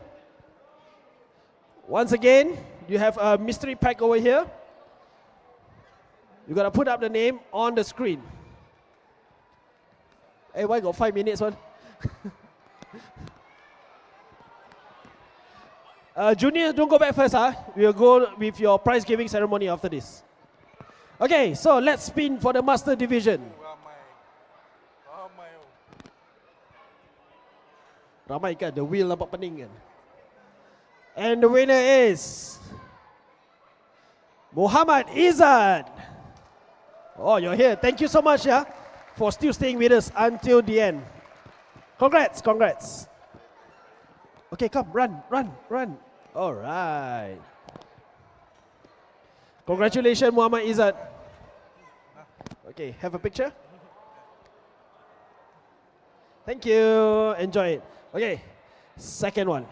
Once again, you have a mystery pack over here. You gotta put up the name on the screen. Hey, why got 5 minutes one? Junior, don't go back first, huh? We'll go with your prize giving ceremony after this. Okay, so let's spin for the Master Division. Ramai kan, the wheel nampak pening kan. And the winner is Muhammad Izzat. Oh, you're here. Thank you so much, yeah, for still staying with us until the end. Congrats, congrats. Okay, come, run. All right. Congratulations, Muhammad Izzat. Okay, have a picture. Thank you. Enjoy it. Okay, second one.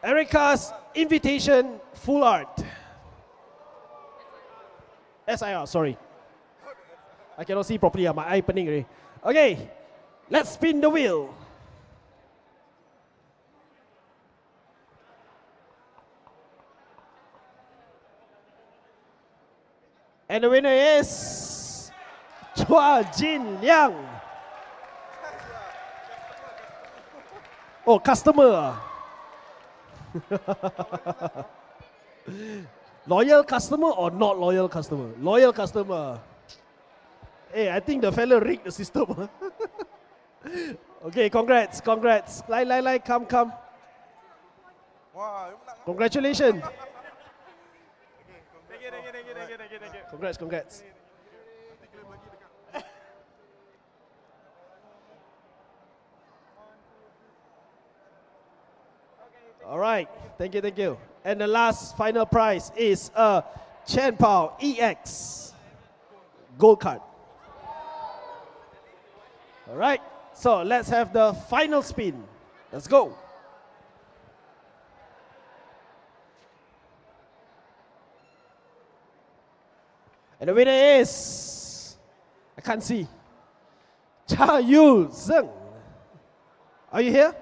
Erica's invitation full art. SIR, sorry. I cannot see properly, my eye pening already. Okay, let's spin the wheel. And the winner is Chua Jin Liang. Oh, customer. Loyal customer or not loyal customer? Loyal customer. Hey, I think the fella rigged the system. Okay, congrats. Lai, come. Congratulations. Congrats. All right, thank you. And the last final prize is a Chen Pao EX gold card. All right, so let's have the final spin. Let's go. And the winner is, I can't see, Cha Yu Zheng. Are you here?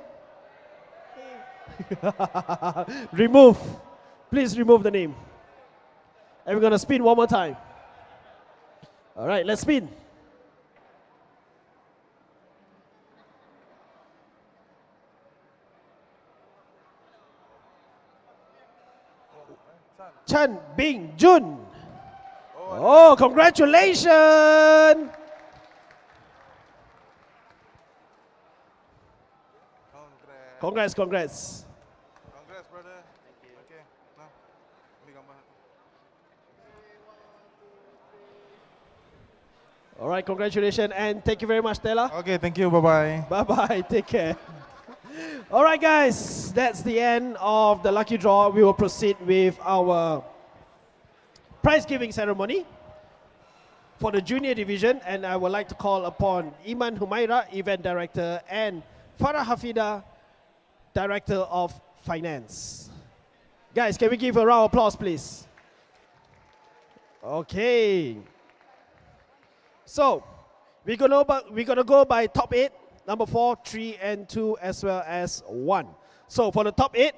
Please remove the name. And we're gonna spin one more time. All right, let's spin. Chan Bing Jun. Oh, congratulations! Congrats. Congrats, brother. Thank you. Okay, now, ambil gambar. All right, congratulations and thank you very much, Stella. Okay, thank you. Bye-bye. Bye-bye. Take care. All right, guys, that's the end of the lucky draw. We will proceed with our prize giving ceremony for the junior division, and I would like to call upon Iman Humaira, event director, and Farah Hafida, director of finance. Guys, can we give a round of applause, please? Okay. So, we're gonna go by top 8, number 4, 3, and 2, as well as 1. So for the top 8,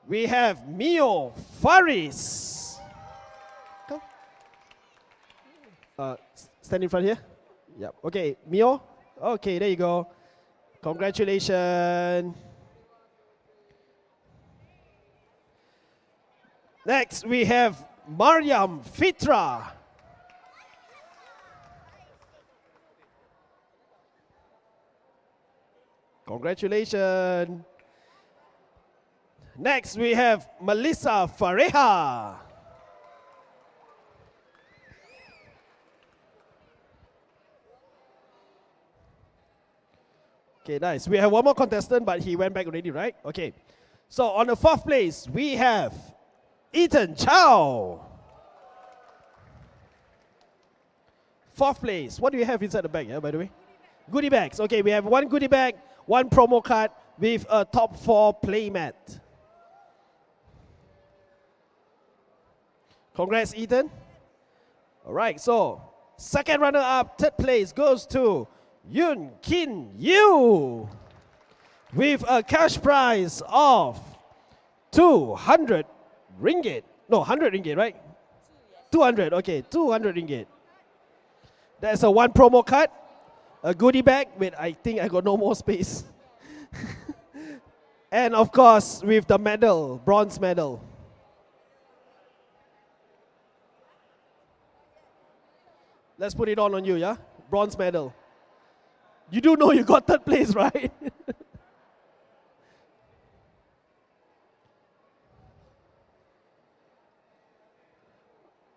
we have Mio Faris. Come. Stand in front here. Yep. Okay, Mio, Okay, there you go. Congratulations. Next, we have Mariam Fitra. Congratulations. Next, we have Melissa Fareha. Okay, nice. We have one more contestant, but he went back already, right? Okay. So on the fourth place, we have Ethan Chow. Fourth place. What do you have inside the bag, yeah, by the way? Goodie bags. Okay, we have one goodie bag, one promo card with a top 4 playmat. Congrats, Ethan. All right, so second runner-up, third place goes to Yun Kin Yu with a cash prize of 200 ringgit. No, 100 ringgit, right? 200, okay, 200 ringgit. That's a one promo card, a goodie bag. Wait, I think I got no more space. And of course, with the medal, bronze medal. Let's put it on you, yeah? Bronze medal. You do know you got third place, right?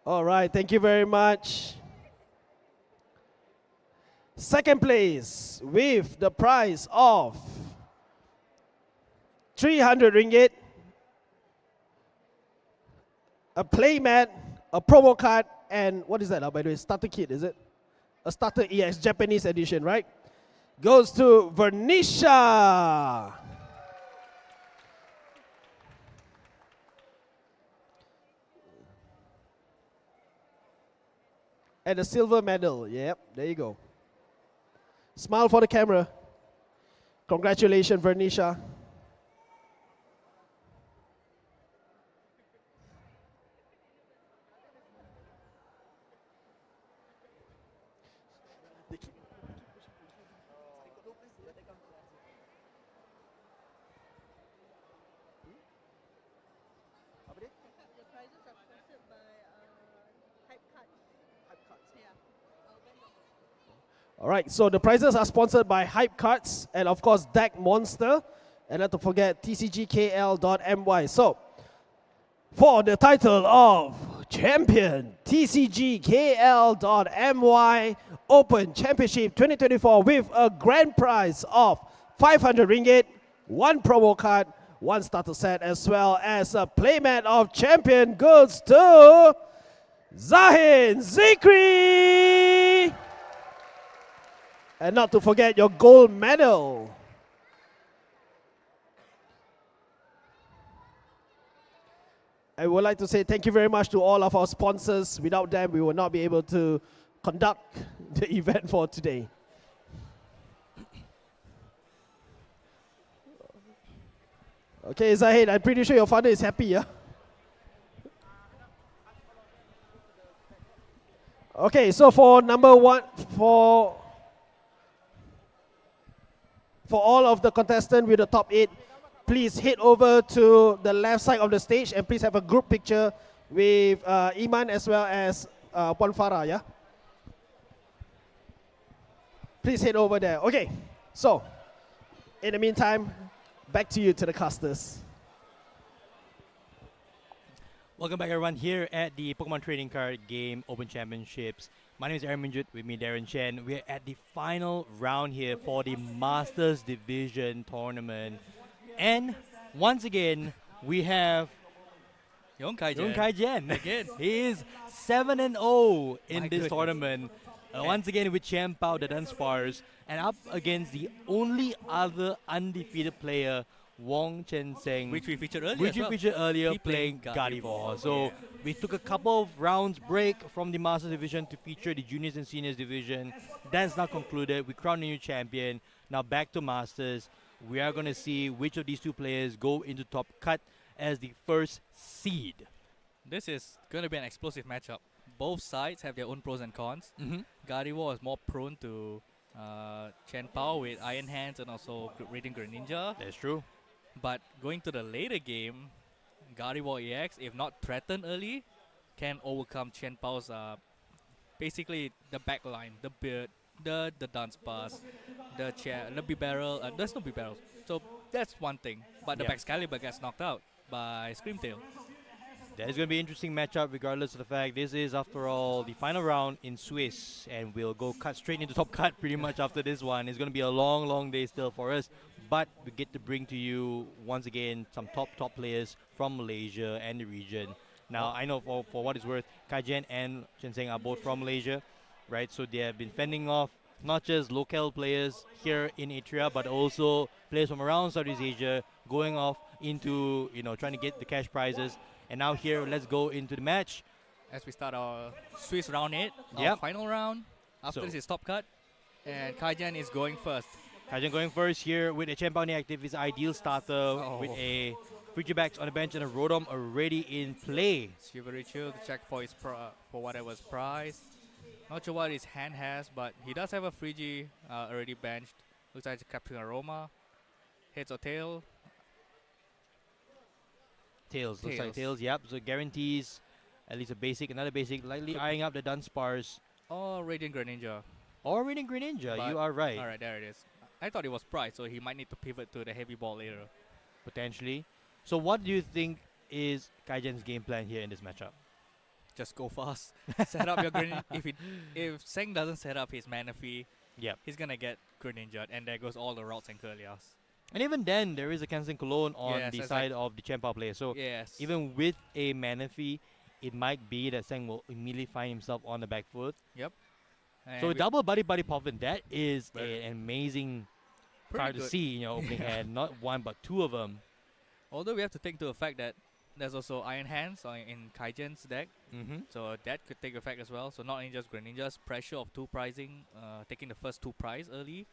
All right, thank you very much. Second place with the prize of 300 ringgit, a playmat, a promo card, and what is that, by the way? Starter kit, is it? A starter EX Japanese edition, right? Goes to Vernisha. And a silver medal. Yep, there you go. Smile for the camera. Congratulations, Vernisha. All right, so the prizes are sponsored by Hype Cards and of course Deck Monster, and not to forget TCGKL.my. So, for the title of Champion, TCGKL.my Open Championship 2024 with a grand prize of 500 ringgit, one promo card, one starter set, as well as a playmat of Champion goes to Zahin Zikri. And not to forget your gold medal. I would like to say thank you very much to all of our sponsors. Without them, we will not be able to conduct the event for today. Okay, Zahid, I'm pretty sure your father is happy, yeah? Okay, so for number one, for all of the contestants with the top 8, please head over to the left side of the stage and please have a group picture with Iman as well as Puan Farah, yeah? Please head over there. Okay, so in the meantime, back to you, to the casters. Welcome back, everyone, here at the Pokemon Trading Card Game Open Championships. My name is Aaron Minjut, with me Darren Chen. We're at the final round here for the Masters Division tournament. And once again, we have Yong Kai Jen. Again. He is 7-0 in My this goodness. tournament. Once again with Chen Pao, the Dunsparce, and up against the only other undefeated player, Wong Chen Seng, Which we featured earlier. which as we well. featured earlier, He playing played Gardevoir. So we took a couple of rounds break from the Masters Division to feature the Juniors and Seniors Division. That's now concluded. We crowned a new champion. Now back to Masters. We are going to see which of these two players go into top cut as the first seed. This is going to be an explosive matchup. Both sides have their own pros and cons. Mhm. Gardevoir is more prone to Chen Pao with Iron Hands and also Radiant Greninja. That's true. But going to the later game, Gardevoir EX, if not threatened early, can overcome Chen Pao's basically the back line, the beard, the dance pass, the chair, the B barrel. There's no B barrels, so that's one thing. But the Yeah. Excalibur gets knocked out by Screamtail. That is going to be an interesting matchup, regardless of the fact this is, after all, the final round in Swiss, and we'll go cut straight into top cut pretty much after this one. It's going to be a long, long day still for us, but we get to bring to you once again some top players from Malaysia and the region. Now, I know for what it's worth, Kaijen and Chen Seng are both from Malaysia, right? So they have been fending off not just local players here in Atria, but also players from around Southeast Asia going off into, trying to get the cash prizes. And now here, let's go into the match. As we start our Swiss round 8, our Yep. final round. After So- this is top cut, and Kaijen is going first. Kaijen going first here with a Chen Pao active, his ideal starter with Oh. a Frigibax on the bench and a Rotom already in play. Shivery Chill to check for his for whatever's prize. Not sure what his hand has, but he does have a Frigi already benched. Looks like it's capturing Aroma. Heads or tail? Tails, looks like tails, yep. So guarantees at least another basic, lightly eyeing up the Dunsparce. Or Radiant Greninja. Or Radiant Greninja, But- you are right. Alright, there it is. I thought it was prize, so he might need to pivot to the heavy ball later. Potentially. So what do you think is Kaijen's game plan here in this matchup? Just go fast. Set up your Greninja. If Seng doesn't set up his Manaphy, Yep. he's gonna get Greninja, and there goes all the routes and Curlias. And even then, there is a canceling cologne on Yes, the that's side like- of the Chen Pao player. So Yes. even with a Manaphy, it might be that Seng will immediately find himself on the back foot. Yep. And So we- double buddy Poffin, that is Very- an amazing Pretty card to good. see in your opening hand. Not one, but two of them. Although we have to take into effect that there's also Iron Hands in Kaijen's deck, so that could take effect as well. So not only just Greninja's pressure of 2 prizing, taking the first 2 prize early,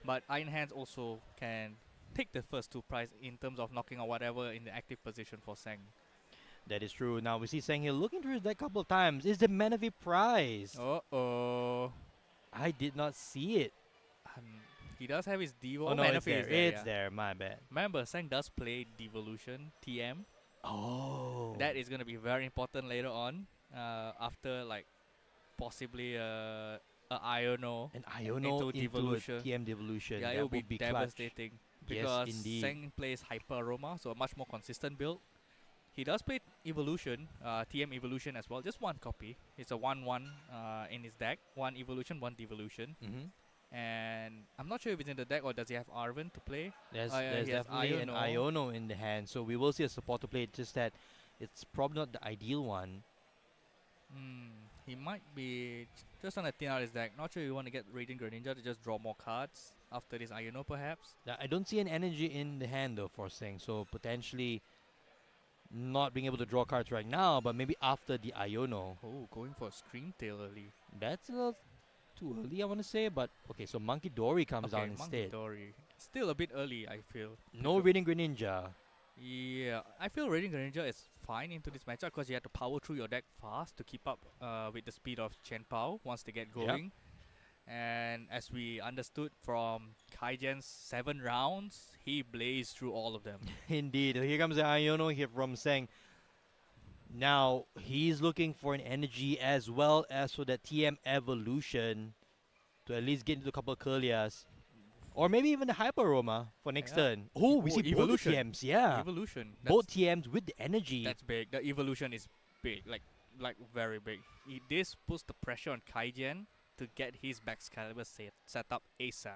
but Iron Hands also can take the first 2 prize in terms of knocking out whatever in the active position for Seng. That is true. Now we see Seng here looking through his deck a couple of times. Is the Manaphy prize? Uh-oh. I did not see it. He does have his Devo. Oh no, it's Manaphy there. is there, It's yeah. there. My bad. Remember, Seng does play Devolution, TM. Oh. That is going to be very important later on, after like possibly a Iono. An Iono into a Devolution. TM Devolution. Yeah, That it will would be be clutch. devastating. Yes, Because indeed. Seng plays Hyper Aroma, so a much more consistent build. He does play Evolution, TM Evolution as well, just one copy. It's a 1-1 in his deck. 1 Evolution, 1 Devolution. And I'm not sure if it's in the deck or does he have Arven to play. There's, Yeah, there's he has definitely an Iono in the hand, so we will see a support to play. It's just that it's probably not the ideal one. He might be just on a thin out his deck. Not sure you want to get Radiant Greninja to just draw more cards after this Iono perhaps. I don't see an energy in the hand though for Seng, so potentially not being able to draw cards right now, but maybe after the Iono. Oh, going for a Screamtail early. That's a little too early, I want to say, but okay, so Monkey Dory comes out Okay, Monkey instead. Dory. Still a bit early, I feel. No Radiant Greninja. Yeah, I feel Radiant Greninja is fine into this matchup because you have to power through your deck fast to keep up with the speed of Chen Pao once they get going. And as we understood from Kaijen's 7 rounds, he blazed through all of them. Indeed. Here comes the Iono here from Seng. Now, he's looking for an energy as well as for that TM evolution to at least get into a couple of Curlias. Or maybe even the Hyper Aroma for next turn. Oh, we see Evolution. both TMs, yeah. Evolution. Both TMs with the energy. That's big. The Evolution is big, like very big. This puts the pressure on Kaijen to get his Excalibur set up ASAP.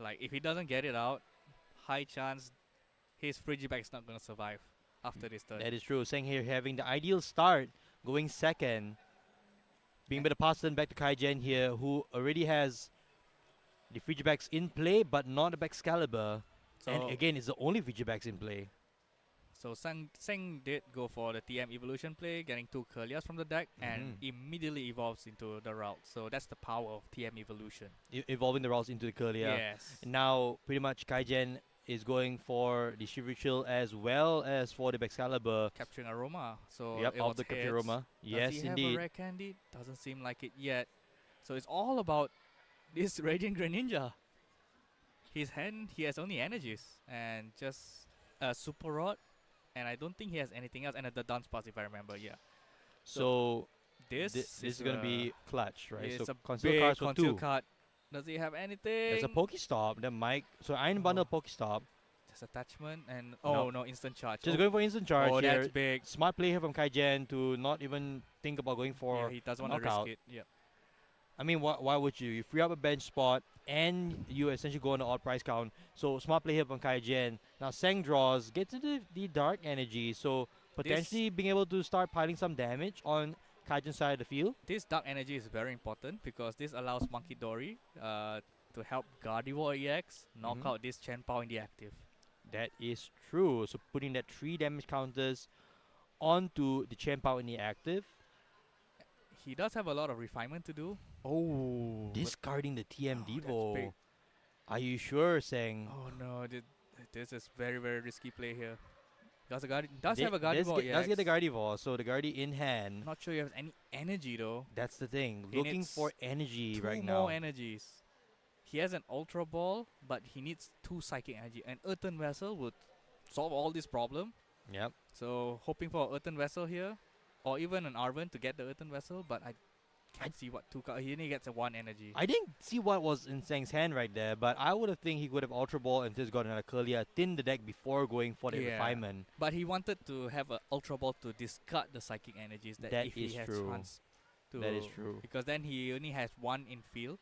Like, if he doesn't get it out, high chance his Frigiback is not going to survive after this turn. That is true. Seng here having the ideal start, going second. Being able to pass turn back to Kaijen here, who already has the Frigibacks in play, but not the Excalibur. And So- again, it's the only Frigibacks in play. So Seng did go for the TM Evolution play, getting 2 Curlias from the deck, and immediately evolves into the route. So that's the power of TM Evolution. Evolving the routes into the Curlia. Yes. And now, pretty much, Kaijen is going for the Shivery Chill as well as for the Excalibur. Capturing Aroma. So Yep, it of was the Capture heads. Aroma. Does Yes, he indeed. have a rare candy? Doesn't seem like it yet. So it's all about this Radiant Greninja. His hand, he has only energies and just a Super Rod, and I don't think he has anything else. And the Dance Pass, if I remember, yeah. So This is gonna be clutch, right? It's So a conceal big cards for conceal 2. card. Does he have anything? There's a Pokestop, the mic. So Iron Bundle Pokestop. Just attachment and No. no instant charge. Just going for instant charge Oh, here. that's big. Smart play here from Kaijen to not even think about going for Yeah, he doesn't want to risk knockout. it. Yep. I mean, why would you? You free up a bench spot and you essentially go on the odd price count. So smart play here from Kaijen. Now Sang draws, gets into the dark energy. So potentially being able to start piling some damage on Kaijen's side of the field. This dark energy is very important because this allows Monkey Dory to help Gardevoir EX knock out this Chen Pao in the active. That is true. So putting that 3 damage counters onto the Chen Pao in the active. He does have a lot of refinement to do. Oh, Discarding the TM big. Devo. Are you sure, Sang? Oh no, this is very risky play here. Does have a Does Gardevoir EX. get the Gardevoir, so the Guardi in hand. Not sure he has any energy though. That's the thing. He Looking needs for energy 2 right now. more energies. He has an Ultra Ball, but he needs 2 Psychic Energy. An Earthen Vessel would solve all this problem. Yep. So hoping for an Earthen Vessel here, or even an Arven to get the Earthen Vessel, but I can't see what 2 cards. He only gets a 1 energy. I didn't see what was in Sang's hand right there, but I would have think he could have Ultra Ball and just got another Curlia, thin the deck before going for the refinement. But he wanted to have an Ultra Ball to discard the Psychic Energies that if he has chance to. That is true. Because then he only has 1 in field.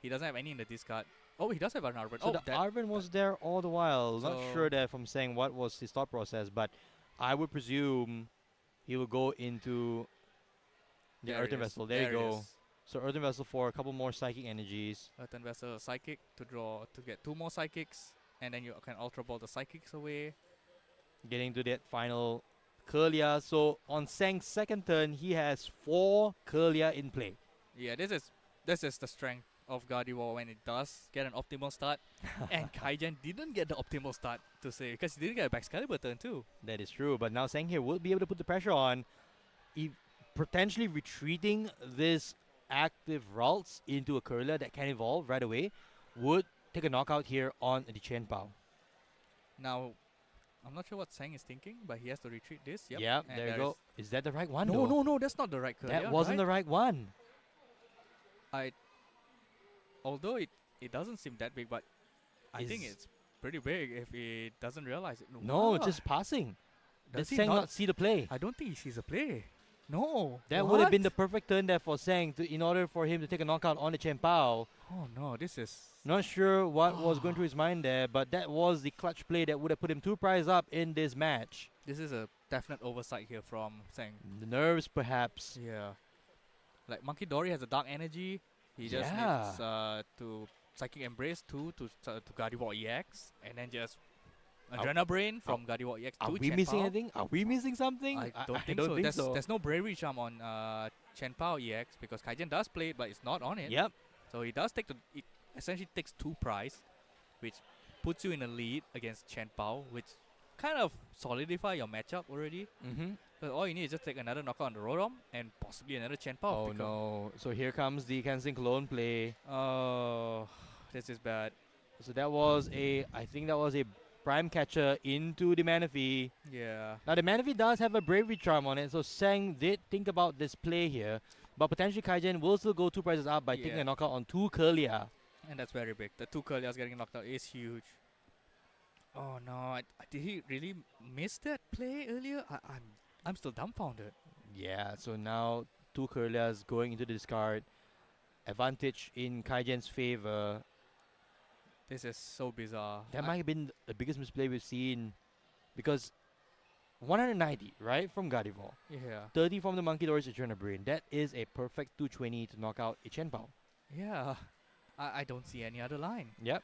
He doesn't have any in the discard. Oh, he does have an Arven. So the Arven was there all the while. Not So- sure that from saying what was his thought process, but I would presume he will go into the There it Earthen is. Vessel. There you There it go. is. So Earthen Vessel for a couple more Psychic Energies. Earthen Vessel Psychic to draw to get 2 more Psychics, and then you can Ultra Ball the Psychics away. Getting to that final Curlia. So on Sang's second turn, he has 4 Curlia in play. Yeah, this is the strength of Gardevoir when it does get an optimal start. And Kaijen didn't get the optimal start to say because he didn't get a Baxcalibur turn too. That is true, but now Sang here will be able to put the pressure on, potentially retreating this active Ralts into a Curler that can evolve right away, would take a knockout here on the Chen Pao. Now, I'm not sure what Sang is thinking, but he has to retreat this. Yep. Yep, and there you go. Is that the right one? No, though? no, that's not the right Curlia. That wasn't the right one. Although it doesn't seem that big, but I think Is- it's pretty big if he doesn't realize it. No, Wow. just passing. Does Did he Sang not- not see the play? I don't think he sees a play. No. That would have been the What? perfect turn there for Sang in order for him to take a knockout on the Chen Pao. Oh no, this is. Not sure what was going through his mind there, but that was the clutch play that would have put him 2 prize up in this match. This is a definite oversight here from Sang. The nerves, perhaps. Yeah. Like Monkey Dory has a dark energy. He just Yeah. needs to Psychic Embrace 2 to Gardevoir EX, and then just Adrenabrain from Gardevoir EX Are to we Chen missing Pao. anything? Are we missing something? I don't think don't so. think there's, so. there's no Bravery Charm on Chen Pao EX because Kaijen does play it, but it's not on it. Yep. So he does take it essentially takes 2 prize, which puts you in a lead against Chen Pao, which kind of solidify your matchup already. Mm-hmm. Because all you need is just take another knockout on the Rodom and possibly another Chen Pao. Oh pick up. no. So here comes the canceling clone play. Oh, this is bad. So that was I think that was a Prime Catcher into the Manaphy. Yeah. Now the Manaphy does have a Bravery Charm on it, so Sang did think about this play here. But potentially Kaijen will still go 2 prizes up by taking a knockout on 2 Curlia. And that's very big. The 2 Curlias getting knocked out is huge. Oh no, did he really miss that play earlier? I'm still dumbfounded. Yeah, so now 2 Curlias going into the discard. Advantage in Kaijen's favor. This is so bizarre. That might have been the biggest misplay we've seen, because 190, right, from Gardevoir. Yeah. 30 from the Monkey Doris Adrenabrain. That is a perfect 220 to knock out a Chen Pao. Yeah. I don't see any other line. Yep.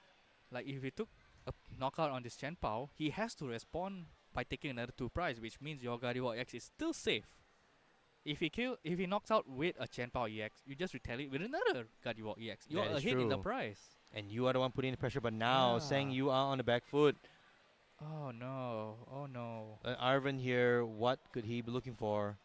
Like if he took a knockout on this Chen Pao, he has to respond by taking another 2 prize, which means your Gardevoir EX is still safe. If he knocks out with a Chen Pao EX, you just retaliate with another Gardevoir EX. You're That is ahead in the true. prize. And you are the one putting the pressure, but now Yeah. saying you are on the back foot. Oh no. Oh no. Arven here, what could he be looking for?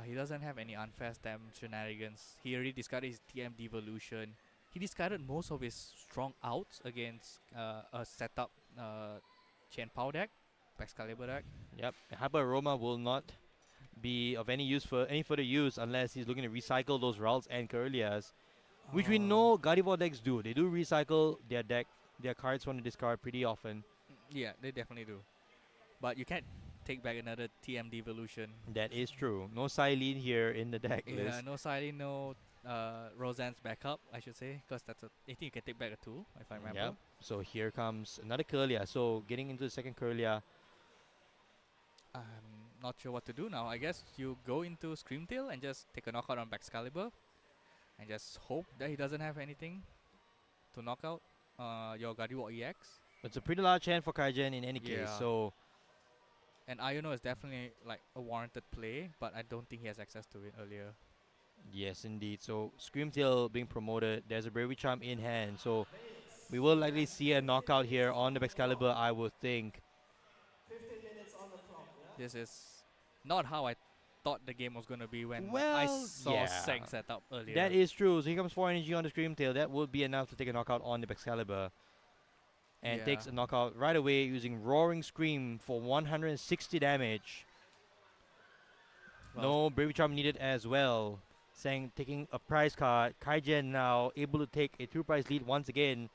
He doesn't have any unfair stamp shenanigans. He already discarded his TM Devolution. he discarded most of his strong outs against a setup Chen Pao deck, Excalibur deck. Yep, Hyper Aroma will not be of any further use unless he's looking to recycle those Ralts and Corellias, which we know Gardevoir decks do. They do recycle their cards from the discard pretty often. Yeah, they definitely do. But you can't take back another TM Devolution. That is true. No Silene here in the deck Yeah, list. no Silene, no Roseanne's backup, I should say, because I think you can take back a 2, if I remember. Yep. So here comes another Corellia. So getting into the second Corellia. I'm not sure what to do now. I guess you go into Screamtail and just take a knockout on Excalibur and just hope that he doesn't have anything to knock out your Gardevoir EX. It's a pretty large hand for Kaijen in any case. Yeah. So And Iono is definitely like a warranted play, but I don't think he has access to it earlier. yes, indeed. So Screamtail being promoted. There's a Bravery Charm in hand. So we will likely see a knockout here on the Excalibur, I would think. This is not how I thought the game was going to be when I Well, saw yeah. Sang set up earlier. That is true. So here comes 4 energy on the Screamtail. That would be enough to take a knockout on the Excalibur. And takes Yeah. a knockout right away using Roaring Scream for 160 damage. No Bravery Charm needed as well. Sang taking a prize card. Kaijen now able to take a 2-prize lead once again.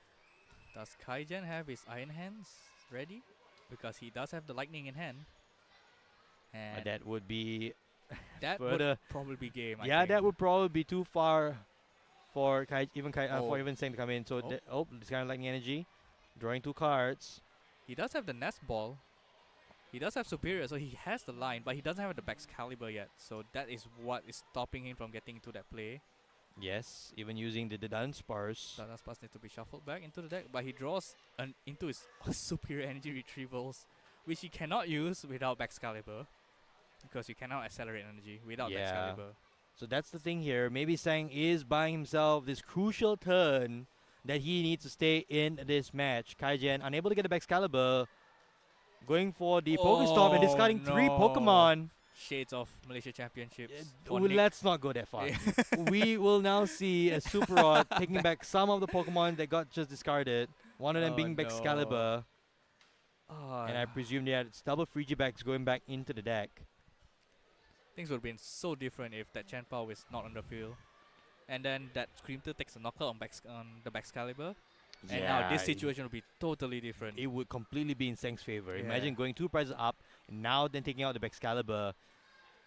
Does Kaijen have his Iron Hands ready? Because he does have the Lightning in hand. And That would be that further. would probably be game. I Yeah, think. that would probably be too far for for Oh. even Sang to come in. So Oh. this kind of Lightning Energy, drawing 2 cards. He does have the Nest Ball. He does have Superior, so he has the line, but he doesn't have the Excalibur yet. So that is what is stopping him from getting into that play. Yes, even using the Dunsparce. Dunsparce needs to be shuffled back into the deck, but he draws into his Superior Energy Retrievals, which he cannot use without Excalibur, because you cannot accelerate energy without Excalibur. So that's the thing here. Maybe Sang is buying himself this crucial turn that he needs to stay in this match. Kaijen unable to get the Excalibur, going for the Pokestop and discarding 3 Pokemon. Shades of Malaysia Championships. Let's not go that far. We will now see a Super Rod taking back some of the Pokemon that got just discarded. One of them being Excalibur. And I presume it's double Frigibacks going back into the deck. Things would have been so different if that Chen Pao is not on the field. And then that Screamtail takes a knockout on the Excalibur. And now this situation would be totally different. It would completely be in Sang's favor. Yeah. Imagine going 2 prizes up, and now then taking out the Excalibur,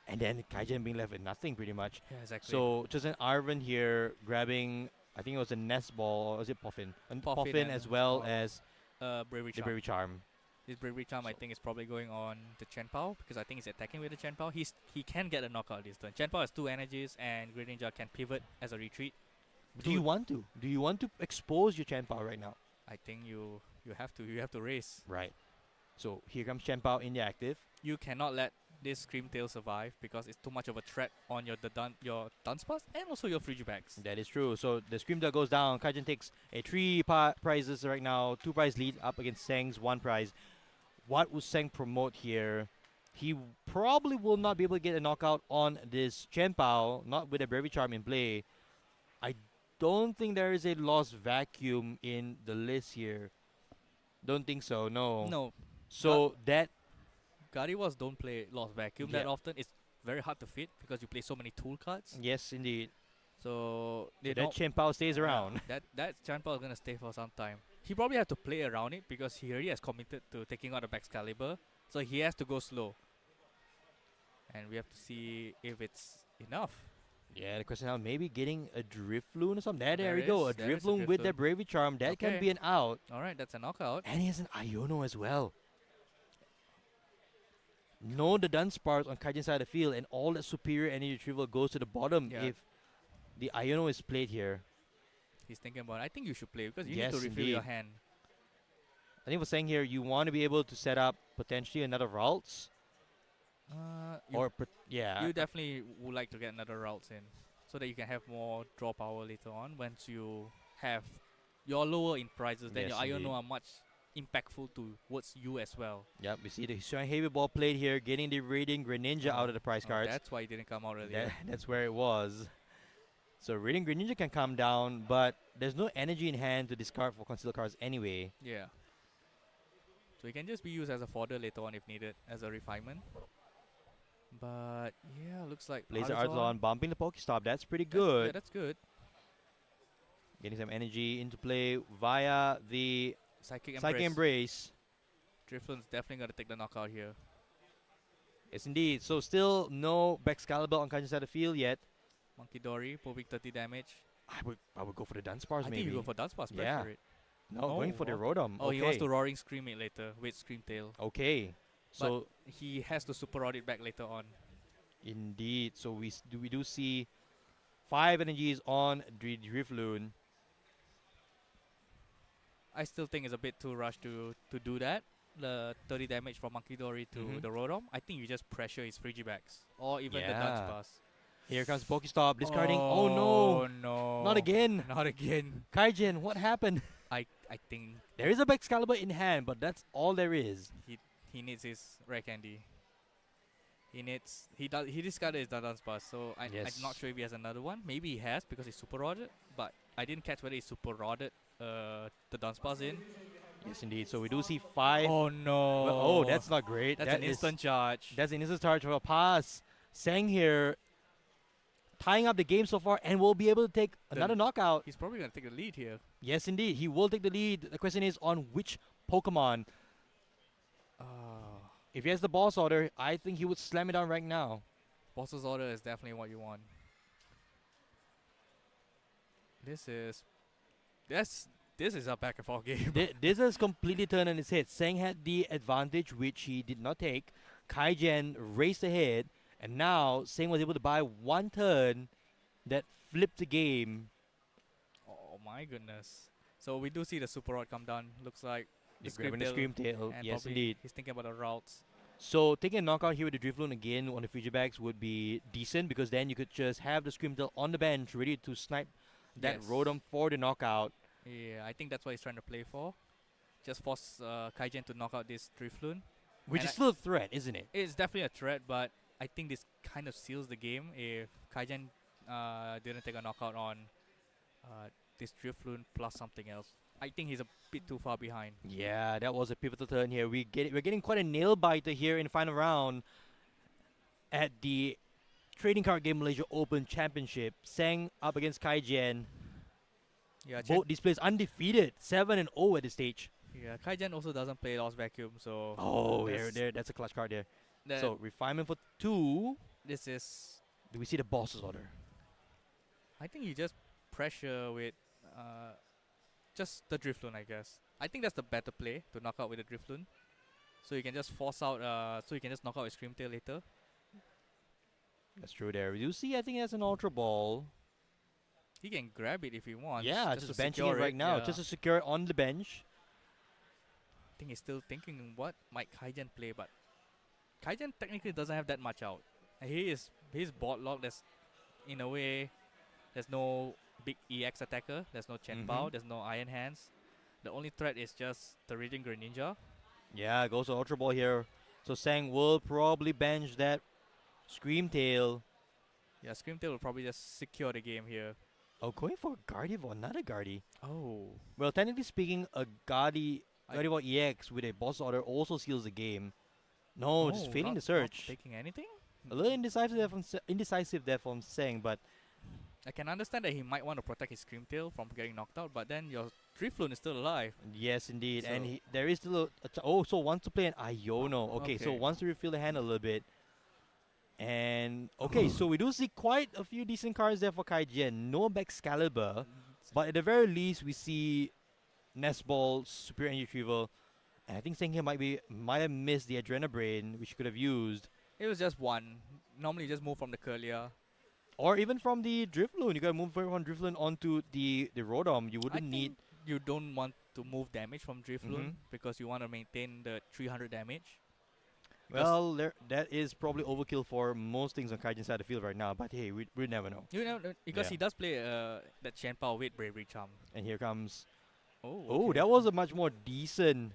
and then Kaijen being left with nothing pretty much. Yeah, exactly. So just an Arven here grabbing, I think it was a Nest Ball, or was it Puffin? Puffin as well as Bravery the Charm. Bravery Charm. This Bravery Charm, I think, is probably going on the Chen Pao, because I think he's attacking with the Chen Pao. He can get a knockout this turn. Chen Pao has 2 energies, and Great Ninja can pivot as a retreat. Do you want to? Do you want to expose your Chen Pao right now? I think you have to. You have to race. Right. So here comes Chen Pao in the active. You cannot let this Screamtail survive because it's too much of a threat on your Dunsparce and also your Frigibacks. That is true. So the Screamtail goes down. Kaijen takes a 3 prizes right now. 2 prize lead up against Sang's 1 prize. What would Sang promote here? He probably will not be able to get a knockout on this Chen Pao, not with a Bravery Charm in play. I don't think there is a lost vacuum in the list here. Don't think so, no. No. So that Gardevoirs don't play Lost Vacuum that often. It's very hard to fit because you play so many tool cards. Yes, indeed. So they that don't. Chen Pao stays around. That Chen Pao is gonna stay for some time. He probably have to play around it because he already has committed to taking out the Excalibur. So he has to go slow. And we have to see if it's enough. Yeah, the question now, maybe getting a Drifloon or something. There There we go. A is- there is a Drifloon with the Drifloon. Bravery Charm. That can Okay. be an out. Alright, that's a knockout. And he has an Iono as well. No, the Dunsparce on Kaijen's side of the field, and all that superior energy retrieval goes to the bottom if the Iono is played here. He's thinking about I think you should play because you Yes, need to refill your indeed. hand. I think we're saying here you want to be able to set up potentially another Ralts. You definitely would like to get another routes in so that you can have more draw power later on once you have you're lower in prizes, then Yes, your indeed. Iono are much impactful towards you as well. Yep, we see the Historian Heavy Ball played here, getting the Radiant Greninja out of the prize cards. That's why it didn't come out earlier. That's where it was. So Radiant Greninja can come down, but there's no energy in hand to discard for concealed cards anyway. Yeah. So it can just be used as a fodder later on if needed, as a refinement. But yeah, looks like Laser Artisan. Artisan bumping the Pokestop. That's pretty Yeah, good. that's good. Getting some energy into play via the Psychic Embrace. Drifloon's definitely going to take the knockout here. Yes, indeed. So still no Excalibur on Kaijen's side of the field yet. Monkey Dory, moving 30 damage. I would go for the Dunsparce I maybe. think you go for Dunsparce, Yeah. pressure it. No, going for the Rotom. Oh, he wants to Roaring Scream it later with Scream Tail. Okay. So but he has to Super Rod it back later on. Indeed. So we do see 5 energies on Drifloon. I still think it's a bit too rushed to do that. The 30 damage from Monkey Dory to the Rotom. I think you just pressure his Frigibacks or even the Dunsparce. Here comes Pokestop discarding. Oh, no. no. Not again. Not again. Kaijen, what happened? I think there is a Excalibur in hand, but that's all there is. He needs his rare candy. He discarded his Dunsparce, so I'm not sure if he has another one. Maybe he has because he's super rodded, but I didn't catch whether he super rodded the Dunsparce in. Yes, indeed. So we do see 5. Oh no! Well, oh, that's not great. That's an instant charge. That's an instant charge for a pass. Sang here, tying up the game so far, and will be able to take another knockout. He's probably gonna take the lead here. Yes, indeed. He will take the lead. The question is on which Pokemon. If he has the Boss Order, I think he would slam it down right now. Boss's Order is definitely what you want. This is a back and forth game. This has completely turned on its head. Sang had the advantage, which he did not take. Kaijen raced ahead, and now Sang was able to buy one turn that flipped the game. Oh my goodness. So we do see the Super Rod come down. Looks like He's grabbing the Scream Tail. and Yes, probably indeed. He's thinking about the routes. So taking a knockout here with the Drifloon again on the Frigibags would be decent because then you could just have the Scream Tail on the bench ready to snipe that Rotom for the knockout. Yeah, I think that's what he's trying to play for. Just force Kaijen to knock out this Drifloon. Which And is still a threat, isn't it? It's definitely a threat, but I think this kind of seals the game if Kaijen didn't take a knockout on this Drifloon plus something else. I think he's a bit too far behind. Yeah, that was a pivotal turn here. We're getting quite a nail biter here in the final round at the Trading Card Game Malaysia Open Championship. Sang up against Kaijen. Yeah, both these players undefeated, 7-0 at this stage. Yeah, Kaijen also doesn't play Lost Vacuum, so Oh, that's a clutch card there. So refinement for 2. This is. Do we see the Boss's Order? I think you just pressure with just the Drifloon, I guess. I think that's the better play to knock out with the Drifloon. So you can just force out. So you can just knock out with Scream Tail later. That's true there. We do see, I think that's an Ultra Ball. He can grab it if he wants. Yeah, just benching it right now. Yeah. Just to secure it on the bench. I think he's still thinking what might Kaijen play, but Kaijen technically doesn't have that much out. He's board locked. There's, in a way, there's no big EX attacker. There's no Chen Pao. There's no Iron Hands. The only threat is just the Radiant Greninja. Yeah, goes to Ultra Ball here. So Sang will probably bench that Scream Tail. Yeah, Scream Tail will probably just secure the game here. Oh, going for a Gardevoir, another Guardy. Oh. Well, technically speaking, a Gardevoir EX with a Boss Order also seals the game. No, just failing the search. Not taking anything? A little indecisive there from Sang, but I can understand that he might want to protect his Scream Tail from getting knocked out, but then your Drifloon is still alive. yes, indeed. And there is still so wants to play an Iono. Okay, so wants to refill the hand a little bit. And okay, so we do see quite a few decent cards there for Kaijen. No Excalibur, but at the very least we see Nest Ball, Superior Energy Retrieval, and I think Sang here might have missed the Adrenabrain, which he could have used. It was just one. Normally you just move from the Curlia. Or even from the Drifloon. You gotta move from Drifloon onto the Rotom. You wouldn't need. You don't want to move damage from Drifloon because you want to maintain the 300 damage. Well, that is probably overkill for most things on Kaijen's side of the field right now. But hey, we never know. You know, because he does play that Chen Pao with Bravery Charm. And here comes. Oh, that was a much more decent.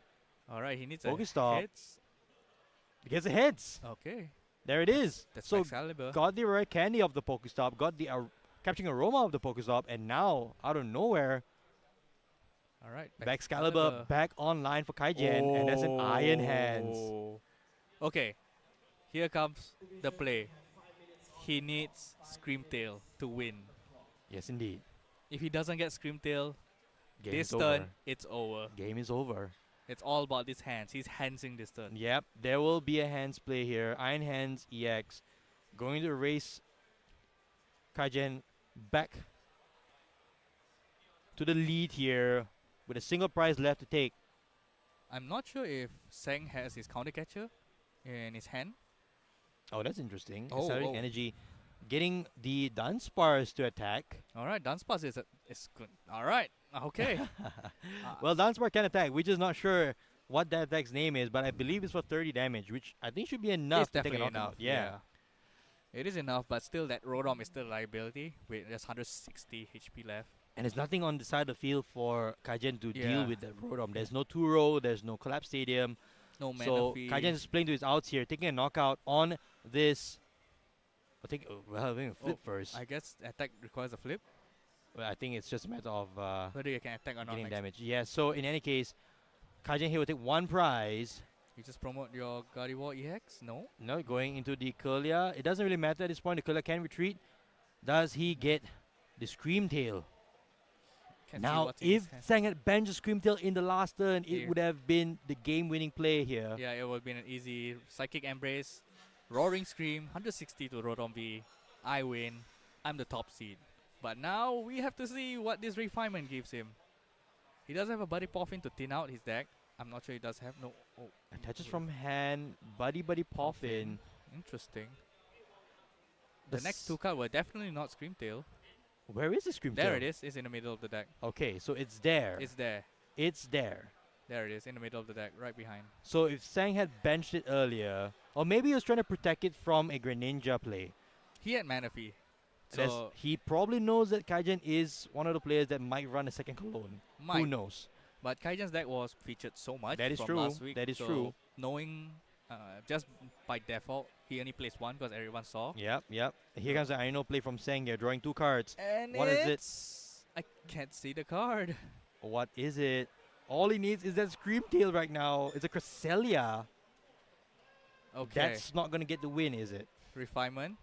All right, he needs Pokestop. a hits. He gets a hits. Okay. There it is. That's so Excalibur. got the rare candy of the Pokestop. Got the capturing a Roma of the Pokestop, and now, out of nowhere, All right. Excalibur back online for Kaijen, and that's an Iron Hands. Okay, here comes the play. He needs Screamtail to win. Yes, indeed. If he doesn't get Screamtail, Game this is turn, over. it's over. Game is over. It's all about these hands. He's handsing this turn. Yep, there will be a hands play here. Iron Hands EX going to race Kaijen back to the lead here with a single prize left to take. I'm not sure if Sang has his counter catcher in his hand. Oh, that's interesting. Oh, Accelerating oh. energy, getting the Dunsparce to attack. All right, Dunsparce is good. All right, okay. Well, Dunsparce can attack. We're just not sure what that attack's name is, but I believe it's for 30 damage, which I think should be enough It's to take a definitely knockout. enough. Yeah. It is enough, but still that Rodom is still a liability with just 160 HP left. And there's nothing on the side of the field for Kaijen to deal Yeah. with that Rodom. There's no Turo, there's no Collapse Stadium. No mana So fee. Kaijen is playing to his outs here, taking a knockout on this. I think, well, I think a flip first. I guess attack requires a flip. Well, I think it's just a matter of Whether you can attack or not. getting next. damage. Yeah, so in any case, Kaijen here will take one prize. You just promote your Gardevoir EX? No. No, going into the Curlia. It doesn't really matter at this point. The Curlia can retreat. Does he get the Screamtail? Can see Now, what's in his if hand. Sang had benched Screamtail in the last turn, it Yeah. would have been the game-winning play here. Yeah, it would have been an easy Psychic Embrace, Roaring Scream, 160 to Rodom V. I win. I'm the top seed. But now we have to see what this refinement gives him. He doesn't have a Buddy Poffin to thin out his deck. I'm not sure he does have. No. Oh, Attaches from hand, Buddy Poffin. Interesting. The next two cards were definitely not Screamtail. Where is the Screamtail? There it is. It's in the middle of the deck. Okay, so it's there. It's there. It's there. There it is, in the middle of the deck, right behind. So if Sang had benched it earlier, or maybe he was trying to protect it from a Greninja play. He had mana fee. That's- So he probably knows that Kaijen is one of the players that might run a second clone. Who Might. knows? But Kaijen's deck was featured so much That is from true. last week. That is so true. Knowing just by default, he only plays one because everyone saw. Yep, yep. Here comes the I know play from Sang here, drawing two cards. And What is it? it's I can't see the card. What is it? All he needs is that Screamtail right now. It's a Cresselia. Okay. That's not going to get the win, is it? Refinement.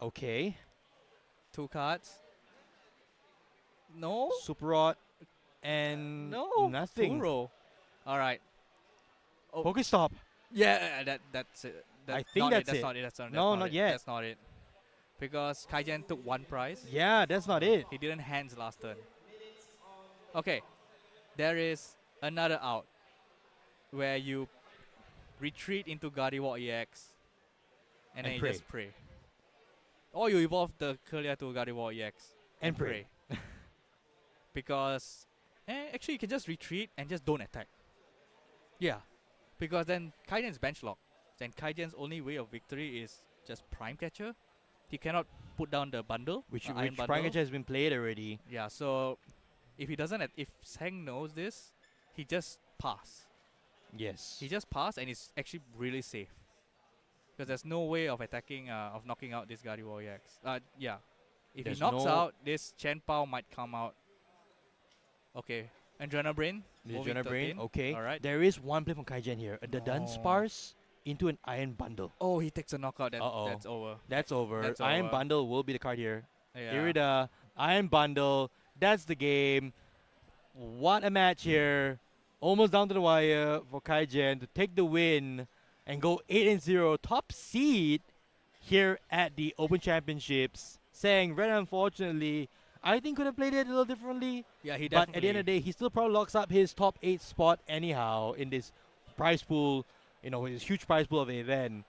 Okay. Two cards. No. Super Rod and No. nothing. Turo. All right. Oh. Pokestop. Yeah, that's it. I That's think not that's That's it. not it. That's not, No, that's not it. yet. That's not it. Because Kaijen took one prize. Yeah, that's not it. He didn't hands last turn. Okay. There is another out where you retreat into Gardevoir EX and then And you just pray. Or you evolve the Curlia to Gardevoir EX And pray. Because actually you can just retreat and just don't attack. Yeah. Because then Kaijen's bench lock. Then Kaijen's only way of victory is just Prime Catcher. He cannot put down the bundle. Which Iron bundle. Prime Catcher has been played already. Yeah, so if he doesn't, if Sang knows this, he just pass. Yes. He just pass and it's actually really safe. Because there's no way of attacking, of knocking out this Gardevoir EX. Yeah. If There's he knocks no- out, this Chen Pao might come out. Okay. Adrenal Brain. The moving Adrenal Brain, 13. okay. Alright. There is one play from Kaijen here. The Dunsparce into an Iron Bundle. Oh, he takes a knockout. Uh-oh. That's over. That's over. That's Iron over. Bundle will be the card here. Yeah. Irida, Iron Bundle. That's the game. What a match here. Almost down to the wire for Kaijen to take the win and go 8-0 top seed here at the Open Championships. Saying, very unfortunately, I think could have played it a little differently. Yeah, he But at the end definitely- of the day, he still probably locks up his top 8 spot anyhow in this prize pool, his huge prize pool of the event.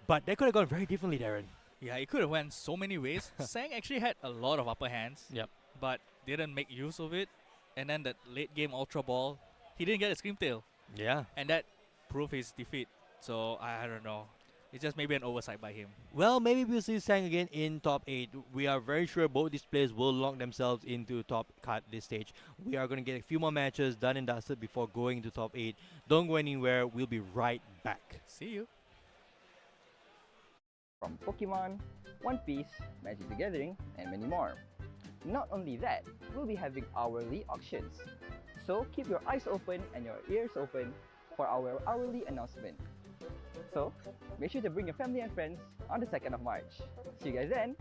But that could have gone very differently, Darren. Yeah, it could have went so many ways. Sang actually had a lot of upper hands. Yep. But didn't make use of it. And then that late game Ultra Ball, he didn't get a Screamtail. Yeah. And that proved his defeat. So I don't know. It's just maybe an oversight by him. Well, maybe we'll see Sang again in top 8. We are very sure both these players will lock themselves into top cut this stage. We are going to get a few more matches done and dusted before going into top 8. Don't go anywhere. We'll be right back. See you. From Pokemon, One Piece, Magic the Gathering, and many more. Not only that, we'll be having hourly auctions. So keep your eyes open and your ears open for our hourly announcement. So make sure to bring your family and friends on the 2nd of March. See you guys then!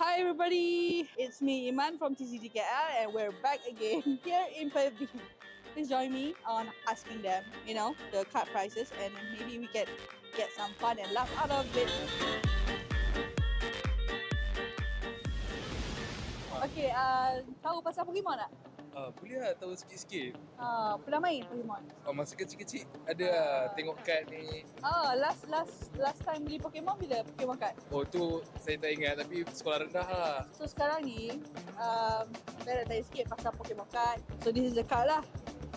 Hi everybody, it's me Iman from TCGKL and we're back again here in Perth. Please join me on asking them, the card prices and maybe we can get some fun and laugh out of it. Okay, tahu pasal Pokemon tak? Boleh lah tahu sikit-sikit. Pernah main Pokemon? Masa kecil-kecil ada lah tengok kad ni. Last time beli Pokemon bila Pokemon card? Oh tu saya tak ingat tapi sekolah rendah lah. So sekarang ni, saya nak tanya sikit pasal Pokemon card. So this is the card lah.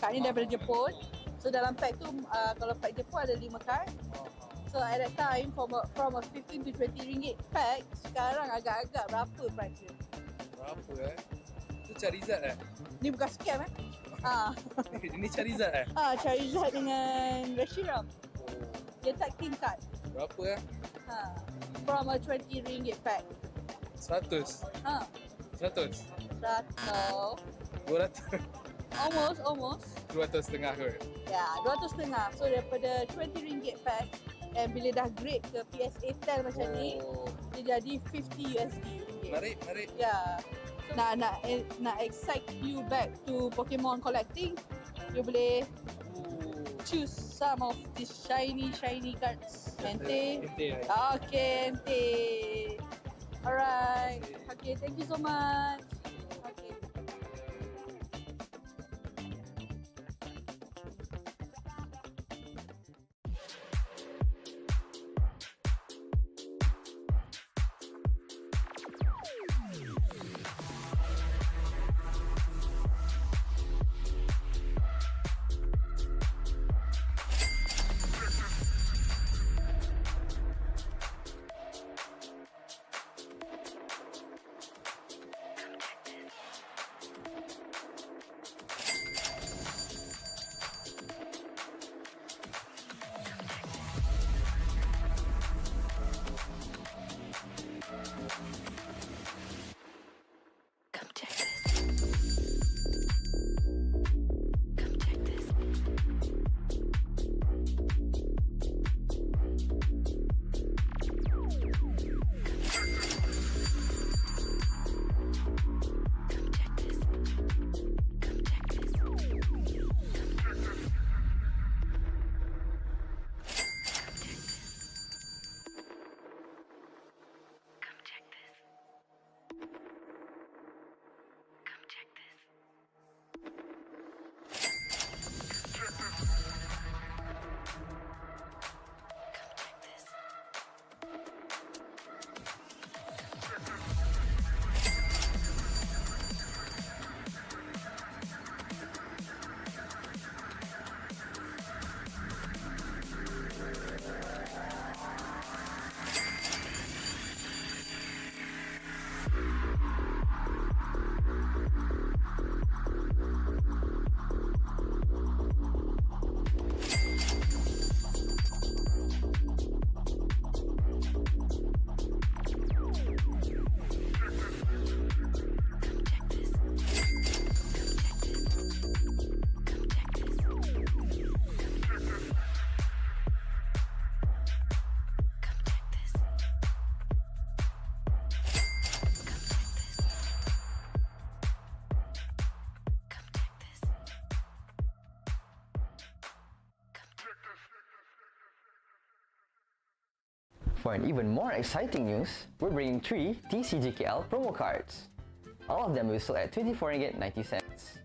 Card ni daripada Jepun. So dalam pack tu, kalau pack Jepun ada 5 card. So at that time, from a 15 to 20 ringgit pack, sekarang agak-agak berapa price dia? Berapa Tu Charizard Ni bukan scam Ini Charizard Charizard dengan Reshiram. Dia tag team card. Berapa From a 20 ringgit pack. 100 100 200 Almost 200 setengah kot. Ya, 200 setengah. So daripada 20 ringgit pack, and bila dah grade ke PSA 10 macam ni, dia jadi 50 USD. Menarik. Ya. So, nak excite you back to Pokemon collecting, you boleh choose some of these shiny cards. Ente. Okay, ente. Alright. Okay, thank you so much. Okay. For an even more exciting news, we're bringing 3 TCGKL promo cards. All of them will sell at 24 ringgit 90 cents.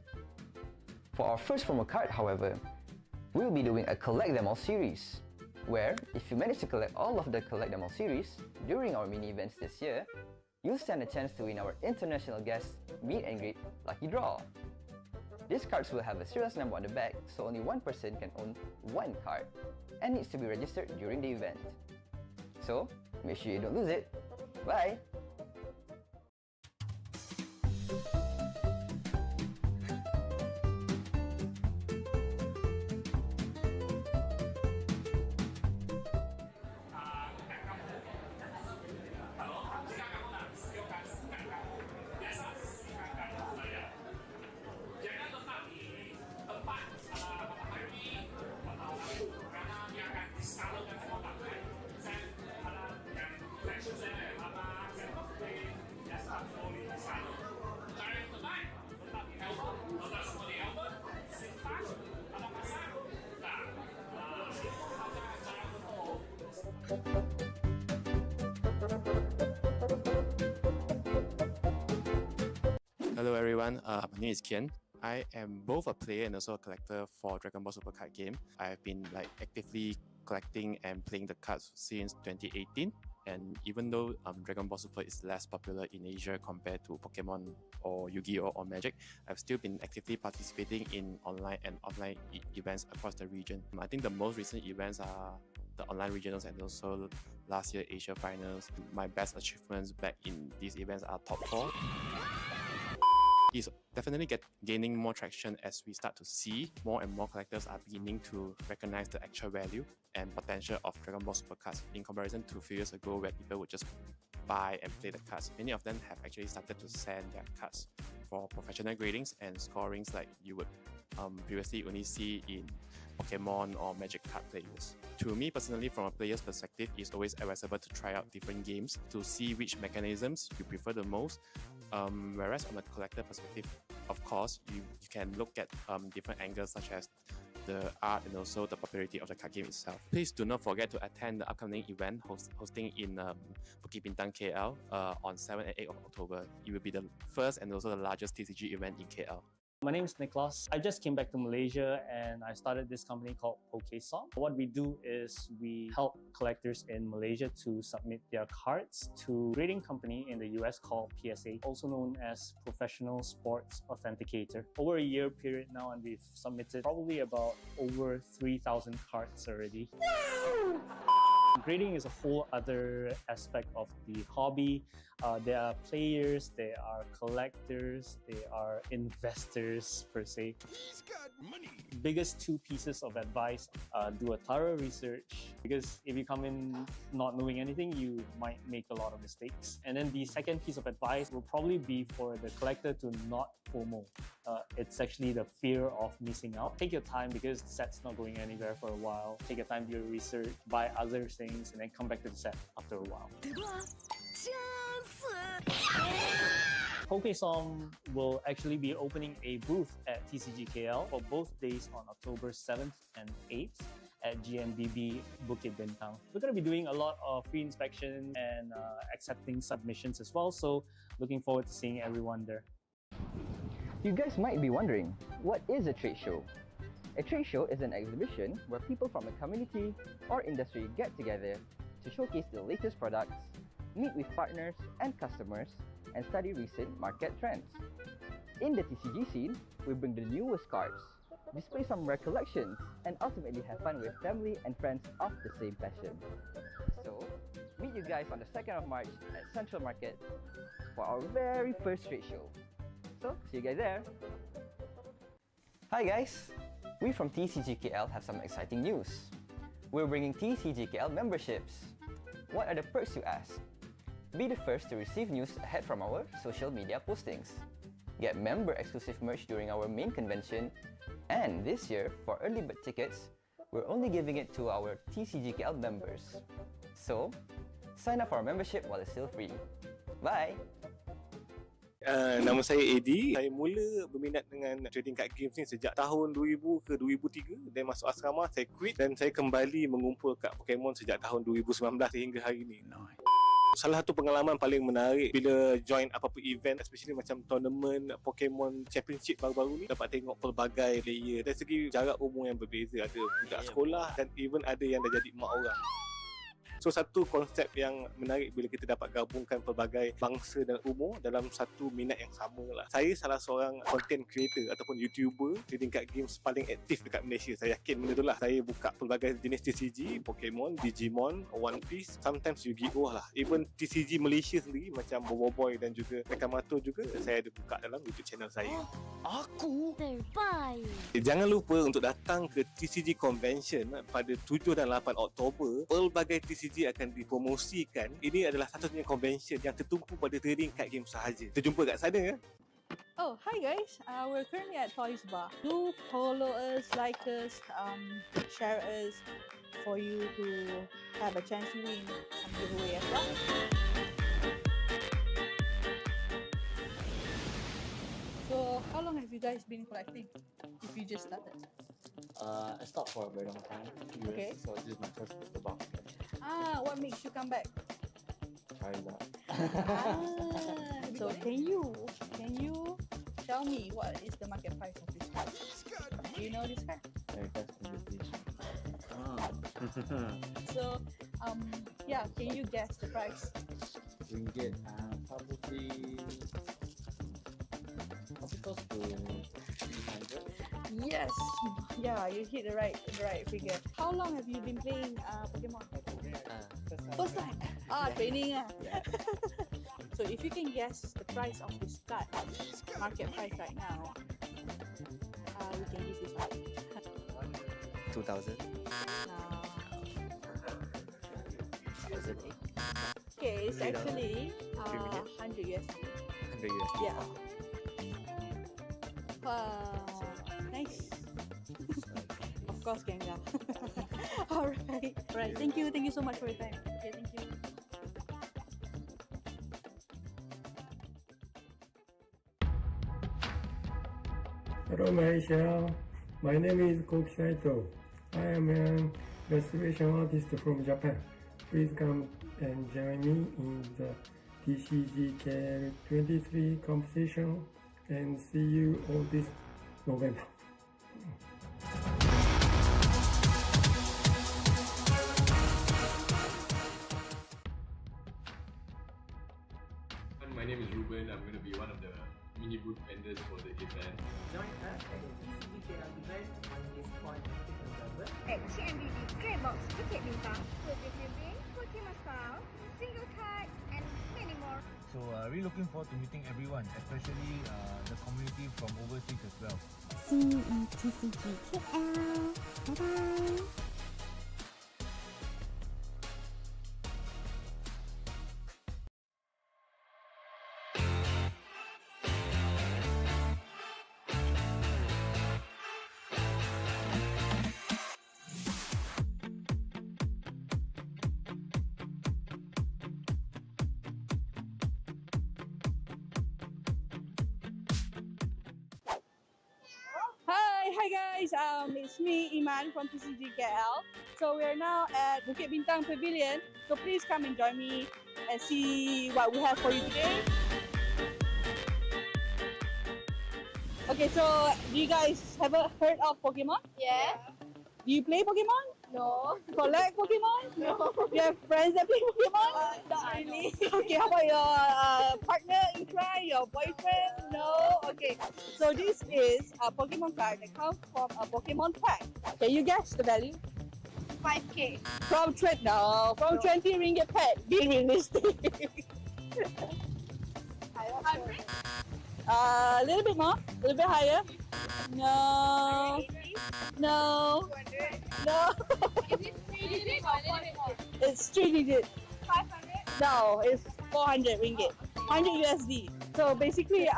For our first promo card, however, we'll be doing a Collect Them All series, where if you manage to collect all of the Collect Them All series during our mini events this year, you'll stand a chance to win our international guest meet and greet lucky draw. These cards will have a serial number on the back, so only one person can own one card and needs to be registered during the event. So, make sure you don't lose it. Bye! Hello everyone, my name is Kian. I am both a player and also a collector for Dragon Ball Super card game. I've been actively collecting and playing the cards since 2018. And even though Dragon Ball Super is less popular in Asia compared to Pokemon or Yu-Gi-Oh or Magic, I've still been actively participating in online and offline events across the region. I think the most recent events are the online regionals and also last year Asia Finals. My best achievements back in these events are top 4. It's definitely gaining more traction as we start to see more and more collectors are beginning to recognize the actual value and potential of Dragon Ball Super cards in comparison to a few years ago where people would just buy and play the cards. Many of them have actually started to send their cards for professional gradings and scorings like you would previously only see in Pokemon or Magic card players. To me personally, from a player's perspective, it's always advisable to try out different games to see which mechanisms you prefer the most. Whereas on a collector perspective, of course, you can look at different angles such as the art and also the popularity of the card game itself. Please do not forget to attend the upcoming event hosting in Bukit Bintang, KL on 7 and 8 of October. It will be the first and also the largest TCG event in KL. My name is Niklas. I just came back to Malaysia and I started this company called PokeSong. What we do is we help collectors in Malaysia to submit their cards to a grading company in the US called PSA, also known as Professional Sports Authenticator. Over a year period now, and we've submitted probably about over 3,000 cards already. Grading is a whole other aspect of the hobby. There are players, there are collectors, there are investors per se. He's got money. Biggest 2 pieces of advice, do a thorough research, because if you come in not knowing anything, you might make a lot of mistakes. And then the second piece of advice will probably be for the collector to not FOMO. It's actually the fear of missing out. Take your time because the set's not going anywhere for a while. Take your time to do your research, buy other things, and then come back to the set after a while. PokeSong will actually be opening a booth at TCGKL for both days on October 7th and 8th at GMBB Bukit Bintang. We're going to be doing a lot of free inspection and accepting submissions as well, so looking forward to seeing everyone there. You guys might be wondering, what is a trade show? A trade show is an exhibition where people from a community or industry get together to showcase the latest products, meet with partners and customers, and study recent market trends. In the TCG scene, we bring the newest cards, display some rare collections, and ultimately have fun with family and friends of the same passion. So, meet you guys on the 2nd of March at Central Market for our very first trade show. So, see you guys there! Hi guys! We from TCGKL have some exciting news. We're bringing TCGKL memberships. What are the perks you ask? Be the first to receive news ahead from our social media postings. Get member-exclusive merch during our main convention. And this year, for early bird tickets, we're only giving it to our TCGKL members. So, sign up for our membership while it's still free. Bye! Nama saya Eddie. Saya mula berminat dengan trading card games ni sejak tahun 2000 ke 2003. Dan masuk asrama, saya quit dan saya kembali mengumpul kad Pokemon sejak tahun 2019 sehingga hari ini. Salah satu pengalaman paling menarik bila join apa-apa event, especially macam tournament Pokemon Championship baru-baru ni, dapat tengok pelbagai player dari segi jarak umur yang berbeza. Ada budak sekolah dan even ada yang dah jadi mak orang. So satu konsep yang menarik bila kita dapat gabungkan pelbagai bangsa dan umur dalam satu minat yang sama lah. Saya salah seorang content creator ataupun YouTuber trading card games paling aktif dekat Malaysia. Saya yakin benda tu lah. Saya buka pelbagai jenis TCG, Pokemon, Digimon, One Piece, sometimes Yu-Gi-Oh lah. Even TCG Malaysia sendiri macam Bobo Boy dan juga Nekamato juga saya ada buka dalam YouTube channel saya. Aku terbaik. Jangan lupa untuk datang ke TCG Convention pada 7 dan 8 Oktober. Pelbagai TCG akan dipromosikan. Ini adalah satu-satunya convention yang tertumpu pada trading card game sahaja. Kita jumpa kat sana ya. Oh, hi guys. We're currently at Toys Bar. Do follow us, like us, share us for you to have a chance to win some giveaway as well. So, how long have you guys been collecting? If you just started. I stopped for a very long time, 2 years, Okay. so this is my first booster box. What makes you come back? Charizard. So can you tell me what is the market price of this card? Do you know this card? Very fast conversation. So yeah, can you guess the price? Ringgit, probably close to 300. Yes, yeah, you hit the right figure. How long have you been playing Pokemon? First time. Training. So if you can guess the price of this card, market price right now, we can give this out. 2,000. 1,008. Okay, it's actually 100 USD. 100 USD. Yeah. Nice. Of course, Gengar. Alright. Thank you so much for your time. Okay, thank you. Hello Malaysia, my name is Koki Saito. I am a restoration artist from Japan. Please come and join me in the TCGKL 23 competition and see you all this November. My name is Ruben. I'm going to be one of the mini booth vendors for the event. Join us at the TCGKL event on this point of November. At CMBB Skybox Bukit Bintang, Pokemon Camping, Pokemon Style, Single Card, and many more. So really looking forward to meeting everyone, especially the community from overseas as well. See you in TCGKL. Bye-bye. Hi guys, it's me Iman from TCGKL. So we are now at Bukit Bintang Pavilion. So please come and join me and see what we have for you today. Okay, so do you guys ever heard of Pokemon? Yeah. Do you play Pokemon? No. Collect Pokemon? No. Do you have friends that play Pokemon? Not really. Okay, how about your partner in crime, your boyfriend? No? Okay, so this is a Pokemon card that comes from a Pokemon pack. Can you guess the value? 5K. From 20 ringgit pack. Be realistic. 100? A little bit more, a little bit higher. No. No. 200? No. Is it 3 digit or 1 more? It's 3 digit. 500? No, it's 400 ringgit. 100 USD. So basically,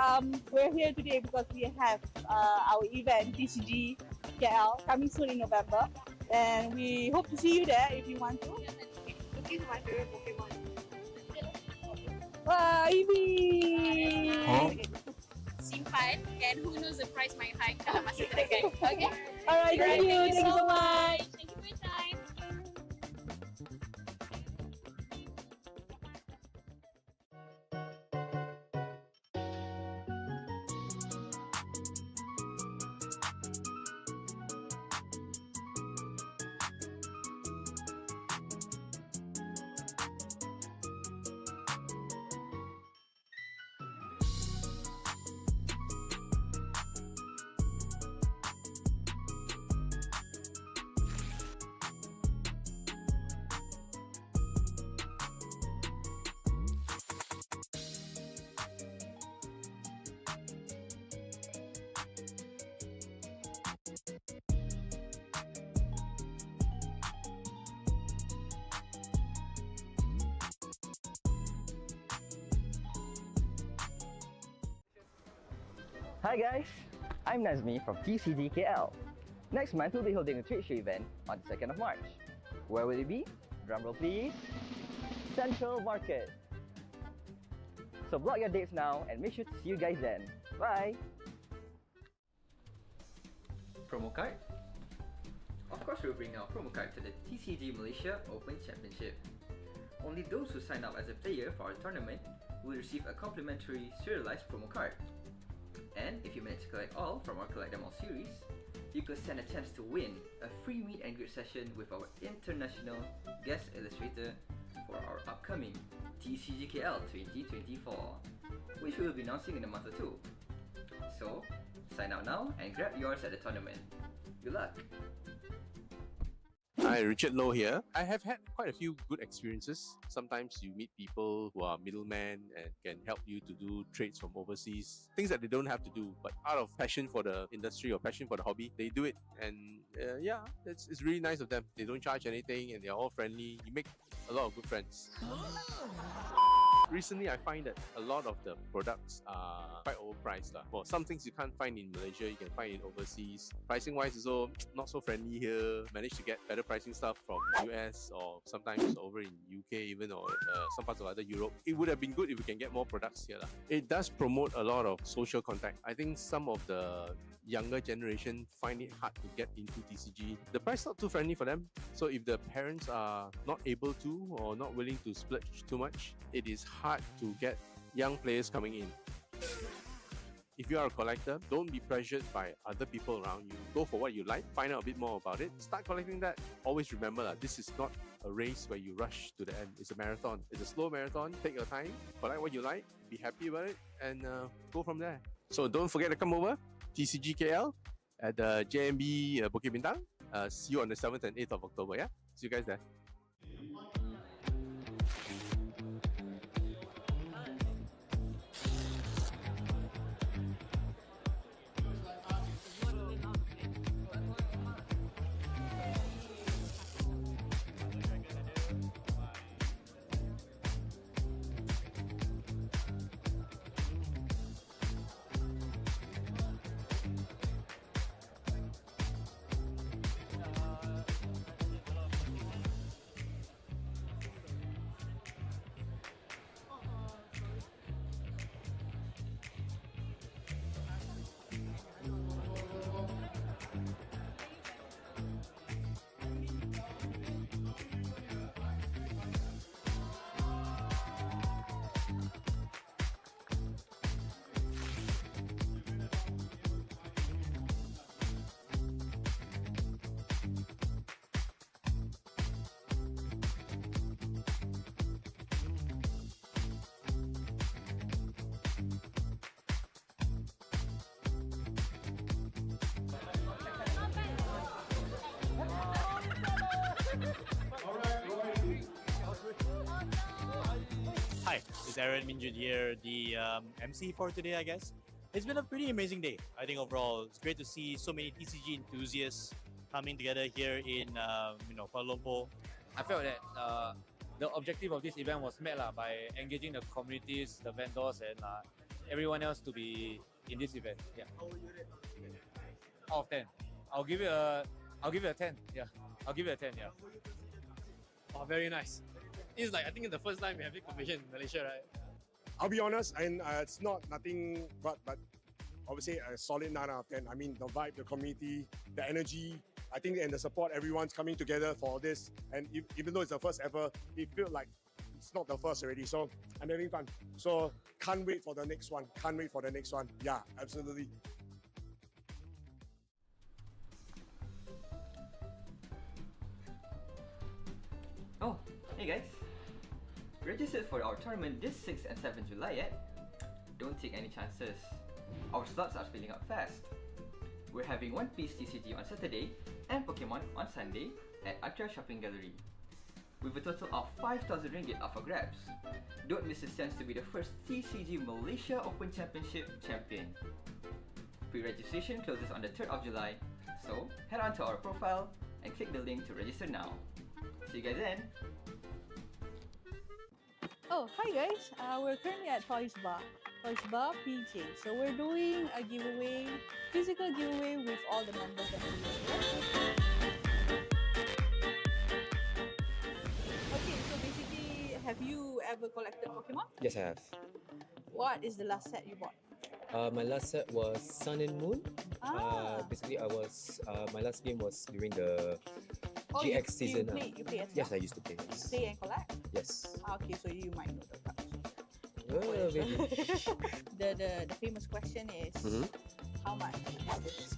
we're here today because we have our event, TCG KL, coming soon in November. And we hope to see you there if you want to. This is my favorite Pokemon. Wah, Ivy. Simpan, and who knows the price might hike dalam masa terdekat. Okay? Alright, thank you so much. Thank you for your time. Hi guys, I'm Nazmi from TCGKL. Next month we'll be holding a trade show event on the 2nd of March. Where will it be? Drumroll please. Central Market. So block your dates now and make sure to see you guys then. Bye! Promo card? Of course we'll bring our promo card to the TCG Malaysia Open Championship. Only those who sign up as a player for our tournament will receive a complimentary serialized promo card. And if you manage to collect all from our Collect Them All series, you could stand a chance to win a free meet and greet session with our international guest illustrator for our upcoming TCGKL 2024, which we will be announcing in a month or two. So, sign up now and grab yours at the tournament. Good luck! Hi, Richard Low here. I have had quite a few good experiences. Sometimes you meet people who are middlemen and can help you to do trades from overseas. Things that they don't have to do, but out of passion for the industry or passion for the hobby, they do it. And yeah, it's really nice of them. They don't charge anything and they're all friendly. You make a lot of good friends. Recently, I find that a lot of the products are quite overpriced. For some things you can't find in Malaysia, you can find in overseas. Pricing wise, also not so friendly here. Managed to get better pricing stuff from US or sometimes over in UK even, or some parts of other Europe. It would have been good if we can get more products here. It does promote a lot of social contact. I think some of the younger generation find it hard to get into TCG. The price not too friendly for them. So if the parents are not able to or not willing to splurge too much, it is hard to get young players coming in. If you are a collector, don't be pressured by other people around you. Go for what you like, find out a bit more about it, start collecting that. Always remember, this is not a race where you rush to the end. It's a marathon. It's a slow marathon. Take your time, collect what you like, be happy about it, and go from there. So don't forget to come over, TCGKL at the JMB Bukit Bintang. See you on the 7th and 8th of October, yeah? See you guys there. Hi, it's Aaron Minjun here, the MC for today, I guess. It's been a pretty amazing day, I think overall. It's great to see so many TCG enthusiasts coming together here in Kuala Lumpur. I felt that the objective of this event was met by engaging the communities, the vendors, and everyone else to be in this event. Yeah. Out of 10, I'll give it a 10. Yeah, I'll give it a 10. Yeah. Oh, very nice. It's like, I think it's the first time we have this competition in Malaysia, right? I'll be honest, and it's not nothing but obviously a solid 9 out of 10. I mean, the vibe, the community, the energy, I think, and the support, everyone's coming together for this. And even though it's the first ever, it feels like it's not the first already. So I'm having fun. So can't wait for the next one. Can't wait for the next one. Yeah, absolutely. Oh, hey guys. Registered for our tournament this 6 and 7 July yet? Don't take any chances. Our slots are filling up fast. We're having One Piece TCG on Saturday and Pokemon on Sunday at Atria Shopping Gallery, with a total of 5,000 ringgit up for grabs. Don't miss this chance to be the first TCG Malaysia Open Championship champion. Pre-registration closes on the 3rd of July, so head on to our profile and click the link to register now. See you guys then! Oh, hi guys. We're currently at Toys Bar PJ. So we're doing a giveaway, physical giveaway with all the members that we have. Okay, so basically, have you ever collected Pokemon? Yes, I have. What is the last set you bought? My last set was Sun and Moon. Basically, my last game was during the GX season. You play as well? Yes, I used to play. Yes. Play and collect? Yes. Okay, so you might know the cards. Maybe. The famous question is, how much is this?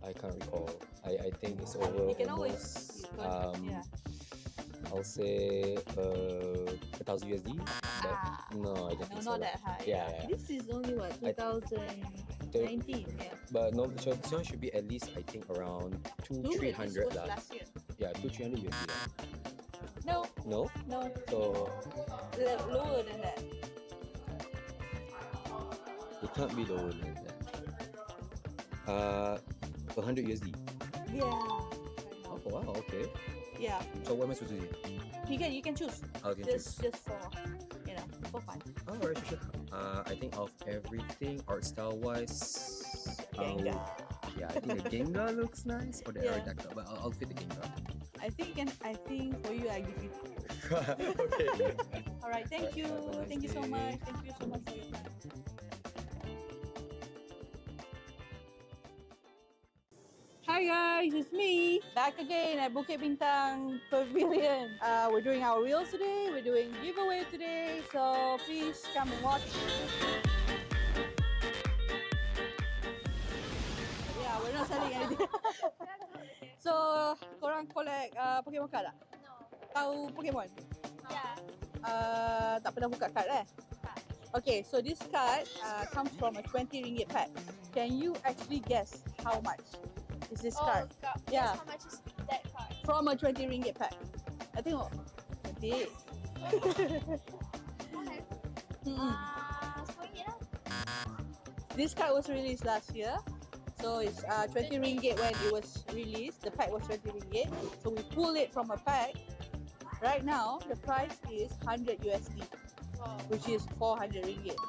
I can't recall. I think it's over. You can almost, yeah. I'll say 1,000 USD. But no, I don't think so. Not that high. Yeah. This is only what, 2019? Yeah. But no, so this one should be at least, I think, around 200-300 This was last year. Yeah, 200-300 USD. No. No? No. So lower than that. it can't be lower than that. 100 USD. Yeah. Oh wow, okay. Yeah. So what am I supposed to do? You can choose. I can just choose. just for fun. Alright, sure. I think of everything art style wise. Gengar. Yeah, I think the Gengar looks nice, or the Yeah. Aerodactyl, but I'll fit the Gengar. I think for you I give you. Okay. All right. Thank you. Thank you so much. Thank you so much for your time. Hi guys, it's me back again at Bukit Bintang Pavilion. We're doing our reels today. We're doing giveaway today, so please come and watch. Yeah, we're not selling anything. So, korang collect Pokemon card tak? No. Tahu Pokemon? Yeah. Tak pernah buka card eh? Okay, so this card comes from a 20 ringgit pack. Can you actually guess how much is this card? Yeah. How much is that card? From a 20 ringgit pack. I think cantik. This card was released last year. So it's 20 ringgit when it was released. The pack was 20 ringgit. So we pull it from a pack. Right now, the price is 100 USD, which is 400 ringgit.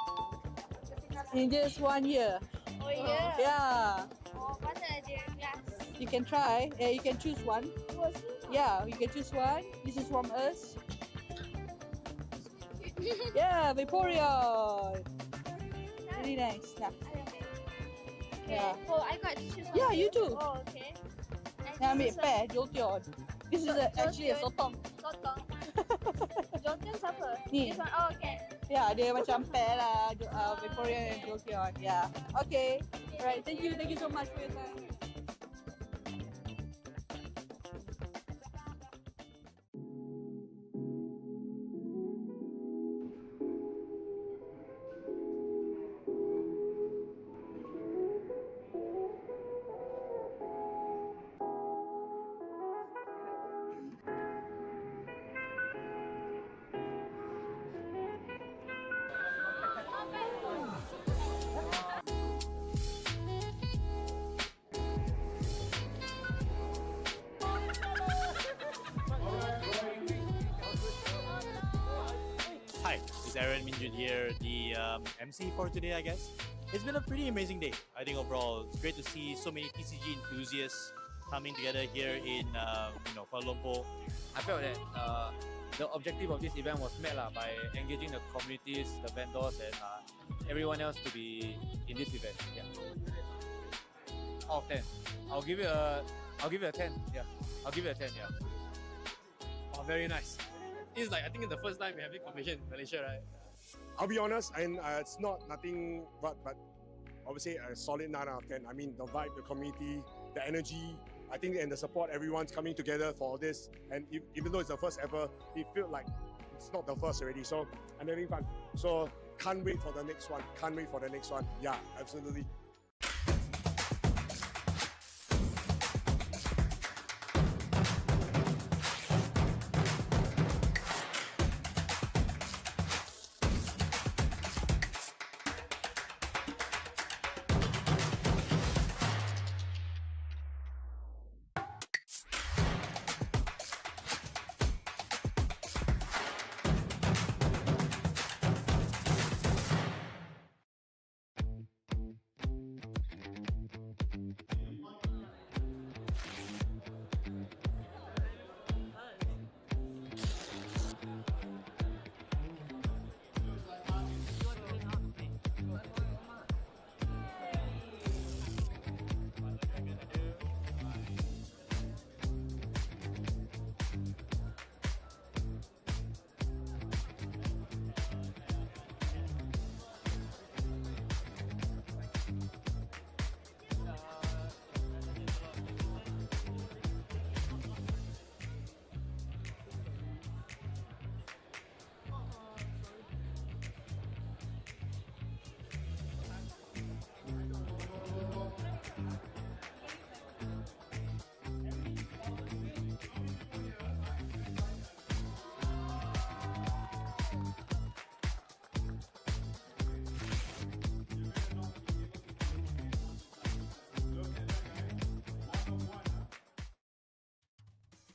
In just 1 year. Oh yeah. Yeah. Oh, mana dia? Yes. You can try. You can choose one. Was Yeah, you can choose one. This is from us. Yeah, Vaporeon. Really nice. Yeah. Yeah. Oh, I got to choose one. Yeah, you too. Oh, okay. Now ambil pair, Jolteon. This is actually a sotong. Sotong. Jolteon siapa? Ni. This one. Oh, okay. Yeah, dia macam pair lah. Vaporeon and Jolteon. Yeah. Okay. Alright, thank you so much for your time. Hi, it's Aaron Minjun here, the MC for today, I guess. It's been a pretty amazing day. I think overall, it's great to see so many TCG enthusiasts coming together here in Kuala Lumpur. I felt that the objective of this event was met by engaging the communities, the vendors, and everyone else to be in this event. Yeah. Out of 10. I'll give it a 10. Yeah. I'll give it a 10. Yeah. Oh, very nice. It's like I think it's the first time we have this competition in Malaysia, right? I'll be honest, and it's not nothing but obviously a solid 9 out of 10. I mean, the vibe, the community, the energy, I think, and the support, everyone's coming together for this. And even though it's the first ever, it feels like it's not the first already. So I'm having fun. So can't wait for the next one. Can't wait for the next one. Yeah, absolutely.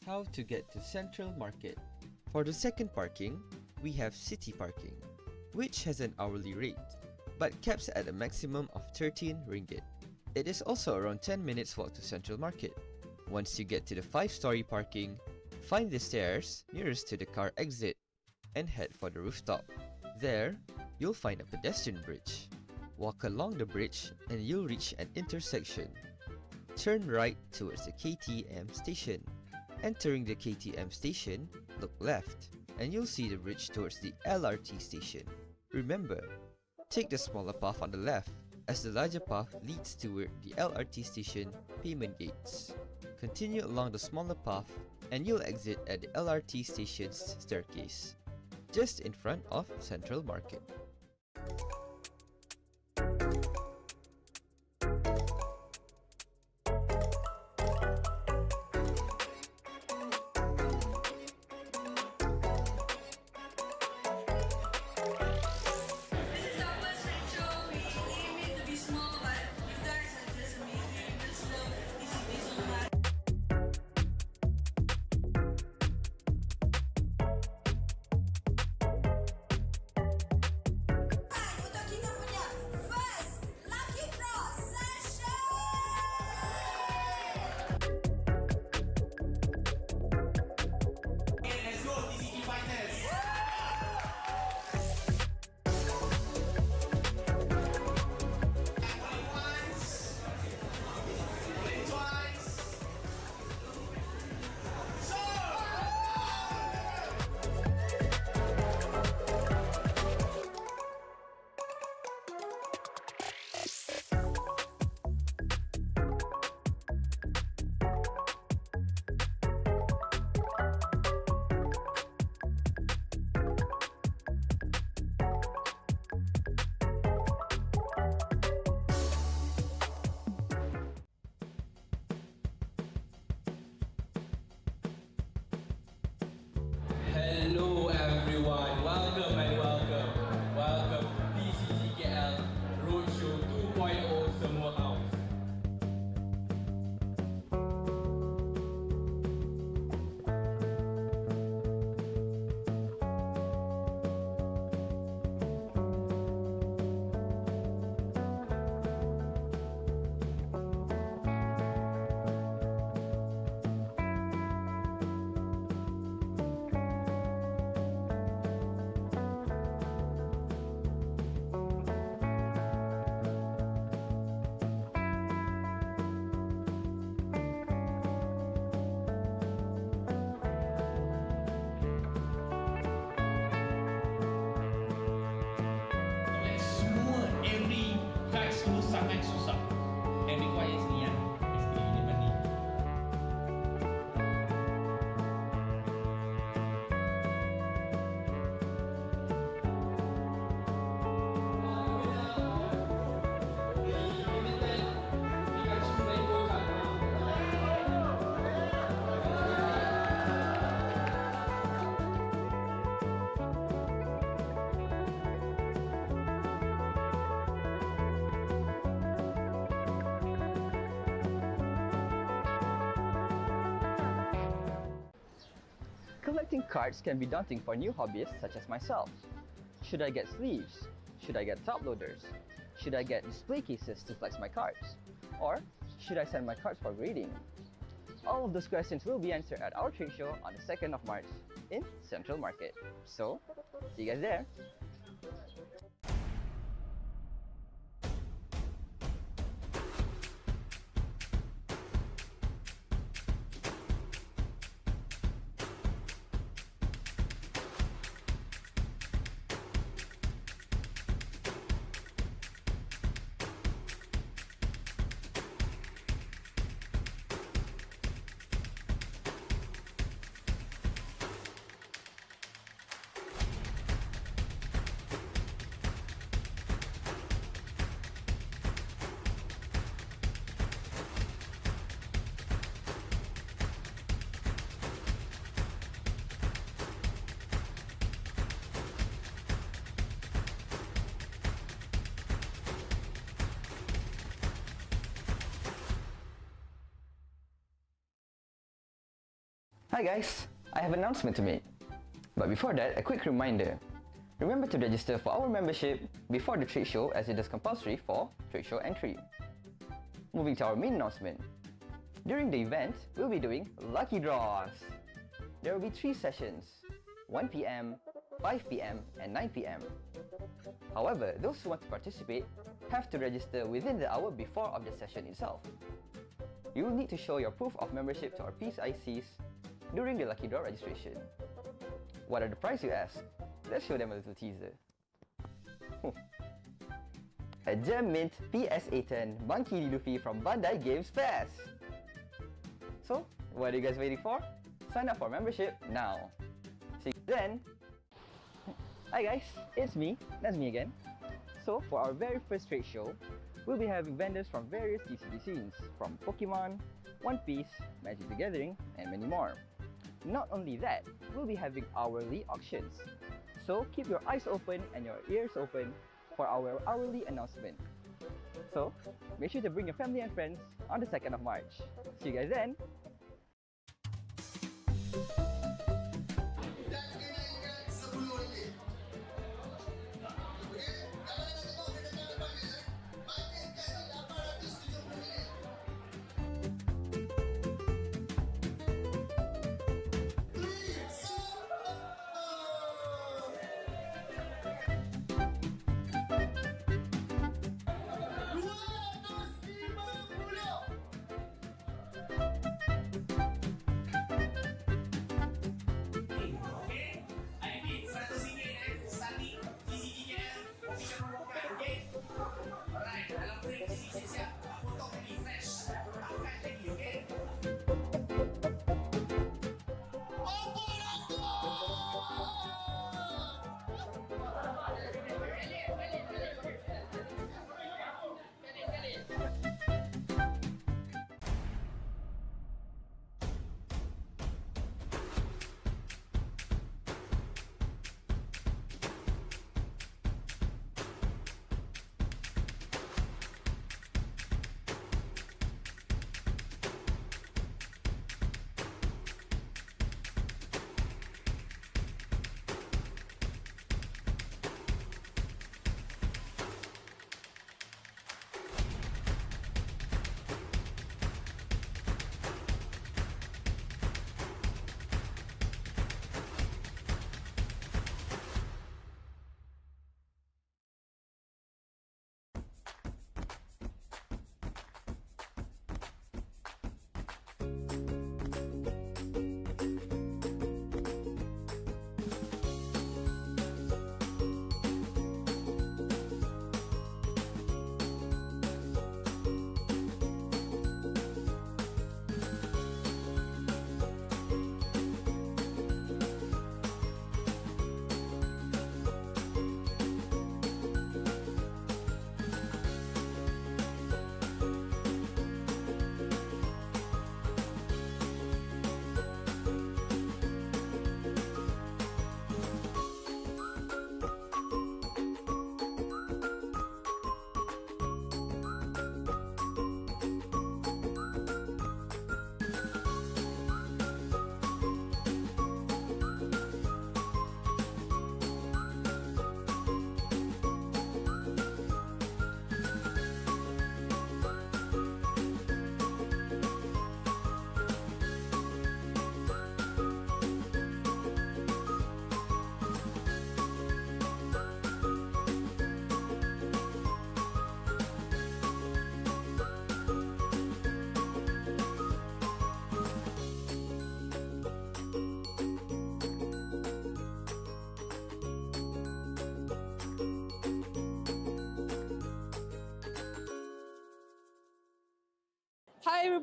How to get to Central Market. For the second parking, we have City Parking, which has an hourly rate, but caps at a maximum of 13 ringgit. It is also around 10 minutes walk to Central Market. Once you get to the 5-story parking, find the stairs nearest to the car exit and head for the rooftop. There, you'll find a pedestrian bridge. Walk along the bridge and you'll reach an intersection. Turn right towards the KTM station. Entering the KTM station, look left, and you'll see the bridge towards the LRT station. Remember, take the smaller path on the left, as the larger path leads toward the LRT station payment gates. Continue along the smaller path, and you'll exit at the LRT station's staircase, just in front of Central Market. Collecting cards can be daunting for new hobbyists such as myself. Should I get sleeves? Should I get top loaders? Should I get display cases to flex my cards? Or should I send my cards for grading? All of those questions will be answered at our trade show on the 2nd of March in Central Market. So, see you guys there! Hi guys, I have an announcement to make. But before that, a quick reminder. Remember to register for our membership before the trade show as it is compulsory for trade show entry. Moving to our main announcement. During the event, we'll be doing lucky draws. There will be 3 sessions, 1 PM, 5 PM and 9 PM. However, those who want to participate have to register within the hour before of the session itself. You will need to show your proof of membership to our PICs during the lucky draw registration. What are the prizes, you ask? Let's show them a little teaser. A Gem Mint PSA10 Monkey D. Luffy from Bandai Games Fest! So, what are you guys waiting for? Sign up for membership now! See you then! Hi guys, it's me, that's me again. So, for our very first trade show, we'll be having vendors from various TCG scenes, from Pokemon, One Piece, Magic the Gathering, and many more. Not only that, we'll be having hourly auctions. So keep your eyes open and your ears open for our hourly announcement. So, make sure to bring your family and friends on the 2nd of March. See you guys then!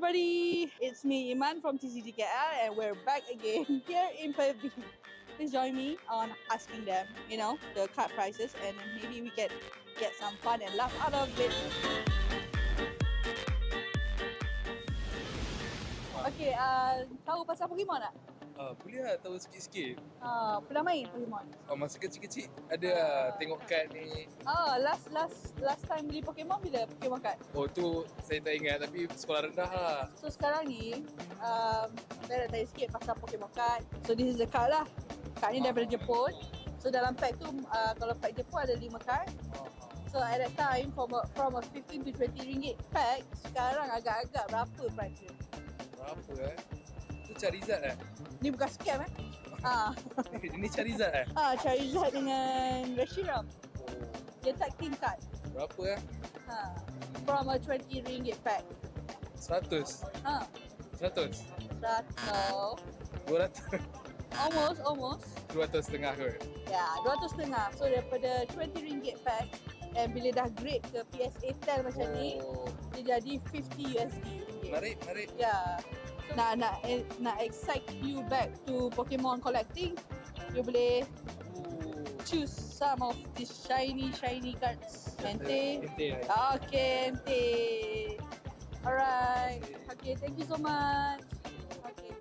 everybody, it's me Iman from TCGKL and we're back again here in Perth. Please join me on asking them, the card prices and then maybe we can get some fun and laugh out of it. Okay, tahu pasal Pokemon tak? Boleh lah tahu sikit-sikit. Pernah main Pokemon? Masa kecil-kecil ada lah tengok kad ni. Last time beli Pokemon bila Pokemon card? Oh tu saya tak ingat tapi sekolah rendah lah. So sekarang ni, saya nak tanya sikit pasal Pokemon card. So this is the card lah. Card ni daripada Jepun. So dalam pack tu, kalau pack Jepun ada 5 card. So at that time, from a 15 to 20 ringgit pack, sekarang agak-agak berapa price dia? Berapa Tu Charizard Ni bukan scam Ini Charizard Charizard dengan Reshiram. Dia tag team card. Berapa From a 20 ringgit pack. 100 100 200 Almost 200 setengah kot. Ya, 200 setengah. So daripada 20 ringgit pack, and bila dah grade ke PSA 10 macam ni, dia jadi 50 USD. Menarik. Ya. So, nak excite you back to Pokemon collecting, you boleh choose some of these shiny cards. Ente. Okay, ente. Alright. Okay, thank you so much. Okay.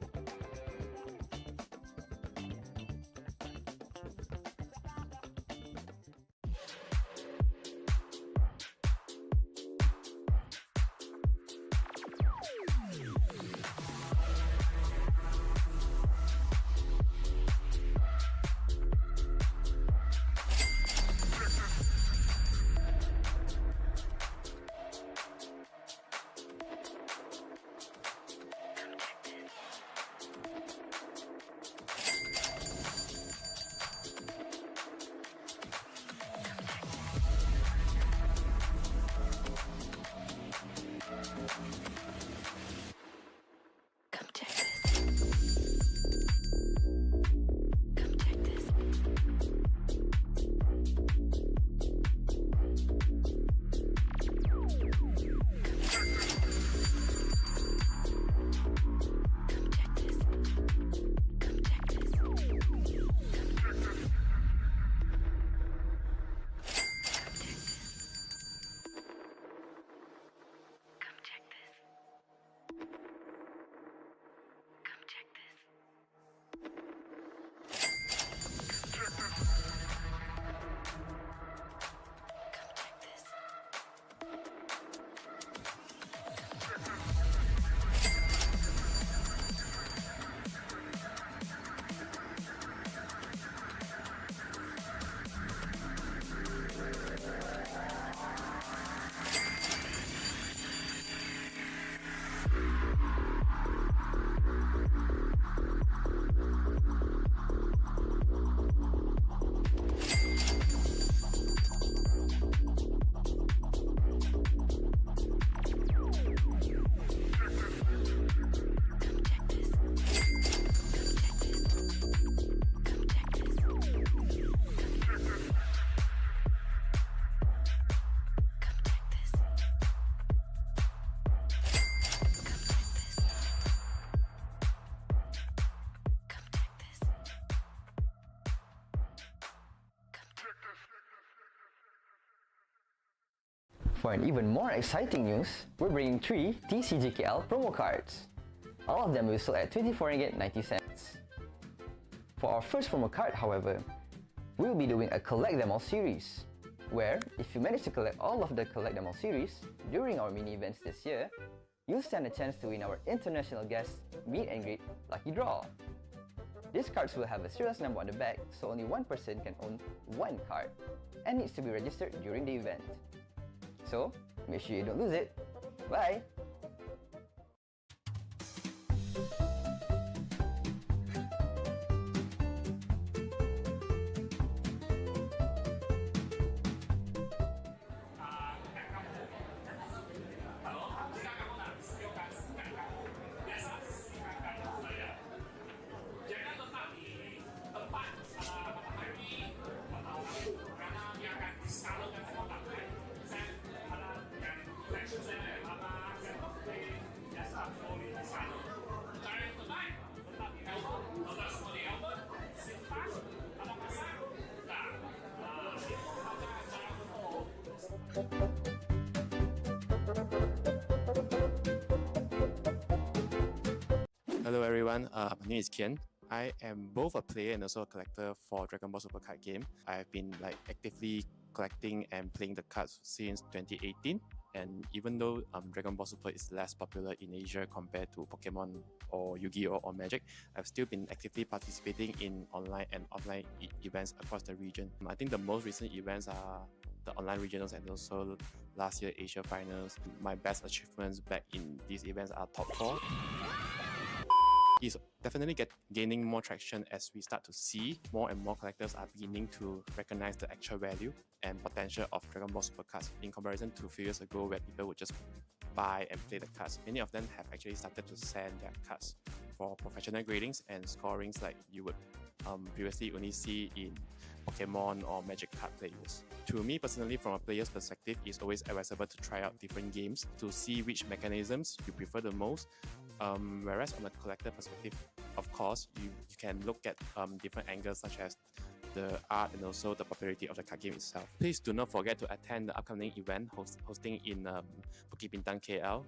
For an even more exciting news, we're bringing 3 TCGKL promo cards. All of them will sell at 24.90 ringgit. For our first promo card, however, we'll be doing a Collect Them All series, where if you manage to collect all of the Collect Them All series during our mini events this year, you'll stand a chance to win our international guest meet and greet lucky draw. These cards will have a serial number on the back, so only one person can own one card and needs to be registered during the event. So, make sure you don't lose it. Bye! Hello everyone, my name is Kian. I am both a player and also a collector for Dragon Ball Super card game. I have been actively collecting and playing the cards since 2018. And even though Dragon Ball Super is less popular in Asia compared to Pokemon or Yu-Gi-Oh or Magic, I've still been actively participating in online and offline events across the region. I think the most recent events are the online regionals and also last year Asia finals. My best achievements back in these events are top 4. It's definitely gaining more traction as we start to see more and more collectors are beginning to recognize the actual value and potential of Dragon Ball Super cards in comparison to a few years ago where people would just buy and play the cards. Many of them have actually started to send their cards for professional gradings and scorings like you would previously only see in Pokemon or Magic card players. To me personally, from a player's perspective, it's always advisable to try out different games to see which mechanisms you prefer the most. Whereas on a collector perspective, of course, you can look at different angles such as the art and also the popularity of the card game itself. Please do not forget to attend the upcoming event hosting in Bukit Bintang, KL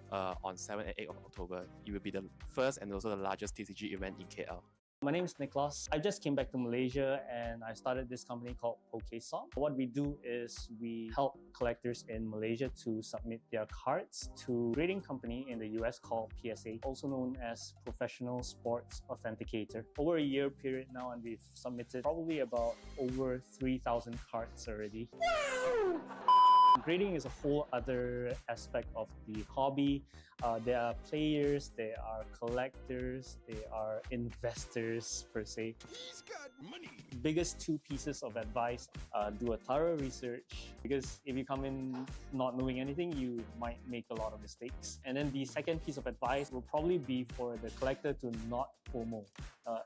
on 7 and 8 of October. It will be the first and also the largest TCG event in KL. My name is Niklas. I just came back to Malaysia and I started this company called PokeSong. What we do is we help collectors in Malaysia to submit their cards to a grading company in the US called PSA, also known as Professional Sports Authenticator. Over a year period now, and we've submitted probably about over 3,000 cards already. Grading is a whole other aspect of the hobby. There are players, there are collectors, there are investors per se. He's got money. Biggest 2 pieces of advice, do a thorough research, because if you come in not knowing anything, you might make a lot of mistakes. And then the second piece of advice will probably be for the collector to not FOMO.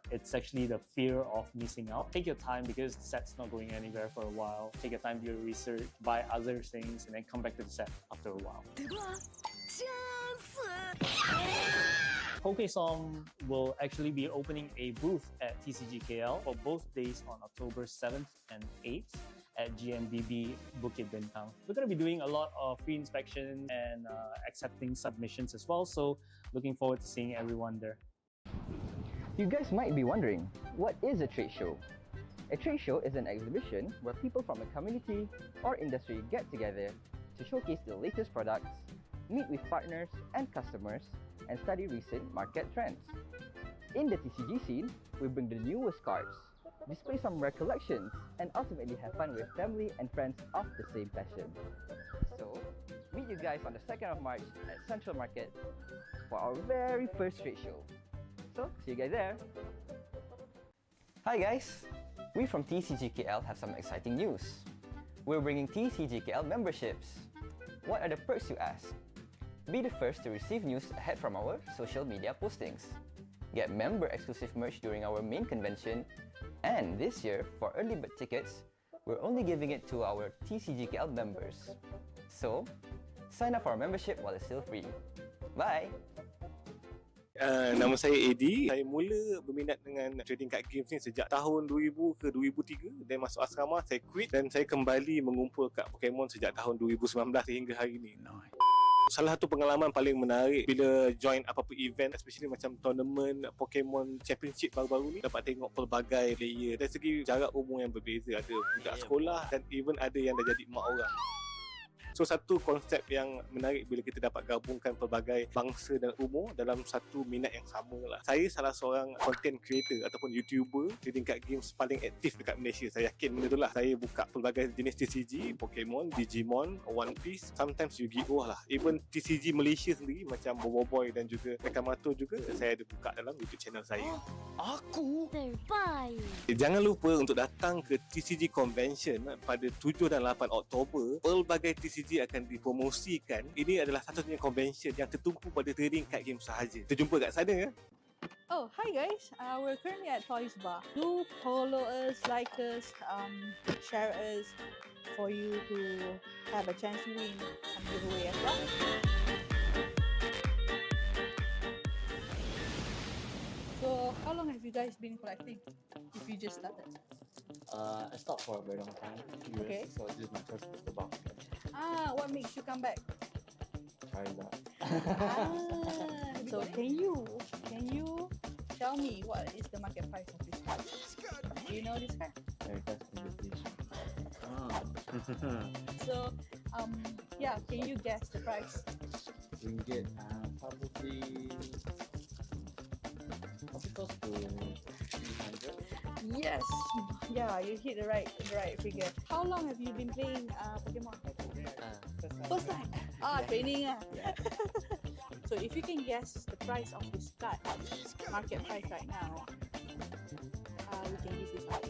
It's actually the fear of missing out. Take your time because the set's not going anywhere for a while. Take your time to do your research, buy other things, and then come back to the set after a while. PokeSong will actually be opening a booth at TCGKL for both days on October 7th and 8th at GMBB Bukit Bintang. We're going to be doing a lot of free inspection and accepting submissions as well, so looking forward to seeing everyone there. You guys might be wondering, what is a trade show? A trade show is an exhibition where people from a community or industry get together to showcase the latest products, meet with partners and customers, and study recent market trends. In the TCG scene, we bring the newest cards, display some rare collections, and ultimately have fun with family and friends of the same passion. So, meet you guys on the 2nd of March at Central Market for our very first trade show. So, see you guys there! Hi guys! We from TCGKL have some exciting news. We're bringing TCGKL memberships. What are the perks, you ask? Be the first to receive news ahead from our social media postings. Get member-exclusive merch during our main convention. And this year, for early bird tickets, we're only giving it to our TCGKL members. So, sign up for our membership while it's still free. Bye! Nama saya Eddie. Saya mula berminat dengan trading card games ni sejak tahun 2000 ke 2003. Dan masuk asrama, saya quit dan saya kembali mengumpul kad Pokemon sejak tahun 2019 sehingga hari ini. Salah satu pengalaman paling menarik bila join apa-apa event, especially macam tournament Pokemon Championship baru-baru ni, dapat tengok pelbagai player dari segi jarak umur yang berbeza. Ada budak sekolah dan even ada yang dah jadi mak orang. So satu konsep yang menarik bila kita dapat gabungkan pelbagai bangsa dan umur dalam satu minat yang sama lah. Saya salah seorang content creator ataupun YouTuber trading card games paling aktif dekat Malaysia. Saya yakin benda tu lah. Saya buka pelbagai jenis TCG, Pokemon, Digimon, One Piece, sometimes Yu-Gi-Oh lah. Even TCG Malaysia sendiri macam Boboiboy dan juga Rekamato juga saya ada buka dalam YouTube channel saya. Aku terbaik. Jangan lupa untuk datang ke TCG Convention pada 7 dan 8 Oktober. Pelbagai TCG akan dipromosikan. Ini adalah satu-satunya convention yang tertumpu pada trading card game sahaja. Kita jumpa kat sana ya. Oh, hi guys. We're currently at Toys Bar. Do follow us, like us, share us for you to have a chance to win some giveaway as well. So, how long have you guys been collecting? If you just started? I stopped for a very long time, Okay. so this is my first pistol box. What makes you come back? Try that. So can you tell me what is the market price of this card? Do you know this card? Veritas invitation. So, yeah, can you guess the price? Ringgit, probably close to 300. Yes, yeah, you hit the right figure. How long have you been playing Pokemon? First time. Training. So if you can guess the price of this card, market price right now, we can give this out.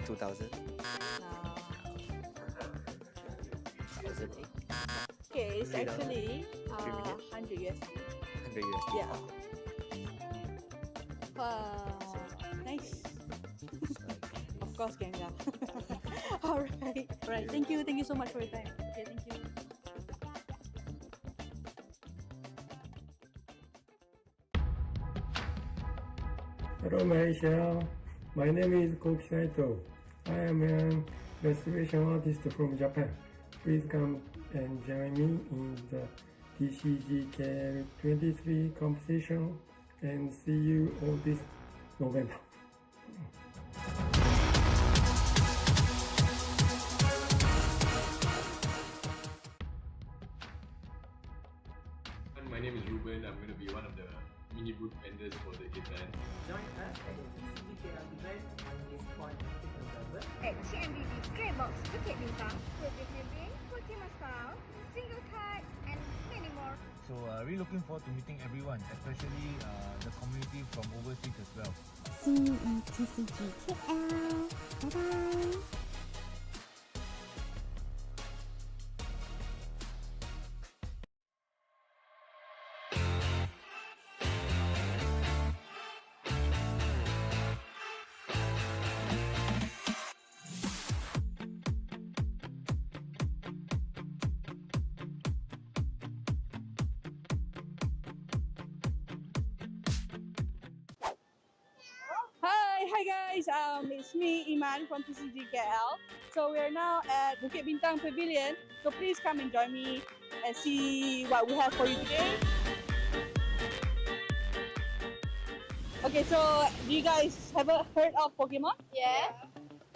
2000. 2008. Okay, it's actually 100 USD. 100 USD. Yeah. Nice. Of course, Gengar. Alright. Thank you so much for your time. Okay, thank you. Hello Malaysia, my name is Koki Saito. I am an restoration artist from Japan. Please come and join me in the TCGKL 23 competition and see you all this November. My name is Ruben. I'm going to be one of the mini booth vendors for the event. Join us at the TCGKL event on this 14th November at TMBB Skybox Bukit Bintang. We'll be having Pokemon Style, single card, and many more. So really looking forward to meeting everyone, especially the community from overseas as well. See you in TCGKL. Bye-bye. Hi guys, it's me Iman from TCGKL. So we are now at Bukit Bintang Pavilion. So please come and join me and see what we have for you today. Okay, so do you guys ever heard of Pokemon? Yeah.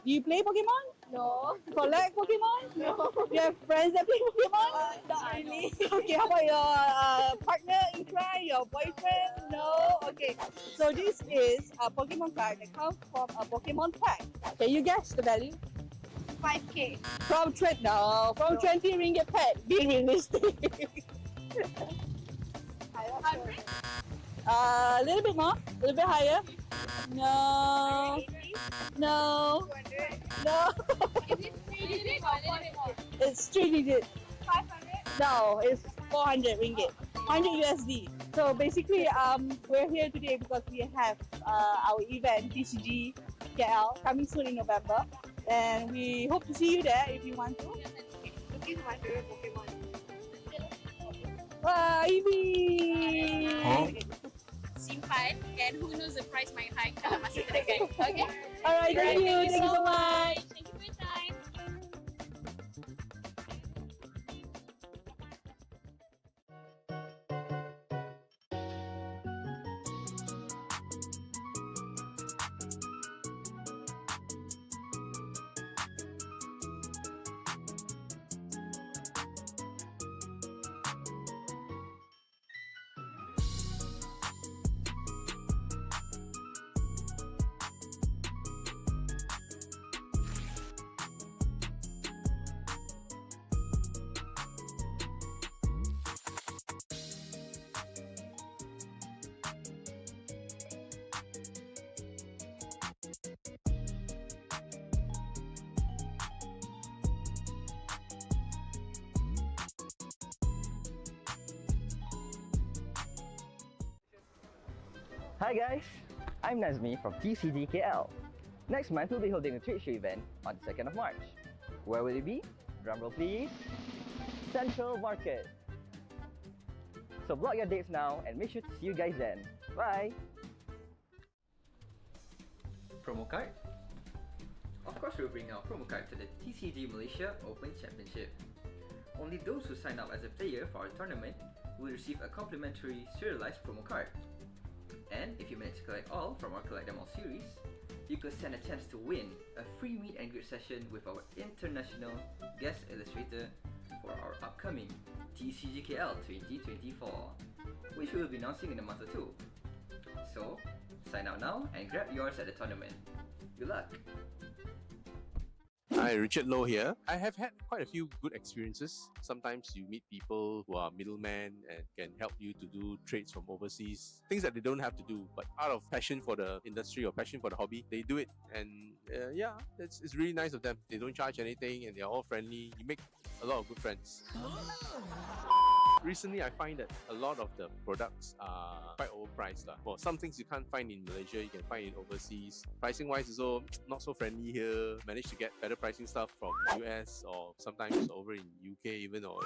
Do you play Pokemon? No. Collect Pokemon? No. You have friends that play Pokemon? Not really. Okay, how about your partner in crime, your boyfriend? No? Okay, so this is a Pokemon card that comes from a Pokemon pack. Can you guess the value? 5K. From 20 ringgit pack. Be realistic. A little bit more, a little bit higher. No. No. 200. No. Is it 3 digits or a little bit more? It's 3 digits. 500? No, it's 400 ringgit. 100 USD. So basically, we're here today because we have our event TCG KL coming soon in November, and we hope to see you there if you want to. Looking for my favorite Pokemon. Ivy. Simpan, and who knows the price might hike kalau masih terdekat. Okay? Alright, thank you. Thank you so much. Thank you for your time. Hi guys, I'm Nazmi from TCGKL. Next month we'll be holding a trade show event on the 2nd of March. Where will it be? Drumroll please. Central Market. So block your dates now and make sure to see you guys then. Bye! Promo card? Of course we'll bring our promo card to the TCG Malaysia Open Championship. Only those who sign up as a player for our tournament will receive a complimentary serialized promo card. And if you manage to collect all from our Collect Them All series, you could stand a chance to win a free meet and greet session with our international guest illustrator for our upcoming TCGKL 2024, which we will be announcing in a month or two. So, sign up now and grab yours at the tournament. Good luck! Hi, Richard Low here. I have had quite a few good experiences. Sometimes you meet people who are middlemen and can help you to do trades from overseas, things that they don't have to do, but out of passion for the industry or passion for the hobby, they do it. And yeah, it's really nice of them. They don't charge anything and they're all friendly. You make a lot of good friends. Recently, I find that a lot of the products are quite overpriced. For some things you can't find in Malaysia, you can find in overseas. Pricing wise, also not so friendly here. Managed to get better pricing stuff from US or sometimes over in UK even, or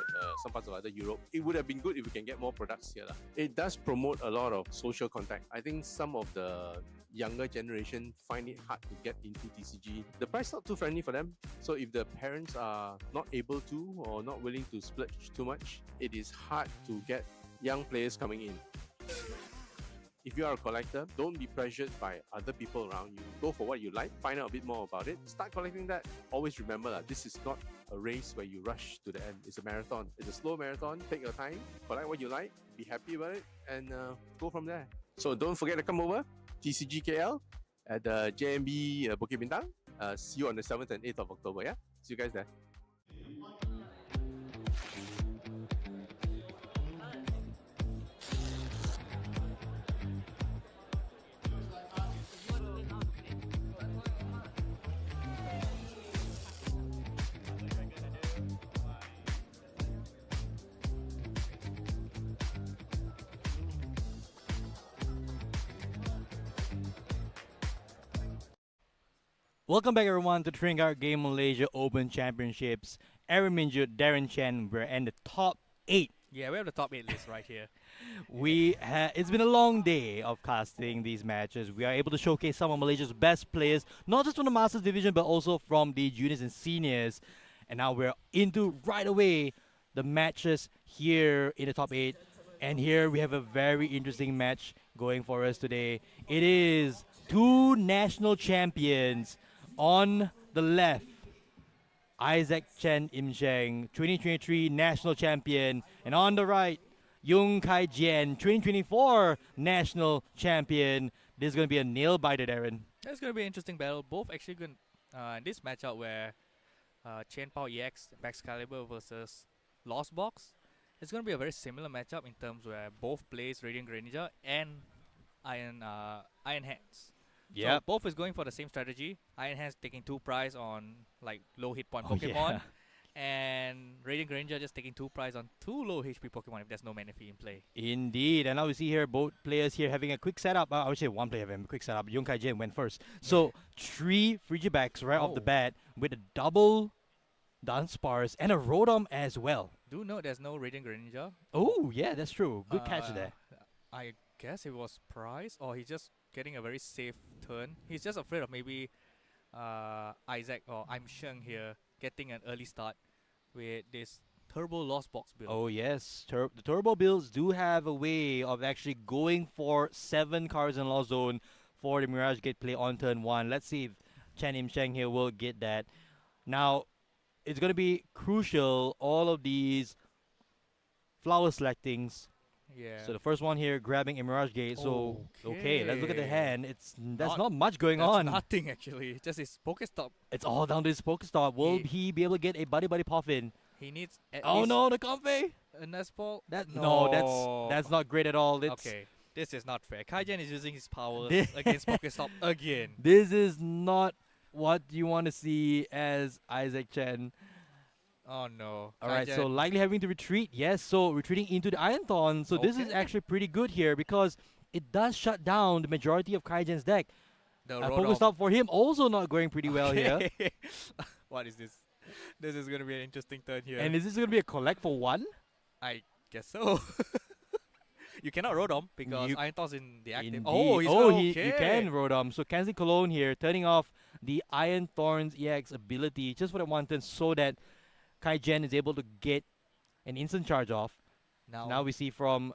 some parts of other Europe. It would have been good if we can get more products here. It does promote a lot of social contact. I think some of the younger generation find it hard to get into TCG. The price not too friendly for them. So if the parents are not able to or not willing to splurge too much, it is hard to get young players coming in. If you are a collector, don't be pressured by other people around you. Go for what you like, find out a bit more about it, start collecting that. Always remember that this is not a race where you rush to the end. It's a marathon. It's a slow marathon. Take your time, collect what you like, be happy about it, and go from there. So don't forget to come over, TCGKL at the JMB Bukit Bintang. See you on the 7th and 8th of October, yeah? See you guys there. Welcome back, everyone, to Tringar Game Malaysia Open Championships. Aaron Minju, Darren Chen, we're in the top 8. Yeah, we have the top 8 list right here. It's been a long day of casting these matches. We are able to showcase some of Malaysia's best players, not just from the Masters division, but also from the juniors and seniors. And now we're into, right away, the matches here in the top 8. And here we have a very interesting match going for us today. It is two national champions. On the left, Isaac Chen Im Sheng, 2023 national champion. And on the right, Yung Kai Jian, 2024 national champion. This is going to be a nail biter, Darren. It's going to be an interesting battle. Both actually going this matchup where Chen Pao EX, Excalibur versus Lost Box. It's going to be a very similar matchup in terms where both plays Radiant Greninja and Iron Hands. Yeah, so both is going for the same strategy. Iron Hands taking 2 prize on like low hit point Pokemon, yeah. and Radiant Greninja just taking 2 prize on 2 low HP Pokemon if there's no Manaphy in play. Indeed, and now we see here both players here having a quick setup. I would say one player having a quick setup. Yung Kai Jin went first. So 3 Frigibacks right off the bat with a double Dunsparce and a Rotom as well. Do note there's no Radiant Greninja. Oh yeah, that's true. Good catch there. I guess it was prize, or he's just getting a very safe turn. He's just afraid of maybe Isaac or I'm Sheng here getting an early start with this Turbo Lost Box build. Oh yes, the Turbo builds do have a way of actually going for 7 cards in Lost Zone for the Mirage Gate play on turn 1. Let's see if Chen Im Sheng here will get that. Now, it's going to be crucial, all of these flower selectings. Yeah. So the first one here, grabbing a Mirage Gate. So, okay, let's look at the hand. That's not much going that's on. Nothing actually. Just his Pokestop. It's all down to his Pokestop. Will he be able to get a Buddy Puffin? He needs at Oh least no, the Comfey! a Nuzball. No, that's not great at all. Okay, this is not fair. Kaijen is using his powers against Pokestop again. This is not what you want to see as Isaac Chen. Oh no. Alright, so likely having to retreat. Yes, so retreating into the Iron Thorn. So this is actually pretty good here because it does shut down the majority of Kaijen's deck. Pokestop for him also not going pretty well here. What is this? This is going to be an interesting turn here. And is this going to be a collect for 1? I guess so. You cannot Rotom because Iron Thorn's in the active. You can Rotom. So Kenzie Cologne here turning off the Iron Thorn's EX ability just for the 1 turn so that Kai Jen is able to get an instant charge off. Now we see from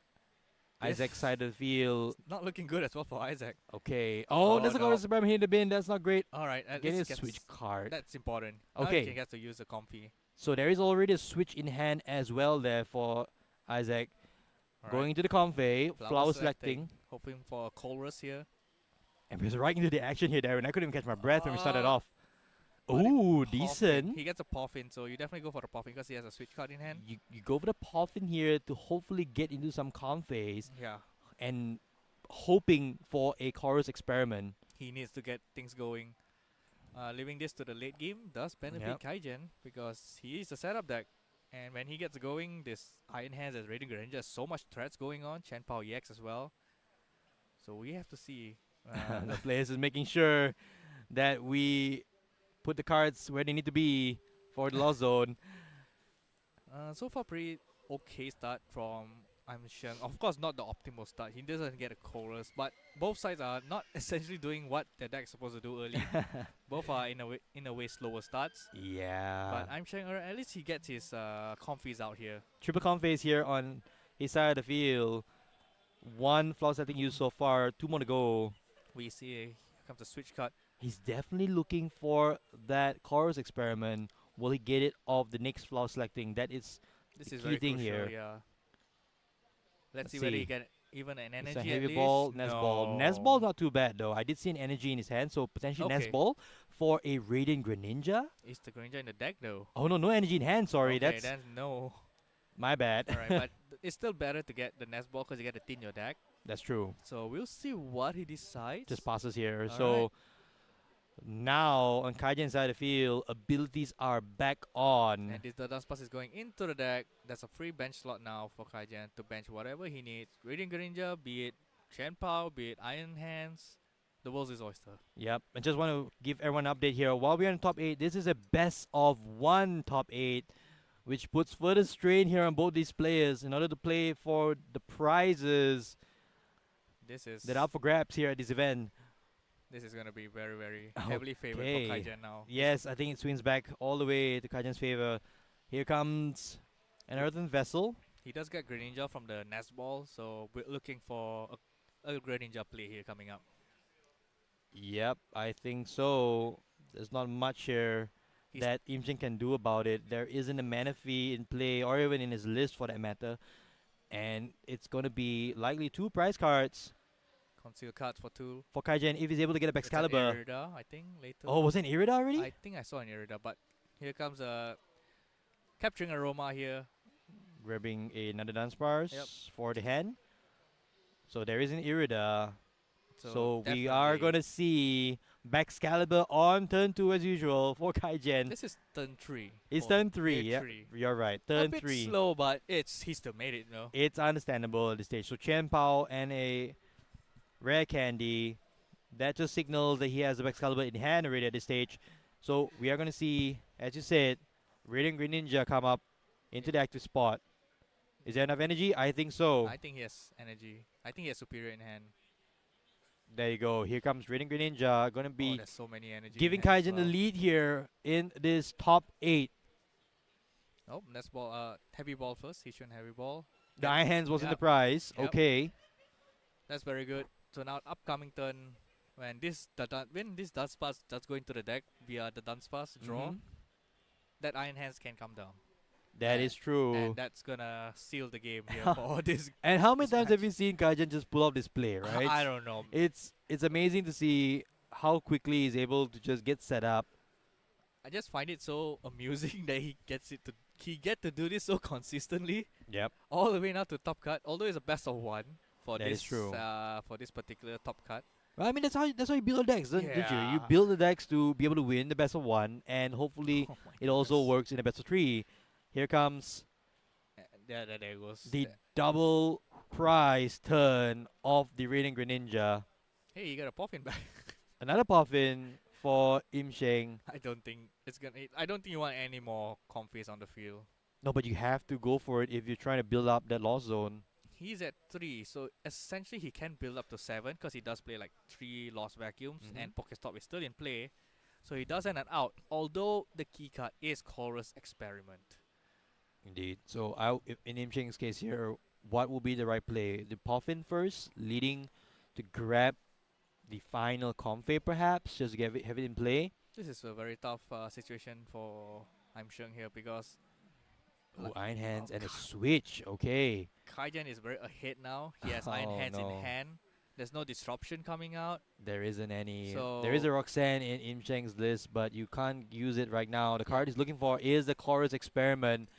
Isaac's side of the field. Not looking good as well for Isaac. Okay. Oh, Oh, there's a no. chorus experiment here in the bin. That's not great. All right, at Getting least a he switch gets- card. That's important. Now Okay. he can get to use the comfy. So there is already a switch in hand as well there for Isaac. Alright. Going into the convey, flower selecting. Hoping for a chorus here. And we're right into the action here, Darren. I couldn't even catch my breath when we started Ah. off. Ooh, Poffin. decent. He gets a Poffin, so you definitely go for the Poffin because he has a switch card in hand. You go for the Poffin here to hopefully get into some conveys. Yeah. And hoping for a chorus experiment. He needs to get things going. Leaving this to the late game does benefit Yep. Kaijen because he is a setup deck. And when he gets going, this Iron Hands as Radiant Greninja, so much threats going on. Chen Pao EX as well. So we have to see. The players is making sure that we put the cards where they need to be for the lost zone. So far, pretty okay start from I'm Sheng. Of course, not the optimal start. He doesn't get a chorus, but both sides are not essentially doing what their deck's supposed to do early. Both are in a way slower starts. Yeah. But I'm Sheng, at least he gets his comfies out here. Triple conveys here on his side of the field. One flower setting used so far. 2 more to go. We see here comes a switch card. He's definitely looking for that chorus experiment. Will he get it off the next flower selecting? That is This the is key very thing crucial, here. yeah. Let's see Let's whether see. he get even an It's energy a heavy at least. ball, Nesball. No. Nesball not too bad though. I did see an energy in his hand, so potentially Okay. Nesball for a Radiant Greninja. Is the Greninja in the deck though? Oh no, no energy in hand. Sorry, Okay, that's then no. my bad. Alright, but it's still better to get the Nesball because you get a tin in your deck. That's true. So we'll see what he decides. Just passes here. Alright. So now on Kaijen's side of the field, abilities are back on. And this the dance pass is going into the deck. There's a free bench slot now for Kaijen to bench whatever he needs. Radiant Greninja, be it Chen Pao, be it Iron Hands. The world's his oyster. Yep. I just want to give everyone an update here. While we're in top 8, this is a best of 1 top 8, which puts further strain here on both these players in order to play for the prizes This is that are up for grabs here at this event. This is gonna be very, very heavily favored Okay. for Kaijen now. Yes, I think it swings back all the way to Kaijen's favor. Here comes an Earthen Vessel. He does get Greninja from the Nesball, so we're looking for a Greninja play here coming up. Yep, I think so. There's not much here that Imjin can do about it. There isn't a mana fee in play or even in his list for that matter. And it's going to be likely 2 prize cards Conceal cards for 2. for Kaijen if he's able to get a It's an Excalibur. Irida, I think, later. Oh, was it an Irida already? I think I saw an Irida, but here comes a Capturing Aroma here. Grabbing another Dunsparce Yep. for the hand. So there is an Irida. So So we are going to see Excalibur on turn 2 as usual for Kaijen. This is turn 3. It's for turn 3, tier yeah. 3. You're right. A Turn bit 3. slow, but he still made it, no? It's understandable at this stage. So Chen Pao and a rare candy. That just signals that he has the Excalibur in hand already at this stage. So we are going to see, as you said, Radiant Greninja come up into the active spot. Is there enough energy? I think so. I think he has energy. I think he has Superior in hand. There you go. Here comes Radiant Greninja. Going to Oh, be there's so many energy. giving in hand as Kaijen the well. lead here in this top 8. Oh, that's ball. Heavy ball first. He showed heavy ball. The Iron Hands wasn't the Yep. prize. Yep. Okay. That's very good. So now upcoming turn, when this Dunsparce does go into the deck via the Dunsparce draw, Mhm. that Iron Hands can come down. That is true. And that's gonna seal the game here for this. And how many this times match. have you seen Kaijen just pull up this play, right? I don't know. It's amazing to see how quickly he's able to just get set up. I just find it so amusing that he get to do this so consistently. Yep. All the way now to top cut. Although it's a best of 1 for That is this true. For this particular top cut. Well, I mean, that's how you build the decks, don't you? You Yeah. build the decks to be able to win the best of 1, and hopefully Oh it also works in the best of 3. Here comes There it goes. the double prize turn of the Radiant Greninja. Hey, you got a Poffin back. Another Puffin for Im Sheng. I don't think you want any more confies on the field. No, but you have to go for it if you're trying to build up that lost zone. He's at 3, so essentially he can build up to 7 because he does play like 3 Lost Vacuums Mhm. and Pokestop is still in play. So he does end an out, although the key card is Chorus Experiment. Indeed. So in Im Sheng's case here, what will be the right play. The Puffin first, leading to grab the final Comfey perhaps, just have it in play. This is a very tough situation for I'm Sheng here because Oh, Iron Hands and a switch. Okay. Kaijan is very ahead now. He has Iron Oh, Hands no. in hand. There's no disruption coming out. There isn't any. So There is a Roxanne in Im Cheng's list, but you can't use it right now. The card he's looking for is the Chorus Experiment.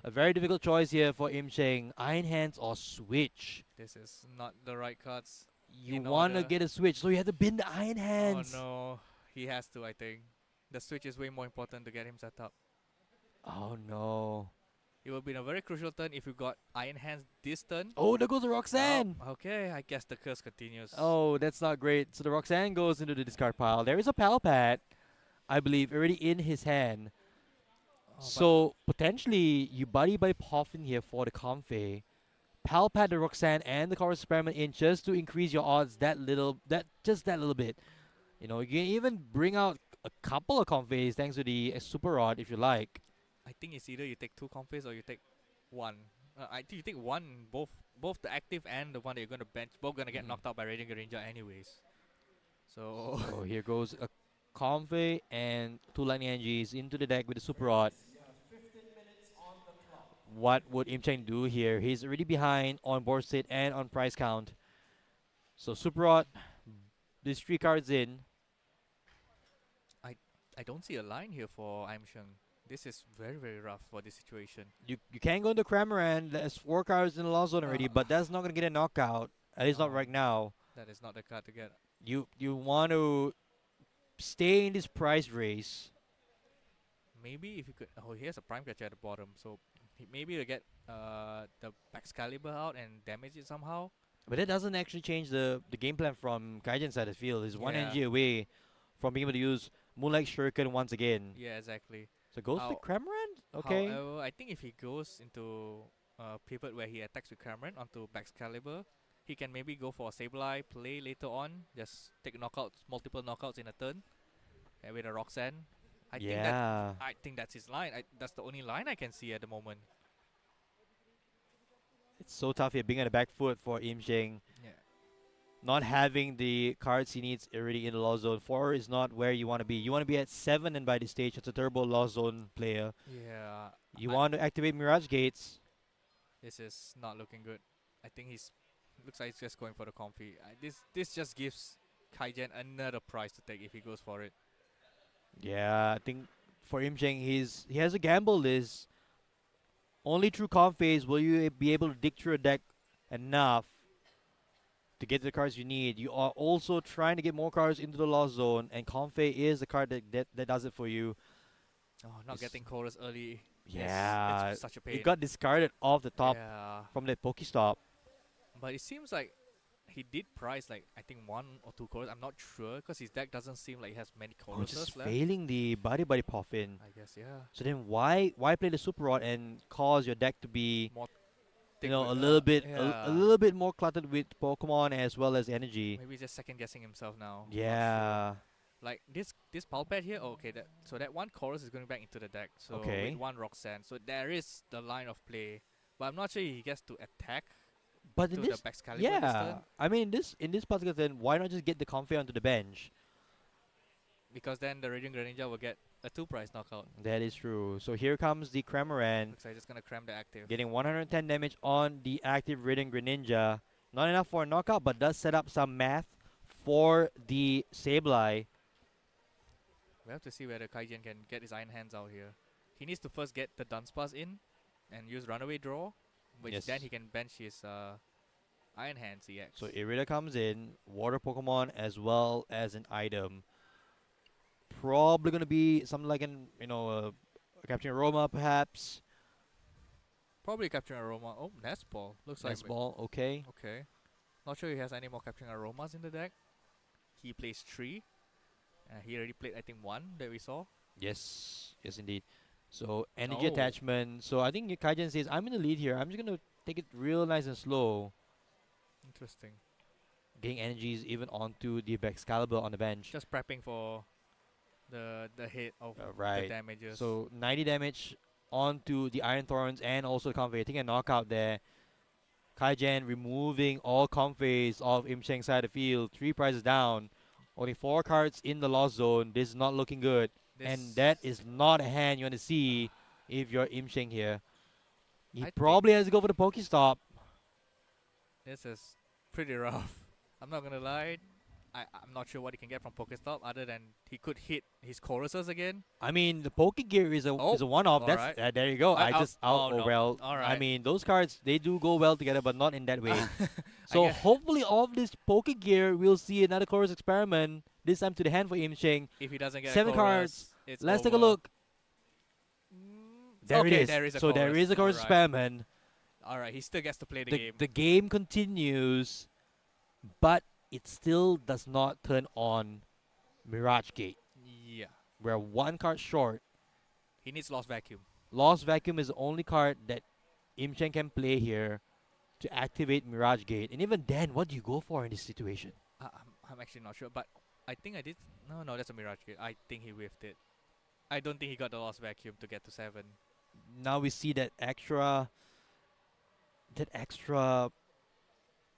A very difficult choice here for Im Cheng. Iron Hands or Switch. this is not the right cards. You in want to order. get a Switch, so you have to bin the Iron Hands. Oh no, he has to. I think the switch is way more important to get him set up. Oh no. It will be a very crucial turn if you got Iron Hands this turn. Oh, there goes the Roxanne. Oh, okay, I guess the curse continues. Oh, that's not great. So the Roxanne goes into the discard pile. There is a Palpat, I believe, already in his hand. So potentially you buddy Puffin here for the Comfey. Palpat the Roxanne and the Chorus Experiment in just to increase your odds that little bit. You know, you can even bring out a couple of Comfeys thanks to the Super Rod if you like. I think it's either you take 2 Comfeys or you take 1. I think you take 1, both the active and the one that you're going to bench, both going to get knocked out by Radiant Greninja anyways. So So here goes a Comfey and 2 Lightning Energies into the deck with the Super Rod. What would Im Cheng do here? He's already behind on board state and on price count. So Super Rod, these 3 cards in. I don't see a line here for I'm Sheng. This is very, very rough for this situation. You can go into Cramoran. There's 4 cards in the lost zone already, but that's not gonna get a knockout. At least not right now. That is not the card to get. You want to stay in this price race. Maybe if you could. Oh, he has a Prime Catcher at the bottom, so maybe you get the Excalibur out and damage it somehow. But that doesn't actually change the game plan from Kaijen's side of the field. He's 1 Yeah. energy away from being able to use Moonlight Shuriken once again. Yeah, exactly. So goes to Cramoran? Okay. However, I think if he goes into pivot where he attacks with Cameron onto Excalibur, he can maybe go for a Sableye play later on. Just take knockouts, multiple knockouts in a turn, and with a Roxanne. I think that's his line. That's the only line I can see at the moment. It's so tough here being on the back foot for Im Cheng. Yeah. Not having the cards he needs already in the lost zone. 4 is not where you want to be. You want to be at 7 and by this stage as a turbo lost zone player. Yeah. You want to activate Mirage Gates. This is not looking good. I think looks like he's just going for the Comfy. This just gives Kaijen another prize to take if he goes for it. Yeah, I think for Im Cheng, he has a gamble list. Only through Comphase will you be able to dig through a deck enough to get the cards you need. You are also trying to get more cards into the lost zone, and Comfey is the card that does it for you. Oh, not getting chorus early. Yeah, it's such a pain. It got discarded off the top from that Pokestop. But it seems like he did price like I think 1 or 2 chorus. I'm not sure because his deck doesn't seem like he has many choruses Just left. failing the body Puffin. I guess, yeah. So then why play the Super Rod and cause your deck to be more a little bit more cluttered with Pokemon as well as energy. Maybe just second guessing himself now. Yeah. Like this Palpad here, okay, so that 1 chorus is going back into the deck. So Okay. with 1 Roxanne. So there is the line of play. But I'm not sure he gets to attack. But to in this, the Excalibur this turn. I mean in this particular turn, why not just get the Comfey onto the bench? Because then the Radiant Greninja will get a 2 price knockout. That is true. So here comes the Cramoran. Looks like just gonna cram the active. Getting 110 damage on the active Radiant Greninja. Not enough for a knockout, but does set up some math for the Sableye. We have to see whether Kaijen can get his Iron Hands out here. He needs to first get the Dunsparce in and use Runaway Draw, which then he can bench his Iron Hands EX. So Irida comes in, water Pokemon as well as an item. Probably gonna be something like Capturing Aroma perhaps. Probably Capturing Aroma. Oh, Nest Ball. Looks like Nest Ball, okay. Okay. Not sure he has any more Capturing Aromas in the deck. He plays 3. He already played I think 1 that we saw. Yes, yes indeed. So energy attachment. So I think Kaijen says, I'm in the lead here. I'm just gonna take it real nice and slow. Interesting. Getting energies even onto the Excalibur on the bench. Just prepping for the hit of right. the damages. So 90 damage onto the Iron Thorns and also Comfey. I think a knockout there. Kaijen removing all Comfays off Im Cheng's side of the field. 3 prizes down. Only 4 cards in the lost zone. This is not looking good. And that is not a hand you want to see if you're Im Cheng here. He probably has to go for the Pokestop. This is pretty rough. I'm not gonna lie. I'm not sure what he can get from Pokestop other than he could hit his choruses again. I mean, the Poke Gear is a one-off. That's alright. there you go. No. Well. I Alright. mean, those cards they do go well together, but not in that way. So hopefully, off this Poke Gear, we'll see another chorus experiment. This time to the hand for Im Cheng. If he doesn't get 7 a chorus, cards. it's Let's take a over. look. There Okay, it is. there is a So there chorus. is a chorus Alright. experiment. Alright, he still gets to play the game. The game continues, but it still does not turn on Mirage Gate. Yeah. We're 1 card short. He needs Lost Vacuum. Lost Vacuum is the only card that Im Cheng can play here to activate Mirage Gate. And even then, what do you go for in this situation? I'm actually not sure, but I think I did. No, that's a Mirage Gate. I think he whiffed it. I don't think he got the Lost Vacuum to get to 7. Now we see that extra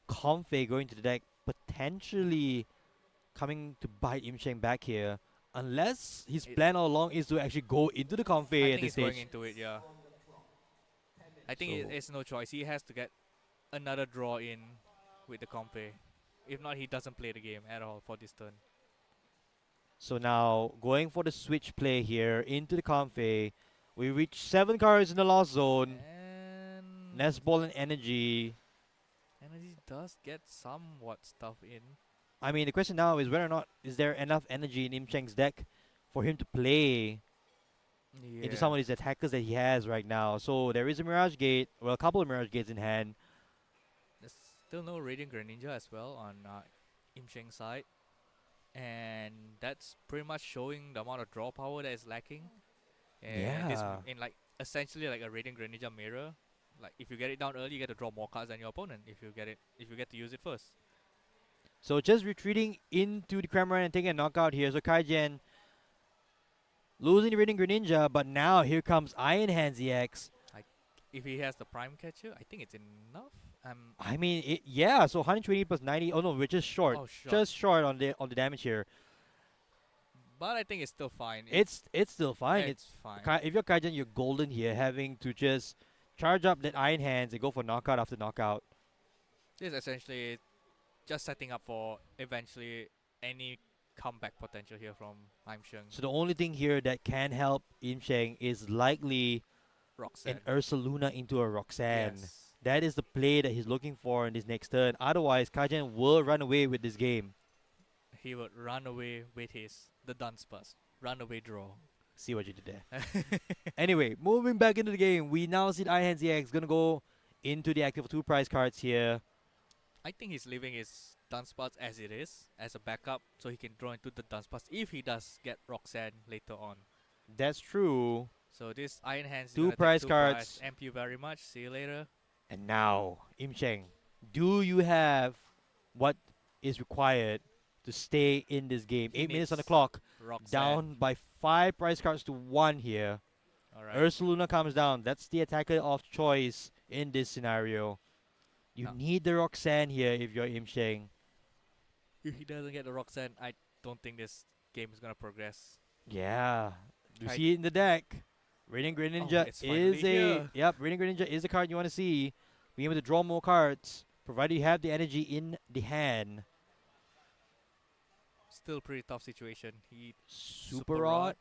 Comfey going to the deck, potentially coming to bite Im Cheng back here. Unless his plan all along is to actually go into the Comfey at this stage. Going into it, yeah. I think it's no choice. He has to get another draw in with the Comfey. If not, he doesn't play the game at all for this turn. So now going for the switch play here into the Comfey. We reach 7 cards in the lost zone. Nest Ball and Energy. Energy does get somewhat stuff in. I mean, the question now is whether or not is there enough energy in Im Cheng's deck for him to play into some of these attackers that he has right now. So there is a Mirage Gate, well, a couple of Mirage Gates in hand. There's still no Radiant Greninja as well on Im Cheng's side. And that's pretty much showing the amount of draw power that is lacking. And this in like essentially like a Radiant Greninja mirror. Like if you get it down early, you get to draw more cards than your opponent if you get to use it first. So just retreating into the Cramorant and taking a knockout here. So Kaijen losing the Radiant Greninja, but now here comes Iron Hands EX. If he has the Prime Catcher, I think it's enough. I mean, yeah. So 120 plus 90. Oh no, we're just short. Just short on the damage here. But I think it's still fine. It's still fine. It's fine. If you're Kaijen, you're golden here, having to just charge up that Iron Hands and go for knockout after knockout. This is essentially just setting up for eventually any comeback potential here from Im Cheng. So the only thing here that can help Im Cheng is likely Roxanne. an Ursaluna into a Roxanne. Yes. That is the play that he's looking for in this next turn. Otherwise, Kaijen will run away with this game. He would run away with the Dunsparce. Run away draw. See what you did there. Anyway, moving back into the game, we now see Iron Hands EX going to go into the active 2 prize cards here. I think he's leaving his Dunsparce as it is, as a backup, so he can draw into the Dunsparce if he does get Roxanne later on. That's true. So this Iron Hands is 2 gonna take prize 2 cards. Thank you very much. See you later. And now, Im Cheng, do you have what is required to stay in this game? 8 minutes on the clock. Roxanne. Down by 5 prize cards to 1 here. Alright. Ursaluna comes down. That's the attacker of choice in this scenario. You need the Roxanne here if you're Im Cheng. If he doesn't get the Roxanne, I don't think this game is gonna progress. Yeah. You see it in the deck. Radiant Greninja it's is finally here. Radiant Greninja is the card you want to see. Being able to draw more cards, provided you have the energy in the hand. Still pretty tough situation. He Super Rod.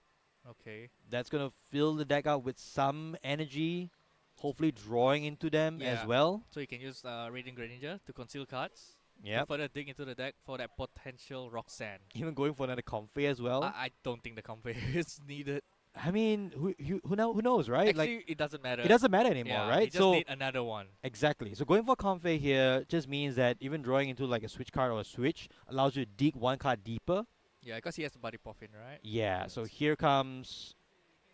Okay. That's gonna fill the deck out with some energy. Hopefully drawing into them as well. So you can use Radiant Greninja to conceal cards. Yep. To further dig into the deck for that potential Roxanne. Even going for another Comfey as well. I don't think the Comfey is needed. I mean, who knows, right? Actually, it doesn't matter. It doesn't matter anymore, right? You just need another one. Exactly. So going for Comfey here just means that even drawing into like a switch card or a switch allows you to dig 1 card deeper. Yeah, because he has the Body Puffin, right? Yeah, so here comes...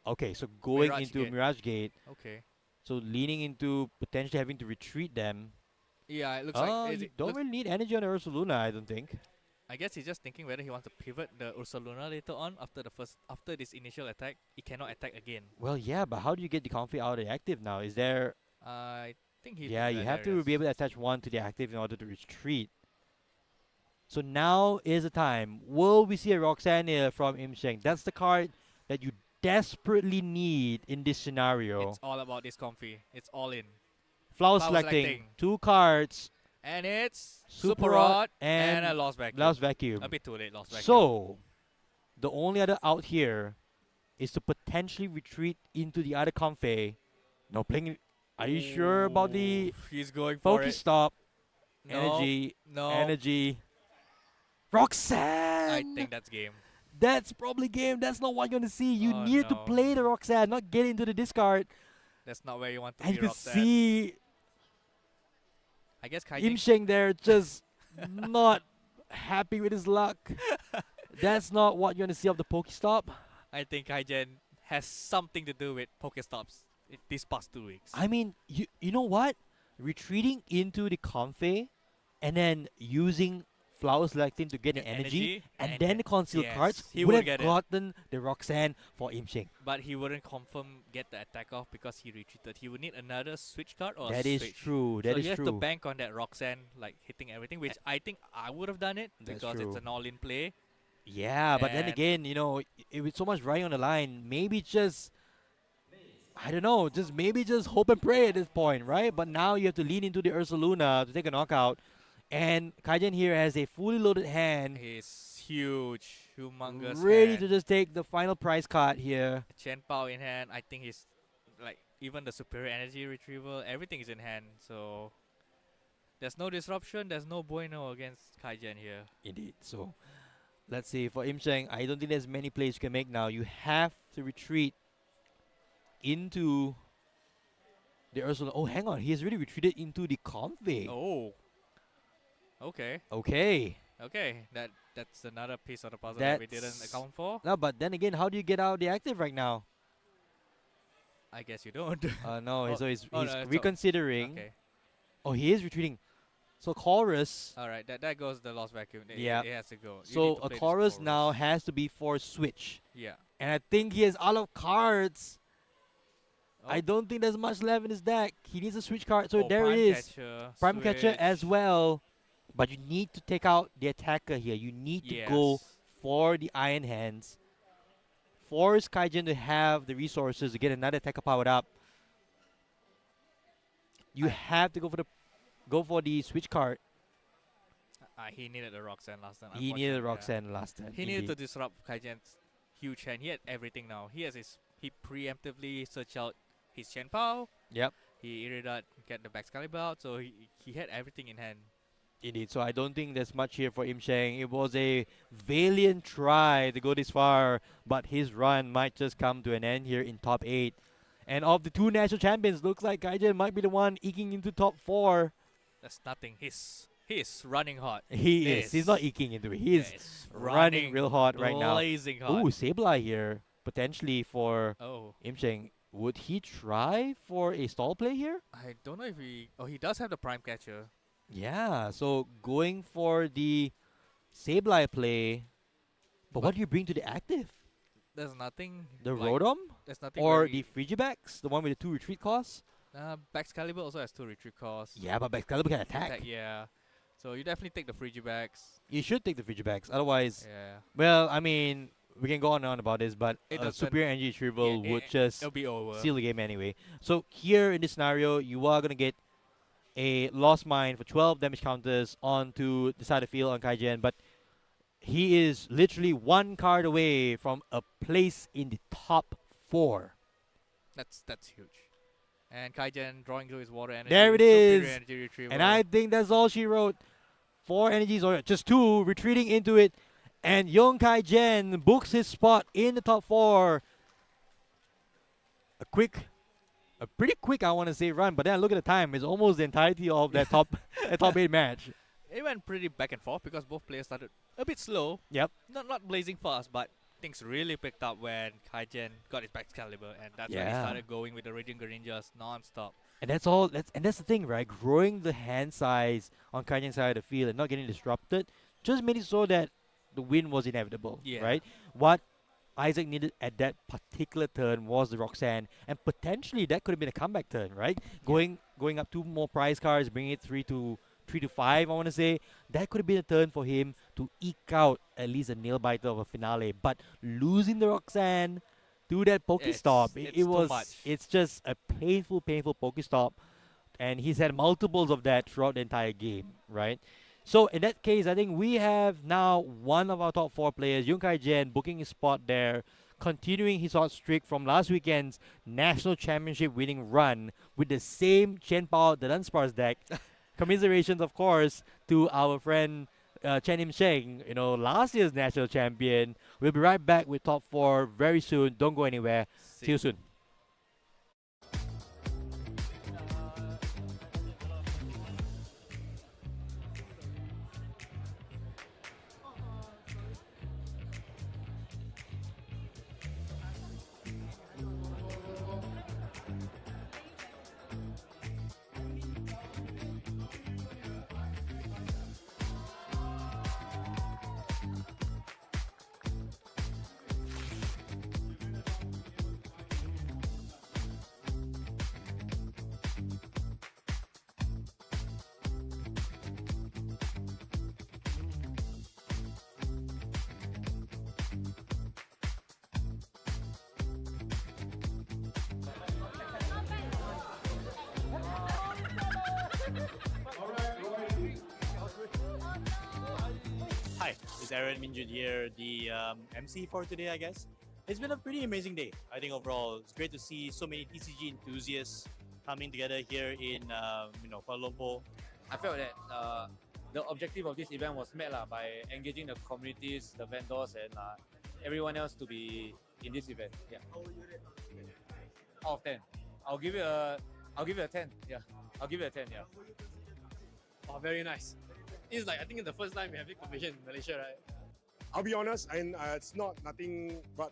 Okay, so going into Mirage Gate. Okay. So leaning into potentially having to retreat them. Yeah, it looks like... You don't really need energy on the Ursaluna, I don't think. I guess he's just thinking whether he wants to pivot the Ursaluna later on after this initial attack. He cannot attack again. Well, yeah, but how do you get the Comfey out of the active now? Is there... I think he's Yeah, you have to be able to attach one to the active in order to retreat. So now is the time. Will we see a Roxanne here from Im Sheng? That's the card that you desperately need in this scenario. It's all about this comfy. It's all in. Flower Flower selecting. 2 cards. And it's Super Super Rod Rod and a Lost Vacuum. Lost Vacuum. A bit too late, Lost Vacuum. So, the only other out here is to potentially retreat into the other Comfey. No playing. Are you sure about the He's going for it. Pokestop? No, Energy. no. Energy. Roxanne! I think that's game. That's probably game. That's not what you're going to see. You Oh, need to no. play the Roxanne, not get into the discard. That's not where you want to And be, you can Roxanne. see I guess Im Kaijin. Sheng there just not happy with his luck. That's not what you're going to see of the Pokestop. I think Kaijin has something to do with Pokestops these past 2 weeks. I mean, you know what? Retreating into the Comfey and then using Flower Selecting to get an energy and then the concealed yes, cards he would would have get it. gotten the Roxanne for Im Sheng. But he wouldn't confirm get the attack off because he retreated. He would need another switch card or That a is switch. true, that so is he has to true. bank on that Roxanne like hitting everything, which I think I would have done it That's because true. it's an all-in play. Yeah, but then And- again, you know, with so much riding on the line, maybe just, I don't know, maybe just hope and pray at this point, right? But now you have to lean into the Ursa Luna to take a knockout. And Kaijin here has a fully loaded hand. He's huge, humongous Ready hand. to just take the final prize card here. Chen Pao in hand. I think he's like even the superior energy retrieval, everything is in hand. So there's no disruption. There's no bueno against Kaijin here. Indeed. So let's see, for Im Sheng, I don't think there's many plays you can make now. You have to retreat into the Ursula. Oh, hang on. He has already retreated into the Comfey. Oh. Okay. Okay. Okay. That's another piece of the puzzle that we didn't account for. No, but then again, how do you get out the active right now? I guess you don't. No, Oh, so he's oh, no, so- reconsidering. Okay. Oh, he is retreating. So Chorus. All right. That goes the Lost Vacuum. Yeah. It has to go. You So need to a play this Chorus now has to be for switch. Yeah. And I think he is out of cards. Oh. I don't think there's much left in his deck. He needs a switch card. So Oh, there Prime it is. Catcher, Prime Catcher switch. as well. But you need to take out the attacker here. You need to go Yes. for the Iron Hands. Force Kaijin to have the resources to get another attacker powered up. You have to go for the switch card. He needed the Roxanne last time. He needed unfortunately, Roxanne last time. He needed to indeed. disrupt Kaijin's huge hand. He had everything now. He preemptively searched out his Chen Pao. Yep. He Iridot get the Excalibur out, so he had everything in hand. Indeed. So I don't think there's much here for Im Sheng. It was a valiant try to go this far, but his run might just come to an end here in top 8. And of the 2 national champions, looks like Kaijin might be the one eking into top 4. That's nothing. He's running hot. He is. He's not eking into it. He is running real hot right now. Blazing hot. Ooh, Sableye here, potentially for Oh. Im Sheng. Would he try for a stall play here? I don't know if he... Oh, he does have the Prime Catcher. Yeah, so going for the Sableye play. But what do you bring to the active? There's nothing... The like, Rotom? There's nothing Or very- the Frigibax? The one with the 2 retreat costs? Excalibur also has 2 retreat costs. Yeah, but Excalibur can attack. Yeah. So you definitely take the Frigibax. You should take the Frigibax. Otherwise, Yeah. well, I mean, we can go on and on about this, but It a doesn't- superior energy retrieval yeah, would it- just it'll be over. seal the game anyway. So here in this scenario, you are going to get a Lost Mine for 12 damage counters onto the side of the field on Kaijin, but he is literally 1 card away from a place in the top 4. That's huge. And Kaijin drawing through his water energy. There it superior is. Energy retrieval. And I think that's all she wrote. 4 energies, or just 2, retreating into it. And Young Kaijin books his spot in the top 4. A pretty quick, I want to say, run. But then look at the time. It's almost the entirety of that top 8 match. It went pretty back and forth because both players started a bit slow. Yep. Not blazing fast, but things really picked up when Kaijin got his Excalibur, and that's when he Yeah. started going with the Raging Greninjas non-stop. And that's all. That's the thing, right? Growing the hand size on Kaijin's side of the field and not getting disrupted just made it so that the win was inevitable, Yeah. right? What Isaac needed at that particular turn was the Roxanne, and potentially that could have been a comeback turn, right? Going going up 2 more prize cards, bringing it 3 to 5, I want to say. That could have been a turn for him to eke out at least a nail biter of a finale. But losing the Roxanne to that Pokestop, it's just a painful Pokestop. And he's had multiples of that throughout the entire game, right? So in that case, I think we have now one of our top 4 players, Yunkai Jen, booking his spot there, continuing his hot streak from last weekend's national championship winning run with the same Chen Pao the Dunsparce deck. Commiserations, of course, to our friend Chen Im Sheng, last year's national champion. We'll be right back with top 4 very soon. Don't go anywhere. See you soon. Hi, it's Aaron Minjun here, the MC for today, I guess. It's been a pretty amazing day. I think overall, it's great to see so many TCG enthusiasts coming together here in Kuala Lumpur. I felt that the objective of this event was met by engaging the communities, the vendors, and everyone else to be in this event. Yeah. Out of 10, I'll give it a 10. Yeah, I'll give it a 10. Yeah. Oh, very nice. It's like, I think it's the first time we have this competition in Malaysia, right? I'll be honest, and it's not nothing but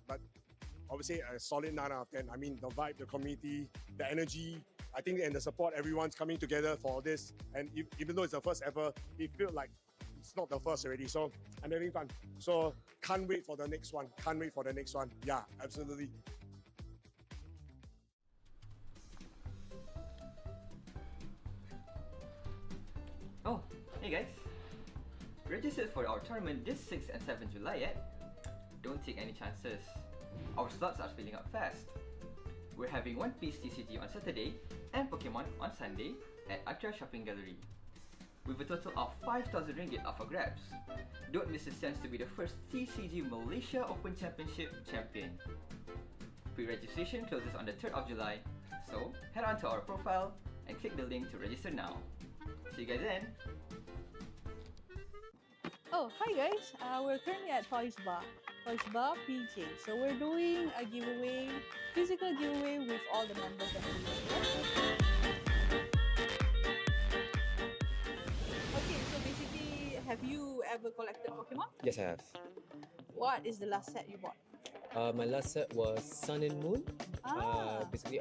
obviously a solid 9 out of 10. I mean, the vibe, the community, the energy, I think, and the support, everyone's coming together for this. And even though it's the first ever, it feels like it's not the first already. So I'm having fun. So can't wait for the next one. Can't wait for the next one. Yeah, absolutely. Oh, hey guys. Registered for our tournament this 6th and 7th July yet? Don't take any chances. Our slots are filling up fast. We're having One Piece TCG on Saturday and Pokemon on Sunday at Atria Shopping Gallery. With a total of 5,000 ringgit up for grabs. Don't miss the chance to be the first TCG Malaysia Open Championship champion. Pre-registration closes on the 3rd of July, so head on to our profile and click the link to register now. See you guys then! Oh, hi guys. We're currently at Toys Bar PJ. So we're doing a giveaway, physical giveaway with all the members that we have. Okay, so basically, have you ever collected Pokemon? Yes, I have. What is the last set you bought? My last set was Sun and Moon. Basically,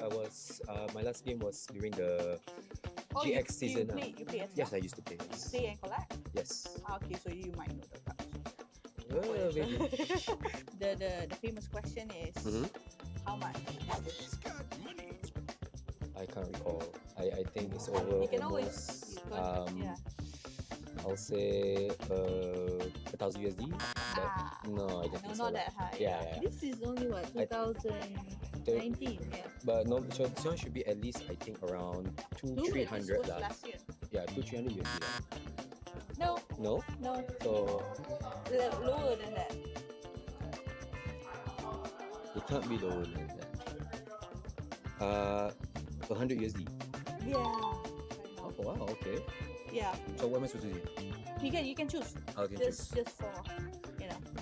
my last game was during the GX season. You play as well? Yes, I used to play. Yes. Play and collect? Yes. Okay, so you might know the cards. Maybe. The famous question is, how much is this? I can't recall. I think it's over. You can almost, yeah. I'll say 1,000 USD. But no, I don't think so. Not that high. Yeah. This is only what, 2019? Yeah. But no, so this one should be at least, I think, around 200-300 This was last year. Yeah, 200-300 USD. No. No? No. So lower than that. it can't be lower than that. 100 USD. Yeah. Oh wow, okay. Yeah. So what am I supposed to do? You can choose. I can just choose. just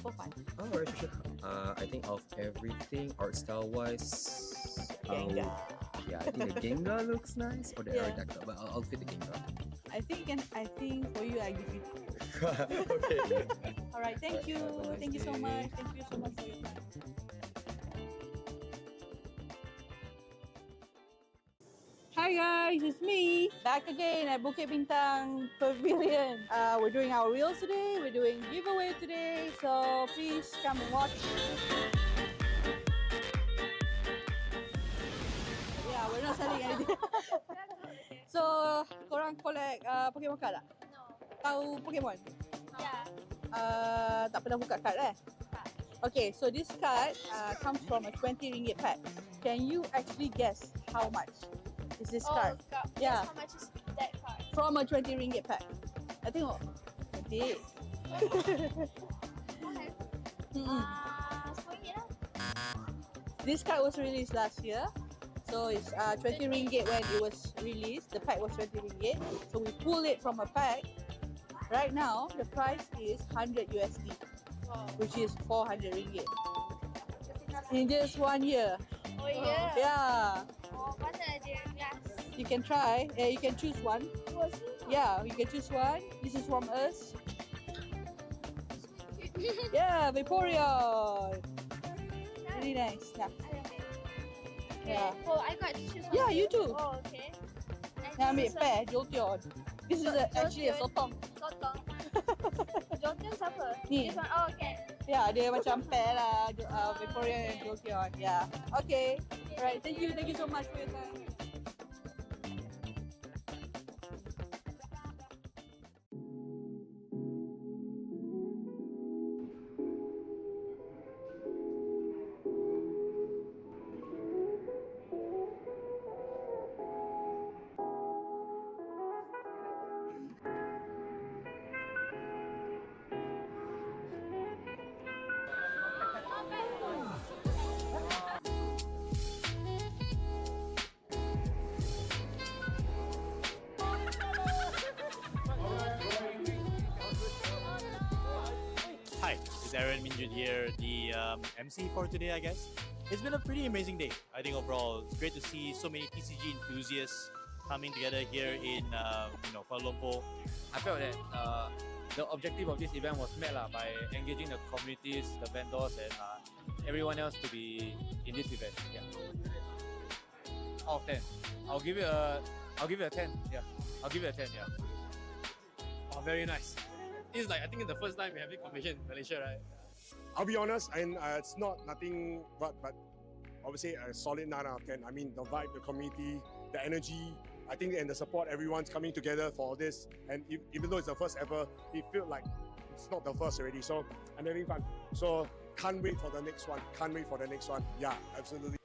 for fun. Oh, right, sure. I think of everything art style wise. Gengar. Yeah, I think the Gengar looks nice, or the Yeah. Aerodactyl, but I'll fit the Gengar. I think for you I give you. Okay. All right. Thank you. Nice Thank you so day. much. Thank you so much for your time. Hi guys, it's me back again at Bukit Bintang Pavilion. We're doing our reels today. We're doing giveaway today, so please come and watch. Yeah, we're not selling anything. So, korang collect Pokemon card tak? No. Tahu Pokemon? Yeah. Tak pernah buka card Okay, so this card comes from a 20 ringgit pack. Can you actually guess how much is this card? God. Yeah. How much is that card? From a 20 ringgit pack. I tengok. Cantik. Okay. Mm-mm. RM10 lah. This card was released last year. So it's 20 ringgit when it was released. The pack was 20 ringgit. So we pull it from a pack. Right now, the price is 100 USD, which is 400 ringgit. In just 1 year. Oh yeah. Yeah. Oh, mana ada glass? You can try. You can choose one. Oh, see? Yeah, you can choose one. This is from us. Yeah, Vaporeon. Really nice. Yeah. Yeah. Oh, I got to choose one. Yeah, you too. Oh, okay. Now ambil pair, Jolteon. This is actually a sotong. Sotong. Jolteon siapa? Ni. This one. Oh, okay. Yeah, dia macam pair lah. Vaporeon and Jolteon. Yeah. Okay. Alright, thank you. Thank you so much for your time. Hi, it's Aaron Minjun here, the MC for today, I guess. It's been a pretty amazing day. I think overall, it's great to see so many TCG enthusiasts coming together here in Kuala Lumpur. I felt that the objective of this event was met by engaging the communities, the vendors, and everyone else to be in this event. Yeah. Out of 10, I'll give it a 10. Yeah, I'll give it a 10. Yeah. Oh, very nice. It's like, I think it's the first time we have this competition in Malaysia, right? I'll be honest, and it's not nothing but obviously a solid 9 out of 10. I mean, the vibe, the community, the energy, I think, and the support, everyone's coming together for this. And even though it's the first ever, it feels like it's not the first already. So I'm having fun. So can't wait for the next one. Can't wait for the next one. Yeah, absolutely.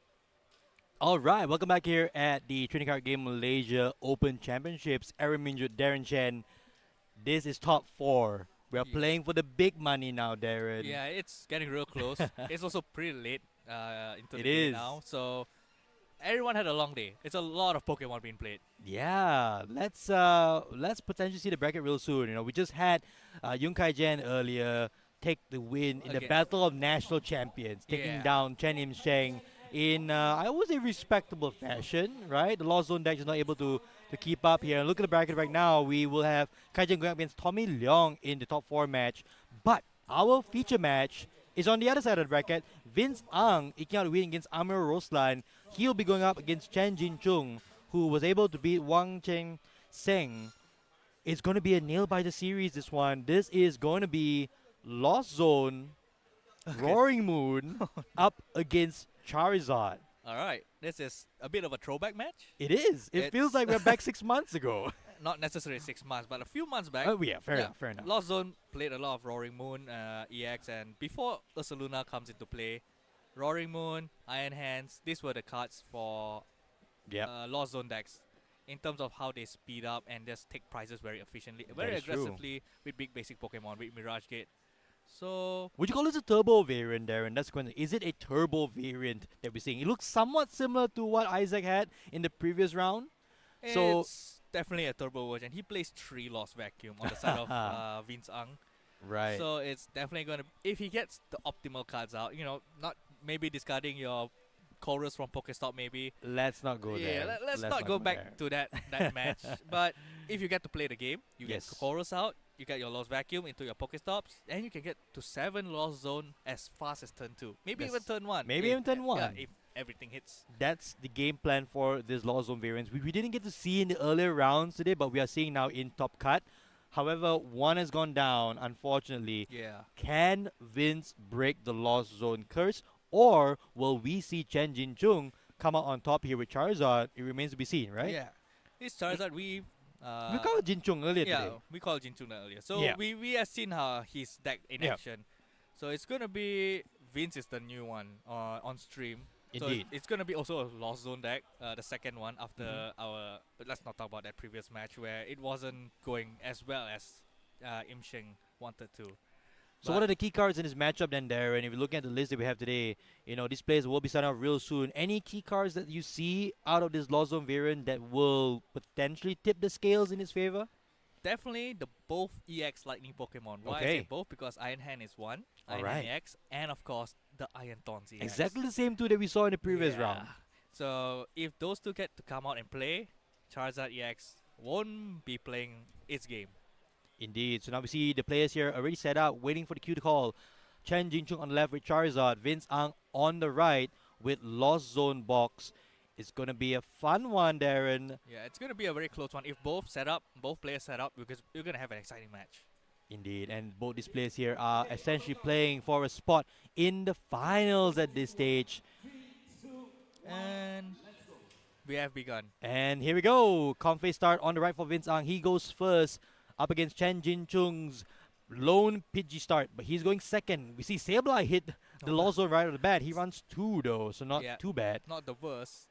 All right, welcome back here at the Trading Card Game Malaysia Open Championships. Aaron Minjut, Darren Chen. This is top 4. We are playing for the big money now, Darren. Yeah, it's getting real close. It's also pretty late into the It day is. now, so everyone had a long day. It's a lot of Pokemon being played. Yeah, let's potentially see the bracket real soon. You know, we just had Yung Kai Jen earlier take the win in the Okay. Battle of National Champions, taking down Chen Im Sheng in I would say respectable fashion, right? The Lost Zone deck is not able to keep up here. Look at the bracket right now. We will have Kai Jen going up against Tommy Leong in the top 4 match, but our feature match is on the other side of the bracket. Vince Ang eking out a win against Amir Roslan. He'll be going up against Chen Jin Chung, who was able to beat Wang Cheng Seng. It's going to be a nail-biter series, this one. This is going to be Lost Zone, Roaring Moon, up against Charizard. All right, this is a bit of a throwback match. It is. It feels like we're back 6 months ago. Not necessarily 6 months, but a few months back. Oh, yeah, fair enough, fair enough. Lost Zone played a lot of Roaring Moon, EX, and before Ursaluna comes into play, Roaring Moon, Iron Hands, these were the cards for Lost Zone decks in terms of how they speed up and just take prizes very efficiently, very That is true. aggressively with big basic Pokemon, with Mirage Gate. So, Would you call this a turbo variant, Darren? That's going. Is it a turbo variant that we're seeing? It looks somewhat similar to what Isaac had in the previous round. So it's definitely a turbo version. He plays 3 Lost Vacuum on the side of Vince Ang. Right. So it's definitely going to, if he gets the optimal cards out, not maybe discarding your chorus from Pokestop maybe. Let's not go there. Let's not go back to that match. But if you get to play the game, you get chorus out, you get your Lost Vacuum into your Pokestops, and you can get to 7 Lost Zone as fast as turn 2. Maybe even turn 1. Maybe even turn 1. Yeah, if everything hits. That's the game plan for this Lost Zone variants. We didn't get to see in the earlier rounds today, but we are seeing now in Top Cut. However, one has gone down, unfortunately. Yeah. Can Vince break the Lost Zone curse, or will we see Chen Jin Chung come out on top here with Charizard, it remains to be seen, right? Yeah. This Charizard, we called Jinchung earlier yeah, today. we called Jinchung earlier. So Yeah. we have seen his deck in Yeah. action. So it's gonna be Vince is the new one on stream. So Indeed. it's gonna be also a Lost Zone deck, the second one after our. But let's not talk about that previous match where it wasn't going as well as Im Sheng wanted to. So what are the key cards in this matchup then, Darren? If you look at the list that we have today, these players will be signed out real soon. Any key cards that you see out of this Lost Zone variant that will potentially tip the scales in his favor? Definitely the both EX Lightning Pokemon. Why I Okay. say both? Because Iron Hand is one, Iron Alright. Hand EX, and of course the Iron Thorns EX. Exactly the same two that we saw in the previous round. So if those two get to come out and play, Charizard EX won't be playing its game. Indeed. So now we see the players here already set up, waiting for the cue to call. Chen Jinchung on the left with Charizard, Vince Ang on the right with Lost Zone Box. It's going to be a fun one, Darren. Yeah, it's going to be a very close one. If both players set up, because we're going to have an exciting match. Indeed, and both these players here are essentially playing for a spot in the finals at this stage. And we have begun. And here we go. Confe start on the right for Vince Ang. He goes first up against Chen Jinchung's lone Pidgey start, but he's going second. We see Sableye hit the Lost Zone right off the bat. He runs 2 though, so not too bad. Not the worst.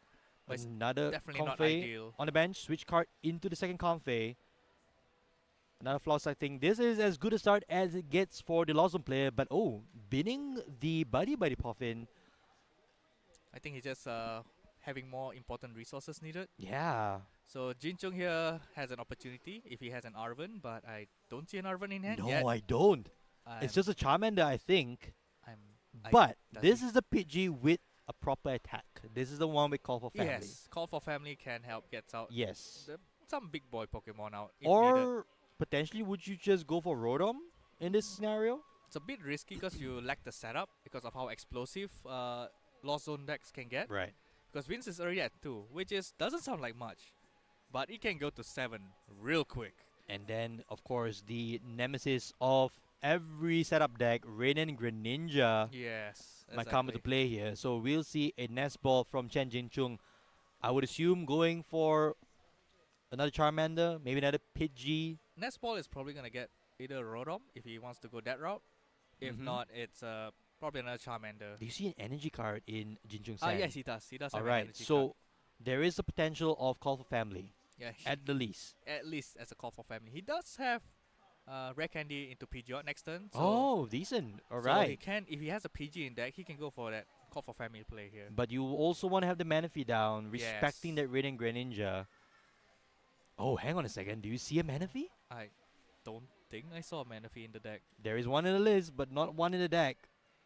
But it's Another definitely not Confe ideal. on the bench. Switch card into the second Confe. Another Floss, I think. This is as good a start as it gets for the Lost Zone player, but binning the Buddy Puffin. I think he's just having more important resources needed. Yeah. So Jinchung here has an opportunity if he has an Arven, but I don't see an Arven in hand No, yet. I don't. It's just a Charmander, I think. But this is the Pidgey with a proper attack. This is the one we call for family. Yes, Call for Family can help get out Yes. some big boy Pokemon out if needed. Or potentially, would you just go for Rotom in this scenario? It's a bit risky because you lack the setup because of how explosive Lost Zone decks can get. Right. Because Vince is already at 2, which doesn't sound like much, but it can go to 7 real quick. And then, of course, the nemesis of every setup deck, Raiden Greninja, Yes, might come into play here. So we'll see a Nest Ball from Chen Jinchung. I would assume going for another Charmander, maybe another Pidgey. Nest Ball is probably going to get either Rotom if he wants to go that route. If not, it's probably another Charmander. Do you see an energy card in Jinchung's hand? Yes, he does. He does have an Alright, energy so card. there is a potential of Call for Family. Yeah, at the least. At least as a Call for Family. He does have Rare Candy into Pidgeot next turn. So Oh, decent. So Alright. he can, if he has a PG in deck, he can go for that Call for Family play here. But you also want to have the Manaphy down, respecting that Raiden Greninja. Oh, hang on a second. Do you see a Manaphy? I don't think I saw a Manaphy in the deck. There is one in the list, but not one in the deck.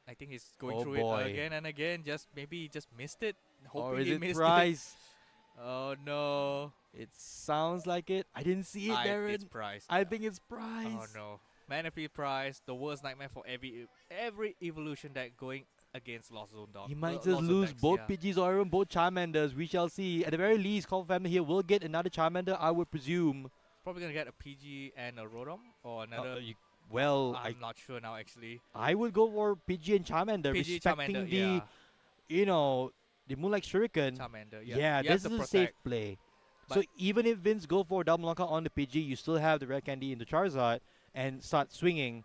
I think he's going Oh, through boy. it again and again. Maybe he just missed it. Or Hoping is he it missed Price? it. Oh no. It sounds like it. I didn't see it, Darren. It's Price. I think it's Price. Oh no. Manaphy Price, the worst nightmare for every evolution deck going against Lost Zone Dog. He might Lost just Zone lose decks, both yeah. Pidgeys or even both Charmanders. We shall see. At the very least, Call for Family here will get another Charmander, I would presume. Probably gonna get a PG and a Rotom or another. Well, I'm not sure now actually. I would go for Pidgey and Charmander, Pidgey, respecting Charmander, the, the Moonlight Shuriken. Charmander, yeah. Yeah, You have this is to a safe protect. play. So But- even if Vince go for double knockout on the Pidgey, you still have the Red Candy in the Charizard and start swinging.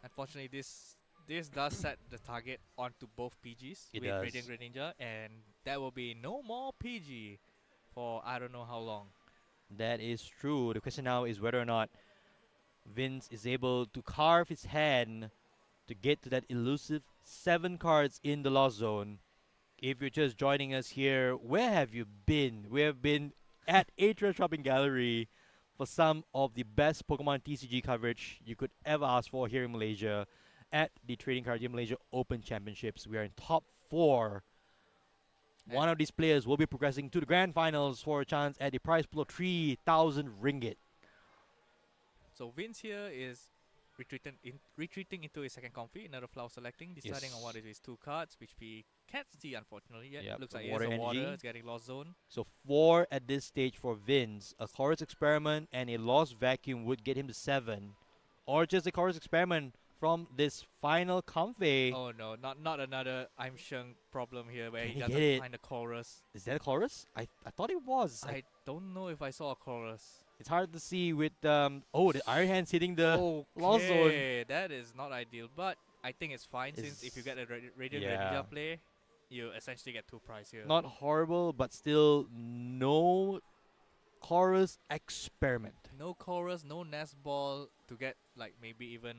Unfortunately, this does set the target onto both PGs It with does. Radiant Greninja, and there will be no more PG for I don't know how long. That is true. The question now is whether or not Vince is able to carve his hand to get to that elusive 7 cards in the Lost Zone. If you're just joining us here, where have you been? We have been at Atria Shopping Gallery for some of the best Pokemon TCG coverage you could ever ask for here in Malaysia at the Trading Card Game Malaysia Open Championships. We are in top 4. One of these players will be progressing to the grand finals for a chance at a prize pool of 3,000 ringgit. So Vince here is retreating into his second comfy, another flower selecting, deciding on what is his 2 cards, which we can't see unfortunately yet. Yep, Looks the like it water is a water, energy. it's getting Lost Zone. So 4 at this stage for Vince. A Chorus Experiment and a Lost Vacuum would get him to 7. Or just a Chorus Experiment from this final comfy. Oh no, not another I'm Sheng problem here where Can he he doesn't get it? find a chorus. Is that a chorus? I thought it was. I don't know if I saw a chorus. It's hard to see with oh, the Iron Hands hitting the lost zone. Okay, that is not ideal, but I think it's fine since if you get a Radiant Greninja play, you essentially get 2 prize here. Not horrible, but still no chorus experiment. No chorus, no nest ball to get like maybe even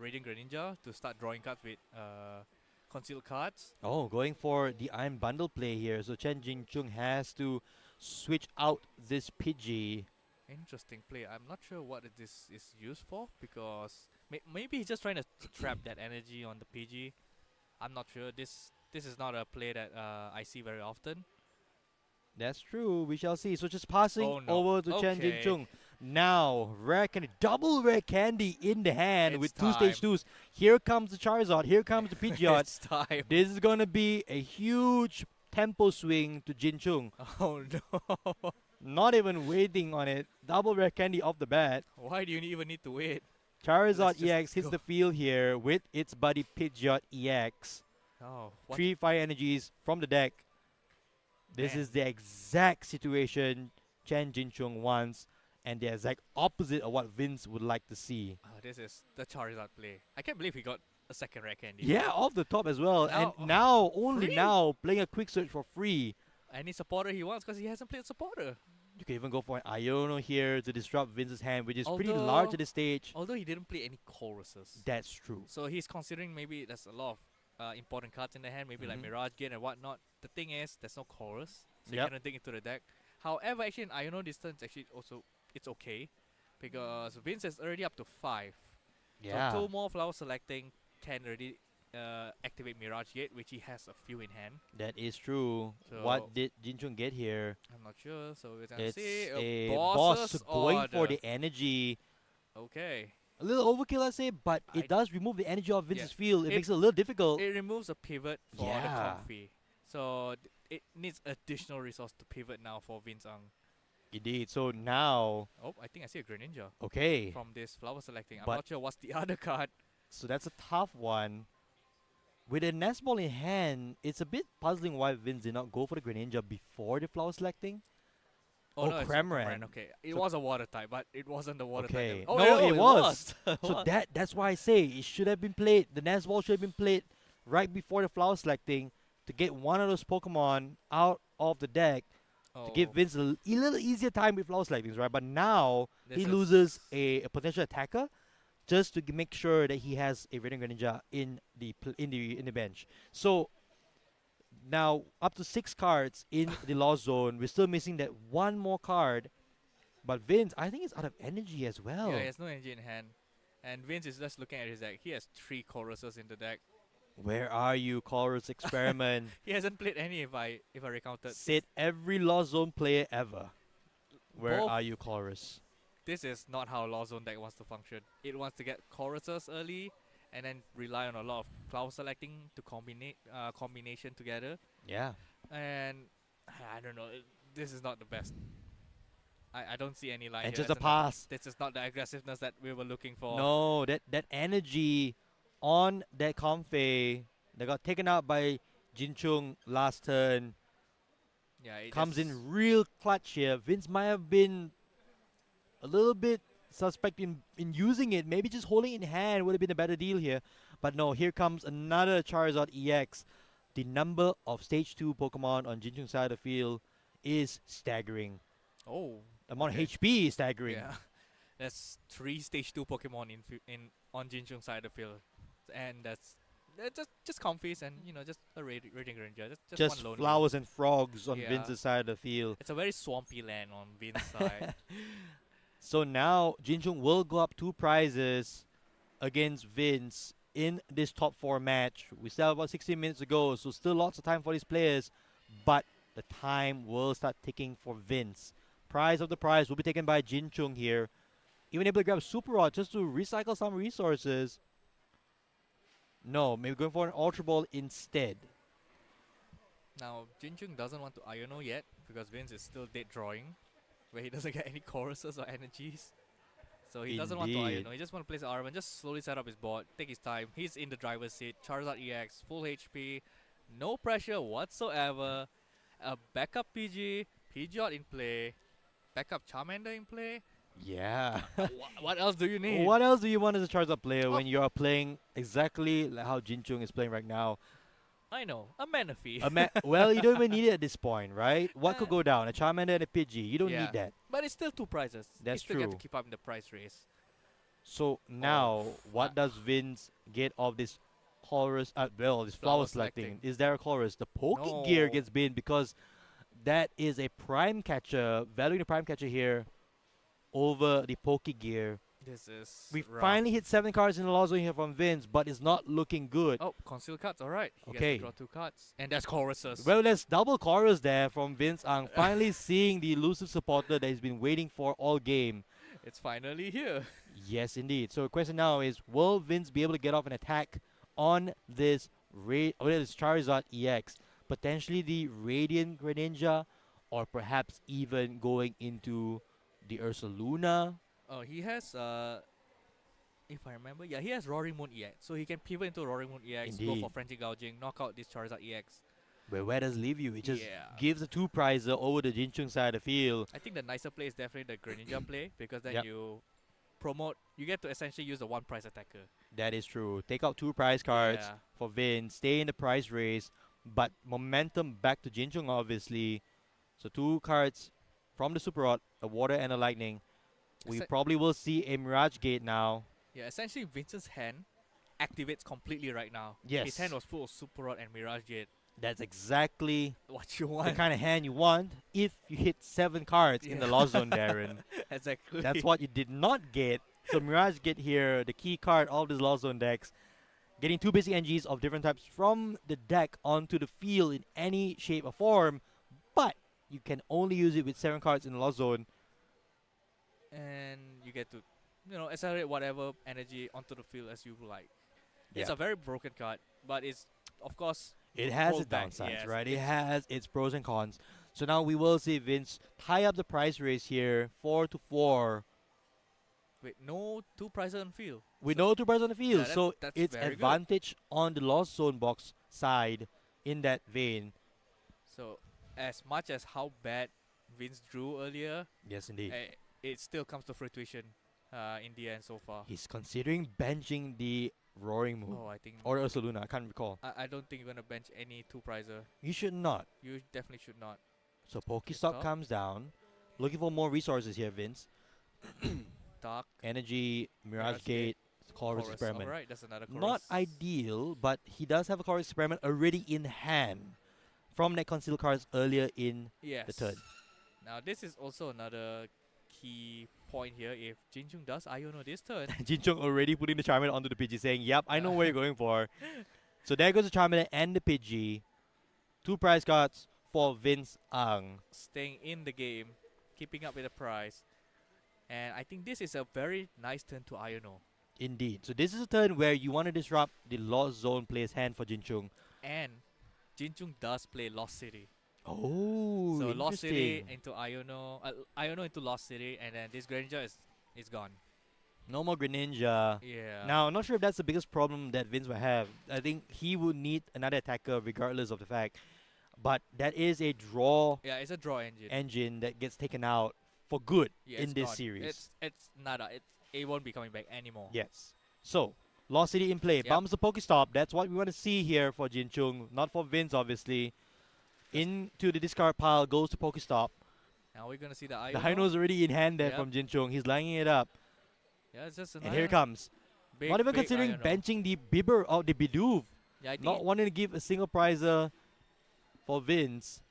Radiant Greninja to start drawing cards with concealed cards. Oh, going for the Iron Bundle play here. So Chen Jinchung has to switch out this Pidgey. Interesting play. I'm not sure what this is used for because maybe he's just trying to trap that energy on the PG. I'm not sure. This is not a play that I see very often. That's true. We shall see. So just passing no. over to Chen Okay. Jinchung. Now, rare candy, double rare candy in the hand It's with 2 stage time. 2s. Here comes the Charizard. Here comes the Pidgeot. It's time. This is gonna be a huge tempo swing to Jinchung. Oh no. Not even waiting on it. Double rare candy off the bat. Why do you even need to wait? Charizard Let's just EX hits go. the field here with its buddy Pidgeot EX. Oh, what? 3 fire energies from the deck. This Man. is the exact situation Chen Jinchung wants, and the exact opposite of what Vince would like to see. This is the Charizard play. I can't believe he got a second rare candy. Yeah, off the top as well. Now- and now, only free? now, playing a quick search for free. Any supporter he wants because he hasn't played supporter. You can even go for an Iono here to disrupt Vince's hand, which is pretty Although- large at this stage. Although he didn't play any choruses. That's true. So he's considering maybe there's a lot of important cards in the hand, maybe like Mhm. Mirage Gate and whatnot. The thing is, there's no chorus, so you Yep. cannot dig into the deck. However, actually in Iono distance, actually also it's okay because Vince is already up to 5. Yeah. So 2 more flower selecting can already activate Mirage Gate, which he has a few in hand. That is true. So- What did Jinchung get here? I'm not sure, so we're gonna It's see a boss's boss going for order. the energy. Okay. A little overkill, I'd say, but it does remove the energy off Vince's field. It, It- makes it a little difficult. It removes a pivot for the Yeah. comfy. So it needs additional resource to pivot now for Vince Ang. Indeed. So now, Oh, I think I see a Greninja. Okay. From this flower selecting. I'm But- not sure what's the other card. so that's a tough one. With a nest ball in hand, it's a bit puzzling why Vince did not go for the Greninja before the flower selecting. Oh, no, it's Cramorant. Okay, it So- was a water type, but it wasn't the water Okay. type. Oh, no, no, it was. It So was. that's why I say it should have been played. The nest ball should have been played right before the flower selecting to get one of those Pokemon out of the deck to give Oh. Vince a little easier time with flower selectings, right? But now This he is- loses a potential attacker just to make sure that he has a Radiant Greninja in the bench. So now up to 6 cards in the lost zone. We're still missing that one more card. But Vince, I think, is out of energy as well. Yeah, he has no energy in hand. And Vince is just looking at his deck. He has 3 choruses in the deck. Where are you, Chorus Experiment? He hasn't played any if I recounted. Sit every lost zone player ever. Where Both- are you, Chorus? This is not how Lost Zone deck wants to function. It wants to get choruses early and then rely on a lot of flower selecting to combination together. Yeah. And I don't know. This is not the best. I don't see any line And here. just a It's not- pass. This is not the aggressiveness that we were looking for. No, that energy on that Comfey that got taken out by Jinchung last turn Yeah, it comes just- in real clutch here. Vince might have been a little bit suspect in using it. Maybe just holding it in hand would have been a better deal here. But no, here comes another Charizard EX. The number of stage 2 Pokemon on Jinchung's side of the field is staggering. Oh. The amount okay. of HP is staggering. Yeah. That's 3 stage 2 Pokemon in on Jinchung's side of the field. And that's just comfies and just a Radiant Greninja. Just one lone flowers and frogs on Yeah. Vince's side of the field. It's a very swampy land on Vince's side. So now Jinchung will go up 2 prizes against Vince in this top 4 match. We still have about 16 minutes to go, so still lots of time for these players. But the time will start ticking for Vince. Prize of the prize will be taken by Jinchung here. Even able to grab Super Rod just to recycle some resources. No, maybe going for an Ultra Ball instead. Now, Jinchung doesn't want to Iono yet because Vince is still dead drawing, where he doesn't get any choruses or energies. So he doesn't want to Indeed. Iono. He just want to place Arvan, just slowly set up his board, take his time. He's in the driver's seat. Charizard EX, full HP, no pressure whatsoever. A backup PG, Pidgeot in play, backup Charmander in play. Yeah. What else do you need? What else do you want as a Charizard player when you are playing exactly like how Jinchung is playing right now? I know, a Manaphy. Well, you don't even need it at this point, right? What could go down? A Charmander and a Pidgey. You don't Yeah. need that. But it's still 2 prizes. That's you still get true. to keep up in the price race. So now, what does Vince get of this chorus? This flower selecting. Is there a chorus? The Poke Gear No. gets banned because that is a prime catcher. Valuing the prime catcher here over the Poke Gear. This is We rough. finally hit 7 cards in the law zone here from Vince, but it's not looking good. Oh, conceal cards, alright. He gets Okay. to draw 2 cards. And there's choruses. Well, there's double chorus there from Vince Ang. Finally seeing the elusive supporter that he's been waiting for all game. It's finally here. Yes, indeed. So the question now is, will Vince be able to get off an attack on this Charizard EX? Potentially the Radiant Greninja, or perhaps even going into the Ursaluna. Oh, he has, if I remember, yeah, he has Roaring Moon EX. So he can pivot into Roaring Moon EX, go Indeed. for Frenzy Gouging, knock out this Charizard EX. But where does it leave you? It just Yeah. gives a 2-prizer over the Jinchung side of the field. I think the nicer play is definitely the Greninja play, because then Yep. you get to essentially use the 1 price attacker. That is true. Take out 2 prize cards Yeah. for Vince. Stay in the prize race. But momentum back to Jinchung, obviously. So 2 cards from the Super Rod, a Water and a Lightning. We Essa- probably will see a Mirage Gate now. Yeah, essentially Vince's hand activates completely right now. Yes. His hand was full of Super Rod and Mirage Gate. That's exactly What you the want. kind of hand you want if you hit 7 cards in the Yeah. Lost Zone, Darren. Exactly. That's what you did not get. So Mirage Gate here, the key card of this Lost Zone decks. Getting 2 basic NGs of different types from the deck onto the field in any shape or form. But you can only use it with 7 cards in the Lost Zone. And you get to, accelerate whatever energy onto the field as you like. It's Yeah. a very broken card, but it's, of course, It has holds its back. downsides, Yes, right? It it's- has its pros and cons. So now we will see Vince tie up the price race here, 4-4, With no 2 prizes on field. with no 2 prizes on the field. Yeah, So that's it's very good. advantage on the Lost Zone box side in that vein. So, as much as how bad Vince drew earlier, Yes, indeed. It still comes to fruition in the end so far. He's considering benching the Roaring Moon. Oh, I think Or Ursaluna, I can't recall. I don't think you're gonna bench any 2 prizer. You should not. You definitely should not. So Pokestop top. comes down. Looking for more resources here, Vince. Dark. Energy, Mirage Gate, Chorus Chorus. Experiment. Alright, that's another chorus. Not ideal, but he does have a Chorus Experiment already in hand from that concealed cards earlier in Yes. the turn. Now this is also another key point here. If Jinchung does Iono this turn, Jinchung already putting the Charmander onto the Pidgey, saying, "Yep, I know where you're going for." So there goes the Charmander and the Pidgey. 2 prize cards for Vince Ang. staying in the game, keeping up with the price, and I think this is a very nice turn to Iono. Indeed. So this is a turn where you want to disrupt the Lost Zone player's hand for Jinchung. And Jinchung does play Lost City. Oh, So Lost City interesting. into Iono, Iono into Lost City, and then this Greninja is gone. No more Greninja. Yeah. Now, I'm not sure if that's the biggest problem that Vince will have. I think he would need another attacker regardless of the fact. But that is a draw Yeah, it's a draw engine. engine that gets taken out for good Yeah, in it's this gone. series. It's nada. It won't be coming back anymore. Yes. So, Lost City in play. Yep. Bumps the Pokestop. That's what we want to see here for Jinchung. Not for Vince, obviously. Into the discard pile goes the Pokestop. Now we're gonna see the Iono. The Hino's already in hand there Yep. from Jinchung. He's lining it up. Yeah, it's just And here it comes. Big, Not even big considering Iono. benching the Bibber or the Bidoof. Yeah, I think Not wanting to give a single prizer for Vince.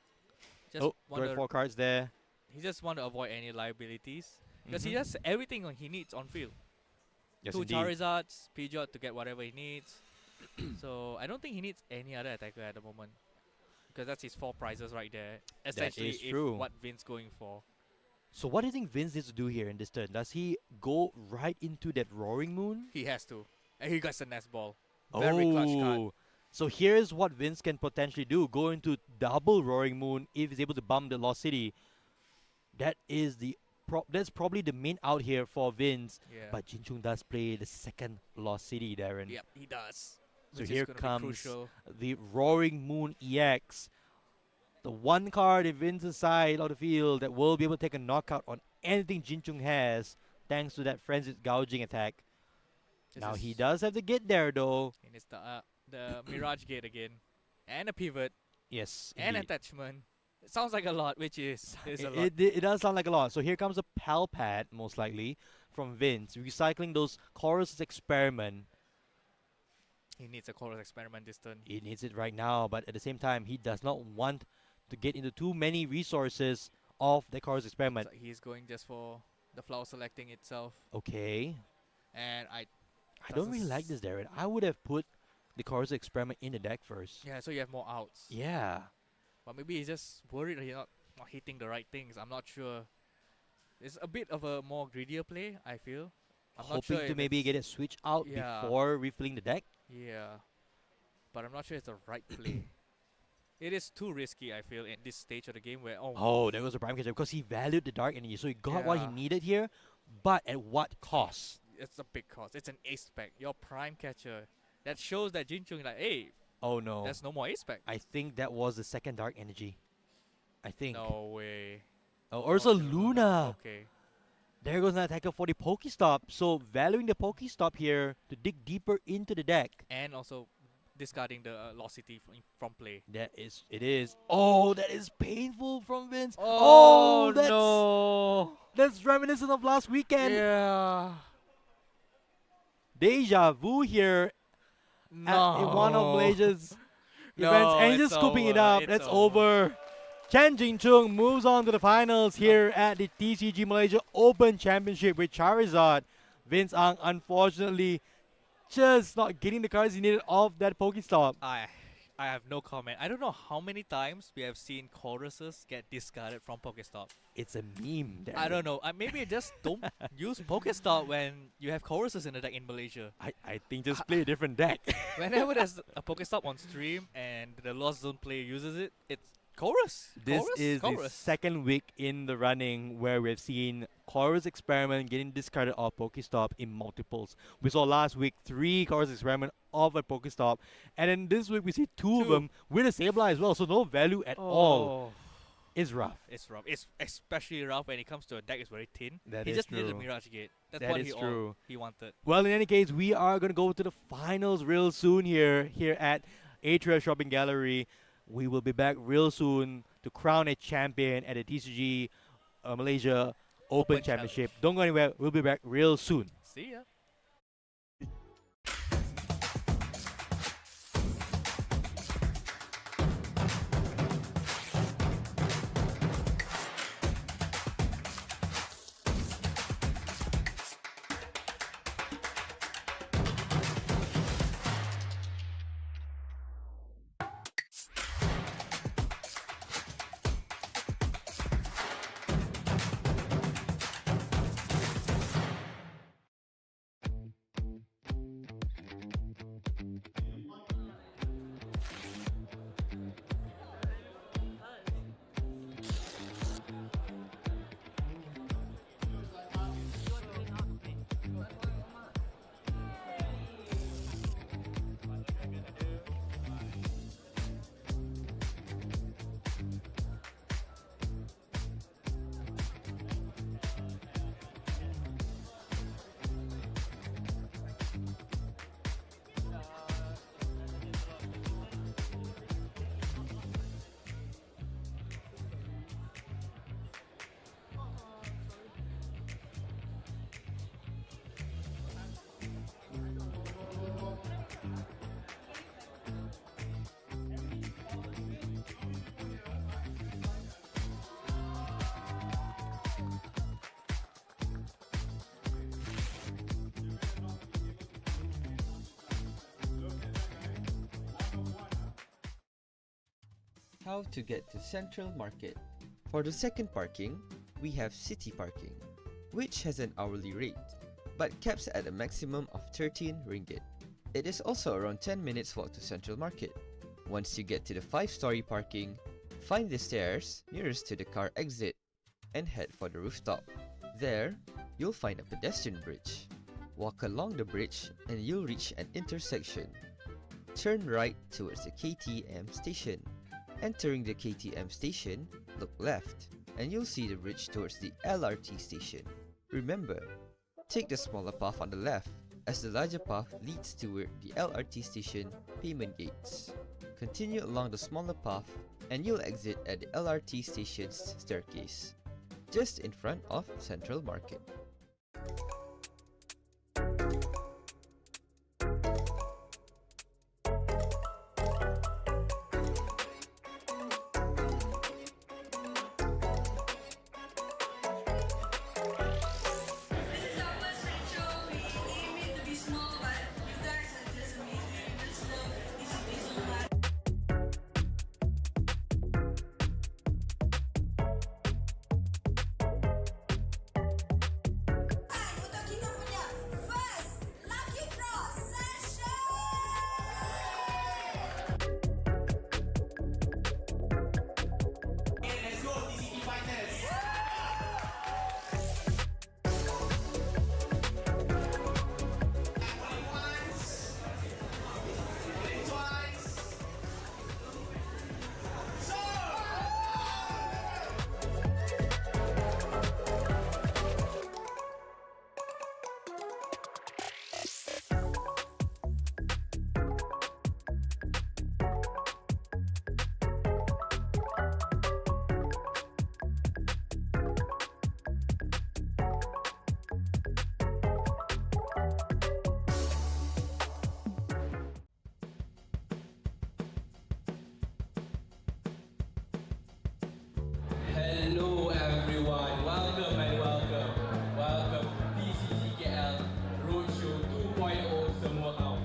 Just Oh, wanna- got 4 cards there. he just want to avoid any liabilities because Mhm. he has everything he needs on field. Yes, 2 indeed. Charizards, Pidgeot to get whatever he needs. So I don't think he needs any other attacker at the moment because that's his 4 prizes right there. Essentially, is if true. what Vince going for. So what do you think Vince needs to do here in this turn? Does he go right into that Roaring Moon? He has to, and he got the Nest Ball. Very clutch card. Oh, so here's what Vince can potentially do. Go into double Roaring Moon if he's able to bump the Lost City. That is the that's probably the main out here for Vince. Yeah. But Jinchung does play the second Lost City, Darren. Yep, he does. So Which here is gonna be comes crucial. the Roaring Moon EX. The one card in Vince's side of the field that will be able to take a knockout on anything Jinchung has, thanks to that frenzied gouging attack. This Now is- he does have to get there though. And it's the Mirage Gate again, and a pivot, Yes, and indeed. attachment. It sounds like a lot, which is a lot. It does sound like a lot. So here comes a Pal Pad, most likely, from Vince, recycling those Chorus Experiment. He needs a Chorus Experiment this turn. He needs it right now, but at the same time, he does not want to get into too many resources of the Chorus Experiment. So he's going just for the flower selecting itself, Okay. and I don't really like this, Darren. I would have put the Chorus Experiment in the deck first. Yeah, so you have more outs. Yeah. But maybe he's just worried that he's not hitting the right things. I'm not sure. It's a bit of a more greedier play, I feel. I'm not Hoping sure to if maybe it's- get a switch out Yeah. before refilling the deck. Yeah. But I'm not sure it's the right play. It is too risky, I feel, at this stage of the game where Oh, there goes a Prime Catcher because he valued the Dark Energy. So he got what he Yeah. needed here, but at what cost? it's a big cost. It's an ace spec. Your prime catcher. That shows that Jinchung like, hey, Oh no. there's no more ace spec. I think that was the second Dark Energy. I think. No way. Oh, Ursa Luna. Okay. There goes an attacker for the Pokestop. So valuing the Pokestop here to dig deeper into the deck. And also discarding the Lost City from play. It is. Oh, that is painful from Vince. Oh, that's, no. That's reminiscent of last weekend. Yeah. Deja vu here at in one of Malaysia's No, events. And he's it's just scooping it over, up. it's That's over. Chen Jingchung moves on to the finals here at the TCG Malaysia Open Championship with Charizard. Vince Ang, unfortunately, just not getting the cards he needed off that Pokestop. I have no comment. I don't know how many times we have seen choruses get discarded from Pokestop. It's a meme. I don't know. Maybe just don't use Pokestop when you have choruses in the deck in Malaysia. I think just play a different deck. Whenever there's a Pokestop on stream and the Lost Zone player uses it, it's chorus. This Chorus? is the Chorus. second week in the running where we've seen Chorus Experiment getting discarded off Pokestop in multiples. We saw last week 3 Chorus Experiment off at Pokestop, and then this week we see 2 of them with a Sableye as well, so no value at all. It's rough. It's rough. It's especially rough when it comes to a deck that's very thin. That he is just needed a true. Mirage Gate. That's That what is true. he wanted. Well, in any case, we are going to go to the finals real soon here at Atria Shopping Gallery. We will be back real soon to crown a champion at the TCG Malaysia Open Championship. Don't go anywhere. We'll be back real soon. See ya. How to get to Central Market. For the second parking, we have City Parking, which has an hourly rate, but caps at a maximum of 13 ringgit. It is also around 10 minutes walk to Central Market. Once you get to the 5-story parking, find the stairs nearest to the car exit and head for the rooftop. There, you'll find a pedestrian bridge. Walk along the bridge and you'll reach an intersection. Turn right towards the KTM station. Entering the KTM station, look left and you'll see the bridge towards the LRT station. Remember, take the smaller path on the left as the larger path leads toward the LRT station payment gates. Continue along the smaller path and you'll exit at the LRT station's staircase, just in front of Central Market. Hello everyone, welcome and welcome. Welcome to TCGKL Roadshow 2.0 semua house.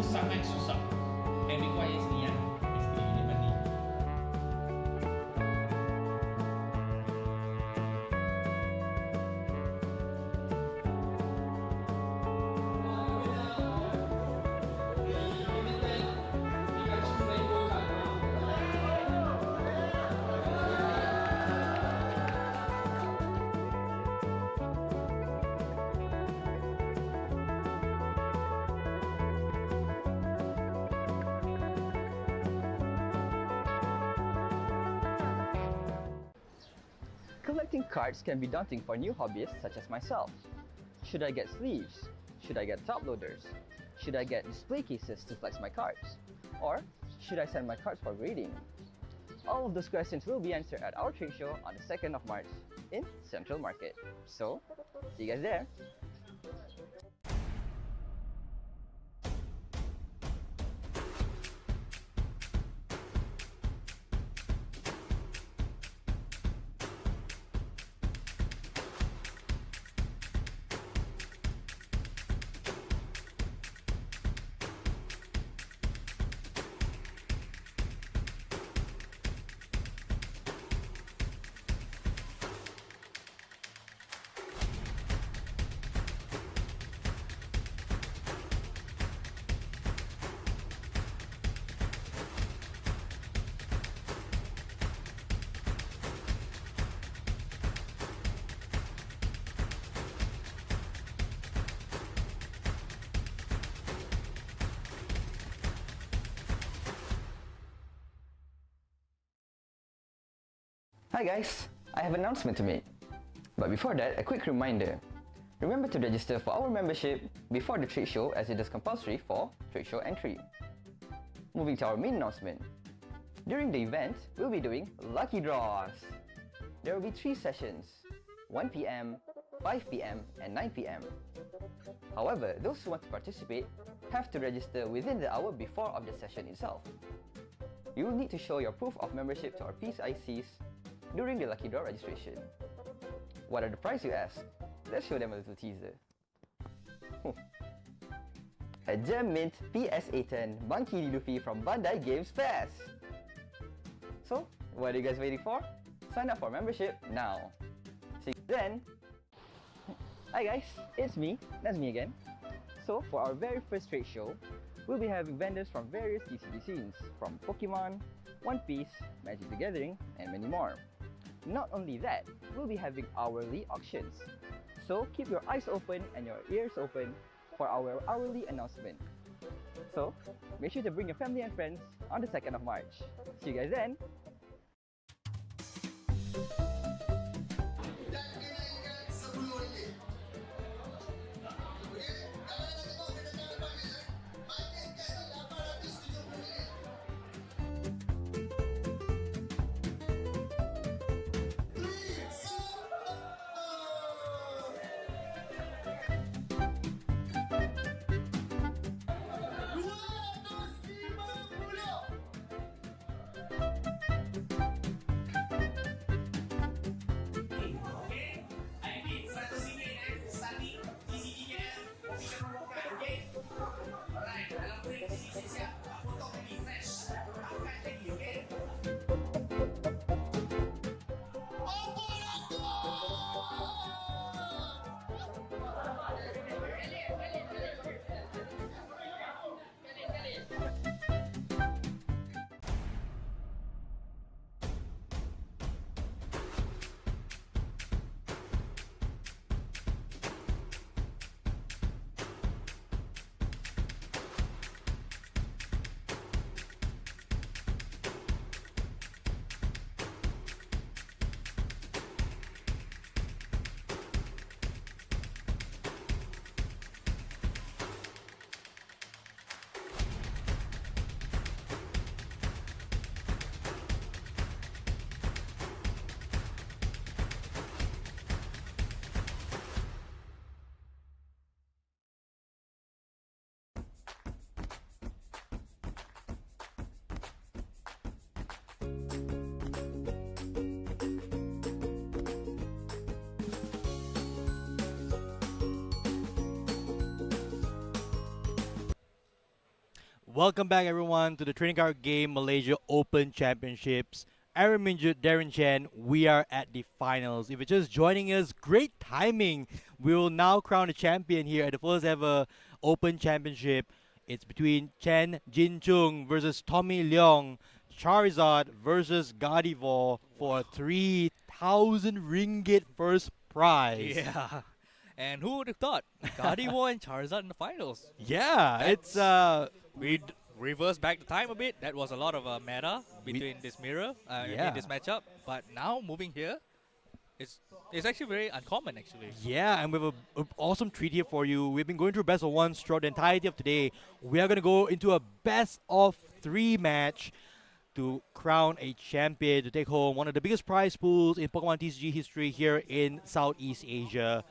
Sangat susah and requires niat. Basically, you need money. Collecting cards can be daunting for new hobbyists such as myself. Should I get sleeves? Should I get top loaders? Should I get display cases to flex my cards? Or should I send my cards for grading? All of those questions will be answered at our trade show on the 2nd of March in Central Market. So, see you guys there! Hi guys, I have an announcement to make. But before that, a quick reminder. Remember to register for our membership before the trade show as it is compulsory for trade show entry. Moving to our main announcement. During the event, we'll be doing lucky draws. There will be 3 sessions, 1 PM, 5 p.m. and 9 p.m. However, those who want to participate have to register within the hour before of the session itself. You will need to show your proof of membership to our PCICs during the lucky draw registration. What are the prize, you ask? Let's show them a little teaser. A Gem Mint PSA 10 Monkey D. Luffy from Bandai Games Fest! So, what are you guys waiting for? Sign up for membership now. See you then! Hi guys, it's me, that's me again. So, for our very first trade show, we'll be having vendors from various TCG scenes, from Pokemon, One Piece, Magic the Gathering, and many more. Not only that, we'll be having hourly auctions. So keep your eyes open and your ears open for our hourly announcement. So, make sure to bring your family and friends on the 2nd of March. See you guys then! Welcome back, everyone, to the Trading Card Game Malaysia Open Championships. Aaron Minjut, Darren Chen, we are at the finals. If you're just joining us, great timing. We will now crown a champion here at the first ever Open Championship. It's between Chen Jinchung versus Tommy Leong, Charizard versus Gardevoir for a 3,000 ringgit first prize. Yeah. And who would have thought? Gardevoir and Charizard in the finals. Yeah, it's we reverse back the time a bit. That was a lot of meta between this mirror in this matchup. But now moving here, it's actually very uncommon actually. Yeah, and we have an awesome treat here for you. We've been going through best of one throughout the entirety of today. We are going to go into a best of 3 match to crown a champion to take home one of the biggest prize pools in Pokemon TCG history here in Southeast Asia.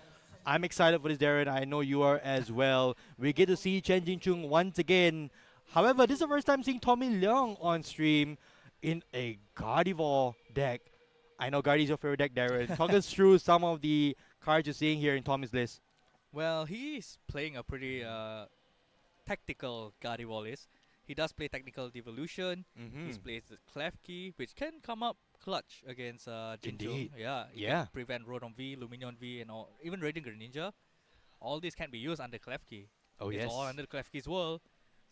I'm excited for this, Darren. I know you are as well. We get to see Chen Jinchung once again. However, this is the first time seeing Tommy Leong on stream in a Gardevoir deck. I know Gardy is your favorite deck, Darren. Talk us through some of the cards you're seeing here in Tommy's list. Well, he's playing a pretty tactical Gardevoir list. He does play Technical Devolution. He plays the Klefki, which can come up clutch against Jinchung. Yeah, he can prevent Rotom V, Luminion V, and all, even Radiant Greninja. All these can be used under Klefki. Oh, it's yes. all under Klefki's world,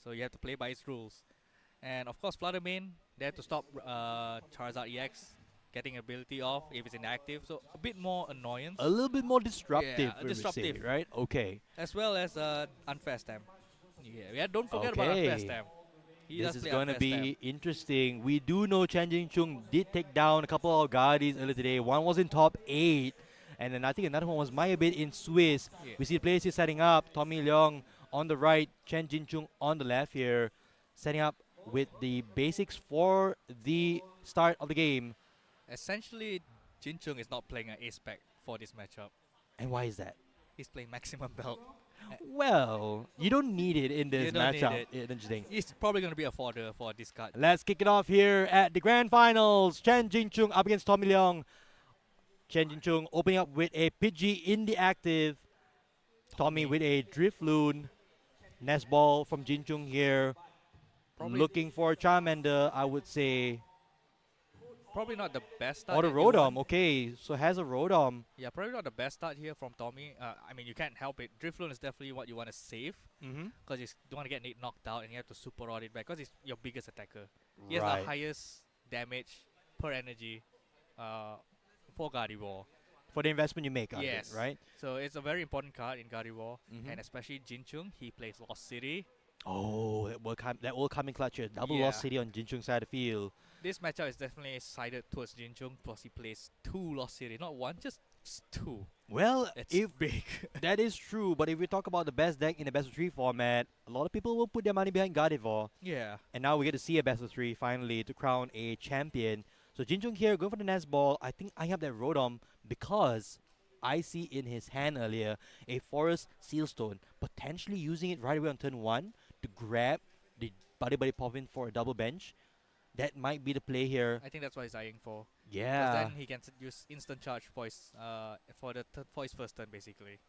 so you have to play by its rules. And of course, Flutter Mane, there to stop Charizard EX getting ability off if it's inactive, so a bit more annoyance. A little bit more disruptive, yeah, we would disruptive, say, right? Okay. As well as Unfair Stamp. Yeah, don't forget about Unfair Stamp. This is going to be interesting. We do know Chen Jinchung did take down a couple of Guardians earlier today. One was in top 8, and then I think another one was Mayabit in Swiss. Yeah. We see players here setting up. Tommy Leong on the right, Chen Jinchung on the left here, setting up with the basics for the start of the game. Essentially, Jinchung is not playing an ace pack for this matchup. And why is that? He's playing maximum belt. Well, you don't need it in this You don't need matchup. it. Interesting. He's probably going to be a fodder for this card. Let's kick it off here at the grand finals. Chen Jinchung up against Tommy Leong. Chen Jinchung opening up with a Pidgey in the active. Tommy with a Drifloon. Nest ball from Jinchung here. Probably Looking for Charmander, I would say. Probably not the best start. Or the that you Rotom. want. Okay, so has a Rotom. Yeah, probably not the best start here from Tommy. I mean, you can't help it. Drifloon is definitely what you want to save. Because you don't want to get it knocked out and you have to super rod it back. Because it's your biggest attacker. He has Right. the highest damage per energy for Gardevoir. For the investment you make on Yes. it, right? So it's a very important card in Gardevoir. Mhm. And especially Jinchung. He plays Lost City. Oh, that will come in clutch here. Double Yeah. Lost City on Jinchung's side of the field. This matchup is definitely sided towards Jinchung because he plays 2 Lost City. Not one, just 2. Well, That's if big. that is true, but if we talk about the best deck in the best of 3 format, a lot of people will put their money behind Gardevoir. Yeah. And now we get to see a best of 3 finally to crown a champion. So Jinchung here going for the Nest Ball. I think I have that Rotom because I see in his hand earlier a Forest Sealstone, potentially using it right away on turn 1 to grab the Buddy Poffin for a double bench. That might be the play here. I think that's what he's eyeing for. Yeah. Because then he can use instant charge for his first turn, basically.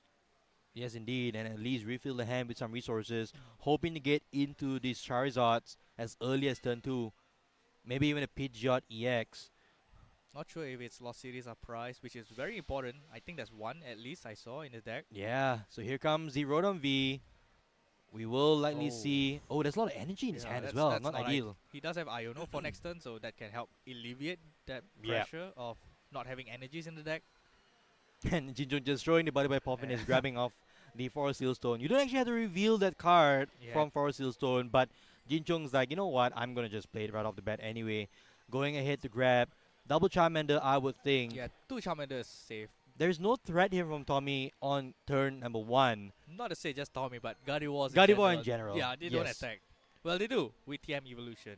Yes, indeed, and at least refill the hand with some resources, hoping to get into these Charizards as early as turn 2. Maybe even a Pidgeot EX. Not sure if it's Lost Cities are priced, which is very important. I think there's one at least I saw in the deck. Yeah, so here comes the Rotom V. We will likely Oh. see... Oh, there's a lot of energy in his Yeah, hand as that's- well. that's Not not ideal. He does have Iono for next turn, so that can help alleviate that Yeah. pressure of not having energies in the deck. And Jinchung just throwing the Buddy Poffin is grabbing off the Forest Sealstone. You don't actually have to reveal that card Yeah. from Forest Sealstone, but Jinchung's like, you know what, I'm going to just play it right off the bat anyway. Going ahead to grab double Charmander, I would think. Yeah, 2 Charmander is safe. There's no threat here from Tommy on turn number 1. Not to say just Tommy, but Gardevoir In general. Yeah, they don't yes. attack. Well, they do with TM Evolution.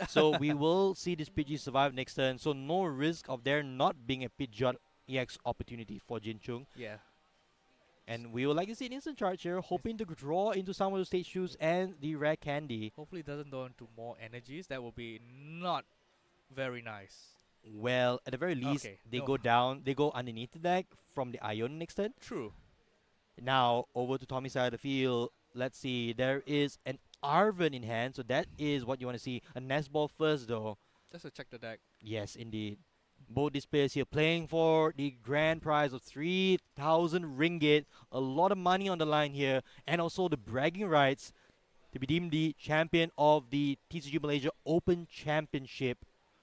So we will see this Pidgey survive next turn. So no risk of there not being a Pidgeot EX opportunity for Jinchung. Yeah. And we would like to see an instant charge here, hoping to draw into some of the stage shoes and the rare candy. Hopefully it doesn't go into more energies. That will be not very nice. Well, at the very least, Okay, they no. go down, they go underneath the deck from the Ion next turn. True. Now, over to Tommy's side of the field. Let's see, there is an Arven in hand, so that is what you want to see. A Nest Ball first, though. Just to check the deck. Yes, indeed. Both these players here playing for the grand prize of 3,000 ringgit. A lot of money on the line here. And also the bragging rights to be deemed the champion of the TCG Malaysia Open Championship.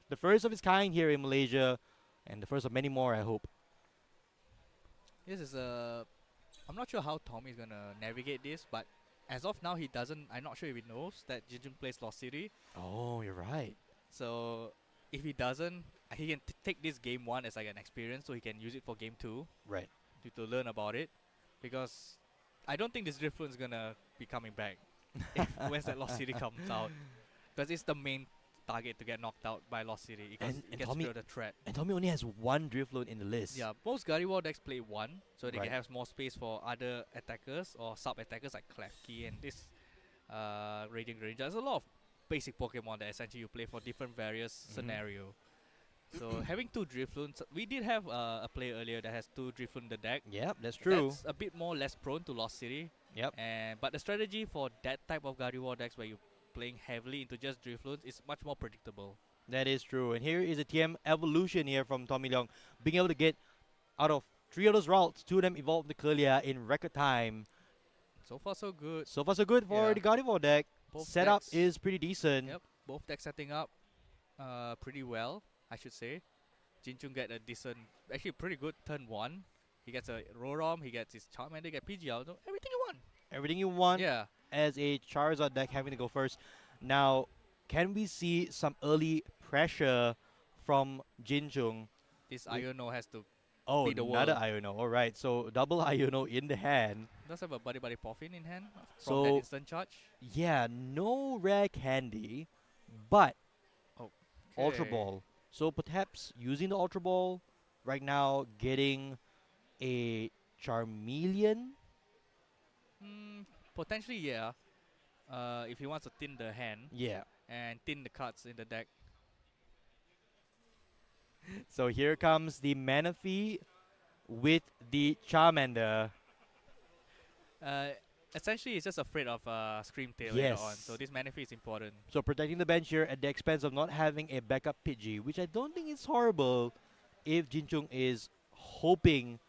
The first of its kind here in Malaysia. And the first of many more, I hope. This is a... I'm not sure how Tommy's going to navigate this, but as of now, he doesn't... I'm not sure if he knows that Jinchung plays Lost City. Oh, you're right. So, if he doesn't, he can take this game 1 as like an experience, so he can use it for game 2. Right. To learn about it. Because I don't think this Drifloon is going to be coming back once that Lost City comes out. Because it's the main target to get knocked out by Lost City. Because it gets rid of the threat. And Tommy only has one Drifloon in the list. Yeah, most Gardevoir decks play 1, so they Right. can have more space for other attackers or sub-attackers like Klefki and this Radiant Ranger. There's a lot of basic Pokemon that essentially you play for different various scenario. So having 2 Drifloons, we did have a player earlier that has 2 Drifloon in the deck. Yep, that's true. That's a bit more less prone to Lost City. Yep. But the strategy for that type of Gardevoir decks where you're playing heavily into just Drifloons is much more predictable. That is true. And here is a TM evolution here from Tommy Leong. Being able to get out of 3 of those routes, 2 of them evolved the Curlia in record time. So far so good. So far so good for Yeah. the Gardevoir deck. Both Setup decks- is pretty decent. Yep, both decks setting up pretty well, I should say. Jinchung get a decent, actually pretty good turn 1. He gets a Rorom, he gets his Charmander, he gets Pidgeot, so everything you want. Everything you want Yeah. as a Charizard deck having to go first. Now, can we see some early pressure from Jinchung? This We- Iono has to Oh, beat the another world. Iono. Alright, so double Iono in the hand. Does have a Buddy Poffin in hand from So- that instant charge. Yeah, no rare candy, but Ultra Okay. Ball. So perhaps using the Ultra Ball right now, getting a Charmeleon? Potentially, yeah. If he wants to thin the hand. Yeah. And thin the cards in the deck. So here comes the Manaphy with the Charmander. Essentially, he's just afraid of Screamtail later on. Yes. So this Manaphy is important. So protecting the bench here at the expense of not having a backup Pidgey, which I don't think is horrible if Jinchung is hoping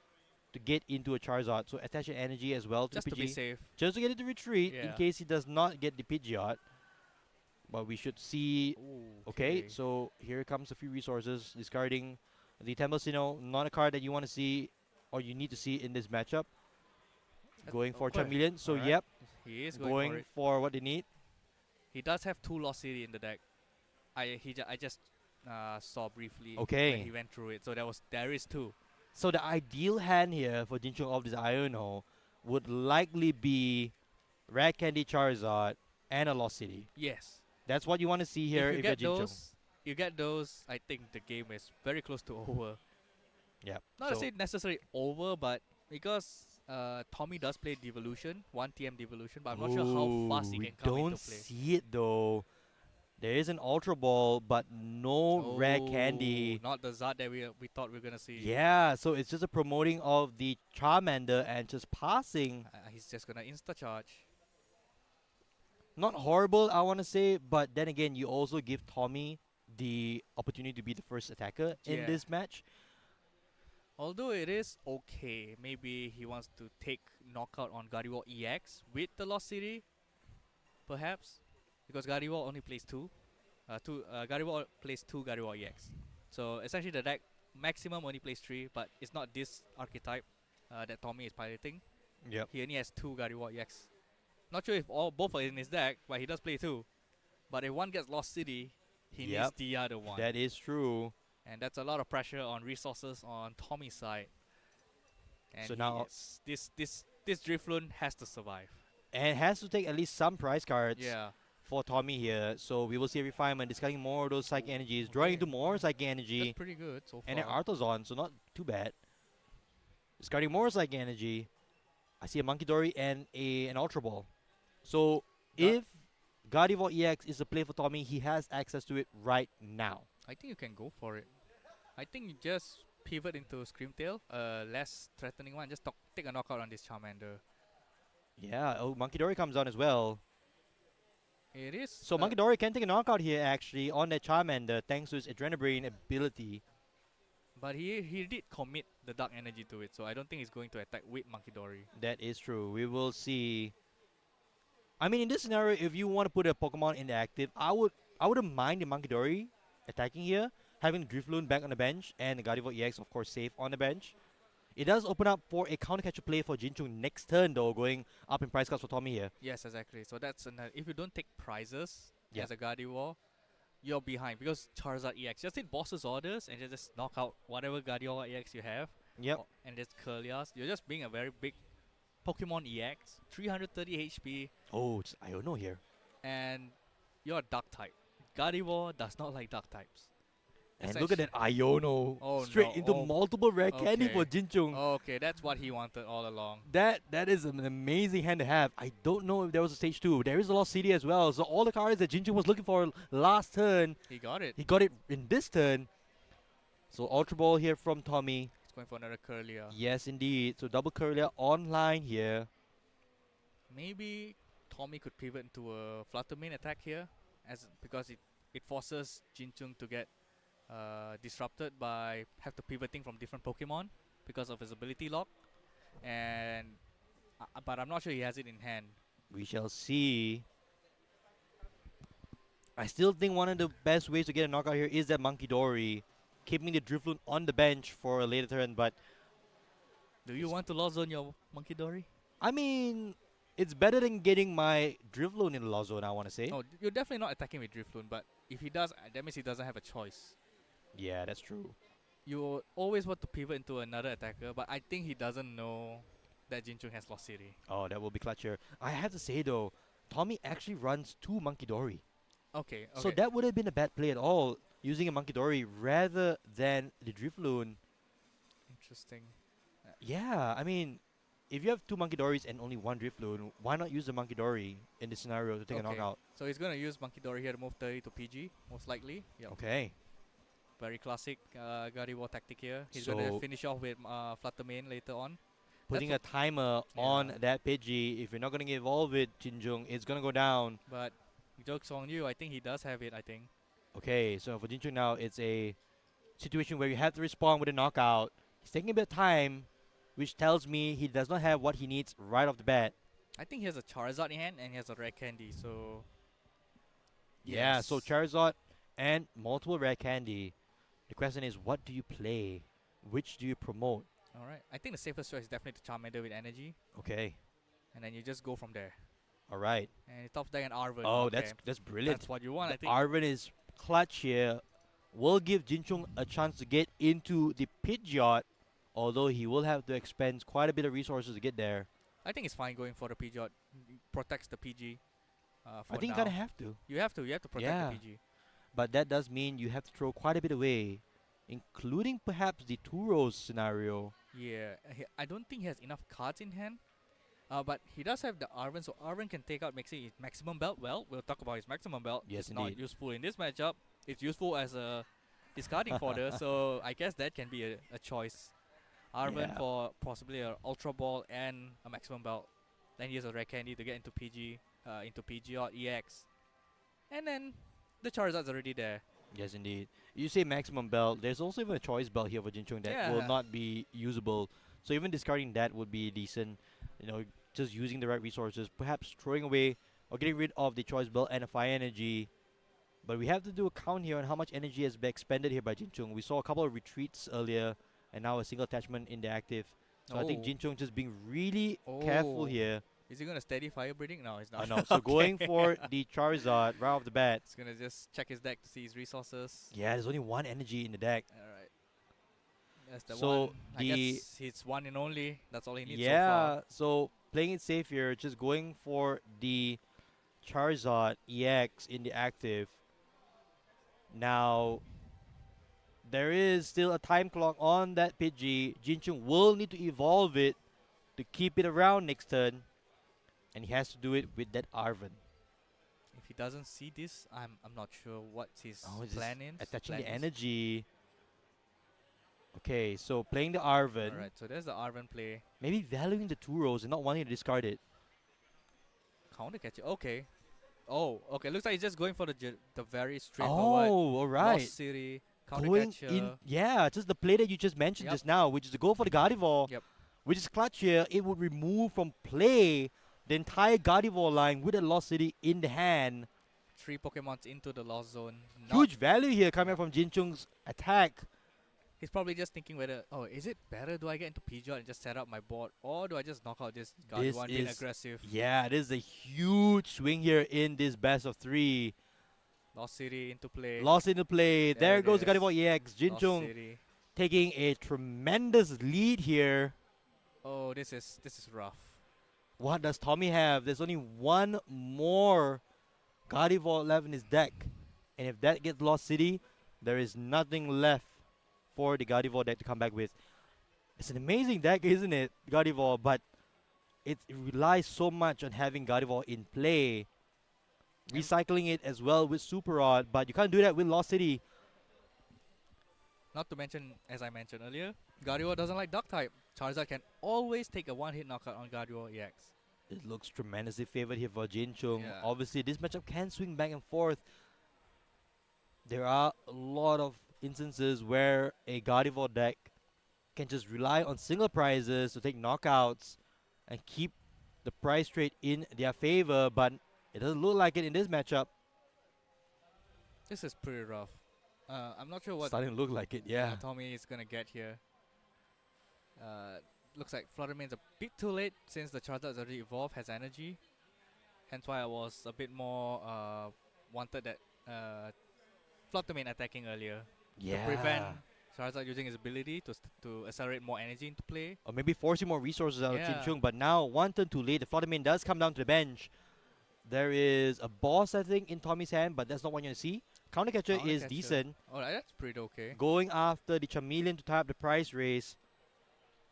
to get into a Charizard. So attach your energy as well to Just the to Pidgey. be safe. Just to get it to retreat in Yeah. case he does not get the Pidgeot. But we should see. Okay, so here comes a few resources. Discarding the Temple Sinnoh, not a card that you want to see or you need to see in this matchup. Going for Okay. Charmeleon. So Alright. yep, He is going for it. for what they need. He does have 2 Lost City in the deck. I just saw briefly Okay. when he went through it. So there is 2. So the ideal hand here for Jinchung of this Iono would likely be Rare Candy Charizard and a Lost City. Yes. That's what you want to see here If you if get you're Jinchung. you get those, I think the game is very close to over. Yeah. Not to say necessarily over, but because Tommy does play Devolution, 1 TM Devolution, but I'm not sure how fast he we can come don't into play. see it though. There is an Ultra Ball, but no Rare Candy. Not the Zard that we thought we were gonna see. Yeah, so it's just a promoting of the Charmander and just passing. He's just gonna insta charge. Not horrible, I want to say, but then again, you also give Tommy the opportunity to be the first attacker in Yeah. this match. Although it is okay, maybe he wants to take knockout on Gardevoir EX with the Lost City, perhaps, because Gardevoir only plays 2. Gardevoir plays 2 Gardevoir EX. So essentially the deck maximum only plays 3, but it's not this archetype that Tommy is piloting. Yep. He only has 2 Gardevoir EX. Not sure if both are in his deck, but he does play 2. But if one gets Lost City, he needs the other one. That is true. And that's a lot of pressure on resources on Tommy's side. And So now- this Drifloon has to survive. And has to take at least some prize cards Yeah. for Tommy here. So we will see a refinement, discarding more of those psychic energies, drawing into more psychic energy. That's pretty good so far. And an Arthozon, so not too bad. Discarding more psychic energy. I see a Monkey Dory and an Ultra Ball. So if Gardevoir EX is a play for Tommy, he has access to it right now. I think you can go for it. I think you just pivot into Screamtail, less threatening one. Just take a knockout on this Charmander. Yeah, oh, Monkey Dory comes on as well. It is. So Monkey Dory can take a knockout here actually on that Charmander thanks to his Adrenaline ability. But he did commit the Dark Energy to it, so I don't think he's going to attack with Monkey Dory. That is true. We will see. I mean, in this scenario, if you want to put a Pokemon in the active, I wouldn't mind the Monkey Dory attacking here, having Drifloon back on the bench and the Gardevoir EX, of course, safe on the bench. It does open up for a counter catcher play for Jinchung next turn, though, going up in price cards for Tommy here. Yes, exactly. So that's if you don't take prizes Yeah. as a Gardevoir, you're behind because Charizard EX. Just take boss's orders and just knock out whatever Gardevoir EX you have. Yep. And just Curlias. You're just being a very big Pokemon EX, 330 HP, Oh, it's Iono here. and you're a Dark type. Gardevoir does not like Dark types. And look at that Iono. Oh, Straight no. into Oh, multiple rare candy okay. for Jinchung. Okay, that's what he wanted all along. That is an amazing hand to have. I don't know if there was a stage 2. There is a Lost City as well. So all the cards that Jinchung was looking for last turn, He got it. he got it in this turn. So Ultra Ball here from Tommy. He's going for another Curlia. Yes, indeed. So double Curlia online here. Maybe Tommy could pivot into a Flutter Mane attack here, because it forces Jinchung to get disrupted by have to pivoting from different Pokemon because of his ability lock, and but I'm not sure he has it in hand. We shall see. I still think one of the best ways to get a knockout here is that Monkey Dory, keeping the Drifloon on the bench for a later turn. But Do you want to lost zone your Monkey Dory? I mean, it's better than getting my Drifloon in the lost zone, I want to say. Oh, you're definitely not attacking with Drifloon, but if he does, that means he doesn't have a choice. Yeah, that's true. You always want to pivot into another attacker, but I think he doesn't know that Jinchung has Lost City. Oh, that will be clutch here. I have to say though, Tommy actually runs 2 Monkey Dory. Okay. So that would have been a bad play at all, using a Monkey Dory rather than the Drifloon. Interesting. Yeah, I mean, if you have 2 Monkey Dories and only 1 Drifloon, why not use the Monkey Dory in this scenario to take a knockout? So he's gonna use Monkey Dory here to move 30 to PG, most likely. Yep. Okay. Very classic Gardevoir tactic here. He's gonna finish off with Flutter Mane later on. Putting a timer on that Pidgey. If you're not going to get involved with Jinjung, it's going to go down. But joke's on you. I think he does have it, I think. Okay, so for Jinjung now, it's a situation where you have to respond with a knockout. He's taking a bit of time, which tells me he does not have what he needs right off the bat. I think he has a Charizard in hand and he has a Rare Candy, so... Yeah, so Charizard and multiple Rare Candy. The question is, what do you play? Which do you promote? Alright, I think the safest choice is definitely the Charmander with energy. Okay. And then you just go from there. Alright. And he tops deck an Arven. Oh, okay. that's brilliant. That's what you want, I think. Arven is clutch here. Will give Jinchung a chance to get into the Pidgeot, although he will have to expend quite a bit of resources to get there. I think it's fine going for the Pidgeot. Protects the PG. I think you kind of have to. You have to protect the PG. But that does mean you have to throw quite a bit away, including perhaps the Two-Rose scenario. Yeah, I don't think he has enough cards in hand. But he does have the Arven, so Arven can take out maximum belt. Well, we'll talk about his maximum belt. Yes, it's indeed. not useful in this matchup. It's useful as a discarding fodder, so I guess that can be a choice. Arven for possibly an Ultra Ball and a maximum belt. Then he has a Rare Candy to get into PG, into PG or EX. And then the Charizard's already there. Yes, indeed. You say maximum belt. There's also even a choice belt here for Jinchung that will not be usable. So even discarding that would be decent. You know, just using the right resources. Perhaps throwing away or getting rid of the choice belt and a fire energy. But we have to do a count here on how much energy has been expended here by Jinchung. We saw a couple of retreats earlier and now a single attachment in the active. So I think Jinchung just being really careful here. Is he going to steady fire breeding? No, he's not. No. So going for the Charizard right off the bat. He's going to just check his deck to see his resources. Yeah, there's only 1 energy in the deck. Alright. That's the so one. I guess it's 1 and only. That's all he needs so far. Yeah, so playing it safe here, just going for the Charizard EX in the active. Now, there is still a time clock on that Pidgey. Jinchung will need to evolve it to keep it around next turn. And he has to do it with that Arven. If he doesn't see this, I'm not sure what his plan is. Attaching the energy. Okay, so playing the Arven. Alright, so there's the Arven play. Maybe valuing the Two-Rose and not wanting to discard it. Counter catch it. Okay. Oh, okay. Looks like he's just going for the very straightforward. Oh, alright. Lost City, counter Going catcher. in, yeah, just the play that you just mentioned just now, which is to go for the Gardevoir, which is clutch here. It would remove from play the entire Gardevoir line with a Lost City in the hand. 3 Pokemons into the Lost Zone. Huge value here coming from Jinchung's attack. He's probably just thinking whether, is it better? Do I get into Pidgeot and just set up my board? Or do I just knock out this Gardevoir being aggressive? Yeah, this is a huge swing here in this best of 3. Lost City into play. Lost into play. There goes the Gardevoir EX. Jinchung taking a tremendous lead here. Oh, this is rough. What does Tommy have? There's only 1 more Gardevoir left in his deck. And if that gets Lost City, there is nothing left for the Gardevoir deck to come back with. It's an amazing deck, isn't it, Gardevoir? But it relies so much on having Gardevoir in play. Recycling it as well with Super Rod, but you can't do that with Lost City. Not to mention, as I mentioned earlier, Gardevoir doesn't like Dark type. Charizard can always take a 1-hit knockout on Gardevoir EX. It looks tremendously favored here for Jinchung. Obviously, this matchup can swing back and forth. There are a lot of instances where a Gardevoir deck can just rely on single prizes to take knockouts and keep the prize trade in their favor, but it doesn't look like it in this matchup. This is pretty rough. I'm not sure what Starting to look like it, yeah. Tommy is gonna get here. Looks like Flutter Mane's a bit too late since the Charizard's already evolved, has energy. Hence why I was a bit more wanted that Flutter Mane attacking earlier. To prevent Charizard using his ability to accelerate more energy into play. Or maybe forcing more resources out of Jinchung. But now, 1 turn too late, the Flutter Mane does come down to the bench. There is a boss, I think, in Tommy's hand, but that's not what you're going to see. Counter catcher is decent. Alright, that's pretty okay. Going after the Charmeleon to tie up the price race.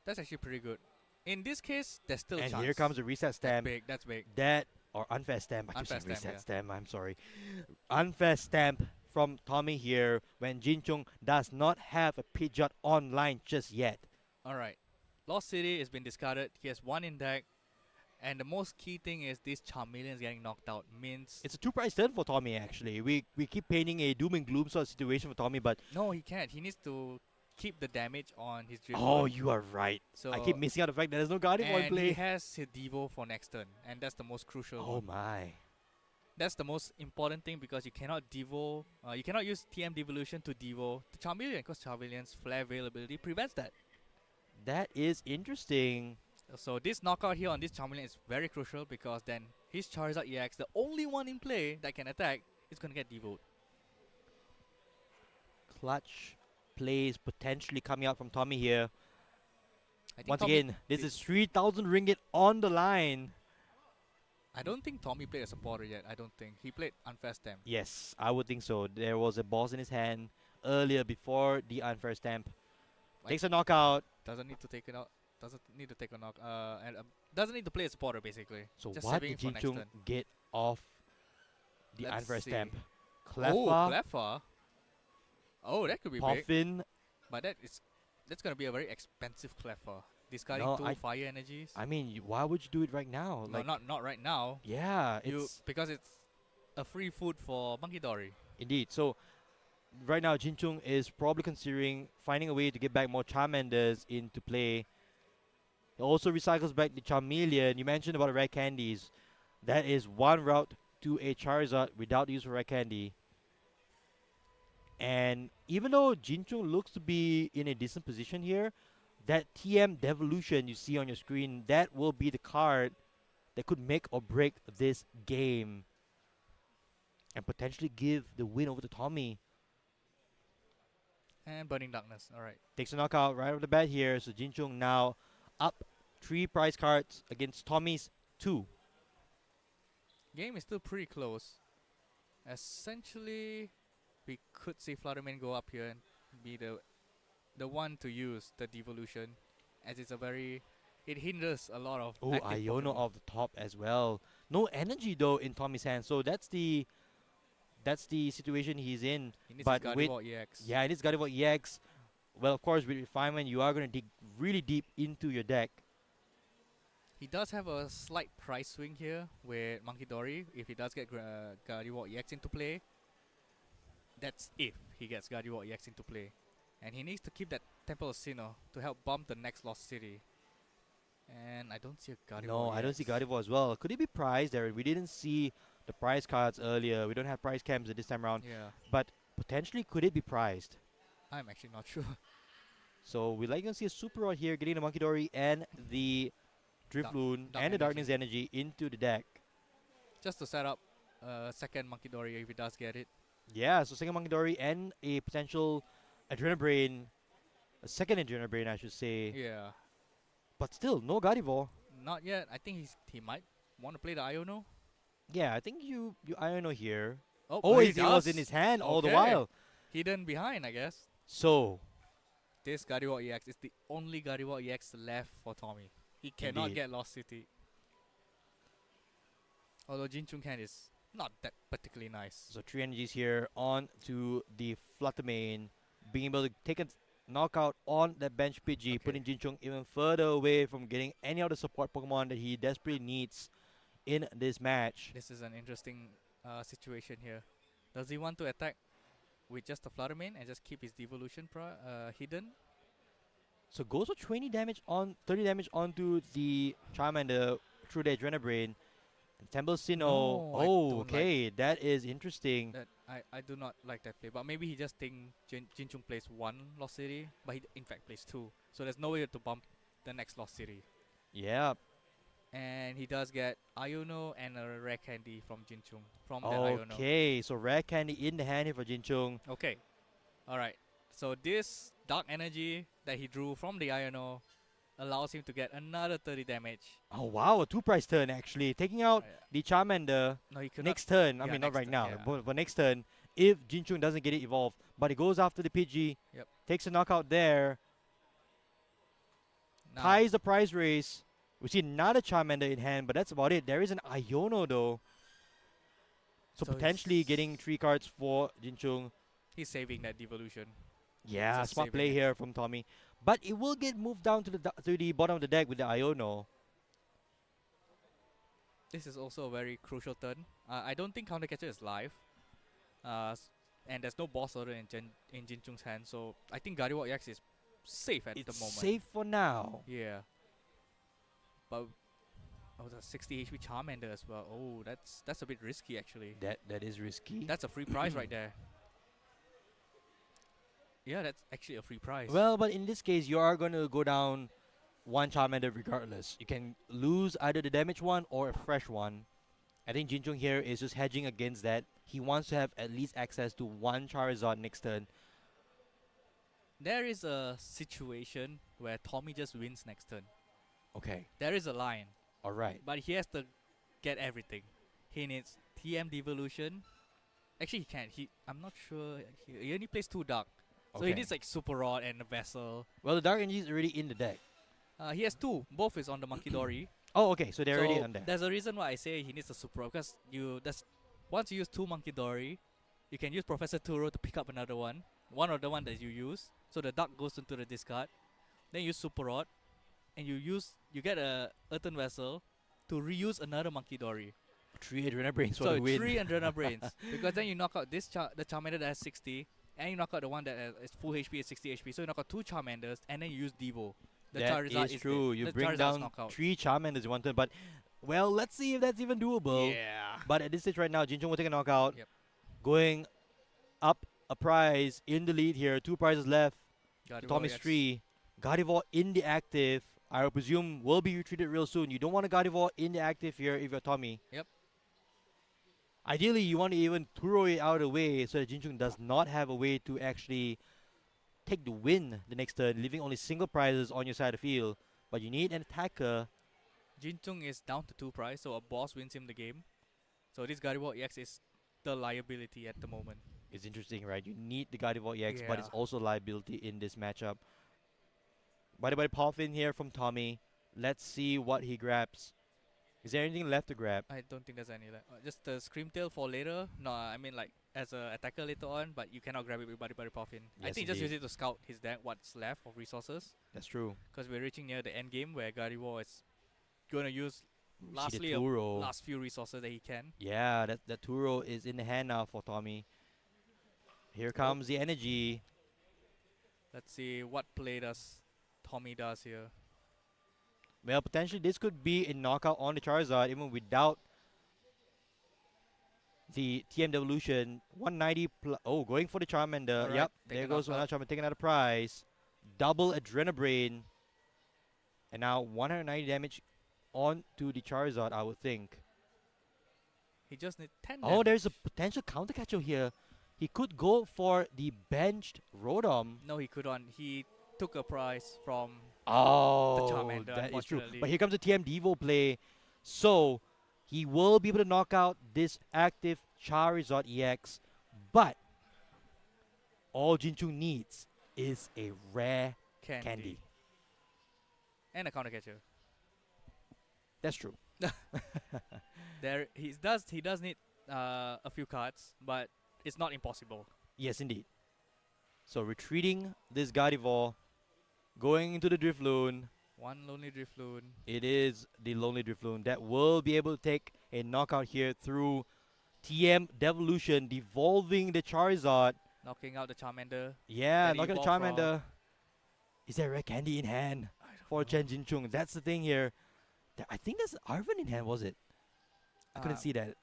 That's actually pretty good. In this case, there's still a And chance. here comes the reset stamp. That's big. That, or unfair stamp. I keep Unfair saying stamp, reset stamp. I'm sorry. Unfair stamp from Tommy here when Jin Chung does not have a Pidgeot online just yet. Alright. Lost City has been discarded. He has 1 in deck. And the most key thing is this Charmeleon is getting knocked out. Means It's a 2-price turn for Tommy, actually. We keep painting a doom and gloom sort of situation for Tommy, but... no, he can't. He needs to keep the damage on his Drift. Oh, you are right. So I keep missing out the fact that there's no Guardian in and play. he has his Devo for next turn. And that's the most crucial Oh one. my. That's the most important thing because you cannot Devo, you cannot use TM Devolution to Devo the Charmeleon because Charmeleon's flare availability prevents that. That is interesting. So this knockout here on this Charmeleon is very crucial because then his Charizard EX, the only one in play that can attack, is going to get Devoed. Clutch plays potentially coming out from Tommy here. I think Once Tommy again, this is 3,000 ringgit on the line. I don't think Tommy played a supporter yet. I don't think. He played Unfair Stamp. Yes, I would think so. There was a boss in his hand earlier before the unfair stamp. Takes a knockout. Doesn't need to take it out. Doesn't need to take a knock. And doesn't need to play a supporter basically. So just what saving did it for Jin next Chung turn. get off the Let's unfair see. stamp? Oh, Cleffa, Cleffa. Oh, that could be big. Puffin. But that's gonna be a very expensive Cleffa. Discarding No, 2 fire energies. I mean, why would you do it right now? No, not right now. Yeah, it's because it's a free food for Monkey Dory. indeed. So right now, Jin Chung is probably considering finding a way to get back more Charmanders into play. He also recycles back the Charmeleon. You mentioned about the rare candies. That is one route to a Charizard without the use of rare candy. And even though Jin Chung looks to be in a decent position here, that TM Devolution you see on your screen, that will be the card that could make or break this game. And potentially give the win over to Tommy. And Burning Darkness. Alright. Takes a knockout right off the bat here. So Jin Chung now up 3 prize cards against Tommy's 2. Game is still pretty close. Essentially, we could see Fluttermane go up here and be the one to use the devolution, as it's it hinders a lot of. Oh, active Iono Pokemon. off the top as well. No energy though in Tommy's hand. So that's the situation he's in. He needs but his with Gardevoir EX. yeah, it is Gardevoir EX. Well, of course, with refinement, you are going to dig really deep into your deck. He does have a slight price swing here with Monkey Dory. If he does get Gardevoir EX into play, that's if he gets Gardevoir EX into play. And he needs to keep that Temple of Sinnoh to help bump the next Lost City. And I don't see a Gardevoir No, EX. I don't see Gardevoir as well. Could it be prized, Darren? We didn't see the prize cards earlier. We don't have prize cams at this time around. Yeah. But potentially, could it be prized? I'm actually not sure. So we're likely going to see a Super Rod here, getting the Monkey Dory and the Drifloon and the Darkness Energy into the deck. Just to set up second Monkey Dory if he does get it. Yeah, so second Monkey Dory and a potential Adrenabrain, a second Adrenabrain, I should say. Yeah. But still, no Gardevoir. Not yet. I think he might want to play the Iono. Yeah, I think you Iono here. Oh, he it was does? in his hand all the Okay. while. Hidden behind, I guess. So, This Gardevoir EX is the only Gardevoir EX left for Tommy. He cannot Indeed. get Lost City. Although Jin Chung Hand is not that particularly nice. so 3 energies here on to the Fluttermane, being able to take a knockout on that bench Pidgey, putting Jin Chung even further away from getting any other support Pokemon that he desperately needs in this match. This is an interesting situation here. Does he want to attack with just the Fluttermane and just keep his devolution hidden? So goes for 20 damage on 30 damage onto the Charmander through the Adrenabrain. And Temple Sinnoh. No, I Oh, don't okay, that is interesting. That I do not like that play. But maybe he just think Jin Chung plays 1 Lost City, but he in fact plays 2. So there's no way to bump the next Lost City. Yeah. And he does get Iono and a rare candy from Jin Chung. From that Iono. Okay, so rare candy in the hand here for Jin Chung. Okay. Alright. So this Dark Energy that he drew from the Iono allows him to get another 30 damage. Oh wow, a 2-price turn actually. Taking out the Charmander No, he could next not- turn. I yeah, mean, not next right turn, now, yeah. but next turn. If Jin Chung doesn't get it evolved, but he goes after the Pidgey, Yep. takes a knockout there. ties the prize race. We see another Charmander in hand, but that's about it. There is an Iono though. So potentially getting 3 cards for Jinchung. He's saving that devolution. Yeah, Just smart saving play it. here from Tommy. But it will get moved down to the bottom of the deck with the Iono. This is also a very crucial turn. I don't think Counter Catcher is live. And there's no boss order in Jinchung's hand, so I think Gardevoir EX is safe at the moment. Safe for now. Yeah. But the 60 HP Charmander as well. Oh, that's a bit risky actually. That is risky. That's a free prize right there. Yeah, that's actually a free prize. Well, but in this case, you are going to go down 1 Charmander regardless. You can lose either the damage one or a fresh one. I think Jinchung here is just hedging against that. He wants to have at least access to 1 Charizard next turn. There is a situation where Tommy just wins next turn. Okay. There is a line. Alright. But he has to get everything. He needs TM Devolution. Actually, he can't. I'm not sure. He only plays 2 Dark. So he Okay. needs like Super Rod and a Vessel. Well, the Dark Energy is already in the deck. He has 2. Both is on the Monkey Dory. Oh, okay. So they're already on there. There's a reason why I say he needs a Super Rod, because once you use 2 Monkey Dory, you can use Professor Turo to pick up another one. One of the one that you use. So the Dark goes into the discard. Then you use Super Rod. And you get a Earthen Vessel to reuse another Monkey Dory. 3 Adrena Brains for So the win. 3 Adrena Brains. Because then you knock out the Charmander that has 60. And you knock out the one that is full HP at 60 HP. So you knock out 2 Charmanders and then you use Devo. The That Charizard is true. You the bring Charizard's down knockout. 3 Charmanders in one turn, but well, let's see if that's even doable. Yeah. But at this stage right now, Jinchung will take a knockout. Yep. Going up a prize in the lead here. 2 prizes left. Gardevoir Tommy's EX. 3. Gardevoir in the active. I will presume will be retreated real soon. You don't want a Gardevoir in the active here if you're Tommy. Yep. Ideally, you want to even throw it out of the way so that Jinchung does not have a way to actually take the win the next turn, leaving only single prizes on your side of the field. But you need an attacker. Jinchung is down to 2 prize, so a boss wins him the game. So this Gardevoir EX is the liability at the moment. It's interesting, right? You need the Gardevoir EX, but Yeah. it's also liability in this matchup. By the way, Poffin here from Tommy. Let's see what he grabs. Is there anything left to grab? I don't think there's any left. Just the Screamtail for later. No, I mean like as a attacker later on, but you cannot grab it with Buddy Poffin. I Yes, think just use indeed. it to scout his deck, what's left of resources. That's true. Because we're reaching near the end game where Gardevoir is going to use See the Turo. last few resources that he can. Yeah, that Turo is in the hand now for Tommy. Here comes the energy. Let's see what play does Tommy does here. Well, potentially this could be a knockout on the Charizard even without the TM Devolution. 190 oh, going for the Charmander. Alright, Yep, take there a goes another knockout. Charmander, taking another prize. Double Adrenabrain. And now 190 damage onto the Charizard, I would think. He just needs 10 Oh, damage. there's a potential counter catcher here. He could go for the benched Rotom. No, he couldn't. He took a prize from Oh, the Charmander, that is true. unfortunately. But here comes the TM Devo play. So, he will be able to knock out this active Charizard EX. But, all Jinchung needs is a rare candy. And a counter catcher. That's true. He does need a few cards, but it's not impossible. Yes, indeed. So, retreating this Gardevoir, going into the Drifloon. One Lonely Drifloon. It is the Lonely Drifloon that will be able to take a knockout here through TM Devolution, devolving the Charizard. Knocking out the Charmander. Yeah, that he knocking the evolved from. Charmander. Is there rare candy in hand for Chen Jinchung? That's the thing here. I think there's Arven in hand, was it? I couldn't see that.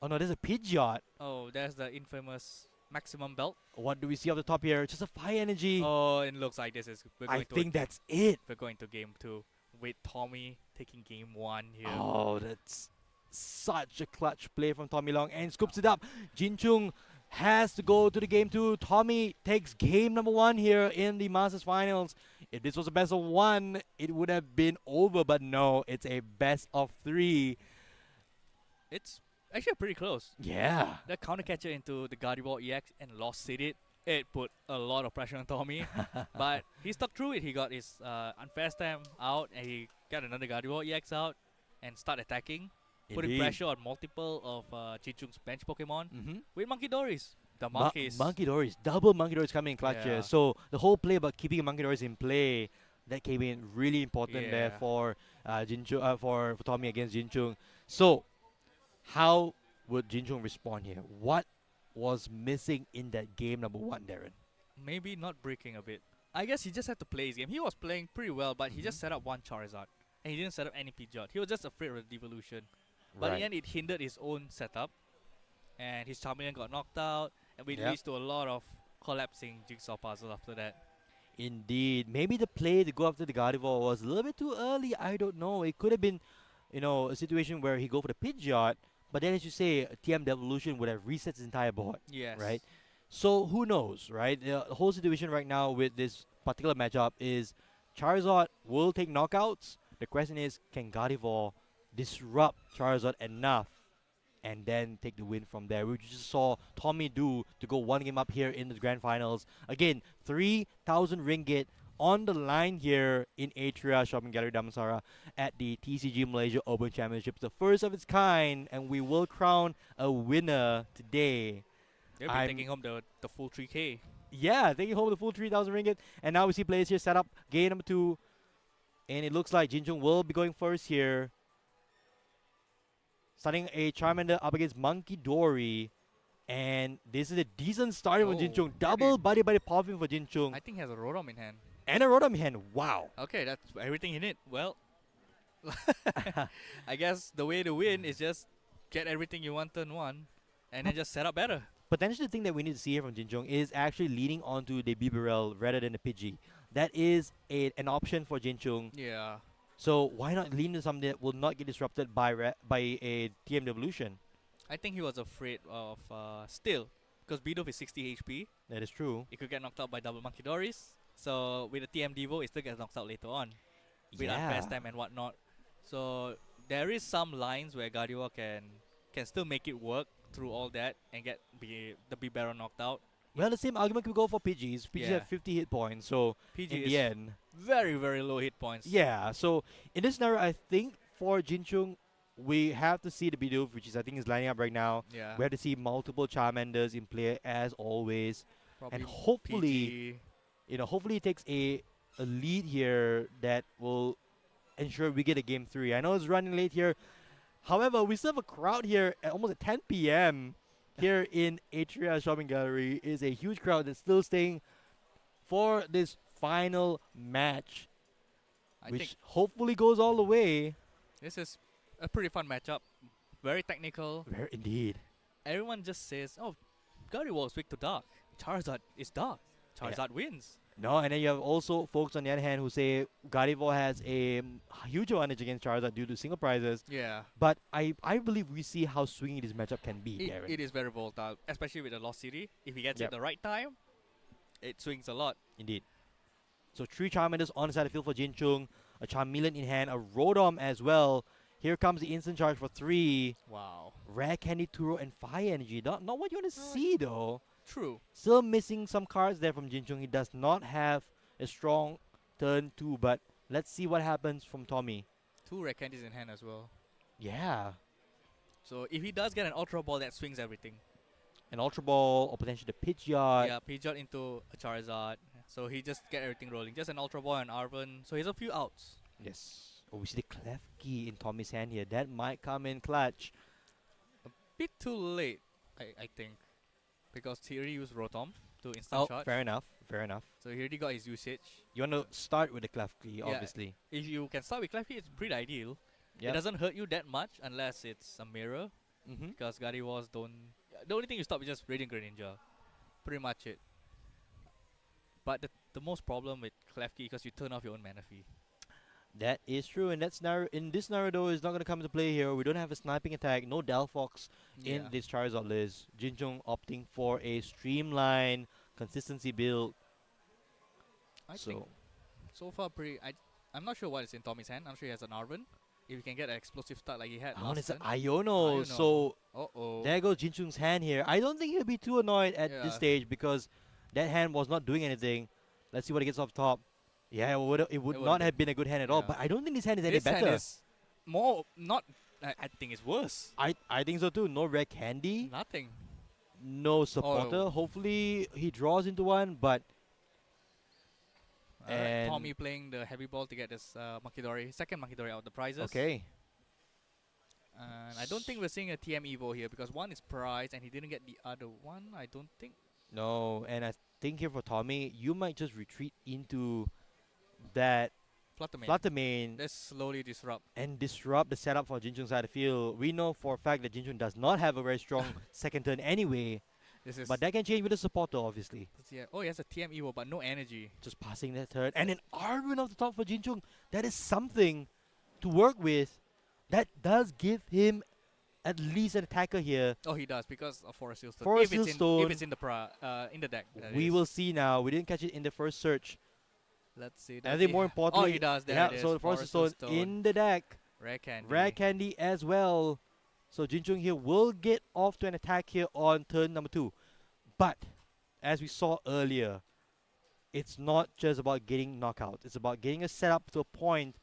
Oh no, there's a Pidgeot. Oh, there's the infamous Maximum Belt. What do we see up the top here? Just a fire energy. Oh, it looks like this is. We're going I to think that's it. We're going to game 2 with Tommy taking game 1 here. Oh, that's such a clutch play from Tommy Long and scoops it up. Jinchung has to go to the game 2. Tommy takes game number 1 here in the Masters Finals. If this was a best of 1, it would have been over, but no, it's a best of 3. It's actually pretty close. Yeah. The counter catcher into the Gardevoir EX and lost it. It put a lot of pressure on Tommy, but he stuck through it. He got his unfair stamp out, and he got another Gardevoir EX out and start attacking, putting Indeed. pressure on multiple of Jinchung's bench Pokemon with Monkey Doris. The Ma- monkeys. Monkey Doris, double Monkey Doris coming in clutch Yeah. here. So the whole play about keeping Monkey Doris in play, that came in really important there Yeah. for for Tommy against Jinchung. So how would Jinchung respond here? What was missing in that game number 1, Darren? Maybe not breaking a bit. I guess he just had to play his game. He was playing pretty well, but he just set up one Charizard. And he didn't set up any Pidgeot. He was just afraid of the devolution. But in Right. the end, it hindered his own setup. And his Charmeleon got knocked out. And it Yep. leads to a lot of collapsing jigsaw puzzle after that. Indeed. Maybe the play to go after the Gardevoir was a little bit too early. I don't know. It could have been, a situation where he go for the Pidgeot, but then as you say, TM Devolution would have reset his entire board. Yes. Right? So who knows, right? The whole situation right now with this particular matchup is Charizard will take knockouts. The question is, can Gardevoir disrupt Charizard enough and then take the win from there? We just saw Tommy do to go one game up here in the grand finals. Again, 3,000 ringgit on the line here in Atria Shopping Gallery Damansara at the TCG Malaysia Open Championships, the first of its kind, and we will crown a winner today. They'll be taking home the full 3K. Yeah, taking home the full 3,000 ringgit. And now we see players here set up game number 2. And it looks like Jinchung will be going first here. Starting a Charmander up against Monkey Dory. And this is a decent start for Jinchung. Double buddy popping for Jinchung. I think he has a Rotom in hand. And a Rotom in hand. Wow. Okay, that's everything in it. Well, I guess the way to win is just get everything you want turn 1 and then just set up better. Potentially the thing that we need to see here from Jinchung is actually leaning onto the Bibarel rather than the Pidgey. That is an option for Jinchung. Yeah. So why not lean into something that will not get disrupted by a TM Devolution? I think he was afraid of Still, because Bidoof is 60 HP. That is true. It could get knocked out by double Monkey Doris. So with the TM Devo, it still gets knocked out later on. With Yeah. unfair time and whatnot. So there is some lines where Gardevoir can still make it work through all that and get the Bibarel knocked out. Well, the same argument could go for Pidgeys. Pidgeys Yeah. have 50 hit points, so PG in is the end... very, very low hit points. Yeah, so in this scenario, I think for Jinchung, we have to see the Bidoof, which is I think is lining up right now. Yeah. We have to see multiple Charmanders in play as always. Probably And hopefully, PG. hopefully it takes a lead here that will ensure we get a game 3. I know it's running late here. However, we still have a crowd here at almost at 10 p.m. here in Atria Shopping Gallery. It is a huge crowd that's still staying for this final match, I which think hopefully goes all the way. this is a pretty fun matchup. Very technical. Very indeed. Everyone just says, oh, Gardevoir is weak to dark. Charizard is dark. Charizard wins. No, and then you have also folks on the other hand who say Gardevoir has a huge advantage against Charizard due to single prizes. Yeah. But I believe we see how swingy this matchup can be, Darren. It is very volatile, especially with the Lost City. If he gets it Yep. the right time, it swings a lot. Indeed. So 3 Charmanders on the side of the field for Jinchung, a Charmeleon in hand, a Rotom as well. Here comes the instant charge for 3. Wow. Rare Candy, Turo, and Fire Energy. Not what you want to see though. True. Still missing some cards there from Jinchung. He does not have a strong turn 2, but let's see what happens from Tommy. 2 Red Candies in hand as well. Yeah. So if he does get an Ultra Ball, that swings everything. An Ultra Ball or potentially the Pidgeot. Yeah, Pidgeot into a Charizard. So he just get everything rolling. Just an Ultra Ball and Arven. So he's a few outs. Yes. Oh, we see the Clef Key in Tommy's hand here. That might come in clutch. Bit too late, I think. Because he already used Rotom to instant Oh, charge. fair enough. Fair enough. So he already got his usage. You want to start with the Clef Key, Yeah, obviously. If you can start with Clef Key, it's pretty ideal. Yep. It doesn't hurt you that much unless it's a mirror. Because Gardevoirs don't... The only thing you stop is just Radiant Greninja. Pretty much it. But the most problem with Clef Key because you turn off your own mana fee. That is true, and that's in this scenario though is not going to come into play here. We don't have a sniping attack, no Delphox in Yeah. this Charizard list. Jinchung opting for a streamline consistency build. I think so far I'm not sure what is in Tommy's hand. I'm sure he has an Arven. If he can get an explosive start like he had Oh, last it's an turn. Iono. So Uh-oh. there goes Jinchung's hand here. I don't think he'll be too annoyed at Yeah. this stage because That hand was not doing anything. Let's see what he gets off top. Yeah, it would not have been a good hand at all. yeah. But I don't think this hand is any This hand better. is more not. I think it's worse. I think so too. No rare candy. Nothing. No supporter. Oh. Hopefully he draws into one, but Alright, Tommy playing the heavy ball to get this Makidori, second Makidori out of the prizes. okay. And I don't think we're seeing a TM Evo here because one is prize and he didn't get the other one. I don't think. No, and I think here for Tommy, you might just retreat into that Fluttermane. Let's slowly disrupt. and disrupt the setup for Jinchung's side of the field. We know for a fact that Jinchung does not have a very strong second turn anyway, This is but that can change with the supporter, obviously. yeah. Oh, he has a TM Evo, but no energy. Just passing that turn. And an Arwen off the top for Jinchung. That is something to work with. That does give him at least an attacker here. Oh, he does because of Forest Seal Stone. Forest if it's Seal in, Stone. if it's in the in the deck. that We is. will see now. We didn't catch it in the first search. Let's see. I does think he more ha- importantly, oh, he does. There yeah, it is. so the Forest Seal Stone in the deck. Rare candy. Rare candy as well. So Jinchung here will get off to an attack here on turn number 2. But as we saw earlier, it's not just about getting knockout. It's about getting a setup to a point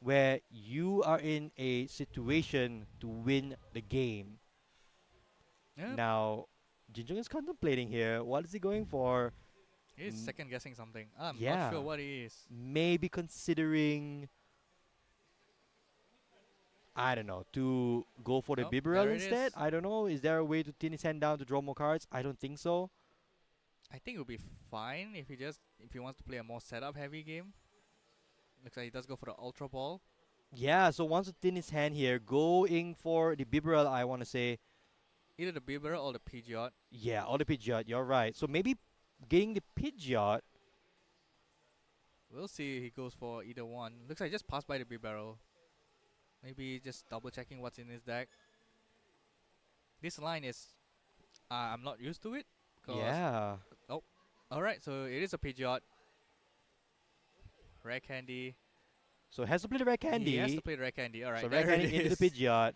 where you are in a situation to win the game. Yep. Now, Jinchung is contemplating here. What is he going for? He's second guessing something. I'm yeah. not sure what he is. Maybe considering, I don't know, to go for the Oh, Bibarel there it instead? is. I don't know. Is there a way to thin his hand down to draw more cards? I don't think so. I think it would be fine if he wants to play a more setup heavy game. Looks like he does go for the Ultra Ball. Yeah, so wants to thin his hand here. Going for the Bibarel, I want to say. Either the Bibber or the Pidgeot. Yeah, or the Pidgeot, you're right. So maybe getting the Pidgeot. We'll see. He goes for either one. Looks like he just passed by the Bibarel. Maybe just double checking what's in his deck. This line is, I'm not used to it. Yeah. Oh, all right. So it is a Pidgeot. Rare candy. So has to play the Rare Candy. He has to play the Rare Candy. All right. So Rare there it Candy into is. the Pidgeot.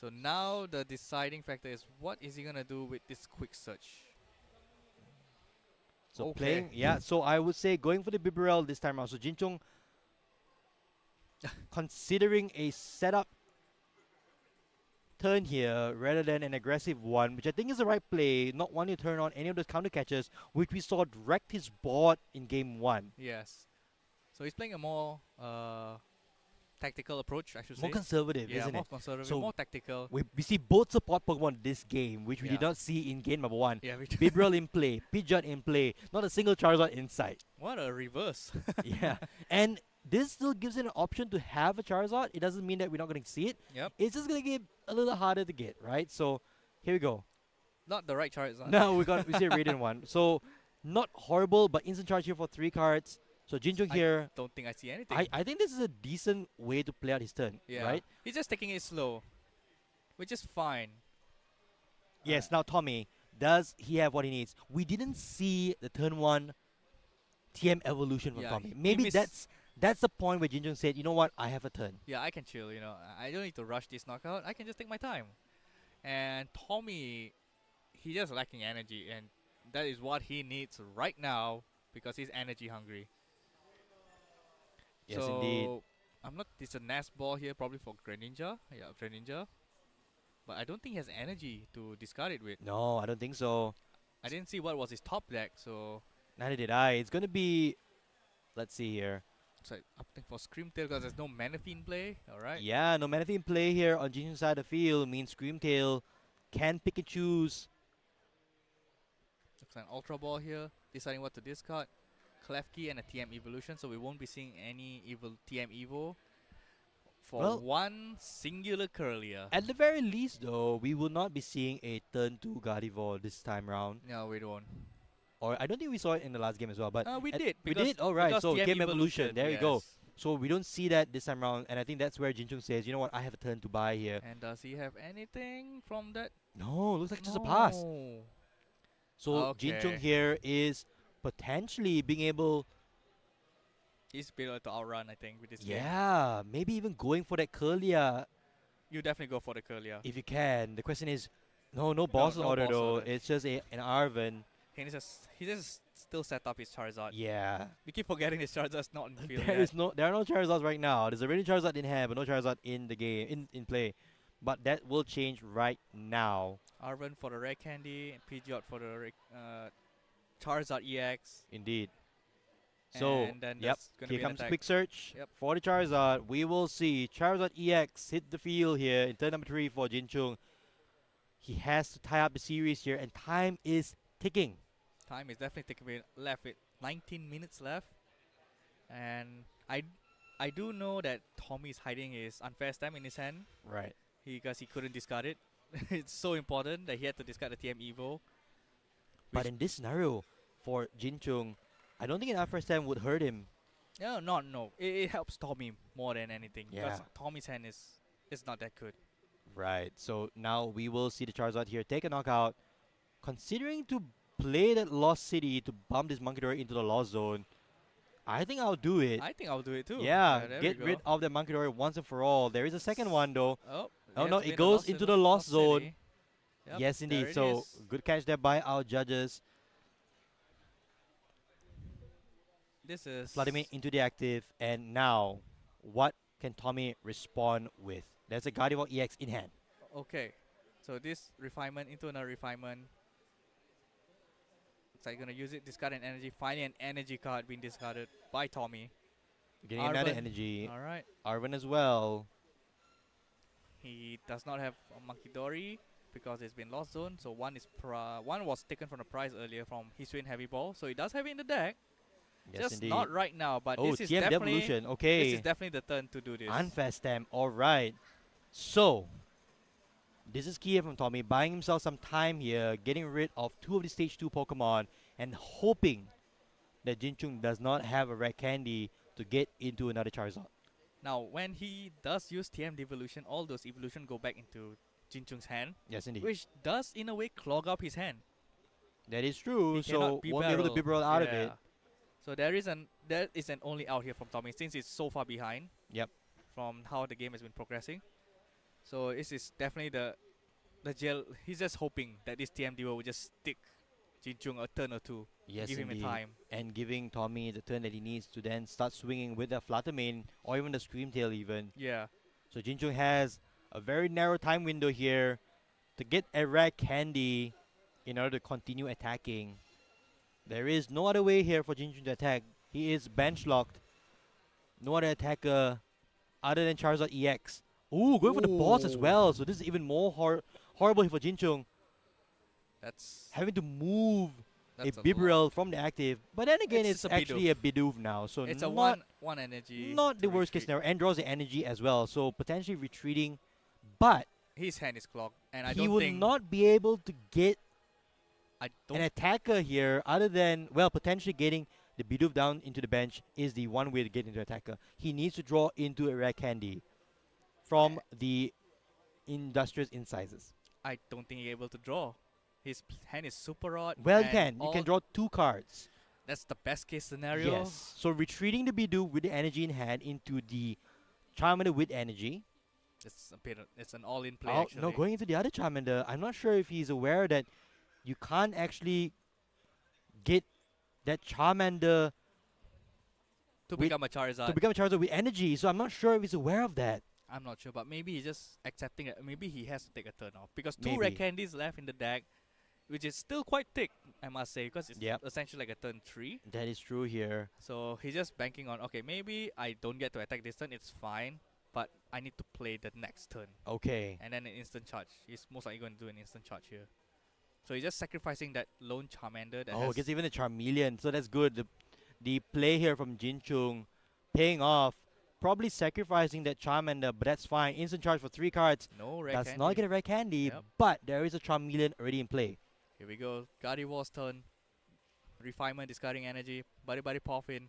So now the deciding factor is what is he gonna do with this quick search? So Okay. playing, yeah. So I would say going for the Bibarel this time around. So Jinchung considering a setup turn here rather than an aggressive one, which I think is the right play. Not wanting to turn on any of those counter catches, which we saw wrecked his board in game 1. Yes. So he's playing a more tactical approach, I should say. More conservative, yeah, isn't more it? conservative, So more tactical. We see both support Pokemon this game, which we did Yeah. not see in game number 1. Yeah, we do. Bibarel in play, Pidgeot in play, not a single Charizard in sight. What a reverse. Yeah, and this still gives it an option to have a Charizard. It doesn't mean that we're not going to see it. Yep. It's just going to get a little harder to get, right? So here we go. Not the right Charizard. Now we see a Radiant one. So not horrible, but instant charge here for 3 cards. So Jinchung here. Don't think I see anything. I think this is a decent way to play out his turn, Yeah. right? He's just taking it slow, which is fine. Yes, now Tommy, does he have what he needs? We didn't see the turn 1 TM evolution from Yeah, Tommy. he Maybe missed- that's the point where Jinchung said, you know what, I have a turn. Yeah, I can chill, you know. I don't need to rush this knockout. I can just take my time. And Tommy, he just lacking energy, and that is what he needs right now because he's energy hungry. Yes, so indeed. I'm not. It's a Nas ball here, probably for Greninja. Yeah, Greninja. But I don't think he has energy to discard it with. No, I don't think so. I didn't see what was his top deck, so Neither did I. It's going to be, let's see here. it's like opting for Screamtail because there's no Manaphy in play. All right. Yeah, no Manaphy in play here on Jinchung's side of the field means Screamtail can pick and choose. Looks like an Ultra Ball here, deciding what to discard. Klefki and a TM Evolution, so we won't be seeing any TM Evo for Well, one singular Curlier. At the very least, though, we will not be seeing a turn 2 Gardevoir this time round. No, we don't. Or I don't think we saw it in the last game as well. But We at- did. We because- did? All right. because So TM game evolution. There you go. yes. So we don't see that this time round. And I think that's where Jinchung says, you know what, I have a turn to buy here. And does he have anything from that? No, looks like just a pass. No. So Jinchung Okay. here is potentially being able, He's able to outrun, I think, with this game. yeah, maybe even going for that Curlia You definitely go for the Curlier. if you can. The question is, no boss no order boss though. order. It's just an Arven. He just still set up his Charizard. Yeah. We keep forgetting his Charizard's not in the field There yet. is there are no Charizards right now. There's already Charizard in hand, but no Charizard in the game in play. But that will change right now. Arven for the Rare Candy, and Pidgeot for the Charizard EX. Indeed. So, And then yep, that's gonna here be an comes attack. Quick Search Yep. for the Charizard. We will see Charizard EX hit the field here in turn number 3 for Jinchung. He has to tie up the series here, and time is ticking. Time is definitely taking left with 19 minutes left. And I do know that Tommy is hiding his unfair stamp in his hand. Right. Because he couldn't discard it. It's so important that he had to discard the TM Evo. But in this scenario, for Jinchung, I don't think an unfair stamp would hurt him. No. It helps Tommy more than anything. Because Yeah. Tommy's hand is not that good. Right. So now we will see the Charizard here take a knockout. Considering to play that Lost City to bump this Munkidori into the Lost Zone, I think I'll do it. I think I'll do it too. Yeah, there get we rid go. of the Munkidori once and for all. There is a second one though. Oh, no, yes, it goes into the Lost Zone. City. Yep, Yes, there indeed. it So is. good catch there by our judges. This is Vladimir into the active, and now what can Tommy respond with? There's a Gardevoir EX in hand. okay. So this refinement into another refinement. It's like gonna use it, discard an energy, finding an energy card being discarded by Tommy. Getting another Arven. energy. Alright. Arven as well. He does not have a Munkidori because it's been lost zone. So one was taken from the prize earlier from Hisuian Heavy Ball. So he does have it in the deck. Yes, Just indeed. not right now, but Oh, this is TM definitely Devolution. Okay. This is definitely the turn to do this. Unfair stamp. All right. So this is key from Tommy, buying himself some time here, getting rid of 2 of the stage 2 Pokemon, and hoping that Jinchung does not have a Red Candy to get into another Charizard. Now, when he does use TM Devolution, all those evolution go back into Jinchung's hand. Yes, indeed. Which does, in a way, clog up his hand. That is true. He So cannot won't be able to B-barrel. B-barrel out of Yeah. it. So there is an only out here from Tommy since it's so far behind. Yep. From how the game has been progressing. So this is definitely the gel. He's just hoping that this TM duo will just stick Jinchung a turn or two. Yes, give him a indeed. time. And giving Tommy the turn that he needs to then start swinging with the Flutter Mane or even the Scream Tail even. Yeah. So Jinchung has a very narrow time window here to get a Red Candy in order to continue attacking. There is no other way here for Jinchung to attack. He is bench locked. No other attacker other than Charizard EX. Ooh, going for the boss as well. So this is even more horrible for Jinchung. That's having to move a that's a Bibarel from the active. But then again, It's it's, a actually a Bidoof now. So It's not, a one energy. not the worst case scenario. And draws the energy as well. So potentially retreating. But His hand is clogged, and I he don't will think not be able to get I an don't attacker here other than, well, potentially getting the Bidoof down into the bench is the one way to get into attacker. He needs to draw into a Rare Candy from the Industrious Incisors. I don't think he's able to draw. His hand is super rod. Well, you and can. You all- can draw 2 cards. That's the best case scenario. Yes. So retreating the Bidoof with the energy in hand into the Charmander with energy. It's an all-in play. Oh, actually. no, going into the other Charmander. I'm not sure if he's aware that you can't actually get that Charmander to with- become a Charizard. to become a Charizard with energy. So I'm not sure if he's aware of that. I'm not sure, but maybe he's just accepting it. Maybe he has to take a turn off because 2 Maybe. red candies left in the deck, which is still quite thick, I must say, because it's Yep. essentially like a turn 3. That is true here. So he's just banking on, okay, maybe I don't get to attack this turn, it's fine, but I need to play the next turn. Okay. And then an instant charge. He's most likely going to do an instant charge here. So he's just sacrificing that lone Charmander that Oh, has gets even a Charmeleon. So that's good. The play here from Jinchung paying off. Probably sacrificing that Charmander, but that's fine. Instant charge for 3 cards. no red Does candy. not get a Red Candy, Yep. but there is a Charmeleon already in play. Here we go. Gardevoir's turn. Refinement, discarding energy. Buddy Poffin.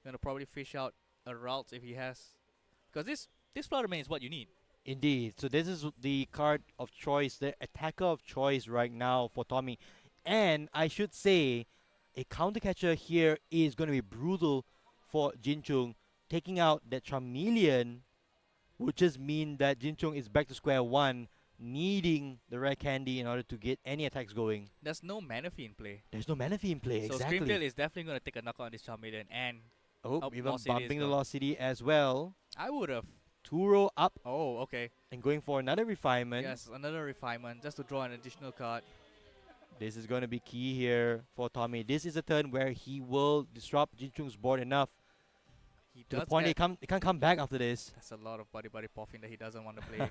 Gonna probably fish out a route if he has. Because this Flutter Mane is what you need. Indeed. So this is the card of choice, the attacker of choice right now for Tommy. And I should say, a counter catcher here is going to be brutal for Jinchung. Taking out that Charmeleon would just mean that Jinchung is back to square one. needing the Rare Candy in order to get any attacks going. There's no Manaphy in play. There's no Manaphy in play, So exactly. Screamtail is definitely going to take a knockout on this Charmeleon and even Lost City bumping is the gone. Lost City as well. I would have. 2-row up. Oh, okay. And going for another refinement. Yes, another refinement just to draw an additional card. This is going to be key here for Tommy. This is a turn where he will disrupt Jinchung's board enough He to the does point get- he can't come back after this. That's a lot of buddy poffing that he doesn't want to play.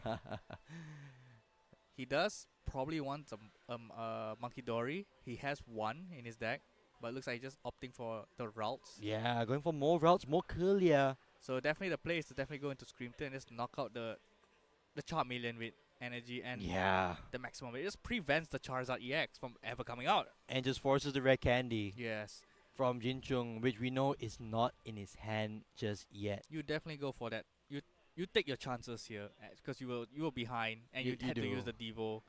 He does probably want a Monkey Dory. He has one in his deck, but looks like he's just opting for the routes. Yeah, going for more routes, more Curlia. So definitely the play is to definitely go into Screamtail and just knock out the Charmeleon with energy and Yeah. the maximum. It just prevents the Charizard EX from ever coming out. And just forces the Rare Candy. Yes. From Jinchung, which we know is not in his hand just yet. You definitely go for that. You take your chances here because you were behind and You- you you had to do. use the Devo.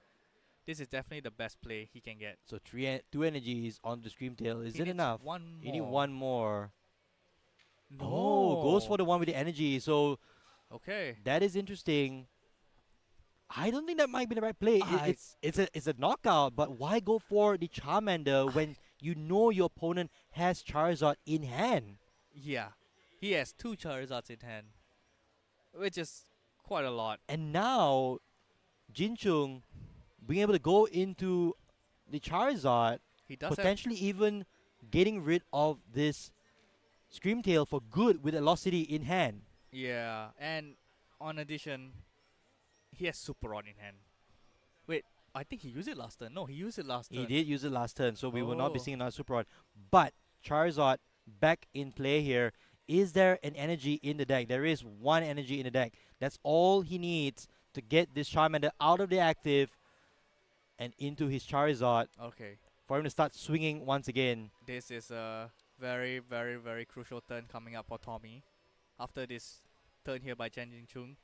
This is definitely the best play he can get. So two energies on the Screamtail. Is He it needs enough? one You need more. one more. Oh, goes for the one with the energy. So okay, that is interesting. I don't think that might be the right play. It's a knockout, but why go for the Charmander when you know your opponent has Charizard in hand? Yeah, he has 2 Charizards in hand, which is quite a lot. And now, Jinchung being able to go into the Charizard, He does have- potentially even getting rid of this Screamtail for good with a Lost City in hand. Yeah, and on addition, he has Super Rod in hand. Wait, I think he used it last turn. No, he used it last turn. He did use it last turn, so we will not be Oh. seeing another Super Rod. But Charizard back in play here. Is there an energy in the deck? There is one energy in the deck. That's all he needs to get this Charmander out of the active and into his Charizard. Okay. For him to start swinging once again. This is a very, very, very crucial turn coming up for Tommy. After this turn here by Chen Jinchung.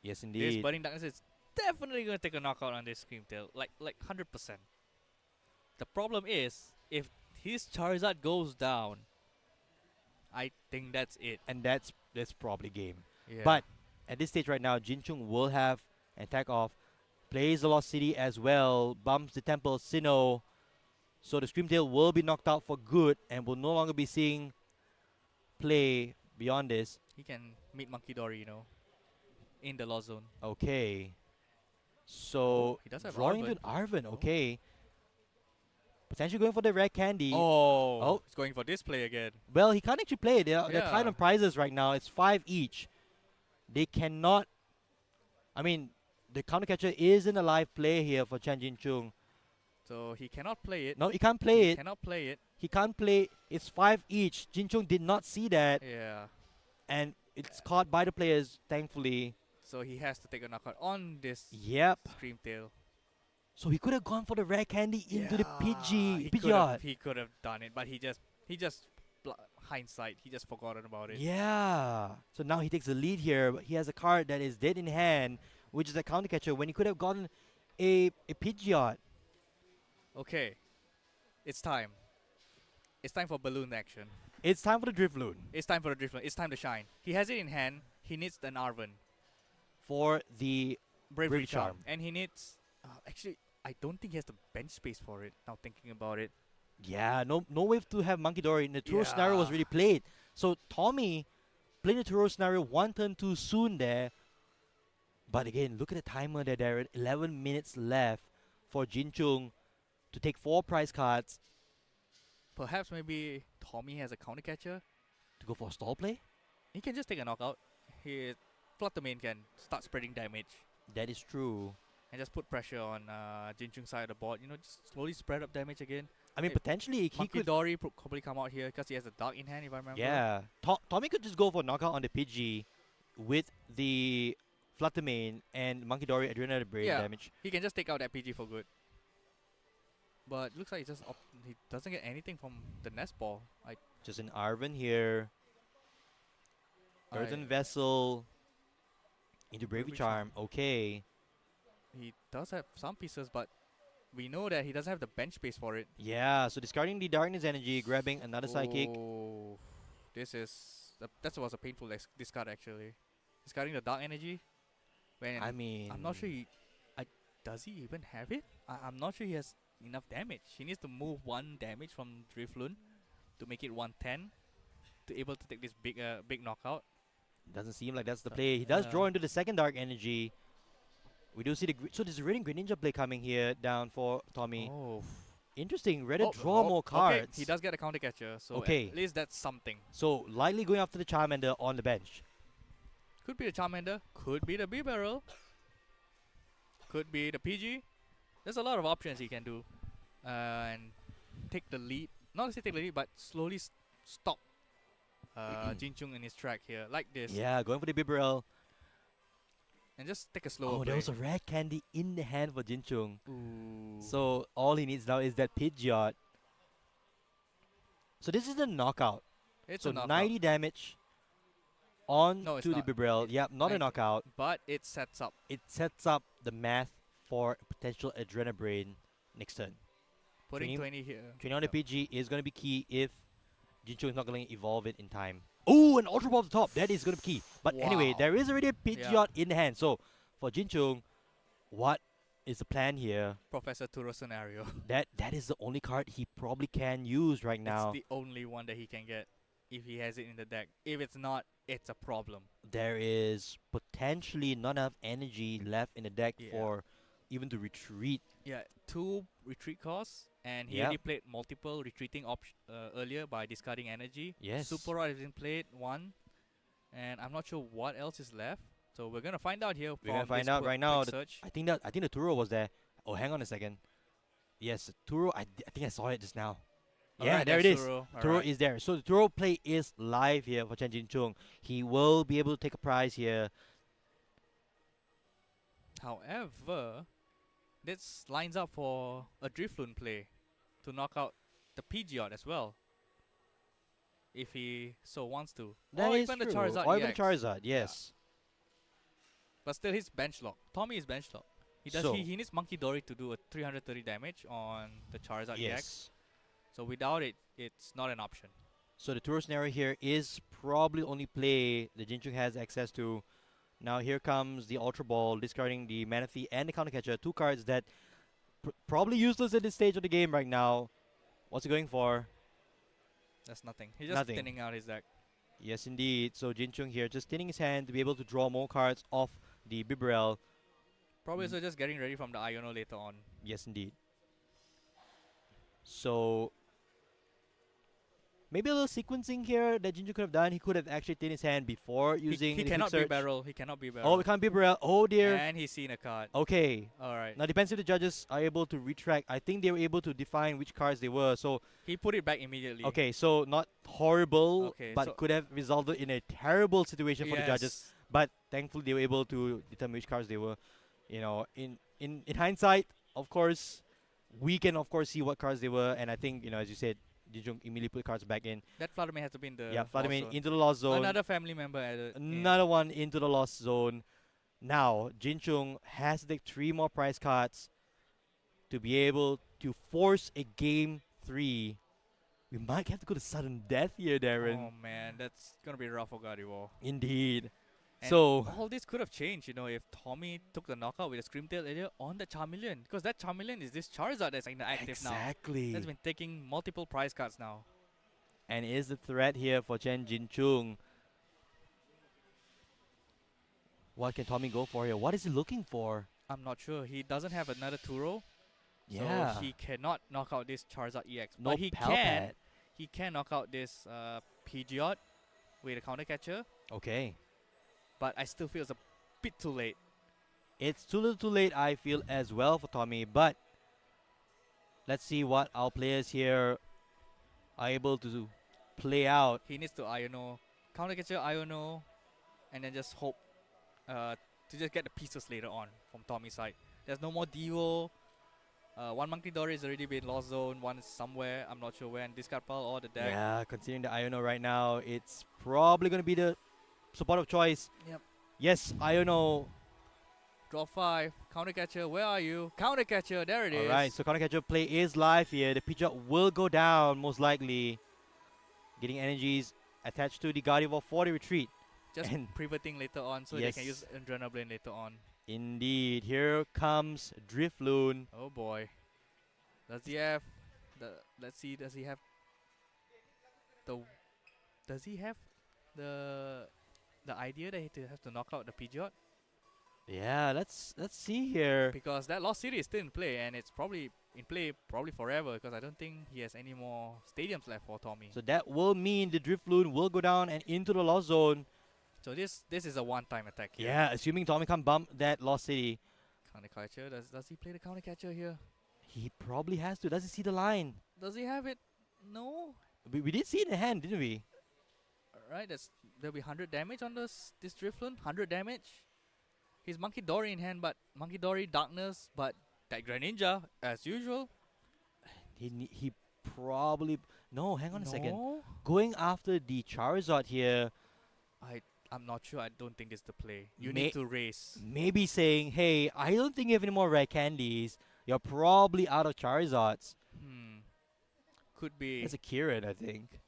Yes, This indeed. Burning Darkness is definitely going to take a knockout on this Screamtail. Like 100%. The problem is, if his Charizard goes down, I think that's it. And that's probably game. Yeah. But at this stage right now, Jinchung will have an attack off. Plays the Lost City as well. Bumps the Temple Sinnoh. So the Screamtail will be knocked out for good and will no longer be seeing play beyond this. He can meet Monkey Dory, in the Lost Zone. Okay. So he does have drawing Arven. to Arven. Okay. Potentially going for the Rare Candy. Oh, he's going for this play again. Well, he can't actually play it. They're Yeah. tied on prizes right now. It's 5 each. They cannot. I mean, the counter catcher is in a live play here for Chen Jinchung. So he cannot play it. No, he can't play He it. cannot play it. He can't play. It's 5 each. Jinchung did not see that. Yeah. And it's caught by the players, thankfully. So he has to take a knockout on this Yep. Screamtail. So he could have gone for the Rare Candy into the He Pidgeot. could have done it, but he just hindsight. He just forgotten about it. Yeah. So now he takes the lead here, but he has a card that is dead in hand, which is a counter catcher when he could have gotten a Pidgeot. Okay. It's time. It's time for balloon action. It's time for the Drifloon. It's time for the Driftloon. It's time to shine. He has it in hand. He needs an Arven. For the Bravery Charm. Charm. And he needs... actually, I don't think he has the bench space for it, now thinking about it. Yeah, no way to have Monkey Dory. The Turo scenario was really played. So Tommy played the Turo scenario one turn too soon there. But again, look at the timer there, Darren. 11 minutes left for Jinchung to take 4 prize cards. Perhaps maybe Tommy has a counter catcher. To go for a stall play? He can just take a knockout. Flutter Mane can start spreading damage. That is true. And just put pressure on Jinchung's side of the board. Just slowly spread up damage again. I mean, potentially he Monkey could... Dory probably come out here because he has a Dark in hand, if I remember. Yeah. Tommy could just go for knockout on the Pidgey with the Flutter Mane and Monkey Dory Adrenaline Brain damage. He can just take out that PG for good. But looks like he doesn't get anything from the nest ball. Just an Arven here. Earthen Vessel into Bravery Charm. Okay. He does have some pieces, but we know that he doesn't have the bench space for it. Yeah, so discarding the Darkness Energy, grabbing another Psychic. Oh, that was a painful discard actually. Discarding the Dark Energy. I'm not sure does he even have it? I'm not sure he has enough damage. He needs to move 1 damage from Drifloon to make it 110 to able to take this big knockout. Doesn't seem like that's the play. He does draw into the second Dark Energy. We do see so there's a Radiant Greninja play coming here down for Tommy. Oh. Interesting. Ready to draw more cards. Okay, he does get a counter catcher, so okay. at least that's something. So lightly going after the Charmander on the bench. Could be the Charmander, could be the B-Barrel, could be the PG. There's a lot of options he can do. And take the lead. Not to say take the lead, but slowly stop Jin Chung in his track here, like this. Yeah, going for the B-Barrel. And just take a slower play. There was a rare candy in the hand for Jin Chung. So all he needs now is that Pidgeot. So this is the knockout. It's so a knockout. 90 damage on No, it's to the not. B-Barrel. Yep, not a knockout. But it sets up. It sets up the math for potential Adrenabrain next turn. Putting 20 here. 20 on the PG is going to be key if Jin Chung is not going to evolve it in time. Oh, an Ultra Ball at the top. That is going to be key. But anyway, there is already a Pidgeot in the hand. So for Jin Chung, what is the plan here? Professor Turo scenario. That is the only card he probably can use right now. It's the only one that he can get if he has it in the deck. If it's not, it's a problem. There is potentially not enough energy left in the deck for even to retreat. Yeah, 2 retreat costs, and he already played multiple retreating earlier by discarding energy. Yes. Super Rod has been played 1, and I'm not sure what else is left. So we're gonna find out here. We're gonna find out right now. I think the Turo was there. Oh, hang on a second. Yes, Turo. I think I saw it just now. Yeah, there it is. Turo is there. So the Turo play is live here for Chen Jin Chung. He will be able to take a prize here. However, this lines up for a Drifloon play to knock out the Pidgeot as well, if he so wants to. That or is even true. the Charizard Or even EX. Charizard, yes. But still, he's bench lock. Tommy is bench lock. He needs Monkey Dory to do a 330 damage on the Charizard EX. So without it, it's not an option. So the Turo scenario here is probably only play that Jin Chung has access to. Now here comes the Ultra Ball, discarding the Manaphy and the Counter Catcher. 2 cards that probably useless at this stage of the game right now. What's he going for? That's nothing. He's just thinning out his deck. Yes, indeed. So Jin Chung here just thinning his hand to be able to draw more cards off the Bibarel. Probably also just getting ready from the Iono later on. Yes, indeed. So maybe a little sequencing here that Jin Chung could have done. He could have actually thinned his hand before using he the cannot quick be search. barrel. He cannot be barrel. Oh, we can't be barrel. Oh dear. And he's seen a card. Okay. Alright. Now depends if the judges are able to retract. I think they were able to define which cards they were. So he put it back immediately. Okay, so not horrible, Okay, but so could have resulted in a terrible situation for the judges. Yes. But thankfully they were able to determine which cards they were. You know, in hindsight, of course, we can of course see what cards they were, and I think, you know, as you said, Jin Chung immediately put cards back in. That Fluttermane has to be in the Fluttermane into the lost zone. Another family member added. Another one into the lost zone. Now, Jin Chung has to take 3 more prize cards to be able to force a game 3. We might have to go to sudden death here, Darren. Oh man, that's gonna be rough for Gardevoir. Indeed. And so all this could have changed, you know, if Tommy took the knockout with a Screamtail earlier on the Charmeleon, because that Charmeleon is this Charizard that's active now. Exactly. That's been taking multiple prize cards now. And is the threat here for Chen Jin Chung. What can Tommy go for here? What is he looking for? I'm not sure. He doesn't have another Turo. Yeah. So he cannot knock out this Charizard EX. No but he Palpat. can knock out this Pidgeot with a counter catcher. Okay. But I still feel it's a bit too late. It's too little too late, I feel, as well for Tommy. But let's see what our players here are able to play out. He needs to Iono, counter catcher Iono, and then just hope to just get the pieces later on from Tommy's side. There's no more Dio. One Monkey Dory has already been lost zone. One is somewhere. I'm not sure where. And discard pile or the deck. Yeah, considering the Iono right now, it's probably going to be the support of choice. Yep. Yes, Iono. Draw 5. Counter catcher, where are you? Counter catcher, there it is. Alright, so counter catcher play is live here. The Pidgeot will go down, most likely. Getting energies attached to the Gardevoir for the retreat. Just pivoting later on so they can use Adrenaline later on. Indeed. Here comes Drifloon. Oh boy. Does he have the? Let's see. Does he have the? Does he have the idea that he has to knock out the Pidgeot? Yeah, let's see here. Because that Lost City is still in play, and it's probably in play probably forever. Because I don't think he has any more stadiums left for Tommy. So that will mean the Drifloon will go down and into the Lost Zone. So this is a one-time attack here. Yeah, assuming Tommy can bump that Lost City. Counter catcher. Does he play the counter catcher here? He probably has to. Does he see the line? Does he have it? No. We did see it in the hand, didn't we? Alright, there'll be 100 damage on this Drifloon. 100 damage. He's Monkey Dory in hand, but Monkey Dory, Darkness, but that Greninja, as usual. He probably... No, hang on a second. No? Going after the Charizard here... I'm not sure. I don't think this is the play. You need to race. Maybe saying, hey, I don't think you have any more rare candies. You're probably out of Charizards. Could be. That's a Kirin, I think.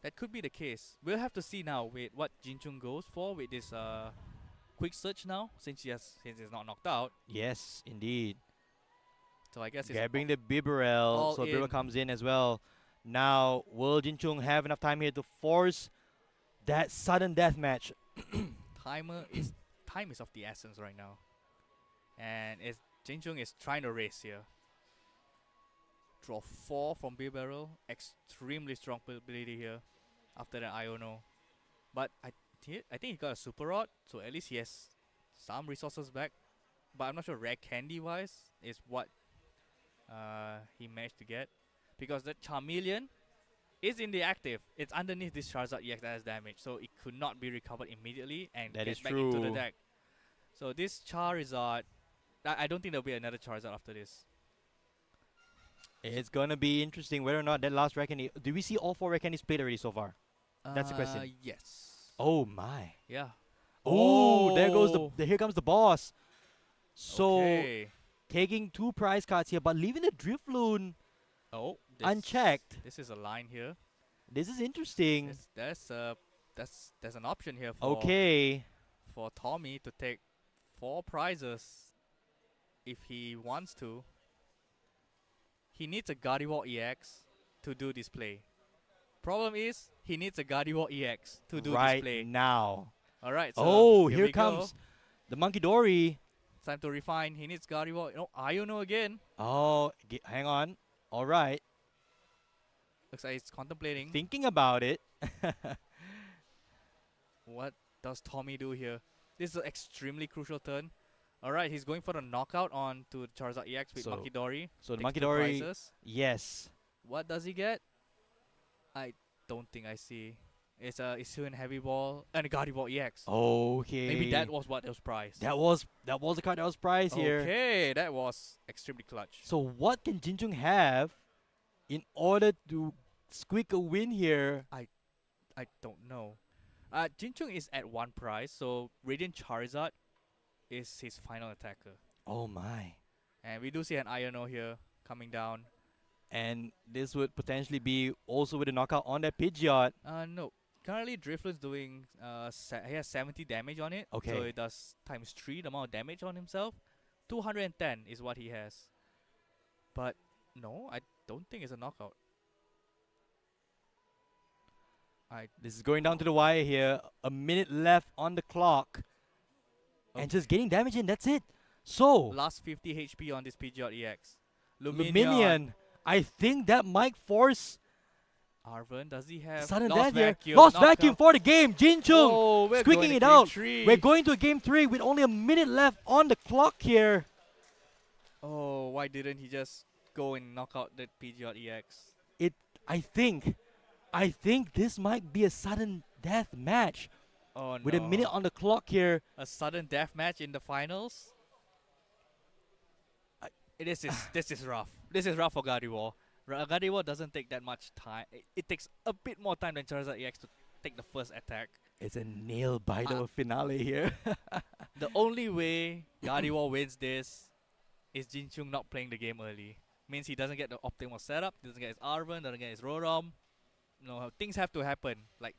That could be the case. We'll have to see now with what Jinchung goes for with this quick search now, since he's not knocked out. Yes, indeed. So I guess it's grabbing the Bibarel, so Bibarel comes in as well. Now, will Jinchung have enough time here to force that sudden death match? Time is of the essence right now, and Jinchung is trying to race here. Draw 4 from Bibarel, extremely strong ability here. After that Iono, but I think he got a Super Rod, so at least he has some resources back. But I'm not sure rare candy wise is what he managed to get, because that Charmeleon is in the active. It's underneath this Charizard EX that has damage, so it could not be recovered immediately and get back into the deck. So this Charizard, I don't think there'll be another Charizard after this. It's gonna be interesting whether or not that last rare candy. Do we see all 4 rare candies played already so far? That's the question. Yes. Oh my. Yeah. Oh, there goes here comes the boss. So Okay. taking 2 prize cards here, but leaving the Drifloon unchecked. This is a line here. This is interesting. There's an option here for Tommy to take 4 prizes if he wants to. He needs a Gardevoir EX to do this play. Problem is, he needs a Gardevoir EX to do this play. Right now. Alright, so here we comes go. the Monkey Dory. Time to refine. He needs Gardevoir. No, Iono again. Oh, hang on. Alright. Looks like he's contemplating. Thinking about it. What does Tommy do here? This is an extremely crucial turn. Alright, he's going for the knockout on to Charizard EX with Monkey Dory. So the Takes Monkey 2 Dory, prizes. yes. What does he get? I don't think I see. It's a Hisuian Heavy Ball and a Gardevoir EX. Okay. Maybe that was what was prized. That was the card that was prized here. Okay, that was extremely clutch. So what can Jinchung have in order to squeak a win here? I don't know. Jinchung is at 1 prize, so Radiant Charizard is his final attacker. Oh my. And we do see an Iono here coming down. And this would potentially be also with a knockout on that Pidgeot. No. Currently, Drifloon's doing, he has 70 damage on it. Okay. So it does times 3 the amount of damage on himself. 210 is what he has. But no, I don't think it's a knockout. This is going down to the wire here. A minute left on the clock. And just getting damage in, that's it. So, last 50 HP on this Pidgeot EX. Luminion. I think that might force Arven, does he have sudden Lost death here? Vacuum? Lost Knockout. vacuum for the game. Jinchung we're squeaking going it to out. game 3. We're going to game 3 with only a minute left on the clock here. Oh, why didn't he just go and knock out that Pidgeot EX? I think this might be a sudden death match. Oh no. With a minute on the clock here. A sudden death match in the finals? This is rough. This is rough for Gardevoir. Gardevoir doesn't take that much time. It takes a bit more time than Charizard EX to take the first attack. It's a nail biter finale here. The only way Gardevoir wins this is Jinchung not playing the game early. Means he doesn't get the optimal setup, doesn't get his Arven, doesn't get his Rorom. No, things have to happen. Like,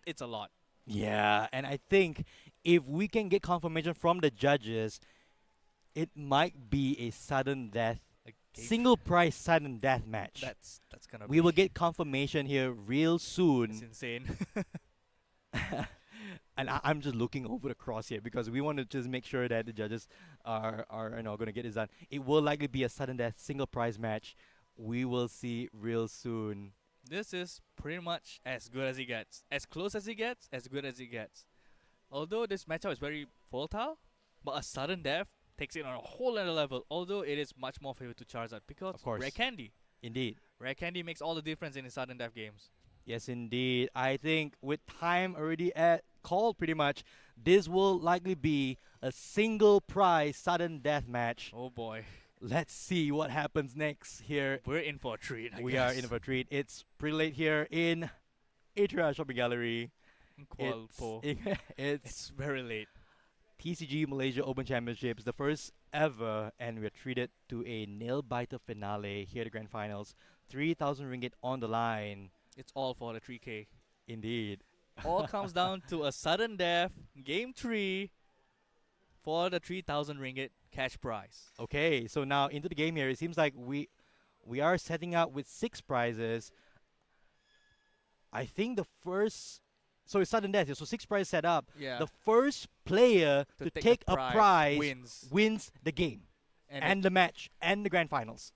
it's a lot. Yeah, and I think if we can get confirmation from the judges, it might be a sudden death, single prize sudden death match. That's gonna We be will get confirmation here real soon. It's insane. And I'm just looking over the cross here because we want to just make sure that the judges are going to get this done. It will likely be a sudden death single prize match. We will see real soon. This is pretty much as good as it gets. As close as it gets, as good as it gets. Although this matchup is very volatile, but a sudden death takes it on a whole other level. Although it is much more favored to Charizard because Of course. Rare Candy. Indeed. Rare Candy makes all the difference in the sudden death games. Yes, indeed. I think with time already called pretty much, this will likely be a single prize sudden death match. Oh boy. Let's see what happens next here. We're in for a treat, I We guess. are in for a treat. It's pretty late here in Atria Shopping Gallery. In Kuala Lumpur. It's very late. TCG Malaysia Open Championships, the first ever, and we're treated to a nail-biter finale here at the Grand Finals. 3,000 ringgit on the line. It's all for the 3K. Indeed. All comes down to a sudden death, game 3, for the 3,000 ringgit cash prize. Okay, so now into the game here. It seems like we are setting out with 6 prizes. I think the first... So it's sudden death, so 6 prizes set up. Yeah. The first player to take a prize wins the game. And the match and the Grand Finals.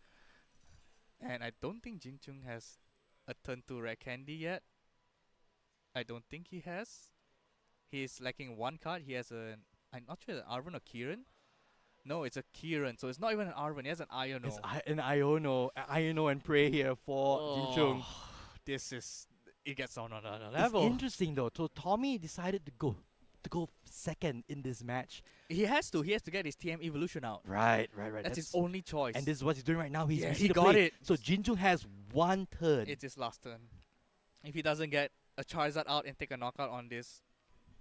And I don't think Jin Chung has a turn to Rare Candy yet. I don't think he has. He's lacking 1 card. He has an... I'm not sure, an Arven or Kieran? No, it's a Kieran, so it's not even an Arven. He has an Iono. It's an Iono and Prey here for Jin Chung. This is... It gets on another level. It's interesting though. So Tommy decided to go second in this match. He has to get his TM evolution out. Right. That's his only choice. And this is what he's doing right now. He's Yeah, ready he to got play. it. So Jin Chung has 1 turn. It's his last turn. If he doesn't get a Charizard out and take a knockout on this,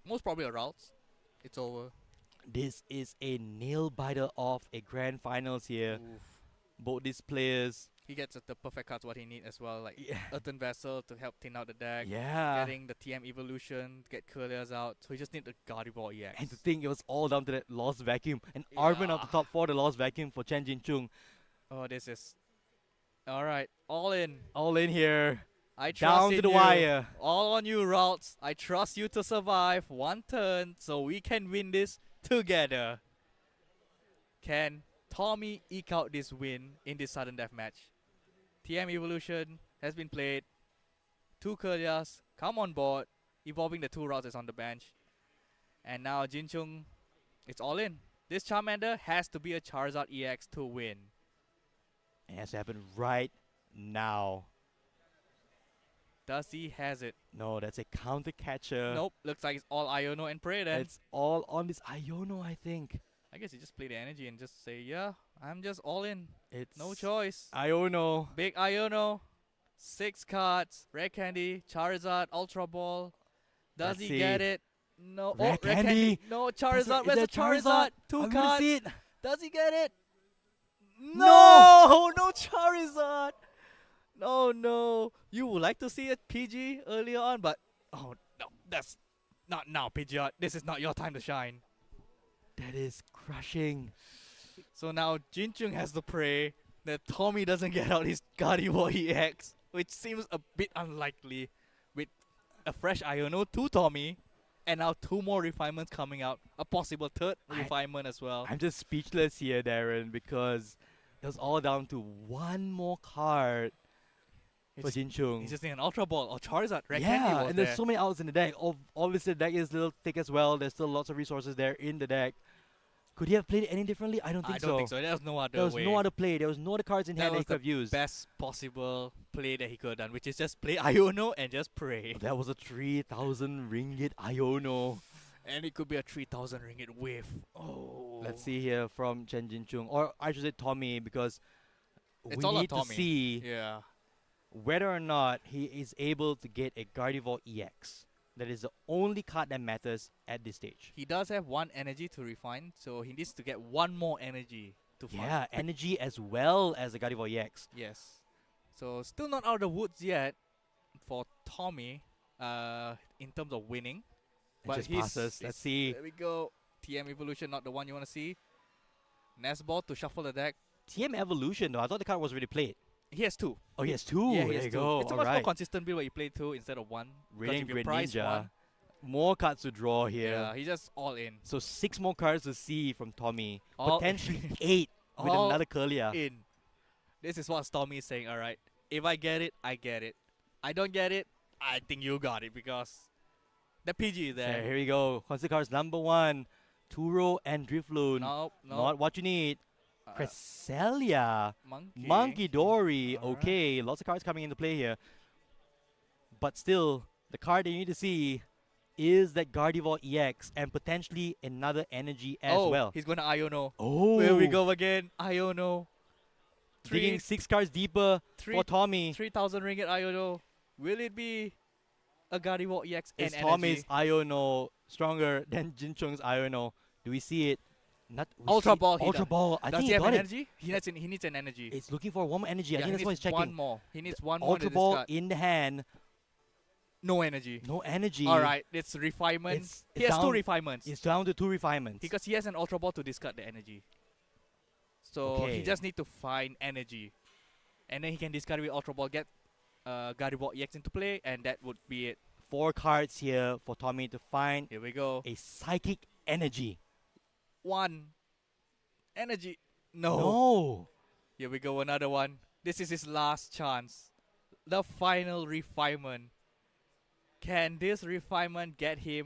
most probably a route, it's over. This is a nail biter of a Grand Finals here. Both these players. He gets the perfect cards what he needs as well, like Earthen Vessel to help thin out the deck. Yeah. Getting the TM evolution, get Curlias out. So he just need the Gardevoir EX. And to think it was all down to that lost vacuum. And Arven of the top 4, the lost vacuum for Chen Jin Chung. Oh, this is... Alright, all in. All in here. I trust down in to the you. wire. All on you, routes. I trust you to survive 1 turn so we can win this together. Can Tommy eke out this win in this sudden death match? TM Evolution has been played. 2 Kurlias come on board, evolving the 2 routes on the bench. And now Jin Chung, it's all in. This Charmander has to be a Charizard EX to win. It has to happen right now. Does he has it? No, that's a counter catcher. Nope, looks like it's all Iono and Prey then. It's all on this Iono, I think. I guess you just play the energy and just say, yeah, I'm just all in. It's no choice. Iono. Big Iono. 6 cards. Rare Candy. Charizard. Ultra Ball. Does he get it? No. Rare Candy. No, Charizard. Is Where's the that Charizard? Charizard? 2 I'm gonna cards. see it. Does he get it? No! No Charizard. No. You would like to see a PG earlier on, but oh no, that's not now, Pidgeot. This is not your time to shine. That is crushing. So now Jin Chung has to pray that Tommy doesn't get out his Gardevoir EX, which seems a bit unlikely with a fresh Iono to Tommy, and now 2 more refinements coming out, a possible 3rd refinement as well. I'm just speechless here, Darren, because it was all down to 1 more card for Jin Chung. He's just in an Ultra Ball or Charizard. Rare Candy Yeah, was and there's there. so many outs in the deck. Obviously, the deck is a little thick as well. There's still lots of resources there in the deck. Could he have played it any differently? I don't think so. I don't think so. There was no other There was way. no other play. There was no other cards in hand that he could have used. Best possible play that he could have done, which is just play Iono and just pray. That was a 3,000 ringgit Iono. And it could be a 3,000 ringgit wave. Oh. Let's see here from Chen Jin Chung, or I should say Tommy, because It's we all on need to Tommy. see Yeah. whether or not he is able to get a Gardevoir EX. That is the only card that matters at this stage. He does have 1 energy to refine, so he needs to get 1 more energy to find. Yeah, energy as well as the Gardevoir EX. Yes. So still not out of the woods yet for Tommy in terms of winning. But just he's- passes. Let's he's- see. There we go. TM Evolution, not the one you want to see. Nesball to shuffle the deck. TM Evolution though, I thought the card was already played. He has two. Oh, he has two. Yeah, he There has you two. go. It's a All much more right. consistent build where you play two instead of one. Because Radiant if you Great price Ninja. one, More cards to draw here. yeah, he's just all in. So 6 more cards to see from Tommy. All- Potentially 8 with All another Curlia. in. This is what Stormy is saying, alright. If I get it, I get it. I don't get it, I think you got it because the PG is So there. here we go. Constant cards number 1. Turo and Drifloon. Nope, Not what you need. Cresselia. Monkey. Dory. Alright. Okay, lots of cards coming into play here. But still, the card that you need to see is that Gardevoir EX and potentially another energy as Oh, well. he's going to Iono. Oh. Here we go again. Iono. Digging 6 cards deeper for Tommy. 3,000 ringgit Iono. Will it be a Gardevoir EX and Is Tommy's energy? Iono stronger than Jinchung's Iono? Do we see it? Not we Ultra see- Ball. Ultra Ball. I Does think he have got it. energy? He needs an energy. It's looking for one more energy. I Yeah, think that's he what needs he's checking. one more. He needs one more Ultra to Ball discard. in the hand. No energy. No energy. All right, it's refinement. It's He has two down- refinements. It's down to 2 refinements. Because he has an Ultra Ball to discard the energy. So Okay. he just need to find energy. And then he can discard with Ultra Ball, get Gardevoir EX into play, and that would be it. 4 cards here for Tommy to find Here we go. a psychic energy. One. Energy. No. No. Here we go, another one. This is his last chance. The final refinement. Can this refinement get him